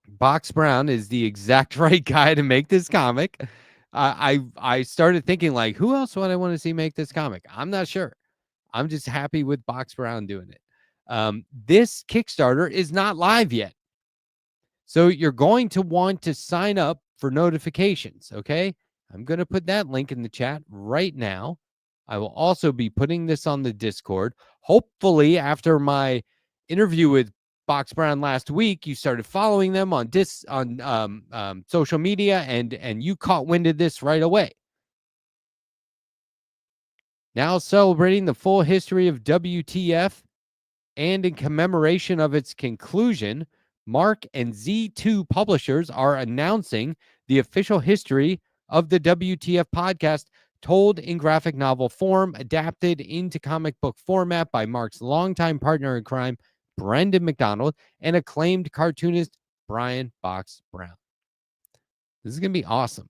Speaker 13: Box Brown is the exact right guy to make this comic. I started thinking, like, who else would I want to see make this comic? I'm not sure. I'm just happy with Box Brown doing it. This Kickstarter is not live yet. So you're going to want to sign up for notifications, okay? I'm going to put that link in the chat right now. I will also be putting this on the Discord. Hopefully, after my interview with Box Brown last week, you started following them on social media, and you caught wind of this right away. Now celebrating the full history of WTF, and in commemoration of its conclusion, Mark and Z2 publishers are announcing the official history of the WTF podcast, told in graphic novel form, adapted into comic book format by Mark's longtime partner in crime, Brendan McDonald, and acclaimed cartoonist Brian Box Brown. This is going to be awesome.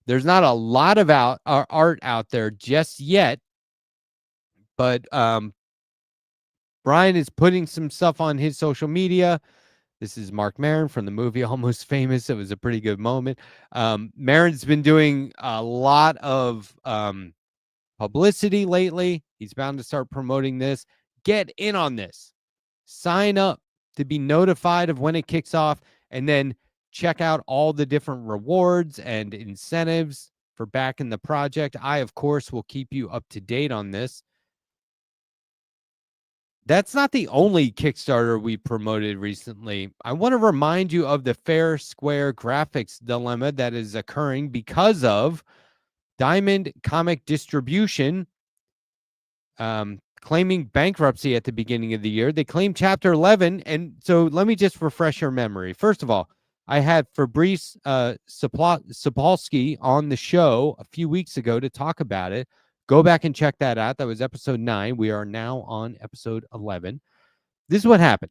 Speaker 13: There's not a lot of art out there just yet, but Brian is putting some stuff on his social media. This is Mark Maron from the movie Almost Famous. It was a pretty good moment. Maron's been doing a lot of publicity lately. He's bound to start promoting this. Get in on this. Sign up to be notified of when it kicks off, and then check out all the different rewards and incentives for backing the project. I, of course, will keep you up to date on this. That's not the only Kickstarter we promoted recently. I want to remind you of the Fair Square graphics dilemma that is occurring because of Diamond Comic Distribution claiming bankruptcy at the beginning of the year. They claimed Chapter 11, and so let me just refresh your memory. First of all, I had Fabrice Sapolsky on the show a few weeks ago to talk about it. Go back and check that out. That was episode 9. We are now on episode 11. This is what happened.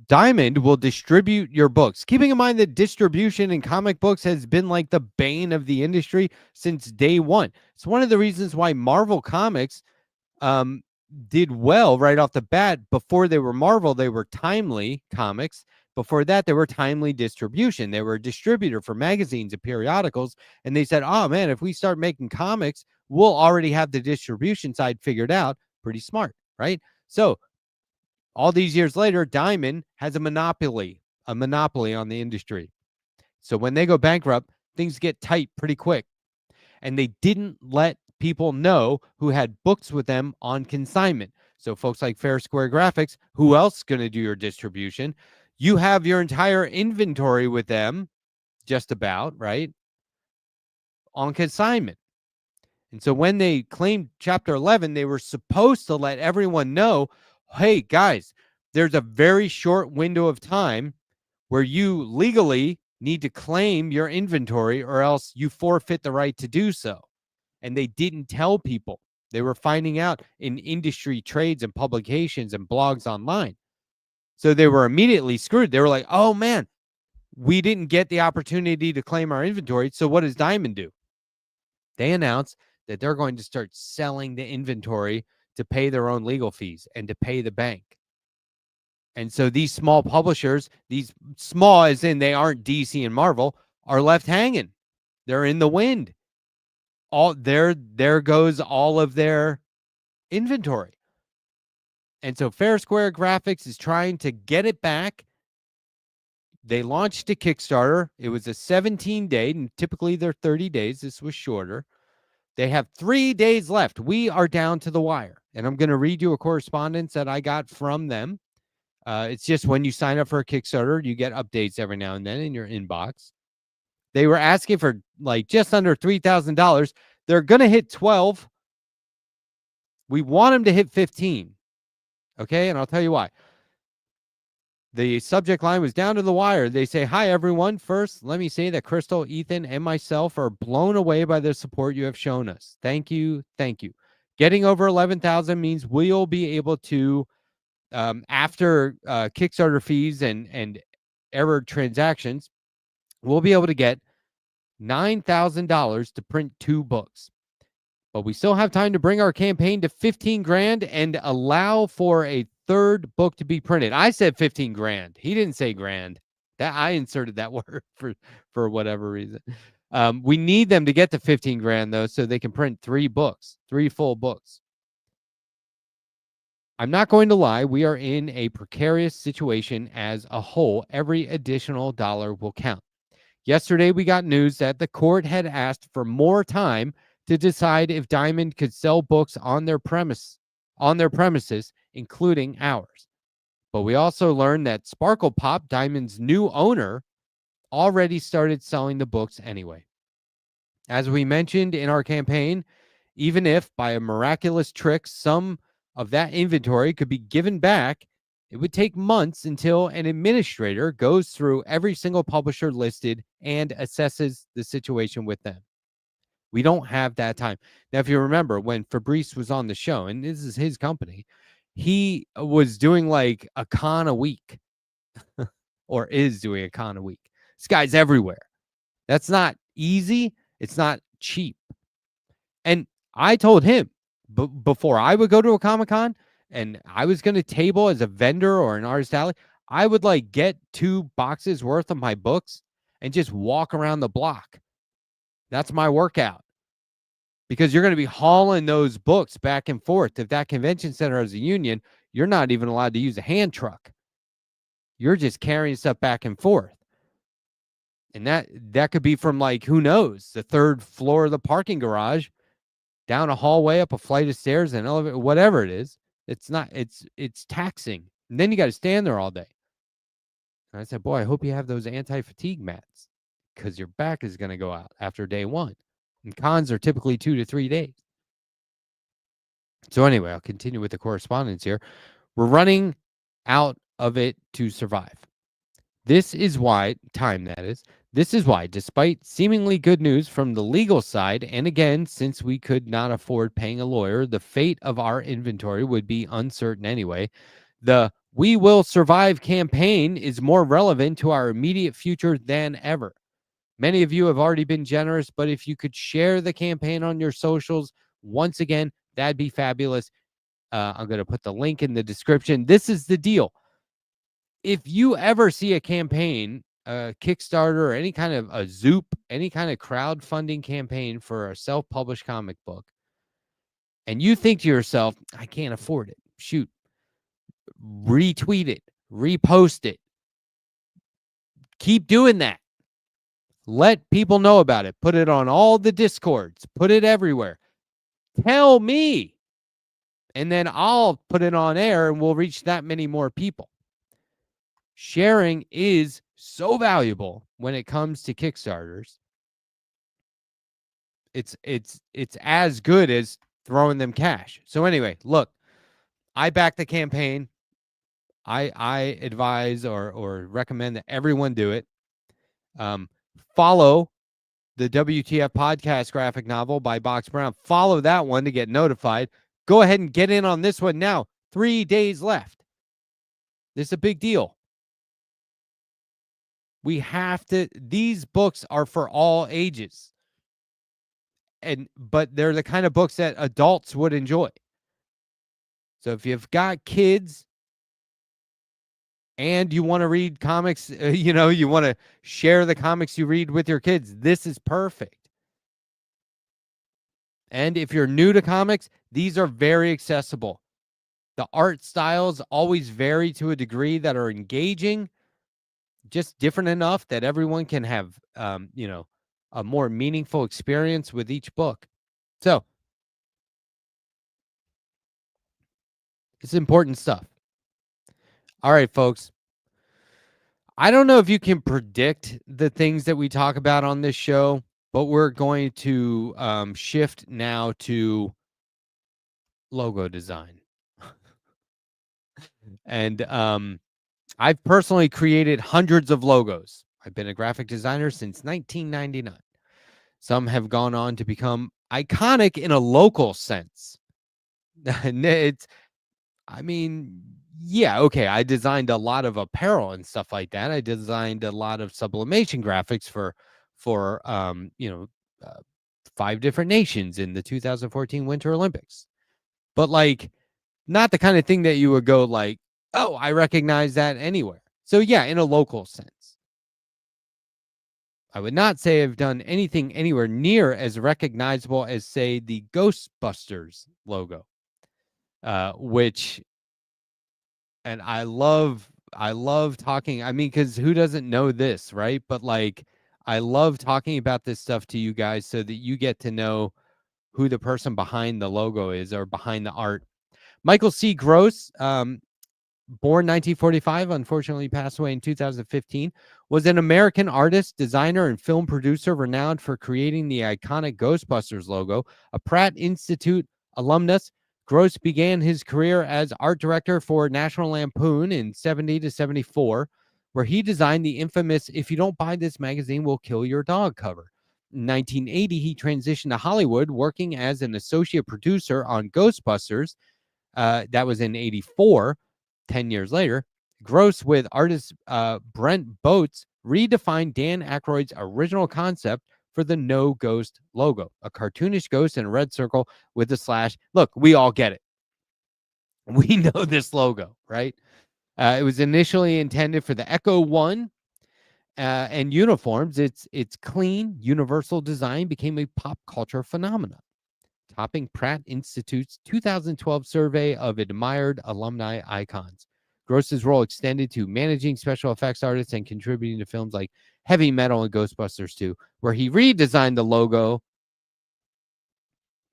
Speaker 13: Diamond will distribute your books. Keeping in mind that distribution in comic books has been like the bane of the industry since day one. It's one of the reasons why Marvel Comics did well right off the bat. Before they were Marvel, they were Timely Comics. Before that, they were Timely Distribution. They were a distributor for magazines and periodicals. And they said, oh, man, if we start making comics, we'll already have the distribution side figured out. Pretty smart, right? So all these years later, Diamond has a monopoly on the industry. So when they go bankrupt, things get tight pretty quick. And they didn't let people know who had books with them on consignment. So folks like Fair Square Graphics, who else is going to do your distribution? You have your entire inventory with them, just about, right, on consignment. And so when they claimed Chapter 11, they were supposed to let everyone know, hey, guys, there's a very short window of time where you legally need to claim your inventory or else you forfeit the right to do so. And they didn't tell people. They were finding out in industry trades and publications and blogs online. So they were immediately screwed. They were like, oh, man, we didn't get the opportunity to claim our inventory. So what does Diamond do? They announced that they're going to start selling the inventory to pay their own legal fees and to pay the bank. And so these small publishers, these small as in they aren't DC and Marvel, are left hanging. They're in the wind. There goes all of their inventory. And so Fair Square Graphics is trying to get it back. They launched a Kickstarter. It was a 17-day, and typically they're 30 days. This was shorter. They have 3 days left. We are down to the wire. And I'm going to read you a correspondence that I got from them. It's just when you sign up for a Kickstarter, you get updates every now and then in your inbox. They were asking for like just under $3,000. They're going to hit 12. We want them to hit 15. Okay, and I'll tell you why. The subject line was down to the wire. They say, hi, everyone. First, let me say that Crystal, Ethan, and myself are blown away by the support you have shown us. Thank you. Thank you. Getting over 11,000 means we'll be able to, after Kickstarter fees and error transactions, we'll be able to get $9,000 to print 2 books. But we still have time to bring our campaign to 15 grand and allow for a 3rd book to be printed. I said 15 grand. He didn't say grand. That I inserted that word for whatever reason. We need them to get to 15 grand though, so they can print 3 books, 3 full books. I'm not going to lie. We are in a precarious situation as a whole. Every additional dollar will count. Yesterday, we got news that the court had asked for more time to decide if Diamond could sell books on their premises, including ours. But we also learned that Sparkle Pop, Diamond's new owner, already started selling the books anyway. As we mentioned in our campaign, even if by a miraculous trick some of that inventory could be given back, it would take months until an administrator goes through every single publisher listed and assesses the situation with them. We don't have that time. Now, if you remember when Fabrice was on the show, and this is his company, he was doing like a con a week or is doing a con a week. This guy's everywhere. That's not easy. It's not cheap. And I told him before I would go to a Comic-Con and I was going to table as a vendor or an artist alley, I would like get 2 boxes worth of my books and just walk around the block. That's my workout, because you're going to be hauling those books back and forth. If that convention center has a union, you're not even allowed to use a hand truck. You're just carrying stuff back and forth. And that could be from like, who knows, the 3rd floor of the parking garage, down a hallway, up a flight of stairs, an elevator, whatever it is. It's taxing. And then you got to stand there all day. And I said, boy, I hope you have those anti-fatigue mats, because your back is going to go out after day 1. And cons are typically 2 to 3 days. So anyway, I'll continue with the correspondence here. We're running out of it to survive. This is why, despite seemingly good news from the legal side, and again, since we could not afford paying a lawyer, the fate of our inventory would be uncertain anyway. The We Will Survive campaign is more relevant to our immediate future than ever. Many of you have already been generous, but if you could share the campaign on your socials, once again, that'd be fabulous. I'm going to put the link in the description. This is the deal. If you ever see a campaign, a Kickstarter, or any kind of a Zoop, any kind of crowdfunding campaign for a self-published comic book, and you think to yourself, I can't afford it. Shoot. Retweet it. Repost it. Keep doing that. Let people know about it. Put it on all the Discords. Put it everywhere. Tell me. And then I'll put it on air and we'll reach that many more people. Sharing is so valuable when it comes to Kickstarters. It's as good as throwing them cash. So anyway, look, I back the campaign. I advise or recommend that everyone do it. Follow the WTF podcast graphic novel by Box Brown. Follow that one to get notified. Go ahead and get in on this one now. 3 days left. This is a big deal. We have to, these books are for all ages. But they're the kind of books that adults would enjoy. So if you've got kids and you want to read comics, you want to share the comics you read with your kids, this is perfect. And if you're new to comics, these are very accessible. The art styles always vary to a degree that are engaging, just different enough that everyone can have, a more meaningful experience with each book. So it's important stuff. All right, folks. I don't know if you can predict the things that we talk about on this show, but we're going to shift now to logo design. And I've personally created hundreds of logos. I've been a graphic designer since 1999. Some have gone on to become iconic in a local sense. I designed a lot of apparel and stuff like that. I designed a lot of sublimation graphics for 5 different nations in the 2014 Winter Olympics. But not the kind of thing that you would go like, oh, I recognize that anywhere. So yeah, in a local sense. I would not say I've done anything anywhere near as recognizable as, say, the Ghostbusters logo, and I love talking. Because who doesn't know this, right? But I love talking about this stuff to you guys so that you get to know who the person behind the logo is or behind the art. Michael C. Gross, born 1945, unfortunately passed away in 2015, was an American artist, designer, and film producer renowned for creating the iconic Ghostbusters logo. A Pratt Institute alumnus, Gross began his career as art director for National Lampoon in 70 to 74, where he designed the infamous "If you don't buy this magazine, we'll kill your dog" cover. In 1980, he transitioned to Hollywood, working as an associate producer on Ghostbusters. That was in 84. 10 years later, Gross with artist Brent Boats redefined Dan Aykroyd's original concept for the No Ghost logo, a cartoonish ghost in a red circle with a slash. Look, we all get it. We know this logo, right? It was initially intended for the Echo One and uniforms. Its clean, universal design became a pop culture phenomenon, topping Pratt Institute's 2012 survey of admired alumni icons. Gross's role extended to managing special effects artists and contributing to films like Heavy Metal and Ghostbusters 2, where he redesigned the logo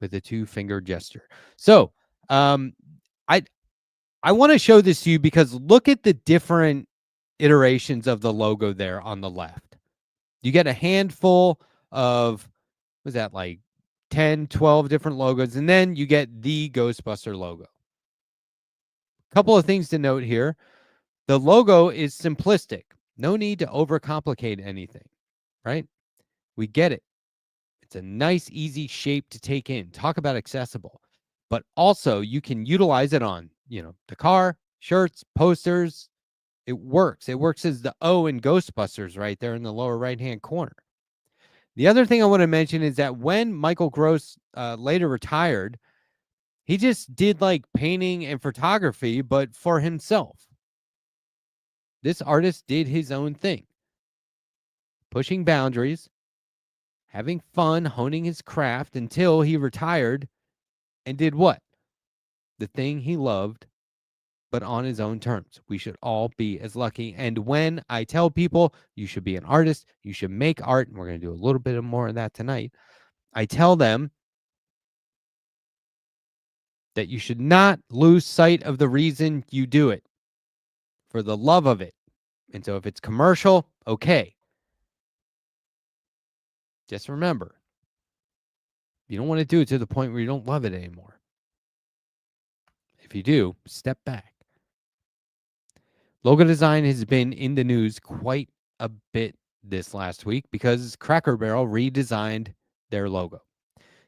Speaker 13: with a 2-finger gesture. So, I want to show this to you because look at the different iterations of the logo there on the left. You get a handful of, was that 10, 12 different logos, and then you get the Ghostbuster logo. Couple of things to note here. The logo is simplistic. No need to overcomplicate anything, right? We get it. It's a nice, easy shape to take in. Talk about accessible. But also, you can utilize it on, the car, shirts, posters. It works. It works as the O in Ghostbusters right there in the lower right-hand corner. The other thing I want to mention is that when Michael Gross later retired, he just did painting and photography, but for himself. This artist did his own thing, pushing boundaries, having fun, honing his craft until he retired and did what? The thing he loved, but on his own terms. We should all be as lucky. And when I tell people you should be an artist, you should make art, and we're going to do a little bit more of that tonight, I tell them that you should not lose sight of the reason you do it, for the love of it. And so if it's commercial, okay. Just remember, you don't want to do it to the point where you don't love it anymore. If you do, step back. Logo design has been in the news quite a bit this last week because Cracker Barrel redesigned their logo.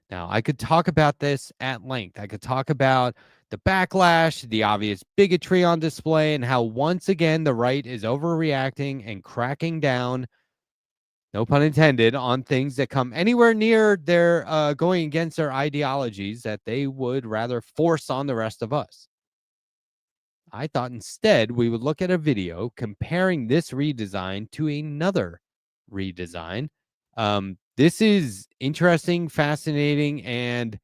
Speaker 13: Now, I could talk about this at length. I could talk about the backlash, the obvious bigotry on display, and how once again the right is overreacting and cracking down, no pun intended, on things that come anywhere near their going against their ideologies that they would rather force on the rest of us. I thought instead we would look at a video comparing this redesign to another redesign. This is interesting, fascinating, and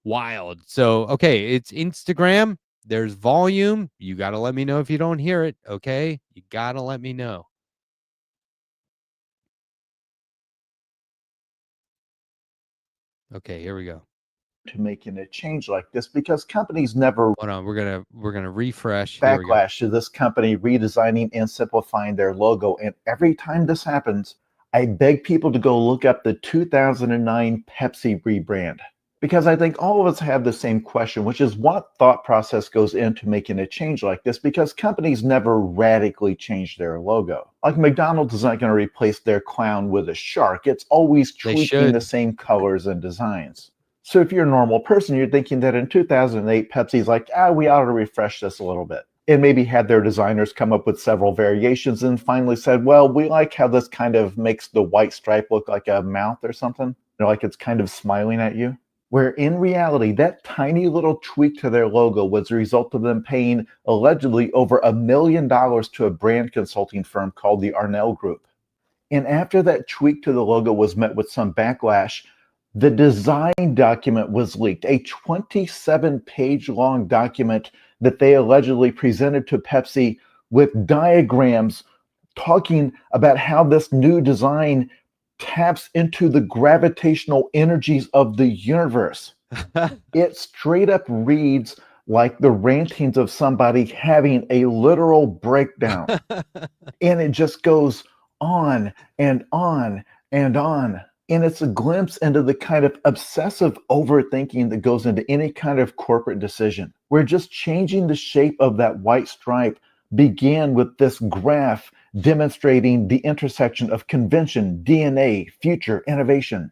Speaker 13: wild. So, okay, it's Instagram. There's volume. You got to let me know if you don't hear it, okay? You got to let me know. Okay, here we go.
Speaker 14: To making a change like this because companies never
Speaker 13: hold on, we're gonna refresh.
Speaker 14: Backlash to this company redesigning and simplifying their logo. And every time this happens, I beg people to go look up the 2009 Pepsi rebrand. Because I think all of us have the same question, which is what thought process goes into making a change like this? Because companies never radically change their logo. Like McDonald's is not going to replace their clown with a shark. It's always tweaking the same colors and designs. So if you're a normal person, you're thinking that in 2008, Pepsi's like, we ought to refresh this a little bit. And maybe had their designers come up with several variations and finally said, well, we like how this kind of makes the white stripe look like a mouth or something. Like it's kind of smiling at you. Where in reality, that tiny little tweak to their logo was the result of them paying allegedly over $1 million to a brand consulting firm called the Arnell Group. And after that tweak to the logo was met with some backlash, the design document was leaked, a 27-page long document that they allegedly presented to Pepsi with diagrams talking about how this new design taps into the gravitational energies of the universe. It straight up reads like the rantings of somebody having a literal breakdown. And it just goes on and on and on. And it's a glimpse into the kind of obsessive overthinking that goes into any kind of corporate decision. Where just changing the shape of that white stripe began with this graph demonstrating the intersection of convention, DNA, future, innovation.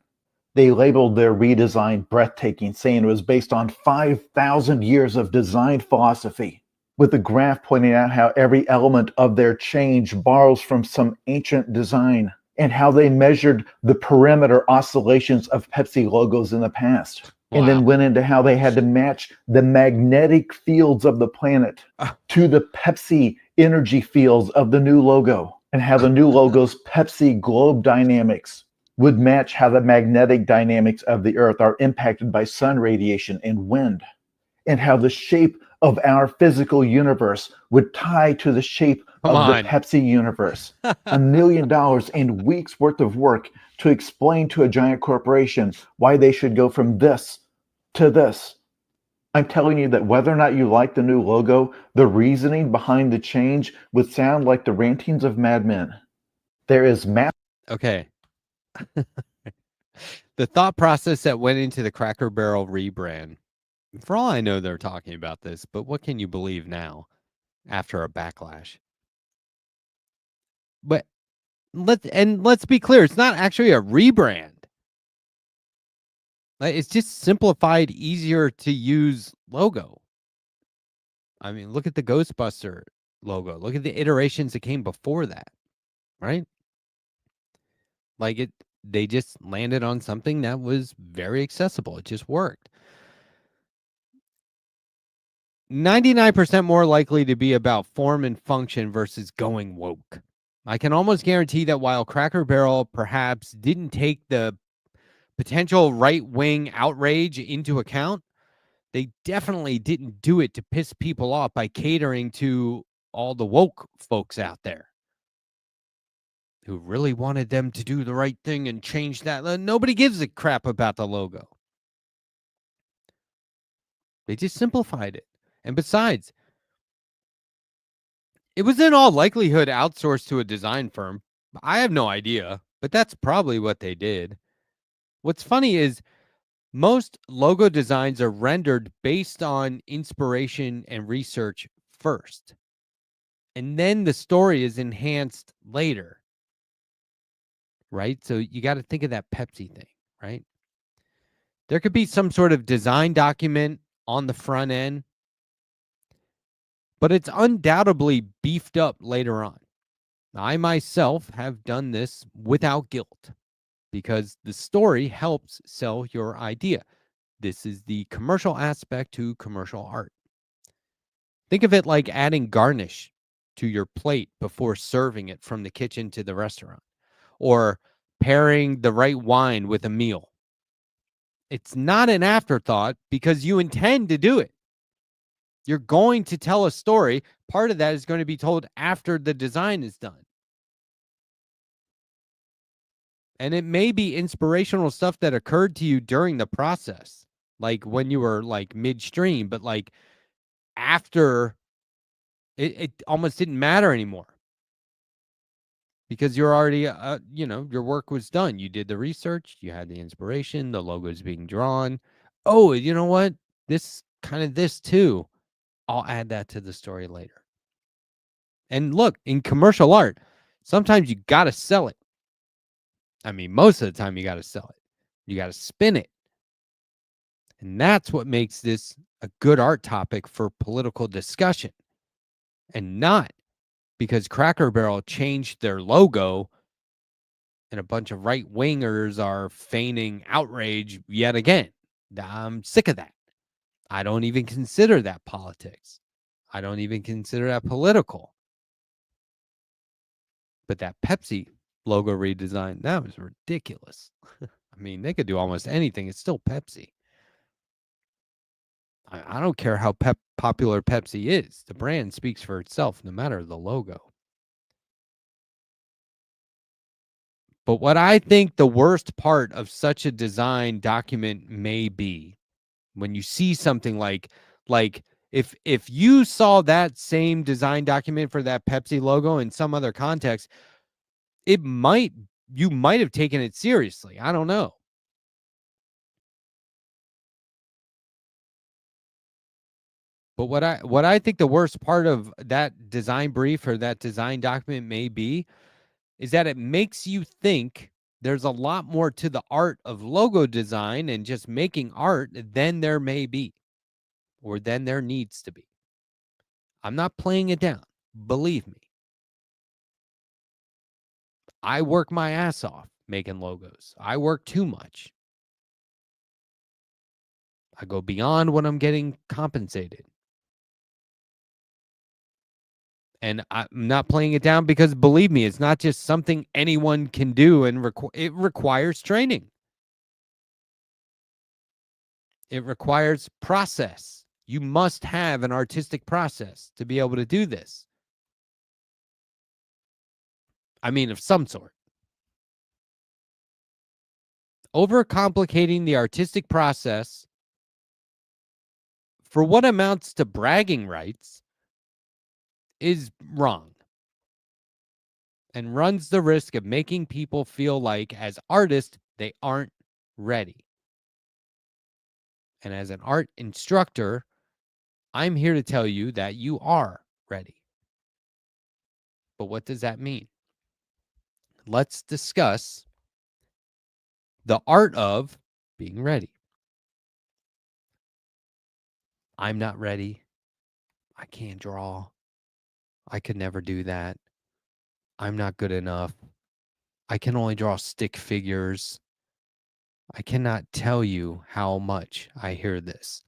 Speaker 14: They labeled their redesign breathtaking, saying it was based on 5,000 years of design philosophy, with the graph pointing out how every element of their change borrows from some ancient design, and how they measured the perimeter oscillations of Pepsi logos in the past. Wow. And then went into how they had to match the magnetic fields of the planet to the Pepsi energy fields of the new logo, and how the new logo's Pepsi globe dynamics would match how the magnetic dynamics of the earth are impacted by sun radiation and wind, and how the shape of our physical universe would tie to the shape of the Pepsi universe. $1 million and weeks worth of work to explain to a giant corporation why they should go from this to this. I'm telling you that whether or not you like the new logo, the reasoning behind the change would sound like the rantings of madmen. There is
Speaker 13: Okay. The thought process that went into the Cracker Barrel rebrand. For all I know, they're talking about this, but what can you believe now after a backlash? But let's be clear, it's not actually a rebrand. It's just simplified, easier to use logo. I mean, look at the Ghostbuster logo. Look at the iterations that came before that, right? Like they just landed on something that was very accessible. It just worked. 99% more likely to be about form and function versus going woke. I can almost guarantee that while Cracker Barrel perhaps didn't take the potential right-wing outrage into account, They definitely didn't do it to piss people off by catering to all the woke folks out there who really wanted them to do the right thing and change that. Nobody gives a crap about the logo. They just simplified it. And besides, it was in all likelihood outsourced to a design firm. I have no idea, but that's probably what they did. What's funny is most logo designs are rendered based on inspiration and research first, and then the story is enhanced later, right? So you got to think of that Pepsi thing, right? There could be some sort of design document on the front end, but it's undoubtedly beefed up later on. I myself have done this without guilt because the story helps sell your idea. This is the commercial aspect to commercial art. Think of it like adding garnish to your plate before serving it from the kitchen to the restaurant, or pairing the right wine with a meal. It's not an afterthought because you intend to do it. You're going to tell a story. Part of that is going to be told after the design is done. And it may be inspirational stuff that occurred to you during the process, like when you were like midstream, but like after, it almost didn't matter anymore because you're already, your work was done. You did the research, you had the inspiration, the logo is being drawn. Oh, you know what? This too. I'll add that to the story later. And look, in commercial art, sometimes you got to sell it. I mean, most of the time you got to sell it. You got to spin it. And that's what makes this a good art topic for political discussion. And not because Cracker Barrel changed their logo and a bunch of right-wingers are feigning outrage yet again. I'm sick of that. I don't even consider that politics. I don't even consider that political. But that Pepsi logo redesign, that was ridiculous. I mean, they could do almost anything. It's still Pepsi. I don't care how popular Pepsi is. The brand speaks for itself, no matter the logo. But what I think the worst part of such a design document may be when you see something like if you saw that same design document for that Pepsi logo in some other context, you might have taken it seriously. I don't know. But what I think the worst part of that design brief or that design document may be is that it makes you think there's a lot more to the art of logo design and just making art than there may be, or than there needs to be. I'm not playing it down. Believe me. I work my ass off making logos. I work too much. I go beyond what I'm getting compensated. And I'm not playing it down because, believe me, it's not just something anyone can do, and it requires training. It requires process. You must have an artistic process to be able to do this. I mean, of some sort. Overcomplicating the artistic process for what amounts to bragging rights is wrong and runs the risk of making people feel like, as artists, they aren't ready. And as an art instructor, I'm here to tell you that you are ready. But what does that mean? Let's discuss the art of being ready. I'm not ready. I can't draw. I could never do that. I'm not good enough. I can only draw stick figures. I cannot tell you how much I hear this.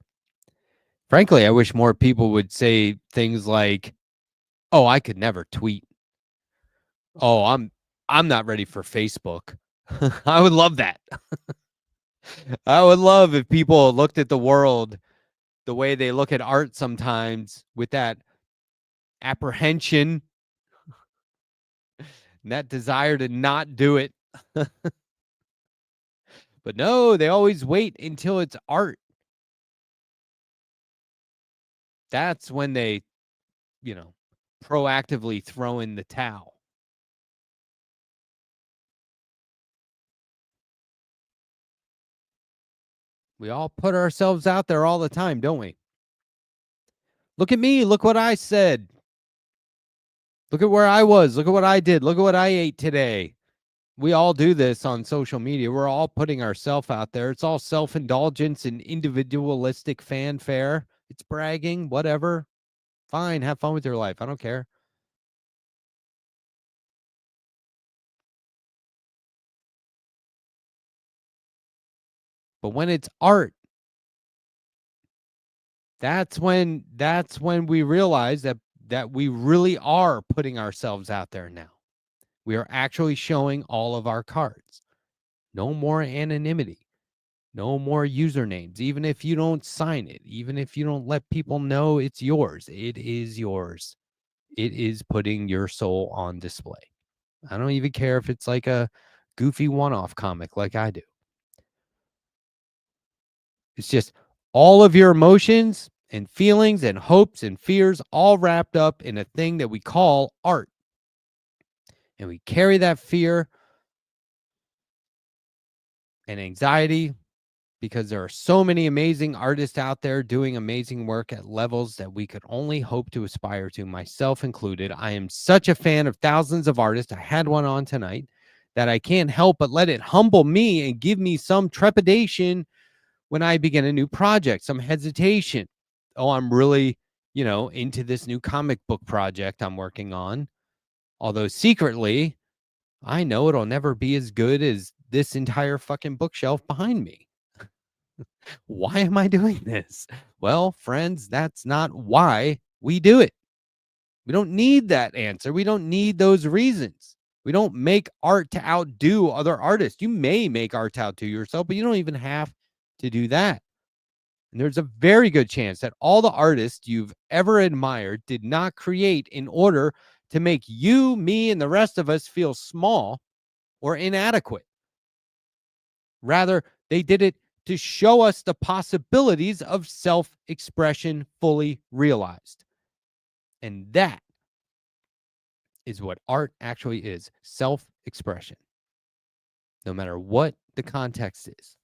Speaker 13: Frankly, I wish more people would say things like, "Oh, I could never tweet. Oh, I'm not ready for Facebook." I would love that. I would love if people looked at the world the way they look at art sometimes with that apprehension, and that desire to not do it. But no, they always wait until it's art. That's when they, proactively throw in the towel. We all put ourselves out there all the time, don't we? Look at me. Look what I said. Look at where I was. Look at what I did. Look at what I ate today. We all do this on social media. We're all putting ourselves out there. It's all self-indulgence and individualistic fanfare. It's bragging, whatever. Fine, have fun with your life. I don't care. But when it's art, that's when we realize that we really are putting ourselves out there now. We are actually showing all of our cards. No more anonymity. No more usernames. Even if you don't sign it, even if you don't let people know it's yours, it is yours. It is putting your soul on display. I don't even care if it's like a goofy one-off comic like I do. It's just all of your emotions and feelings and hopes and fears all wrapped up in a thing that we call art. And we carry that fear and anxiety because there are so many amazing artists out there doing amazing work at levels that we could only hope to aspire to, myself included. I am such a fan of thousands of artists. I had one on tonight that I can't help but let it humble me and give me some trepidation when I begin a new project, some hesitation. Oh, I'm really, into this new comic book project I'm working on. Although secretly, I know it'll never be as good as this entire fucking bookshelf behind me. Why am I doing this? Well, friends, that's not why we do it. We don't need that answer. We don't need those reasons. We don't make art to outdo other artists. You may make art to outdo yourself, but you don't even have to do that. And there's a very good chance that all the artists you've ever admired did not create in order to make you, me, and the rest of us feel small or inadequate. Rather, they did it to show us the possibilities of self-expression fully realized. And that is what art actually is, self-expression, no matter what the context is.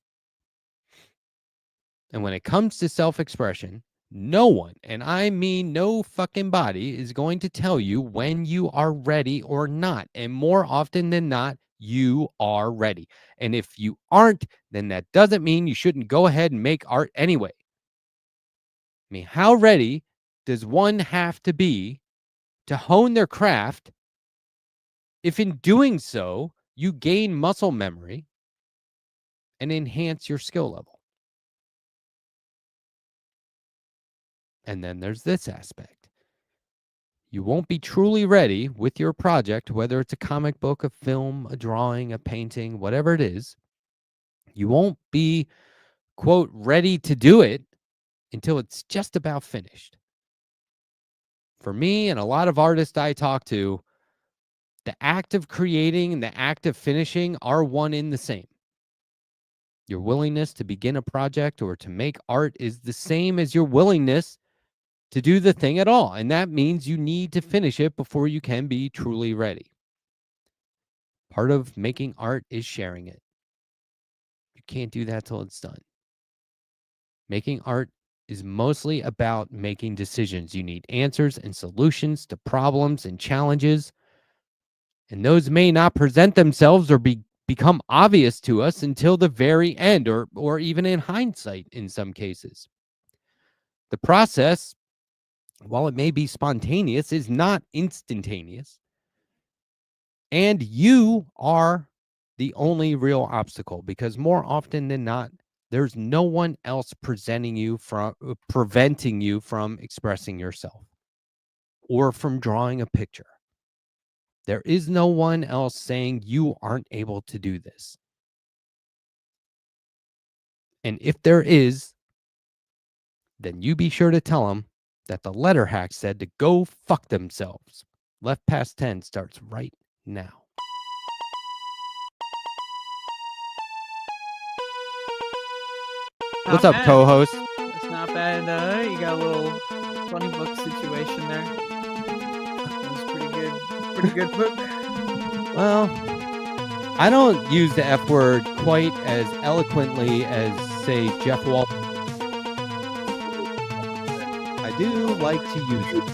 Speaker 13: And when it comes to self-expression, no one, and I mean no fucking body, is going to tell you when you are ready or not. And more often than not, you are ready. And if you aren't, then that doesn't mean you shouldn't go ahead and make art anyway. I mean, how ready does one have to be to hone their craft if in doing so, you gain muscle memory and enhance your skill level? And then there's this aspect. You won't be truly ready with your project, whether it's a comic book, a film, a drawing, a painting, whatever it is. You won't be, quote, ready to do it until it's just about finished. For me and a lot of artists I talk to, the act of creating and the act of finishing are one in the same. Your willingness to begin a project or to make art is the same as your willingness to do the thing at all. And that means you need to finish it before you can be truly ready. Part of making art is sharing it. You can't do that till it's done. Making art is mostly about making decisions. You need answers and solutions to problems and challenges. And those may not present themselves or become obvious to us until the very end, or even in hindsight in some cases. The process, while it may be spontaneous, is not instantaneous. And you are the only real obstacle, because more often than not, there's no one else preventing you from expressing yourself or from drawing a picture. There is no one else saying you aren't able to do this. And if there is, then you be sure to tell them that the Letterhack said to go fuck themselves. Left Past 10 starts right now. What's up, co-host?
Speaker 11: It's not bad. You got a little FunnyBook situation there. That's pretty good. Pretty good book.
Speaker 13: Well, I don't use the F word quite as eloquently as, say, Jeff Waldorf. I do like to use it.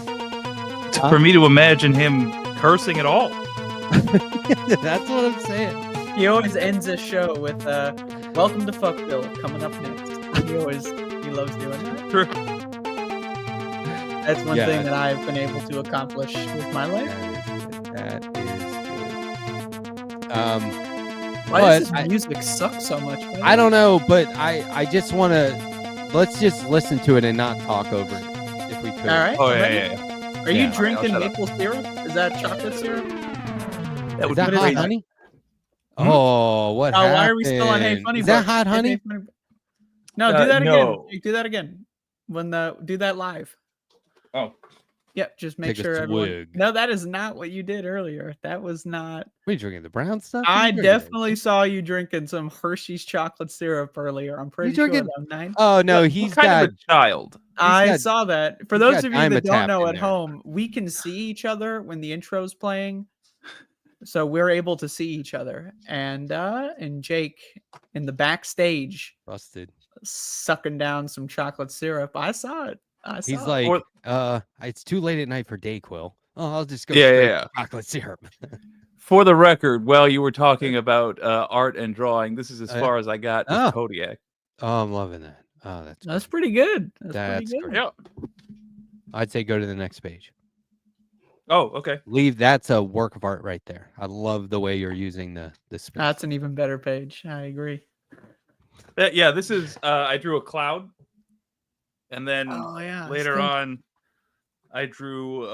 Speaker 16: For me to imagine him cursing at all.
Speaker 13: That's what I'm saying.
Speaker 11: He always ends a show with "Welcome to Fuckville" coming up next. He loves doing that.
Speaker 16: True.
Speaker 11: That's one thing that I've been able to accomplish with my life.
Speaker 13: That is good.
Speaker 11: Why does this music suck so much?
Speaker 13: I don't know, but I just want to let's just listen to it and not talk over it if we could.
Speaker 11: All right.
Speaker 16: Oh yeah.
Speaker 11: Are you drinking maple syrup? Is that chocolate syrup?
Speaker 13: Is that hot honey? Oh, what happened?
Speaker 11: Why are we still on Hey Funny?
Speaker 13: Is that hot honey?
Speaker 11: No, do that again.
Speaker 16: No.
Speaker 11: Do that again. Do that live.
Speaker 16: Oh.
Speaker 11: Yep, just make
Speaker 13: Take a
Speaker 11: sure everyone.
Speaker 13: swig.
Speaker 11: No, that is not what you did earlier. That was not.
Speaker 13: What are you drinking? The brown stuff?
Speaker 11: I definitely saw you drinking some Hershey's chocolate syrup earlier. I'm pretty sure.
Speaker 13: Oh no, he's
Speaker 16: kind
Speaker 13: got
Speaker 16: of a child.
Speaker 11: I saw that. For those of you that don't know
Speaker 13: in
Speaker 11: at
Speaker 13: there.
Speaker 11: home, we can see each other when the intro's playing, so we're able to see each other. And Jake in the backstage,
Speaker 13: busted,
Speaker 11: sucking down some chocolate syrup. I saw it.
Speaker 13: He's like, it's too late at night for Dayquil. Oh, I'll just go
Speaker 16: Yeah,
Speaker 13: straight
Speaker 16: yeah.
Speaker 13: to chocolate syrup.
Speaker 16: For the record, while you were talking about art and drawing, this is as far as I got with Kodiak.
Speaker 13: Oh, I'm loving that. Oh,
Speaker 11: that's pretty good.
Speaker 13: That's
Speaker 11: pretty good.
Speaker 13: great. I'd say go to the next page.
Speaker 16: Oh, okay.
Speaker 13: That's a work of art right there. I love the way you're using the space.
Speaker 11: That's an even better page. I agree.
Speaker 16: Yeah, this is I drew a cloud, and then later on I drew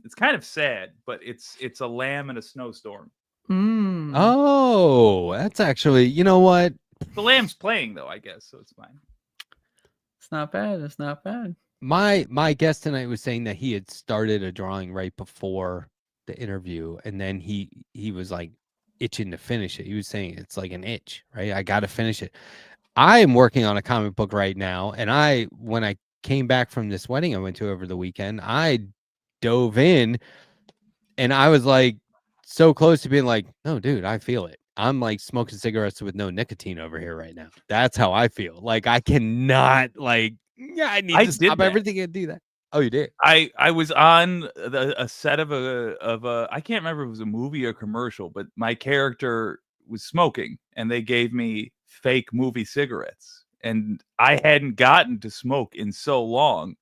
Speaker 16: it's kind of sad, but it's a lamb in a snowstorm.
Speaker 13: Oh, that's actually, you know what?
Speaker 16: The lamb's playing though, I guess, so it's fine.
Speaker 11: It's not bad. It's not bad.
Speaker 13: My guest tonight was saying that he had started a drawing right before the interview, and then he was like itching to finish it. He was saying it's like an itch, right? I got to finish it. I am working on a comic book right now, and when I came back from this wedding I went to over the weekend, I dove in, and I was like so close to being like, no, dude, I feel it. I'm like smoking cigarettes with no nicotine over here right now. That's how I feel. Like I cannot I need to stop everything and do that. Oh, you did?
Speaker 16: I was on a set of a I can't remember if it was a movie or commercial, but my character was smoking, and they gave me fake movie cigarettes, and I hadn't gotten to smoke in so long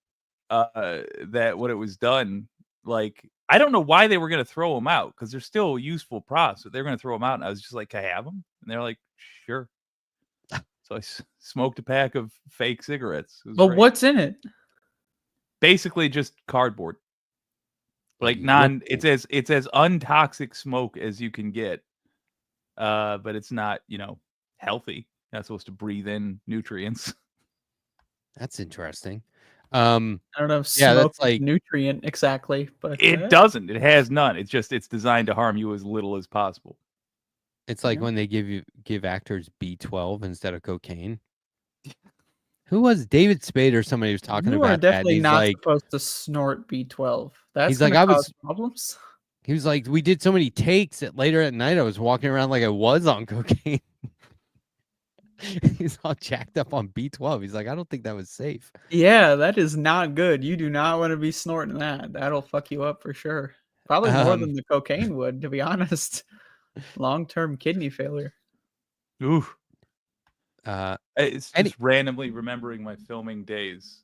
Speaker 16: that when it was done, like I don't know why they were going to throw them out because they're still useful props, but they're going to throw them out, and I was just like, "Can I have them?" And they're like, "Sure." So I smoked a pack of fake cigarettes.
Speaker 11: But great. What's in it?
Speaker 16: Basically, just cardboard. Like it's as untoxic smoke as you can get, but it's not healthy. You're not supposed to breathe in nutrients.
Speaker 13: That's interesting.
Speaker 11: I don't know if smoke
Speaker 13: that's like
Speaker 11: nutrient exactly, but
Speaker 16: it doesn't. It has none. It's designed to harm you as little as possible.
Speaker 13: It's like when they give actors B12 instead of cocaine. Who was David Spade or somebody was talking
Speaker 11: you
Speaker 13: about
Speaker 11: are definitely
Speaker 13: that?
Speaker 11: Not supposed to snort B12. That's
Speaker 13: he's like, I was
Speaker 11: problems.
Speaker 13: He was like, we did so many takes that later at night I was walking around like I was on cocaine. He's all jacked up on B12. He's like, I don't think that was safe.
Speaker 11: Yeah, that is not good. You do not want to be snorting that. That'll fuck you up for sure. Probably more than the cocaine would, to be honest. Long-term kidney failure.
Speaker 16: Ooh. It's just randomly remembering my filming days.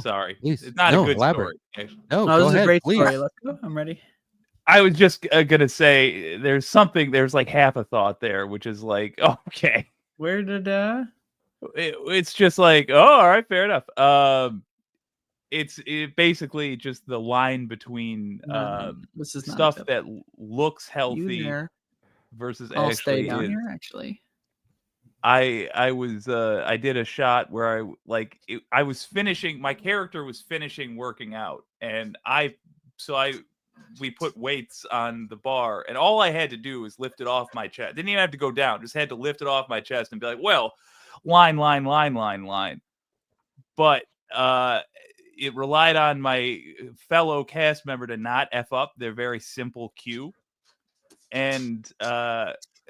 Speaker 16: Sorry.
Speaker 13: Please.
Speaker 16: It's not a good story. Actually.
Speaker 13: No,
Speaker 11: this is
Speaker 13: ahead,
Speaker 11: a great
Speaker 13: please.
Speaker 11: story. Let's go. I'm ready.
Speaker 16: I was just gonna say there's like half a thought there, which is like, okay.
Speaker 11: Where did
Speaker 16: it's just like, oh, all right, fair enough. It's basically just the line between
Speaker 11: this is
Speaker 16: stuff that looks healthy versus
Speaker 11: I'll
Speaker 16: actually
Speaker 11: stay down
Speaker 16: is.
Speaker 11: here actually.
Speaker 16: I did a shot where I was finishing, my character was finishing working out, and we put weights on the bar, and all I had to do was lift it off my chest. Didn't even have to go down, just had to lift it off my chest and be like, well, line. But it relied on my fellow cast member to not F up their very simple cue. And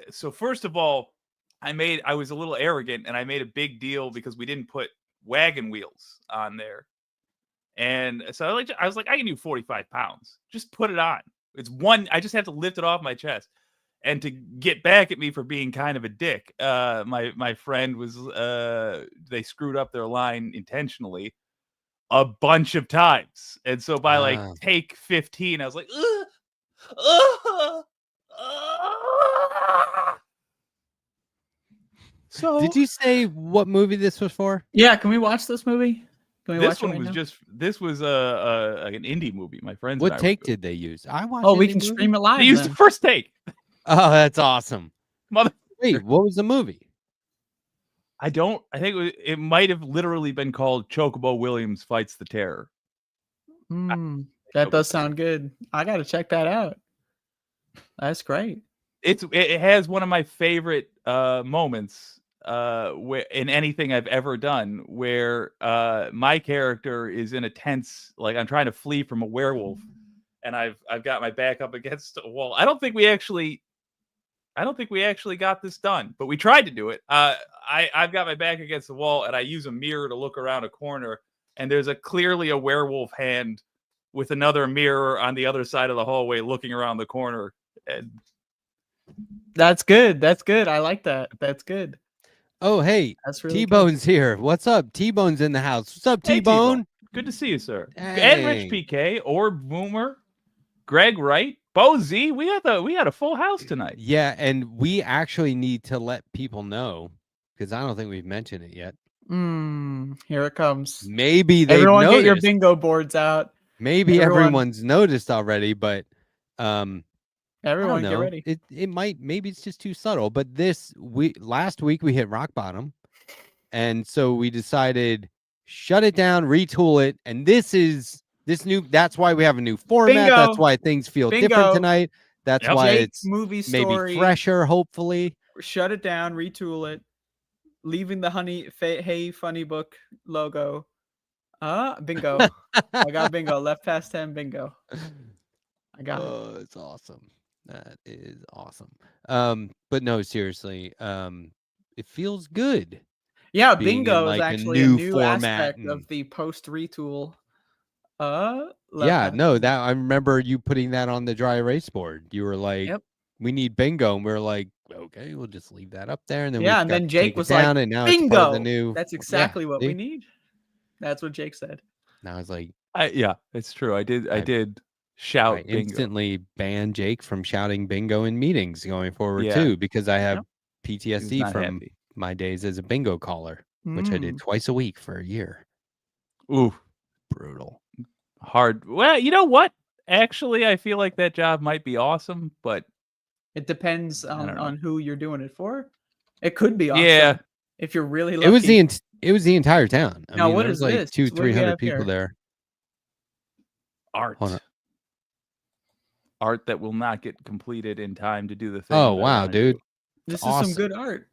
Speaker 16: so first of all, I was a little arrogant, and I made a big deal because we didn't put wagon wheels on there. And so I was like, I can do 45 pounds. Just put it on. It's one. I just have to lift it off my chest. And to get back at me for being kind of a dick, my friend was, they screwed up their line intentionally a bunch of times. And so by take 15, I was like,
Speaker 13: So did you say what movie this was for?
Speaker 11: Yeah, can we watch this movie?
Speaker 16: This one was an indie movie. My friends.
Speaker 13: What take did they use? I watched.
Speaker 11: Oh, we can stream it live.
Speaker 16: They used the first take.
Speaker 13: Oh, that's awesome.
Speaker 16: Wait,
Speaker 13: what was the movie?
Speaker 16: I think it might have literally been called Chocobo Williams Fights the Terror.
Speaker 11: That does sound good. I got to check that out. That's great.
Speaker 16: It has one of my favorite moments where in anything I've ever done, where my character is in a tense, like I'm trying to flee from a werewolf, and I've got my back up against a wall. I don't think we actually got this done, but we tried to do it. I've got my back against the wall, and I use a mirror to look around a corner, and there's clearly a werewolf hand with another mirror on the other side of the hallway looking around the corner. And
Speaker 11: that's good. That's good. I like that. That's good.
Speaker 13: Oh, hey,
Speaker 11: that's really
Speaker 13: T-Bone's here. What's up? T-Bone's in the house. What's up,
Speaker 16: Hey,
Speaker 13: T-Bone?
Speaker 16: Good to see you, sir.
Speaker 13: Hey.
Speaker 16: And Rich PK, Orb Boomer, Greg Wright, Bo Z. We had a full house tonight.
Speaker 13: Yeah, and we actually need to let people know, because I don't think we've mentioned it yet.
Speaker 11: Here it comes.
Speaker 13: Maybe they
Speaker 11: everyone
Speaker 13: noticed.
Speaker 11: Get your bingo boards out.
Speaker 13: Maybe everyone's noticed already, but
Speaker 11: everyone get ready.
Speaker 13: Maybe it's just too subtle. But last week we hit rock bottom, and so we decided shut it down, retool it, and this new. That's why we have a new format.
Speaker 11: Bingo.
Speaker 13: That's why things feel different tonight. That's why it's
Speaker 11: movie story.
Speaker 13: Maybe fresher, hopefully.
Speaker 11: Shut it down, retool it, leaving the Hey FunnyBook logo. Bingo. I got bingo. Left past 10 bingo. I got it.
Speaker 13: Oh, it's awesome. That is awesome. But no, seriously, it feels good.
Speaker 11: Yeah,
Speaker 13: being
Speaker 11: bingo
Speaker 13: in,
Speaker 11: is
Speaker 13: like,
Speaker 11: actually a new aspect
Speaker 13: and...
Speaker 11: of the post retool.
Speaker 13: Yeah, no, that I remember you putting that on the dry erase board. You were like, we need bingo, and we are like, okay, we'll just leave that up there. And then
Speaker 11: and then Jake was like,
Speaker 13: and now
Speaker 11: bingo.
Speaker 13: it's part of the new...
Speaker 11: That's exactly what we need. That's what Jake said.
Speaker 13: Now I was like,
Speaker 16: yeah, it's true. I did shout.
Speaker 13: I instantly banned Jake from shouting bingo in meetings going forward
Speaker 16: Yeah.
Speaker 13: too, because I have
Speaker 16: He's
Speaker 13: PTSD
Speaker 16: not
Speaker 13: from
Speaker 16: happy.
Speaker 13: my days as a bingo caller, which I did twice a week for a year.
Speaker 16: Ooh,
Speaker 13: brutal.
Speaker 16: Hard. Well, you know what? Actually, I feel like that job might be awesome, but
Speaker 11: it depends on who you're doing it for. It could be awesome.
Speaker 16: Yeah.
Speaker 11: If you're really lucky.
Speaker 13: It was the entire town. I
Speaker 11: Now,
Speaker 13: mean,
Speaker 11: what
Speaker 13: there
Speaker 11: is
Speaker 13: was like
Speaker 11: this?
Speaker 13: 200-300 people
Speaker 11: here?
Speaker 13: there.
Speaker 16: Art.
Speaker 13: Hold on.
Speaker 16: Art that will not get completed in time to do the thing.
Speaker 13: Oh wow, dude!
Speaker 11: This is
Speaker 13: awesome.
Speaker 11: some good art.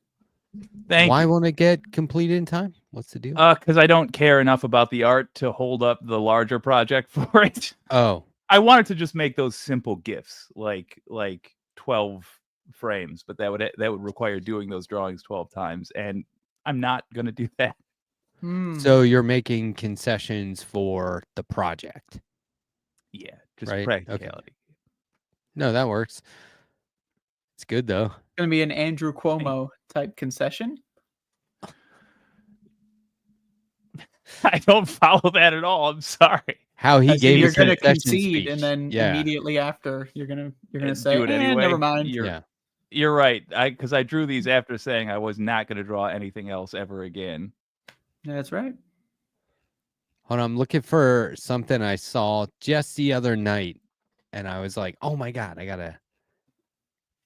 Speaker 13: Why won't it get completed in time? What's the deal?
Speaker 16: Because I don't care enough about the art to hold up the larger project for it.
Speaker 13: Oh,
Speaker 16: I wanted to just make those simple GIFs, like 12 frames, but that would require doing those drawings 12 times, and I'm not gonna do that.
Speaker 13: So you're making concessions for the project.
Speaker 16: Yeah, just
Speaker 13: right?
Speaker 16: practicality.
Speaker 13: Okay. No, that works. It's good though.
Speaker 11: It's gonna be an Andrew Cuomo type concession.
Speaker 16: I don't follow that at all. I'm sorry.
Speaker 13: How he gave
Speaker 11: you're
Speaker 13: his
Speaker 11: gonna
Speaker 13: concession
Speaker 11: concede,
Speaker 13: speech.
Speaker 11: and then
Speaker 13: Yeah.
Speaker 11: immediately after you're gonna say,
Speaker 16: do it anyway.
Speaker 11: never mind.
Speaker 16: You're right. Because I drew these after saying I was not going to draw anything else ever again.
Speaker 11: That's right.
Speaker 13: Hold on, I'm looking for something I saw just the other night, and I was like, "Oh my god, I gotta."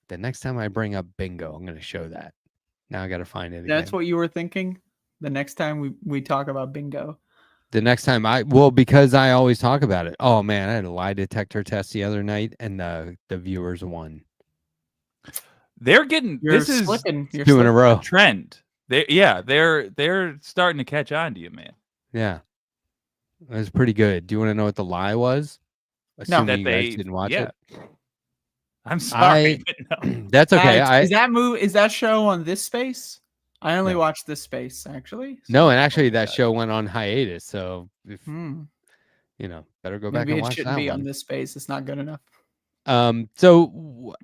Speaker 13: The next time I bring up bingo, I'm gonna show that. Now I got to find it
Speaker 11: That's
Speaker 13: again.
Speaker 11: what you were thinking the next time we talk about bingo.
Speaker 13: The next time because I always talk about it. Oh man, I had a lie detector test the other night, and the viewers won.
Speaker 16: They're getting this is
Speaker 13: two in a row.
Speaker 16: Trend. They're starting to catch on to you, man.
Speaker 13: Yeah, it was pretty good. Do you want to know what the lie was?
Speaker 16: No,
Speaker 13: Assuming
Speaker 16: that
Speaker 13: you
Speaker 16: they
Speaker 13: guys didn't watch
Speaker 16: yeah.
Speaker 13: it.
Speaker 16: I'm sorry. But no.
Speaker 13: That's okay.
Speaker 11: Is that show on this space? I only watched this space actually.
Speaker 13: No, and actually that show went on hiatus. So if
Speaker 11: Hmm.
Speaker 13: you know, better go back
Speaker 11: Maybe
Speaker 13: and
Speaker 11: it
Speaker 13: watch
Speaker 11: shouldn't
Speaker 13: that
Speaker 11: be
Speaker 13: one.
Speaker 11: on this space. It's not good enough.
Speaker 13: So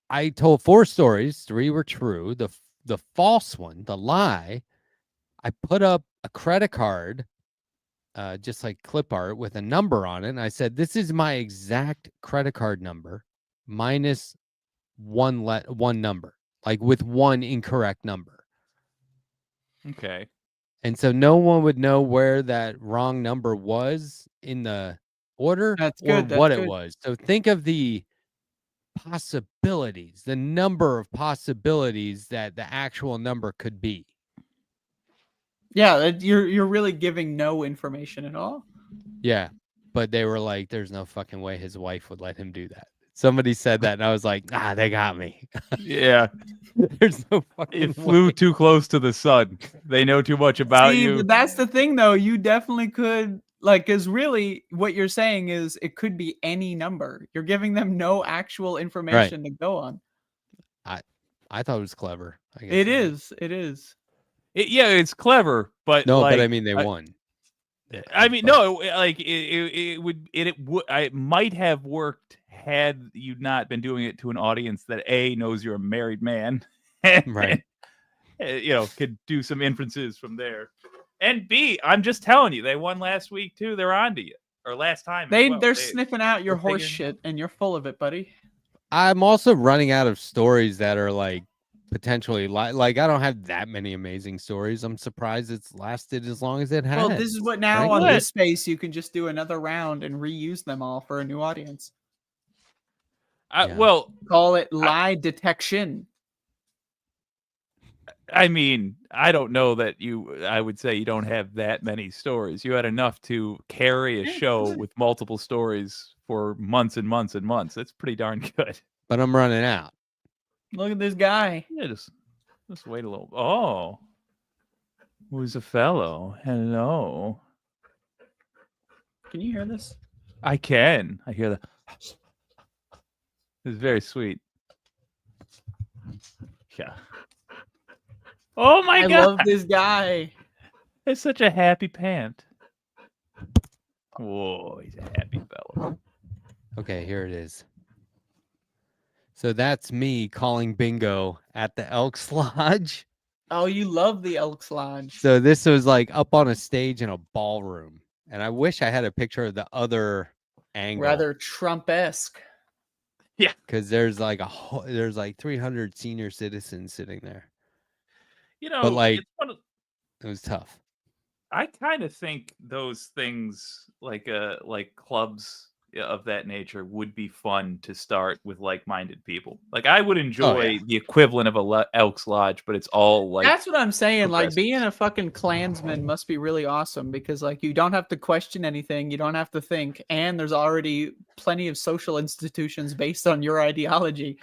Speaker 13: I told 4 stories. 3 were true. The false one, the lie, I put up a credit card, just like clip art with a number on it. And I said, this is my exact credit card number minus one number, like with one incorrect number.
Speaker 16: Okay.
Speaker 13: And so no one would know where that wrong number was in the order
Speaker 11: That's
Speaker 13: or
Speaker 11: good.
Speaker 13: what
Speaker 11: That's
Speaker 13: it
Speaker 11: good.
Speaker 13: was. So think of the possibilities, the number of possibilities that the actual number could be.
Speaker 11: Yeah, you're really giving no information at all.
Speaker 13: Yeah, but they were like, there's no fucking way his wife would let him do that. Somebody said that, and I was like, they got me.
Speaker 16: Yeah.
Speaker 13: There's no fucking
Speaker 16: It flew too close to the sun. They know too much about
Speaker 11: See,
Speaker 16: you.
Speaker 11: but that's the thing, though. You definitely could, because really what you're saying is it could be any number. You're giving them no actual information to go on.
Speaker 13: I thought it was clever. I guess
Speaker 11: It is. It is.
Speaker 16: Yeah, it's clever, but
Speaker 13: no,
Speaker 16: like,
Speaker 13: but I mean, they won.
Speaker 16: I mean, no, like it might have worked had you not been doing it to an audience that A, knows you're a married man, and,
Speaker 13: right?
Speaker 16: Could do some inferences from there, and B, I'm just telling you, they won last week too. They're on to you, or last time.
Speaker 11: They're sniffing out your horse shit, and you're full of it, buddy.
Speaker 13: I'm also running out of stories that are like potentially like I don't have that many amazing stories. I'm surprised it's lasted as long as it has.
Speaker 11: Well, this is what now
Speaker 13: frankly.
Speaker 11: on this space you can just do another round and reuse them all for a new audience.
Speaker 16: Well,
Speaker 11: call it lie detection.
Speaker 16: I mean, I don't know that I would say you don't have that many stories. You had enough to carry a show with multiple stories for months and months and months. That's pretty darn good.
Speaker 13: But I'm running out.
Speaker 11: Look at this guy.
Speaker 16: Yeah, just wait a little. Oh, who's a fellow? Hello.
Speaker 11: Can you hear this?
Speaker 16: I can. I hear that. It's very sweet. Yeah. Oh my God!
Speaker 11: I love this guy.
Speaker 16: It's such a happy pant. Whoa, he's a happy fellow.
Speaker 13: Okay, here it is. So that's me calling bingo at the Elks Lodge.
Speaker 11: Oh, you love the Elks Lodge.
Speaker 13: So this was like up on a stage in a ballroom. And I wish I had a picture of the other angle.
Speaker 11: Rather Trump-esque.
Speaker 16: Yeah.
Speaker 13: Because there's like 300 senior citizens sitting there. But like, it was tough.
Speaker 16: I kind of think those things like clubs of that nature would be fun to start with like-minded people. Like I would enjoy the equivalent of a Elks Lodge, but it's all like
Speaker 11: that's what I'm saying. Like being a fucking Klansman must be really awesome because like you don't have to question anything, you don't have to think, and there's already plenty of social institutions based on your ideology.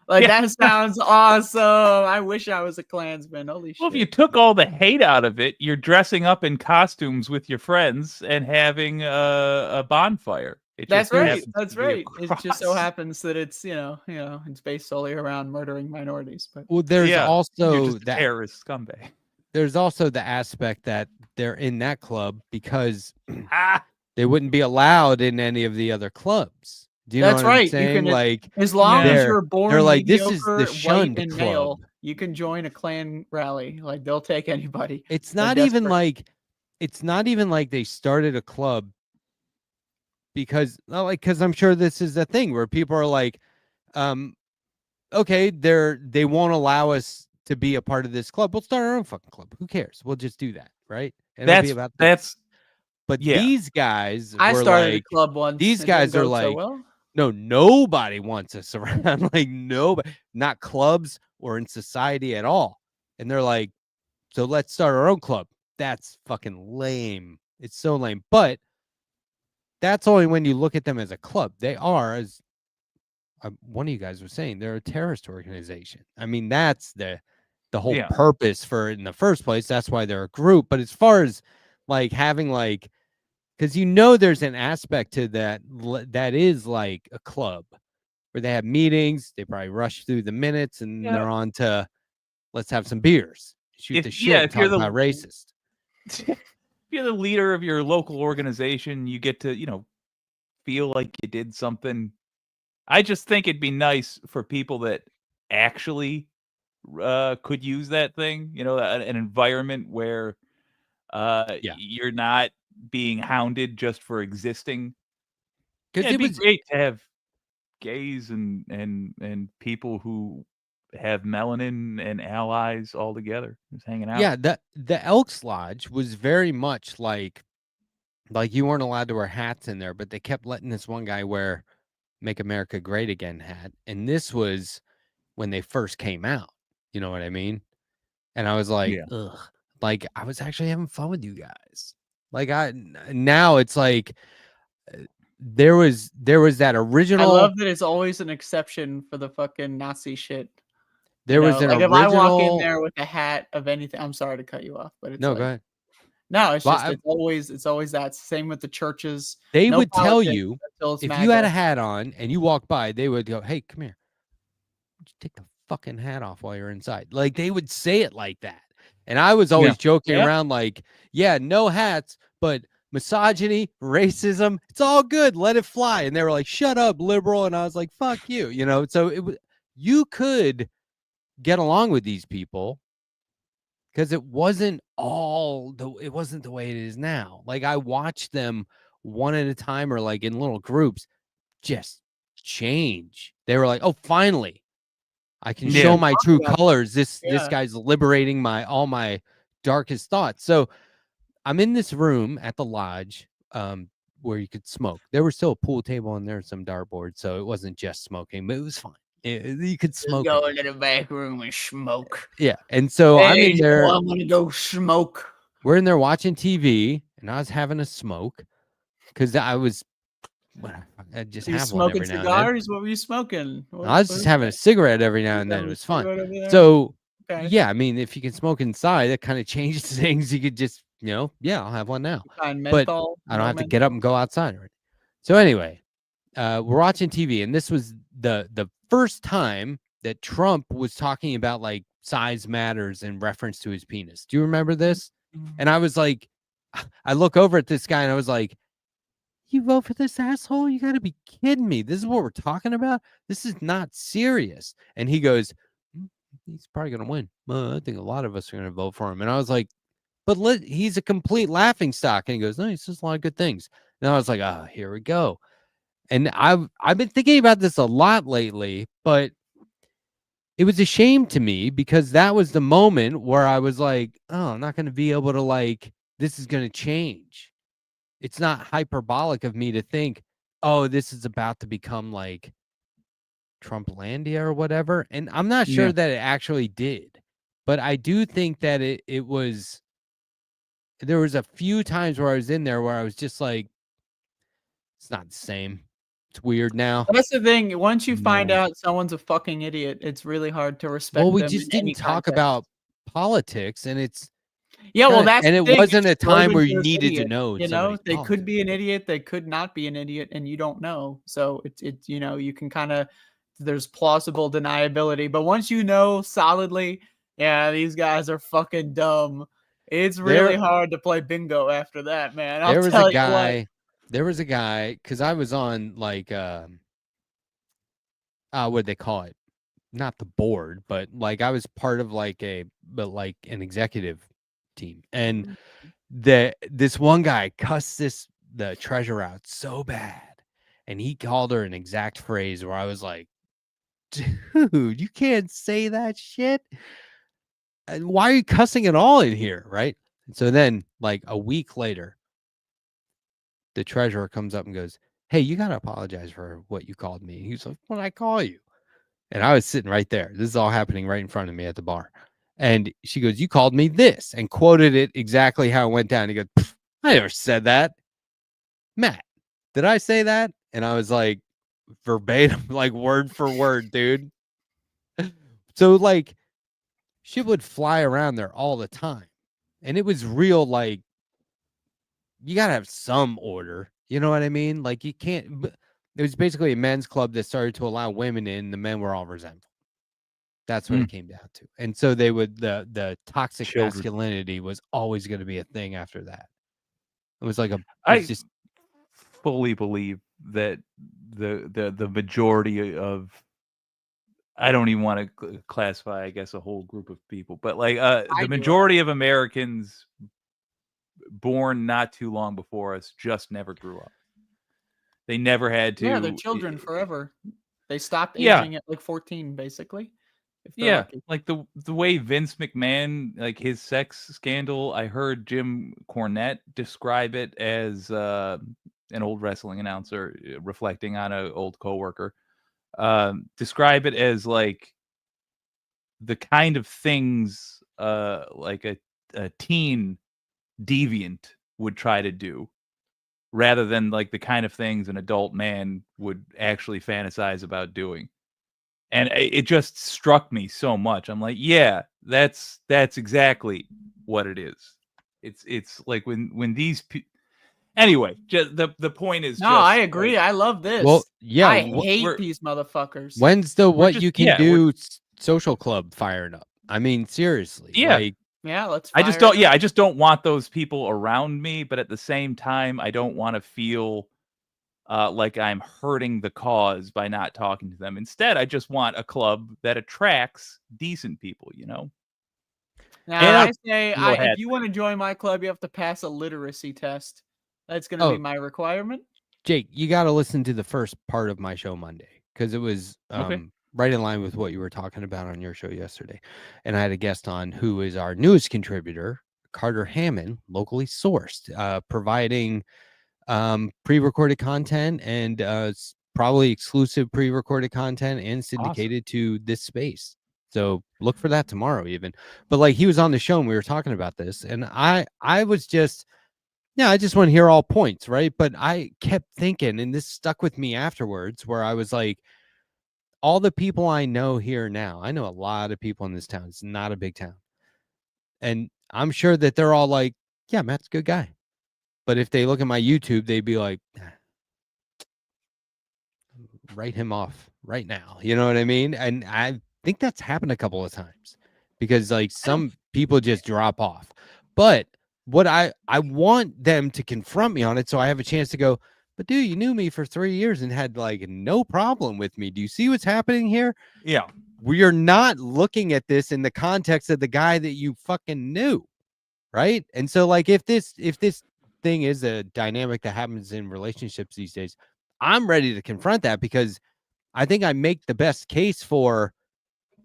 Speaker 11: Like that sounds awesome. I wish I was a Klansman. Holy shit.
Speaker 16: Well, if you took all the hate out of it, you're dressing up in costumes with your friends and having a bonfire.
Speaker 11: That's right. That's right. It just so happens that it's it's based solely around murdering minorities. But
Speaker 13: well, there's also
Speaker 16: that terrorist scumbag.
Speaker 13: There's also the aspect that they're in that club because they wouldn't be allowed in any of the other clubs. Do you know what I'm saying?
Speaker 11: You can,
Speaker 13: like
Speaker 11: as long as you're born
Speaker 13: they're like, this is the
Speaker 11: white
Speaker 13: shunned
Speaker 11: and
Speaker 13: club.
Speaker 11: male, you can join a Klan rally. Like they'll take anybody.
Speaker 13: It's not even like they started a club because I'm sure this is a thing where people are like, okay, they won't allow us to be a part of this club. We'll start our own fucking club. Who cares? We'll just do that, right? And But these guys,
Speaker 11: I started a club once.
Speaker 13: These guys are like, no, nobody wants us around. Like nobody, not clubs, or in society at all. And they're like, so let's start our own club. That's fucking lame. It's so lame. But that's only when you look at them as a club. They are, as one of you guys was saying, they're a terrorist organization. I mean, that's the whole purpose for it in the first place. That's why they're a group. But as far as like having like, because there's an aspect to that that is like a club where they have meetings, they probably rush through the minutes, and they're on to let's have some beers, shoot the shit, talk about racist.
Speaker 16: If you're the leader of your local organization, you get to, feel like you did something. I just think it'd be nice for people that actually could use that thing, an environment where you're not being hounded just for existing. Because it'd be great to have gays and people who have melanin and allies all together, just hanging out.
Speaker 13: Yeah, the Elks Lodge was very much like you weren't allowed to wear hats in there, but they kept letting this one guy wear "Make America Great Again" hat, and this was when they first came out. You know what I mean? And I was like, ugh. Like, I was actually having fun with you guys. Like, now it's like there was that original.
Speaker 11: I love that it's always an exception for the fucking Nazi shit.
Speaker 13: There was an
Speaker 11: like
Speaker 13: original.
Speaker 11: if I walk in there with a hat of anything, I'm sorry to cut you off, but it's
Speaker 13: no,
Speaker 11: like,
Speaker 13: go ahead.
Speaker 11: No, it's just it's always that. Same with the churches.
Speaker 13: They
Speaker 11: No
Speaker 13: would tell
Speaker 11: politics
Speaker 13: you
Speaker 11: until it's
Speaker 13: if
Speaker 11: MAGA.
Speaker 13: you had a hat on and you walk by, they would go, "Hey, come here. Just take the fucking hat off while you're inside." Like they would say it like that. And I was always joking around like, yeah, no hats, but misogyny, racism, it's all good. Let it fly. And they were like, shut up, liberal. And I was like, fuck you. So you could get along with these people because it wasn't it wasn't the way it is now. Like I watched them one at a time or like in little groups just change. They were like, oh, finally. I can show my true colors. This guy's liberating all my darkest thoughts. So I'm in this room at the lodge where you could smoke. There was still a pool table and there some dartboards, so it wasn't just smoking, but it was fine. You could smoke.
Speaker 11: Go into the back room and smoke.
Speaker 13: Yeah, and so I'm in there.
Speaker 11: I'm gonna go smoke.
Speaker 13: We're in there watching TV, and I was having a smoke because I was. I just
Speaker 11: you
Speaker 13: have one
Speaker 11: smoking
Speaker 13: every now
Speaker 11: cigars?
Speaker 13: and then.
Speaker 11: What were you smoking?
Speaker 13: I was just having a cigarette every now and then. It was fun. So, yeah, I mean, if you can smoke inside, that kind of changes things. You could just, I'll have one now. But I don't have to get up and go outside. So anyway, we're watching TV, and this was the first time that Trump was talking about like size matters in reference to his penis. Do you remember this? And I was like, I look over at this guy, and I was like, you vote for this asshole? You got to be kidding me. This is what we're talking about? This is not serious. And he goes, he's probably going to win. I think a lot of us are going to vote for him. And I was like, but he's a complete laughing stock. And he goes, no, he says a lot of good things. And I was like, here we go. And I've been thinking about this a lot lately, but it was a shame to me because that was the moment where I was like, oh, I'm not going to be able to like, this is going to change. It's not hyperbolic of me to think, oh, this is about to become like Trumplandia or whatever. And I'm not sure that it actually did, but I do think that it was, there was a few times where I was in there where I was just like, it's not the same. It's weird now.
Speaker 11: That's the thing. Once you find out someone's a fucking idiot, it's really hard to respect.
Speaker 13: Well, we
Speaker 11: them
Speaker 13: just
Speaker 11: in any
Speaker 13: didn't talk
Speaker 11: context.
Speaker 13: about politics, and it's
Speaker 11: that's
Speaker 13: and
Speaker 11: the
Speaker 13: it
Speaker 11: thing.
Speaker 13: wasn't a
Speaker 11: It's
Speaker 13: time where
Speaker 11: Rovenski's
Speaker 13: you needed to
Speaker 11: idiot,
Speaker 13: know.
Speaker 11: They
Speaker 13: somebody's
Speaker 11: could be an idiot. They could not be an idiot, and you don't know. So it's you can kind of there's plausible deniability, but once you know solidly, yeah, these guys are fucking dumb. It's really hard to play bingo after that, man. I'll tell you what.
Speaker 13: There was a guy because I was on like what they call it, not the board, but like I was part of like an executive team, and this one guy cussed the treasurer out so bad, and he called her an exact phrase where I was like, dude, you can't say that shit. And why are you cussing at all in here, right? And so then like a week later, the treasurer comes up and goes, hey, you got to apologize for what you called me. He's like, what did I call you? And I was sitting right there. This is all happening right in front of me at the bar. And she goes, "You called me this," and quoted it exactly how it went down. He goes, "I never said that. Matt, did I say that?" And I was like, verbatim, like word for word, dude. So like shit would fly around there all the time. And it was real, like, you gotta have some order. You know what I mean? Like you can't, it was basically a men's club that started to allow women in. The men were all resentful. That's what it came down to. And so they would, the toxic masculinity was always going to be a thing after that. It was like
Speaker 16: I just fully believe that the majority of, I don't even want to classify, I guess, a whole group of people, but like the majority of Americans born not too long before us just never grew up. They never had to.
Speaker 11: Yeah, they're children forever. They stopped aging at like 14, basically.
Speaker 16: Yeah, like the way Vince McMahon, like his sex scandal, I heard Jim Cornette describe it as an old wrestling announcer reflecting on an old coworker. Describe it as like the kind of things like a teen deviant would try to do, rather than like the kind of things an adult man would actually fantasize about doing. And it just struck me so much. I'm like, yeah, that's exactly what it is. It's like when these anyway, just the point is.
Speaker 11: No, I agree. I love this.
Speaker 13: Well, yeah,
Speaker 11: I hate these motherfuckers.
Speaker 13: When's the what you can do social club firing up? I mean, seriously.
Speaker 16: Yeah.
Speaker 13: Like,
Speaker 11: yeah, let's.
Speaker 16: I just don't. Yeah, I just don't want those people around me. But at the same time, I don't want to feel like I'm hurting the cause by not talking to them. Instead, I just want a club that attracts decent people, you know?
Speaker 11: Now, I say, if you want to join my club, you have to pass a literacy test. That's going to be my requirement.
Speaker 13: Jake, you got to listen to the first part of my show Monday, because it was right in line with what you were talking about on your show yesterday. And I had a guest on who is our newest contributor, Carter Hammond, locally sourced, providing pre-recorded content and probably exclusive pre-recorded content and syndicated to this space. So look for that tomorrow even. But like, he was on the show and we were talking about this, and I was just, I just want to hear all points, right? But I kept thinking, and this stuck with me afterwards, where I was like, all the people I know here now, I know a lot of people in this town. It's not a big town. And I'm sure that they're all like, yeah, Matt's a good guy. But if they look at my YouTube, they'd be like, write him off right now. You know what I mean? And I think that's happened a couple of times, because like some people just drop off. But what I want them to confront me on it, so I have a chance to go, but dude, you knew me for 3 years and had like no problem with me. Do you see what's happening here?
Speaker 16: Yeah.
Speaker 13: We are not looking at this in the context of the guy that you fucking knew. Right. And so like, if this thing is a dynamic that happens in relationships these days, I'm ready to confront that, because I think I make the best case for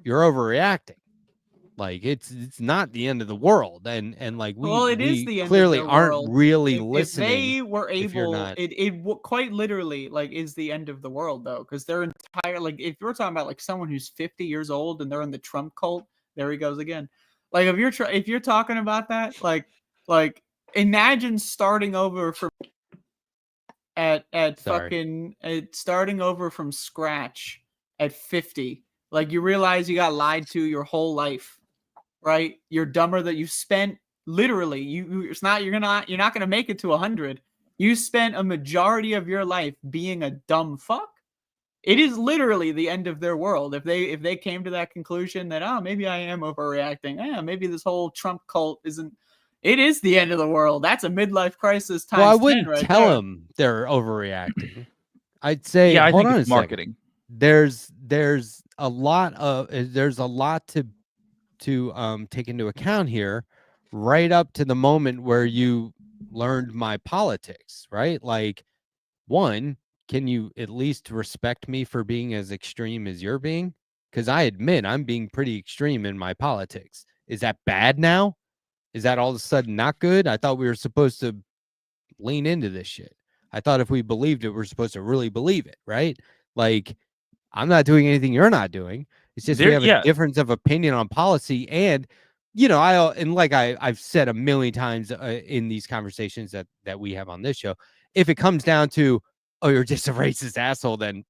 Speaker 13: you're overreacting. Like it's not the end of the world, and like
Speaker 11: it is the end
Speaker 13: clearly
Speaker 11: of the
Speaker 13: aren't
Speaker 11: world.
Speaker 13: really
Speaker 11: If
Speaker 13: listening.
Speaker 11: they were able,
Speaker 13: not...
Speaker 11: it quite literally like is the end of the world though, because their entire, like, if you're talking about like someone who's 50 years old and they're in the Trump cult, there he goes again. Like if you're talking about that, like imagine starting over from starting over from scratch at 50. Like, you realize you got lied to your whole life, right? You're dumber that you spent literally you're not gonna make it to 100. You spent a majority of your life being a dumb fuck. It is literally the end of their world if they came to that conclusion that maybe I am overreacting. Maybe this whole Trump cult isn't. It is the end of the world. That's a midlife crisis times 10.
Speaker 13: Well, I wouldn't
Speaker 11: right
Speaker 13: tell
Speaker 11: there.
Speaker 13: them they're overreacting. I'd say,
Speaker 16: I
Speaker 13: hold
Speaker 16: think
Speaker 13: on
Speaker 16: it's
Speaker 13: a second.
Speaker 16: marketing.
Speaker 13: There's a lot to take into account here, right up to the moment where you learned my politics, right? Like, one, can you at least respect me for being as extreme as you're being? Because I admit I'm being pretty extreme in my politics. Is that bad now? Is that all of a sudden not good? I thought we were supposed to lean into this shit. I thought if we believed it, we're supposed to really believe it, right? Like, I'm not doing anything you're not doing. It's just we have a difference of opinion on policy. And, you know, I've said a million times in these conversations that we have on this show, if it comes down to, oh, you're just a racist asshole, then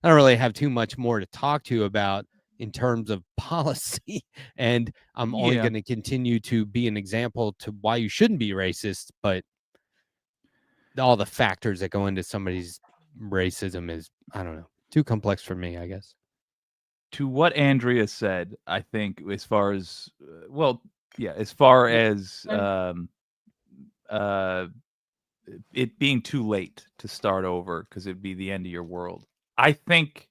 Speaker 13: I don't really have too much more to talk to you about in terms of policy. And I'm only going to continue to be an example to why you shouldn't be racist. But all the factors that go into somebody's racism is, I don't know, too complex for me, I guess.
Speaker 16: To what Andrea said, I think as far as, as far as it being too late to start over because it'd be the end of your world. I think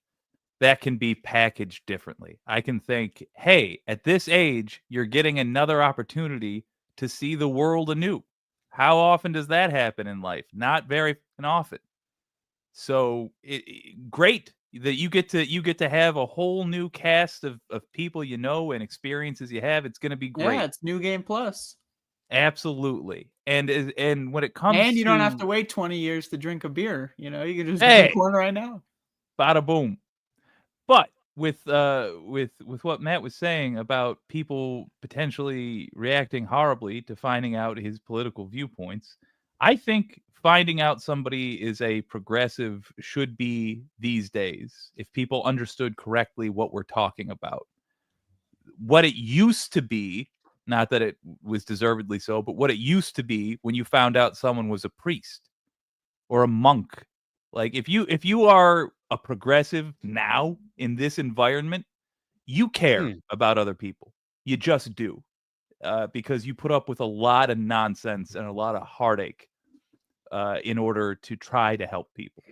Speaker 16: that can be packaged differently. I can think, hey, at this age, you're getting another opportunity to see the world anew. How often does that happen in life? Not very often. So great that you get to have a whole new cast of people you know and experiences you have. It's going to be great.
Speaker 11: Yeah, it's New Game Plus.
Speaker 16: Absolutely. And when it comes
Speaker 11: and you don't have to wait 20 years to drink a beer. You know, you can just
Speaker 16: Hey!
Speaker 11: drink one right now.
Speaker 16: Bada boom. But with what Matt was saying about people potentially reacting horribly to finding out his political viewpoints, I think finding out somebody is a progressive should be these days, if people understood correctly what we're talking about. What it used to be, not that it was deservedly so, but what it used to be when you found out someone was a priest or a monk. Like if you are a progressive now in this environment, you care about other people. You just do. Because you put up with a lot of nonsense and a lot of heartache in order to try to help people.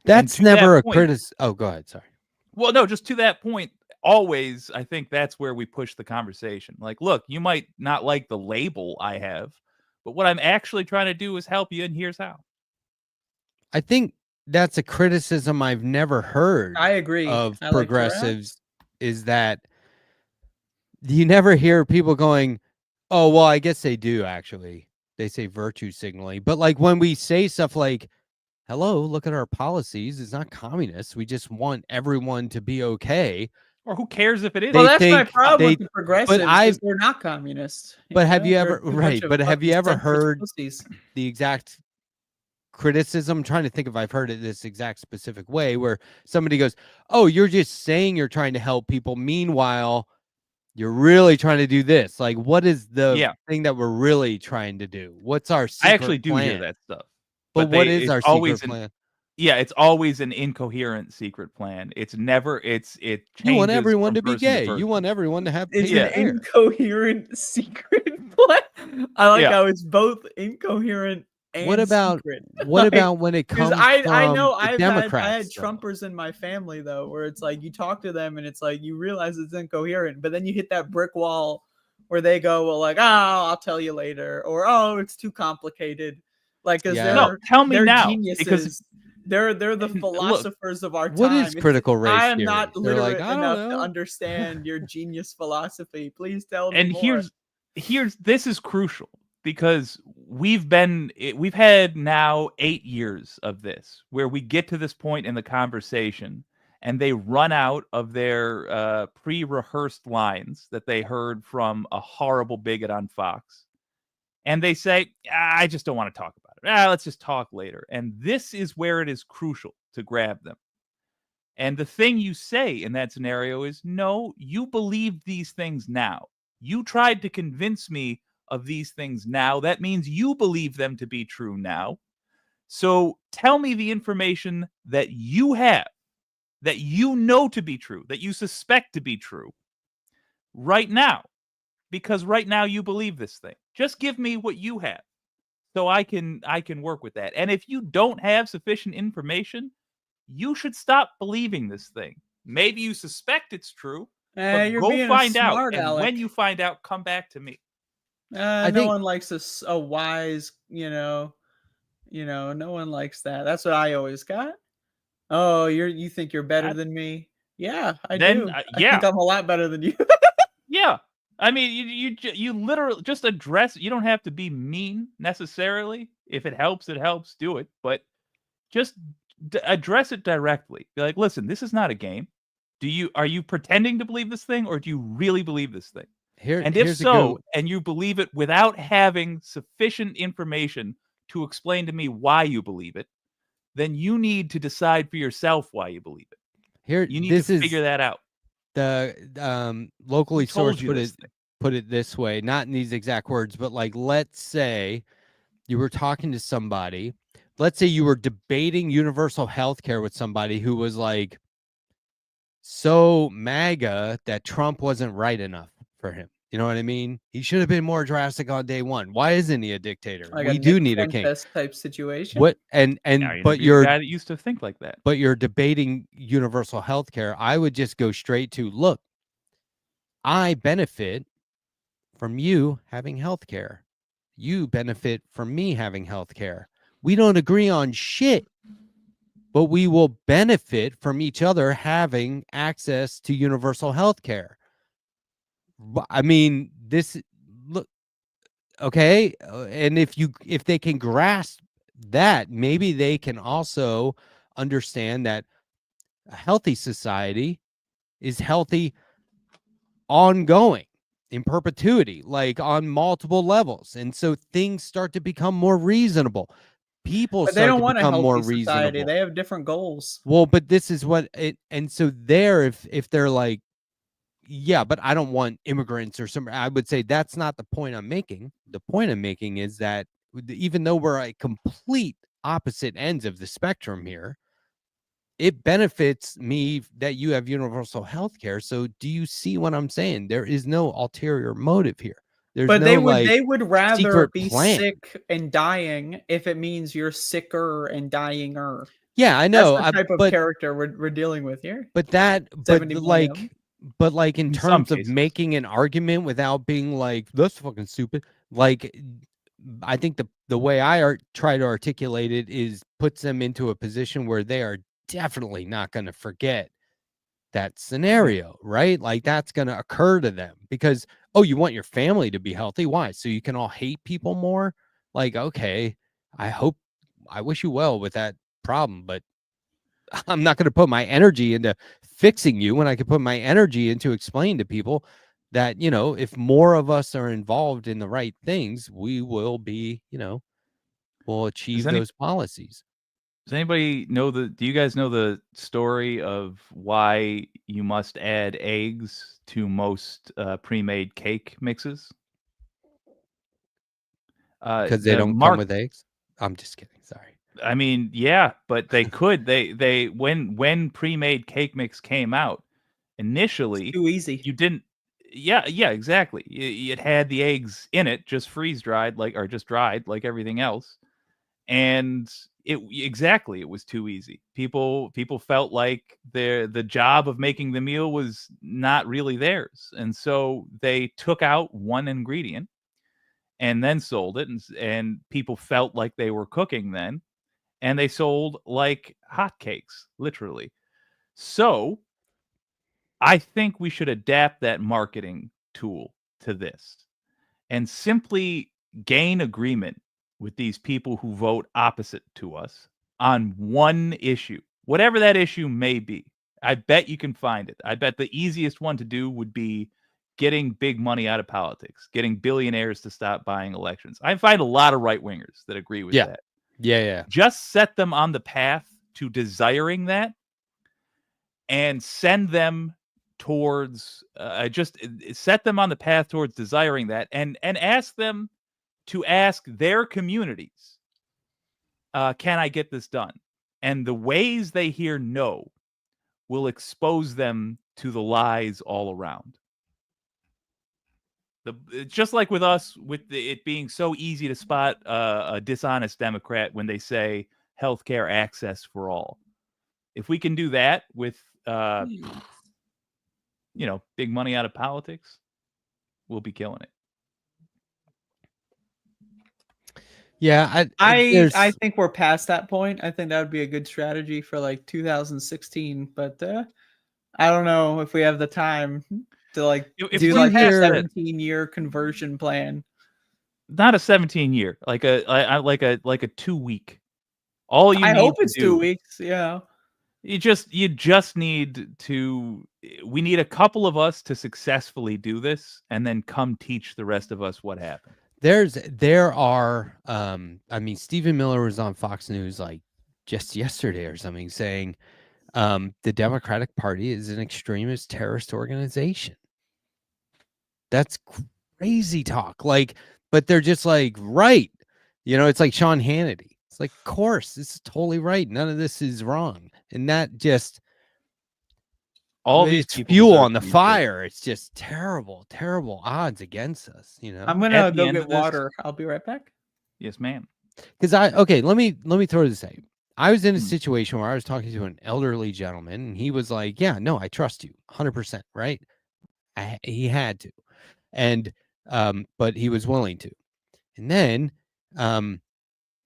Speaker 13: That's never a criticism. Oh, go ahead. Sorry.
Speaker 16: Well, no, just to that point, always, I think that's where we push the conversation. Like, look, you might not like the label I have, but what I'm actually trying to do is help you, and here's how.
Speaker 13: I think that's a criticism I've never heard.
Speaker 11: I agree.
Speaker 13: Of progressives is that you never hear people going, "Oh, well, I guess they do actually." They say virtue signaling, but like when we say stuff like, "Hello, look at our policies. It's not communist. We just want everyone to be okay."
Speaker 16: Or who cares if it is?
Speaker 11: Well, that's my problem with the progressives.
Speaker 13: But
Speaker 11: They're not communists.
Speaker 13: But have you ever But have you ever heard the exact criticism? I'm trying to think if I've heard it this exact specific way, where somebody goes, "Oh, you're just saying you're trying to help people. Meanwhile, you're really trying to do this." Like, what is the thing that we're really trying to do? What's our secret
Speaker 16: I actually do
Speaker 13: plan?
Speaker 16: hear that stuff.
Speaker 13: But what is our secret plan?
Speaker 16: Yeah, it's always an incoherent secret plan. It's never. It changes.
Speaker 13: You want everyone to
Speaker 16: from
Speaker 13: be
Speaker 16: person
Speaker 13: gay.
Speaker 16: person.
Speaker 13: You want everyone to have.
Speaker 11: It's
Speaker 13: paid
Speaker 11: an
Speaker 13: hair.
Speaker 11: incoherent secret plan. I like
Speaker 16: Yeah.
Speaker 11: how it's both incoherent and
Speaker 13: What about
Speaker 11: secret.
Speaker 13: what about when it
Speaker 11: 'cause
Speaker 13: comes
Speaker 11: I
Speaker 13: from
Speaker 11: know
Speaker 13: the
Speaker 11: I had
Speaker 13: Democrats?
Speaker 11: Trumpers in my family though, where it's like you talk to them and it's like you realize it's incoherent, but then you hit that brick wall where they go, well, like, oh, I'll tell you later, or oh, it's too complicated. Like, because
Speaker 13: Yeah.
Speaker 16: No, tell me
Speaker 11: they're
Speaker 16: now,
Speaker 11: geniuses.
Speaker 16: because-
Speaker 11: They're the philosophers of our time.
Speaker 13: what is critical race
Speaker 11: I am
Speaker 13: theory?
Speaker 11: not
Speaker 13: They're
Speaker 11: literate
Speaker 13: like, I don't
Speaker 11: enough to
Speaker 13: know.
Speaker 11: understand your genius philosophy. Please tell me
Speaker 16: And
Speaker 11: more.
Speaker 16: here's this is crucial because we've had now 8 years of this where we get to this point in the conversation and they run out of their pre-rehearsed lines that they heard from a horrible bigot on Fox. And they say, I just don't want to talk about it. Let's just talk later. And this is where it is crucial to grab them. And the thing you say in that scenario is, no, you believe these things now. You tried to convince me of these things now. That means you believe them to be true now. So tell me the information that you have, that you know to be true, that you suspect to be true right now. Because right now you believe this thing. Just give me what you have so I can work with that. And if you don't have sufficient information, you should stop believing this thing. Maybe you suspect it's true, but
Speaker 11: You're
Speaker 16: go
Speaker 11: being
Speaker 16: find out.
Speaker 11: smart,
Speaker 16: And
Speaker 11: Alec.
Speaker 16: when you find out, come back to me.
Speaker 11: No one likes a wise, no one likes that. That's what I always got. Oh, you think you're better than me? Yeah, I
Speaker 16: Then,
Speaker 11: do.
Speaker 16: yeah.
Speaker 11: I think I'm a lot better than you.
Speaker 16: Yeah. I mean, you literally just address. You don't have to be mean necessarily. If it helps, do it. But just address it directly. Be like, listen, this is not a game. Are you pretending to believe this thing, or do you really believe this thing? And if so, and you believe it without having sufficient information to explain to me why you believe it, then you need to decide for yourself why you believe it. You need to figure that out.
Speaker 13: The locally sourced put it this way, not in these exact words, but like, let's say you were talking to somebody. Let's say you were debating universal health care with somebody who was like so MAGA that Trump wasn't right enough for him. You know what I mean? He should have been more drastic on day one. Why isn't he a dictator?
Speaker 11: Like
Speaker 13: we
Speaker 11: a
Speaker 13: do
Speaker 11: Nick
Speaker 13: need a king
Speaker 11: Fuentes type situation.
Speaker 13: What but you're
Speaker 16: a guy that used to think like that.
Speaker 13: But you're debating universal health care. I would just go straight to, look, I benefit from you having health care. You benefit from me having health care. We don't agree on shit, but we will benefit from each other having access to universal health care. I mean, look, okay. And if they can grasp that, maybe they can also understand that a healthy society is healthy ongoing in perpetuity, like on multiple levels. And so things start to become more reasonable. People
Speaker 11: But they
Speaker 13: start
Speaker 11: don't
Speaker 13: to
Speaker 11: want a
Speaker 13: become more
Speaker 11: healthy society.
Speaker 13: reasonable.
Speaker 11: They have different goals.
Speaker 13: Well, but this is what it, and so there, if they're like, yeah, but I don't want immigrants or something, I would say that's not the point I'm making. The point I'm making is that even though we're at complete opposite ends of the spectrum here, it benefits me that you have universal health care. So do you see what I'm saying? There is no ulterior motive here. There's
Speaker 11: But
Speaker 13: no,
Speaker 11: they would rather
Speaker 13: secret
Speaker 11: be
Speaker 13: plan.
Speaker 11: sick and dying if it means you're sicker and dying-er.
Speaker 13: Yeah, I know.
Speaker 11: That's the type of character we're dealing with here.
Speaker 13: But
Speaker 11: 70 million of them.
Speaker 13: like in terms of making an argument without being like, that's fucking stupid. Like, I think the way I try to articulate it is puts them into a position where they are definitely not going to forget that scenario, right? Like that's going to occur to them because, oh, you want your family to be healthy. Why? So you can all hate people more? Like, okay, I wish you well with that problem, but I'm not going to put my energy into fixing you when I could put my energy into explaining to people that, you know, if more of us are involved in the right things, we will be, you know, we'll achieve those policies.
Speaker 16: Does anybody know do you guys know the story of why you must add eggs to most pre-made cake mixes?
Speaker 13: Because they don't come with eggs? I'm just kidding. Sorry.
Speaker 16: I mean, yeah, but they could. They when pre-made cake mix came out, initially
Speaker 11: it's too easy.
Speaker 16: You didn't. Yeah, exactly. It had the eggs in it, just freeze dried, or just dried, like everything else, and it was too easy. People felt like the job of making the meal was not really theirs, and so they took out one ingredient and then sold it, and people felt like they were cooking then. And they sold like hotcakes, literally. So I think we should adapt that marketing tool to this and simply gain agreement with these people who vote opposite to us on one issue, whatever that issue may be. I bet you can find it. I bet the easiest one to do would be getting big money out of politics, getting billionaires to stop buying elections. I find a lot of right wingers that agree with that.
Speaker 13: Yeah.
Speaker 16: Just set them on the path to desiring that and send them towards just set them on the path towards desiring that and ask them to ask their communities, can I get this done? And the ways they hear no will expose them to the lies all around. Just like with us, with it being so easy to spot a dishonest Democrat when they say healthcare access for all. If we can do that with, big money out of politics, we'll be killing it.
Speaker 13: Yeah,
Speaker 11: I think we're past that point. I think that would be a good strategy for like 2016, but I don't know if we have the time to do like a 17-year conversion plan.
Speaker 16: Not a 17-year, like a 2-week. All you
Speaker 11: I
Speaker 16: need
Speaker 11: hope
Speaker 16: to
Speaker 11: it's
Speaker 16: do,
Speaker 11: 2 weeks. Yeah.
Speaker 16: you just need to. We need a couple of us to successfully do this, and then come teach the rest of us what happened.
Speaker 13: There are I mean, Stephen Miller was on Fox News like just yesterday or something saying the Democratic Party is an extremist terrorist organization. That's crazy talk. Like, but they're just like, right. You know, it's like Sean Hannity. It's like, of course, this is totally right. None of this is wrong. And that just
Speaker 16: all these
Speaker 13: it's
Speaker 16: people
Speaker 13: fuel
Speaker 16: deserve
Speaker 13: on the
Speaker 16: to be
Speaker 13: fire. It's just terrible, terrible odds against us, you know.
Speaker 11: I'm gonna go get water. I'll be right back.
Speaker 16: Yes, ma'am.
Speaker 13: Because let me throw this out. I was in a situation where I was talking to an elderly gentleman, and he was like, "Yeah, no, I trust you, 100%." Right? He had to, and but he was willing to. And then,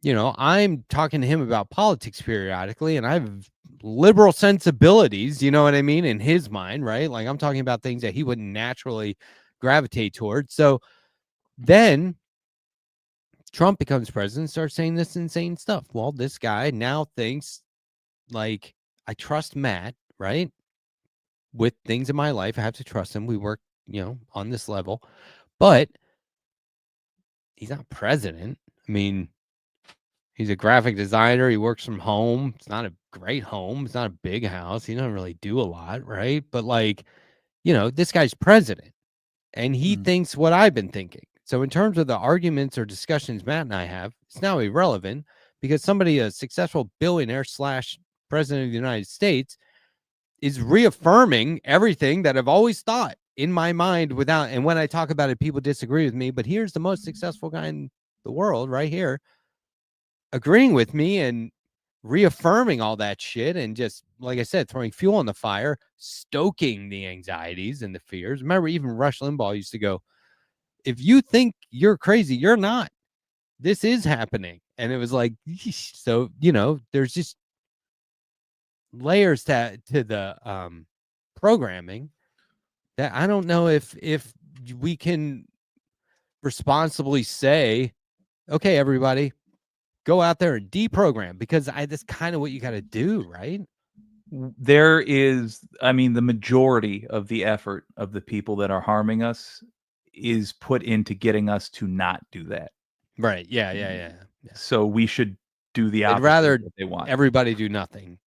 Speaker 13: you know, I'm talking to him about politics periodically, and I have liberal sensibilities. You know what I mean? In his mind, right? Like I'm talking about things that he wouldn't naturally gravitate towards. So then Trump becomes president, starts saying this insane stuff. Well, this guy now thinks like I trust Matt, right? With things in my life, I have to trust him. We work, you know, on this level, but he's not president. I mean, he's a graphic designer. He works from home. It's not a great home. It's not a big house. He doesn't really do a lot, right? But like, you know, this guy's president, and he thinks what I've been thinking. So in terms of the arguments or discussions Matt and I have, it's now irrelevant because somebody, a successful billionaire / president of the United States, is reaffirming everything that I've always thought in my mind without, and when I talk about it, people disagree with me, but here's the most successful guy in the world right here, agreeing with me and reaffirming all that shit and just, like I said, throwing fuel on the fire, stoking the anxieties and the fears. Remember, even Rush Limbaugh used to go, if you think you're crazy, you're not. This is happening. And it was like, so, you know, there's just layers to the programming that I don't know if we can responsibly say, okay, everybody, go out there and deprogram, because that's kind of what you got to do, right?
Speaker 16: There is, I mean, the majority of the effort of the people that are harming us is put into getting us to not do that.
Speaker 13: Right. Yeah.
Speaker 16: So we should do the opposite.
Speaker 13: I'd rather
Speaker 16: of what they want.
Speaker 13: everybody do nothing.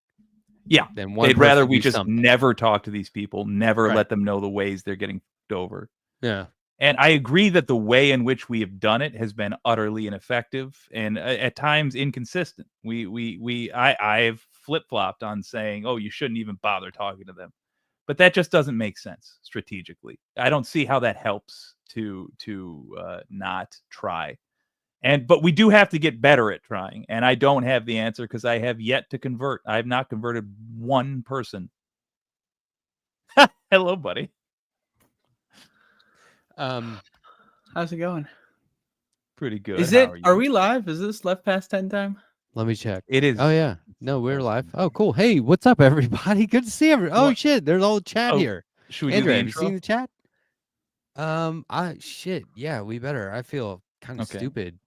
Speaker 16: Yeah.
Speaker 13: Then one
Speaker 16: They'd rather
Speaker 13: person
Speaker 16: we
Speaker 13: do
Speaker 16: just
Speaker 13: something.
Speaker 16: never talk to these people, never
Speaker 13: Right.
Speaker 16: let them know the ways they're getting f***ed over.
Speaker 13: Yeah.
Speaker 16: And I agree that the way in which we have done it has been utterly ineffective and at times inconsistent. I've flip-flopped on saying, oh, you shouldn't even bother talking to them. But that just doesn't make sense strategically. I don't see how that helps to not try. But we do have to get better at trying. And I don't have the answer because I have yet to convert. I have not converted one person. Hello, buddy.
Speaker 11: How's it going?
Speaker 16: Pretty good.
Speaker 11: Is
Speaker 16: How
Speaker 11: it?
Speaker 16: are you?
Speaker 11: Are we live? Is this left past 10 time?
Speaker 13: Let me check.
Speaker 16: It is.
Speaker 13: Oh yeah. No, we're live. Oh, cool. Hey, what's up, everybody? Good to see everyone. Oh shit, there's all chat here.
Speaker 16: Should we do
Speaker 13: Andrea,
Speaker 16: the
Speaker 13: have you
Speaker 16: intro?
Speaker 13: seen the chat? Shit. Yeah, we better. I feel kind of stupid.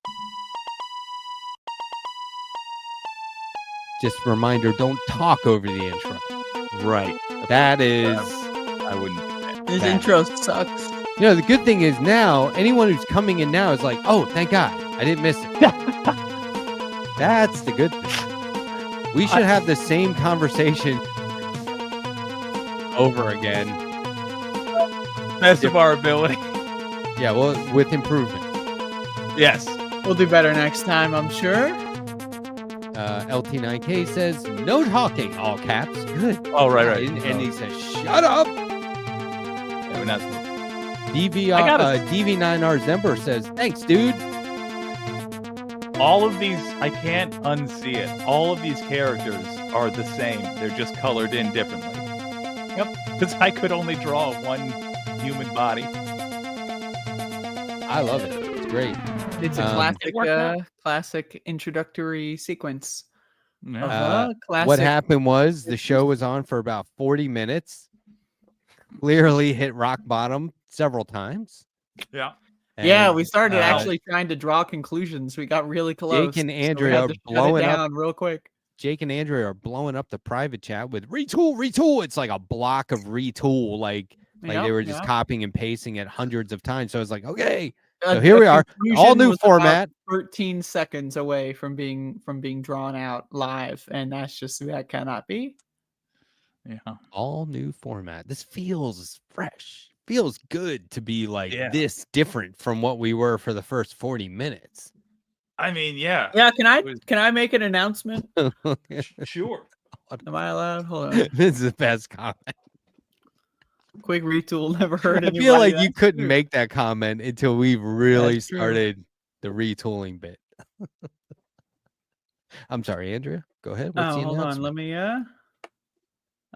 Speaker 13: Just a reminder, don't talk over the intro.
Speaker 16: Right.
Speaker 13: That is.
Speaker 16: I wouldn't do that.
Speaker 11: His intro sucks.
Speaker 13: You know, the good thing is now, anyone who's coming in now is like, oh, thank God, I didn't miss it. That's the good thing. We should have the same conversation over again.
Speaker 16: Best of our ability.
Speaker 13: Yeah, well, with improvement.
Speaker 16: Yes.
Speaker 11: We'll do better next time, I'm sure.
Speaker 13: LT9K says, no talking, all caps. Good.
Speaker 16: Oh, right.
Speaker 13: And he says, shut up.
Speaker 16: Yeah, we're not.
Speaker 13: DV9R Zember says, thanks, dude.
Speaker 16: All of these, I can't unsee it. All of these characters are the same. They're just colored in differently. Yep. Because I could only draw one human body.
Speaker 13: I love it. It's great.
Speaker 11: It's a classic introductory sequence. Classic.
Speaker 13: What happened was the show was on for about 40 minutes. Clearly hit rock bottom several times.
Speaker 16: Yeah.
Speaker 11: Yeah,
Speaker 13: And,
Speaker 11: we started actually trying to draw conclusions. We got really close.
Speaker 13: Jake and
Speaker 11: so we
Speaker 13: Andrea
Speaker 11: had
Speaker 13: are
Speaker 11: to shut it
Speaker 13: blowing up
Speaker 11: down real quick.
Speaker 13: Jake and Andrea are blowing up the private chat with retool. It's like a block of retool, like they
Speaker 11: Yep,
Speaker 13: were just
Speaker 11: yep.
Speaker 13: copying and pasting it hundreds of times. So I was like, okay, so
Speaker 11: A-
Speaker 13: here
Speaker 11: a
Speaker 13: we are, all
Speaker 11: conclusion
Speaker 13: new
Speaker 11: was about
Speaker 13: format.
Speaker 11: 13 seconds away from being drawn out live, and that cannot be.
Speaker 16: Yeah,
Speaker 13: all new format. This feels fresh. Feels good to be like
Speaker 16: Yeah.
Speaker 13: this different from what we were for the first 40 minutes.
Speaker 16: I mean, yeah.
Speaker 11: Yeah, can I make an announcement?
Speaker 16: Sure.
Speaker 11: Am I allowed? Hold on.
Speaker 13: This is the best comment.
Speaker 11: Quick retool. Never heard
Speaker 13: I
Speaker 11: anybody.
Speaker 13: feel like you
Speaker 11: That's
Speaker 13: couldn't
Speaker 11: true.
Speaker 13: make that comment until we really
Speaker 11: That's true.
Speaker 13: started the retooling bit. I'm sorry, Andrea. Go ahead. What's the
Speaker 11: Hold on.
Speaker 13: announcement?
Speaker 11: Let me.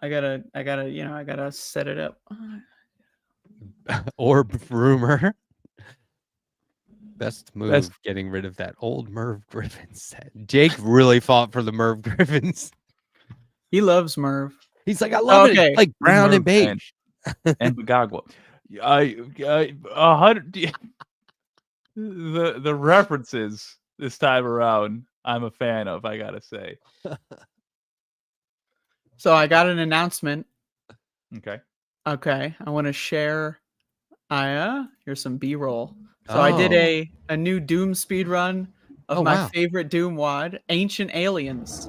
Speaker 11: I gotta set it up.
Speaker 13: Orb rumor. Best move,
Speaker 16: Best-
Speaker 13: getting rid of that old Merv Griffin set. Jake really fought for the Merv Griffins.
Speaker 11: He loves Merv.
Speaker 13: He's like, I love
Speaker 11: Okay.
Speaker 13: it. Like brown and
Speaker 16: Merv fan.
Speaker 13: beige.
Speaker 16: And Bagagwa. I 100. The references this time around, I'm a fan of. I gotta say.
Speaker 11: So I got an announcement.
Speaker 16: Okay.
Speaker 11: Okay, I want to share. Here's some B-roll. So I did a new Doom speed run of my favorite Doom wad, Ancient Aliens.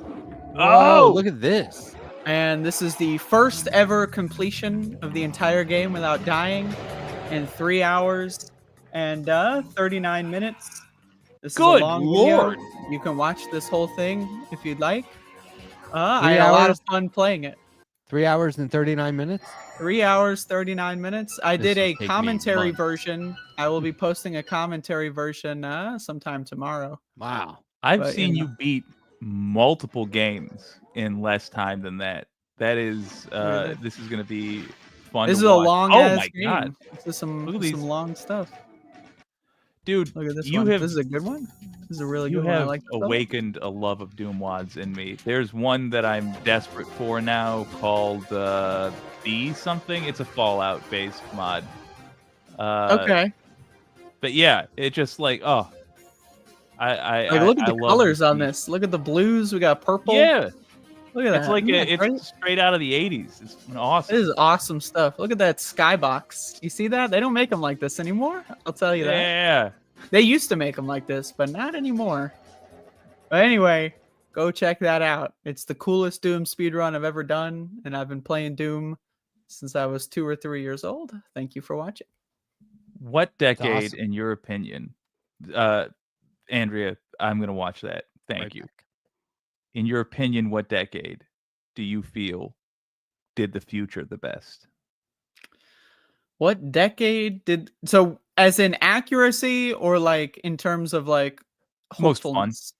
Speaker 13: Oh, look at this.
Speaker 11: And this is the first ever completion of the entire game without dying in 3 hours and 39 minutes. This is
Speaker 16: Good
Speaker 11: a long
Speaker 16: Lord.
Speaker 11: video. You can watch this whole thing if you'd like. I had a lot of fun playing it.
Speaker 13: 3 hours and 39 minutes.
Speaker 11: 3 hours, 39 minutes. I
Speaker 13: This
Speaker 11: did
Speaker 13: will
Speaker 11: a
Speaker 13: take me
Speaker 11: commentary
Speaker 13: months.
Speaker 11: version. I will be posting a commentary version sometime tomorrow.
Speaker 13: Wow.
Speaker 16: I've
Speaker 11: But,
Speaker 16: seen
Speaker 11: you
Speaker 16: you beat multiple games in less time than that. That is,
Speaker 11: Really?
Speaker 16: this is going to be fun.
Speaker 11: This
Speaker 16: to
Speaker 11: is a
Speaker 16: watch.
Speaker 11: long
Speaker 16: Oh
Speaker 11: ass
Speaker 16: my
Speaker 11: game.
Speaker 16: god,
Speaker 11: This is some
Speaker 16: Look at these.
Speaker 11: long stuff.
Speaker 16: dude!
Speaker 11: Look at this
Speaker 16: you
Speaker 11: one.
Speaker 16: have
Speaker 11: This is a good one. This is a really
Speaker 16: you
Speaker 11: good one. I
Speaker 16: have
Speaker 11: like this one.
Speaker 16: awakened a love of Doom wads in me. There's one that I'm desperate for now called B something. It's a Fallout based mod.
Speaker 11: Okay.
Speaker 16: But yeah, it just like I
Speaker 11: Like, look at
Speaker 16: I
Speaker 11: the
Speaker 16: love
Speaker 11: colors
Speaker 16: this
Speaker 11: on
Speaker 16: piece.
Speaker 11: this. Look at the blues. We got purple.
Speaker 16: Yeah,
Speaker 11: Look at that.
Speaker 16: it's like
Speaker 11: Isn't that
Speaker 16: it's
Speaker 11: great?
Speaker 16: straight out of the '80s. It's awesome.
Speaker 11: This is awesome stuff. Look at that skybox. You see that? They don't make them like this anymore. I'll tell you that.
Speaker 16: Yeah.
Speaker 11: They used to make them like this, but not anymore. But anyway, go check that out. It's the coolest Doom speedrun I've ever done, and I've been playing Doom since I was 2 or 3 years old. Thank you for watching.
Speaker 16: What decade,
Speaker 13: awesome.
Speaker 16: in your opinion, Andrea? I'm gonna watch that. Thank
Speaker 13: Right
Speaker 16: you.
Speaker 13: back.
Speaker 16: In your opinion, what decade do you feel did the future the best?
Speaker 11: What decade did so as in accuracy or like in terms of like
Speaker 16: Most fun.
Speaker 11: hopefulness?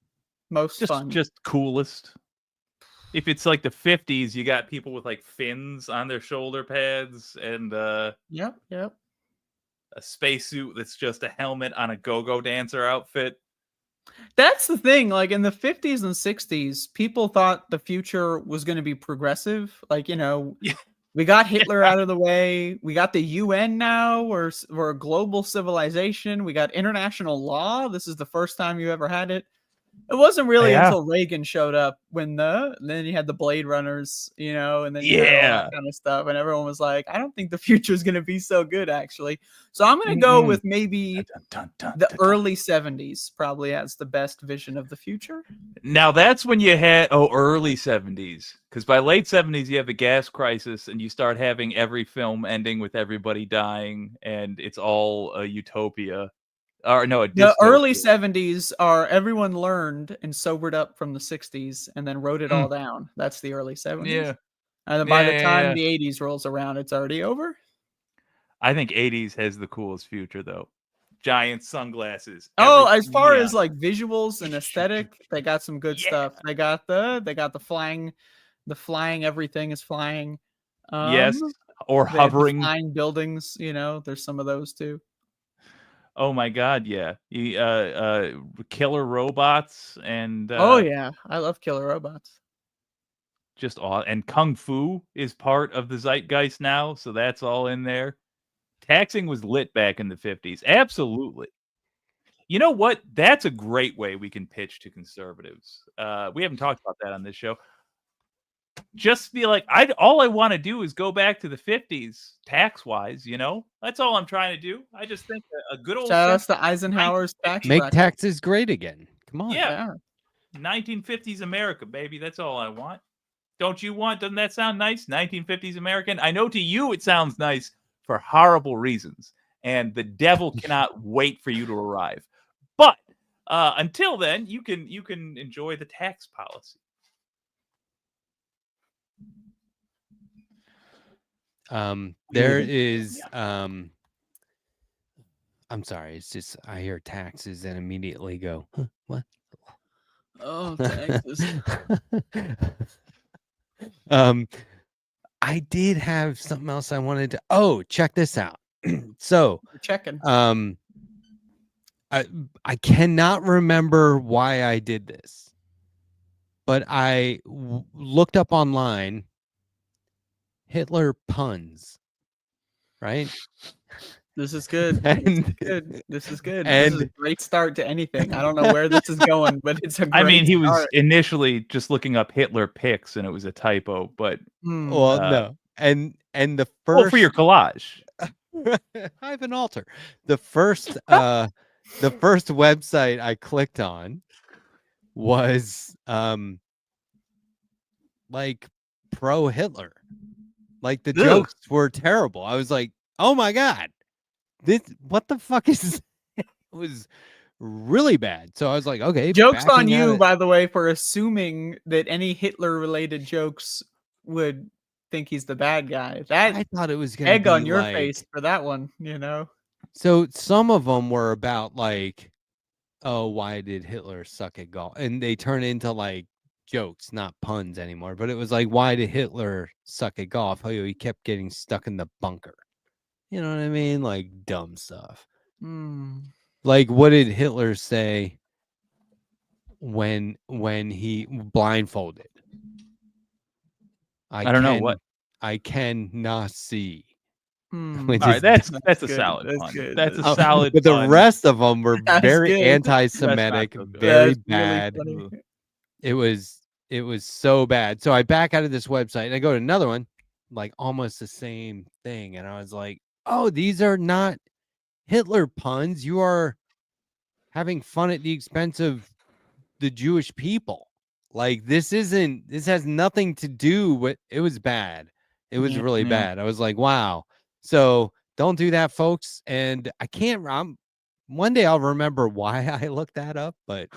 Speaker 11: Most
Speaker 16: Just
Speaker 11: fun.
Speaker 16: just coolest. If it's like the 50s, you got people with like fins on their shoulder pads and
Speaker 11: Yep.
Speaker 16: a spacesuit that's just a helmet on a go-go dancer outfit.
Speaker 11: That's the thing. Like in the 50s and 60s, people thought the future was going to be progressive. Like, we got Hitler out of the way. We got the UN now. We're a global civilization. We got international law. This is the first time you ever had it. It wasn't really
Speaker 16: Yeah.
Speaker 11: until Reagan showed up when then you had the Blade Runners, and then you had all
Speaker 16: Yeah.
Speaker 11: that kind of stuff. And everyone was like, I don't think the future is going to be so good, actually. So I'm going to go with maybe the early 70s probably has the best vision of the future.
Speaker 16: Now that's when you had early 70s, because by late 70s you have the gas crisis and you start having every film ending with everybody dying and it's all a utopia. Or no,
Speaker 11: The early 70s are everyone learned and sobered up from the 60s and then wrote it all down. That's the early 70s.
Speaker 16: Yeah.
Speaker 11: And then by
Speaker 16: Yeah,
Speaker 11: the
Speaker 16: yeah,
Speaker 11: time
Speaker 16: yeah.
Speaker 11: the 80s rolls around, it's already over.
Speaker 16: I think 80s has the coolest future though. Giant sunglasses.
Speaker 11: Oh,
Speaker 16: every-
Speaker 11: as far
Speaker 16: yeah.
Speaker 11: as like visuals and aesthetic, they got some good stuff. They got the flying, everything is flying.
Speaker 16: Yes, or
Speaker 11: they have the
Speaker 16: hovering.
Speaker 11: flying buildings, there's some of those too.
Speaker 16: Oh my god, yeah. Killer robots and
Speaker 11: Oh yeah, I love killer robots.
Speaker 16: just all and kung fu is part of the zeitgeist now, so that's all in there. Taxing was lit back in the 50s. Absolutely. You know what? That's a great way we can pitch to conservatives. We haven't talked about that on this show. Just be like, all I want to do is go back to the 50s tax-wise, you know? That's all I'm trying to do. I just think a good old...
Speaker 11: Shout out to Eisenhower's tax
Speaker 13: Make
Speaker 11: bracket.
Speaker 13: taxes great again. Come on.
Speaker 16: Yeah. 1950s America, baby. That's all I want. Don't you want? Doesn't that sound nice? 1950s American. I know to you it sounds nice for horrible reasons, and the devil cannot wait for you to arrive. But until then, you can enjoy the tax policy.
Speaker 13: There is I'm sorry, it's just I hear taxes and immediately go, huh, what?
Speaker 11: Oh, taxes.
Speaker 13: I did have something else I wanted to check this out. So
Speaker 11: You're checking.
Speaker 13: I cannot remember why I did this, but I looked up online Hitler puns, right?
Speaker 11: This is good. This is good.
Speaker 13: And
Speaker 11: this is a great start to anything. I don't know where this is going, but it's a great
Speaker 16: I mean, he was
Speaker 11: start.
Speaker 16: initially just looking up Hitler pics, and it was a typo. But
Speaker 13: well, no, and the first
Speaker 16: well, for your collage,
Speaker 13: I have an altar. The first website I clicked on was like pro Hitler. Like the jokes were terrible. I was like, oh my god, what the fuck is this? It was really bad. So I was like, okay,
Speaker 11: Jokes on
Speaker 13: backing at
Speaker 11: you,
Speaker 13: it.
Speaker 11: by the way, for assuming that any Hitler-related jokes would think he's the bad guy. That
Speaker 13: I thought it was gonna
Speaker 11: egg
Speaker 13: be
Speaker 11: on your
Speaker 13: like-
Speaker 11: face for that one, you know.
Speaker 13: So some of them were about like, oh, why did Hitler suck at golf? And they turn into like jokes, not puns anymore. But it was like, why did Hitler suck at golf? Oh, he kept getting stuck in the bunker. You know what I mean? Like dumb stuff. Like, what did Hitler say when he blindfolded?
Speaker 16: I don't know what.
Speaker 13: I cannot see.
Speaker 16: All right, that's a salad pun. That's a salad
Speaker 13: but
Speaker 16: pun.
Speaker 13: the rest of them were
Speaker 11: That's
Speaker 13: very
Speaker 11: good.
Speaker 13: anti-Semitic,
Speaker 16: That's not so good.
Speaker 13: very
Speaker 11: That's really
Speaker 13: bad.
Speaker 11: funny.
Speaker 13: It was so bad. So I back out of this website and I go to another one, like almost the same thing, and I was like, oh, these are not Hitler puns. You are having fun at the expense of the Jewish people. Like this has nothing to do with it. Was bad. It was really bad. I was like, wow. So don't do that, folks. And I can't. One day I'll remember why I looked that up. But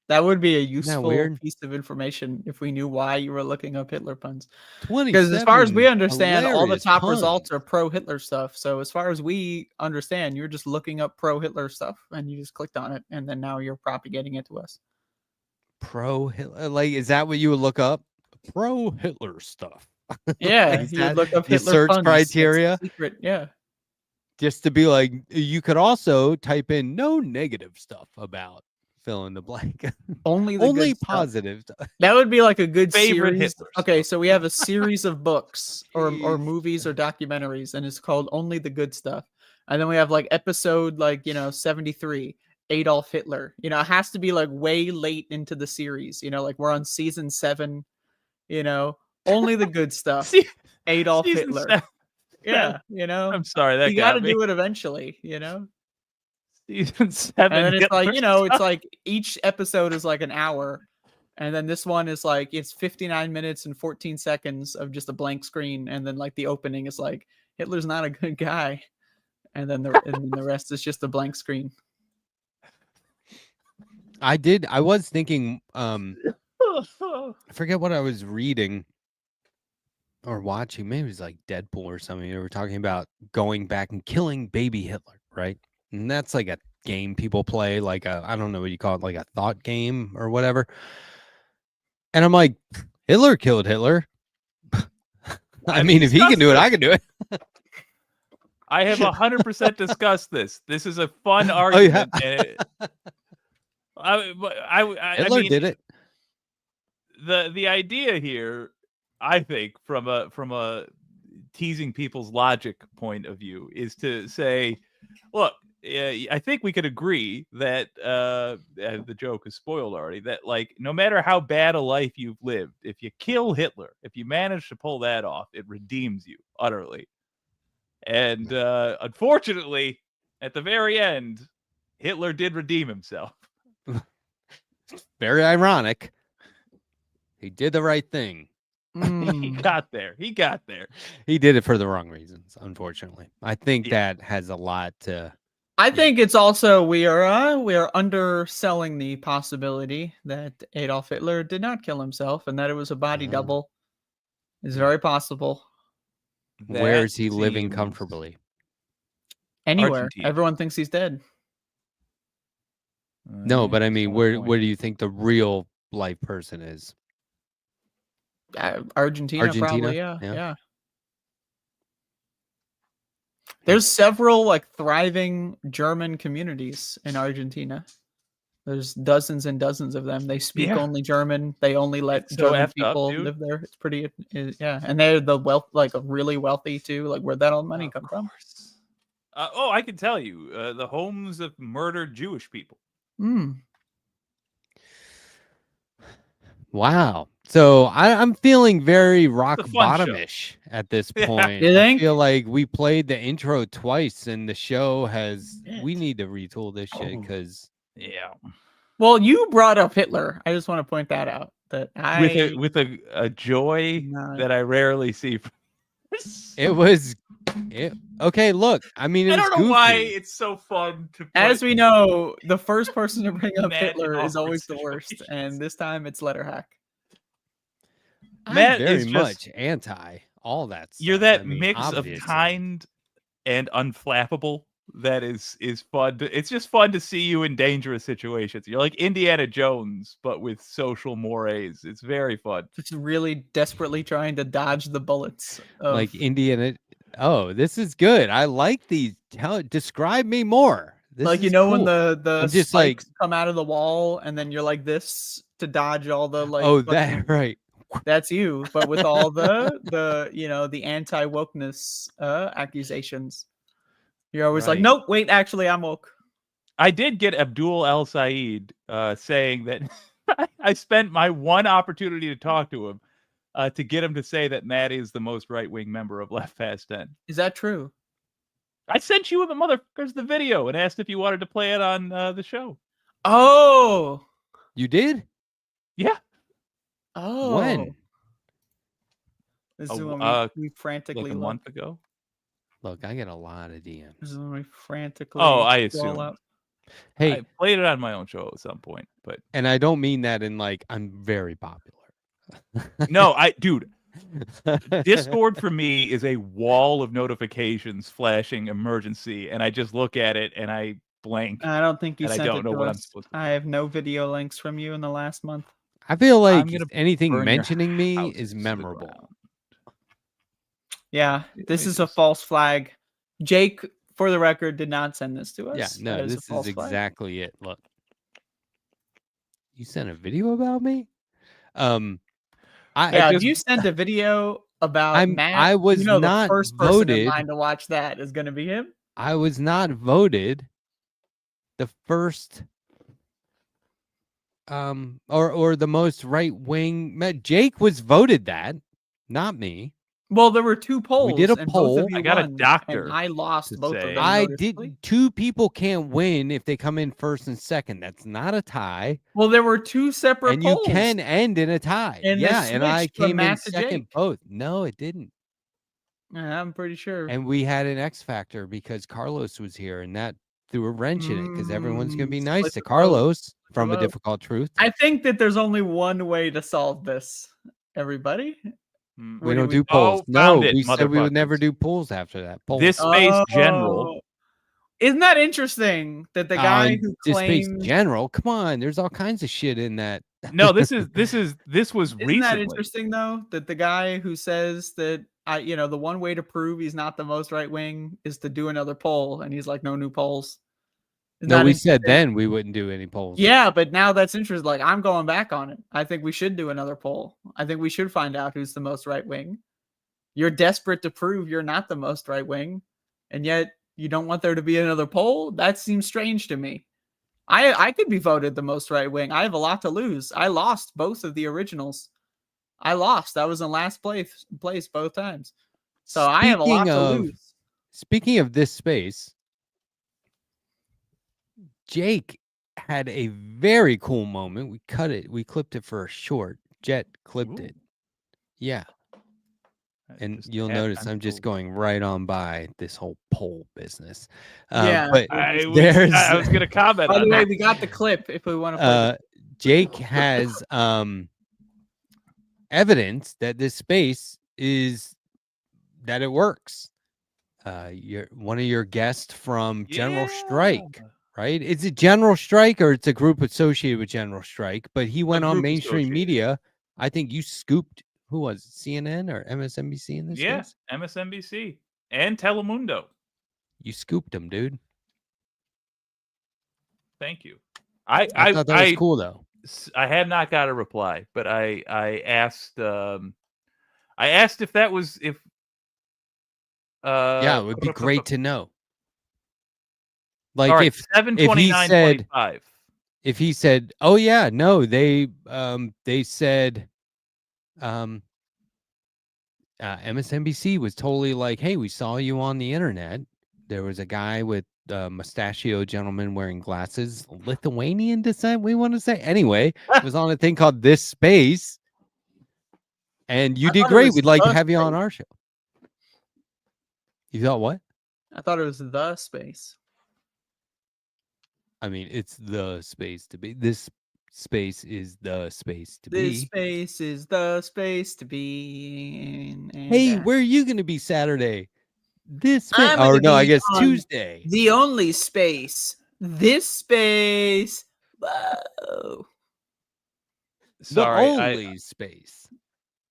Speaker 11: that would be a
Speaker 13: that
Speaker 11: useful
Speaker 13: weird?
Speaker 11: piece of information if we knew why you were looking up Hitler puns.
Speaker 13: 27
Speaker 11: Because as far as we understand, all the
Speaker 13: hilarious
Speaker 11: top
Speaker 13: puns.
Speaker 11: results are pro Hitler stuff. So as far as we understand, you're just looking up pro Hitler stuff and you just clicked on it, and then now you're propagating it to us.
Speaker 13: Pro Hitler, like, is that what you would look up? Pro Hitler stuff.
Speaker 11: Yeah,
Speaker 13: Is
Speaker 11: you
Speaker 13: that
Speaker 11: would look up
Speaker 13: the
Speaker 11: Hitler
Speaker 13: search
Speaker 11: puns. That's the
Speaker 13: criteria.
Speaker 11: secret. Yeah.
Speaker 13: Just to be like, you could also type in no negative stuff about fill in the blank.
Speaker 11: Only the
Speaker 13: Only
Speaker 11: good stuff.
Speaker 13: positive.
Speaker 11: That would be like a good
Speaker 16: Favorite
Speaker 11: series.
Speaker 16: Hitler
Speaker 11: Okay, so we have a series of books or movies or documentaries, and it's called Only the Good Stuff. And then we have like episode 73, Adolf Hitler. You know, it has to be like way late into the series. You know, like we're on season 7. You know, only the good stuff. Adolf
Speaker 16: Season
Speaker 11: Hitler.
Speaker 16: 7.
Speaker 11: Yeah, you know.
Speaker 16: I'm sorry, that
Speaker 11: you got to
Speaker 16: got me.
Speaker 11: do it eventually. You know.
Speaker 16: Season 7.
Speaker 11: And then it's like,
Speaker 16: Hitler
Speaker 11: you know, it's
Speaker 16: stuff.
Speaker 11: like each episode is like an hour. And then this one is like, it's 59 minutes and 14 seconds of just a blank screen. And then like the opening is like, Hitler's not a good guy. And then the rest is just a blank screen.
Speaker 13: I was thinking, I forget what I was reading or watching. Maybe it was like Deadpool or something. They were talking about going back and killing baby Hitler, right? And that's like a game people play, like I don't know what you call it, like a thought game or whatever. And I'm like, Hitler killed Hitler. I mean, if he can do it, I can do it.
Speaker 16: I have 100% discussed this. This is a fun argument.
Speaker 13: Hitler
Speaker 16: mean,
Speaker 13: did it.
Speaker 16: The idea here, I think, from a teasing people's logic point of view is to say, look, I think we could agree that the joke is spoiled already, that like no matter how bad a life you've lived, if you kill Hitler, if you manage to pull that off, it redeems you utterly. And unfortunately, at the very end, Hitler did redeem himself.
Speaker 13: Very ironic. He did the right thing.
Speaker 16: He got there. He got there.
Speaker 13: He did it for the wrong reasons, unfortunately. I think that has a lot to...
Speaker 11: I think it's also we are underselling the possibility that Adolf Hitler did not kill himself and that it was a body double. It's very possible.
Speaker 13: Where is he living comfortably?
Speaker 11: Anywhere.
Speaker 16: Argentina.
Speaker 11: Everyone thinks he's dead.
Speaker 13: No, but I mean, where do you think the real life person is?
Speaker 11: Argentina, probably,
Speaker 13: Yeah.
Speaker 11: yeah. There's several like thriving German communities in Argentina. There's dozens and dozens of them. They speak only German. They only let German people live there. It's pretty, yeah. And they're the really wealthy too. Like where'd that all money come from?
Speaker 16: I can tell you, the homes of murdered Jewish people.
Speaker 13: Wow. So I'm feeling very rock bottom-ish at this point.
Speaker 11: You think?
Speaker 13: I feel like we played the intro twice and the show has... We need to retool this shit because...
Speaker 16: Yeah.
Speaker 11: Well, you brought up Hitler. I just want to point that out. That
Speaker 16: with a joy that I rarely see.
Speaker 13: It was... Okay, look. I mean, it
Speaker 16: I
Speaker 13: was
Speaker 16: don't know
Speaker 13: goofy.
Speaker 16: why it's so fun to.
Speaker 11: As we know, the first person to bring up
Speaker 16: Matt
Speaker 11: Hitler is
Speaker 16: in all
Speaker 11: always the worst, and this time it's Letterhack.
Speaker 16: Matt
Speaker 13: very
Speaker 16: is just,
Speaker 13: much anti all that stuff.
Speaker 16: You're that
Speaker 13: I mean,
Speaker 16: mix
Speaker 13: obviously.
Speaker 16: of kind and unflappable that is fun. It's just fun to see you in dangerous situations. You're like Indiana Jones, but with social mores. It's very fun.
Speaker 11: Just really desperately trying to dodge the bullets.
Speaker 13: Like Indiana. Oh, this is good. I like these. Describe me more. This
Speaker 11: like,
Speaker 13: is
Speaker 11: when
Speaker 13: cool.
Speaker 11: the
Speaker 13: I'm just
Speaker 11: spikes come out of the wall and then you're like this to dodge all the like.
Speaker 13: Oh, that right.
Speaker 11: That's you, but with all the anti-wokeness accusations. You're always like,
Speaker 16: Right.
Speaker 11: nope, wait, actually I'm woke.
Speaker 16: I did get Abdul El Said saying that I spent my one opportunity to talk to him to get him to say that Matt is the most right-wing member of Left Past 10.
Speaker 11: Is that true?
Speaker 16: I sent you the motherfuckers the video and asked if you wanted to play it on the show.
Speaker 11: Oh,
Speaker 13: you did?
Speaker 16: Yeah.
Speaker 11: Oh,
Speaker 13: when?
Speaker 11: This is when we frantically
Speaker 16: like a
Speaker 11: look.
Speaker 16: month ago.
Speaker 13: Look, I get a lot of DMs.
Speaker 11: This is when we frantically.
Speaker 16: Oh, I
Speaker 11: scroll
Speaker 16: assume.
Speaker 11: up.
Speaker 13: Hey,
Speaker 16: I played it on my own show at some point, but
Speaker 13: and I don't mean that in like I'm very popular.
Speaker 16: no, dude. Discord for me is a wall of notifications flashing emergency, and I just look at it and I blank.
Speaker 11: I don't think you
Speaker 16: and
Speaker 11: sent
Speaker 16: I don't
Speaker 11: it
Speaker 16: know
Speaker 11: to
Speaker 16: what I'm
Speaker 11: us.
Speaker 16: supposed
Speaker 11: I have no video links from you in the last month.
Speaker 13: I feel like
Speaker 16: I'm gonna
Speaker 13: anything
Speaker 16: burn your
Speaker 13: mentioning me
Speaker 16: house
Speaker 13: is
Speaker 16: to the
Speaker 13: memorable.
Speaker 16: ground.
Speaker 11: Yeah, this is a false flag. Jake, for the record, did not send this to us.
Speaker 13: Yeah, no,
Speaker 11: That a
Speaker 13: this is
Speaker 11: false flag.
Speaker 13: exactly it. Look, you sent a video about me.
Speaker 11: If you sent a video about Matt,
Speaker 13: I was
Speaker 11: the
Speaker 13: not
Speaker 11: first person in
Speaker 13: voted.
Speaker 11: line to watch that is going to be him.
Speaker 13: I was not voted the first or the most right wing. Jake was voted that, not me.
Speaker 11: Well, there were two polls.
Speaker 13: We did a
Speaker 11: and
Speaker 13: poll.
Speaker 11: Both of you
Speaker 16: I got a
Speaker 11: won,
Speaker 16: doctor
Speaker 11: and I lost both of them.
Speaker 13: I
Speaker 11: noticeably.
Speaker 13: did. Two people can't win if they come in first and second. That's not a tie.
Speaker 11: Well, there were two separate
Speaker 13: And
Speaker 11: polls.
Speaker 13: you can end in a tie.
Speaker 11: And
Speaker 13: yeah,
Speaker 11: it
Speaker 13: and I
Speaker 11: switched from
Speaker 13: came in
Speaker 11: Matt to
Speaker 13: second
Speaker 11: Jake.
Speaker 13: both. No, it didn't.
Speaker 11: I'm pretty sure.
Speaker 13: And we had an X factor because Carlos was here, and that threw a wrench in it because everyone's going to be nice
Speaker 11: split
Speaker 13: to
Speaker 11: the vote.
Speaker 13: Carlos from a
Speaker 11: vote.
Speaker 13: difficult truth.
Speaker 11: I think that there's only one way to solve this, everybody.
Speaker 13: We don't do polls.
Speaker 16: Oh,
Speaker 13: No,
Speaker 16: found it,
Speaker 13: we said we would
Speaker 16: motherfuckers.
Speaker 13: never do polls after that. Polls.
Speaker 16: This space general.
Speaker 11: Isn't that interesting that the guy who
Speaker 13: This space
Speaker 11: claimed
Speaker 13: general. Come on, there's all kinds of shit in that.
Speaker 16: No, this was
Speaker 11: Isn't
Speaker 16: recently.
Speaker 11: that interesting though? That the guy who says that the one way to prove he's not the most right wing is to do another poll, and he's like, no new polls. Isn't
Speaker 13: No,
Speaker 11: that
Speaker 13: we said
Speaker 11: interesting?
Speaker 13: then we wouldn't do any polls.
Speaker 11: Yeah, but now that's interesting. Like, I'm going back on it. I think we should do another poll. I think we should find out who's the most right wing. You're desperate to prove you're not the most right wing, and yet you don't want there to be another poll. That seems strange to me. I could be voted the most right wing. I have a lot to lose. I lost both of the originals. I lost. I was in last place both times. So I have a lot to lose.
Speaker 13: Speaking of this space, Jake had a very cool moment. We clipped it for a short. Jet clipped it. Yeah. And you'll notice I'm just going right on by this whole poll business. But
Speaker 16: I was going to comment
Speaker 11: By
Speaker 16: on
Speaker 11: the way,
Speaker 16: that.
Speaker 11: we got the clip if we want to play
Speaker 13: Jake has evidence that this space that it works. One of your guests from General Strike, right? Is it General Strike or it's a group associated with General Strike? But he went on mainstream media. I think you scooped. Who was it, CNN or MSNBC in this case?
Speaker 16: MSNBC and Telemundo.
Speaker 13: You scooped him, dude.
Speaker 16: Thank you.
Speaker 13: I thought that was cool, though.
Speaker 16: I have not got a reply, but I asked if that was
Speaker 13: yeah, it would be great to know. Like
Speaker 16: right,
Speaker 13: if he said,
Speaker 16: 7/29/25.
Speaker 13: If he said, "Oh yeah, no, they said MSNBC was totally like, hey, we saw you on the internet. There was a guy with mustachio gentleman wearing glasses, Lithuanian descent, we want to say. Anyway, it was on a thing called This Space. And you did great. We'd like to have you on our show." You thought what?
Speaker 11: I thought it was the space.
Speaker 13: I mean, it's the space to be. This space is the space to be.
Speaker 11: This space is the space to be in.
Speaker 13: Hey, where are you going to be Saturday? This space.
Speaker 11: I'm
Speaker 13: Or
Speaker 11: gonna
Speaker 13: no, I
Speaker 11: be
Speaker 13: guess
Speaker 11: on
Speaker 13: Tuesday.
Speaker 11: The only space. This space. Whoa.
Speaker 16: Sorry,
Speaker 13: the only space.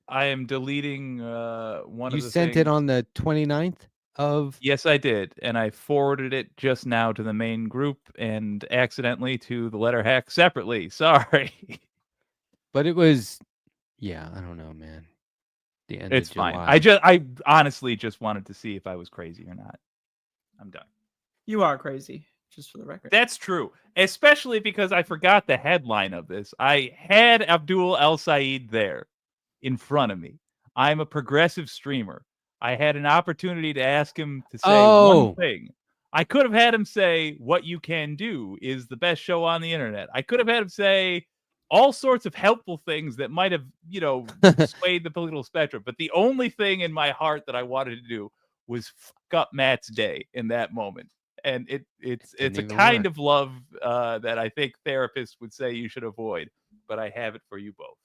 Speaker 16: I am deleting one
Speaker 13: You
Speaker 16: of the
Speaker 13: sent
Speaker 16: things.
Speaker 13: it on the 29th of.
Speaker 16: Yes, I did, and I forwarded it just now to the main group and accidentally to the Letterhack separately. Sorry.
Speaker 13: But it was, yeah, I don't know, man. The end
Speaker 16: It's
Speaker 13: of
Speaker 16: fine.
Speaker 13: July.
Speaker 16: I honestly just wanted to see if I was crazy or not. I'm done.
Speaker 11: You are crazy, just for the record.
Speaker 16: That's true, especially because I forgot the headline of this. I had Abdul El Said there in front of me. I'm a progressive streamer. I had an opportunity to ask him to say one thing. I could have had him say, "What you can do is the best show on the internet." I could have had him say all sorts of helpful things that might have, swayed the political spectrum. But the only thing in my heart that I wanted to do was fuck up Matt's day in that moment. And it's a kind of love that I think therapists would say you should avoid. But I have it for you both.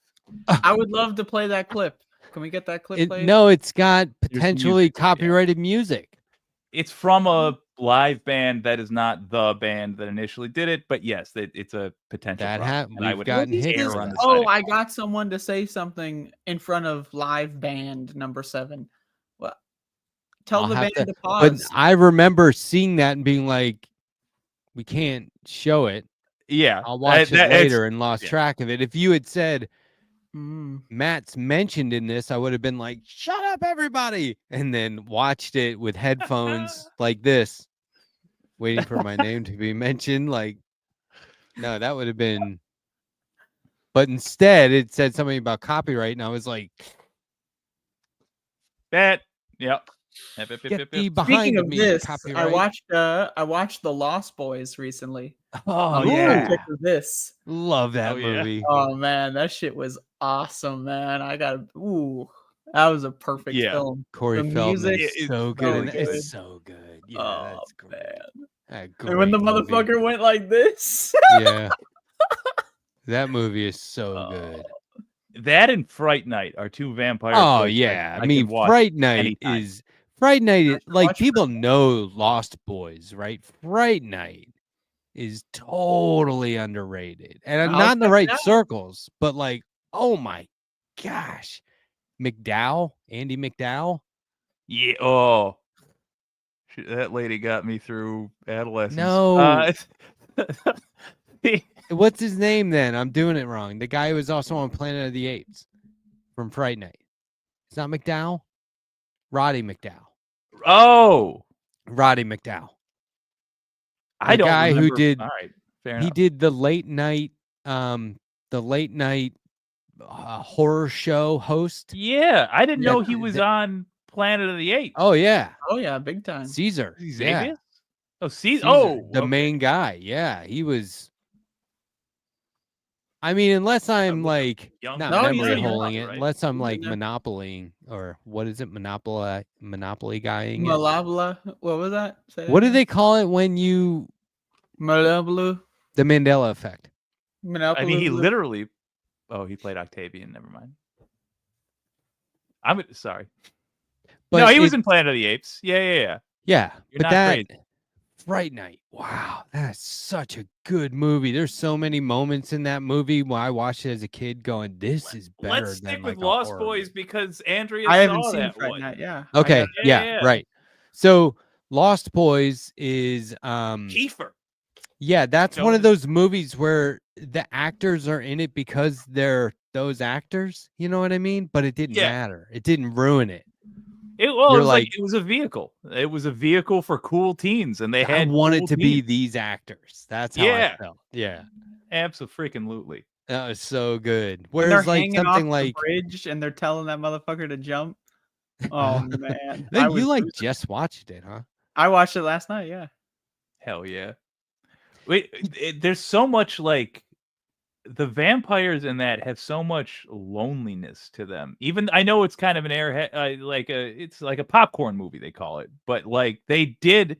Speaker 11: I would love to play that clip. Can we get that clip played?
Speaker 13: No, it's got potentially copyrighted music.
Speaker 16: It's from a live band that is not the band that initially did it, but yes, it's a potential.
Speaker 13: We've gotten hits.
Speaker 11: I got someone to say something in front of live band number 7. Well, tell
Speaker 13: I'll
Speaker 11: the
Speaker 13: have
Speaker 11: band to
Speaker 13: But
Speaker 11: pause.
Speaker 13: I remember seeing that and being like, we can't show it.
Speaker 16: Yeah.
Speaker 13: I'll watch it later and lost track of it. If you had said, Matt's mentioned in this, I would have been like, shut up, everybody. And then watched it with headphones like this, waiting for my name to be mentioned. Like, no, that would have been. But instead, it said something about copyright. And I was like,
Speaker 16: that, yep.
Speaker 13: Get thee behind
Speaker 11: Speaking of
Speaker 13: me,
Speaker 11: this,
Speaker 13: copyright.
Speaker 11: I watched The Lost Boys recently.
Speaker 13: Oh,
Speaker 11: yeah. This.
Speaker 13: Love that movie.
Speaker 11: Oh man, that shit was awesome, man. That was a perfect film.
Speaker 13: Corey
Speaker 11: The
Speaker 13: Feldman
Speaker 11: music
Speaker 13: is so good. It's so good. Yeah, that's great.
Speaker 11: Man. And when the motherfucker went like this.
Speaker 13: Yeah. That movie is so good.
Speaker 16: That and Fright Night are two vampire.
Speaker 13: Oh yeah, I mean, Fright Night is like people know Lost Boys, right? Fright Night is totally underrated, and not in the right circles. But like, oh my gosh, Andy McDowell.
Speaker 16: Yeah. Oh, that lady got me through adolescence.
Speaker 13: No. What's his name then? I'm doing it wrong. The guy who was also on Planet of the Apes from Fright Night. It's not McDowell. Roddy McDowell.
Speaker 16: Oh,
Speaker 13: Roddy McDowell.
Speaker 16: I
Speaker 13: The
Speaker 16: don't
Speaker 13: guy who
Speaker 16: remember.
Speaker 13: did
Speaker 16: All right, fair
Speaker 13: he
Speaker 16: enough.
Speaker 13: did the late night horror show host.
Speaker 16: Yeah, I didn't
Speaker 13: Yeah,
Speaker 16: know he was on Planet of the Apes.
Speaker 13: Oh yeah,
Speaker 11: Oh yeah, big time.
Speaker 13: Caesar.
Speaker 16: Is
Speaker 13: Yeah,
Speaker 16: Xavier? Oh,
Speaker 13: Caesar,
Speaker 16: Oh,
Speaker 13: the
Speaker 16: okay.
Speaker 13: main guy. Yeah, he was. I mean, unless I'm like
Speaker 16: young
Speaker 13: not
Speaker 16: guy. No, he's
Speaker 13: memory
Speaker 16: a young
Speaker 13: holding
Speaker 16: guy,
Speaker 13: it,
Speaker 16: right?
Speaker 13: unless I'm
Speaker 11: He's
Speaker 13: like
Speaker 11: in there.
Speaker 13: monopolying or what is it, monopoly guying it.
Speaker 11: Malabla. What was that? Say that
Speaker 13: What do
Speaker 11: again.
Speaker 13: they call it when you
Speaker 11: Malabla.
Speaker 13: the Mandela effect?
Speaker 16: I mean, he
Speaker 11: Monopoly.
Speaker 16: literally. Oh, he played Octavian. Never mind. I'm sorry.
Speaker 13: But
Speaker 16: No, he was
Speaker 13: it-
Speaker 16: in Planet of the Apes. Yeah.
Speaker 13: Yeah,
Speaker 16: You're
Speaker 13: but
Speaker 16: not
Speaker 13: that
Speaker 16: crazy.
Speaker 13: Fright Night. Wow, that's such a good movie. There's so many moments in that movie when I watched it as a kid, going, "This is better
Speaker 16: Let's
Speaker 13: than
Speaker 16: stick with
Speaker 13: like a
Speaker 16: Lost
Speaker 13: horror
Speaker 16: Boys because Andrea
Speaker 11: I haven't
Speaker 16: saw
Speaker 11: seen
Speaker 16: that
Speaker 11: Fright
Speaker 16: one.
Speaker 11: Night. Yeah.
Speaker 13: Okay,
Speaker 16: Yeah.
Speaker 13: right. So Lost Boys is
Speaker 16: Kiefer.
Speaker 13: yeah, that's one of
Speaker 16: Jonas.
Speaker 13: those movies where the actors are in it because they're those actors. You know what I mean? But it didn't
Speaker 16: Yeah.
Speaker 13: matter. It didn't ruin it.
Speaker 16: It
Speaker 13: You're
Speaker 16: was like
Speaker 13: like-
Speaker 16: it was a vehicle. It was a vehicle for cool teens, and they
Speaker 13: I
Speaker 16: had
Speaker 13: wanted
Speaker 16: cool
Speaker 13: to be
Speaker 16: teens.
Speaker 13: these actors. That's how
Speaker 16: Yeah.
Speaker 13: I felt. Yeah,
Speaker 16: Absolutely.
Speaker 13: that was so good.
Speaker 11: When they're
Speaker 13: Whereas like
Speaker 11: hanging off
Speaker 13: something
Speaker 11: the
Speaker 13: like
Speaker 11: bridge and they're telling that motherfucker to jump. Oh man,
Speaker 13: Hey,
Speaker 11: I
Speaker 13: you
Speaker 11: was
Speaker 13: like
Speaker 11: losing.
Speaker 13: just watched it, huh?
Speaker 11: I watched it last night. Yeah.
Speaker 16: Hell yeah. Wait, there's so much like the vampires in that have so much loneliness to them. Even I know it's kind of an airhead, it's like a popcorn movie they call it, but like they did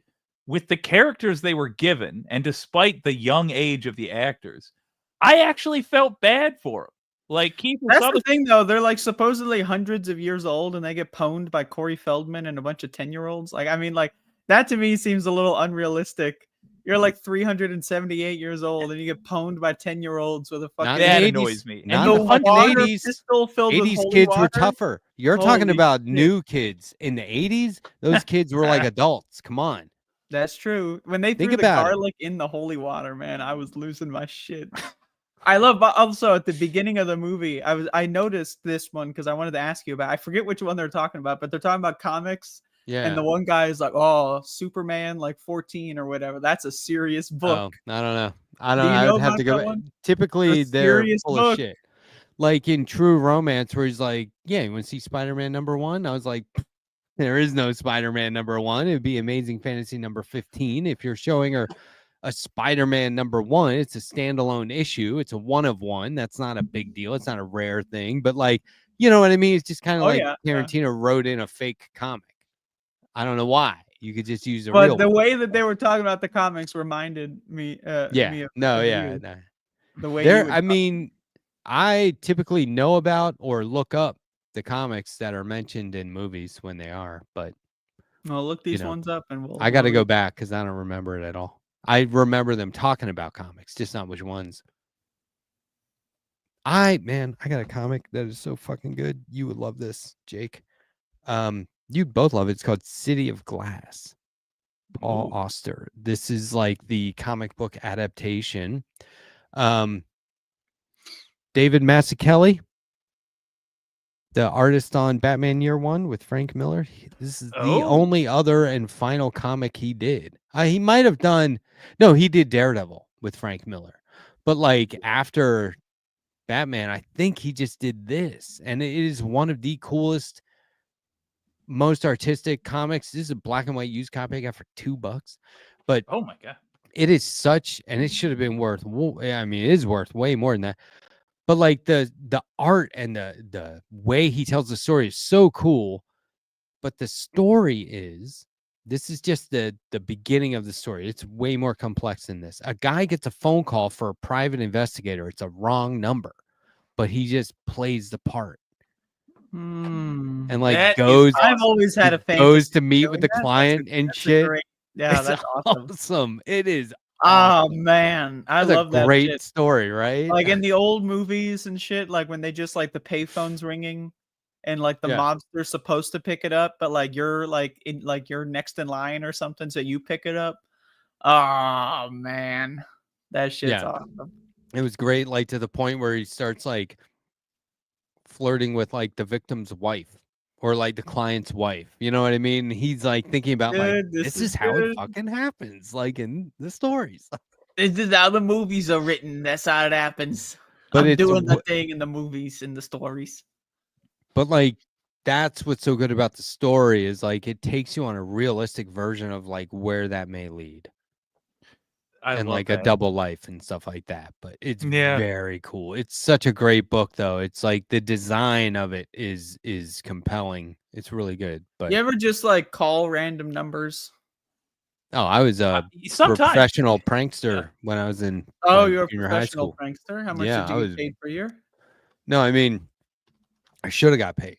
Speaker 16: with the characters they were given, and despite the young age of the actors, I actually felt bad for them. Like Keith,
Speaker 11: That's the thing, though. They're like supposedly hundreds of years old, and they get pwned by Corey Feldman and a bunch of 10-year-olds. Like, I mean, like that to me seems a little unrealistic. You're like 378 years old, and you get pwned by 10-year-olds with a fucking.
Speaker 13: Not
Speaker 16: that
Speaker 13: in the 80s,
Speaker 16: annoys me.
Speaker 13: Not
Speaker 11: the
Speaker 13: in the fucking
Speaker 11: water
Speaker 13: 80s.
Speaker 11: pistol filled with
Speaker 13: 80s
Speaker 11: holy
Speaker 13: kids
Speaker 11: water.
Speaker 13: were tougher. You're talking
Speaker 11: Holy
Speaker 13: about
Speaker 11: shit.
Speaker 13: new kids. In the 80s, those kids were like adults. Come on.
Speaker 11: That's true. When they
Speaker 13: Think
Speaker 11: threw the
Speaker 13: about it.
Speaker 11: garlic in the holy water, man, I was losing my shit. I love also at the beginning of the movie, I noticed this one because I wanted to ask you about. I forget which one they're talking about, but they're talking about comics.
Speaker 13: Yeah.
Speaker 11: And the one guy is like, "Oh, Superman, like 14 or whatever. That's a serious book."
Speaker 13: Oh, I don't know.
Speaker 11: Do you
Speaker 13: I
Speaker 11: know
Speaker 13: would have
Speaker 11: about
Speaker 13: to go
Speaker 11: that
Speaker 13: back.
Speaker 11: one?
Speaker 13: Typically,
Speaker 11: A
Speaker 13: they're
Speaker 11: serious
Speaker 13: full
Speaker 11: book.
Speaker 13: of shit. Like in True Romance, where he's like, "Yeah, you want to see Spider-Man #1?" I was like, "There is no Spider-Man #1. It'd be Amazing Fantasy #15 if you're showing her a Spider-Man #1. It's a standalone issue. It's a one of one. That's not a big deal. It's not a rare thing. But like, you know what I mean? It's just kind of
Speaker 11: Oh,
Speaker 13: like
Speaker 11: yeah, yeah.
Speaker 13: Tarantino wrote in a fake comic. I don't know why. You could just use a
Speaker 11: But
Speaker 13: real
Speaker 11: the
Speaker 13: one.
Speaker 11: way that they were talking about the comics reminded me.
Speaker 13: Yeah.
Speaker 11: Me of,
Speaker 13: No.
Speaker 11: of
Speaker 13: Yeah.
Speaker 11: you.
Speaker 13: No.
Speaker 11: The way you
Speaker 13: There.
Speaker 11: would
Speaker 13: I mean, I typically know about or look up the comics that are mentioned in movies when they are, but
Speaker 11: Well, look these
Speaker 13: you know,
Speaker 11: ones up, and
Speaker 13: I got to
Speaker 11: we'll
Speaker 13: go
Speaker 11: read-
Speaker 13: back because I don't remember it at all. I remember them talking about comics, just not which ones. I got a comic that is so fucking good. You would love this, Jake. You'd both love it. It's called City of Glass. Paul Auster. This is like the comic book adaptation. David Mazzucchelli, the artist on Batman Year One with Frank Miller. This is the only other and final comic he did. He might have done. No, he did Daredevil with Frank Miller, but like after Batman, I think he just did this, and it is one of the coolest, most artistic comics. This is a black and white used copy I got for $2, but
Speaker 16: oh my god,
Speaker 13: it is such, and it should have been worth. I mean, it is worth way more than that. But like the art and the way he tells the story is so cool. But the story is, this is just the beginning of the story. It's way more complex than this. A guy gets a phone call for a private investigator. It's a wrong number, but he just plays the part. And like
Speaker 11: That is
Speaker 13: goes,
Speaker 11: I've always had a fantasy
Speaker 13: goes to meet
Speaker 11: doing
Speaker 13: with the
Speaker 11: that.
Speaker 13: client and
Speaker 11: That's a
Speaker 13: shit.
Speaker 11: great- yeah,
Speaker 13: It's
Speaker 11: that's awesome.
Speaker 13: awesome. It is.
Speaker 11: Oh
Speaker 13: awesome.
Speaker 11: man, I
Speaker 13: That's
Speaker 11: love
Speaker 13: a
Speaker 11: that
Speaker 13: great
Speaker 11: shit.
Speaker 13: story, right?
Speaker 11: Like in the old movies and shit, like when they just like the payphone's ringing, and like the
Speaker 13: Yeah.
Speaker 11: mobster's supposed to pick it up, but like you're like in like you're next in line or something, so you pick it up. Oh man, that shit's awesome.
Speaker 13: It was great, like to the point where he starts like flirting with like the victim's wife. or like the client's wife. You know what I mean? He's like thinking about like
Speaker 11: Good,
Speaker 13: this is how it fucking happens, like in the stories.
Speaker 11: This is how the movies are written. That's how it happens.
Speaker 13: But
Speaker 11: I'm
Speaker 13: it's
Speaker 11: doing the thing in the movies, in the stories.
Speaker 13: But like that's what's so good about the story is like it takes you on a realistic version of like where that may lead. And
Speaker 16: love
Speaker 13: like a
Speaker 16: that.
Speaker 13: double life and stuff like that. But it's
Speaker 16: Yeah.
Speaker 13: very cool. It's such a great book though. It's like the design of it is compelling. It's really good. But
Speaker 11: You ever just like call random numbers?
Speaker 13: oh, I was a
Speaker 11: sometimes.
Speaker 13: professional prankster when I was in
Speaker 11: Oh,
Speaker 13: like,
Speaker 11: you're a
Speaker 13: junior high
Speaker 11: professional
Speaker 13: school.
Speaker 11: prankster? How much
Speaker 13: Yeah,
Speaker 11: did
Speaker 13: I
Speaker 11: you
Speaker 13: was
Speaker 11: get paid per year?
Speaker 13: No, I mean I should have got paid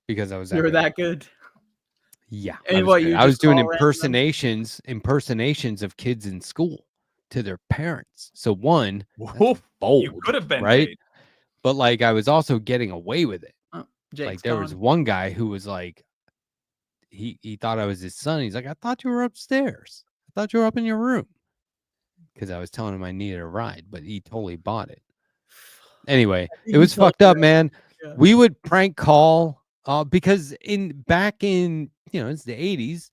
Speaker 13: because I was
Speaker 11: You were
Speaker 13: good.
Speaker 11: that good.
Speaker 13: Yeah,
Speaker 11: And
Speaker 13: I was
Speaker 11: what,
Speaker 13: good.
Speaker 11: you
Speaker 13: I was
Speaker 11: just
Speaker 13: doing
Speaker 11: call random
Speaker 13: impersonations of kids in school to their parents. So one, that's
Speaker 16: Whoa,
Speaker 13: bold,
Speaker 16: you could have been
Speaker 13: right?
Speaker 16: paid.
Speaker 13: But like I was also getting away with it.
Speaker 11: Oh,
Speaker 13: Like
Speaker 11: Jake's
Speaker 13: there was
Speaker 11: gone.
Speaker 13: one guy who was like, he thought I was his son. He's like, I thought you were upstairs. I thought you were up in your room. Because I was telling him I needed a ride, but he totally bought it. Anyway, it was fucked up, man.
Speaker 11: Yeah.
Speaker 13: We would prank call because back in it's the 80s,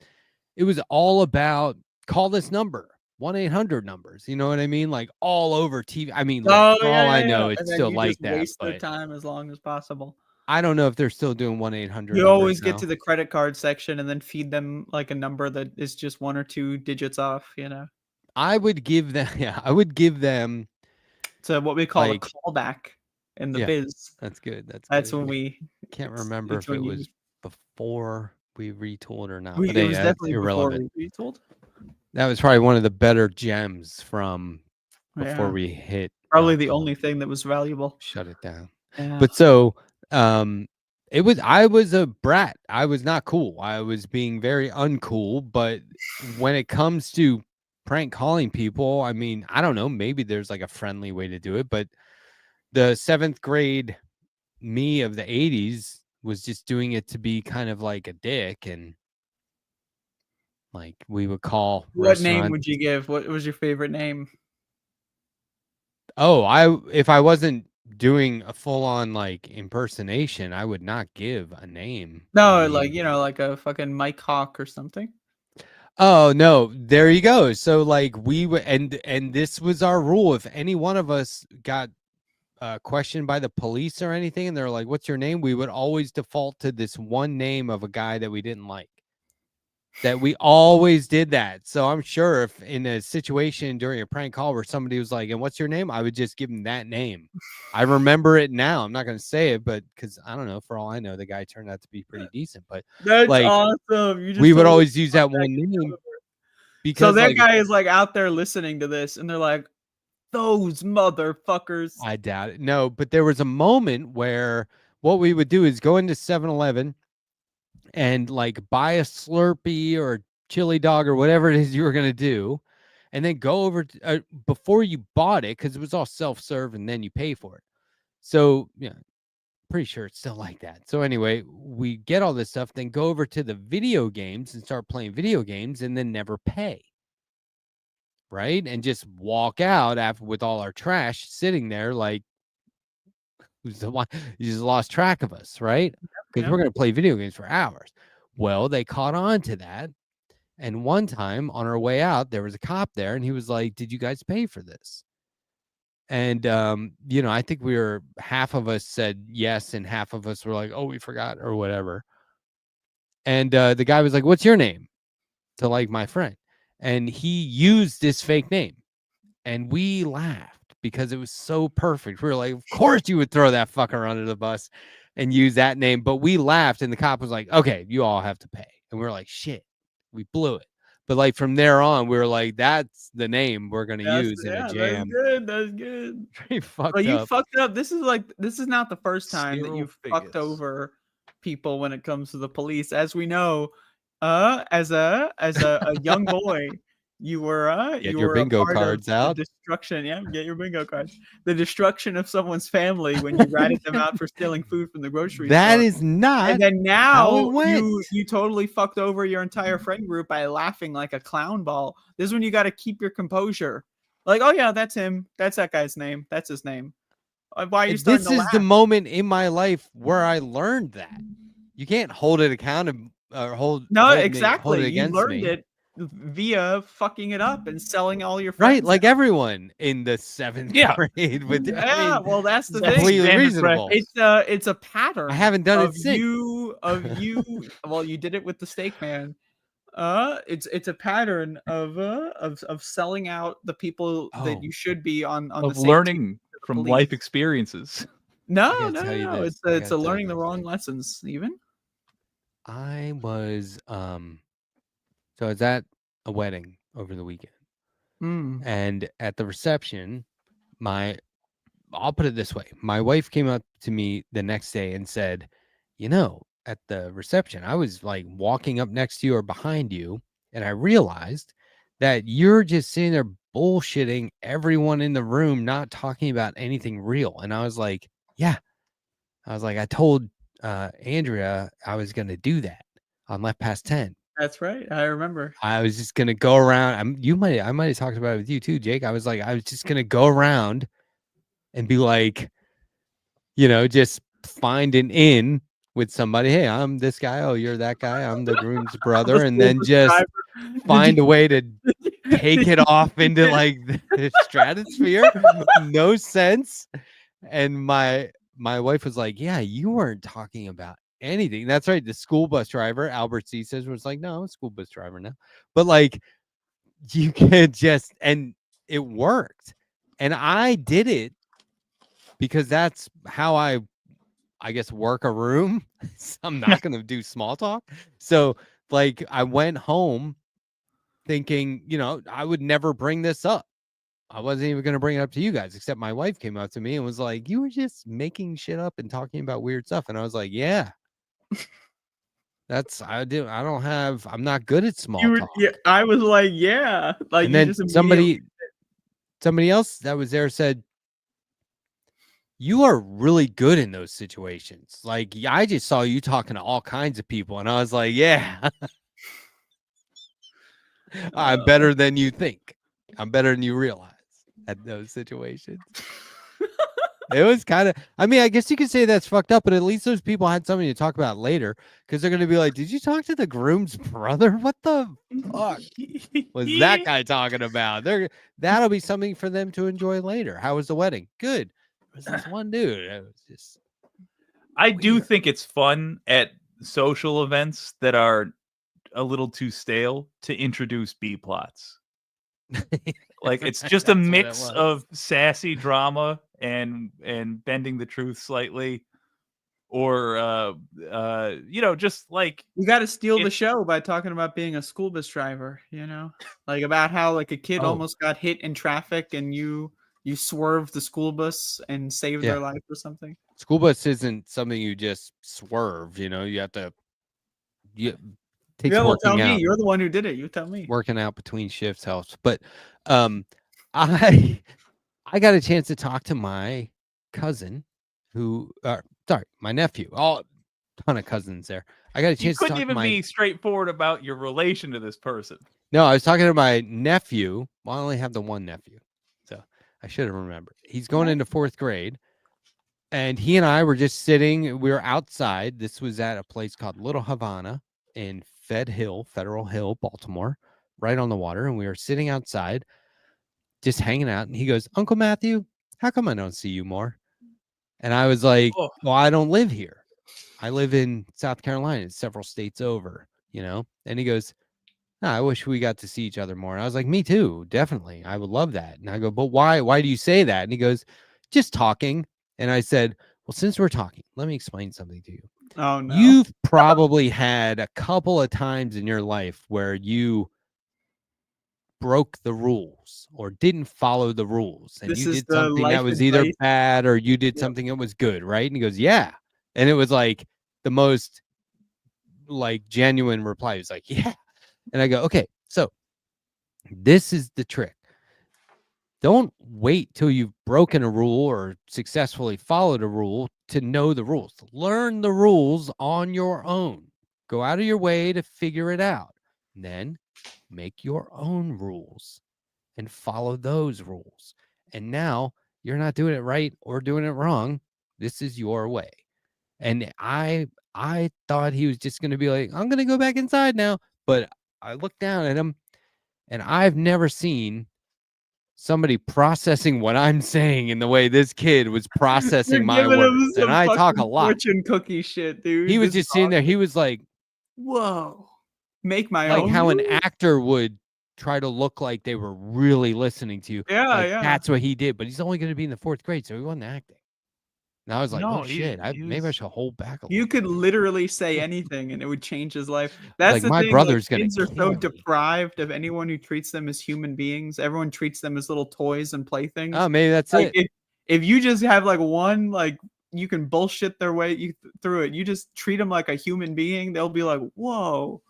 Speaker 13: it was all about call this number, 1-800 numbers. You know what I mean? Like all over TV. I mean, look,
Speaker 11: Oh,
Speaker 13: for
Speaker 11: yeah,
Speaker 13: all I
Speaker 11: yeah,
Speaker 13: know,
Speaker 11: yeah.
Speaker 13: it's
Speaker 11: And then
Speaker 13: still
Speaker 11: you
Speaker 13: like
Speaker 11: just
Speaker 13: that.
Speaker 11: waste their
Speaker 13: But
Speaker 11: time as long as possible.
Speaker 13: I don't know if they're still doing 1-800.
Speaker 11: You always get
Speaker 13: now.
Speaker 11: to the credit card section and then feed them like a number that is just 1 or 2 digits off, you know.
Speaker 13: I would give them, I would give them
Speaker 11: to what we call
Speaker 13: like,
Speaker 11: a callback in the
Speaker 13: yeah,
Speaker 11: biz.
Speaker 13: That's good.
Speaker 11: That's
Speaker 13: good.
Speaker 11: when we
Speaker 13: can't remember
Speaker 11: it's
Speaker 13: if it
Speaker 11: when you-
Speaker 13: was before we retooled or not.
Speaker 11: We,
Speaker 13: but
Speaker 11: it was
Speaker 13: that's
Speaker 11: definitely
Speaker 13: irrelevant.
Speaker 11: before we retooled.
Speaker 13: That was probably one of the better gems from before
Speaker 11: Yeah.
Speaker 13: we hit.
Speaker 11: Probably the only thing that was valuable.
Speaker 13: Shut it down.
Speaker 11: Yeah.
Speaker 13: But so I was a brat. I was not cool. I was being very uncool. But when it comes to prank calling people, I mean, I don't know. Maybe there's like a friendly way to do it. But the 7th grade me of the 80s was just doing it to be kind of like a dick. And like we would call.
Speaker 11: What name would you give? What was your favorite name?
Speaker 13: Oh, if I wasn't doing a full-on like impersonation, I would not give a name.
Speaker 11: No, like like a fucking Mike Hawk or something.
Speaker 13: Oh no, there you go. So like we would, and this was our rule. If any one of us got questioned by the police or anything, and they're like, "What's your name?" we would always default to this one name of a guy that we didn't like. That we always did that. So I'm sure if in a situation during a prank call where somebody was like, "And what's your name?" I would just give them that name. I remember it now. I'm not going to say it, but because I don't know, for all I know, the guy turned out to be pretty decent. But
Speaker 11: That's
Speaker 13: like,
Speaker 11: awesome. You just
Speaker 13: we would
Speaker 11: totally
Speaker 13: always use that
Speaker 11: fucked
Speaker 13: one name.
Speaker 11: So
Speaker 13: Because
Speaker 11: that
Speaker 13: like,
Speaker 11: guy is like out there listening to this, and they're like, "Those motherfuckers."
Speaker 13: I doubt it. No, but there was a moment where what we would do is go into 7-Eleven and like buy a Slurpee or chili dog or whatever it is you were going to do. And then go over to, before you bought it, because it was all self-serve and then you pay for it. So, yeah, pretty sure it's still like that. So anyway, we get all this stuff, then go over to the video games and start playing video games and then never pay. Right? And just walk out after with all our trash sitting there like, who's the one? You just lost track of us, right? Because we're going to play video games for hours. Well, they caught on to that. And one time on our way out, there was a cop there and he was like, "Did you guys pay for this?" And, I think half of us said yes. And half of us were like, "Oh, we forgot," or whatever. And the guy was like, "What's your name?" To like my friend. And he used this fake name. And we laughed because it was so perfect. We were like, of course you would throw that fucker under the bus and use that name. But we laughed and the cop was like, "Okay, you all have to pay." And we were like, shit, we blew it. But like from there on, we were like, that's the name we're going to use in a jam.
Speaker 11: That's good. That's good.
Speaker 13: Pretty fucked
Speaker 11: But you
Speaker 13: up.
Speaker 11: fucked up. This is not the first time that you've fucked over people when it comes to the police. As we know, as a young boy, you were
Speaker 13: Get
Speaker 11: you
Speaker 13: your
Speaker 11: were
Speaker 13: bingo
Speaker 11: a part
Speaker 13: cards
Speaker 11: of
Speaker 13: out.
Speaker 11: the destruction. Yeah, get your bingo cards. The destruction of someone's family when you ratted them out for stealing food from the grocery store.
Speaker 13: That is not.
Speaker 11: And then
Speaker 13: how it
Speaker 11: now
Speaker 13: went.
Speaker 11: you totally fucked over your entire friend group by laughing like a clown ball. This is when you got to keep your composure. Like, oh yeah, that's him. That's that guy's name. That's his name. Why are you starting
Speaker 13: This
Speaker 11: to
Speaker 13: is
Speaker 11: laugh?
Speaker 13: the moment in my life where I learned that. You can't hold it accountable or hold
Speaker 11: No,
Speaker 13: hold
Speaker 11: exactly.
Speaker 13: it
Speaker 11: You
Speaker 13: against
Speaker 11: learned
Speaker 13: me.
Speaker 11: it via fucking it up and selling all your
Speaker 13: Right,
Speaker 11: friends.
Speaker 13: like everyone in the 7th grade with
Speaker 11: Yeah, well, that's the thing.
Speaker 13: completely reasonable.
Speaker 11: It's a pattern.
Speaker 13: I haven't done it
Speaker 11: of
Speaker 13: since.
Speaker 11: you. Well, you did it with the steak man. It's a pattern of selling out the people that you should be on the
Speaker 16: Of
Speaker 11: same
Speaker 16: learning
Speaker 11: team as the
Speaker 16: from
Speaker 11: police.
Speaker 16: life experiences.
Speaker 11: No,
Speaker 13: gotta
Speaker 11: no,
Speaker 13: tell you
Speaker 11: no.
Speaker 13: this.
Speaker 11: It's
Speaker 13: I
Speaker 11: it's a
Speaker 13: gotta tell
Speaker 11: learning
Speaker 13: you
Speaker 11: the
Speaker 13: this.
Speaker 11: wrong lessons. Even
Speaker 13: I was so I was at a wedding over the weekend.
Speaker 11: Mm.
Speaker 13: And at the reception, I'll put it this way. My wife came up to me the next day and said, at the reception, I was like walking up next to you or behind you, and I realized that you're just sitting there bullshitting everyone in the room, not talking about anything real. And I was like, yeah. I was like, I told Andrea I was going to do that on Left Past 10.
Speaker 11: that's right. I remember.
Speaker 13: I was just gonna go around. I might have talked about it with you too, Jake. I was just gonna go around and be like, just find an in with somebody. Hey, I'm this guy. Oh, you're that guy. I'm the groom's brother, and then just find a way to take it off into like the stratosphere. No sense. And my wife was like, "Yeah, you weren't talking about anything." That's right. The school bus driver, Albert C says, was like, "No, I'm a school bus driver now." But like, you can just, and it worked. And I did it because that's how I guess work a room. I'm not going to do small talk. So like, I went home thinking, I would never bring this up. I wasn't even going to bring it up to you guys, except my wife came up to me and was like, "You were just making shit up and talking about weird stuff." And I was like, "Yeah, I'm not good at small talk."
Speaker 11: Yeah, I was like, yeah. Like,
Speaker 13: And
Speaker 11: you
Speaker 13: then
Speaker 11: just immediately
Speaker 13: somebody else that was there said, "You are really good in those situations. Like, I just saw you talking to all kinds of people." And I was like, "Yeah, I'm better than you think. I'm better than you realize at those situations." It was kind of, I guess you could say that's fucked up, but at least those people had something to talk about later, because they're going to be like, "Did you talk to the groom's brother? What the fuck was that guy talking about?" That'll be something for them to enjoy later. How was the wedding? Good. It was this one dude. It was just.
Speaker 16: I do think it's fun at social events that are a little too stale to introduce B plots. Like, it's just a mix of sassy drama and bending the truth slightly, or just like,
Speaker 11: you got to steal the show by talking about being a school bus driver. Like about how like a kid almost got hit in traffic and you swerved the school bus and saved their life or something.
Speaker 13: School bus isn't something you just swerve. You have to. Takes
Speaker 11: well, tell
Speaker 13: working
Speaker 11: me.
Speaker 13: out.
Speaker 11: You're the one who did it. You tell me.
Speaker 13: Working out between shifts helps. But I got a chance to talk to my cousin my nephew. Ton of cousins there. I got a
Speaker 16: you
Speaker 13: chance to
Speaker 16: couldn't
Speaker 13: talk
Speaker 16: even
Speaker 13: to
Speaker 16: be straightforward about your relation to this person.
Speaker 13: No, I was talking to my nephew. Well, I only have the one nephew, so I should have remembered. He's going into 4th grade, and he and I were just sitting. We were outside. This was at a place called Little Havana in Federal Hill, Baltimore, right on the water. And we were sitting outside, just hanging out. And he goes, "Uncle Matthew, how come I don't see you more?" And I was like, "Well, I don't live here. I live in South Carolina. It's several states over, And he goes, "I wish we got to see each other more." And I was like, "Me too, definitely. I would love that." And I go, "But why? Why do you say that?" And he goes, "Just talking." And I said, "Well, since we're talking, let me explain something to you.
Speaker 11: Oh no.
Speaker 13: You've probably had a couple of times in your life where you broke the rules or didn't follow the rules, and you did something that was either bad or you did something that was good, right?" And he goes, "Yeah." And it was like the most like genuine reply. He was like, "Yeah." And I go, "Okay, so this is the trick. Don't wait till you've broken a rule or successfully followed a rule to know the rules. Learn the rules on your own. Go out of your way to figure it out. And then make your own rules and follow those rules. And now you're not doing it right or doing it wrong. This is your way." And I I thought he was just going to be like, I'm going to go back inside now. But I looked down at him, and I've never seen somebody processing what I'm saying in the way this kid was processing my
Speaker 11: Giving him
Speaker 13: words.
Speaker 11: some
Speaker 13: And I talk a
Speaker 11: fucking
Speaker 13: lot.
Speaker 11: fortune cookie shit, dude.
Speaker 13: He was
Speaker 11: This
Speaker 13: just
Speaker 11: is
Speaker 13: sitting there. He
Speaker 11: awesome.
Speaker 13: was like,
Speaker 11: Whoa. Make my
Speaker 13: like
Speaker 11: own.
Speaker 13: how an
Speaker 11: rules?
Speaker 13: actor would try to look like they were really listening to you.
Speaker 11: Yeah,
Speaker 13: Like,
Speaker 11: yeah.
Speaker 13: that's what he did. But he's only going to be in the 4th grade, so he wasn't acting. And I was like,
Speaker 16: No,
Speaker 13: oh
Speaker 16: he-
Speaker 13: shit,
Speaker 16: he
Speaker 13: maybe I
Speaker 16: was-
Speaker 13: should hold back a little.
Speaker 11: You could literally say anything and it would change his life. That's
Speaker 13: Like,
Speaker 11: the
Speaker 13: my
Speaker 11: thing.
Speaker 13: brother's gonna
Speaker 11: kids are so
Speaker 13: kill me.
Speaker 11: deprived of anyone who treats them as human beings. Everyone treats them as little toys and playthings.
Speaker 13: Oh, maybe that's
Speaker 11: Like,
Speaker 13: it.
Speaker 11: If you just have like one, like you can bullshit their way through it. You just treat them like a human being. They'll be like, whoa.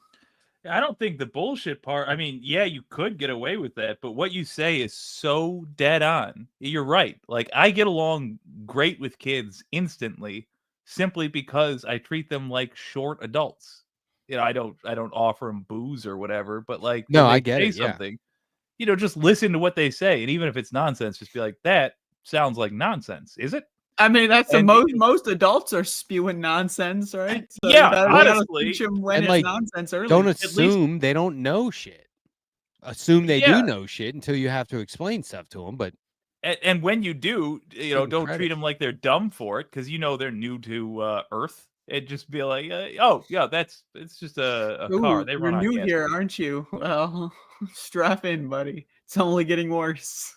Speaker 16: I don't think the bullshit part. I mean, yeah, you could get away with that, but what you say is so dead on. You're right. Like, I get along great with kids instantly, simply because I treat them like short adults. You know, I don't offer them booze or whatever, but like,
Speaker 13: No,
Speaker 16: when they
Speaker 13: I get
Speaker 16: say
Speaker 13: it, yeah.
Speaker 16: something, you know, just listen to what they say, and even if it's nonsense, just be like, that sounds like nonsense, is it?
Speaker 11: I mean, that's the
Speaker 16: And
Speaker 11: most adults are spewing nonsense, right? So
Speaker 16: Yeah,
Speaker 11: you gotta
Speaker 16: honestly.
Speaker 11: teach 'em when
Speaker 13: And
Speaker 11: it's
Speaker 13: like,
Speaker 11: nonsense early.
Speaker 13: don't
Speaker 11: At least-
Speaker 13: assume they don't know shit. Assume they
Speaker 16: Yeah.
Speaker 13: do know shit until you have to explain stuff to them. But
Speaker 16: And when you do, you know,
Speaker 13: Give 'em
Speaker 16: don't
Speaker 13: credit.
Speaker 16: treat them like they're dumb for it, because you know they're new to Earth. And just be like, oh yeah, it's just a car.
Speaker 11: Ooh,
Speaker 16: They
Speaker 11: you're
Speaker 16: run on
Speaker 11: new
Speaker 16: gas.
Speaker 11: here, aren't you? Well, strap in, buddy. It's only getting worse.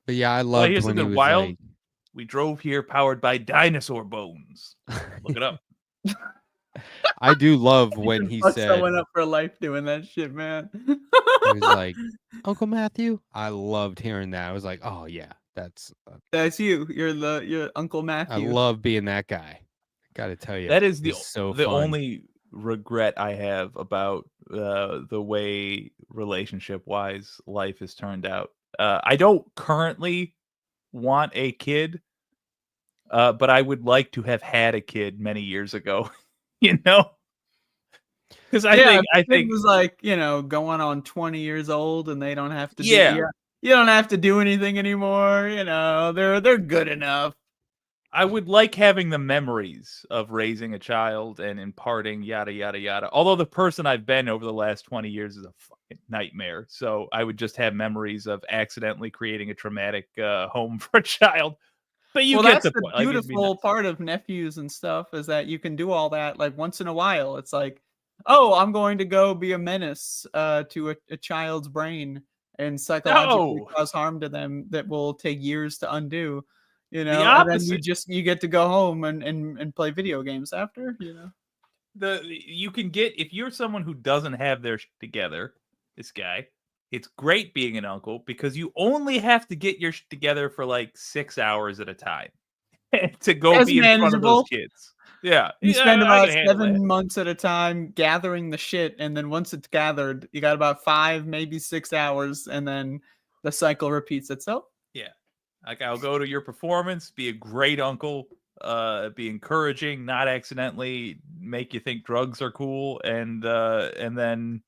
Speaker 13: yeah, I
Speaker 16: Well,
Speaker 13: loved
Speaker 16: here's
Speaker 13: when he
Speaker 16: something
Speaker 13: was
Speaker 16: wild.
Speaker 13: like,
Speaker 16: We drove here powered by dinosaur bones. Look it up.
Speaker 13: I do love
Speaker 11: You
Speaker 13: when
Speaker 11: can
Speaker 13: he
Speaker 11: fuck
Speaker 13: said,
Speaker 11: someone up for life doing that shit, man.
Speaker 13: he was like, Uncle Matthew. I loved hearing that. I was like, oh yeah, that's
Speaker 11: That's you. You're Uncle
Speaker 13: I
Speaker 11: Matthew.
Speaker 13: love being that guy. Got to tell you,
Speaker 16: That is
Speaker 13: he's so
Speaker 16: the
Speaker 13: fun.
Speaker 16: only regret I have about the way relationship wise life has turned out. I don't currently want a kid, but I would like to have had a kid many years ago. You know, because I
Speaker 11: if the kid
Speaker 16: think
Speaker 11: was like, you know, going on 20 years old and they don't have to
Speaker 16: Yeah.
Speaker 11: you don't have to do anything anymore, you know, they're good enough.
Speaker 16: I would like having the memories of raising a child and imparting yada yada yada. Although the person I've been over the last 20 years is a fucking nightmare, so I would just have memories of accidentally creating a traumatic home for a child. But you
Speaker 11: Well,
Speaker 16: get
Speaker 11: that's
Speaker 16: the
Speaker 11: the
Speaker 16: point. Like, it'd be
Speaker 11: beautiful
Speaker 16: nice.
Speaker 11: part of nephews and stuff is that you can do all that like once in a while. It's like, oh, I'm going to go be a menace to a child's brain and psychologically
Speaker 16: No.
Speaker 11: cause harm to them that will take years to undo. You know,
Speaker 16: The
Speaker 11: and then
Speaker 16: opposite.
Speaker 11: you get to go home and play video games after. You know,
Speaker 16: You can get, if you're someone who doesn't have their shit together, this guy, it's great being an uncle because you only have to get your shit together for like 6 hours at a time to go
Speaker 11: That's
Speaker 16: be in front of those
Speaker 11: manageable.
Speaker 16: kids. Yeah,
Speaker 11: You
Speaker 16: yeah,
Speaker 11: spend
Speaker 16: I
Speaker 11: about
Speaker 16: can handle
Speaker 11: 7
Speaker 16: that.
Speaker 11: months at a time gathering the shit, and then once it's gathered, you got about 5, maybe 6 hours, and then the cycle repeats itself.
Speaker 16: Yeah, like I'll go to your performance, be a great uncle, be encouraging, not accidentally make you think drugs are cool, and then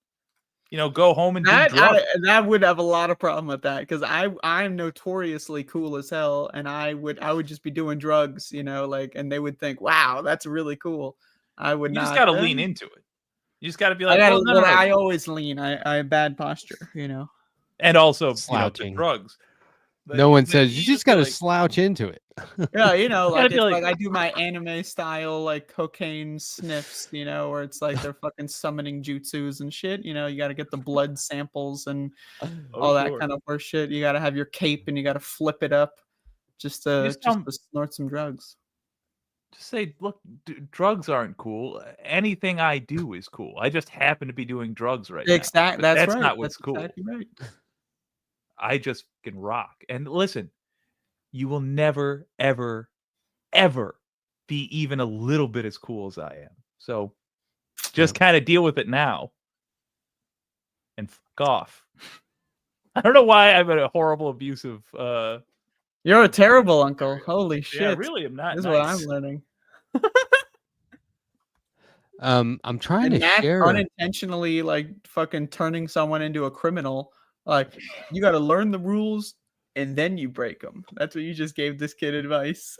Speaker 16: you know go home and do drugs.
Speaker 11: That would have a lot of problem with that because I'm notoriously cool as hell, and I would just be doing drugs, you know, like, and they would think, wow, that's really cool. I would
Speaker 16: You
Speaker 11: not.
Speaker 16: just got to lean into it. You just got to be
Speaker 11: I
Speaker 16: like,
Speaker 11: gotta,
Speaker 16: well, no.
Speaker 11: I always lean. I have bad posture, you know.
Speaker 16: And also
Speaker 13: Slouching.
Speaker 16: the drugs. But
Speaker 13: no one
Speaker 16: then
Speaker 13: says you just got to
Speaker 16: like,
Speaker 13: slouch into it.
Speaker 11: Yeah, you know,
Speaker 16: gotta
Speaker 11: like
Speaker 16: be
Speaker 11: it's
Speaker 16: like-
Speaker 11: like I do my anime style like cocaine sniffs, you know, where it's like they're fucking summoning jutsus and shit. You know, you got to get the blood samples and all that
Speaker 16: sure.
Speaker 11: kind of worse shit. You got to have your cape and you got to flip it up just to snort some drugs.
Speaker 16: Just say, look, drugs aren't cool. Anything I do is cool. I just happen to be doing drugs right now.
Speaker 11: Exactly.
Speaker 16: But
Speaker 11: That's right.
Speaker 16: not what's
Speaker 11: That's
Speaker 16: cool.
Speaker 11: exactly right.
Speaker 16: I just can rock. And listen, you will never, ever, ever be even a little bit as cool as I am. So just kind of deal with it now and fuck off. I don't know why I'm a horrible, abusive.
Speaker 11: You're a terrible uncle. Holy shit!
Speaker 16: Yeah, I really am not.
Speaker 11: This is
Speaker 16: nice.
Speaker 11: what I'm learning.
Speaker 13: I'm trying
Speaker 11: And
Speaker 13: to
Speaker 11: Mac
Speaker 13: share.
Speaker 11: unintentionally like fucking turning someone into a criminal. Like you got to learn the rules and then you break them. That's what you just gave this kid advice.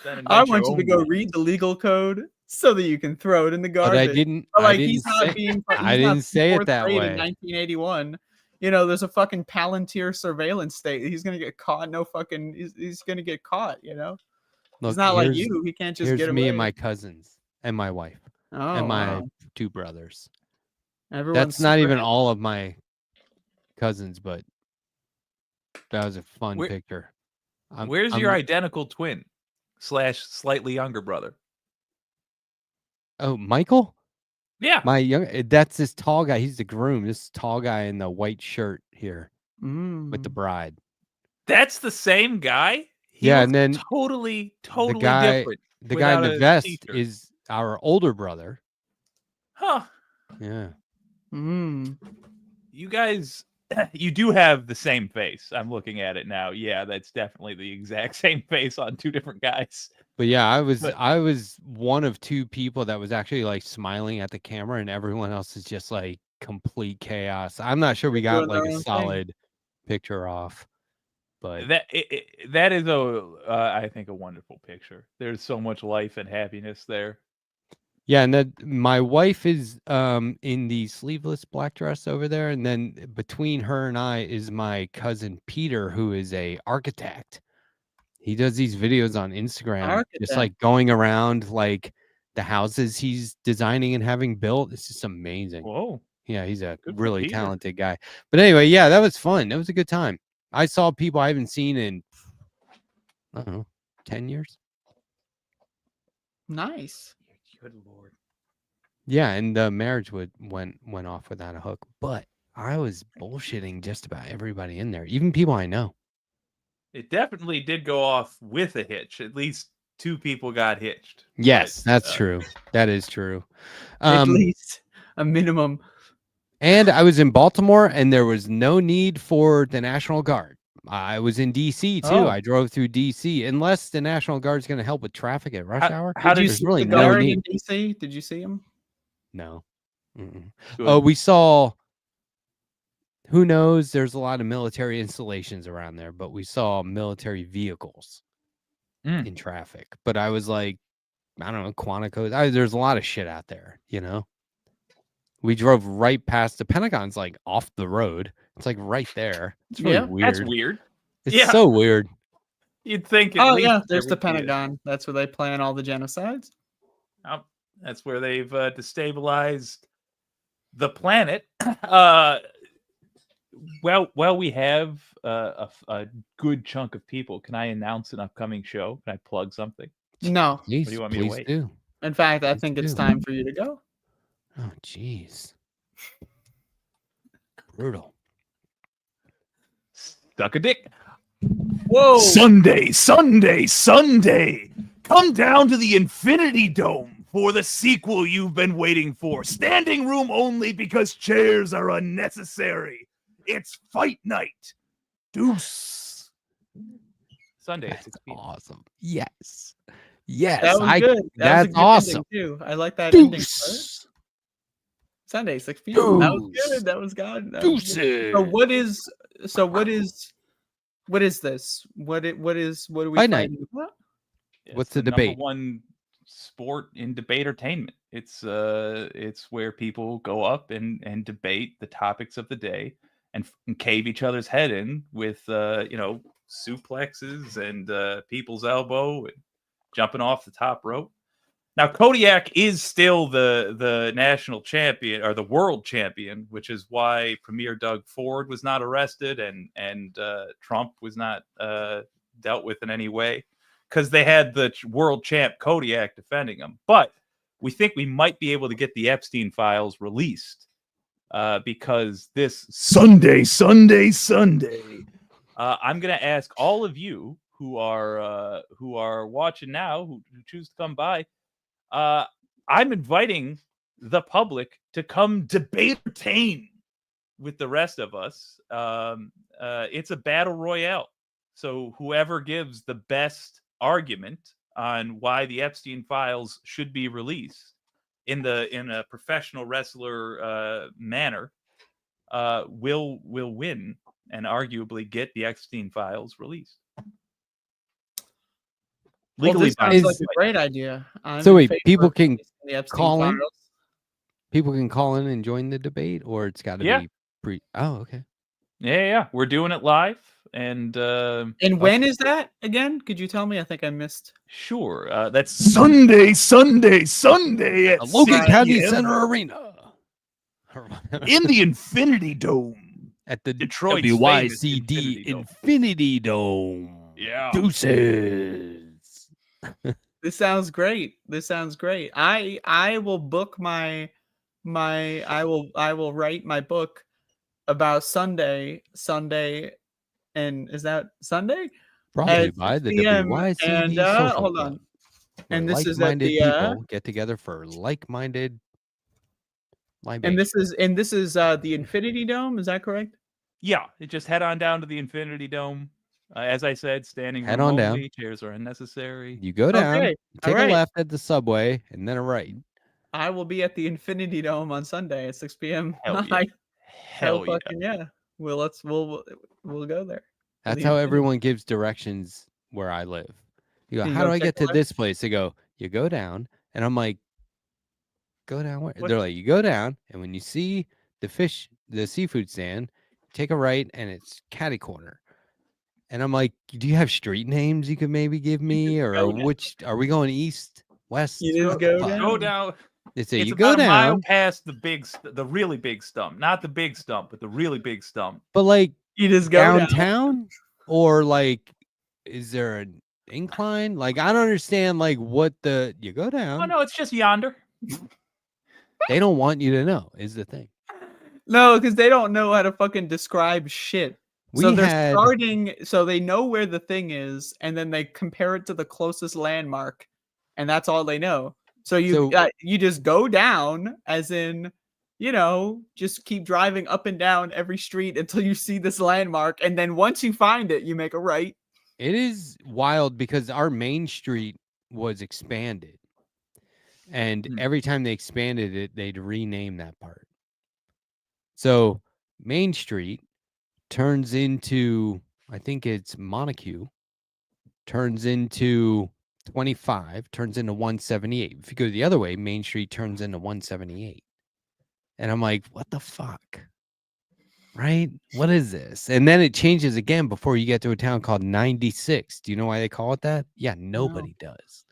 Speaker 16: Then
Speaker 11: I
Speaker 16: invent your
Speaker 11: want you to
Speaker 16: own
Speaker 11: go
Speaker 16: rules.
Speaker 11: read the legal code, so that you can throw it in the
Speaker 13: But
Speaker 11: garbage.
Speaker 13: I didn't.
Speaker 11: But,
Speaker 13: I
Speaker 11: like,
Speaker 13: didn't
Speaker 11: he's not
Speaker 13: say.
Speaker 11: being.
Speaker 13: I
Speaker 11: He's not
Speaker 13: didn't say it
Speaker 11: fourth
Speaker 13: that
Speaker 11: grade
Speaker 13: way.
Speaker 11: in 1981. You know, there's a fucking Palantir surveillance state. He's gonna get caught. No fucking. He's gonna get caught. You know.
Speaker 13: Look,
Speaker 11: He's not like
Speaker 13: here's-
Speaker 11: you. He can't just
Speaker 13: here's
Speaker 11: get away.
Speaker 13: me and my cousins and my wife
Speaker 11: Oh,
Speaker 13: and my
Speaker 11: wow.
Speaker 13: 2 brothers.
Speaker 11: Everyone's
Speaker 13: That's not
Speaker 11: super
Speaker 13: even
Speaker 11: happy.
Speaker 13: all of my cousins, but that was a fun
Speaker 16: Where-
Speaker 13: picture.
Speaker 16: Where's your identical twin / slightly younger brother?
Speaker 13: Oh, Michael?
Speaker 16: Yeah.
Speaker 13: My young. That's this tall guy. He's the groom. This tall guy in the white shirt here with the bride.
Speaker 16: That's the same guy? He
Speaker 13: Yeah,
Speaker 16: looks
Speaker 13: and then
Speaker 16: totally
Speaker 13: the guy,
Speaker 16: different.
Speaker 13: the guy in
Speaker 16: without
Speaker 13: the
Speaker 16: a
Speaker 13: vest
Speaker 16: t-shirt.
Speaker 13: is our older brother.
Speaker 16: Huh.
Speaker 13: Yeah.
Speaker 16: You guys, you do have the same face. I'm looking at it now. Yeah, that's definitely the exact same face on 2 different guys.
Speaker 13: But yeah, I was
Speaker 16: But-
Speaker 13: one of 2 people that was actually like smiling at the camera, and everyone else is just like complete chaos. I'm not sure we got
Speaker 11: doing
Speaker 13: like
Speaker 11: their
Speaker 13: a
Speaker 11: own thing.
Speaker 13: solid picture off, but
Speaker 16: That is I think a wonderful picture. There's so much life and happiness there.
Speaker 13: yeah. And then my wife is in the sleeveless black dress over there, and then between her and I is my cousin Peter, who is a architect. He does these videos on Instagram, just like going around like the houses he's designing and having built. It's just amazing.
Speaker 16: Whoa.
Speaker 13: Yeah, he's a
Speaker 16: Good for
Speaker 13: really
Speaker 16: Peter.
Speaker 13: talented guy. But anyway, yeah, that was fun. That was a good time. I saw people I haven't seen in, I don't know, 10 years.
Speaker 11: Nice.
Speaker 16: Good Lord.
Speaker 13: Yeah, and the marriage went off without a hook. But I was bullshitting just about everybody in there, even people I know.
Speaker 16: It definitely did go off with a hitch. At least 2 people got hitched.
Speaker 13: Yes, that's true. That is true.
Speaker 11: At least a minimum.
Speaker 13: And I was in Baltimore, and there was no need for the National Guard. I was in DC too.
Speaker 11: Oh.
Speaker 13: I drove through DC, unless the National Guard's going to help with traffic at rush hour.
Speaker 11: How did you
Speaker 13: There's
Speaker 11: see
Speaker 13: really
Speaker 11: the
Speaker 13: no
Speaker 11: guard
Speaker 13: need.
Speaker 11: in DC? Did you see him?
Speaker 13: No. Mm-mm.
Speaker 11: Good.
Speaker 13: Oh, we saw. Who knows? There's a lot of military installations around there, but we saw military vehicles in traffic. But I was like, I don't know, Quantico. There's a lot of shit out there, you know. We drove right past the Pentagon's, like off the road. It's like right there. It's really weird.
Speaker 16: That's weird.
Speaker 13: It's so weird.
Speaker 16: You'd think.
Speaker 11: Oh
Speaker 16: at least
Speaker 11: yeah,
Speaker 16: there
Speaker 11: there's the
Speaker 16: would be a-
Speaker 11: Pentagon. That's where they plan all the genocides.
Speaker 16: Oh, that's where they've destabilized the planet. Well, we have a good chunk of people. Can I announce an upcoming show? Can I plug something?
Speaker 11: No.
Speaker 16: Or do you want me to wait?
Speaker 13: Do.
Speaker 11: In fact, I think it's time for you to go.
Speaker 13: Oh, jeez. Brutal.
Speaker 16: Suck a dick. Whoa! Sunday. Come down to the Infinity Dome for the sequel you've been waiting for. Standing room only because chairs are unnecessary. It's fight night. Deuce. Sunday at 6 p.m.
Speaker 13: Awesome. Yes. Yes.
Speaker 11: That was good. That was a
Speaker 13: That's
Speaker 11: good
Speaker 13: awesome.
Speaker 11: ending, too. I like that ending.
Speaker 13: Deuce.
Speaker 11: Sunday, 6 p.m. That was
Speaker 13: Deuce.
Speaker 11: good. That was good. That was good. So what is this? What are we
Speaker 13: Fight night.
Speaker 11: fighting about?
Speaker 13: What's
Speaker 16: It's
Speaker 13: the debate?
Speaker 16: #1 sport in debatertainment. It's where people go up and debate the topics of the day and cave each other's head in with suplexes and people's elbow and jumping off the top rope. Now Kodiak is still the national champion or the world champion, which is why Premier Doug Ford was not arrested and Trump was not dealt with in any way, because they had the world champ Kodiak defending him. But we think we might be able to get the Epstein files released because this Sunday, I'm going to ask all of you who are watching now, who choose to come by. I'm inviting the public to come debatertain with the rest of us. It's a battle royale. So whoever gives the best argument on why the Epstein files should be released in a professional wrestler manner will win and arguably get the Epstein files released. legally
Speaker 11: this sounds
Speaker 16: binding.
Speaker 11: like a great idea. I'm
Speaker 13: So
Speaker 11: in
Speaker 13: wait,
Speaker 11: favor
Speaker 13: people
Speaker 11: of
Speaker 13: can
Speaker 11: releasing the Epstein
Speaker 13: call in.
Speaker 11: files.
Speaker 13: People can call in and join the debate, or it's got to
Speaker 16: Yeah.
Speaker 13: be pre. Oh, okay.
Speaker 16: Yeah. We're doing it live, and
Speaker 11: when is that again? Could you tell me? I think I missed.
Speaker 16: Sure. That's Sunday at
Speaker 13: The Logan
Speaker 16: 6
Speaker 13: County
Speaker 16: p.m.
Speaker 13: Center Arena.
Speaker 16: in the Infinity Dome
Speaker 13: At the
Speaker 16: Detroit's famous
Speaker 13: WYCD Infinity Dome.
Speaker 16: Yeah.
Speaker 13: Deuces.
Speaker 11: This sounds great. This sounds great. I will book I will write my book about Sunday, and is that Sunday?
Speaker 13: Brought
Speaker 11: At
Speaker 13: to you by
Speaker 11: 6
Speaker 13: the
Speaker 11: p.m.
Speaker 13: WYCD
Speaker 11: And
Speaker 13: Social
Speaker 11: hold
Speaker 13: Club,
Speaker 11: on.
Speaker 13: where
Speaker 11: And this is at
Speaker 13: like-minded
Speaker 11: the
Speaker 13: people get together for like-minded
Speaker 11: and this is the Infinity Dome, is that correct?
Speaker 16: Yeah, just head on down to the Infinity Dome. As I said, standing
Speaker 13: Head
Speaker 16: room
Speaker 13: on down.
Speaker 16: only. Chairs are unnecessary.
Speaker 13: You go down,
Speaker 11: Okay,
Speaker 13: you take
Speaker 11: alright.
Speaker 13: a left at the subway, and then a right.
Speaker 11: I will be at the Infinity Dome on Sunday at 6 p.m.
Speaker 16: Hell yeah.
Speaker 11: Hell fucking yeah. We'll go there.
Speaker 13: That's
Speaker 11: The
Speaker 13: how
Speaker 11: Infinity-
Speaker 13: everyone gives directions where I live. You go,
Speaker 11: You
Speaker 13: how
Speaker 11: go
Speaker 13: do I
Speaker 11: check
Speaker 13: get to
Speaker 11: the
Speaker 13: this place? They go, you go down, and I'm like, go down where?
Speaker 16: What?
Speaker 13: They're like, you go down, and when you see the seafood stand, take a right, and it's catty corner. And I'm like, do you have street names you could maybe give me, or
Speaker 16: go down.
Speaker 13: which are we going east, west?
Speaker 11: You just go
Speaker 13: fuck?
Speaker 11: down.
Speaker 16: Go down.
Speaker 13: It's a,
Speaker 16: It's
Speaker 13: you
Speaker 16: about
Speaker 13: go
Speaker 16: a mile
Speaker 13: down,
Speaker 16: past the really big stump. Not the big stump, but the really big stump.
Speaker 13: but like
Speaker 11: You just go down.
Speaker 13: downtown, or like, is there an incline? Like, I don't understand. Like, what you go
Speaker 16: Oh
Speaker 13: down?
Speaker 16: no, it's just yonder.
Speaker 13: They don't want you to know. Is the thing.
Speaker 11: No, because they don't know how to fucking describe shit. So
Speaker 13: We
Speaker 11: they're
Speaker 13: had-
Speaker 11: starting, so they know where the thing is, and then they compare it to the closest landmark, and that's all they know. So you just go down, as in, just keep driving up and down every street until you see this landmark, and then once you find it, you make a right.
Speaker 13: It is wild because our main street was expanded, and every time they expanded it, they'd rename that part. So Main Street turns into, I think it's Montague, turns into 25, turns into 178. If you go the other way, Main Street turns into 178. And I'm like, what the fuck? Right? What is this? And then it changes again before you get to a town called 96. Do you know why they call it that? Yeah, nobody does.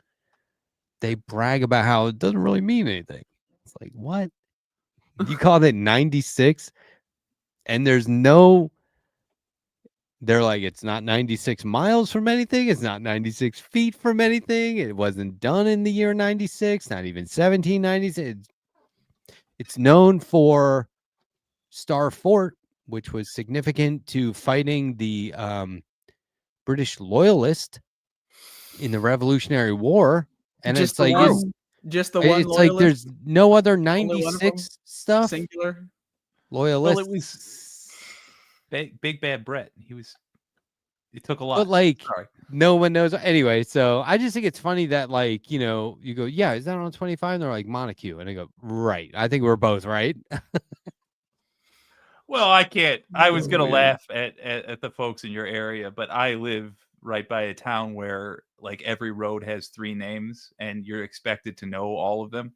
Speaker 13: They brag about how it doesn't really mean anything. It's like, what? You called it 96? And there's no, they're like, it's not 96 miles from anything. It's not 96 feet from anything. It wasn't done in the year 96, not even 1796. It's known for Star Fort, which was significant to fighting the British loyalist in the Revolutionary War. And
Speaker 11: Just
Speaker 13: it's
Speaker 11: the
Speaker 13: like,
Speaker 11: one- just the one
Speaker 13: it's like there's
Speaker 11: loyalist?
Speaker 13: no other
Speaker 11: Only one of
Speaker 13: 96
Speaker 11: them?
Speaker 13: stuff.
Speaker 11: Singular?
Speaker 13: Loyalist.
Speaker 16: Well, it was Big Bad Brett. It took a lot.
Speaker 13: But like,
Speaker 16: Sorry.
Speaker 13: no one knows. Anyway, so I just think it's funny that like, you go, yeah, is that on 25? And they're like, Montague. And I go, right. I think we're both right.
Speaker 16: Well, I can't. I was
Speaker 13: Oh,
Speaker 16: gonna
Speaker 13: man.
Speaker 16: laugh at the folks in your area, but I live right by a town where like every road has 3 names, and you're expected to know all of them.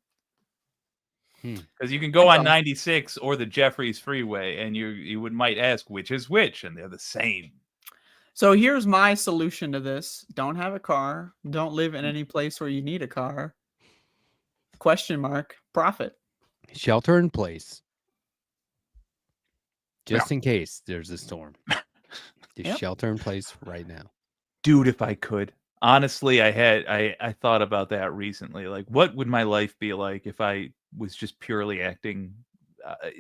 Speaker 16: Because you can go on 96 or the Jeffries Freeway, and you might ask which is which, and they're the same.
Speaker 11: So here's my solution to this. Don't have a car. Don't live in any place where you need a car. Profit.
Speaker 13: Shelter in place. Just in case there's a storm. Just
Speaker 16: Yep.
Speaker 13: shelter in place right now.
Speaker 16: Dude, if I could. Honestly, I thought about that recently. Like, what would my life be like if I was just purely acting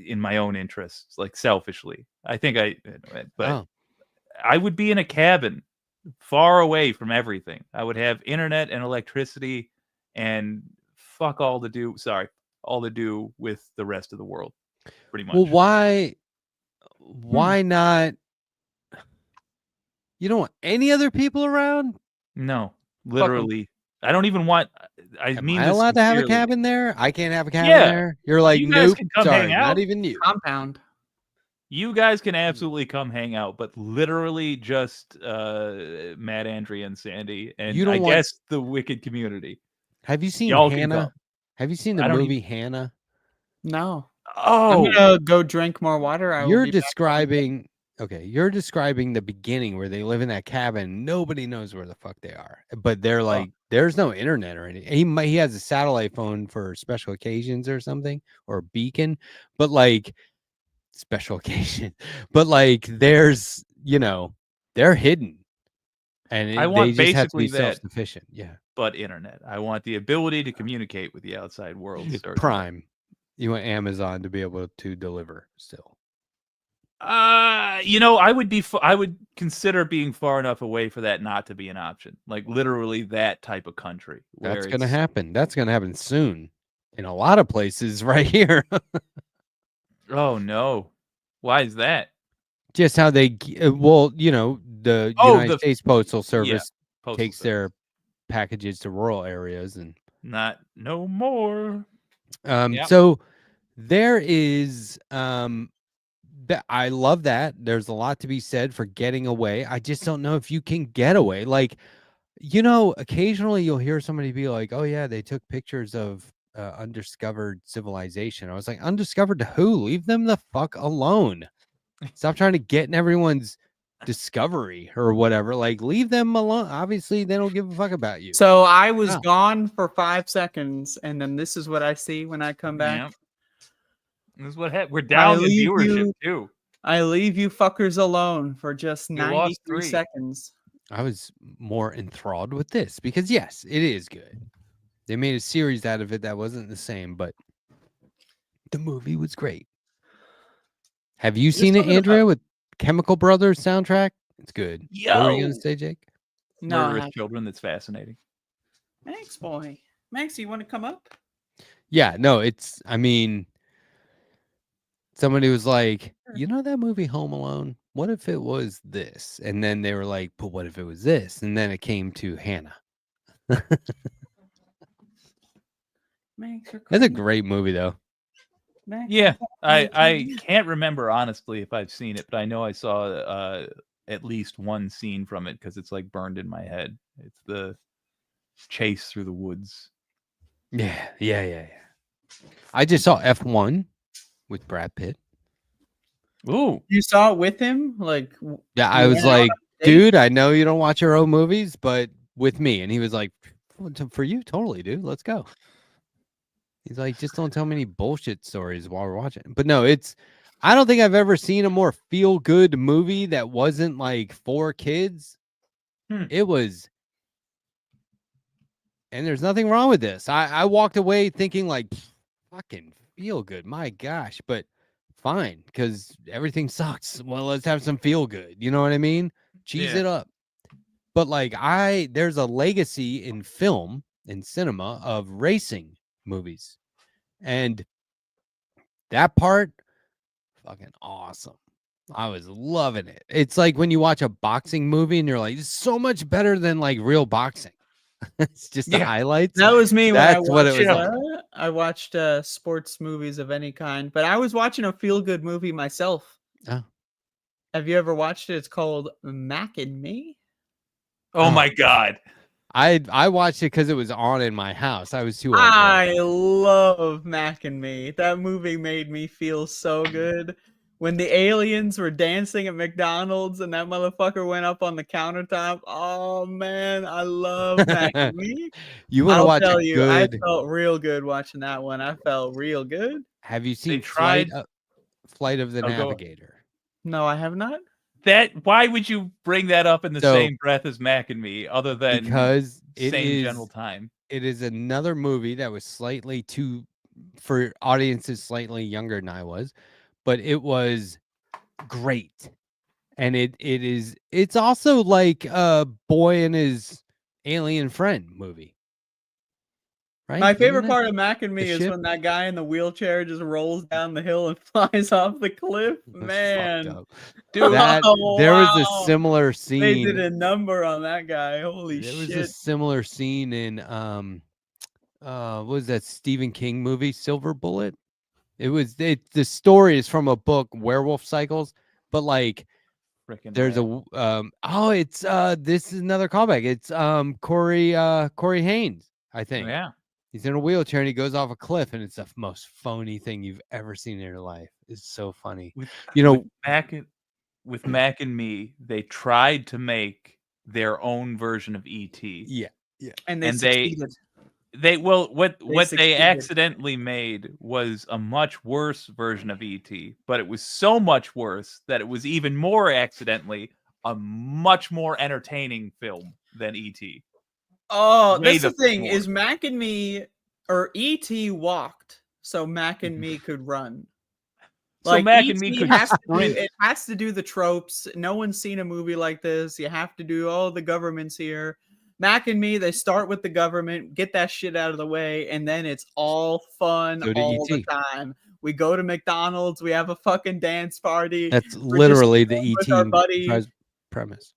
Speaker 16: in my own interests, like selfishly? I think but I would be in a cabin far away from everything. I would have internet and electricity and fuck all to do with the rest of the world. Pretty much.
Speaker 13: Well, why not? You don't want any other people around?
Speaker 16: No, literally. I don't even want.
Speaker 13: Am I allowed to have a
Speaker 16: sincerely.
Speaker 13: cabin there? I can't have a cabin
Speaker 16: Yeah.
Speaker 13: there. You're like,
Speaker 16: You guys
Speaker 13: nope.
Speaker 16: can come
Speaker 13: Sorry,
Speaker 16: hang out.
Speaker 13: not even you.
Speaker 11: Compound.
Speaker 16: You guys can absolutely come hang out, but literally just Matt, Andrea, and Sandee, and
Speaker 13: You don't
Speaker 16: I
Speaker 13: want-
Speaker 16: guess the Wicked community.
Speaker 13: Have you seen
Speaker 16: Y'all can
Speaker 13: Hannah?
Speaker 16: come.
Speaker 13: Have you seen the
Speaker 16: I don't
Speaker 13: movie
Speaker 16: even-
Speaker 13: Hannah?
Speaker 11: No.
Speaker 16: Oh,
Speaker 11: I'm gonna go drink more water. I will
Speaker 13: You're
Speaker 11: be back.
Speaker 13: describing okay, you're describing the beginning where they live in that cabin. Nobody knows where the fuck they are, but they're like, there's no internet or anything. He has a satellite phone for special occasions or something, or a beacon, but like special occasion. But like, there's they're hidden, and
Speaker 16: I want
Speaker 13: they just have to
Speaker 16: basically
Speaker 13: be
Speaker 16: that,
Speaker 13: self-sufficient. Yeah,
Speaker 16: but internet. I want the ability to communicate with the outside world.
Speaker 13: it's
Speaker 16: certainly.
Speaker 13: Prime. You want Amazon to be able to deliver still.
Speaker 16: I would consider being far enough away for that not to be an option. Like literally that type of country. Where
Speaker 13: That's gonna happen. That's gonna happen soon in a lot of places right here.
Speaker 16: Oh no, why is that?
Speaker 13: Just how they the United States Postal Service
Speaker 16: Postal
Speaker 13: takes their packages to rural areas, and
Speaker 16: Not no more. Yep.
Speaker 13: so there is that I love that. There's a lot to be said for getting away. I just don't know if you can get away. Like, occasionally you'll hear somebody be like, "Oh yeah, they took pictures of undiscovered civilization." I was like, "Undiscovered to who? Leave them the fuck alone. Stop trying to get in everyone's discovery or whatever. Like, leave them alone. Obviously, they don't give a fuck about you."
Speaker 11: So I was
Speaker 13: Wow.
Speaker 11: gone for 5 seconds, and then this is what I see when I come back.
Speaker 16: Yep. This is what happened. We're down in viewership too.
Speaker 11: I leave you fuckers alone for just
Speaker 16: You lost
Speaker 11: 93
Speaker 16: 3.
Speaker 11: seconds.
Speaker 13: I was more enthralled with this because yes, it is good. They made a series out of it that wasn't the same, but the movie was great. Have you seen it, Andrea, with Chemical Brothers soundtrack? It's good. What were you gonna say, Jake?
Speaker 11: No, I
Speaker 16: Murderous
Speaker 11: haven't.
Speaker 16: children. That's fascinating.
Speaker 11: Max boy. Max, you want to come up?
Speaker 13: Yeah, no, somebody was like, that movie Home Alone? What if it was this? And then they were like, but what if it was this? And then it came to Hannah.
Speaker 11: Max,
Speaker 13: That's a great movie, though.
Speaker 11: Max,
Speaker 16: Yeah, I can't remember honestly if I've seen it, but I know I saw at least one scene from it because it's like burned in my head. It's the chase through the woods.
Speaker 13: Yeah. I just saw F1 with Brad Pitt.
Speaker 16: Ooh,
Speaker 11: you saw it with him?
Speaker 13: Yeah, I was like, dude, I know you don't watch your own movies, but with me. And he was like, for you, totally, dude. Let's go. He's like, just don't tell me any bullshit stories while we're watching. But no, I don't think I've ever seen a more feel-good movie that wasn't like for kids. It was, and there's nothing wrong with this. I walked away thinking like, fucking feel good. My gosh, but fine, because everything sucks. Well, let's have some feel good. You know what I mean? Cheese it up. But like there's a legacy in film and cinema of racing movies. And that part, fucking awesome. I was loving it. It's like when you watch a boxing movie and you're like, it's so much better than like real boxing. It's just the highlights.
Speaker 11: That was me
Speaker 13: That's
Speaker 11: when
Speaker 13: what it was like.
Speaker 11: I watched sports movies of any kind, but I was watching a feel-good movie myself.
Speaker 13: Oh.
Speaker 11: Have you ever watched it? It's called Mac and Me.
Speaker 16: Oh my God.
Speaker 13: I watched it because it was on in my house. I was too old.
Speaker 11: I love Mac and Me. That movie made me feel so good. When the aliens were dancing at McDonald's and that motherfucker went up on the countertop. Oh man, I love Mac and Me.
Speaker 13: You want to watch
Speaker 11: tell
Speaker 13: a
Speaker 11: you, I
Speaker 13: good?
Speaker 11: felt real good watching that one. I felt real good.
Speaker 13: Have you seen
Speaker 16: tried-
Speaker 13: Flight of the
Speaker 16: Oh, go on.
Speaker 13: Navigator?
Speaker 11: No, I have not.
Speaker 16: Why would you bring that up in the
Speaker 13: So-
Speaker 16: same breath as Mac and Me, other than
Speaker 13: Because it
Speaker 16: same
Speaker 13: is
Speaker 16: general time?
Speaker 13: It is another movie that was slightly too for audiences slightly younger than I was, but it was great. And it's also like a boy and his alien friend movie. Right?
Speaker 11: My favorite
Speaker 13: Isn't it?
Speaker 11: part of Mac and Me
Speaker 13: The
Speaker 11: is
Speaker 13: ship?
Speaker 11: when that guy in the wheelchair just rolls down the hill and flies off the cliff. Man,
Speaker 13: Dude, there was a
Speaker 11: wow.
Speaker 13: similar
Speaker 11: They
Speaker 13: scene.
Speaker 11: did a number on that guy. Holy
Speaker 13: There was a
Speaker 11: shit!
Speaker 13: similar scene in what was that Stephen King movie, Silver Bullet? The story is from a book, Werewolf Cycles, but like
Speaker 16: Frickin'
Speaker 13: there's this is another callback. It's Corey Haines, I think.
Speaker 16: Yeah.
Speaker 13: He's in a wheelchair and he goes off a cliff, and it's the most phony thing you've ever seen in your life. It's so funny.
Speaker 16: With
Speaker 13: Mac
Speaker 16: and Me, they tried to make their own version of E.T.
Speaker 13: Yeah.
Speaker 11: And they succeeded.
Speaker 16: What they
Speaker 11: succeeded.
Speaker 16: accidentally made was a much worse version of E.T., but it was so much worse that it was even more accidentally a much more entertaining film than E.T.
Speaker 11: Oh,
Speaker 16: Way
Speaker 11: that's the thing
Speaker 16: more.
Speaker 11: is Mac and Me or E.T. walked so Mac and Me could run.
Speaker 16: So Mac and Me could sprint.
Speaker 11: It has to do the tropes. No one's seen a movie like this. You have to do all the government's here. Mac and Me, they start with the government, get that shit out of the way, and then it's all fun
Speaker 13: Go to
Speaker 11: all the
Speaker 13: E.T..
Speaker 11: time. We go to McDonald's, we have a fucking dance party.
Speaker 13: That's
Speaker 11: We're
Speaker 13: literally
Speaker 11: just
Speaker 13: the
Speaker 11: with our
Speaker 13: E.T.
Speaker 11: buddy.
Speaker 13: premise.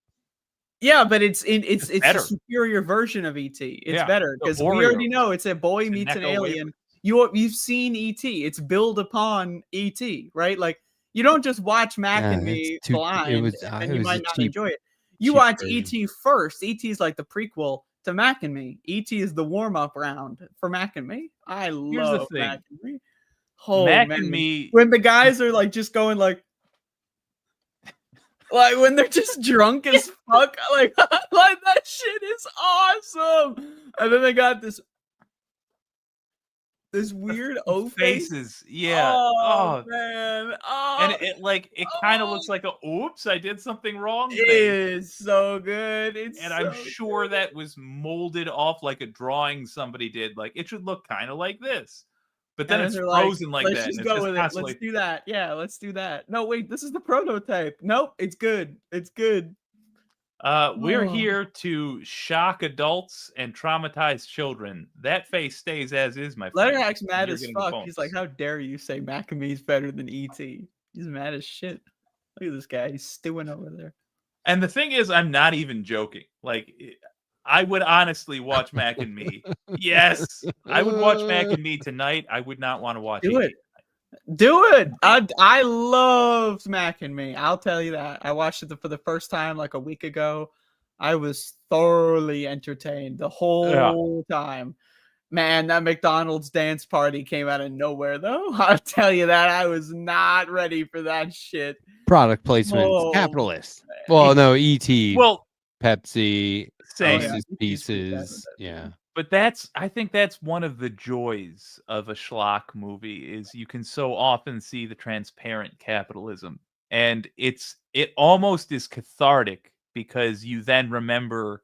Speaker 11: Yeah, but it's a
Speaker 16: better.
Speaker 11: superior version of ET. It's
Speaker 16: Yeah,
Speaker 11: better
Speaker 16: the
Speaker 11: because we
Speaker 16: Oreo.
Speaker 11: already know it's a boy meets an
Speaker 16: Necco
Speaker 11: alien. You've seen ET. It's built upon ET, right? Like you don't just watch Mac and Me blind and you might not enjoy it. You
Speaker 13: cheap
Speaker 11: watch
Speaker 13: version.
Speaker 11: ET first. ET is like the prequel to Mac and Me. ET is the warm up round for Mac and Me. I love
Speaker 16: thing.
Speaker 11: Mac and Me. Oh,
Speaker 16: Mac
Speaker 11: man.
Speaker 16: and Me-
Speaker 11: when the guys are like just going like when they're just drunk as fuck, like that shit is awesome. And then they got this weird O face.
Speaker 16: Faces, yeah.
Speaker 11: Oh, man. Oh,
Speaker 16: And it kind of looks like a oops, I did something wrong.
Speaker 11: it
Speaker 16: thing.
Speaker 11: is so good.
Speaker 16: And I'm sure that was molded off like a drawing somebody did. Like it should look kind of like this. But then
Speaker 11: And
Speaker 16: it's
Speaker 11: they're
Speaker 16: frozen like
Speaker 11: let's
Speaker 16: that.
Speaker 11: just
Speaker 16: and it's
Speaker 11: go
Speaker 16: just
Speaker 11: with it.
Speaker 16: constantly-
Speaker 11: Let's do that. Yeah, let's do that. No, wait, this is the prototype. Nope, it's good. It's good.
Speaker 16: We're
Speaker 11: Oh.
Speaker 16: here to shock adults and traumatize children. That face stays as is, my friend.
Speaker 11: Letterhack's mad
Speaker 16: You're
Speaker 11: as
Speaker 16: getting the
Speaker 11: fuck.
Speaker 16: bonus.
Speaker 11: He's like, how dare you say Mac and Me's better than ET? He's mad as shit. Look at this guy. He's stewing over there.
Speaker 16: And the thing is, I'm not even joking. Like, I would honestly watch Mac and Me. Yes, I would watch Mac and Me tonight. I would not want to watch
Speaker 11: Do
Speaker 16: ET.
Speaker 11: it. Do it. I loved Mac and Me. I'll tell you that. I watched it for the first time like a week ago. I was thoroughly entertained the whole time. Man, that McDonald's dance party came out of nowhere, though. I'll tell you that. I was not ready for that shit.
Speaker 13: Product placement,
Speaker 11: Oh,
Speaker 13: capitalist. Well, no, E.T.
Speaker 16: Well,
Speaker 13: Pepsi,
Speaker 16: same.
Speaker 13: Reese's Pieces. Yeah.
Speaker 16: But I think that's one of the joys of a schlock movie is you can so often see the transparent capitalism. And it almost is cathartic because you then remember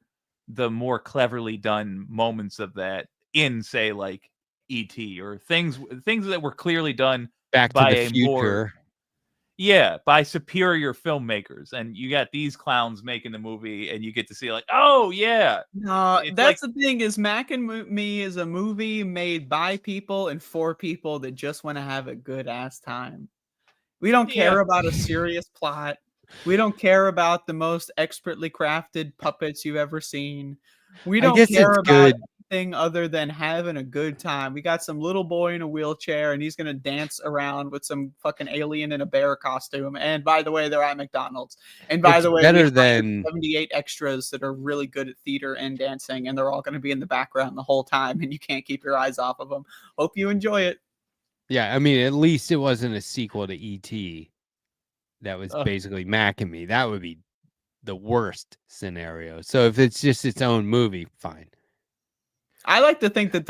Speaker 16: the more cleverly done moments of that in, say, like E.T. or things that were clearly done
Speaker 13: Back to
Speaker 16: by
Speaker 13: the
Speaker 16: a
Speaker 13: Future.
Speaker 16: more by superior filmmakers. And you got these clowns making the movie and you get to see like, oh yeah.
Speaker 11: No,
Speaker 16: It's
Speaker 11: that's
Speaker 16: like-
Speaker 11: the thing is Mac and Me is a movie made by people and for people that just want to have a good ass time. We don't care about a serious plot. We don't care about the most expertly crafted puppets you've ever seen. We
Speaker 13: I
Speaker 11: don't
Speaker 13: guess
Speaker 11: care
Speaker 13: it's
Speaker 11: about
Speaker 13: good.
Speaker 11: anything other than having a good time. We got some little boy in a wheelchair and he's gonna dance around with some fucking alien in a bear costume. And by the way, they're at McDonald's. And by
Speaker 13: It's
Speaker 11: the way, we
Speaker 13: better
Speaker 11: hired
Speaker 13: than-
Speaker 11: 78 extras that are really good at theater and dancing, and they're all going to be in the background the whole time, and you can't keep your eyes off of them. Hope you enjoy it.
Speaker 13: Yeah, I mean, at least it wasn't a sequel to E.T. That was
Speaker 11: Ugh.
Speaker 13: basically Mac and Me. That would be the worst scenario. So if it's just its own movie, fine.
Speaker 11: I like to think that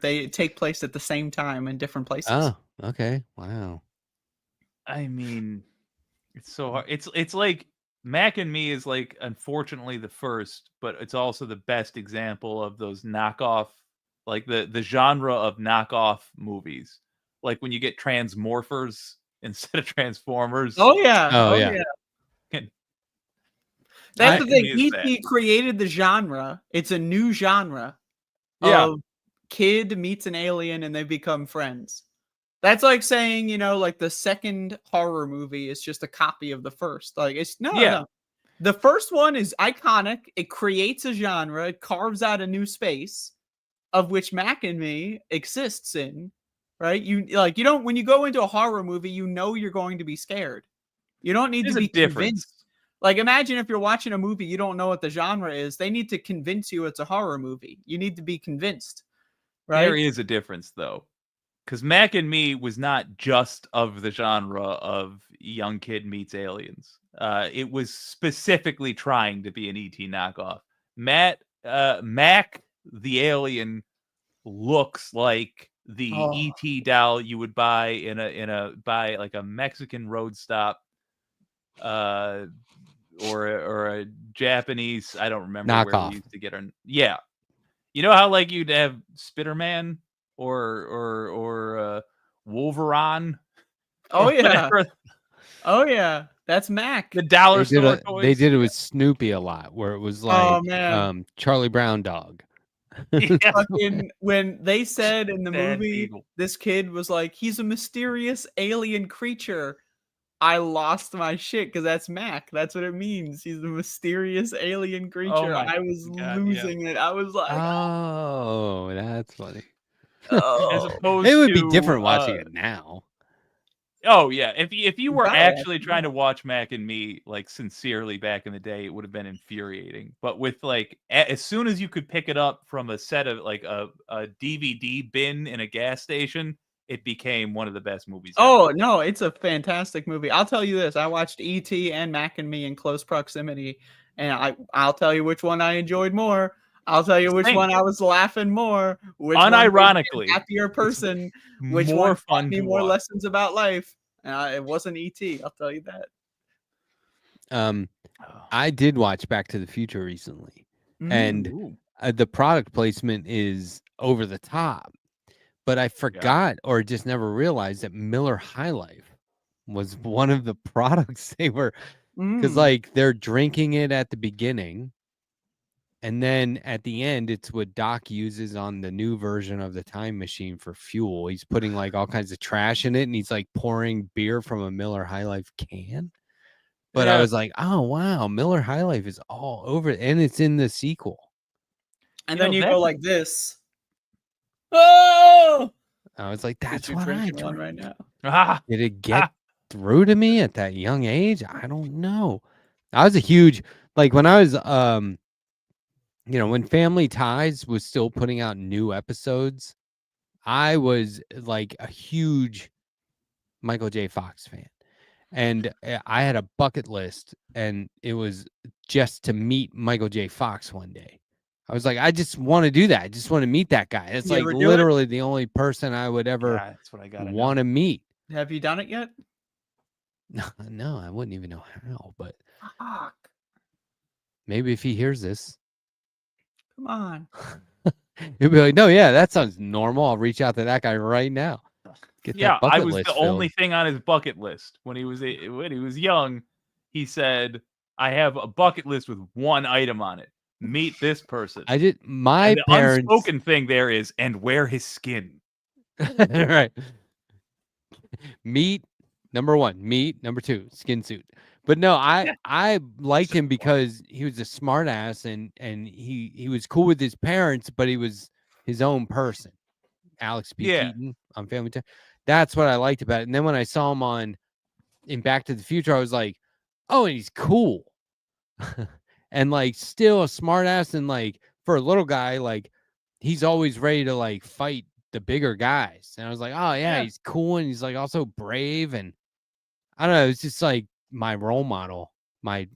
Speaker 11: they take place at the same time in different places.
Speaker 13: Oh, okay. Wow.
Speaker 16: I mean, it's so hard. It's like Mac and Me is like unfortunately the first, but it's also the best example of those knockoff, like the genre of knockoff movies. Like when you get Transmorphers instead of Transformers.
Speaker 11: Oh yeah.
Speaker 13: Oh, yeah.
Speaker 11: That's the thing.
Speaker 16: Mac and Me is
Speaker 11: E.T. created the genre. It's a new genre.
Speaker 16: Yeah.
Speaker 11: Of kid meets an alien and they become friends. That's like saying, like the second horror movie is just a copy of the first. Like it's no. The first one is iconic. It creates a genre. It carves out a new space of which Mac and Me exists in. right? You don't, when you go into a horror movie, you know you're going to be scared. You don't need
Speaker 16: There's
Speaker 11: to
Speaker 16: a
Speaker 11: be
Speaker 16: difference.
Speaker 11: convinced. Like, imagine if you're watching a movie, you don't know what the genre is. They need to convince you it's a horror movie. You need to be convinced, right?
Speaker 16: There is a difference, though. Because Mac and Me was not just of the genre of young kid meets aliens. It was specifically trying to be an ET knockoff. Mac the alien looks like the ET doll you would buy in a like a Mexican road stop, or a Japanese. I don't remember where
Speaker 13: Knockoff.
Speaker 16: we used to get our. Yeah, you know how like you'd have Spiderman or Wolverine.
Speaker 11: Oh
Speaker 16: or
Speaker 11: yeah.
Speaker 16: whatever.
Speaker 11: Oh yeah. That's Mac.
Speaker 16: The dollar
Speaker 13: They
Speaker 16: store
Speaker 13: did,
Speaker 16: toys.
Speaker 13: they did it with Snoopy a lot, where it was like
Speaker 11: man.
Speaker 13: Charlie Brown dog.
Speaker 11: Fucking, when they said in the
Speaker 16: Bad
Speaker 11: movie,
Speaker 16: Beagle.
Speaker 11: this kid was like, he's a mysterious alien creature. I lost my shit because that's Mac. That's what it means. He's the mysterious alien creature.
Speaker 16: my
Speaker 11: I was
Speaker 16: God,
Speaker 11: losing it. I was like,
Speaker 13: Oh, that's funny.
Speaker 16: As opposed
Speaker 13: It would be
Speaker 16: to,
Speaker 13: different watching it now.
Speaker 16: Oh yeah, if you were
Speaker 11: Gotta
Speaker 16: actually
Speaker 11: watch it,
Speaker 16: trying to watch Mac and Me like sincerely back in the day, it would have been infuriating. But with like as soon as you could pick it up from a set of like a DVD bin in a gas station, it became one of the best movies.
Speaker 11: oh no, it's a fantastic movie. I'll tell you this: I watched E.T. and Mac and Me in close proximity, and I'll tell you which one I enjoyed more. I'll tell you which
Speaker 16: Same.
Speaker 11: one I was laughing more. Which one made me
Speaker 16: Unironically,
Speaker 11: a happier person. Which
Speaker 16: more
Speaker 11: one
Speaker 16: fun
Speaker 11: taught me
Speaker 16: to
Speaker 11: more
Speaker 16: watch.
Speaker 11: lessons about life. It wasn't E.T. I'll tell you that.
Speaker 13: I did watch Back to the Future recently, and the product placement is over the top. But I forgot or just never realized that Miller High Life was one of the products they were, because like they're drinking it at the beginning. And then at the end, it's what Doc uses on the new version of the time machine for fuel. He's putting like all kinds of trash in it, and he's like pouring beer from a Miller High Life can. But I was like, oh wow, Miller High Life is all over it, and it's in the sequel.
Speaker 11: And then you go like this. Oh!
Speaker 13: I was like, that's
Speaker 11: you're
Speaker 13: what I
Speaker 11: drinking one
Speaker 13: drank.
Speaker 11: right now.
Speaker 13: Did it get through to me at that young age? I don't know. I was a huge, like when I was when Family Ties was still putting out new episodes, I was like a huge Michael J. Fox fan. And I had a bucket list, and it was just to meet Michael J. Fox one day. I was like, I just want to do that. I just want to meet that guy. It's
Speaker 11: You
Speaker 13: like
Speaker 11: ever do it?
Speaker 13: literally the only person I would ever
Speaker 16: that's what I gotta
Speaker 13: want to meet.
Speaker 11: Have you done it yet?
Speaker 13: No, I wouldn't even know how, but
Speaker 11: Fuck.
Speaker 13: maybe if he hears this,
Speaker 11: Come on.
Speaker 13: he'll be like, no, yeah, that sounds normal. I'll reach out to that guy right now. Get
Speaker 16: Yeah,
Speaker 13: that bucket
Speaker 16: I was
Speaker 13: list
Speaker 16: the
Speaker 13: filled.
Speaker 16: only thing on his bucket list when he was young. He said, "I have a bucket list with one item on it: meet this person."
Speaker 13: I did. My
Speaker 16: And the
Speaker 13: parents.
Speaker 16: unspoken thing there is, and wear his skin.
Speaker 13: Right. Meat, number one. Meat, number two. Skin suit. But no, I liked him because he was a smart ass, and he was cool with his parents, but he was his own person. Alex B.
Speaker 16: Yeah.
Speaker 13: Keaton on Family Ties. That's what I liked about it. And then when I saw him in Back to the Future, I was like, oh, and he's cool. And like still a smart ass, and like for a little guy, like he's always ready to like fight the bigger guys. And I was like, oh yeah, he's cool, and he's like also brave, and I don't know, it's just like my role model, my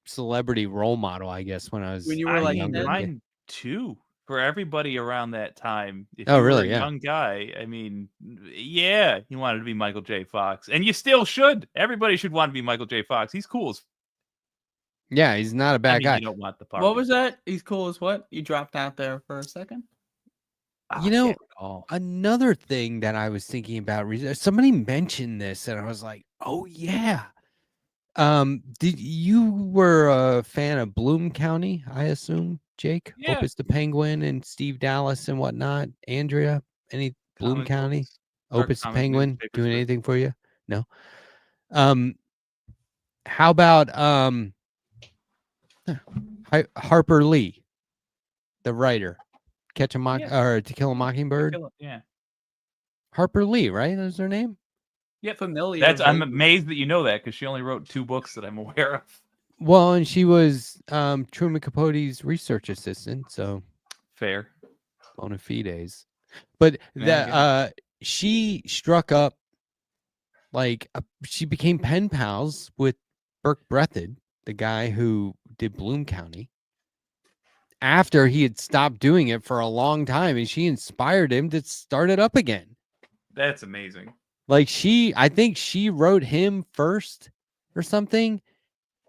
Speaker 13: celebrity role model, I guess, when I was
Speaker 11: When you were like
Speaker 13: younger.
Speaker 16: Mine too. For everybody around that time, if
Speaker 13: Oh,
Speaker 16: you
Speaker 13: really?
Speaker 16: were a
Speaker 13: Yeah.
Speaker 16: young guy, I mean, yeah, you wanted to be Michael J. Fox, and you still should. Everybody should want to be Michael J. Fox. He's cool as.
Speaker 13: Yeah, he's not a bad guy.
Speaker 16: You don't want the part.
Speaker 11: What was that? He's cool as what? You dropped out there for a second.
Speaker 13: You know, another thing that I was thinking about, somebody mentioned this, and I was like, oh yeah. Did you were a fan of Bloom County, I assume, Jake?
Speaker 16: Yeah.
Speaker 13: Opus the Penguin and Steve Dallas and whatnot. Andrea, any Bloom
Speaker 16: Comic
Speaker 13: County?
Speaker 16: books or
Speaker 13: Opus the
Speaker 16: comic
Speaker 13: Penguin
Speaker 16: newspapers
Speaker 13: doing
Speaker 16: for-
Speaker 13: anything for you? No. How about Harper Lee, the writer, To Kill a Mockingbird?
Speaker 16: Yeah.
Speaker 13: Harper Lee, right? That's her name.
Speaker 16: Yeah,
Speaker 11: familiar.
Speaker 16: I'm amazed that you know that because she only wrote 2 books that I'm aware of.
Speaker 13: Well, and she was Truman Capote's research assistant, so
Speaker 16: fair.
Speaker 13: Bona fides. But that she struck up she became pen pals with Burke Breathed, the guy who did Bloom County, after he had stopped doing it for a long time, and she inspired him to start it up again.
Speaker 16: That's amazing.
Speaker 13: Like I think she wrote him first or something.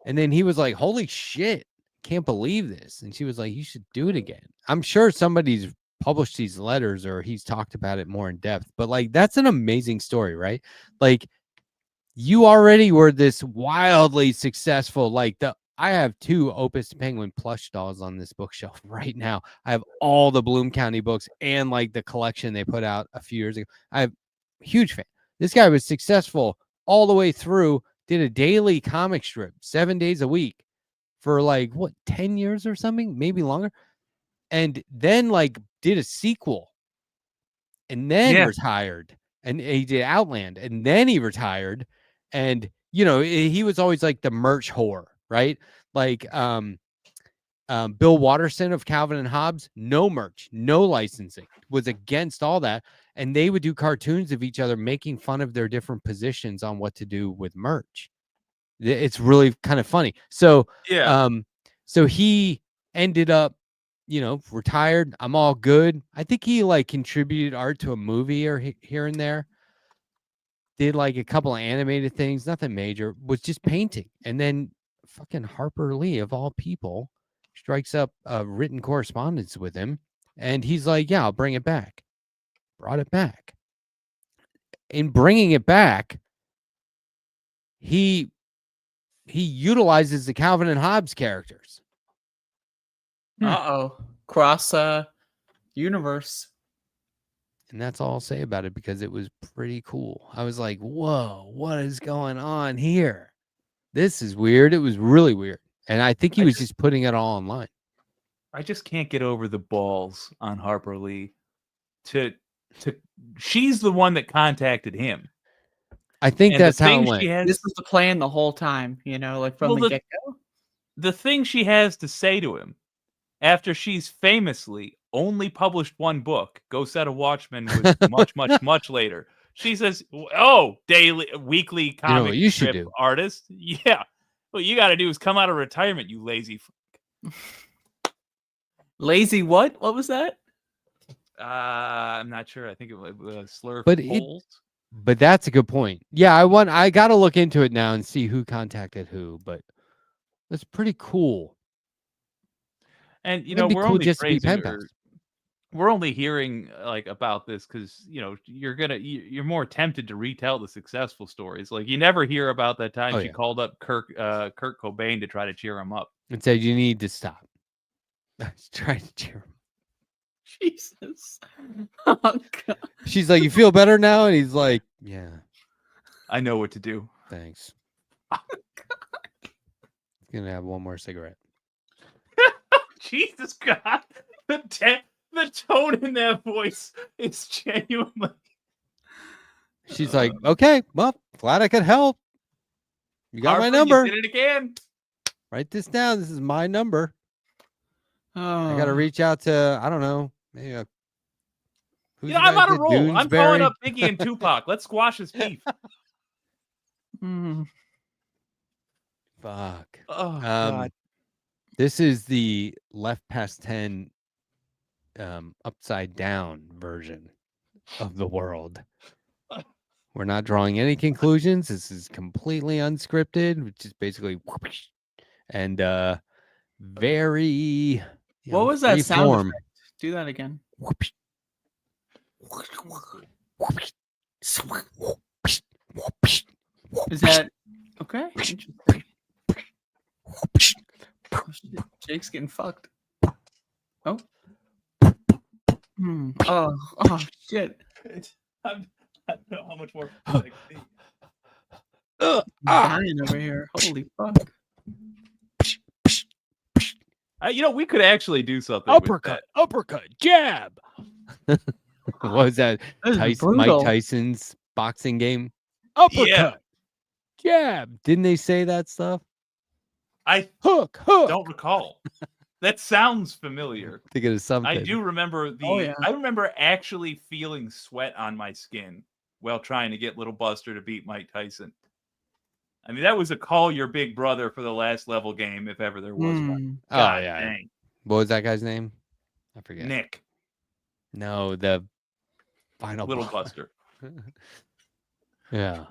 Speaker 13: And then he was like, holy shit, can't believe this. And she was like, you should do it again. I'm sure somebody's published these letters or he's talked about it more in depth, but like, that's an amazing story, right? Like you already were this wildly successful, I have 2 Opus Penguin plush dolls on this bookshelf right now. I have all the Bloom County books and like the collection they put out a few years ago. I'm a huge fan. This guy was successful all the way through, did a daily comic strip 7 days a week for 10 years or something, maybe longer. And then did a sequel and then retired, and he did Outland and then he retired. And, he was always like the merch whore, right? Bill Watterson of Calvin and Hobbes, no merch, no licensing, was against all that. And they would do cartoons of each other making fun of their different positions on what to do with merch. It's really kind of funny. So, so he ended up, retired. I'm all good. I think he contributed art to a movie or here and there. Did a couple of animated things, nothing major, was just painting. And then fucking Harper Lee, of all people, strikes up a written correspondence with him. And he's like, yeah, I'll bring it back. Brought it back. In bringing it back, he utilizes the Calvin and Hobbes characters.
Speaker 11: Cross universe.
Speaker 13: And that's all I'll say about it, because it was pretty cool. I was like, whoa, what is going on here? This is weird. It was really weird. And I think he was just putting it all online.
Speaker 16: I just can't get over the balls on Harper Lee. She's the one that contacted him.
Speaker 13: I think
Speaker 16: and
Speaker 13: that's how it went.
Speaker 11: This was the plan the whole time, from the get-go.
Speaker 16: The thing she has to say to him after she's famously only published 1 book, Go Set a Watchman, was much, much, much later. She says, "Oh, weekly comic
Speaker 13: you should
Speaker 16: strip
Speaker 13: do.
Speaker 16: artist, yeah. What you got to do is come out of retirement, you lazy."
Speaker 11: Lazy what? What was that?
Speaker 16: I'm not sure. I think it was slur.
Speaker 13: But that's a good point. Yeah, I got to look into it now and see who contacted who. But that's pretty cool.
Speaker 16: And
Speaker 13: It'd be
Speaker 16: we're
Speaker 13: cool
Speaker 16: only
Speaker 13: just to be
Speaker 16: praising
Speaker 13: pen
Speaker 16: her.
Speaker 13: pals.
Speaker 16: We're only hearing about this because you're more tempted to retell the successful stories. Like you never hear about that time she called up Kurt Cobain to try to cheer him up
Speaker 13: and said, "You need to stop." Trying to cheer him.
Speaker 11: Jesus. Oh, God.
Speaker 13: She's like, "You feel better now?" And he's like, "Yeah,
Speaker 16: I know what to do.
Speaker 13: Thanks." Oh, God. Gonna have one more cigarette.
Speaker 16: Jesus God, the tone in that voice is genuinely.
Speaker 13: She's like, "Okay, well, glad I could help. You got my number.
Speaker 16: You did it again.
Speaker 13: Write this down. This is my number. I got to reach out to, I don't know, maybe
Speaker 16: I'm on a roll. I'm calling up Biggie and Tupac. Let's squash his beef."
Speaker 13: Fuck.
Speaker 16: Oh, God.
Speaker 13: This is the Left Past 10 upside down version of the world. We're not drawing any conclusions. This is completely unscripted, which is basically and very
Speaker 11: what was that sound
Speaker 13: form.
Speaker 11: effect? Do that again. Is that okay? Oh, shit. Jake's getting fucked. Oh. Oh shit.
Speaker 16: I don't know how much more.
Speaker 11: Dying over here. Holy fuck.
Speaker 16: We could actually do something.
Speaker 13: Uppercut, jab. What was that?
Speaker 11: That is
Speaker 13: Mike
Speaker 11: brutal.
Speaker 13: Tyson's boxing game. Uppercut, jab. Didn't they say that stuff?
Speaker 16: I
Speaker 13: hook.
Speaker 16: Don't recall. That sounds familiar.
Speaker 13: Thinking of something.
Speaker 16: I do remember I remember actually feeling sweat on my skin while trying to get Little Buster to beat Mike Tyson. I mean, that was a call your big brother for the last level game, if ever there was one. God
Speaker 13: yeah.
Speaker 16: dang.
Speaker 13: What was that guy's name? I forget.
Speaker 16: Nick.
Speaker 13: No, the final
Speaker 16: Little
Speaker 13: boss.
Speaker 16: Buster.
Speaker 13: Yeah.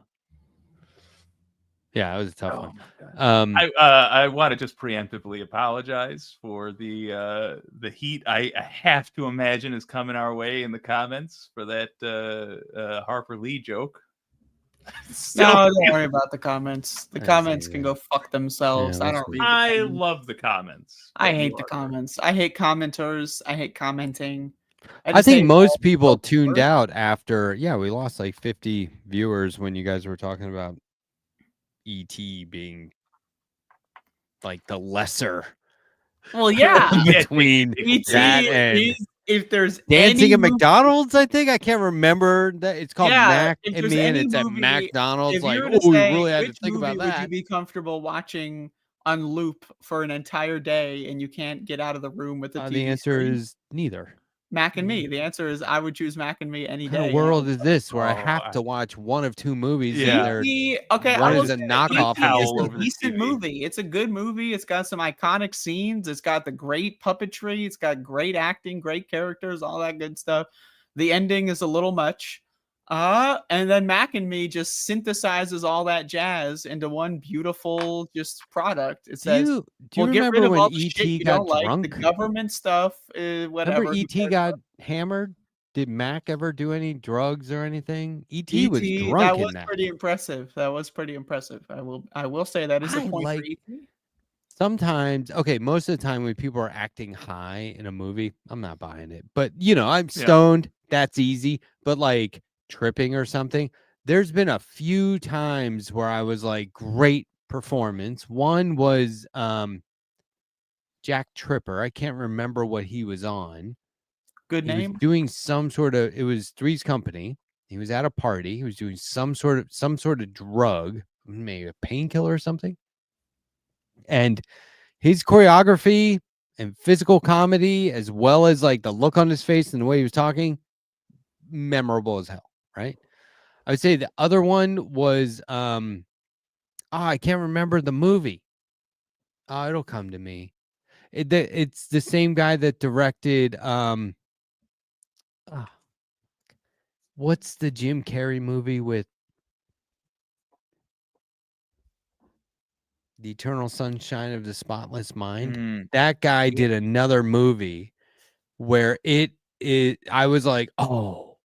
Speaker 13: Yeah, it was a tough one.
Speaker 16: I want to just preemptively apologize for the heat I have to imagine is coming our way in the comments for that Harper Lee joke.
Speaker 11: No, don't worry about the comments. The comments can go fuck themselves. I don't read.
Speaker 16: I love the comments.
Speaker 11: I hate the comments. I hate commenters. I hate commenting.
Speaker 13: I
Speaker 11: just
Speaker 13: think
Speaker 11: hate
Speaker 13: most
Speaker 11: all
Speaker 13: people
Speaker 11: the
Speaker 13: tuned
Speaker 11: words.
Speaker 13: out after, we lost like 50 viewers when you guys were talking about E.T. being like the lesser.
Speaker 11: Well, yeah.
Speaker 13: between
Speaker 11: E.T.
Speaker 13: that and
Speaker 11: is, if there's
Speaker 13: Dancing
Speaker 11: any
Speaker 13: at
Speaker 11: movie-
Speaker 13: McDonald's, I think. I can't remember that. It's called Mac
Speaker 11: if
Speaker 13: and
Speaker 11: there's
Speaker 13: Me, and
Speaker 11: any
Speaker 13: it's at
Speaker 11: movie-
Speaker 13: McDonald's.
Speaker 11: if
Speaker 13: Like,
Speaker 11: you were to
Speaker 13: we
Speaker 11: say,
Speaker 13: really had to
Speaker 11: which
Speaker 13: think about
Speaker 11: movie would you
Speaker 13: that.
Speaker 11: be comfortable watching on loop for an entire day and you can't get out of the room with the TV
Speaker 13: The answer
Speaker 11: screen?
Speaker 13: is neither.
Speaker 11: Mac and Me. The answer is I would choose Mac and Me any
Speaker 13: What
Speaker 11: day.
Speaker 13: kind of world is this where I have to watch one of two movies?
Speaker 16: Yeah.
Speaker 13: And they're,
Speaker 11: Okay,
Speaker 13: one
Speaker 11: I will
Speaker 13: is a
Speaker 11: say
Speaker 13: knockoff.
Speaker 11: E.T.
Speaker 13: and
Speaker 11: is
Speaker 13: this
Speaker 11: a
Speaker 13: is-
Speaker 11: decent movie. It's a good movie. It's got some iconic scenes. It's got the great puppetry. It's got great acting, great characters, all that good stuff. The ending is a little much. And then Mac and Me just synthesizes all that jazz into one beautiful just product. It says,
Speaker 13: do you
Speaker 11: "We'll get rid
Speaker 13: remember
Speaker 11: of
Speaker 13: when
Speaker 11: all the
Speaker 13: E.T.
Speaker 11: shit you
Speaker 13: got
Speaker 11: don't like, the
Speaker 13: drunk?
Speaker 11: government stuff, whatever."
Speaker 13: Remember E.T. got hammered? Did Mac ever do any drugs or anything? E.T. was
Speaker 11: E.T.
Speaker 13: drunk
Speaker 11: That
Speaker 13: in
Speaker 11: was
Speaker 13: that.
Speaker 11: pretty impressive. That was pretty impressive. I will say that is a
Speaker 13: I
Speaker 11: point
Speaker 13: like-
Speaker 11: for E.T.
Speaker 13: Sometimes, okay, most of the time when people are acting high in a movie, I'm not buying it. But, I'm stoned. That's easy. But like tripping or something, there's been a few times where I was like, great performance. One was Jack Tripper. I can't remember what he was on.
Speaker 11: Good
Speaker 13: He
Speaker 11: name.
Speaker 13: was doing some sort of, it was Three's Company. He was at a party. He was doing some sort of drug, maybe a painkiller or something. And his choreography and physical comedy, as well as like the look on his face and the way he was talking, memorable as hell, right? I would say the other one was I can't remember the movie. It'll come to me. It's the same guy that directed what's the Jim Carrey movie with The Eternal Sunshine of the Spotless Mind? That guy did another movie where I was like, oh,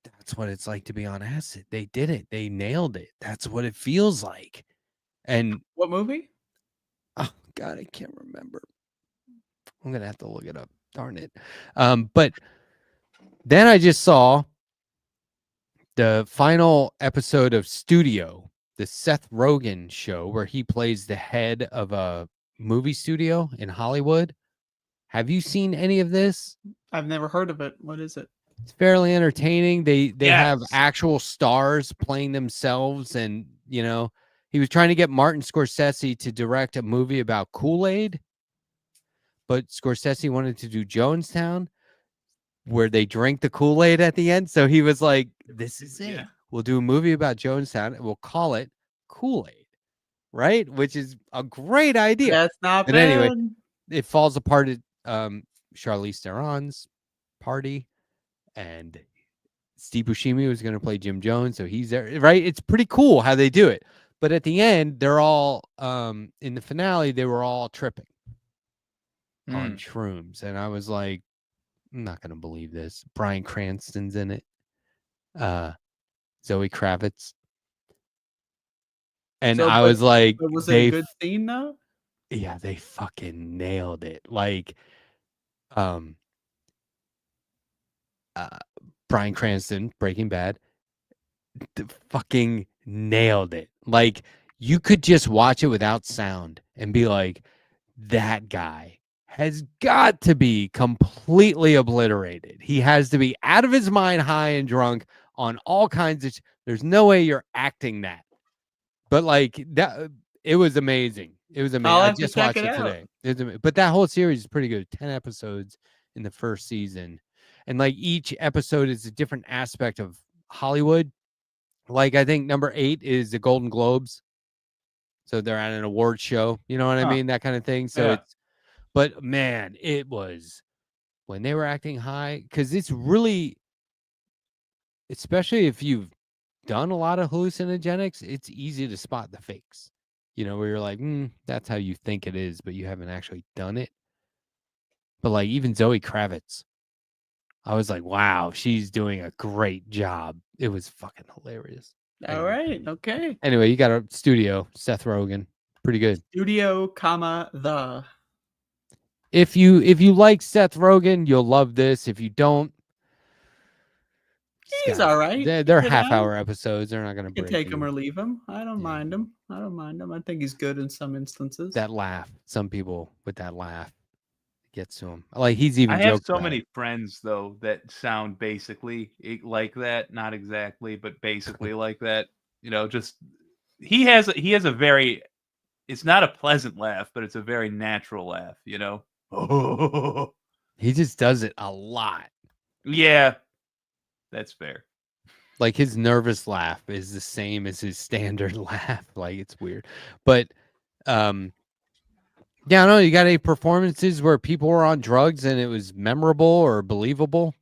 Speaker 13: that's what it's like to be on acid. They did it. They nailed it. That's what it feels like. And
Speaker 11: what movie?
Speaker 13: Oh God, I can't remember. I'm gonna have to look it up. Darn it. But then I just saw the final episode of Studio, the Seth Rogen show, where he plays the head of a movie studio in Hollywood. Have you seen any of this?
Speaker 11: I've never heard of it. What is it?
Speaker 13: It's fairly entertaining. They have actual stars playing themselves, and he was trying to get Martin Scorsese to direct a movie about Kool-Aid, but Scorsese wanted to do Jonestown, where they drink the Kool-Aid at the end. So he was like, this is it. Yeah. We'll do a movie about Jonestown and we'll call it Kool-Aid, right? Which is a great idea.
Speaker 11: That's not
Speaker 13: but
Speaker 11: bad.
Speaker 13: Anyway, it falls apart at Charlize Theron's party, and Steve Buscemi was going to play Jim Jones, so he's there, right? It's pretty cool how they do it. But at the end, they're all in the finale, they were all tripping on shrooms, and I was like, I'm not gonna believe this. Bryan Cranston's in it. Zoe Kravitz. And I was like,
Speaker 11: was it a good scene though?
Speaker 13: Yeah, they fucking nailed it. Like, Bryan Cranston, Breaking Bad, fucking nailed it. Like, you could just watch it without sound and be like, that guy has got to be completely obliterated. He has to be out of his mind, high and drunk on all kinds of. There's no way you're acting that. But like that, it was amazing. It was amazing.
Speaker 11: I'll
Speaker 13: I
Speaker 11: have to
Speaker 13: just
Speaker 11: check
Speaker 13: watched
Speaker 11: it
Speaker 13: it
Speaker 11: out.
Speaker 13: today. But that whole series is pretty good. 10 episodes in the first season, and like each episode is a different aspect of Hollywood. Like I think number 8 is the Golden Globes. So they're at an award show, you know what I mean? That kind of thing. So it's, but man, it was when they were acting high, because it's really, especially if you've done a lot of hallucinogenics, it's easy to spot the fakes, you know, where you're like, that's how you think it is, but you haven't actually done it. But like even Zoe Kravitz, I was like, wow, she's doing a great job. It was fucking hilarious.
Speaker 11: All right. Okay.
Speaker 13: Anyway, you got a studio, Seth Rogen. Pretty good.
Speaker 11: Studio, the.
Speaker 13: If you like Seth Rogen, you'll love this. If you don't,
Speaker 11: He's all right.
Speaker 13: They're
Speaker 11: You know?
Speaker 13: half-hour episodes. They're not going to
Speaker 11: You can
Speaker 13: break
Speaker 11: take him or leave him. I don't mind him. I don't mind him. I think he's good in some instances.
Speaker 13: That laugh. Some people with that laugh gets to him. Like he's even.
Speaker 16: I have
Speaker 13: joked
Speaker 16: so
Speaker 13: about
Speaker 16: many
Speaker 13: it.
Speaker 16: friends though that sound basically like that. Not exactly, but basically like that. You know, just he has a very. It's not a pleasant laugh, but it's a very natural laugh. You know.
Speaker 13: He just does it a lot.
Speaker 16: Yeah, that's fair.
Speaker 13: Like his nervous laugh is the same as his standard laugh. Like it's weird, but yeah, I don't know. You got any performances where people were on drugs and it was memorable or believable?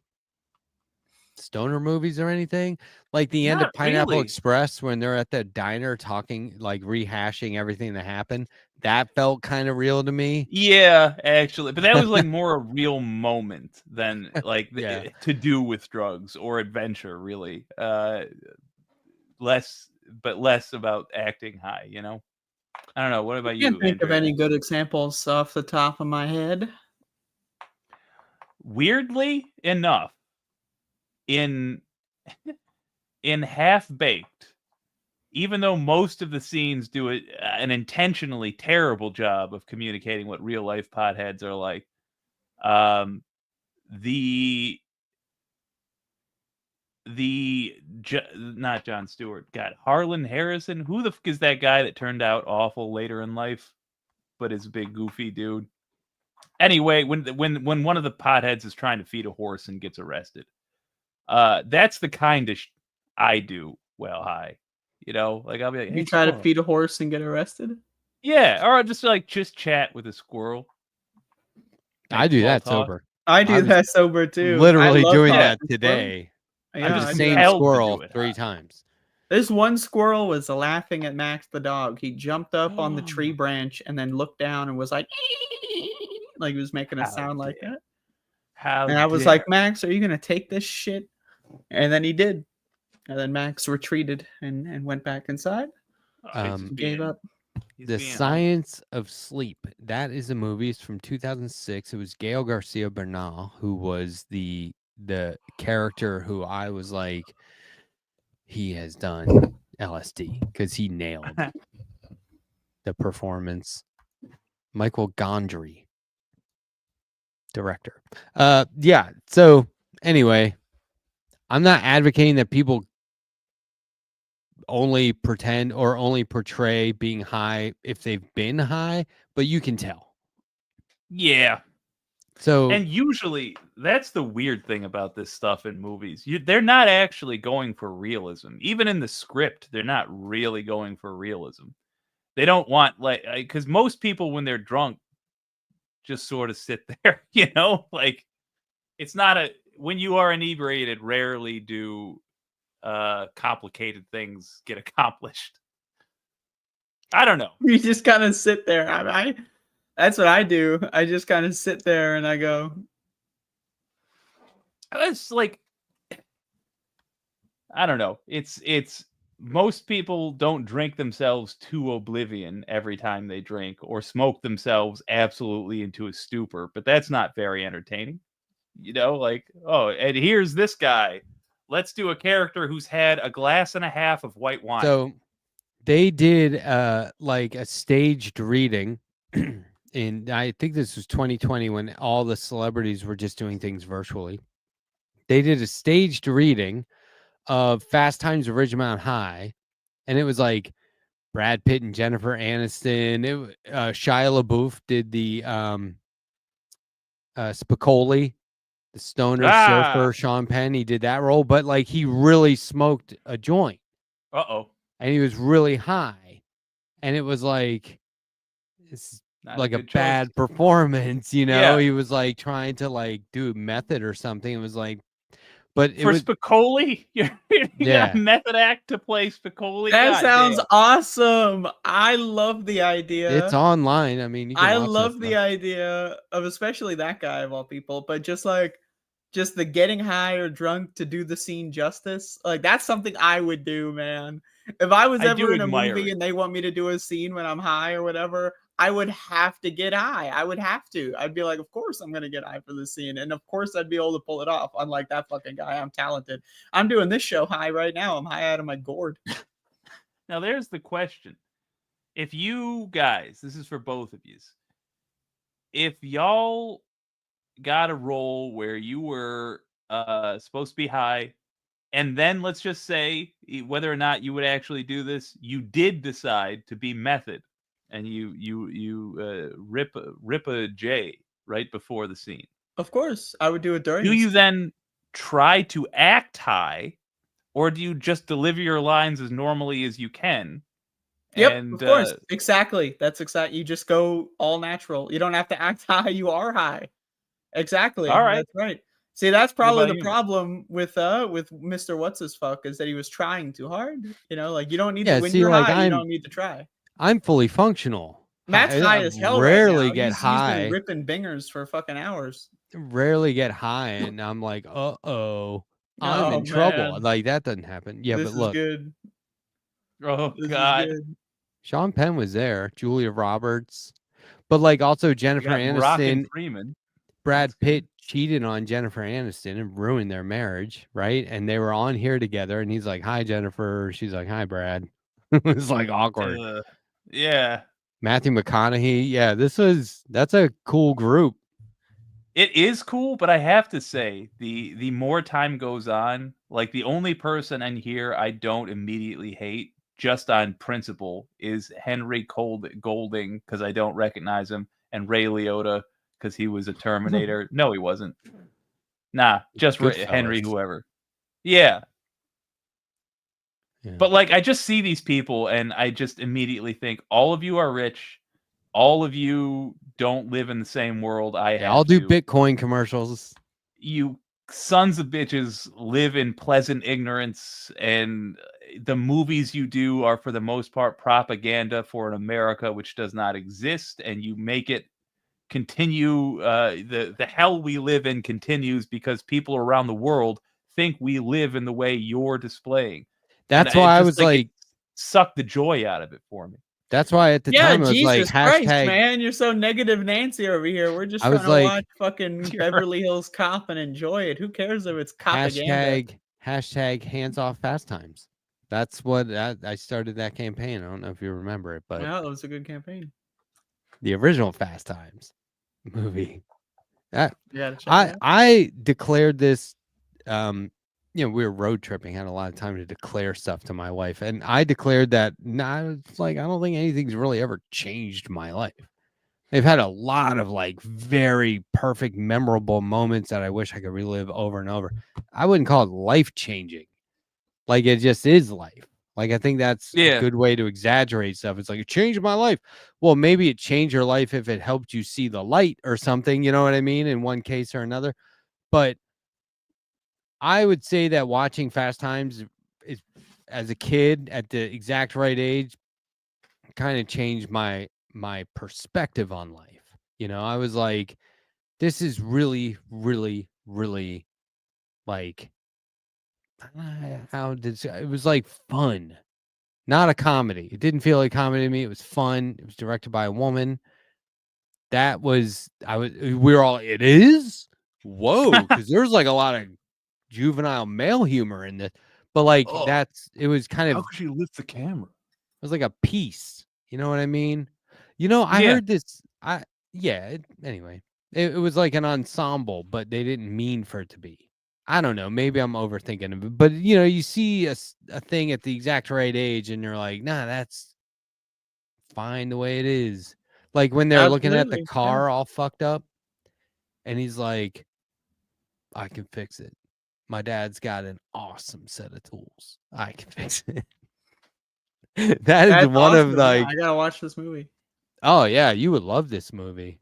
Speaker 13: Stoner movies or anything? Like the end of
Speaker 16: Not
Speaker 13: Pineapple
Speaker 16: really.
Speaker 13: Express when they're at the diner talking, like rehashing everything that happened. That felt kind of real to me.
Speaker 16: Yeah, actually, but that was like more a real moment than like to do with drugs or adventure. Really, less about acting high. You know, I don't know. What about
Speaker 11: I
Speaker 16: you?
Speaker 11: can't think of
Speaker 16: Andrea?
Speaker 11: any good examples off the top of my head.
Speaker 16: Weirdly enough, in Half-Baked, even though most of the scenes do an intentionally terrible job of communicating what real life potheads are like, not Jon Stewart, God, Harlan Harrison. Who the fuck is that guy that turned out awful later in life, but is a big goofy dude? Anyway, when one of the potheads is trying to feed a horse and gets arrested, that's the kind of I do well high. You know, like I'll be like,
Speaker 11: You
Speaker 16: hey,
Speaker 11: try to
Speaker 16: squirrel.
Speaker 11: feed a horse and get arrested?
Speaker 16: Yeah, or just chat with a squirrel.
Speaker 13: I do that
Speaker 16: small talk.
Speaker 13: sober.
Speaker 11: I do
Speaker 13: was
Speaker 11: that sober too.
Speaker 13: Literally
Speaker 11: I love
Speaker 13: doing
Speaker 11: talking
Speaker 13: that
Speaker 11: to
Speaker 13: today.
Speaker 11: squirrels.
Speaker 13: I'm
Speaker 11: Yeah,
Speaker 13: the
Speaker 11: I
Speaker 13: same
Speaker 11: do.
Speaker 13: squirrel 3 times.
Speaker 11: This one squirrel was laughing at Max the dog. He jumped up on the tree branch and then looked down and was like he was making a sound like that. And I was like, Max, are you gonna take this shit? And then he did. And then Max retreated and went back inside. Gave up.
Speaker 13: The Science of Sleep. That is a movie. It's from 2006. It was Gael Garcia Bernal who was the character who I was like, he has done LSD because he nailed the performance. Michael Gondry, director. Yeah. So anyway, I'm not advocating that people only pretend or only portray being high if they've been high, but you can tell.
Speaker 16: Yeah.
Speaker 13: So
Speaker 16: and usually that's the weird thing about this stuff in movies. They're not actually going for realism. Even in the script, they're not really going for realism. They don't want because most people when they're drunk just sort of sit there, you know, like it's not when you are inebriated, rarely do complicated things get accomplished. I don't know.
Speaker 11: You just kind of sit there. I that's what I do. I just kind of sit there and I go.
Speaker 16: It's like I don't know. It's most people don't drink themselves to oblivion every time they drink or smoke themselves absolutely into a stupor, but that's not very entertaining. You know, like, oh, and here's this guy. Let's do a character who's had a glass and a half of white wine.
Speaker 13: So they did like a staged reading and I think this was 2020 when all the celebrities were just doing things virtually. They did a staged reading of Fast Times at Ridgemont High, and it was like Brad Pitt and Jennifer Aniston. Shia LaBeouf did the Spicoli, the stoner surfer. Sean Penn, he did that role, but like he really smoked a joint.
Speaker 16: Uh-oh.
Speaker 13: And he was really high, and it was like it's
Speaker 16: Not
Speaker 13: like a
Speaker 16: good choice.
Speaker 13: bad performance, you know.
Speaker 16: Yeah.
Speaker 13: He was like trying to like do method or something. It was like, but it
Speaker 16: For
Speaker 13: was
Speaker 16: Spicoli, you
Speaker 13: Yeah.
Speaker 16: got a method act to play Spicoli.
Speaker 11: That
Speaker 16: God
Speaker 11: sounds
Speaker 16: damn.
Speaker 11: awesome. I love the idea.
Speaker 13: it's online. I mean, you can
Speaker 11: I
Speaker 13: watch that
Speaker 11: love the
Speaker 13: stuff.
Speaker 11: idea of especially that guy of all people, but just the getting high or drunk to do the scene justice. Like that's something I would do, man. If I was
Speaker 16: I do
Speaker 11: ever in a
Speaker 16: admire
Speaker 11: movie
Speaker 16: it.
Speaker 11: and they want me to do a scene when I'm high or whatever, I would have to get high. I would have to. I'd be like, of course I'm gonna get high for this scene, and of course I'd be able to pull it off. Unlike that fucking guy, I'm talented. I'm doing this show high right now. I'm high out of my gourd.
Speaker 16: Now there's the question. If you guys, this is for both of you, if y'all got a role where you were supposed to be high, and then let's just say whether or not you would actually do this, you did decide to be method, and you rip a J right before the scene.
Speaker 11: Of course, I would do it during.
Speaker 16: Do
Speaker 11: the
Speaker 16: you
Speaker 11: scene.
Speaker 16: then try to act high, or do you just deliver your lines as normally as you can?
Speaker 11: Yep,
Speaker 16: And,
Speaker 11: of course. Exactly. That's exactly. You just go all natural. You don't have to act high. You are high. Exactly.
Speaker 16: All right.
Speaker 11: That's right. See, that's
Speaker 16: What
Speaker 11: probably
Speaker 16: about
Speaker 11: the
Speaker 16: you?
Speaker 11: problem with Mr. What's His Fuck is that he was trying too hard. You know, like you don't need
Speaker 13: Yeah,
Speaker 11: to when
Speaker 13: see,
Speaker 11: you're
Speaker 13: like,
Speaker 11: high, you
Speaker 13: I'm-
Speaker 11: don't need to try.
Speaker 13: I'm fully functional.
Speaker 11: Matt's high as hell
Speaker 13: Rarely
Speaker 11: right now.
Speaker 13: get
Speaker 11: He's
Speaker 13: high.
Speaker 11: been ripping bingers for fucking hours.
Speaker 13: Rarely get high, and I'm like, I'm
Speaker 11: Oh,
Speaker 13: in trouble.
Speaker 11: man.
Speaker 13: Like that doesn't happen. Yeah,
Speaker 11: This
Speaker 13: but
Speaker 11: is
Speaker 13: look,
Speaker 11: good.
Speaker 16: Oh
Speaker 11: This
Speaker 16: God.
Speaker 11: is good.
Speaker 13: Sean Penn was there, Julia Roberts, but like also Jennifer
Speaker 16: got Moroccan
Speaker 13: Aniston.
Speaker 16: Freeman.
Speaker 13: Brad Pitt cheated on Jennifer Aniston and ruined their marriage, right? And they were on here together, and he's like, "Hi, Jennifer." She's like, "Hi, Brad." It was like awkward.
Speaker 16: Yeah.
Speaker 13: Matthew McConaughey. Yeah, that's a cool group.
Speaker 16: It is cool, but I have to say, the more time goes on, like the only person in here I don't immediately hate, just on principle, is Henry Golding, because I don't recognize him, and Ray Liotta, because he was a Terminator. No, he wasn't. Nah, just Henry,
Speaker 13: Goodfellas.
Speaker 16: whoever. Yeah.
Speaker 13: Yeah.
Speaker 16: But like, I just see these people, and I just immediately think, all of you are rich. All of you don't live in the same world I have.
Speaker 13: I'll do Bitcoin commercials.
Speaker 16: You sons of bitches live in pleasant ignorance, and the movies you do are for the most part propaganda for an America which does not exist, and you make it continue. The hell we live in continues because people around the world think we live in the way you're displaying.
Speaker 13: That's
Speaker 16: And
Speaker 13: why I
Speaker 16: just,
Speaker 13: was
Speaker 16: it
Speaker 13: like,
Speaker 16: suck the joy out of it for me.
Speaker 13: that's why at the
Speaker 11: Yeah,
Speaker 13: time I was like,
Speaker 11: Jesus Christ,
Speaker 13: hashtag.
Speaker 11: man, you're so negative Nancy over here. We're just
Speaker 13: I
Speaker 11: trying
Speaker 13: was
Speaker 11: to
Speaker 13: like-
Speaker 11: watch fucking Beverly Hills Cop and enjoy it. Who cares if it's propaganda?
Speaker 13: Hashtag hands off Fast Times. That's what I started that campaign. I don't know if you remember it, but
Speaker 11: Yeah, that was a good campaign.
Speaker 13: the original Fast Times movie. That
Speaker 11: Yeah, check it out.
Speaker 13: I declared this. We were road tripping, had a lot of time to declare stuff to my wife, and I declared that. It's like I don't think anything's really ever changed my life. They've had a lot of like very perfect, memorable moments that I wish I could relive over and over. I wouldn't call it life changing. Like it just is life. Like I think that's a good way to exaggerate stuff. It's like it changed my life. Well, maybe it changed your life if it helped you see the light or something, you know what I mean, in one case or another. But I would say that watching Fast Times is, as a kid at the exact right age, kind of changed my perspective on life. You know, I was like, this is really, really, really like, it was like fun, not a comedy. It didn't feel like comedy to me. It was fun. It was directed by a woman. We were all, it is? Whoa. Because there's like a lot of juvenile male humor in this, but like it was kind of,
Speaker 16: how could she lift the camera?
Speaker 13: It was like a piece, you know what I mean? You know, I heard this. Yeah. Anyway, it was like an ensemble, but they didn't mean for it to be. I don't know. Maybe I'm overthinking it, but you see a thing at the exact right age, and you're like, nah, that's fine the way it is. Like when they're looking at the
Speaker 11: Absolutely,
Speaker 13: car all fucked up, and he's like, I can fix it. My dad's got an awesome set of tools. I can fix it. That is
Speaker 11: That's
Speaker 13: one of
Speaker 11: awesome.
Speaker 13: like,
Speaker 11: I gotta watch this movie.
Speaker 13: oh yeah, you would love this movie.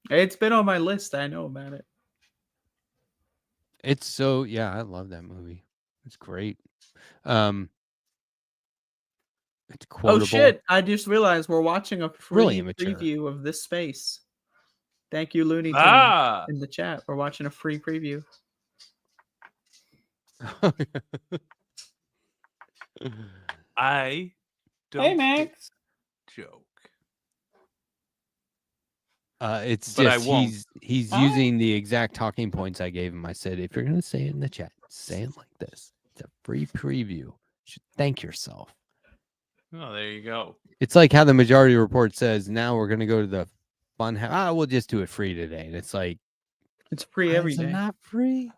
Speaker 11: It's been on my list. I know about it.
Speaker 13: It's so I love that movie. It's great. It's quotable.
Speaker 11: Oh shit! I just realized we're watching a free
Speaker 13: Really immature.
Speaker 11: preview of this space. Thank you, Looney Tunes,
Speaker 16: Ah.
Speaker 11: in the chat. We're watching a free preview.
Speaker 16: I don't
Speaker 11: Hey, Max.
Speaker 16: joke.
Speaker 13: It's
Speaker 16: But I
Speaker 13: just
Speaker 16: won't.
Speaker 13: he's using the exact talking points I gave him. I said, if you're gonna say it in the chat, say it like this. It's a free preview. You should thank yourself.
Speaker 16: Oh, there you go.
Speaker 13: It's like how the majority report says, now we're gonna go to the fun house. We'll just do it free today. And it's like,
Speaker 11: it's free every day.
Speaker 13: Not free.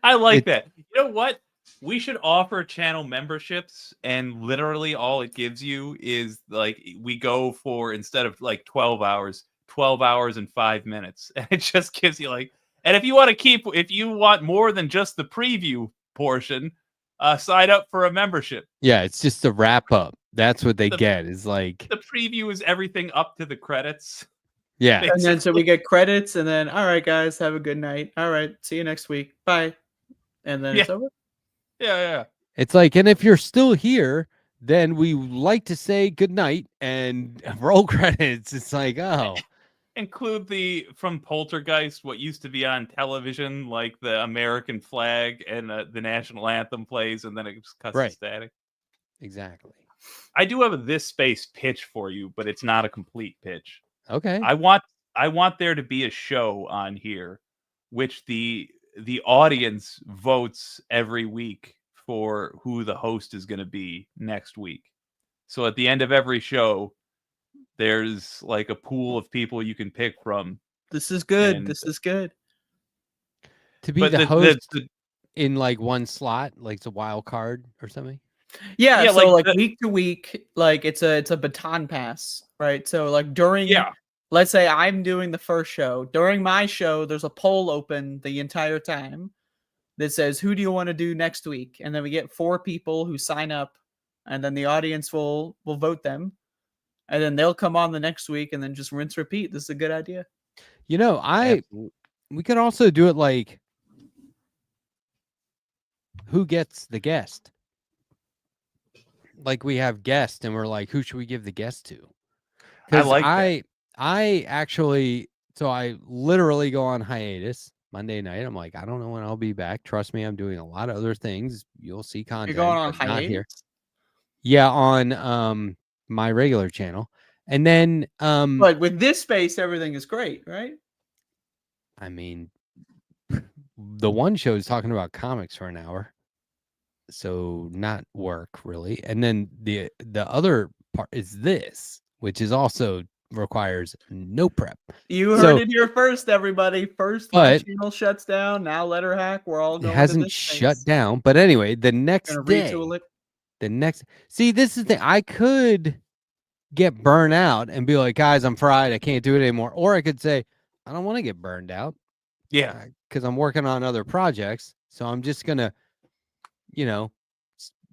Speaker 16: I like that. You know what? We should offer channel memberships, and literally all it gives you is like we go for, instead of like 12 hours and 5 minutes. And it just gives you like, and if you want more than just the preview portion, sign up for a membership.
Speaker 13: Yeah, it's just a wrap up. That's what they get. Is like
Speaker 16: The preview is everything up to the credits.
Speaker 13: Yeah.
Speaker 11: And then so we get credits, and then all right, guys, have a good night. All right, see you next week. Bye. And then it's over.
Speaker 16: Yeah.
Speaker 13: It's like, and if you're still here, then we like to say good night and roll credits. It's like, oh.
Speaker 16: Include from Poltergeist, what used to be on television, like the American flag and the national anthem plays, and then it just cuts to static.
Speaker 13: Exactly.
Speaker 16: I do have a This Space pitch for you, but it's not a complete pitch.
Speaker 13: Okay.
Speaker 16: I want there to be a show on here, which the audience votes every week for who the host is going to be next week. So at the end of every show, there's like a pool of people you can pick from.
Speaker 11: This is good. This is good.
Speaker 13: To be the host in like one slot, like it's a wild card or something.
Speaker 11: Yeah, so like week to week, like it's a baton pass, right? So like during, let's say I'm doing the first show. During my show, there's a poll open the entire time that says, who do you want to do next week? And then we get 4 people who sign up, and then the audience will vote them. And then they'll come on the next week and then just rinse, repeat. This is a good idea.
Speaker 13: You know, we could also do it like, who gets the guest? Like we have guests and we're like, who should we give the guest to?
Speaker 16: I like that.
Speaker 13: I actually, so I literally go on hiatus Monday night. I'm like, I don't know when I'll be back. Trust me, I'm doing a lot of other things. You'll see content.
Speaker 11: You're going on
Speaker 13: but not
Speaker 11: hiatus?
Speaker 13: here. Yeah, on my regular channel. And then
Speaker 11: but with this space, everything is great, right?
Speaker 13: I mean, the one show is talking about comics for an hour. So not work really. And then the other part is this, which is also requires no prep.
Speaker 11: You heard it here first, everybody. First, my
Speaker 13: but
Speaker 11: channel shuts down. Now Letterhack, we're all
Speaker 13: it
Speaker 11: going.
Speaker 13: hasn't
Speaker 11: to this
Speaker 13: shut
Speaker 11: space.
Speaker 13: down. But anyway, the next
Speaker 11: Gonna
Speaker 13: day,
Speaker 11: retool it.
Speaker 13: See, this is the thing. I could get burned out and be like, guys, I'm fried. I can't do it anymore. Or I could say, I don't want to get burned out.
Speaker 16: Yeah.
Speaker 13: Because I'm working on other projects. So I'm just going to,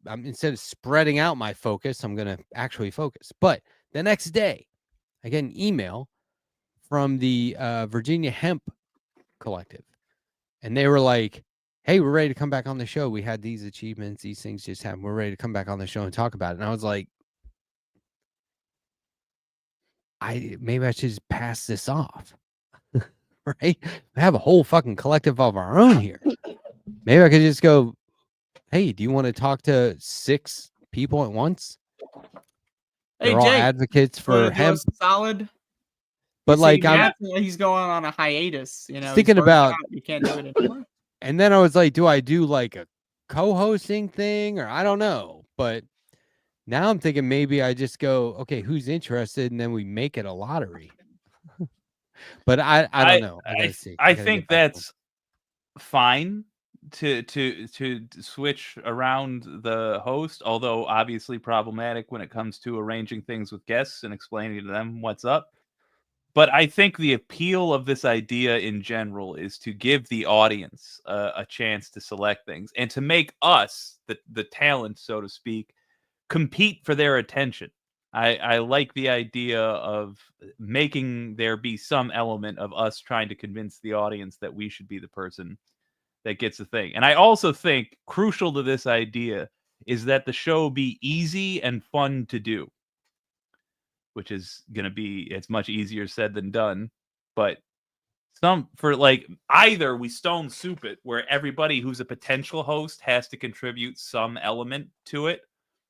Speaker 13: instead of spreading out my focus, I'm going to actually focus. But the next day, I get an email from the Virginia Hemp Collective. And they were like, hey, we're ready to come back on the show. We had these achievements. These things just happened. We're ready to come back on the show and talk about it. And I was like, maybe I should just pass this off. Right? We have a whole fucking collective of our own here. Maybe I could just go, hey, do you want to talk to 6 people at once?
Speaker 11: Hey,
Speaker 13: They're all
Speaker 11: Jake,
Speaker 13: advocates for hemp.
Speaker 11: Solid.
Speaker 13: But like,
Speaker 11: he's going on a hiatus.
Speaker 13: thinking
Speaker 11: he's
Speaker 13: about,
Speaker 11: you can't do it anymore.
Speaker 13: And then I was like, do I do like a co-hosting thing, or I don't know. But now I'm thinking maybe I just go, okay, who's interested, and then we make it a lottery. But I don't know. I gotta see.
Speaker 16: I
Speaker 13: gotta
Speaker 16: think
Speaker 13: get back to him.
Speaker 16: that's fine to switch around the host, although obviously problematic when it comes to arranging things with guests and explaining to them what's up. But I think the appeal of this idea in general is to give the audience a chance to select things and to make us, the talent, so to speak, compete for their attention. I like the idea of making there be some element of us trying to convince the audience that we should be the person that gets the thing. And I also think crucial to this idea is that the show be easy and fun to do, which is going to be, it's much easier said than done. But either we stone soup it where everybody who's a potential host has to contribute some element to it,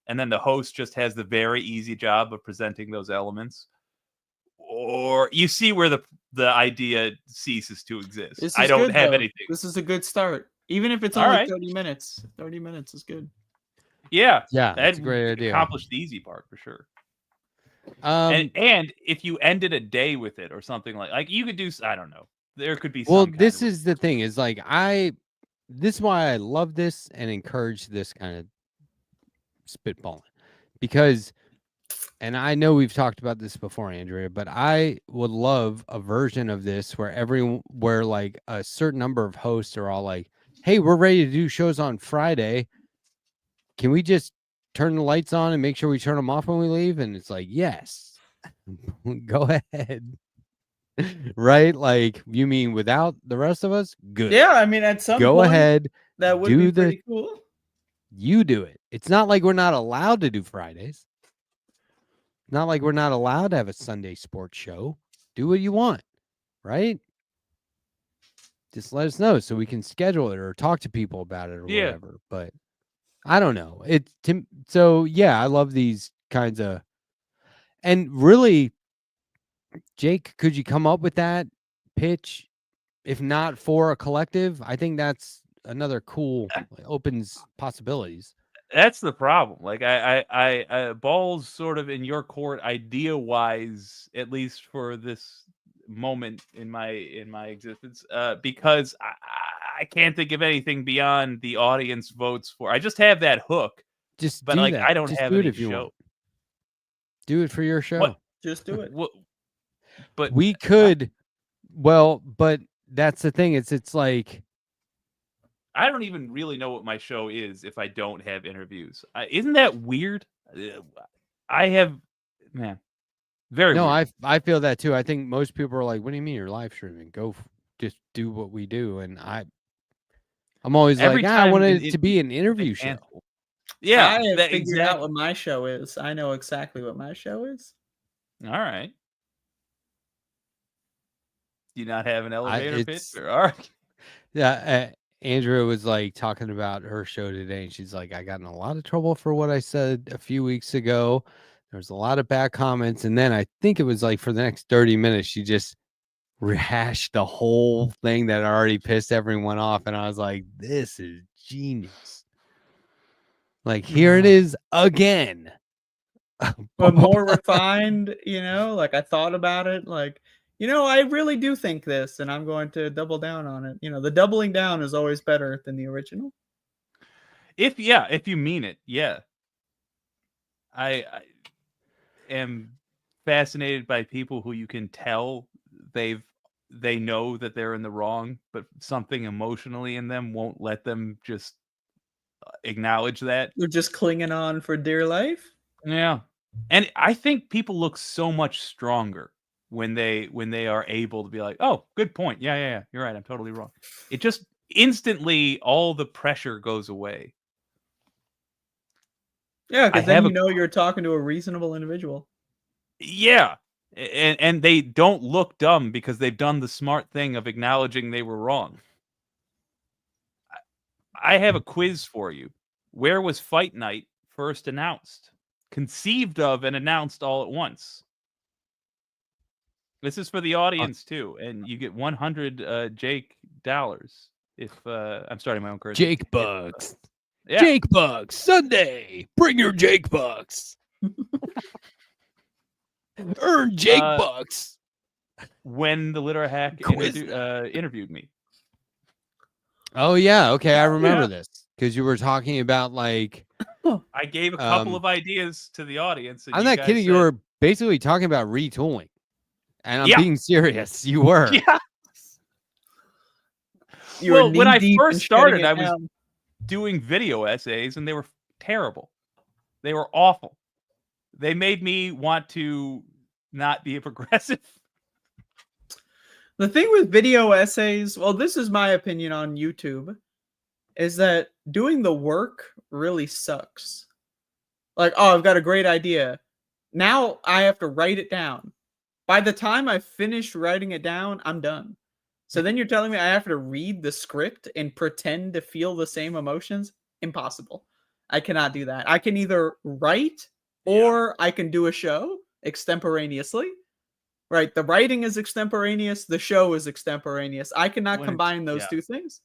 Speaker 16: and then the host just has the very easy job of presenting those elements, or you see where the idea ceases to exist. I don't have anything.
Speaker 11: This is a good start, even if it's
Speaker 16: All
Speaker 11: only
Speaker 16: right.
Speaker 11: 30 minutes. 30 minutes is good.
Speaker 16: Yeah,
Speaker 13: that's a great idea.
Speaker 16: Accomplished the easy part for sure.
Speaker 13: Um,
Speaker 16: and if you ended a day with it or something like you could do, I don't know. There could be.
Speaker 13: Well,
Speaker 16: some kind
Speaker 13: this
Speaker 16: of
Speaker 13: is the thing is like this is why I love this and encourage this kind of spitballing, because, and I know we've talked about this before, Andrea, but I would love a version of this where like a certain number of hosts are all like, hey, we're ready to do shows on Friday. Can we just turn the lights on and make sure we turn them off when we leave? And it's like, yes, go ahead. Right? Like, you mean without the rest of us? Good.
Speaker 11: Yeah, I mean, at some
Speaker 13: go
Speaker 11: point,
Speaker 13: ahead.
Speaker 11: that would be pretty cool.
Speaker 13: You do it. It's not like we're not allowed to do Fridays. Not like we're not allowed to have a Sunday sports show. Do what you want, right? Just let us know so we can schedule it or talk to people about it or whatever. But I don't know. So yeah, I love these kinds of, and really, Jake, could you come up with that pitch? If not for a collective, I think that's another cool, opens possibilities.
Speaker 16: That's the problem. Like I balls sort of in your court idea wise, at least for this moment in my existence, because I can't think of anything beyond the audience votes for. I just have that hook. But
Speaker 13: do
Speaker 16: like
Speaker 13: that.
Speaker 16: I don't
Speaker 13: Just
Speaker 16: have
Speaker 13: do it
Speaker 16: any
Speaker 13: if you
Speaker 16: show.
Speaker 13: want. Do it for your show.
Speaker 16: What?
Speaker 11: Just do it.
Speaker 16: But
Speaker 13: we could. Well, but that's the thing. It's like,
Speaker 16: I don't even really know what my show is if I don't have interviews. Isn't that weird? I have, man, very
Speaker 13: no.
Speaker 16: weird.
Speaker 13: I feel that too. I think most people are like, "What do you mean you're live streaming? Just do what we do." And I'm always
Speaker 16: Every
Speaker 13: like,
Speaker 16: time
Speaker 13: I wanted it to be an interview show.
Speaker 16: Yeah,
Speaker 11: I have
Speaker 16: that
Speaker 11: figured out
Speaker 16: exact-
Speaker 11: what my show is. I know exactly what my show is.
Speaker 16: All right. Do you not have an elevator pitch?
Speaker 13: it's-
Speaker 16: Or, all right.
Speaker 13: Yeah, Andrea was like talking about her show today, and she's like, I got in a lot of trouble for what I said a few weeks ago. There was a lot of bad comments, and then I think it was like for the next 30 minutes, she just rehashed the whole thing that already pissed everyone off, and I was like, this is genius. Like, here it is again.
Speaker 11: But more refined, like I thought about it, like, I really do think this, and I'm going to double down on it. The doubling down is always better than the original.
Speaker 16: If you mean it, yeah. I am fascinated by people who you can tell they know that they're in the wrong, but something emotionally in them won't let them just acknowledge that.
Speaker 11: They're just clinging on for dear life.
Speaker 16: Yeah. And I think people look so much stronger when they are able to be like, oh, good point. Yeah. You're right. I'm totally wrong. It just instantly, all the pressure goes away.
Speaker 11: Yeah, because then you're talking to a reasonable individual.
Speaker 16: Yeah. And they don't look dumb because they've done the smart thing of acknowledging they were wrong. I have a quiz for you. Where was Fight Night first announced? Conceived of and announced all at once. This is for the audience too, and you get 100 Jake dollars if I'm starting my own currency.
Speaker 13: Jake bucks.
Speaker 16: Yeah.
Speaker 13: Jake bucks Sunday. Bring your Jake bucks. Earn Jake bucks.
Speaker 16: when the Letterhack interviewed me.
Speaker 13: Oh yeah, okay, I remember this because you were talking about like
Speaker 16: I gave a couple of ideas to the audience. And
Speaker 13: I'm
Speaker 16: you
Speaker 13: not
Speaker 16: guys
Speaker 13: kidding. You
Speaker 16: said-
Speaker 13: were basically talking about retooling, and I'm
Speaker 16: Yeah.
Speaker 13: being serious. You were.
Speaker 16: Yeah.
Speaker 11: You were
Speaker 16: Well, when I
Speaker 11: knee-deep in
Speaker 16: first started,
Speaker 11: shutting it
Speaker 16: I was
Speaker 11: down.
Speaker 16: doing video essays, and they were terrible. They were awful. They made me want to not be progressive.
Speaker 11: The thing with video essays, well, this is my opinion on YouTube, is that doing the work really sucks. Like, oh, I've got a great idea. Now I have to write it down. By the time I finish writing it down, I'm done. So then you're telling me I have to read the script and pretend to feel the same emotions? Impossible. I cannot do that. I can either write or I can do a show extemporaneously. Right, the writing is extemporaneous, the show is extemporaneous. I cannot
Speaker 16: When
Speaker 11: combine those
Speaker 16: yeah.
Speaker 11: two things.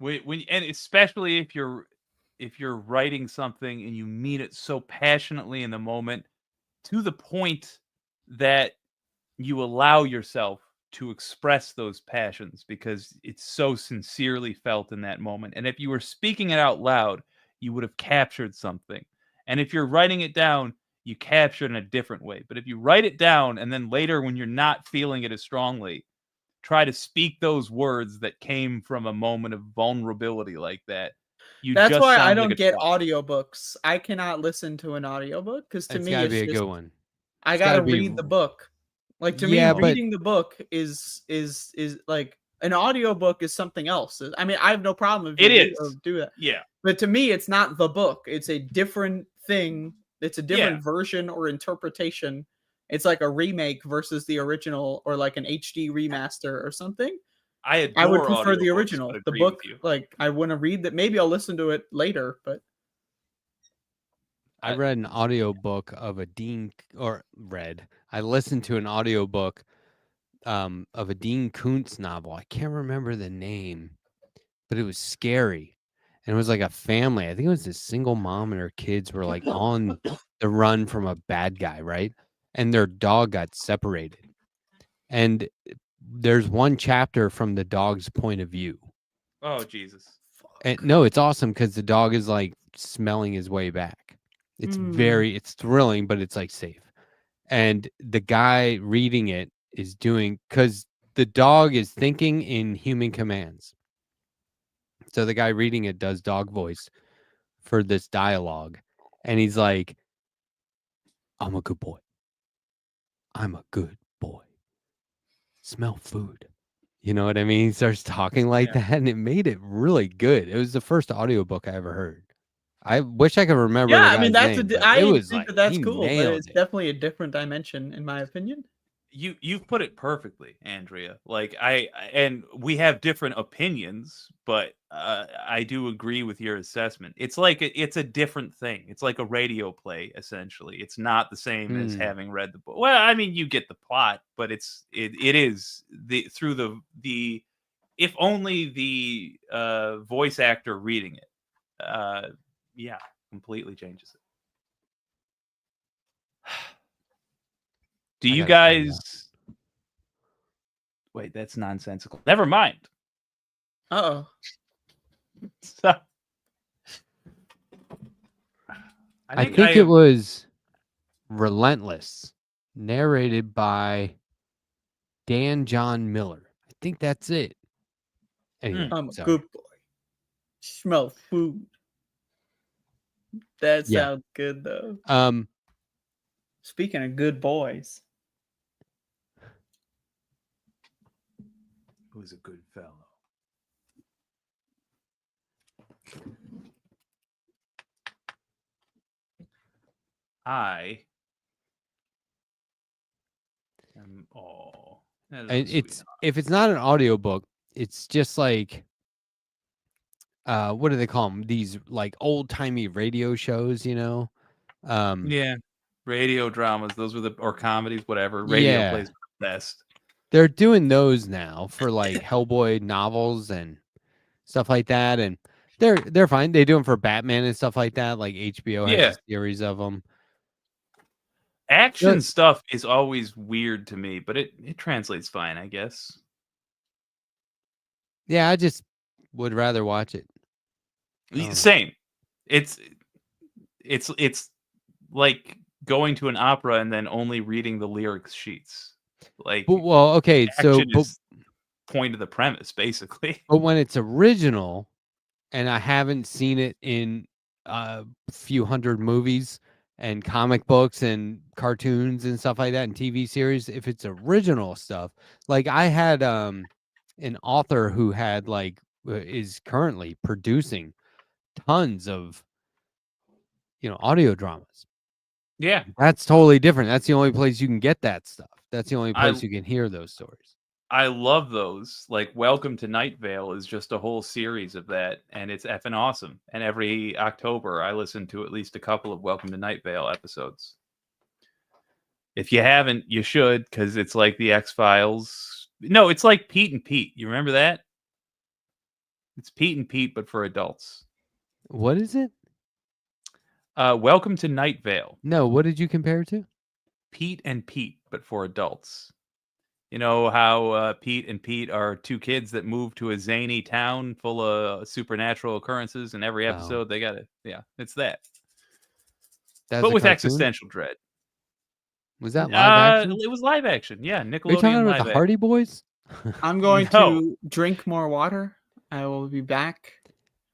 Speaker 16: And especially if you're writing something and you mean it so passionately in the moment, to the point that you allow yourself to express those passions because it's so sincerely felt in that moment. And if you were speaking it out loud, you would have captured something. And if you're writing it down, you capture it in a different way. But if you write it down and then later when you're not feeling it as strongly, try to speak those words that came from a moment of vulnerability like that,
Speaker 11: That's
Speaker 16: just
Speaker 11: why I
Speaker 16: sound
Speaker 11: don't
Speaker 16: like a
Speaker 11: get
Speaker 16: twat.
Speaker 11: audiobooks. I cannot listen to an audiobook because to
Speaker 13: It's
Speaker 11: me
Speaker 13: gotta
Speaker 11: it's
Speaker 13: be a
Speaker 11: just
Speaker 13: good one.
Speaker 11: I
Speaker 13: It's
Speaker 11: gotta
Speaker 13: gotta be-
Speaker 11: read the book. Like to
Speaker 13: Yeah,
Speaker 11: me,
Speaker 13: but-
Speaker 11: reading the book is like an audiobook is something else. I mean, I have no problem if
Speaker 16: It
Speaker 11: you read
Speaker 16: is.
Speaker 11: or do that.
Speaker 16: Yeah.
Speaker 11: But to me, it's not the book. It's a different thing. It's a different
Speaker 16: Yeah.
Speaker 11: version or interpretation. It's like a remake versus the original or like an HD remaster or something.
Speaker 16: I
Speaker 11: would
Speaker 16: adore
Speaker 11: prefer the
Speaker 16: audiobooks,
Speaker 11: original.
Speaker 16: but
Speaker 11: The
Speaker 16: agree with
Speaker 11: book,
Speaker 16: you.
Speaker 11: like I want to read that. Maybe I'll listen to it later, but
Speaker 13: I read an audiobook of a I listened to an audiobook of a Dean Koontz novel. I can't remember the name, but it was scary. And it was like a family. I think it was a single mom and her kids were like on the run from a bad guy, right? And their dog got separated. And there's one chapter from the dog's point of view.
Speaker 16: Oh Jesus.
Speaker 13: And no, it's awesome because the dog is like smelling his way back. It's it's thrilling, but it's like safe. And the guy reading it is doing, because the dog is thinking in human commands. So the guy reading it does dog voice for this dialogue. And he's like, I'm a good boy. I'm a good boy. Smell food. You know what I mean? He starts talking like that, and it made it really good. It was the first audiobook I ever heard. I wish I could remember.
Speaker 11: yeah,
Speaker 13: the
Speaker 11: I mean
Speaker 13: guy's
Speaker 11: that's
Speaker 13: name, but
Speaker 11: I
Speaker 13: it was
Speaker 11: think
Speaker 13: like,
Speaker 11: that that's
Speaker 13: he
Speaker 11: cool, but
Speaker 13: nailed
Speaker 11: it's
Speaker 13: it.
Speaker 11: definitely a different dimension in my opinion.
Speaker 16: You've put it perfectly, Andrea. Like and we have different opinions, but I do agree with your assessment. It's like it's a different thing. It's like a radio play essentially. It's not the same as having read the book. Well, I mean, you get the plot, but it is through the if only the voice actor reading it. Yeah, completely changes it. Do you guys wait? That's nonsensical. Never mind.
Speaker 11: Uh-oh.
Speaker 16: So,
Speaker 13: I think it was Relentless, narrated by Dan John Miller. I think that's it. Anyway,
Speaker 11: I'm a
Speaker 13: sorry.
Speaker 11: good boy. Smell food. That
Speaker 13: Yeah.
Speaker 11: sounds good though. Speaking of good boys.
Speaker 16: Who's a good fellow? I am. Oh, that is a
Speaker 13: And
Speaker 16: sweet
Speaker 13: it's if it's not an audiobook, it's just like what do they call them? These like old timey radio shows, you know?
Speaker 16: yeah, radio dramas. Those were or comedies, whatever. Radio
Speaker 13: Yeah.
Speaker 16: plays the best.
Speaker 13: They're doing those now for like Hellboy novels and stuff like that, and they're fine. They do them for Batman and stuff like that. Like HBO has
Speaker 16: Yeah.
Speaker 13: a series of them.
Speaker 16: Action stuff is always weird to me, but it translates fine, I guess.
Speaker 13: Yeah, I just would rather watch it.
Speaker 16: Same. It's like going to an opera and then only reading the lyrics sheets. Like,
Speaker 13: well, okay, so
Speaker 16: action is point of the premise, basically.
Speaker 13: But when it's original, and I haven't seen it in a few hundred movies and comic books and cartoons and stuff like that, and TV series, if it's original stuff, like I had an author who had is currently producing tons of audio dramas.
Speaker 16: Yeah,
Speaker 13: that's totally different. That's the only place you can get that stuff. That's the only place you can hear those stories.
Speaker 16: I love those. Like Welcome to Night Vale is just a whole series of that, and it's effing awesome. And every October, I listen to at least a couple of Welcome to Night Vale episodes. If you haven't, you should, because it's like the X-Files. No, it's like Pete and Pete. You remember that? It's Pete and Pete, but for adults.
Speaker 13: What is it?
Speaker 16: Welcome to Night Vale.
Speaker 13: No, what did you compare it to?
Speaker 16: Pete and Pete, but for adults. You know how Pete and Pete are two kids that move to a zany town full of supernatural occurrences, and every episode they got it. Yeah, it's that.
Speaker 13: That's
Speaker 16: but
Speaker 13: a
Speaker 16: with
Speaker 13: cartoon?
Speaker 16: existential dread.
Speaker 13: Was that live action?
Speaker 16: It was live action. Yeah, Nickelodeon.
Speaker 13: Are you talking about
Speaker 16: live
Speaker 13: the Hardy Boys?
Speaker 11: I'm going to drink more water. I will be back.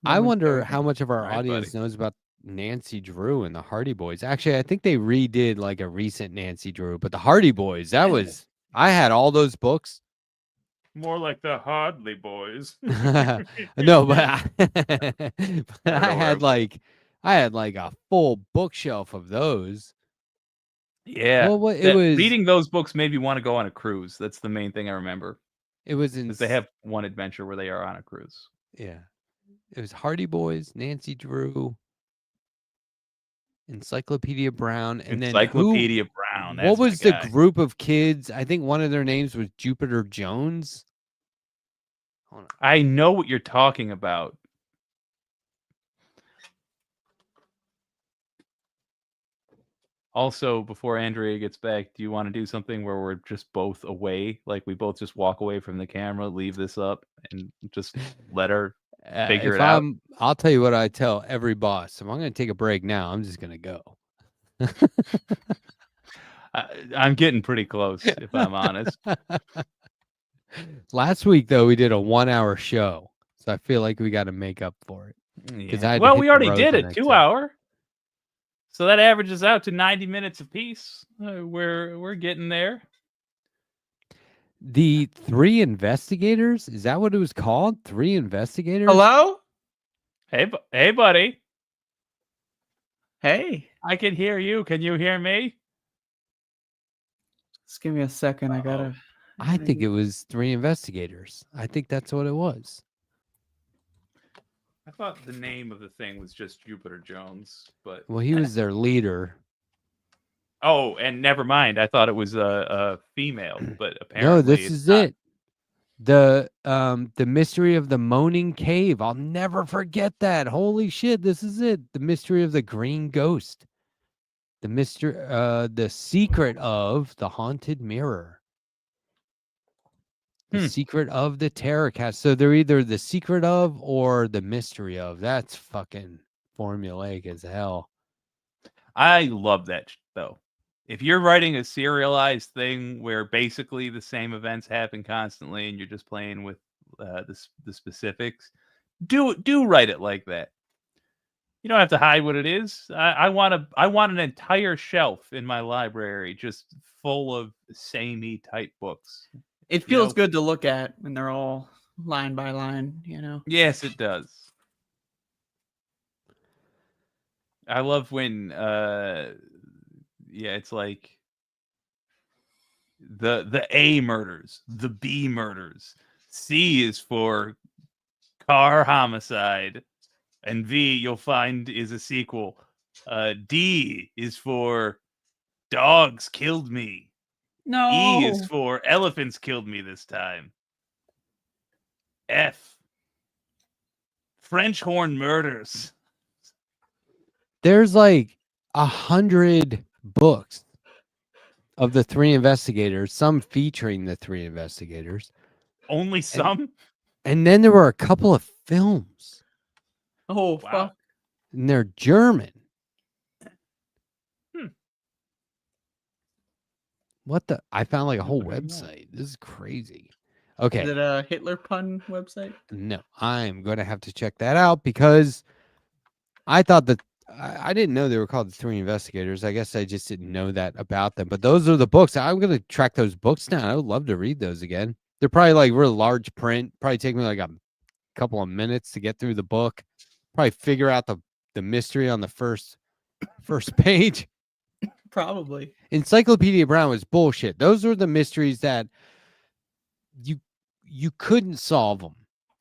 Speaker 13: I wonder how much of our audience knows about Nancy Drew and the Hardy Boys. Actually, I think they redid like a recent Nancy Drew, but the Hardy Boys, that was, I had all those books.
Speaker 16: More like the Hardley Boys.
Speaker 13: No, but I had like a full bookshelf of those.
Speaker 16: Yeah.
Speaker 13: Well, it was
Speaker 16: reading those books made me want to go on a cruise. That's the main thing I remember.
Speaker 13: It was
Speaker 16: they have one adventure where they are on a cruise.
Speaker 13: Yeah. It was Hardy Boys, Nancy Drew, Encyclopedia Brown, and
Speaker 16: Encyclopedia Brown.
Speaker 13: What was the group of kids? I think one of their names was Jupiter Jones.
Speaker 16: I know what you're talking about. Also, before Andrea gets back, do you want to do something where we're just both away? Like we both just walk away from the camera, leave this up, and just let her figure it out?
Speaker 13: I'll tell you what I tell every boss. If I'm going to take a break now, I'm just going to go.
Speaker 16: I'm getting pretty close, if I'm honest.
Speaker 13: Last week, though, we did a 1-hour show. So I feel like we got to make up for it.
Speaker 16: Yeah. Well, we already did it, 2 hour. So that averages out to 90 minutes apiece. We're getting there.
Speaker 13: The 3 investigators? Is that what it was called? 3 investigators?
Speaker 11: Hello?
Speaker 16: Hey, buddy.
Speaker 11: Hey.
Speaker 16: I can hear you. Can you hear me?
Speaker 11: Just give me a second.
Speaker 13: I think it was 3 investigators. I think that's what it was.
Speaker 16: I thought the name of the thing was just Jupiter Jones, but
Speaker 13: Well, he was their leader.
Speaker 16: Oh, and never mind. I thought it was a female, but apparently
Speaker 13: No, this
Speaker 16: it's
Speaker 13: is
Speaker 16: not.
Speaker 13: it. The mystery of the Moaning Cave. I'll never forget that. Holy shit, this is it. The mystery of the Green Ghost. The secret of the Haunted Mirror. The secret of the Terror Cast. So they're either the secret of or the mystery of. That's fucking formulaic as hell.
Speaker 16: I love that though. If you're writing a serialized thing where basically the same events happen constantly and you're just playing with the specifics, do write it like that. You don't have to hide what it is. I want an entire shelf in my library just full of samey type books.
Speaker 11: It feels good to look at when they're all line by line, you know?
Speaker 16: Yes, it does. I love when it's like the A murders, the B murders. C is for car homicide, and V you'll find is a sequel. D is for dogs killed me.
Speaker 11: No.
Speaker 16: E is for elephants killed me this time. F, French horn murders.
Speaker 13: There's like 100 books of the 3 investigators, some featuring the 3 investigators.
Speaker 16: Only some?
Speaker 13: And then there were a couple of films.
Speaker 11: Oh, fuck.
Speaker 13: And they're German. What the? I found like a whole website. This is crazy. Okay.
Speaker 11: Is it a Hitler pun website?
Speaker 13: No, I'm going to have to check that out because I thought that I didn't know they were called the 3 investigators. I guess I just didn't know that about them. But those are the books. I'm going to track those books down. I would love to read those again. They're probably like real large print. Probably take me like a couple of minutes to get through the book. Probably figure out the mystery on the first page.
Speaker 11: Probably.
Speaker 13: Encyclopedia Brown was bullshit. Those were the mysteries that you couldn't solve them.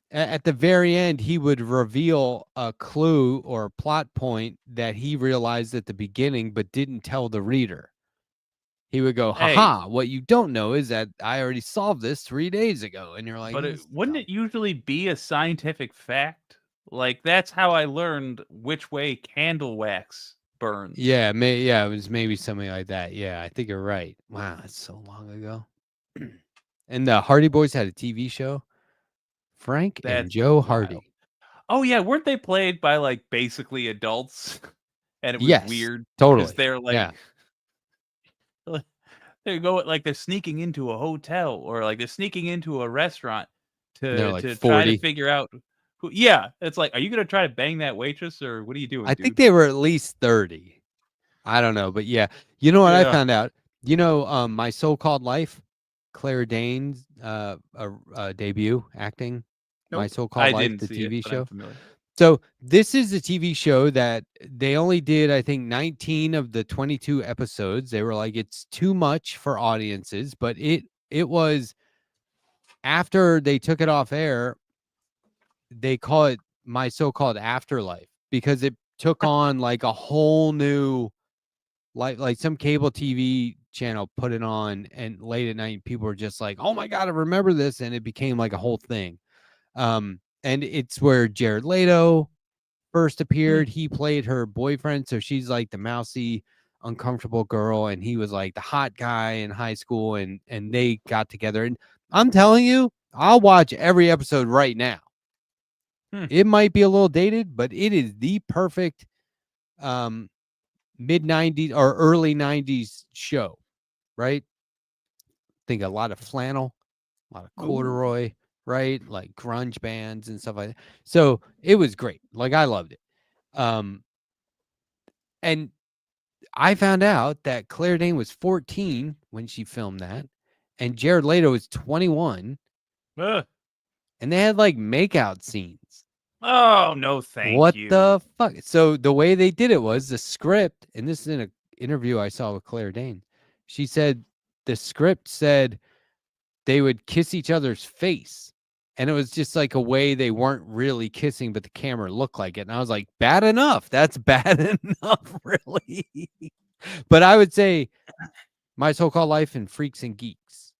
Speaker 13: At the very end, he would reveal a clue or a plot point that he realized at the beginning but didn't tell the reader. He would go, haha, what you don't know is that I already solved this 3 days ago. And you're like,
Speaker 16: But wouldn't it usually be a scientific fact? Like, that's how I learned which way candle wax burns.
Speaker 13: yeah, it was maybe something like that. Yeah, I think you're right. Wow, that's so long ago. And the Hardy Boys had a TV show. Frank and
Speaker 16: That's
Speaker 13: Joe
Speaker 16: wild.
Speaker 13: Hardy.
Speaker 16: Oh, yeah. Weren't they played by, like, basically adults? And it was
Speaker 13: Yes,
Speaker 16: weird.
Speaker 13: totally.
Speaker 16: Because they're like,
Speaker 13: Yeah.
Speaker 16: they go like they're sneaking into a hotel or like they're sneaking into a restaurant
Speaker 13: They're
Speaker 16: to
Speaker 13: like
Speaker 16: try
Speaker 13: 40.
Speaker 16: to figure out who. Yeah, it's like, are you gonna try to bang that waitress or what are you doing?
Speaker 13: I
Speaker 16: dude?
Speaker 13: think they were at least 30. I don't know, but yeah. You know what I
Speaker 16: Yeah.
Speaker 13: found out? You know, My So-Called Life, Claire Danes' debut acting. My
Speaker 16: Nope.
Speaker 13: So-Called
Speaker 16: I
Speaker 13: Life,
Speaker 16: didn't
Speaker 13: the
Speaker 16: see it,
Speaker 13: TV
Speaker 16: but I'm
Speaker 13: show.
Speaker 16: familiar.
Speaker 13: So this is a TV show that they only did, I think, 19 of the 22 episodes. They were like, it's too much for audiences, but it was after they took it off air, they call it My So-Called Afterlife because it took on like a whole new, like some cable TV channel put it on, and late at night people were just like, oh my God, I remember this. And it became like a whole thing. And it's where Jared Leto first appeared. He played her boyfriend. So she's like the mousy, uncomfortable girl. And he was like the hot guy in high school. And they got together. And I'm telling you, I'll watch every episode right now. It might be a little dated, but it is the perfect mid-90s or early 90s show, right? Think a lot of flannel, a lot of corduroy, right? Like grunge bands and stuff like that. So it was great. Like I loved it. And I found out that Claire Danes was 14 when she filmed that, and Jared Leto was 21. And they had like makeout scenes.
Speaker 16: Oh no, thank
Speaker 13: What
Speaker 16: you.
Speaker 13: the fuck? So the way they did it was the script, and this is in an interview I saw with Claire Danes. She said the script said they would kiss each other's face. And it was just like a way they weren't really kissing, but the camera looked like it. And I was like, bad enough. That's bad enough, really. But I would say My So-Called Life and Freaks and Geeks.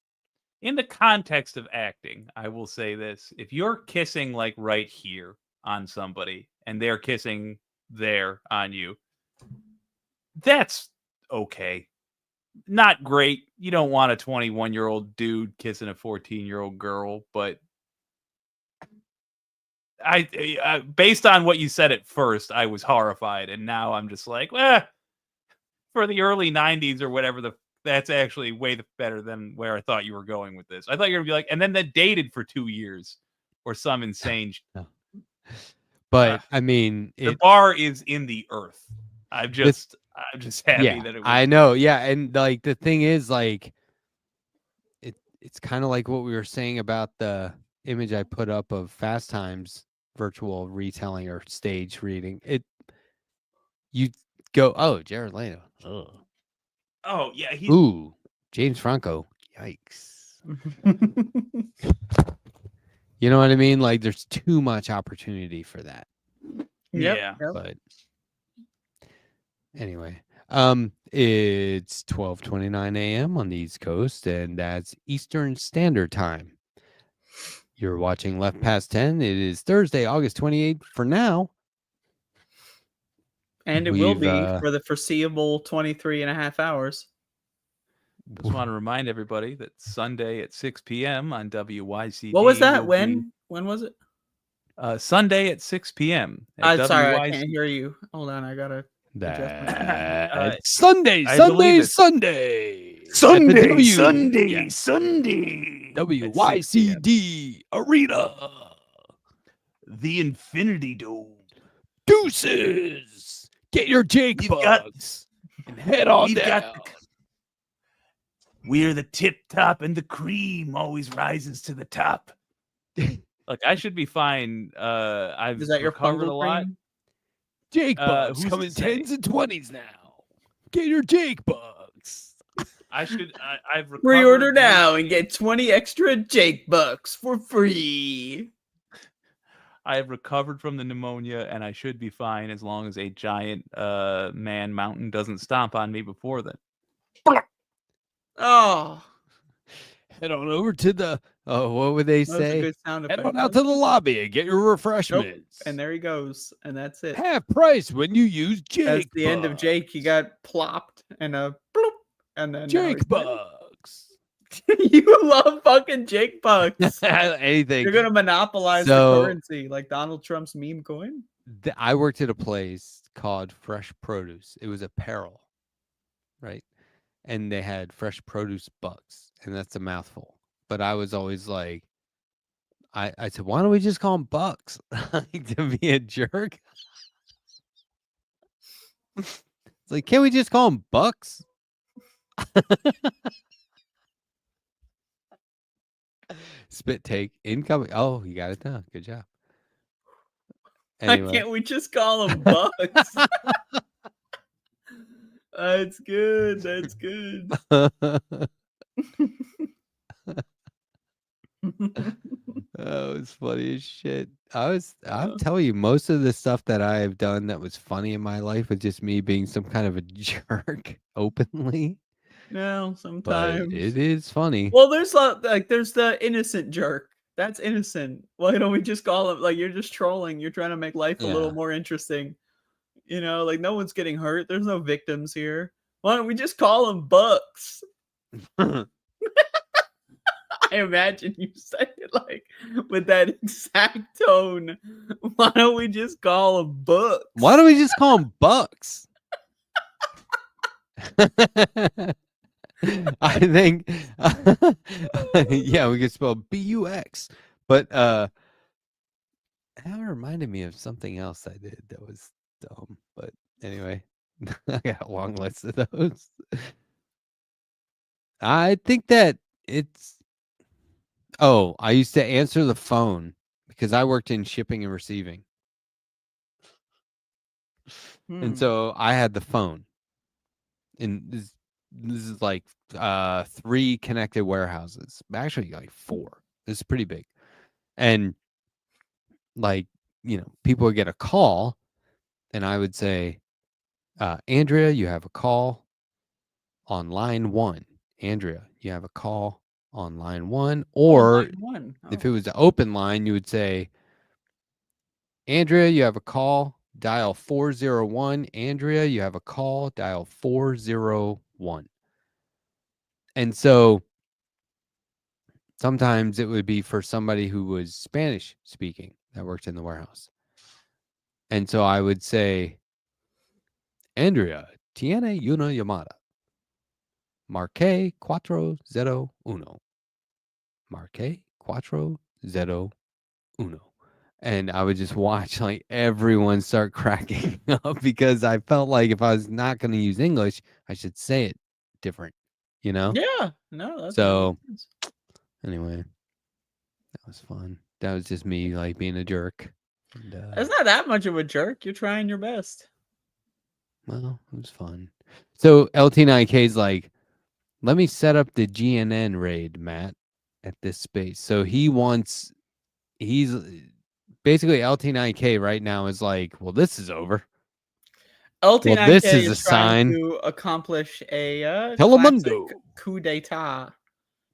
Speaker 16: In the context of acting, I will say this. If you're kissing like right here on somebody and they're kissing there on you, that's okay. Not great. You don't want a 21-year-old dude kissing a 14-year-old girl, but I based on what you said at first, I was horrified, and now I'm just like, for the early 90s or whatever, that's actually way better than where I thought you were going with this. I thought you were gonna be like, and then they dated for 2 years or some insane.
Speaker 13: But I mean,
Speaker 16: the bar is in the earth. I'm just happy that it was.
Speaker 13: I know. Yeah. And like the thing is, like, it's kind of like what we were saying about the image I put up of Fast Times virtual retelling or stage reading. You go, oh, Jared Leto. Ugh.
Speaker 16: Oh yeah,
Speaker 13: Ooh, James Franco. Yikes. You know what I mean? Like there's too much opportunity for that.
Speaker 16: Yeah.
Speaker 13: But anyway, it's 12:29 a.m. on the East Coast, and that's Eastern Standard Time. You're watching Left Past 10. It is Thursday, August 28th for now.
Speaker 11: And it will be for the foreseeable 23 and a half hours.
Speaker 16: Just want to remind everybody that Sunday at 6 p.m. on WYCD.
Speaker 11: What was that?
Speaker 16: will
Speaker 11: When was it?
Speaker 16: be, Sunday at 6 p.m.
Speaker 11: I'm
Speaker 16: at
Speaker 11: sorry, I
Speaker 16: WYCD.
Speaker 11: can't hear you. Hold on, I gotta adjust my
Speaker 18: Sunday,
Speaker 16: I
Speaker 18: Sunday,
Speaker 16: believe it's
Speaker 18: Sunday.
Speaker 16: Sunday,
Speaker 18: At the
Speaker 16: Sunday, Sunday.
Speaker 18: WYCD Arena.
Speaker 16: The Infinity Dome.
Speaker 18: Deuces. Get your Jake
Speaker 16: We've got-
Speaker 18: bugs and head on
Speaker 16: We've
Speaker 18: down.
Speaker 16: got We're the tip top, and the cream always rises to the top. Look, I should be fine. I've
Speaker 11: Is that your
Speaker 16: recovered a
Speaker 11: fungal
Speaker 16: lot.
Speaker 11: cream?
Speaker 18: Jake bugs
Speaker 16: who's
Speaker 18: come
Speaker 16: to
Speaker 18: in
Speaker 16: say?
Speaker 18: 10s and 20s now. Get your Jake bugs.
Speaker 16: I've recovered.
Speaker 11: Pre-order now and get 20 extra Jake bucks for free.
Speaker 16: I have recovered from the pneumonia, and I should be fine as long as a giant man mountain doesn't stomp on me before then.
Speaker 11: Oh,
Speaker 18: Head on over to the, what would they
Speaker 11: that was a
Speaker 18: say?
Speaker 11: good sound
Speaker 18: Head
Speaker 11: effect.
Speaker 18: on out to the lobby and get your
Speaker 11: Nope.
Speaker 18: refreshments.
Speaker 11: And there he goes, and that's it.
Speaker 18: Half price when you use Jake
Speaker 11: That's the end of
Speaker 18: bugs.
Speaker 11: Jake. He got plopped and a bloop, and then now
Speaker 18: Jake
Speaker 11: he's dead.
Speaker 18: bugs.
Speaker 11: You love fucking Jake bucks.
Speaker 13: Anything.
Speaker 11: You're gonna monopolize
Speaker 13: So-
Speaker 11: the currency like Donald Trump's meme coin.
Speaker 13: I worked at a place called Fresh Produce. It was apparel, right? And they had fresh produce bucks, and that's a mouthful. But I was always like, I said, why don't we just call them bucks? Like, to be a jerk. It's like, can't we just call them bucks? Spit take incoming. Oh, you got it done. Good job.
Speaker 11: Why
Speaker 13: Anyway.
Speaker 11: can't we just call them bucks? That's good. That's good.
Speaker 13: Oh, it's funny as shit. I'm telling you, most of the stuff that I have done that was funny in my life was just me being some kind of a jerk openly.
Speaker 11: No,
Speaker 13: But
Speaker 11: sometimes
Speaker 13: it is funny.
Speaker 11: Well, there's there's the innocent jerk. That's innocent. Why don't we just call him like you're just trolling? You're trying to make life a little
Speaker 13: Yeah.
Speaker 11: more interesting. You know, like no one's getting hurt. There's no victims here. Why don't we just call them bucks? I imagine you say it like with that exact tone. Why don't we just call them bucks?
Speaker 13: Why don't we just call them bucks? I think, yeah, we could spell B-U-X. But that reminded me of something else I did that was dumb. But anyway, I got a long list of those. I think that it's. Oh, I used to answer the phone because I worked in shipping and receiving. And so I had the phone. And this is like 3 connected warehouses. Actually, like 4. This is pretty big. And like, you know, people would get a call and I would say, Andrea, you have a call on line 1. Andrea, you have a call on line 1. Or
Speaker 11: line 1.
Speaker 13: if it was the open line, you would say, Andrea, you have a call, dial 401. Andrea, you have a call, dial 401. And so sometimes it would be for somebody who was Spanish speaking that worked in the warehouse. And so I would say, Andrea, tiene una llamada. Marque 401. Marque 401. And I would just watch like everyone start cracking up because I felt like if I was not going to use English, I should say it different, you know?
Speaker 11: Yeah. No, that's
Speaker 13: So anyway, that was fun. That was just me like being a jerk. And,
Speaker 11: it's not that much of a jerk. You're trying your best.
Speaker 13: well, it was fun. So LT9K's like, let me set up the GNN raid, Matt, at this space. So he's basically LT9K right now is like, well, this is over.
Speaker 11: LT9K
Speaker 13: Well, this is
Speaker 11: is
Speaker 13: a
Speaker 11: trying
Speaker 13: sign.
Speaker 11: to accomplish a
Speaker 13: Telemundo.
Speaker 11: classic coup d'etat.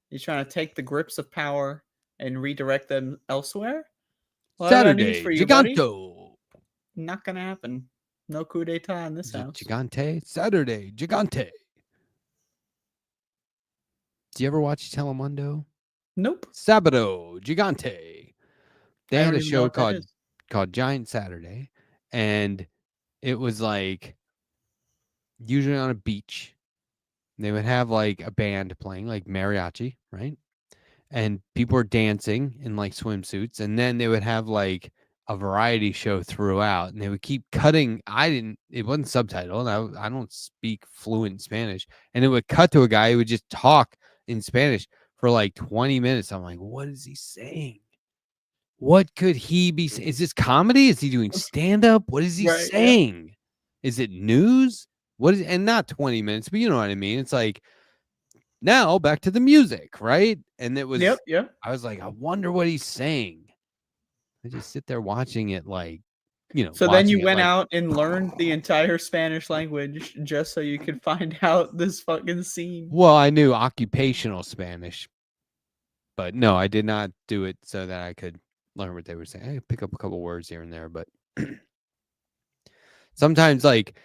Speaker 11: He's trying to take the grips of power and redirect them elsewhere. Well, I have news
Speaker 13: Saturday,
Speaker 11: for you, buddy.
Speaker 13: Giganto.
Speaker 11: Not gonna happen. No coup d'etat in this house.
Speaker 13: Gigante. Saturday, Gigante. Do you ever watch Telemundo?
Speaker 11: Nope.
Speaker 13: Sabado Gigante. They
Speaker 11: I
Speaker 13: had
Speaker 11: don't
Speaker 13: a
Speaker 11: even know
Speaker 13: show
Speaker 11: what that is.
Speaker 13: called Giant Saturday, and it was like usually on a beach. They would have like a band playing, like mariachi, right? And people were dancing in like swimsuits, and then they would have like a variety show throughout, and they would keep cutting. It wasn't subtitled. I don't speak fluent Spanish, and it would cut to a guy who would just talk in Spanish for like 20 minutes. I'm like, what is he saying? What could he be saying? Is this comedy? Is he doing stand-up? What is he
Speaker 11: Right, yeah.
Speaker 13: saying? Is it news? And not 20 minutes, but you know what I mean? It's like, now back to the music, right? And it was,
Speaker 11: Yep.
Speaker 13: I was like, I wonder what he's saying. I just sit there watching it like,
Speaker 11: So then
Speaker 13: watching
Speaker 11: you
Speaker 13: it
Speaker 11: went
Speaker 13: like,
Speaker 11: out and learned the entire Spanish language just so you could find out this fucking scene.
Speaker 13: well, I knew occupational Spanish, but no, I did not do it so that I could learn what they were saying. I could pick up a couple words here and there, but sometimes like,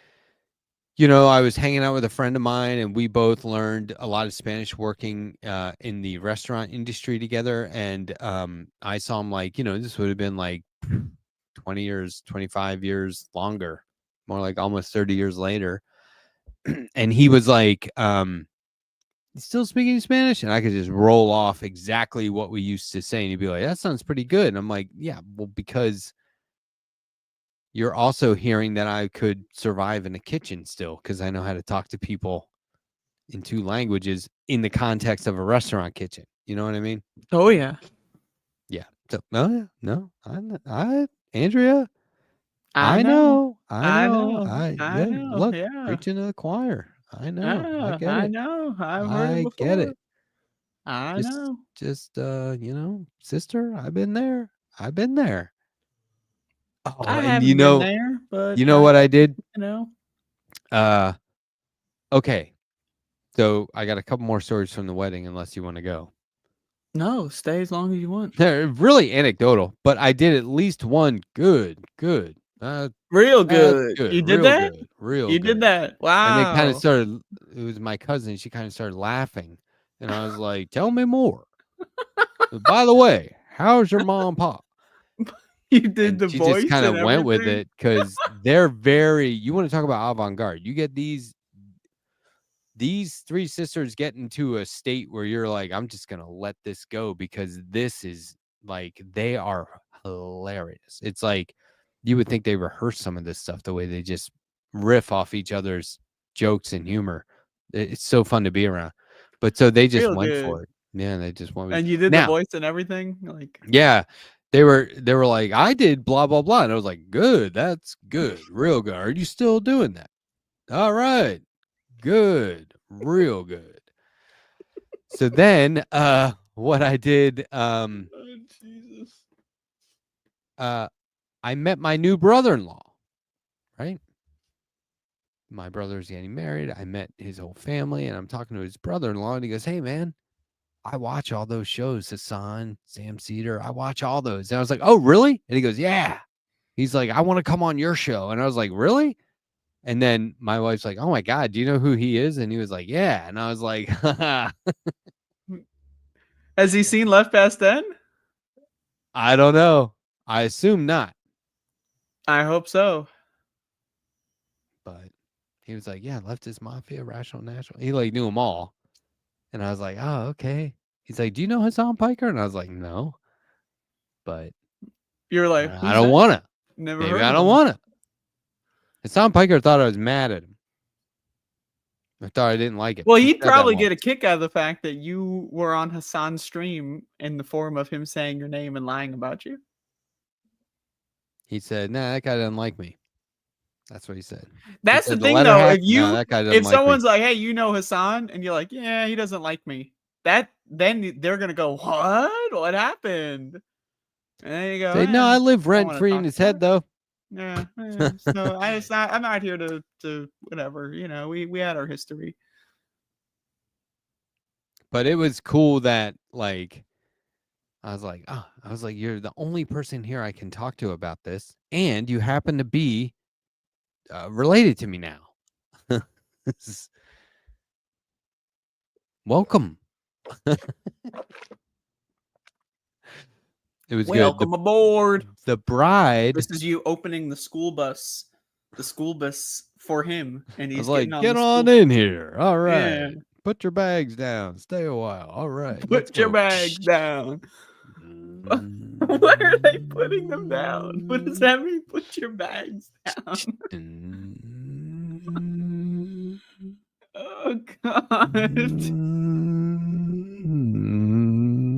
Speaker 13: I was hanging out with a friend of mine, and we both learned a lot of Spanish working in the restaurant industry together. And I saw him like, this would have been like 20 years, 25 years longer, more like almost 30 years later. And he was like, still speaking Spanish? And I could just roll off exactly what we used to say. And he'd be like, that sounds pretty good. And I'm like, yeah, well, because you're also hearing that I could survive in a kitchen still, because I know how to talk to people in 2 languages in the context of a restaurant kitchen. You know what I mean?
Speaker 11: Oh yeah.
Speaker 13: Yeah. So, no, Andrea,
Speaker 11: I know.
Speaker 13: Look,
Speaker 11: Yeah.
Speaker 13: preaching to the choir. I know. I get
Speaker 11: I
Speaker 13: it.
Speaker 11: know. I've heard it before.
Speaker 13: Get it.
Speaker 11: I know.
Speaker 13: Just sister, I've been there. Oh,
Speaker 11: I
Speaker 13: and
Speaker 11: haven't been there, but
Speaker 13: you know what I did? Okay. So I got a couple more stories from the wedding, unless you want to go.
Speaker 11: No, stay as long as you want.
Speaker 13: They're really anecdotal, but I did at least one good.
Speaker 11: Real good. You did that?
Speaker 13: Real
Speaker 11: You
Speaker 13: good.
Speaker 11: did that. Wow.
Speaker 13: And they kind of started, it was my cousin. She kind of started laughing. And I was like, tell me more. By the way, how's your mom and pop?
Speaker 11: You did the
Speaker 13: she
Speaker 11: voice
Speaker 13: just kind of
Speaker 11: and
Speaker 13: went with
Speaker 11: everything?
Speaker 13: it because they're very, you want to talk about avant-garde. You get these 3 sisters get into a state where you're like, I'm just going to let this go because this is like, they are hilarious. It's like, you would think they rehearse some of this stuff, the way they just riff off each other's jokes and humor. It's so fun to be around. But so they just
Speaker 11: Real
Speaker 13: went
Speaker 11: good.
Speaker 13: for it. Yeah, they just went with it.
Speaker 11: And you did
Speaker 13: Now,
Speaker 11: the voice and everything? Like,
Speaker 13: yeah. They were like, I did blah, blah, blah. And I was like, good. That's good. Real good. Are you still doing that? All right. Good. Real good. So then what I did,
Speaker 11: Jesus.
Speaker 13: I met my new brother-in-law, right? My brother's getting married. I met his whole family, and I'm talking to his brother-in-law, and he goes, hey, man, I watch all those shows, Hassan, Sam Cedar. I watch all those. And I was like, oh, really? And he goes, yeah. He's like, I want to come on your show. And I was like, really? And then my wife's like, oh, my God, do you know who he is? And he was like, yeah. And I was like,
Speaker 11: has he seen Left Past Then?
Speaker 13: I don't know. I assume not.
Speaker 11: I hope so.
Speaker 13: But he was like, yeah, Leftist Mafia, Rational National. He like knew them all. And I was like, oh, okay. He's like, do you know Hassan Piker? And I was like, no. But
Speaker 11: You're like,
Speaker 13: I don't want to.
Speaker 11: Never
Speaker 13: Maybe
Speaker 11: heard
Speaker 13: I
Speaker 11: of
Speaker 13: don't
Speaker 11: him.
Speaker 13: want to. Hassan Piker thought I was mad at him. I thought I didn't like it.
Speaker 11: Well,
Speaker 13: He
Speaker 11: he'd
Speaker 13: said that
Speaker 11: probably
Speaker 13: once.
Speaker 11: get a kick out of the fact that you were on Hassan's stream in the form of him saying your name and lying about you.
Speaker 13: He said, nah, that guy doesn't like me. That's what he said.
Speaker 11: That's
Speaker 13: He
Speaker 11: the
Speaker 13: said,
Speaker 11: thing, though.
Speaker 13: Letterhack?
Speaker 11: If you,
Speaker 13: No, that guy doesn't
Speaker 11: if
Speaker 13: like me.
Speaker 11: someone's like, "Hey, you know Hassan," and you're like, "Yeah, he doesn't like me," then they're gonna go, "What? What happened?" And there you go.
Speaker 13: Say, no, I live
Speaker 11: don't
Speaker 13: rent
Speaker 11: wanna
Speaker 13: free
Speaker 11: talk
Speaker 13: in his
Speaker 11: about
Speaker 13: head,
Speaker 11: it.
Speaker 13: though.
Speaker 11: Yeah. So I'm not here to whatever. We had our history.
Speaker 13: But it was cool that, like, I was like, you're the only person here I can talk to about this. And you happen to be related to me now. Welcome. It was
Speaker 11: Welcome
Speaker 13: good.
Speaker 11: aboard.
Speaker 13: The bride.
Speaker 11: This is you opening the school bus for him, and
Speaker 13: I
Speaker 11: he's
Speaker 13: was like,
Speaker 11: getting on
Speaker 13: get
Speaker 11: the
Speaker 13: on
Speaker 11: school
Speaker 13: in
Speaker 11: bus.
Speaker 13: here. All right.
Speaker 11: Yeah.
Speaker 13: Put your bags down. Stay a while. All right. let's
Speaker 11: Put your
Speaker 13: go.
Speaker 11: bags down. Why are they putting them down? What does that mean? Put your bags down. Oh God.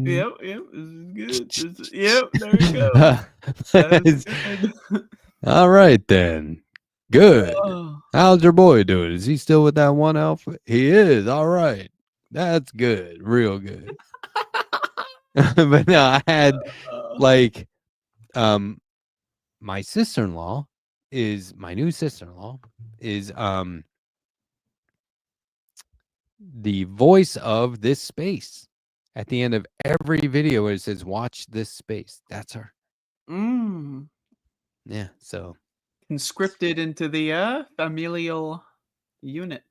Speaker 11: Yep, this is good. Yep, there you go. That's good.
Speaker 13: All right then. Good.
Speaker 11: Oh.
Speaker 13: How's your boy doing? Is he still with that one outfit? He is. All right. That's good. Real good. But no, I had like my sister-in-law is my new sister-in-law is the voice of this space. At the end of every video it says watch this space. That's her. Yeah, so
Speaker 11: Conscripted into the familial unit.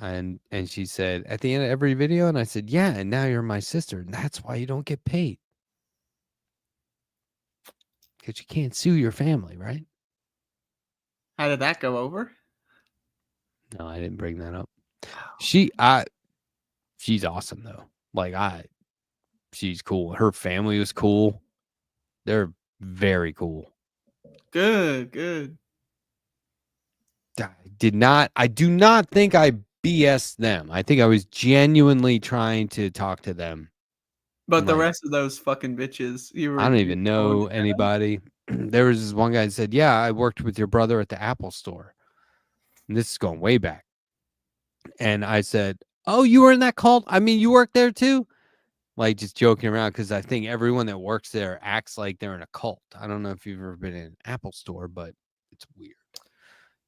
Speaker 13: and she said at the end of every video, and I said, yeah, and now you're my sister, and that's why you don't get paid. Because you can't sue your family, right?
Speaker 11: How did that go over?
Speaker 13: No, I didn't bring that up. She's awesome though. She's cool. Her family was cool. They're very cool.
Speaker 11: Good.
Speaker 13: I do not think I BS'd them. I think I was genuinely trying to talk to them.
Speaker 11: But the rest of those fucking bitches,
Speaker 13: I don't even know anybody. There was this one guy that said, yeah, I worked with your brother at the Apple store. And this is going way back. And I said, oh, you were in that cult? I mean, you worked there too? Like just joking around, because I think everyone that works there acts like they're in a cult. I don't know if you've ever been in an Apple store, but it's weird.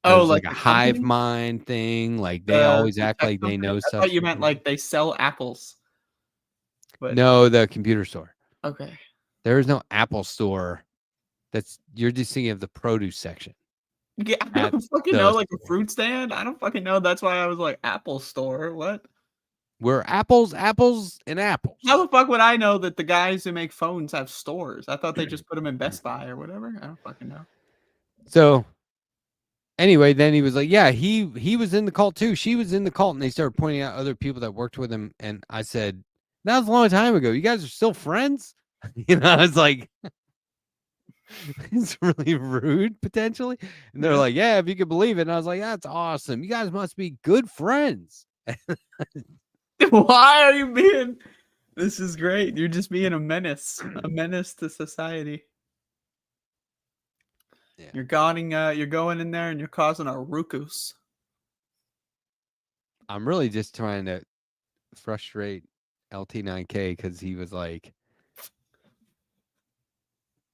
Speaker 11: Oh,
Speaker 13: There's
Speaker 11: like
Speaker 13: a
Speaker 11: the
Speaker 13: hive
Speaker 11: company?
Speaker 13: mind thing. Like they always act
Speaker 11: tech
Speaker 13: like they
Speaker 11: company?
Speaker 13: know
Speaker 11: I
Speaker 13: stuff.
Speaker 11: thought you meant like they sell apples. But
Speaker 13: No, the computer store.
Speaker 11: okay.
Speaker 13: There is no Apple store. You're just thinking of the produce section.
Speaker 11: Yeah, I don't fucking know, like a fruit stand. I don't fucking know. That's why I was like, Apple store. What?
Speaker 13: Where apples, and apples.
Speaker 11: How the fuck would I know that the guys who make phones have stores? I thought they just put them in Best Buy or whatever. I don't fucking know.
Speaker 13: So anyway, then he was like, yeah, he was in the cult too. She was in the cult, and they started pointing out other people that worked with him. And I said, that was a long time ago. You guys are still friends? I was like, it's really rude potentially. And they're like, yeah, if you could believe it. And I was like, that's awesome. You guys must be good friends.
Speaker 11: Why are you being? This is great. You're just being a menace to society.
Speaker 13: Yeah.
Speaker 11: You're going in there and you're causing a ruckus.
Speaker 13: I'm really just trying to frustrate LT9K because he was like,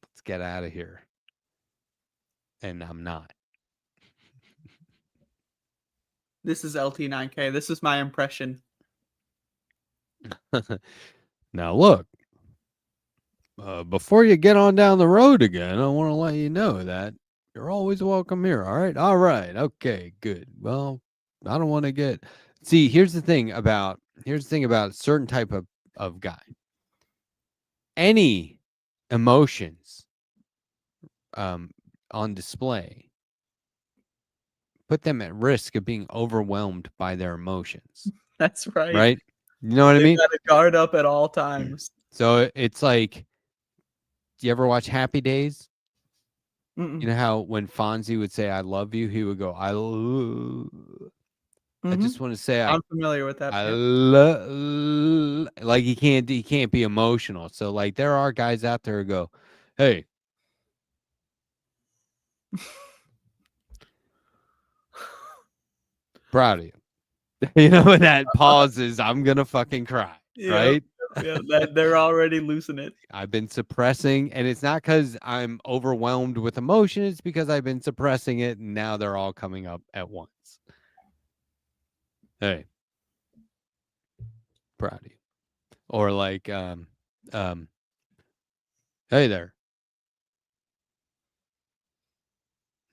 Speaker 13: let's get out of here. And I'm not.
Speaker 11: This is LT9K. This is my impression.
Speaker 13: Now look, before you get on down the road again, I want to let you know that you're always welcome here. All right. Okay, good. Well, I don't want to get. See, here's the thing about a certain type of guy. Any emotions on display put them at risk of being overwhelmed by their emotions.
Speaker 11: That's right.
Speaker 13: Right? You know what I mean?
Speaker 11: Got to guard up at all times.
Speaker 13: So it's like, do you ever watch Happy Days?
Speaker 11: Mm-mm.
Speaker 13: You know how when Fonzie would say, I love you, he would go, I just want to say,
Speaker 11: I'm familiar with that.
Speaker 13: like he can't be emotional. So like there are guys out there who go, hey, proud of you. You know, when that pauses, I'm gonna fucking cry. Right?
Speaker 11: Yeah, they're already losing it.
Speaker 13: I've been suppressing, and it's not because I'm overwhelmed with emotion. It's because I've been suppressing it, and now they're all coming up at once. Hey, proud of you. Or like, hey there.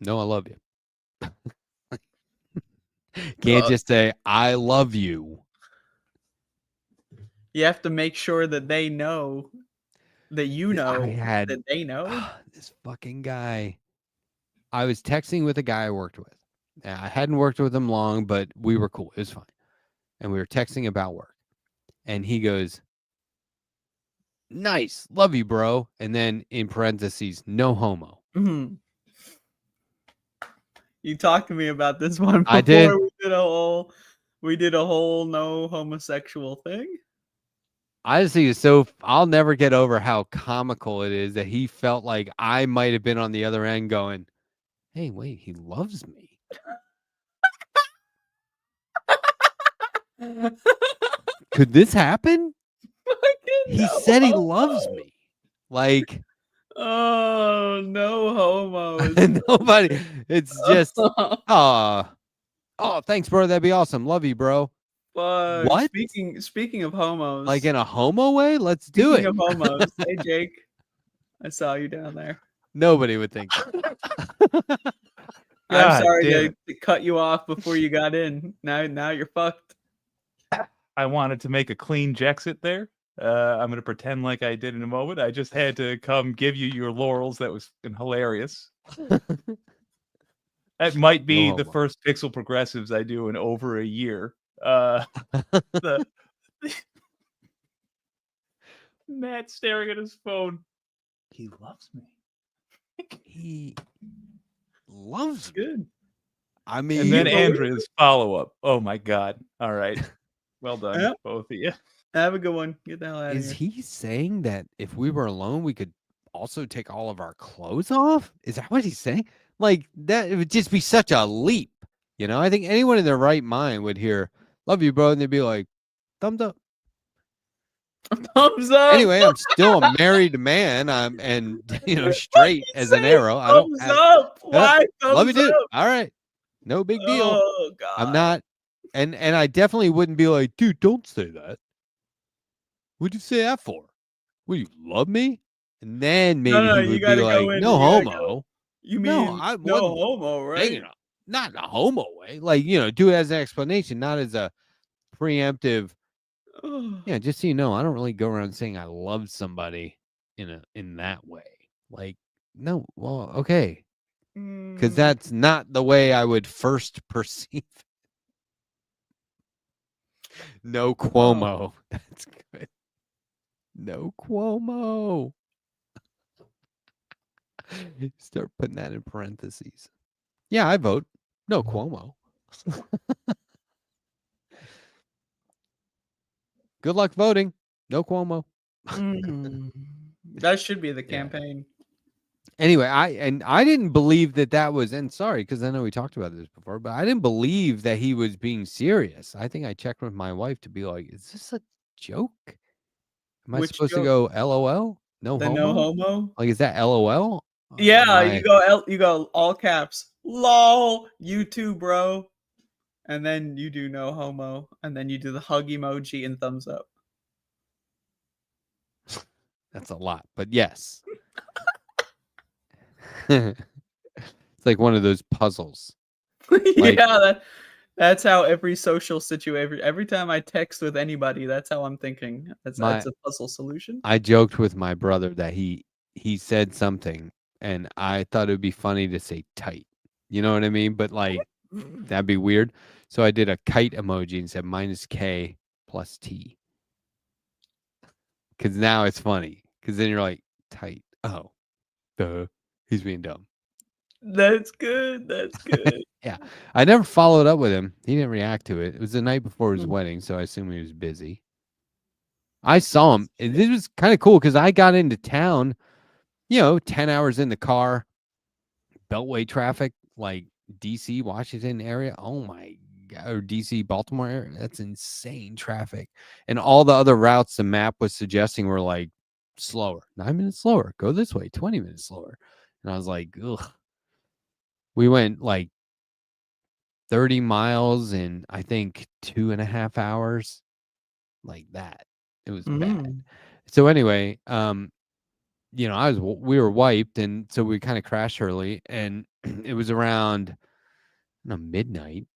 Speaker 13: No, I love you. Can't just say I love you.
Speaker 11: You have to make sure that they know that you know
Speaker 13: I had
Speaker 11: that they know.
Speaker 13: this fucking guy. I was texting with a guy I worked with. I hadn't worked with him long, but we were cool. It was fine. And we were texting about work. And he goes, "Nice. Love you, bro." And then in parentheses, "No homo."
Speaker 11: Mhm. You talked to me about this one before.
Speaker 13: I did.
Speaker 11: We did a whole no homosexual thing.
Speaker 13: I just think it's so. I'll never get over how comical it is that he felt like I might have been on the other end going, "Hey, wait, he loves me." Could this happen? He said he loves me. Like,
Speaker 11: Oh, no homos.
Speaker 13: nobody. It's just, oh, thanks, bro. That'd be awesome. Love you, bro.
Speaker 11: Fuck.
Speaker 13: What?
Speaker 11: Speaking of homos.
Speaker 13: Like in a homo way? Let's do it.
Speaker 11: Speaking of homos. Hey, Jake. I saw you down there.
Speaker 13: Nobody would think that.
Speaker 11: I'm
Speaker 13: God
Speaker 11: sorry
Speaker 13: damn
Speaker 11: to cut you off before you got in. Now you're fucked.
Speaker 16: I wanted to make a clean Jexit there. I'm going to pretend like I did in a moment. I just had to come give you your laurels. That was hilarious. That might be the first Pixel Progressives I do in over a year. Matt staring at his phone. He loves me.
Speaker 13: He loves
Speaker 11: me. Good.
Speaker 13: I mean,
Speaker 16: and then Andrea's follow-up. Oh my God. All right. Well done,
Speaker 11: Yep.
Speaker 16: both of you.
Speaker 11: Have a good one. Get the hell out of
Speaker 13: Is
Speaker 11: here.
Speaker 13: he saying that if we were alone, we could also take all of our clothes off? Is that what he's saying? Like, that it would just be such a leap. You know, I think anyone in their right mind would hear, "Love you, bro," and they'd be like, "Thumbs up."
Speaker 11: Thumbs up.
Speaker 13: Anyway, I'm still a married man. I'm straight as an arrow. I don't
Speaker 11: Thumbs up. Why
Speaker 13: love you,
Speaker 11: thumbs
Speaker 13: dude.
Speaker 11: up?
Speaker 13: All right. No big deal.
Speaker 11: Oh, God.
Speaker 13: I'm not, and I definitely wouldn't be like, "Dude, don't say that. What'd you say that for? Will you love me?" And then maybe
Speaker 11: No,
Speaker 13: he
Speaker 11: you
Speaker 13: would be
Speaker 11: gotta
Speaker 13: like,
Speaker 11: go in.
Speaker 13: "No
Speaker 11: You gotta
Speaker 13: homo."
Speaker 11: go. You
Speaker 13: No,
Speaker 11: mean
Speaker 13: I
Speaker 11: no
Speaker 13: wasn't
Speaker 11: homo, right?
Speaker 13: saying it, not in a homo way. Like, do it as an explanation, not as a preemptive. Yeah, just so you know, I don't really go around saying I love somebody in that way. Like, no, well, okay. Because that's not the way I would first perceive. No Cuomo. That's good. No Cuomo. Start putting that in parentheses. Yeah, I vote. No Cuomo. Good luck voting. No Cuomo.
Speaker 11: That should be the campaign.
Speaker 13: Anyway, I didn't believe that was, and sorry, because I know we talked about this before, but I didn't believe that he was being serious. I think I checked with my wife to be like, "Is this a joke? Am I
Speaker 11: Which
Speaker 13: supposed to
Speaker 11: joke?
Speaker 13: go LOL? No
Speaker 11: The
Speaker 13: homo?
Speaker 11: no homo?
Speaker 13: Like, is that LOL?
Speaker 11: Yeah, you go all caps. LOL, you too, bro. And then you do no homo, and then you do the hug emoji and thumbs up.
Speaker 13: That's a lot, but yes. It's like one of those puzzles. Like,
Speaker 11: Yeah, that's how every social situation. Every time I text with anybody, that's how I'm thinking. That's a puzzle solution.
Speaker 13: I joked with my brother that he said something, and I thought it would be funny to say tight. You know what I mean? But like, that'd be weird. So I did a kite emoji and said -K + T. Because now it's funny. Because then you're like, tight. Oh, duh. He's being dumb.
Speaker 11: That's good. That's good.
Speaker 13: Yeah. I never followed up with him. He didn't react to it. It was the night before his wedding, so I assume he was busy. I saw him. And this was kind of cool because I got into town, 10 hours in the car, Beltway traffic, like DC, Washington area. Oh my God. Or DC, Baltimore area. That's insane traffic. And all the other routes the map was suggesting were like slower, 9 minutes slower. Go this way, 20 minutes slower. And I was like, ugh. We went like 30 miles in, I think, 2.5 hours. Like that. It was bad. So anyway, we were wiped, and so we kind of crashed early, and it was around midnight.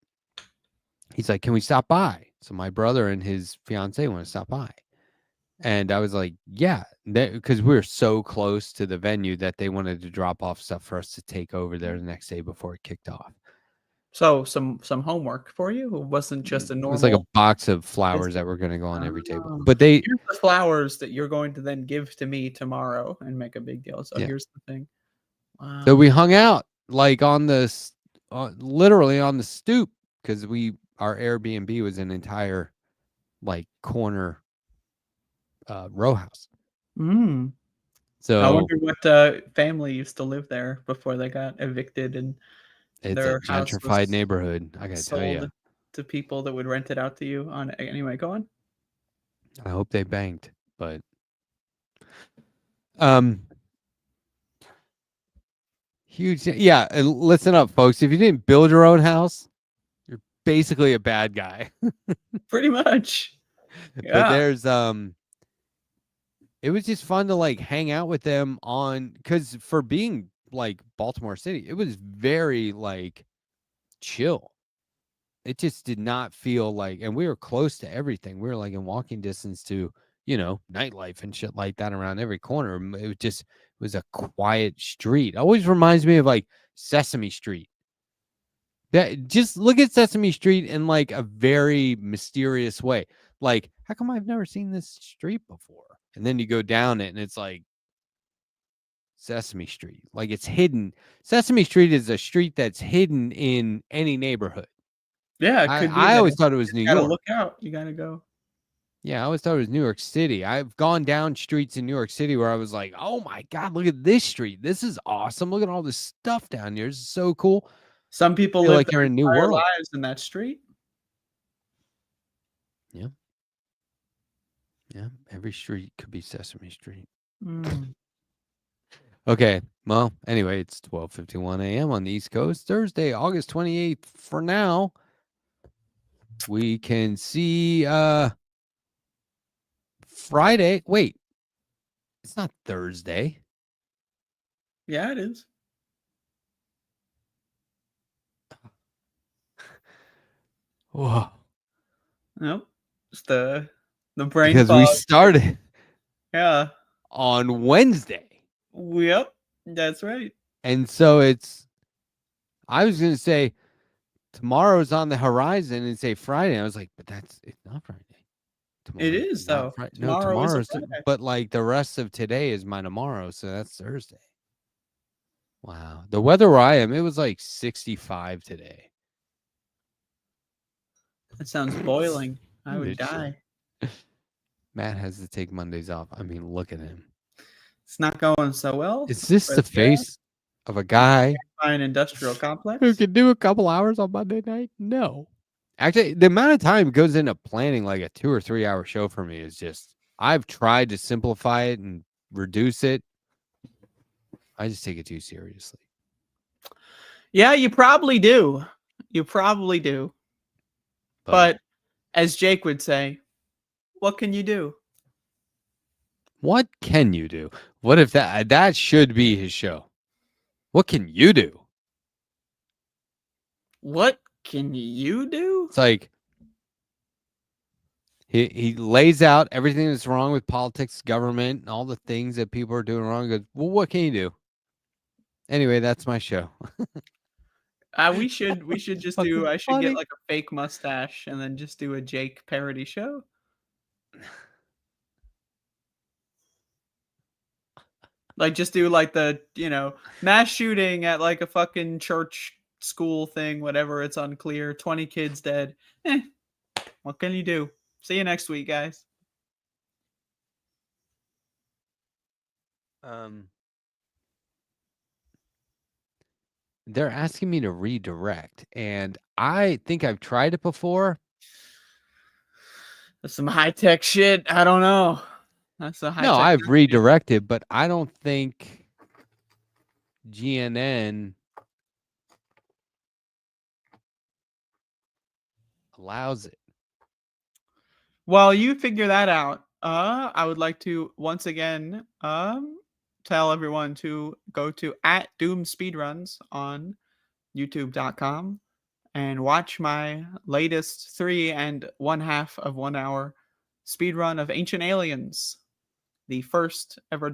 Speaker 13: He's like, "Can we stop by?" So my brother and his fiance want to stop by. And I was like, yeah, because we were so close to the venue that they wanted to drop off stuff for us to take over there the next day before it kicked off.
Speaker 11: So some homework for you. It wasn't just a
Speaker 13: It
Speaker 11: normal.
Speaker 13: was like a box of flowers that were going to go on every table. But they,
Speaker 11: here's the flowers that you're going to then give to me tomorrow and make a big deal. So
Speaker 13: Yeah.
Speaker 11: here's the thing. Wow.
Speaker 13: so we hung out like on the, literally on the stoop, because our Airbnb was an entire like corner row house.
Speaker 11: Mm.
Speaker 13: So
Speaker 11: I wonder what family used to live there before they got evicted and
Speaker 13: it's
Speaker 11: their
Speaker 13: a
Speaker 11: house
Speaker 13: gentrified
Speaker 11: was
Speaker 13: neighborhood. I gotta tell you,
Speaker 11: sold to people that would rent it out to you. Anyway, go on.
Speaker 13: I hope they banked, but huge. Yeah, and listen up, folks. If you didn't build your own house, you're basically a bad guy.
Speaker 11: Pretty much.
Speaker 13: But
Speaker 11: Yeah.
Speaker 13: there's it was just fun to like hang out with them because for being like Baltimore City, it was very like chill. It just did not feel like, and we were close to everything. We were like in walking distance to, nightlife and shit like that around every corner. It was a quiet street. It always reminds me of like Sesame Street. That just look at Sesame Street in like a very mysterious way. Like, how come I've never seen this street before? And then you go down it and it's like Sesame Street. Like it's hidden. Sesame Street is a street that's hidden in any neighborhood.
Speaker 11: Yeah, it could be.
Speaker 13: I always thought it was New
Speaker 11: You gotta
Speaker 13: York.
Speaker 11: look out. You gotta go.
Speaker 13: Yeah, I always thought it was New York City. I've gone down streets in New York City where I was like, oh my God, look at this street. This is awesome. Look at all this stuff down here. This is so cool.
Speaker 11: Some people
Speaker 13: Feel
Speaker 11: live
Speaker 13: like you're
Speaker 11: their
Speaker 13: in a new
Speaker 11: entire
Speaker 13: world.
Speaker 11: lives in that street.
Speaker 13: Yeah. Yeah. Every street could be Sesame Street.
Speaker 11: Mm.
Speaker 13: Okay. Well, anyway, it's 12:51 a.m. on the East Coast, Thursday, August 28th. For now, we can see Friday. Wait, it's not Thursday.
Speaker 11: Yeah, it is.
Speaker 13: Whoa.
Speaker 11: Nope. It's the brain
Speaker 13: Because
Speaker 11: fog.
Speaker 13: we started
Speaker 11: Yeah.
Speaker 13: on Wednesday.
Speaker 11: Yep. That's right.
Speaker 13: And so I was going to say tomorrow's on the horizon and say Friday. I was like, but it's not Friday. Tomorrow
Speaker 11: It is though.
Speaker 13: No,
Speaker 11: Tomorrow is a
Speaker 13: tomorrow's,
Speaker 11: Friday.
Speaker 13: but like the rest of today is my tomorrow. So that's Thursday. Wow. The weather where I am, it was like 65 today.
Speaker 11: That sounds boiling. I would
Speaker 13: It should.
Speaker 11: die.
Speaker 13: Matt has to take Mondays off. I mean, look at him.
Speaker 11: It's not going so well.
Speaker 13: Is this the
Speaker 11: but yeah,
Speaker 13: face of a guy
Speaker 11: Strackbein industrial complex.
Speaker 13: who can do a couple hours on Monday night? No. Actually, the amount of time goes into planning like a 2 or 3 hour show for me is just, I've tried to simplify it and reduce it. I just take it too seriously.
Speaker 11: Yeah, you probably do. You probably do. But as Jake would say, what can you do?
Speaker 13: What can you do? What if that should be his show? What can you do?
Speaker 11: What can you do?
Speaker 13: It's like he lays out everything that's wrong with politics, government, and all the things that people are doing wrong. He goes, well, what can you do? Anyway, that's my show.
Speaker 11: We should just do. I should get like a fake mustache and then just do a Jake parody show. Like just do like the mass shooting at like a fucking church school thing, whatever. It's unclear. 20 kids dead. What can you do? See you next week, guys.
Speaker 13: They're asking me to redirect, and I think I've tried it before.
Speaker 11: That's some high tech shit. I don't know. That's a high.
Speaker 13: No, I've redirected, but I don't think GNN allows it.
Speaker 11: While you figure that out, I would like to once again tell everyone to go to @DoomSpeedruns on YouTube.com and watch my latest 3 1/2 of 1 hour speedrun of Ancient Aliens, the first ever done.